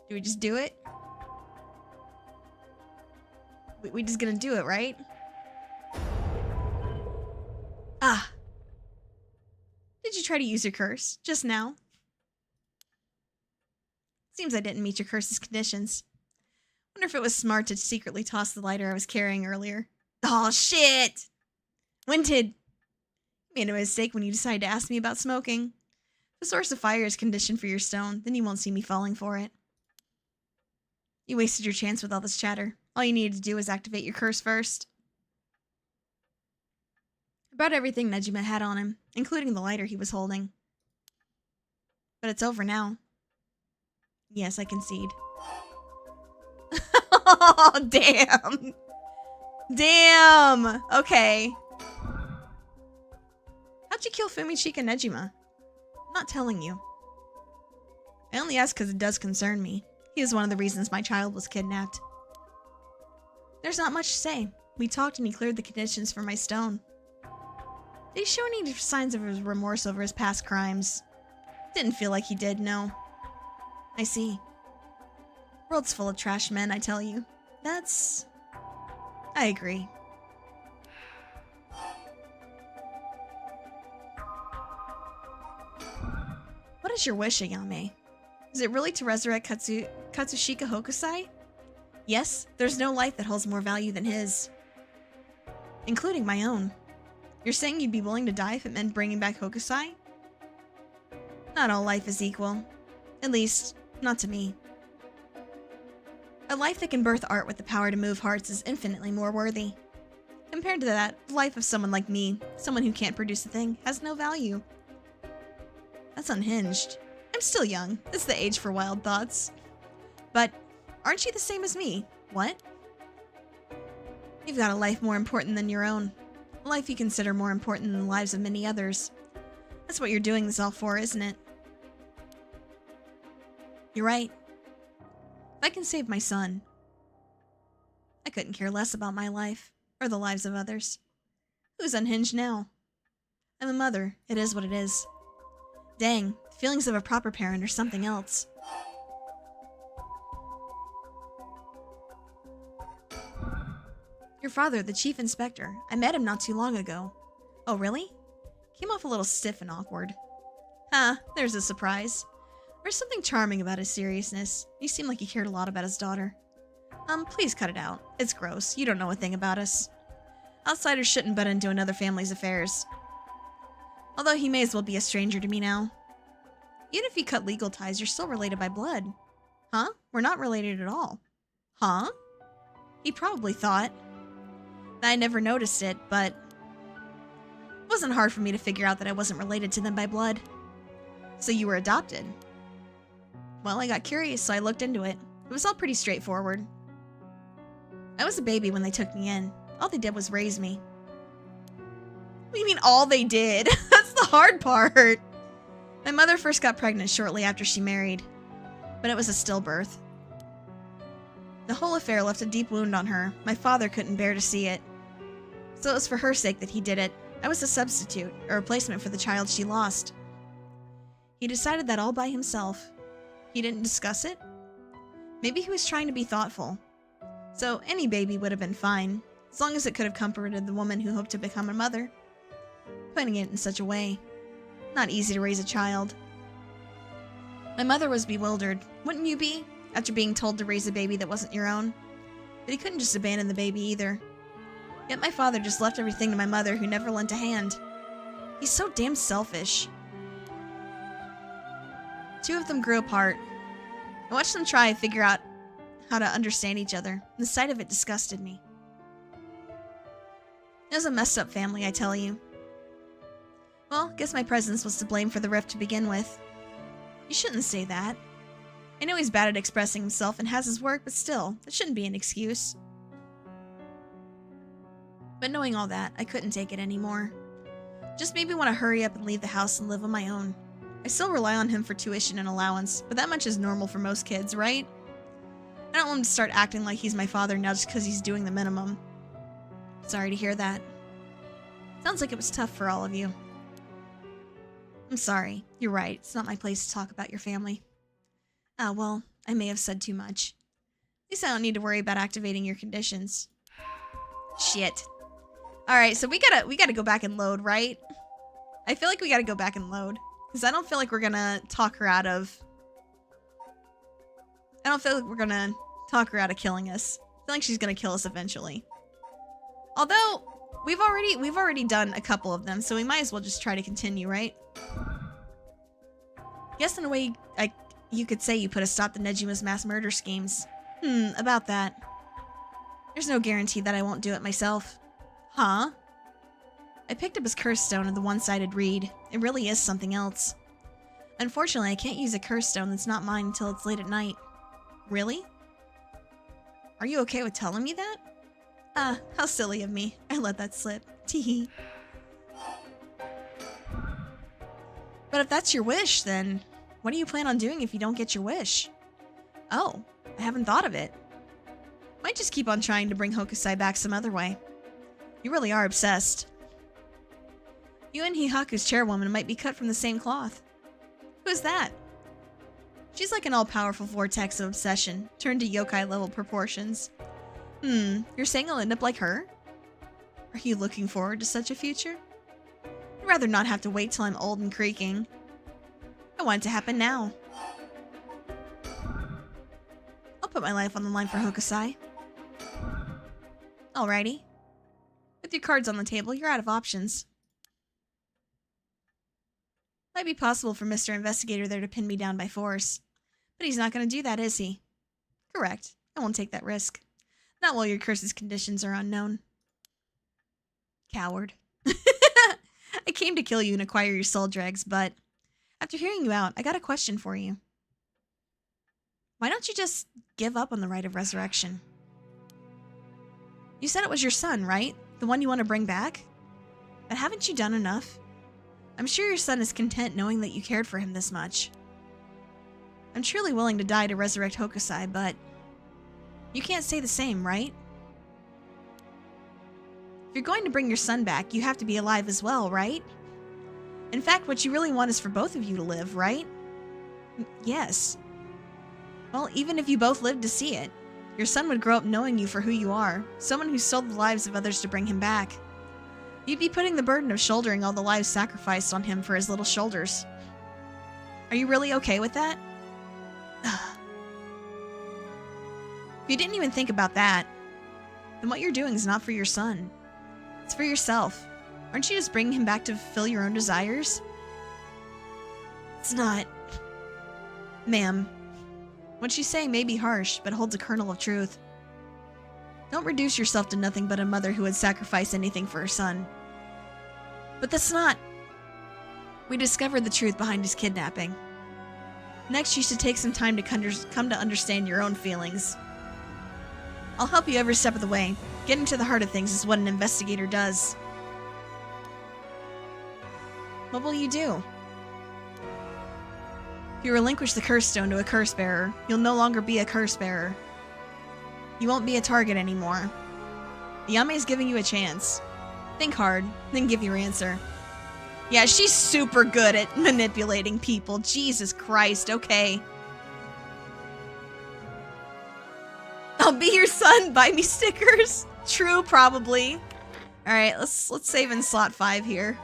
Do we just do it? We just gonna do it, right? Ah. Did you try to use your curse just now? Seems I didn't meet your curse's conditions. Wonder if it was smart to secretly toss the lighter I was carrying earlier. Oh shit! Winted! You made a mistake when you decided to ask me about smoking. If the source of fire is conditioned for your stone, then you won't see me falling for it. You wasted your chance with all this chatter. All you needed to do was activate your curse first. I brought everything Nejima had on him, including the lighter he was holding. But it's over now. Yes, I concede. Oh, damn! Damn! Okay. How'd you kill Fumichika Nejima? I'm not telling you. I only ask because it does concern me. He is one of the reasons my child was kidnapped. There's not much to say. We talked and he cleared the conditions for my stone. Did he show any signs of his remorse over his past crimes? Didn't feel like he did, no. I see. World's full of trash men, I tell you. That's... I agree. What is your wish, Ayame? Is it really to resurrect Katsushika Hokusai? Yes, there's no life that holds more value than his. Including my own. You're saying you'd be willing to die if it meant bringing back Hokusai? Not all life is equal. At least, not to me. A life that can birth art with the power to move hearts is infinitely more worthy. Compared to that, the life of someone like me, someone who can't produce a thing, has no value. That's unhinged. I'm still young. It's the age for wild thoughts. But, aren't you the same as me? What? You've got a life more important than your own. A life you consider more important than the lives of many others. That's what you're doing this all for, isn't it? You're right. If I can save my son, I couldn't care less about my life, or the lives of others. Who's unhinged now? I'm a mother. It is what it is. Dang, the feelings of a proper parent are something else. Your father, the chief inspector. I met him not too long ago. Oh, really? Came off a little stiff and awkward. Huh, there's a surprise. There's something charming about his seriousness. He seemed like he cared a lot about his daughter. Please cut it out. It's gross. You don't know a thing about us. Outsiders shouldn't butt into another family's affairs. Although he may as well be a stranger to me now. Even if you cut legal ties, you're still related by blood. Huh? We're not related at all. Huh? He probably thought. I never noticed it, but it wasn't hard for me to figure out that I wasn't related to them by blood. So you were adopted? Well, I got curious, so I looked into it. It was all pretty straightforward. I was a baby when they took me in. All they did was raise me. What do you mean all they did? That's the hard part. My mother first got pregnant shortly after she married, but it was a stillbirth. The whole affair left a deep wound on her. My father couldn't bear to see it. So it was for her sake that he did it. I was a substitute, a replacement for the child she lost. He decided that all by himself. He didn't discuss it? Maybe he was trying to be thoughtful. So any baby would have been fine, as long as it could have comforted the woman who hoped to become a mother. Putting it in such a way. Not easy to raise a child. My mother was bewildered. Wouldn't you be? After being told to raise a baby that wasn't your own. But he couldn't just abandon the baby either. Yet my father just left everything to my mother, who never lent a hand. He's so damn selfish. Two of them grew apart. I watched them try and figure out how to understand each other. The sight of it disgusted me. It was a messed up family, I tell you. Well, guess my presence was to blame for the rift to begin with. You shouldn't say that. I know he's bad at expressing himself and has his work, but still, that shouldn't be an excuse. But knowing all that, I couldn't take it anymore. Just made me want to hurry up and leave the house and live on my own. I still rely on him for tuition and allowance, but that much is normal for most kids, right? I don't want him to start acting like he's my father now just because he's doing the minimum. Sorry to hear that. Sounds like it was tough for all of you. I'm sorry. You're right. It's not my place to talk about your family. Ah, well, I may have said too much. At least I don't need to worry about activating your conditions. Shit. Alright, so we gotta go back and load, right? I feel like we gotta go back and load. Because I don't feel like we're gonna talk her out of... I don't feel like we're gonna talk her out of killing us. I feel like she's gonna kill us eventually. Although, we've already done a couple of them, so we might as well just try to continue, right? Guess in a way, you could say you put a stop to Nejima's mass murder schemes. About that. There's no guarantee that I won't do it myself. Huh? I picked up his curse stone and the one-sided reed. It really is something else. Unfortunately, I can't use a curse stone that's not mine until it's late at night. Really? Are you okay with telling me that? Ah, how silly of me. I let that slip. Teehee. But if that's your wish, then what do you plan on doing if you don't get your wish? Oh, I haven't thought of it. Might just keep on trying to bring Hokusai back some other way. You really are obsessed. You and Hihaku's chairwoman might be cut from the same cloth. Who's that? She's like an all-powerful vortex of obsession, turned to yokai-level proportions. You're saying I'll end up like her? Are you looking forward to such a future? I'd rather not have to wait till I'm old and creaking. I want it to happen now. I'll put my life on the line for Hokusai. Alrighty. With your cards on the table, you're out of options. Might be possible for Mr. Investigator there to pin me down by force. But he's not going to do that, is he? Correct. I won't take that risk. Not while your curse's conditions are unknown. Coward. I came to kill you and acquire your soul dregs, but after hearing you out, I got a question for you. Why don't you just give up on the right of resurrection? You said it was your son, right? The one you want to bring back? But haven't you done enough? I'm sure your son is content knowing that you cared for him this much. I'm truly willing to die to resurrect Hokusai, but you can't say the same, right? If you're going to bring your son back, you have to be alive as well, right? In fact, what you really want is for both of you to live, right? Yes. Well, even if you both lived to see it, your son would grow up knowing you for who you are, someone who sold the lives of others to bring him back. You'd be putting the burden of shouldering all the lives sacrificed on him for his little shoulders. Are you really okay with that? If you didn't even think about that, then what you're doing is not for your son. It's for yourself. Aren't you just bringing him back to fulfill your own desires? It's not. Ma'am, what you say may be harsh, but holds a kernel of truth. Don't reduce yourself to nothing but a mother who would sacrifice anything for her son. But that's not. We discovered the truth behind his kidnapping. Next, you should take some time to come to understand your own feelings. I'll help you every step of the way. Getting to the heart of things is what an investigator does. What will you do? If you relinquish the curse stone to a curse bearer, you'll no longer be a curse bearer. You won't be a target anymore. Yame's giving you a chance. Think hard, then give your answer. Yeah, she's super good at manipulating people. Jesus Christ, okay. I'll be your son, buy me stickers. True, probably. Alright, let's save in slot 5 here.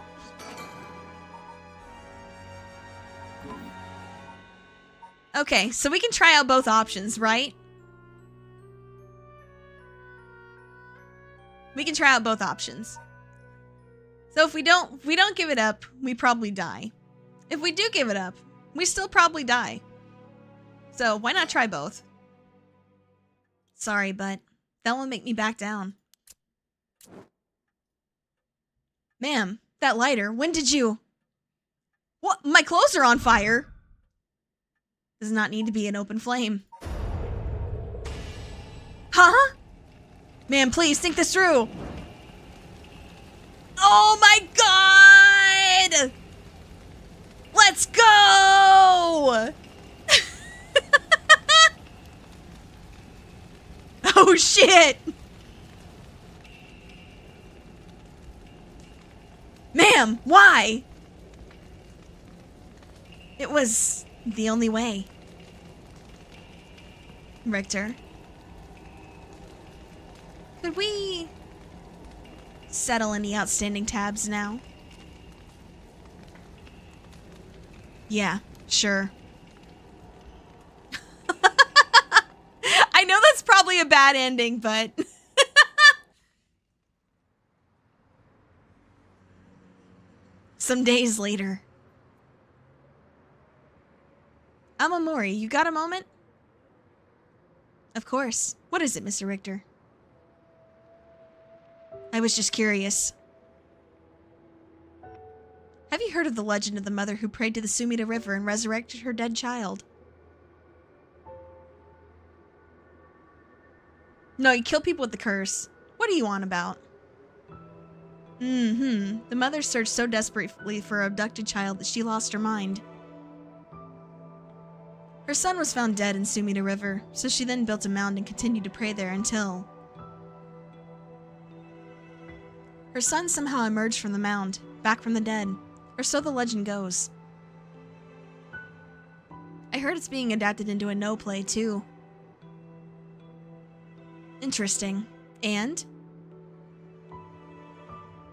Okay, so we can try out both options, right? We can try out both options. So if we don't give it up, we probably die. If we do give it up, we still probably die. So why not try both? Sorry, but that won't make me back down. Ma'am, that lighter, when did you... What? My clothes are on fire! Does not need to be an open flame. Huh? Man, please think this through. Oh my god! Let's go! Oh shit! Ma'am, why? It was the only way. Richter. Could we settle any outstanding tabs now? Yeah, sure. I know that's probably a bad ending, but... Some days later. Amamori, you got a moment? Of course. What is it, Mr. Richter? I was just curious. Have you heard of the legend of the mother who prayed to the Sumida River and resurrected her dead child? No, you kill people with the curse. What are you on about? The mother searched so desperately for her abducted child that she lost her mind. Her son was found dead in Sumida River, so she then built a mound and continued to pray there until... Her son somehow emerged from the mound, back from the dead, or so the legend goes. I heard it's being adapted into a no play too. Interesting. And?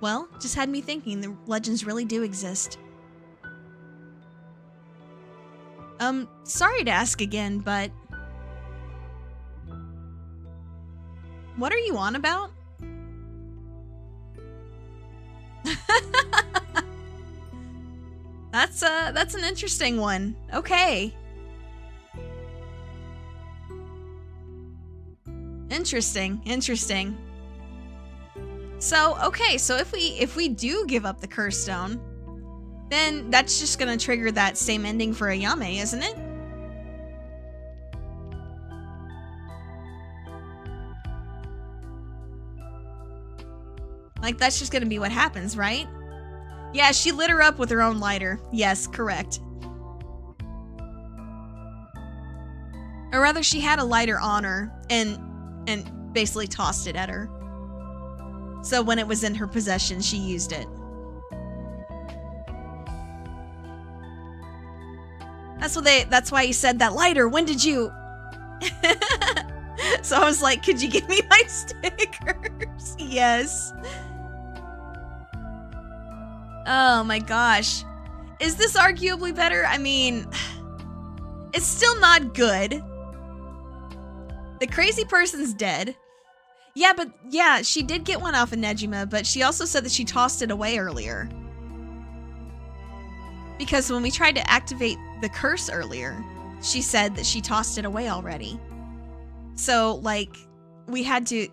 Well, just had me thinking the legends really do exist. Sorry to ask again, but... What are you on about? That's an interesting one. Okay. Interesting. So, okay, so if we do give up the curse stone, then that's just gonna trigger that same ending for Ayame, isn't it? Like, that's just gonna be what happens, right? Yeah, she lit her up with her own lighter. Yes, correct. Or rather, she had a lighter on her and basically tossed it at her. So when it was in her possession, she used it. That's why you said that lighter. When did you? So I was like, could you give me my stickers? Yes. Oh my gosh. Is this arguably better? I mean, it's still not good. The crazy person's dead. Yeah, but yeah, she did get one off of Nejima, but she also said that she tossed it away earlier. Because when we tried to activate the curse earlier, she said that she tossed it away already. So, like, we had to...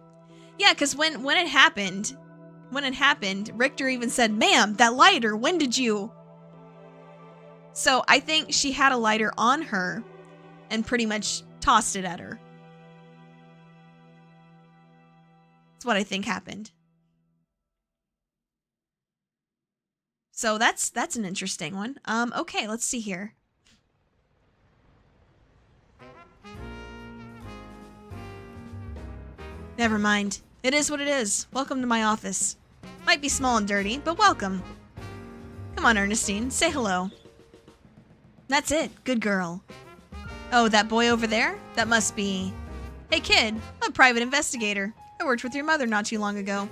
Yeah, because when it happened, Richter even said, "Ma'am, that lighter, when did you..." So I think she had a lighter on her and pretty much tossed it at her. That's what I think happened. So that's an interesting one. Okay, let's see here. Never mind. It is what it is. Welcome to my office. Might be small and dirty, but welcome. Come on, Ernestine. Say hello. That's it. Good girl. Oh, that boy over there? That must be... Hey, kid. I'm a private investigator. I worked with your mother not too long ago.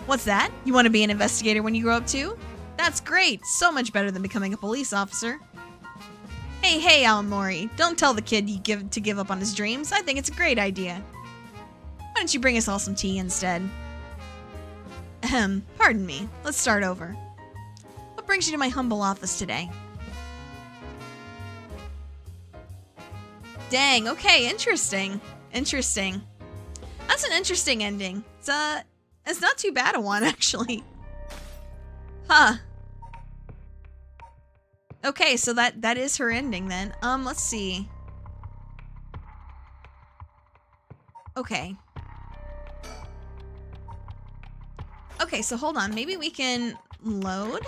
What's that? You want to be an investigator when you grow up too? That's great. So much better than becoming a police officer. Hey, Alamori. Don't tell the kid to give up on his dreams. I think it's a great idea. Why don't you bring us all some tea instead? Ahem. Pardon me. Let's start over. What brings you to my humble office today? Dang, okay, interesting. Interesting. That's an interesting ending. It's not too bad a one, actually. Huh. Okay, so that is her ending then. Let's see. Okay. Okay, so hold on. Maybe we can load?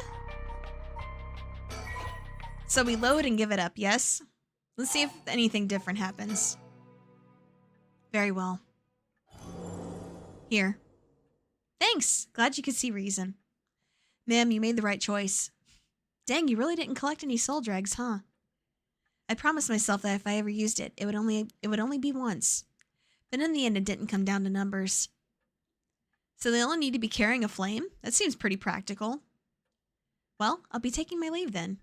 So we load and give it up, yes? Let's see if anything different happens. Very well. Here. Thanks. Glad you could see reason. Ma'am, you made the right choice. Dang, you really didn't collect any soul dregs, huh? I promised myself that if I ever used it, it would only be once. But in the end, it didn't come down to numbers. So they only need to be carrying a flame? That seems pretty practical. Well, I'll be taking my leave then.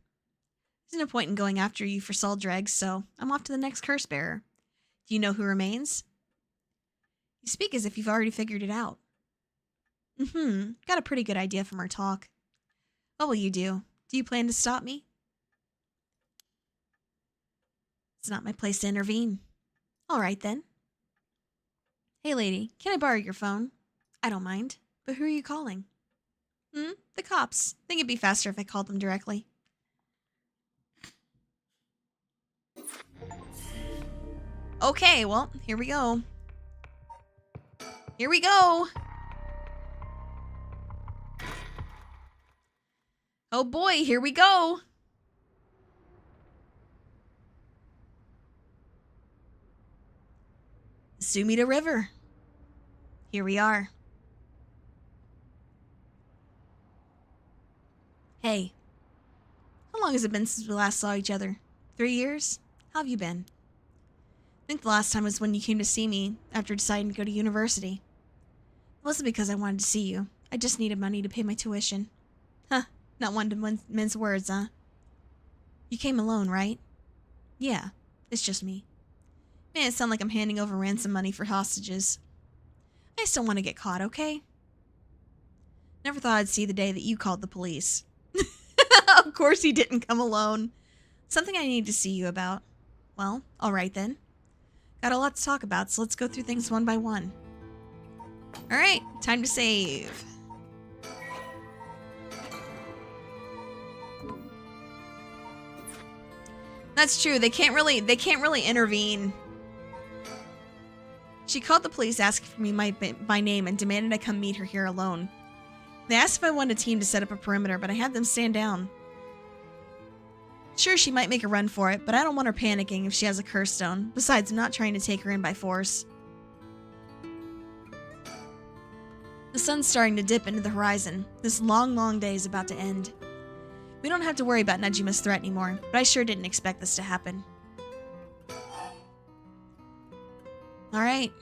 There's no point in going after you for soul dregs, so I'm off to the next curse bearer. Do you know who remains? You speak as if you've already figured it out. Got a pretty good idea from our talk. What will you do? Do you plan to stop me? It's not my place to intervene. All right, then. Hey, lady, can I borrow your phone? I don't mind, but who are you calling? The cops. Think it'd be faster if I called them directly. Okay, well, here we go. Here we go! Oh boy, here we go! Sumida River. Here we are. Hey. How long has it been since we last saw each other? 3 years? How have you been? I think the last time was when you came to see me after deciding to go to university. It wasn't because I wanted to see you. I just needed money to pay my tuition. Huh. Not one to mince words, huh? You came alone, right? Yeah. It's just me. Man, it sounds like I'm handing over ransom money for hostages. I just don't want to get caught, okay? Never thought I'd see the day that you called the police. Of course he didn't come alone. Something I need to see you about. Well, alright then. Got a lot to talk about, so let's go through things one by one. Alright, time to save. That's true, they can't really intervene. She called the police asking for me by name and demanded I come meet her here alone. They asked if I wanted a team to set up a perimeter, but I had them stand down. Sure, she might make a run for it, but I don't want her panicking if she has a curse stone. Besides, I'm not trying to take her in by force. The sun's starting to dip into the horizon. This long, long day is about to end. We don't have to worry about Nejima's threat anymore, but I sure didn't expect this to happen. Alright.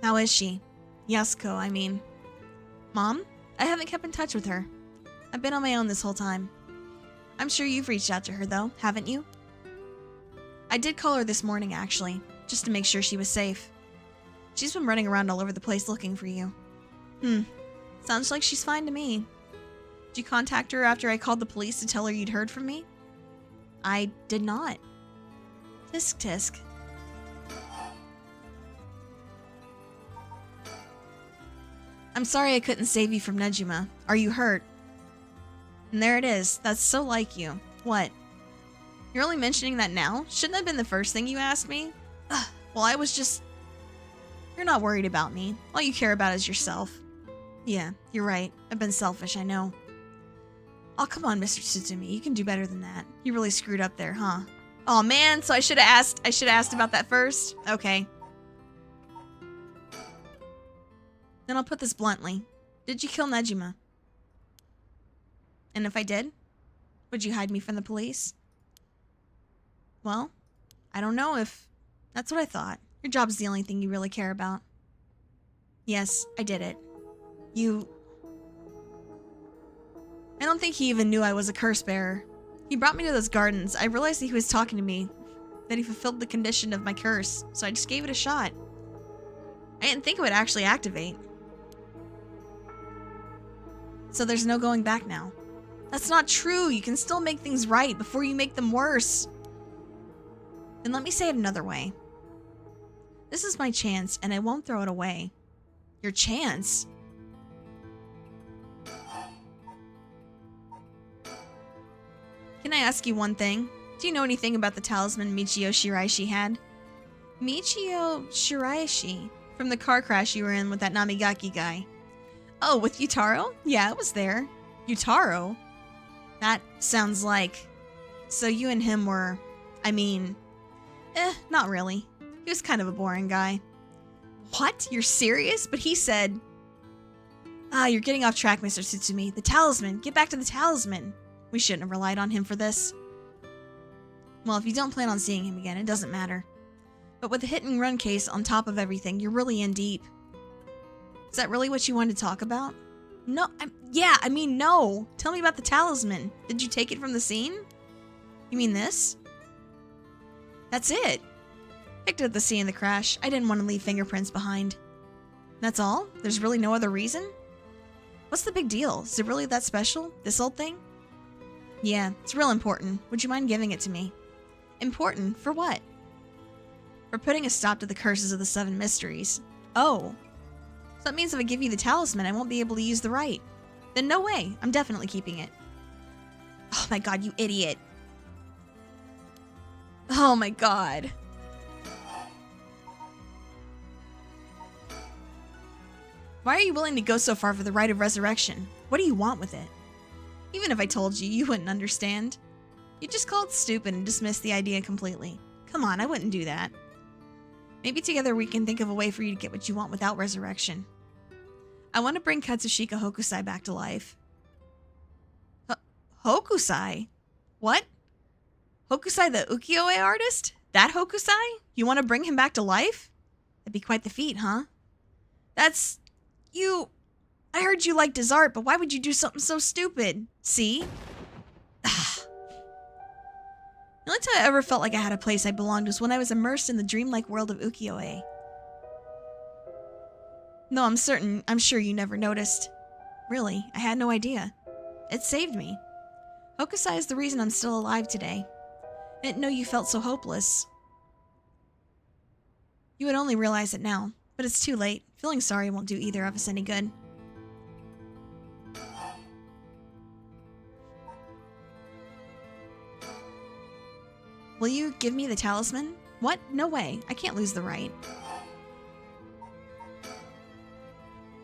How is she? Yasuko, I mean. Mom? I haven't kept in touch with her. I've been on my own this whole time. I'm sure you've reached out to her, though, haven't you? I did call her this morning, actually, just to make sure she was safe. She's been running around all over the place looking for you. Sounds like she's fine to me. Did you contact her after I called the police to tell her you'd heard from me? I did not. Tisk tisk. I'm sorry I couldn't save you from Nejima. Are you hurt? And there it is. That's so like you. What? You're only mentioning that now? Shouldn't that have been the first thing you asked me? Ugh, well, I was just... You're not worried about me. All you care about is yourself. Yeah, you're right. I've been selfish, I know. Oh, come on, Mr. Tsutsumi. You can do better than that. You really screwed up there, huh? Oh man, so I should have asked about that first? Okay. Then I'll put this bluntly. Did you kill Nejima? And if I did, would you hide me from the police? Well, I don't know if... That's what I thought. Your job's the only thing you really care about. Yes, I did it. You... I don't think he even knew I was a curse bearer. He brought me to those gardens. I realized that he was talking to me, that he fulfilled the condition of my curse, so I just gave it a shot. I didn't think it would actually activate. So there's no going back now. That's not true. You can still make things right before you make them worse. Then let me say it another way. This is my chance, and I won't throw it away. Your chance? Can I ask you one thing? Do you know anything about the talisman Michio Shiraishi had? Michio Shiraishi? From the car crash you were in with that Namigaki guy. Oh, with Yutaro? Yeah, it was there. Yutaro? That sounds like... So you and him were... I mean... not really. He was kind of a boring guy. What? You're serious? But he said... Ah, you're getting off track, Mr. Tsutsumi. The talisman. Get back to the talisman. We shouldn't have relied on him for this. Well, if you don't plan on seeing him again, it doesn't matter. But with the hit and run case on top of everything, you're really in deep. Is that really what you wanted to talk about? No, no. Tell me about the talisman. Did you take it from the scene? You mean this? That's it. Picked it at the scene of the crash. I didn't want to leave fingerprints behind. That's all? There's really no other reason? What's the big deal? Is it really that special? This old thing? Yeah, it's real important. Would you mind giving it to me? Important? For what? For putting a stop to the curses of the 7 mysteries. Oh. So that means if I give you the talisman, I won't be able to use the right. Then no way. I'm definitely keeping it. Oh my god, you idiot. Oh my god. Why are you willing to go so far for the rite of resurrection? What do you want with it? Even if I told you, you wouldn't understand. You'd just call it stupid and dismiss the idea completely. Come on, I wouldn't do that. Maybe together we can think of a way for you to get what you want without resurrection. I want to bring Katsushika Hokusai back to life. Hokusai? What? Hokusai the ukiyo-e artist? That Hokusai? You want to bring him back to life? That'd be quite the feat, huh? That's... you... I heard you liked his art, but why would you do something so stupid? See? The only time I ever felt like I had a place I belonged was when I was immersed in the dreamlike world of ukiyo-e. No, I'm sure you never noticed. Really, I had no idea. It saved me. Hokusai is the reason I'm still alive today. I didn't know you felt so hopeless. You would only realize it now, but it's too late. Feeling sorry won't do either of us any good. Will you give me the talisman? What? No way. I can't lose the right.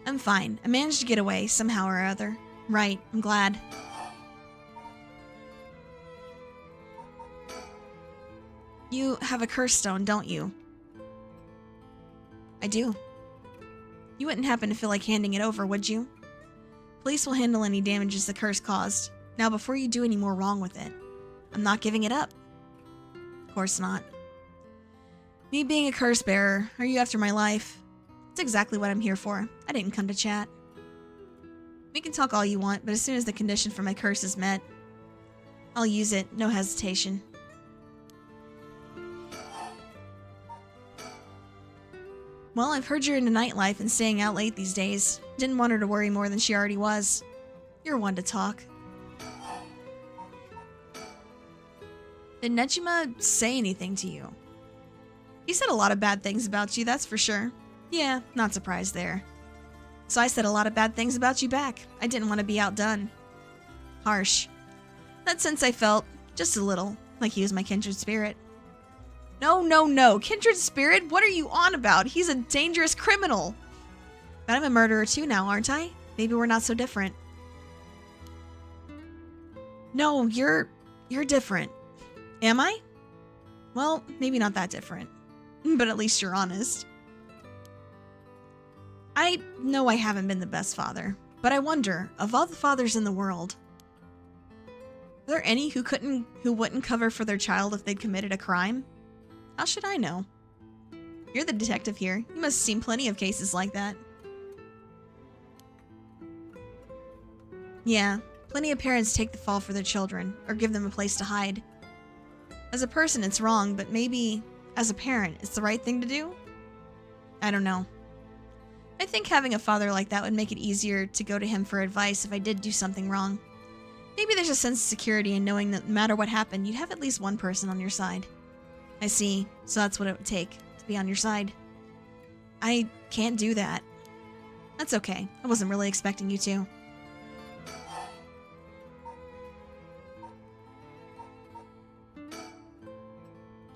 I'm fine. I managed to get away, somehow or other. Right. I'm glad. You have a curse stone, don't you? I do. You wouldn't happen to feel like handing it over, would you? Police will handle any damages the curse caused. Now, before you do any more wrong with it, I'm not giving it up. Of course not. Me being a curse bearer, are you after my life? It's exactly what I'm here for. I didn't come to chat. We can talk all you want, but as soon as the condition for my curse is met, I'll use it, no hesitation. Well, I've heard you're into nightlife and staying out late these days. Didn't want her to worry more than she already was. You're one to talk. Did Nejima say anything to you? He said a lot of bad things about you, that's for sure. Yeah, not surprised there. So I said a lot of bad things about you back. I didn't want to be outdone. Harsh. In that sense I felt, just a little, like he was my kindred spirit. No. Kindred spirit? What are you on about? He's a dangerous criminal. But I'm a murderer too now, aren't I? Maybe we're not so different. No, you're different. Am I? Well, maybe not that different. But at least you're honest. I know I haven't been the best father, but I wonder, of all the fathers in the world, are there any who wouldn't cover for their child if they'd committed a crime? How should I know? You're the detective here. You must have seen plenty of cases like that. Yeah, plenty of parents take the fall for their children, or give them a place to hide. As a person, it's wrong, but maybe, as a parent, it's the right thing to do? I don't know. I think having a father like that would make it easier to go to him for advice if I did do something wrong. Maybe there's a sense of security in knowing that no matter what happened, you'd have at least one person on your side. I see, so that's what it would take, to be on your side. I can't do that. That's okay, I wasn't really expecting you to.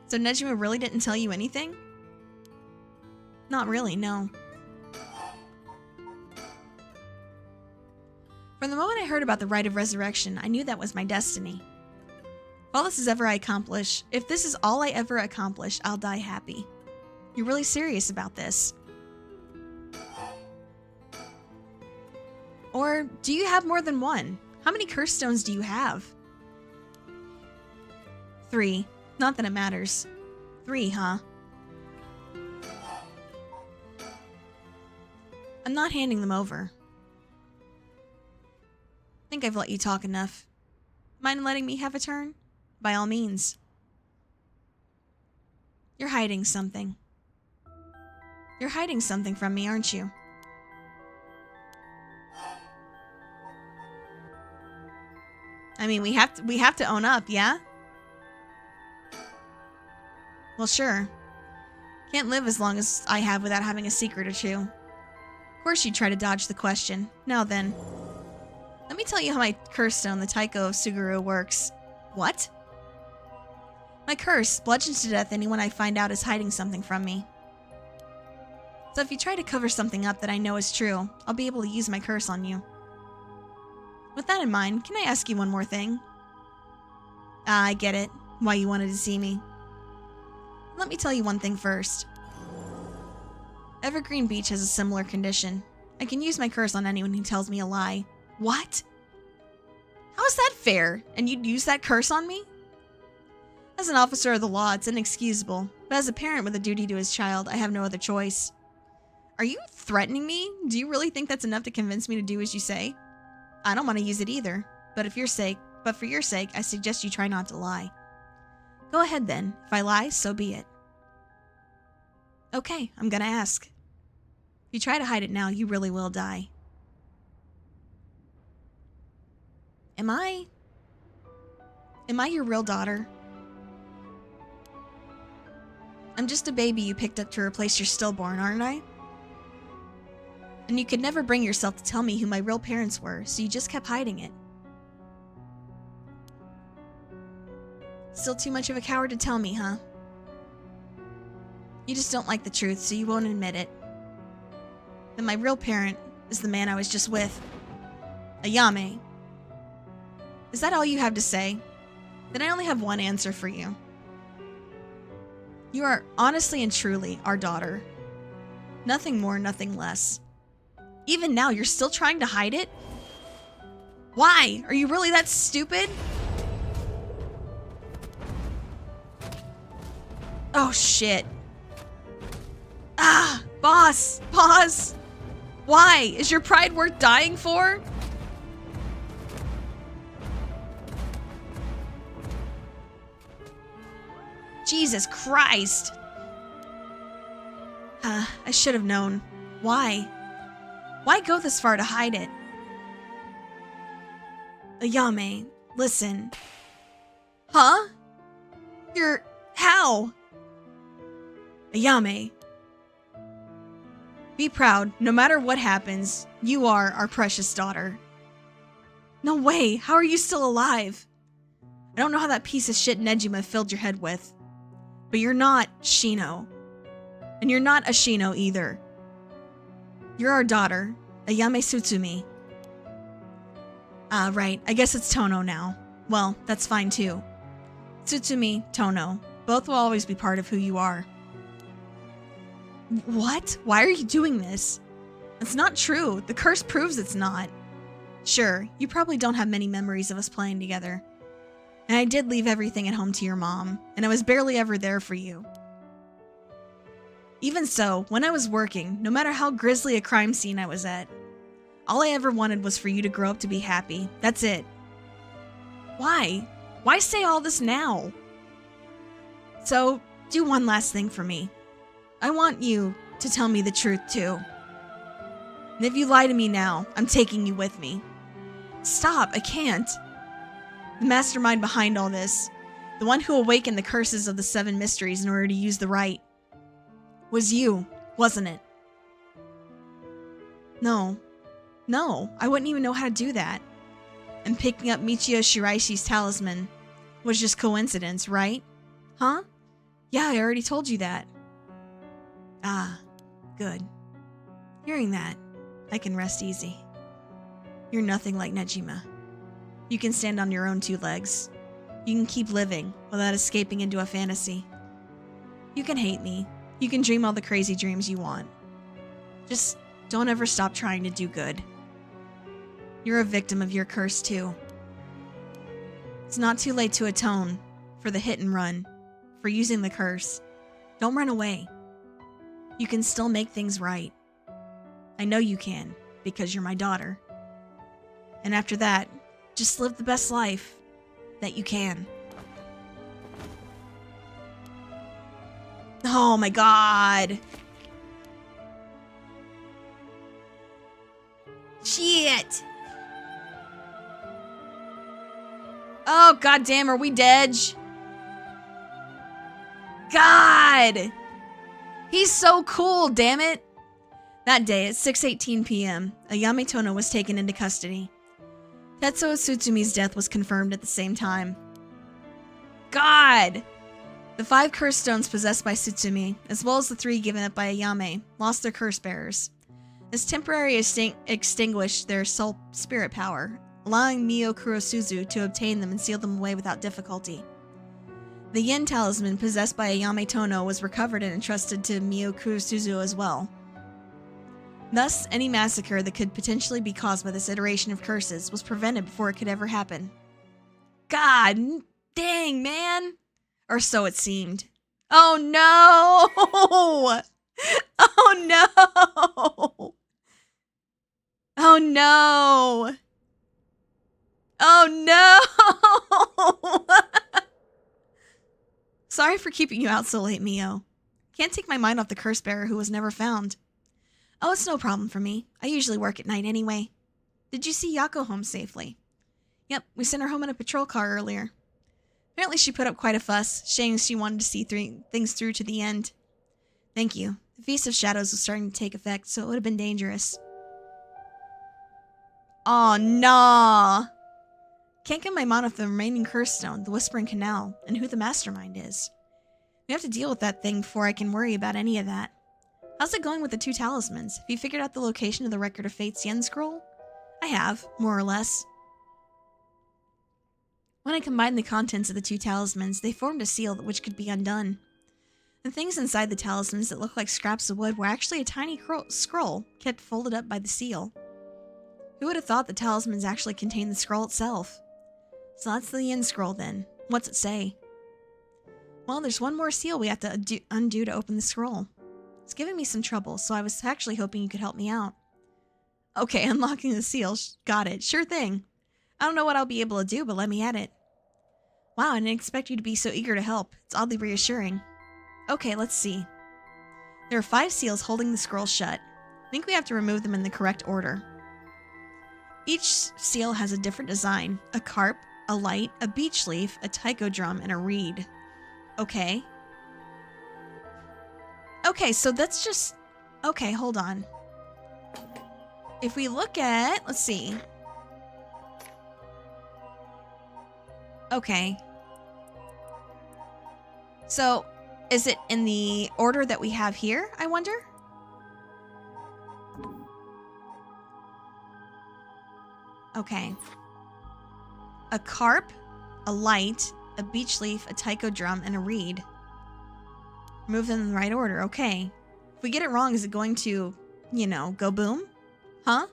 So Nejima really didn't tell you anything? Not really, no. From the moment I heard about the rite of resurrection, I knew that was my destiny. If this is all I ever accomplish, I'll die happy. You're really serious about this. Or do you have more than one? How many curse stones do you have? 3. Not that it matters. 3, huh? I'm not handing them over. I think I've let you talk enough. Mind letting me have a turn? By all means. You're hiding something. You're hiding something from me, aren't you? I mean, we have to own up, yeah? Well, sure. Can't live as long as I have without having a secret or two. Of course you'd try to dodge the question. Now then. Let me tell you how my curse stone, the Taiko of Suguru, works. What? My curse bludgeons to death anyone I find out is hiding something from me. So if you try to cover something up that I know is true, I'll be able to use my curse on you. With that in mind, can I ask you one more thing? Ah, I get it. Why you wanted to see me. Let me tell you one thing first. Evergreen Beach has a similar condition. I can use my curse on anyone who tells me a lie. What? How is that fair? And you'd use that curse on me? As an officer of the law, it's inexcusable, but as a parent with a duty to his child, I have no other choice. Are you threatening me? Do you really think that's enough to convince me to do as you say? I don't want to use it either, but for your sake, I suggest you try not to lie. Go ahead then. If I lie, so be it. Okay, I'm gonna ask. If you try to hide it now, you really will die. Am I your real daughter? I'm just a baby you picked up to replace your stillborn, aren't I? And you could never bring yourself to tell me who my real parents were, so you just kept hiding it. Still too much of a coward to tell me, huh? You just don't like the truth, so you won't admit it. Then my real parent is the man I was just with. Ayame. Is that all you have to say? Then I only have one answer for you. You are honestly and truly our daughter. Nothing more, nothing less. Even now, you're still trying to hide it? Why? Are you really that stupid? Oh, shit. Ah, boss! Boss! Why? Is your pride worth dying for? Jesus Christ! I should have known. Why? Why go this far to hide it? Ayame, listen. Huh? How? Ayame. Be proud, no matter what happens, you are our precious daughter. No way, how are you still alive? I don't know how that piece of shit Nejima filled your head with. But you're not Shino. And you're not a Shino either. You're our daughter, Ayame Tsutsumi. Ah, right, I guess it's Tono now. Well, that's fine too. Tsutsumi, Tono, both will always be part of who you are. What? Why are you doing this? It's not true. The curse proves it's not. Sure, you probably don't have many memories of us playing together. And I did leave everything at home to your mom, and I was barely ever there for you. Even so, when I was working, no matter how grisly a crime scene I was at, all I ever wanted was for you to grow up to be happy. That's it. Why? Why say all this now? So, do one last thing for me. I want you to tell me the truth too. And if you lie to me now, I'm taking you with me. Stop, I can't. The mastermind behind all this, the one who awakened the curses of the 7 mysteries in order to use the right, was you, wasn't it? No, I wouldn't even know how to do that. And picking up Michio Shiraishi's talisman was just coincidence, right? Huh? Yeah, I already told you that. Ah, good. Hearing that, I can rest easy. You're nothing like Nejima. You can stand on your own 2 legs. You can keep living without escaping into a fantasy. You can hate me. You can dream all the crazy dreams you want. Just don't ever stop trying to do good. You're a victim of your curse too. It's not too late to atone for the hit and run, for using the curse. Don't run away. You can still make things right. I know you can, because you're my daughter. And after that, just live the best life that you can. Oh my god. Shit. Oh goddamn, are we dead? God. He's so cool, damn it. That day at 6:18 p.m., Ayame Tono was taken into custody. Tetsuo Tsutsumi death was confirmed at the same time. God! The 5 curse stones possessed by Tsutsumi, as well as the 3 given up by Ayame, lost their curse bearers. This temporarily extinguished their soul spirit power, allowing Mio Kurosuzu to obtain them and seal them away without difficulty. The Yin talisman possessed by Ayame Tono was recovered and entrusted to Mio Kurosuzu as well. Thus, any massacre that could potentially be caused by this iteration of curses was prevented before it could ever happen. God dang, man! Or so it seemed. Oh no! Oh no! Oh no! Oh no! Sorry for keeping you out so late, Mio. Can't take my mind off the curse bearer who was never found. Oh, it's no problem for me. I usually work at night anyway. Did you see Yako home safely? Yep, we sent her home in a patrol car earlier. Apparently she put up quite a fuss, saying she wanted to see things through to the end. Thank you. The Feast of Shadows was starting to take effect, so it would have been dangerous. Aw, nah. Can't get my mind off the remaining curse stone, the Whispering Canal, and who the mastermind is. We have to deal with that thing before I can worry about any of that. How's it going with the 2 talismans? Have you figured out the location of the Record of Fate's Yen scroll? I have, more or less. When I combined the contents of the 2 talismans, they formed a seal which could be undone. The things inside the talismans that looked like scraps of wood were actually a tiny scroll kept folded up by the seal. Who would have thought the talismans actually contained the scroll itself? So that's the Yen scroll then. What's it say? Well, there's one more seal we have to undo to open the scroll. It's giving me some trouble, so I was actually hoping you could help me out. Okay, unlocking the seal. Got it. Sure thing. I don't know what I'll be able to do, but let me at it. Wow, I didn't expect you to be so eager to help. It's oddly reassuring. Okay, let's see. There are 5 seals holding the scroll shut. I think we have to remove them in the correct order. Each seal has a different design. A carp, a light, a beech leaf, a taiko drum, and a reed. Okay. Okay, so that's just... Okay, hold on. If we look at... Let's see. Okay. So, is it in the order that we have here, I wonder? Okay. A carp, a light, a beech leaf, a taiko drum, and a reed. Remove them in the right order. Okay. If we get it wrong, is it going to you know, go boom? Huh?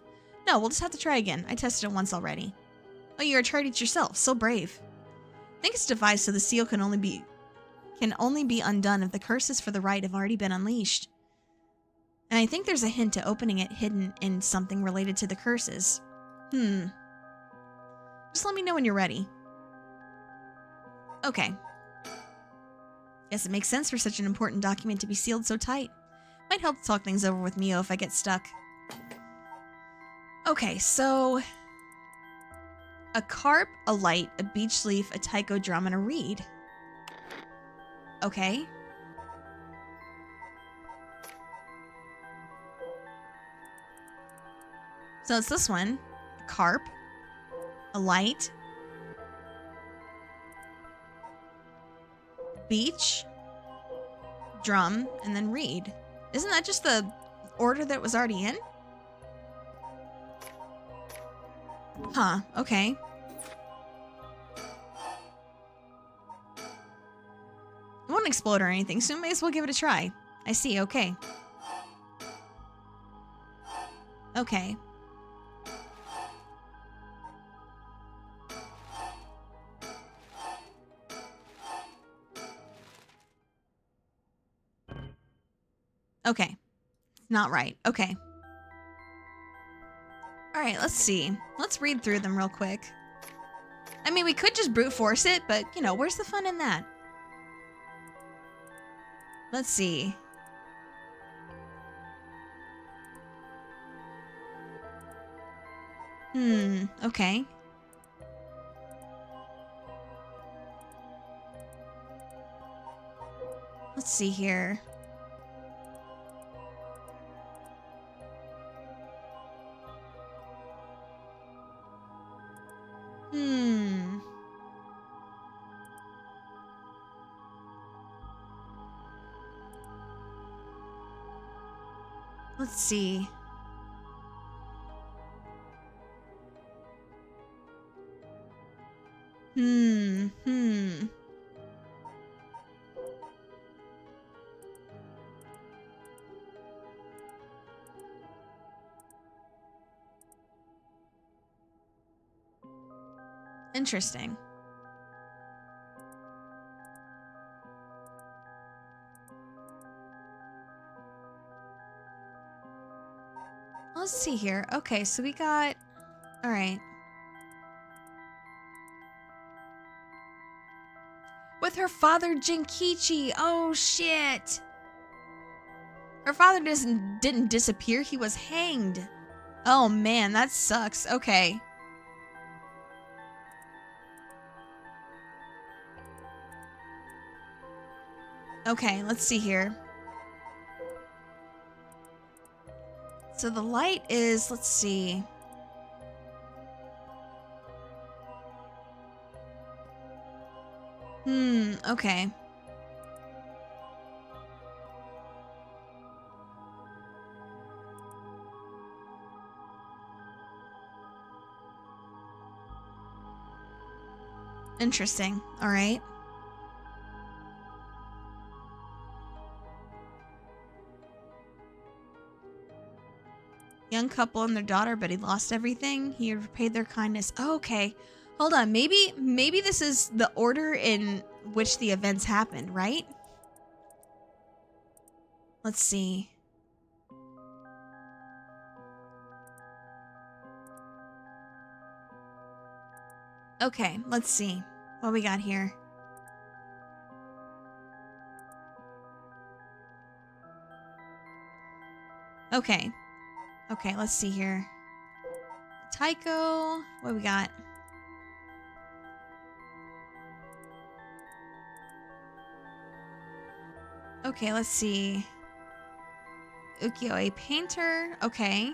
No, we'll just have to try again. I tested it once already. Oh, you tried it yourself. So brave. I think it's devised so the seal can only be undone if the curses for the right have already been unleashed. And I think there's a hint to opening it hidden in something related to the curses. Just let me know when you're ready. Okay. Guess it makes sense for such an important document to be sealed so tight. Might help to talk things over with Mio if I get stuck. Okay, so... a carp, a light, a beech leaf, a taiko drum, and a reed. Okay. So it's this one. A carp, a light, beech, drum, and then reed. Isn't that just the order that was already in? Huh, okay. It won't explode or anything, so we may as well give it a try. I see, okay. Okay. Okay. Not right. Okay. Alright, let's see. Let's read through them real quick. I mean, we could just brute force it, but, you know, where's the fun in that? Let's see. Okay. Let's see here. Let's see. Interesting. Let's see here. Okay, so we got... Alright. With her father, Jinkichi. Oh, shit. Her father didn't disappear. He was hanged. Oh, man, that sucks. Okay. Okay, let's see here. So the light is, let's see. Okay. Interesting. All right. Young couple and their daughter, but he lost everything. He repaid their kindness. Oh, okay. Hold on. Maybe this is the order in which the events happened, right? Let's see. Okay, let's see what we got here. Okay. Okay, let's see here. Taiko. What we got? Okay, let's see. Ukiyo-e painter. Okay.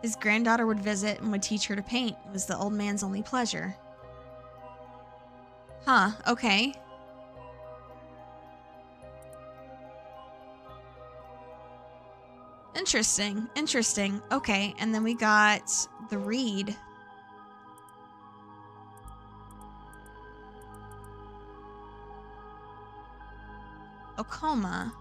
His granddaughter would visit and would teach her to paint. It was the old man's only pleasure. Huh, okay. Interesting, interesting. Okay, and then we got the reed. Oh, coma.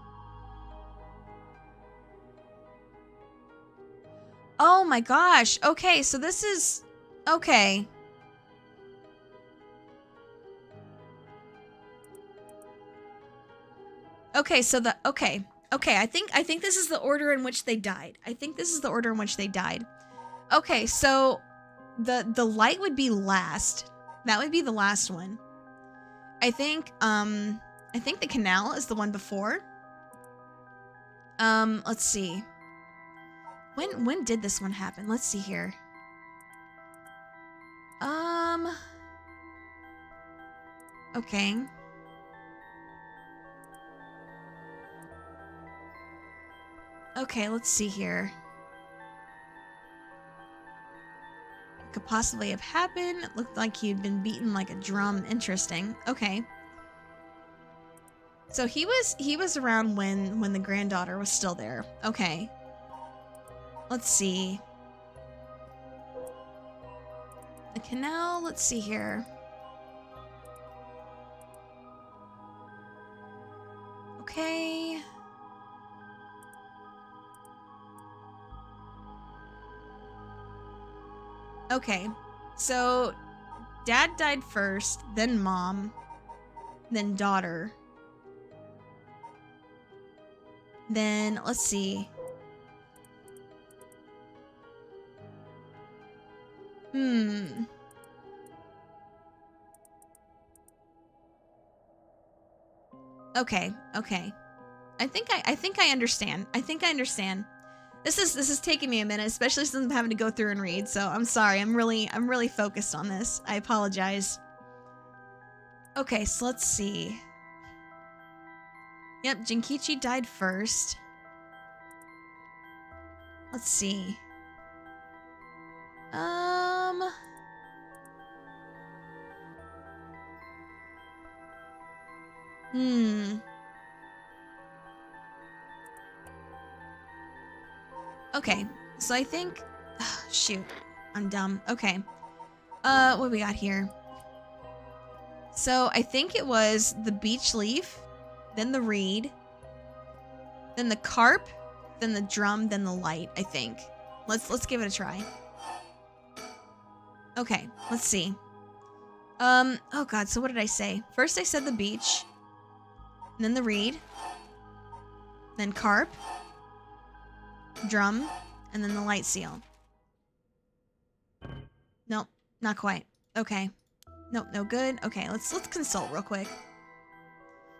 Oh my gosh. Okay, so this is... Okay. Okay, so the... Okay. Okay, I think this is the order in which they died. I think this is the order in which they died. Okay, so the light would be last. That would be the last one. I think the canal is the one before. Let's see. When did this one happen? Let's see here. Okay. Okay, let's see here. What could possibly have happened? It looked like he'd been beaten like a drum. Interesting. Okay. So he was around when the granddaughter was still there. Okay. Let's see. The canal, let's see here. Okay. Okay. So dad died first, then mom, then daughter. Then let's see. Okay, okay. I think I understand. I think I understand. This is taking me a minute, especially since I'm having to go through and read, so I'm sorry. I'm really focused on this. I apologize. Okay, so let's see. Yep, Jinkichi died first. Let's see. Okay, so I think... shoot, I'm dumb. Okay. What do we got here? So I think it was the beech leaf, then the reed, then the carp, then the drum, then the light, I think. Let's give it a try. Okay, let's see. Oh god, so what did I say? First I said the beech, then the reed, then carp, drum, and then the light seal. Nope, not quite. Okay. Nope, no good. Okay, let's consult real quick.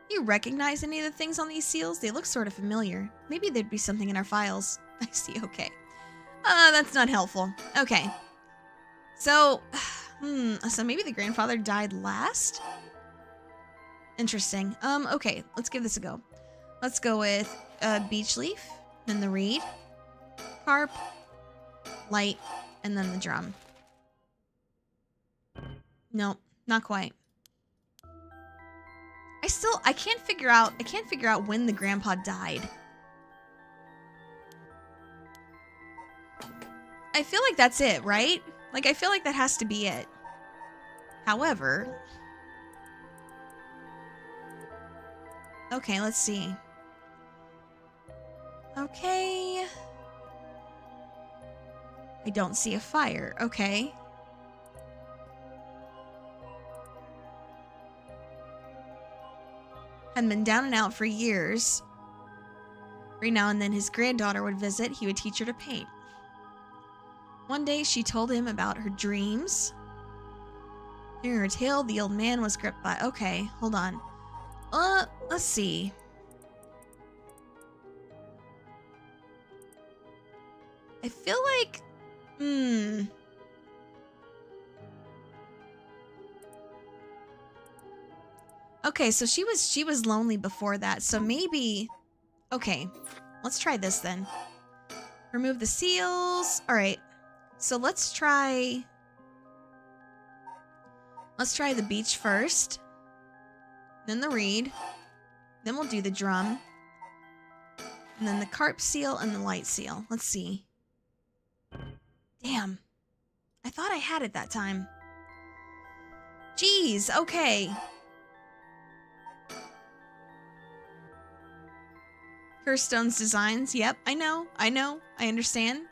Do you recognize any of the things on these seals? They look sort of familiar. Maybe there'd be something in our files. I see, okay. That's not helpful. Okay. So, so maybe the grandfather died last? Interesting. Okay, let's give this a go. Let's go with beech leaf, then the reed, carp, light, and then the drum. Nope, not quite. I can't figure out when the grandpa died. I feel like that's it, right? Like, I feel like that has to be it. However... Okay, let's see. Okay. I don't see a fire. Okay. Had been down and out for years. Every now and then his granddaughter would visit. He would teach her to paint. One day she told him about her dreams. Hearing her tale, the old man was gripped by... Okay, hold on. Let's see. I feel like... Okay, so she was lonely before that, so maybe... Okay, let's try this then. Remove the seals. Alright, so let's try the beech first. Then the reed. Then we'll do the drum. And then the carp seal and the light seal. Let's see. Damn. I thought I had it that time. Jeez, okay. Her stone's designs. Yep, I know. I understand.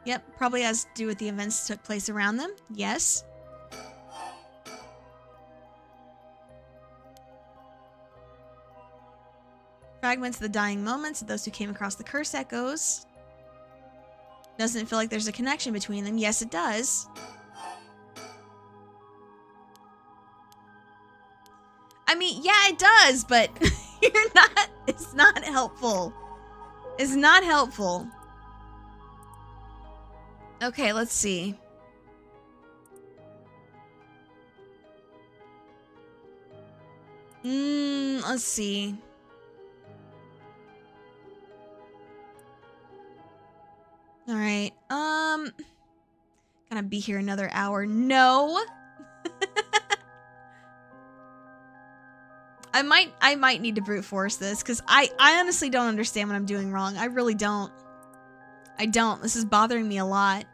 Yep, probably has to do with the events that took place around them. Yes. Fragments of the dying moments of those who came across the curse echoes. Doesn't it feel like there's a connection between them? Yes, it does. I mean, yeah, it does, but it's not helpful. It's not helpful. Okay, let's see. Let's see. All right. Gonna be here another hour. No. I might need to brute force this because I honestly don't understand what I'm doing wrong. I really don't. I don't. This is bothering me a lot.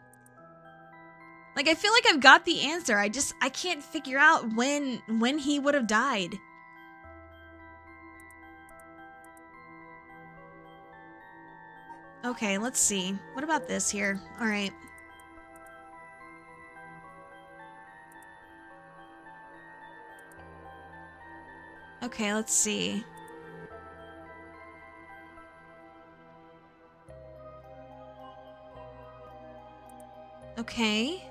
Like, I feel like I've got the answer. I can't figure out when he would have died. Okay, let's see. What about this here? All right. Okay, let's see. Okay.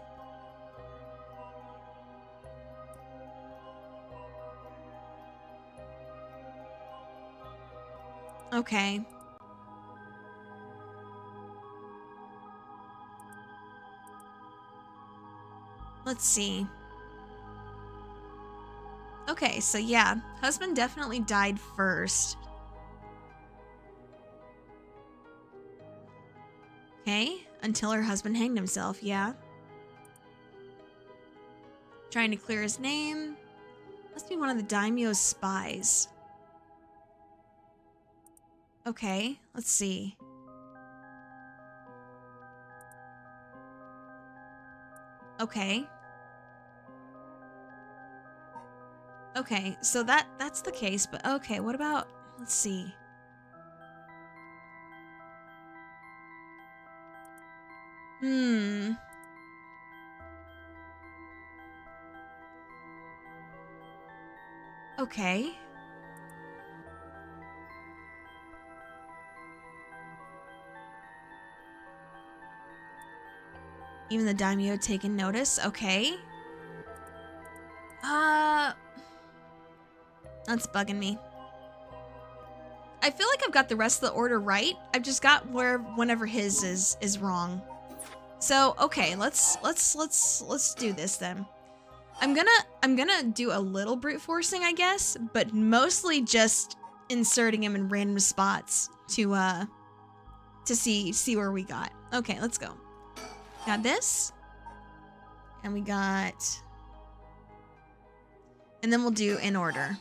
Okay. Let's see. Okay, so yeah, husband definitely died first. Okay, until her husband hanged himself, yeah. Trying to clear his name. Must be one of the daimyo's spies. Okay, let's see. Okay. Okay, so that's the case, but okay, what about, let's see. Okay. Even the daimyo had taken notice, okay. That's bugging me. I feel like I've got the rest of the order right. I've just got whenever his is wrong. So, okay, let's do this then. I'm gonna do a little brute forcing, I guess, but mostly just inserting him in random spots to see where we got. Okay, let's go. Got this. And we got, and then we'll do in order.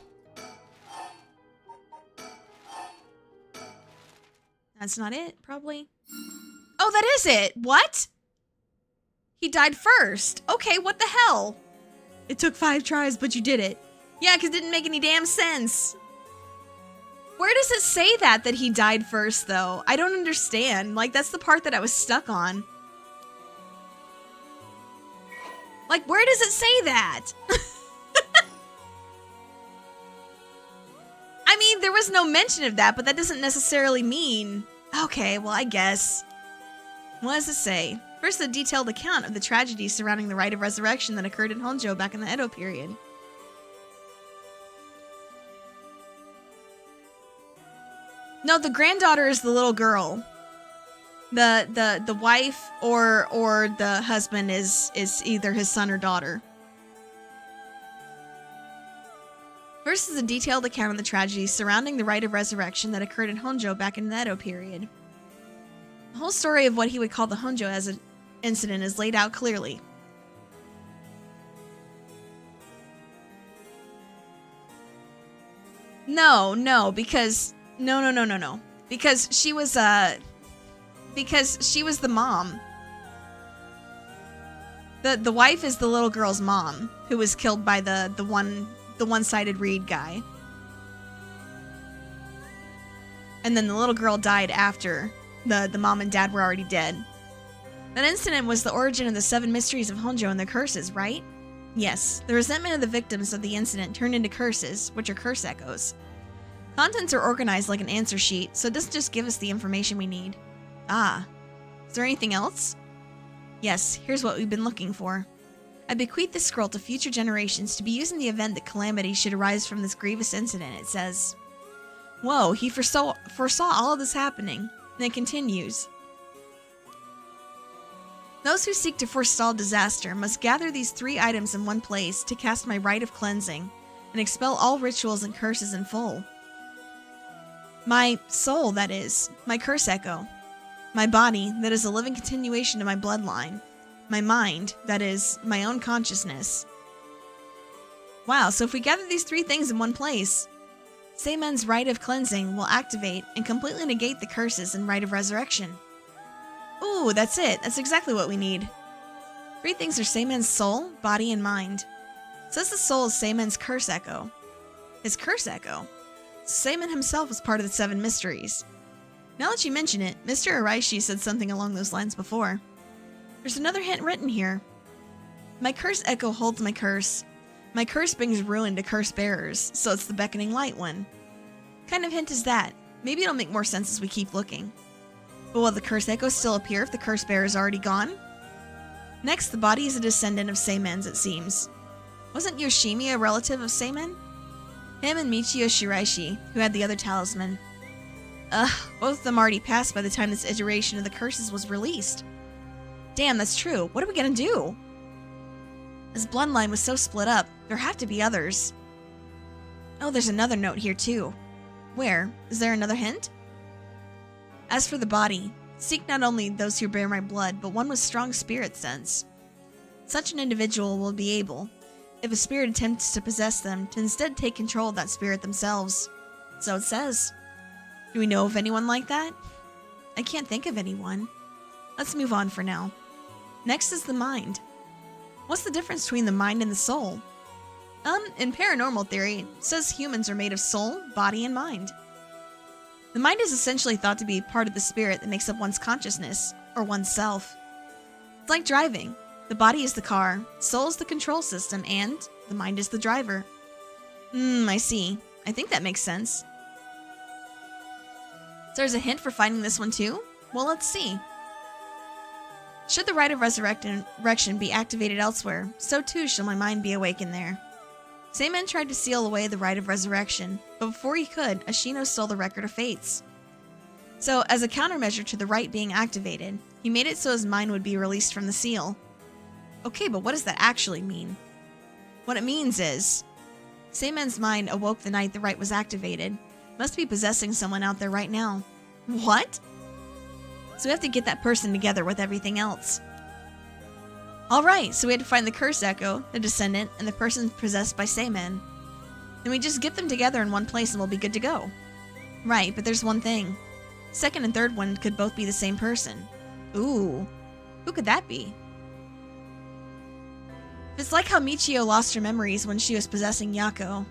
That's not it, probably. Oh, that is it. What? He died first. Okay, what the hell? It took 5 tries, but you did it. Yeah, because it didn't make any damn sense. Where does it say that he died first, though? I don't understand. Like, that's the part that I was stuck on. Like, where does it say that? I mean, there was no mention of that, but that doesn't necessarily mean... Okay, well, I guess. What does it say? First, a detailed account of the tragedy surrounding the rite of resurrection that occurred in Honjo back in the Edo period. No, the granddaughter is the little girl. The wife or the husband is either his son or daughter. First is a detailed account of the tragedy surrounding the rite of resurrection that occurred in Honjo back in the Edo period. The whole story of what he would call the Honjo as an incident is laid out clearly. No, because no. Because she was the mom. The wife is the little girl's mom who was killed by the one the one-sided reed guy. And then the little girl died after the mom and dad were already dead. That incident was the origin of the 7 mysteries of Honjo and their curses, right? Yes, the resentment of the victims of the incident turned into curses, which are curse echoes. Contents are organized like an answer sheet, so it doesn't just give us the information we need. Ah. Is there anything else? Yes, here's what we've been looking for. I bequeath this scroll to future generations to be used in the event that calamity should arise from this grievous incident, it says. Whoa, he foresaw all of this happening. And it continues. Those who seek to forestall disaster must gather these 3 items in one place to cast my rite of cleansing and expel all rituals and curses in full. My soul, that is, my curse echo. My body, that is a living continuation of my bloodline. My mind, that is, my own consciousness. Wow, so if we gather these 3 things in one place, Seimen's rite of cleansing will activate and completely negate the curses and rite of resurrection. Ooh, that's it. That's exactly what we need. 3 things are Seimen's soul, body, and mind. It says the soul is Seimen's curse echo. His curse echo? Seimen himself was part of the 7 mysteries. Now that you mention it, Mr. Araishi said something along those lines before. There's another hint written here. My curse echo holds my curse. My curse brings ruin to curse bearers, so it's the beckoning light one. What kind of hint is that? Maybe it'll make more sense as we keep looking. But will the curse echo still appear if the curse bearer is already gone? Next, the body is a descendant of Seimen's, it seems. Wasn't Yoshimi a relative of Seimen? Him and Michio Shiraishi, who had the other talisman. Both of them already passed by the time this iteration of the curses was released. Damn, that's true. What are we gonna do? This bloodline was so split up, there have to be others. Oh, there's another note here too. Where? Is there another hint? As for the body, seek not only those who bear my blood, but one with strong spirit sense. Such an individual will be able, if a spirit attempts to possess them, to instead take control of that spirit themselves. So it says. Do we know of anyone like that? I can't think of anyone. Let's move on for now. Next is the mind. What's the difference between the mind and the soul? In paranormal theory, it says humans are made of soul, body, and mind. The mind is essentially thought to be part of the spirit that makes up one's consciousness, or one's self. It's like driving. The body is the car, soul is the control system, and the mind is the driver. I see. I think that makes sense. So there's a hint for finding this one too? Well, let's see. Should the rite of resurrection be activated elsewhere, so too shall my mind be awakened there. Seimen tried to seal away the rite of resurrection, but before he could, Ashino stole the record of fates. So, as a countermeasure to the rite being activated, he made it so his mind would be released from the seal. Okay, but what does that actually mean? What it means is, Seimen's mind awoke the night the rite was activated. Must be possessing someone out there right now. What? So we have to get that person together with everything else. Alright, so we had to find the curse echo, the descendant, and the person possessed by Seimen. Then we just get them together in one place and we'll be good to go. Right, but there's one thing. Second and third one could both be the same person. Ooh, who could that be? It's like how Michio lost her memories when she was possessing Yako.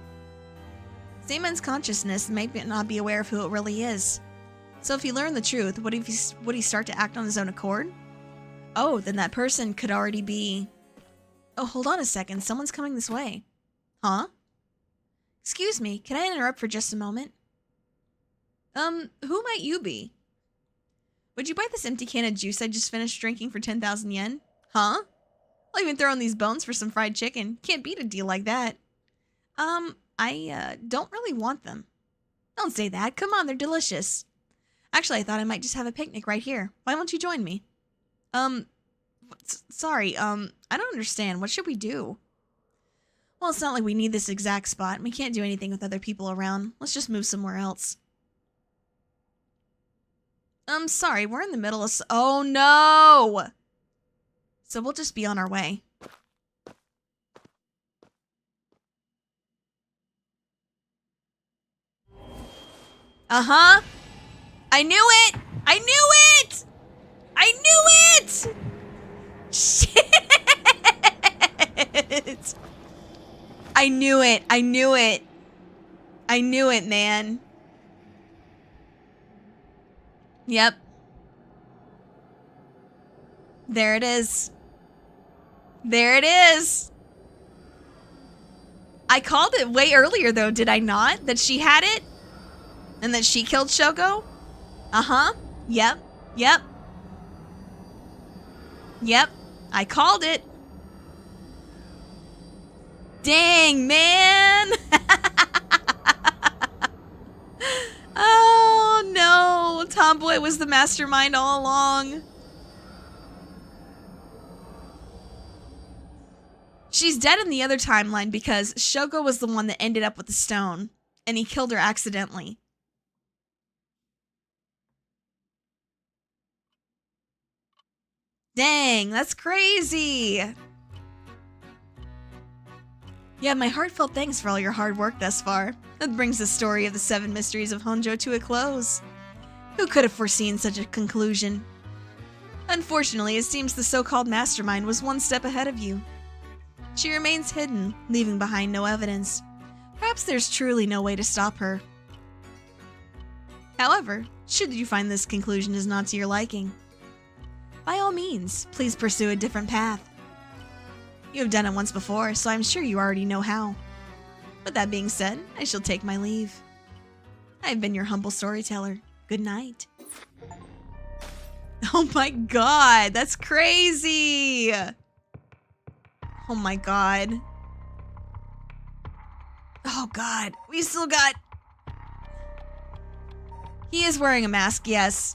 Seimen's consciousness might not be aware of who it really is. So if he learned the truth, would he start to act on his own accord? Oh, then that person could already be... Oh, hold on a second. Someone's coming this way. Huh? Excuse me, can I interrupt for just a moment? Who might you be? Would you buy this empty can of juice I just finished drinking for 10,000 yen? Huh? I'll even throw in these bones for some fried chicken. Can't beat a deal like that. I don't really want them. Don't say that. Come on, they're delicious. Actually, I thought I might just have a picnic right here. Why won't you join me? Sorry, I don't understand. What should we do? Well, it's not like we need this exact spot. We can't do anything with other people around. Let's just move somewhere else. Sorry, we're in the middle of... Oh, no! So we'll just be on our way. Uh-huh. I knew it! I knew it! I knew it! Shit! I knew it. I knew it. I knew it, man. Yep. There it is. There it is. I called it way earlier, though, did I not? That she had it? And that she killed Shogo? Uh-huh. Yep. Yep. Yep. I called it. Dang, man. Oh, no. Tomboy was the mastermind all along. She's dead in the other timeline because Shogo was the one that ended up with the stone, and he killed her accidentally. Dang, that's crazy. Yeah, my heartfelt thanks for all your hard work thus far. That brings the story of the 7 mysteries of Honjo to a close. Who could have foreseen such a conclusion? Unfortunately, it seems the so-called mastermind was one step ahead of you. She remains hidden, leaving behind no evidence. Perhaps there's truly no way to stop her. However, should you find this conclusion is not to your liking, by all means, please pursue a different path. You have done it once before, so I'm sure you already know how. With that being said, I shall take my leave. I've been your humble storyteller. Good night. Oh my god, that's crazy! Oh my god. Oh god, we still got... He is wearing a mask, yes.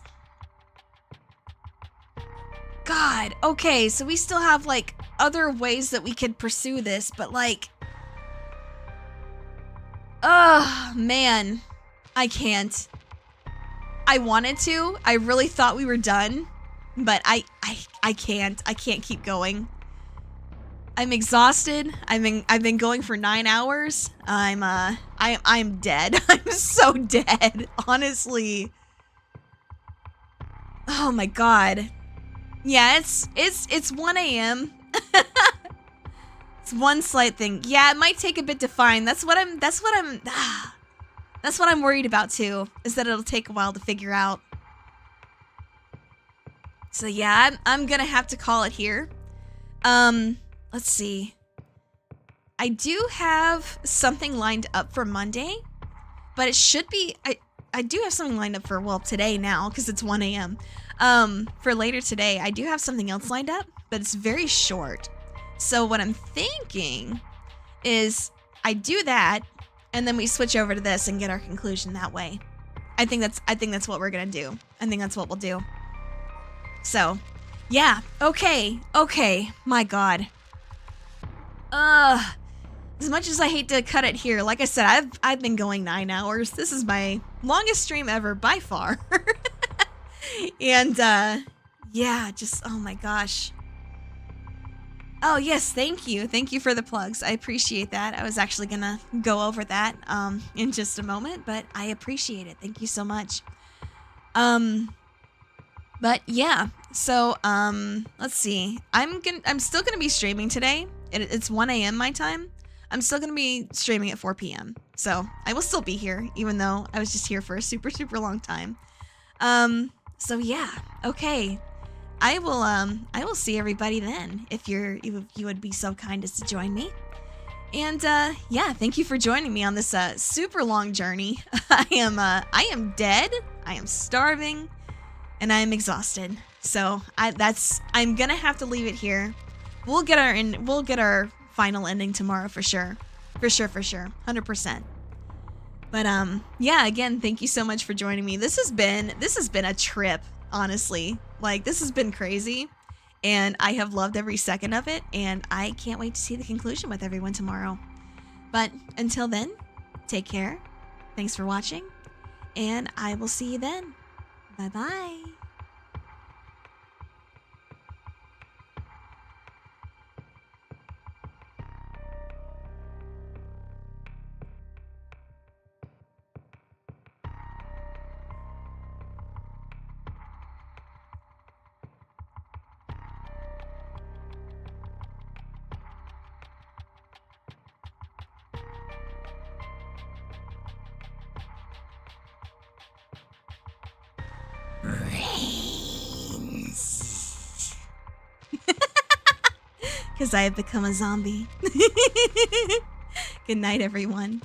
God, okay, so we still have, like, other ways that we could pursue this, but, like... Ugh, man. I can't. I wanted to. I really thought we were done, but I can't. I can't keep going. I'm exhausted. I've been going for 9 hours. I'm dead. I'm so dead, honestly. Oh my god. Yeah, it's 1 a.m. It's one slight thing. Yeah, it might take a bit to find. That's what I'm worried about too, is that it'll take a while to figure out. So yeah, I'm gonna have to call it here. Let's see. I do have something lined up for Monday, but it should be, I do have something lined up for, well, today now, because it's 1 a.m. For later today, I do have something else lined up, but it's very short. So what I'm thinking is I do that, and then we switch over to this and get our conclusion that way. I think that's what we're gonna do. I think that's what we'll do. So, yeah, okay, my god. As much as I hate to cut it here, like I said, I've been going 9 hours. This is my longest stream ever by far. And, yeah, just, oh my gosh. Oh, yes, thank you. Thank you for the plugs. I appreciate that. I was actually gonna go over that, in just a moment, but I appreciate it. Thank you so much. But yeah, so, let's see. I'm still gonna be streaming today. It's 1 a.m. my time. I'm still gonna be streaming at 4 p.m. So I will still be here, even though I was just here for a super, super long time. So yeah, okay. I will see everybody then, if you would be so kind as to join me. And, yeah, thank you for joining me on this, super long journey. I am dead, I am starving, and I am exhausted. So, I'm gonna have to leave it here. We'll get our final ending tomorrow for sure. For sure, 100%. But, yeah, again, thank you so much for joining me. This has been a trip, honestly. Like, this has been crazy, and I have loved every second of it, and I can't wait to see the conclusion with everyone tomorrow. But until then, take care. Thanks for watching, and I will see you then. Bye-bye. Because I have become a zombie. Good night, everyone.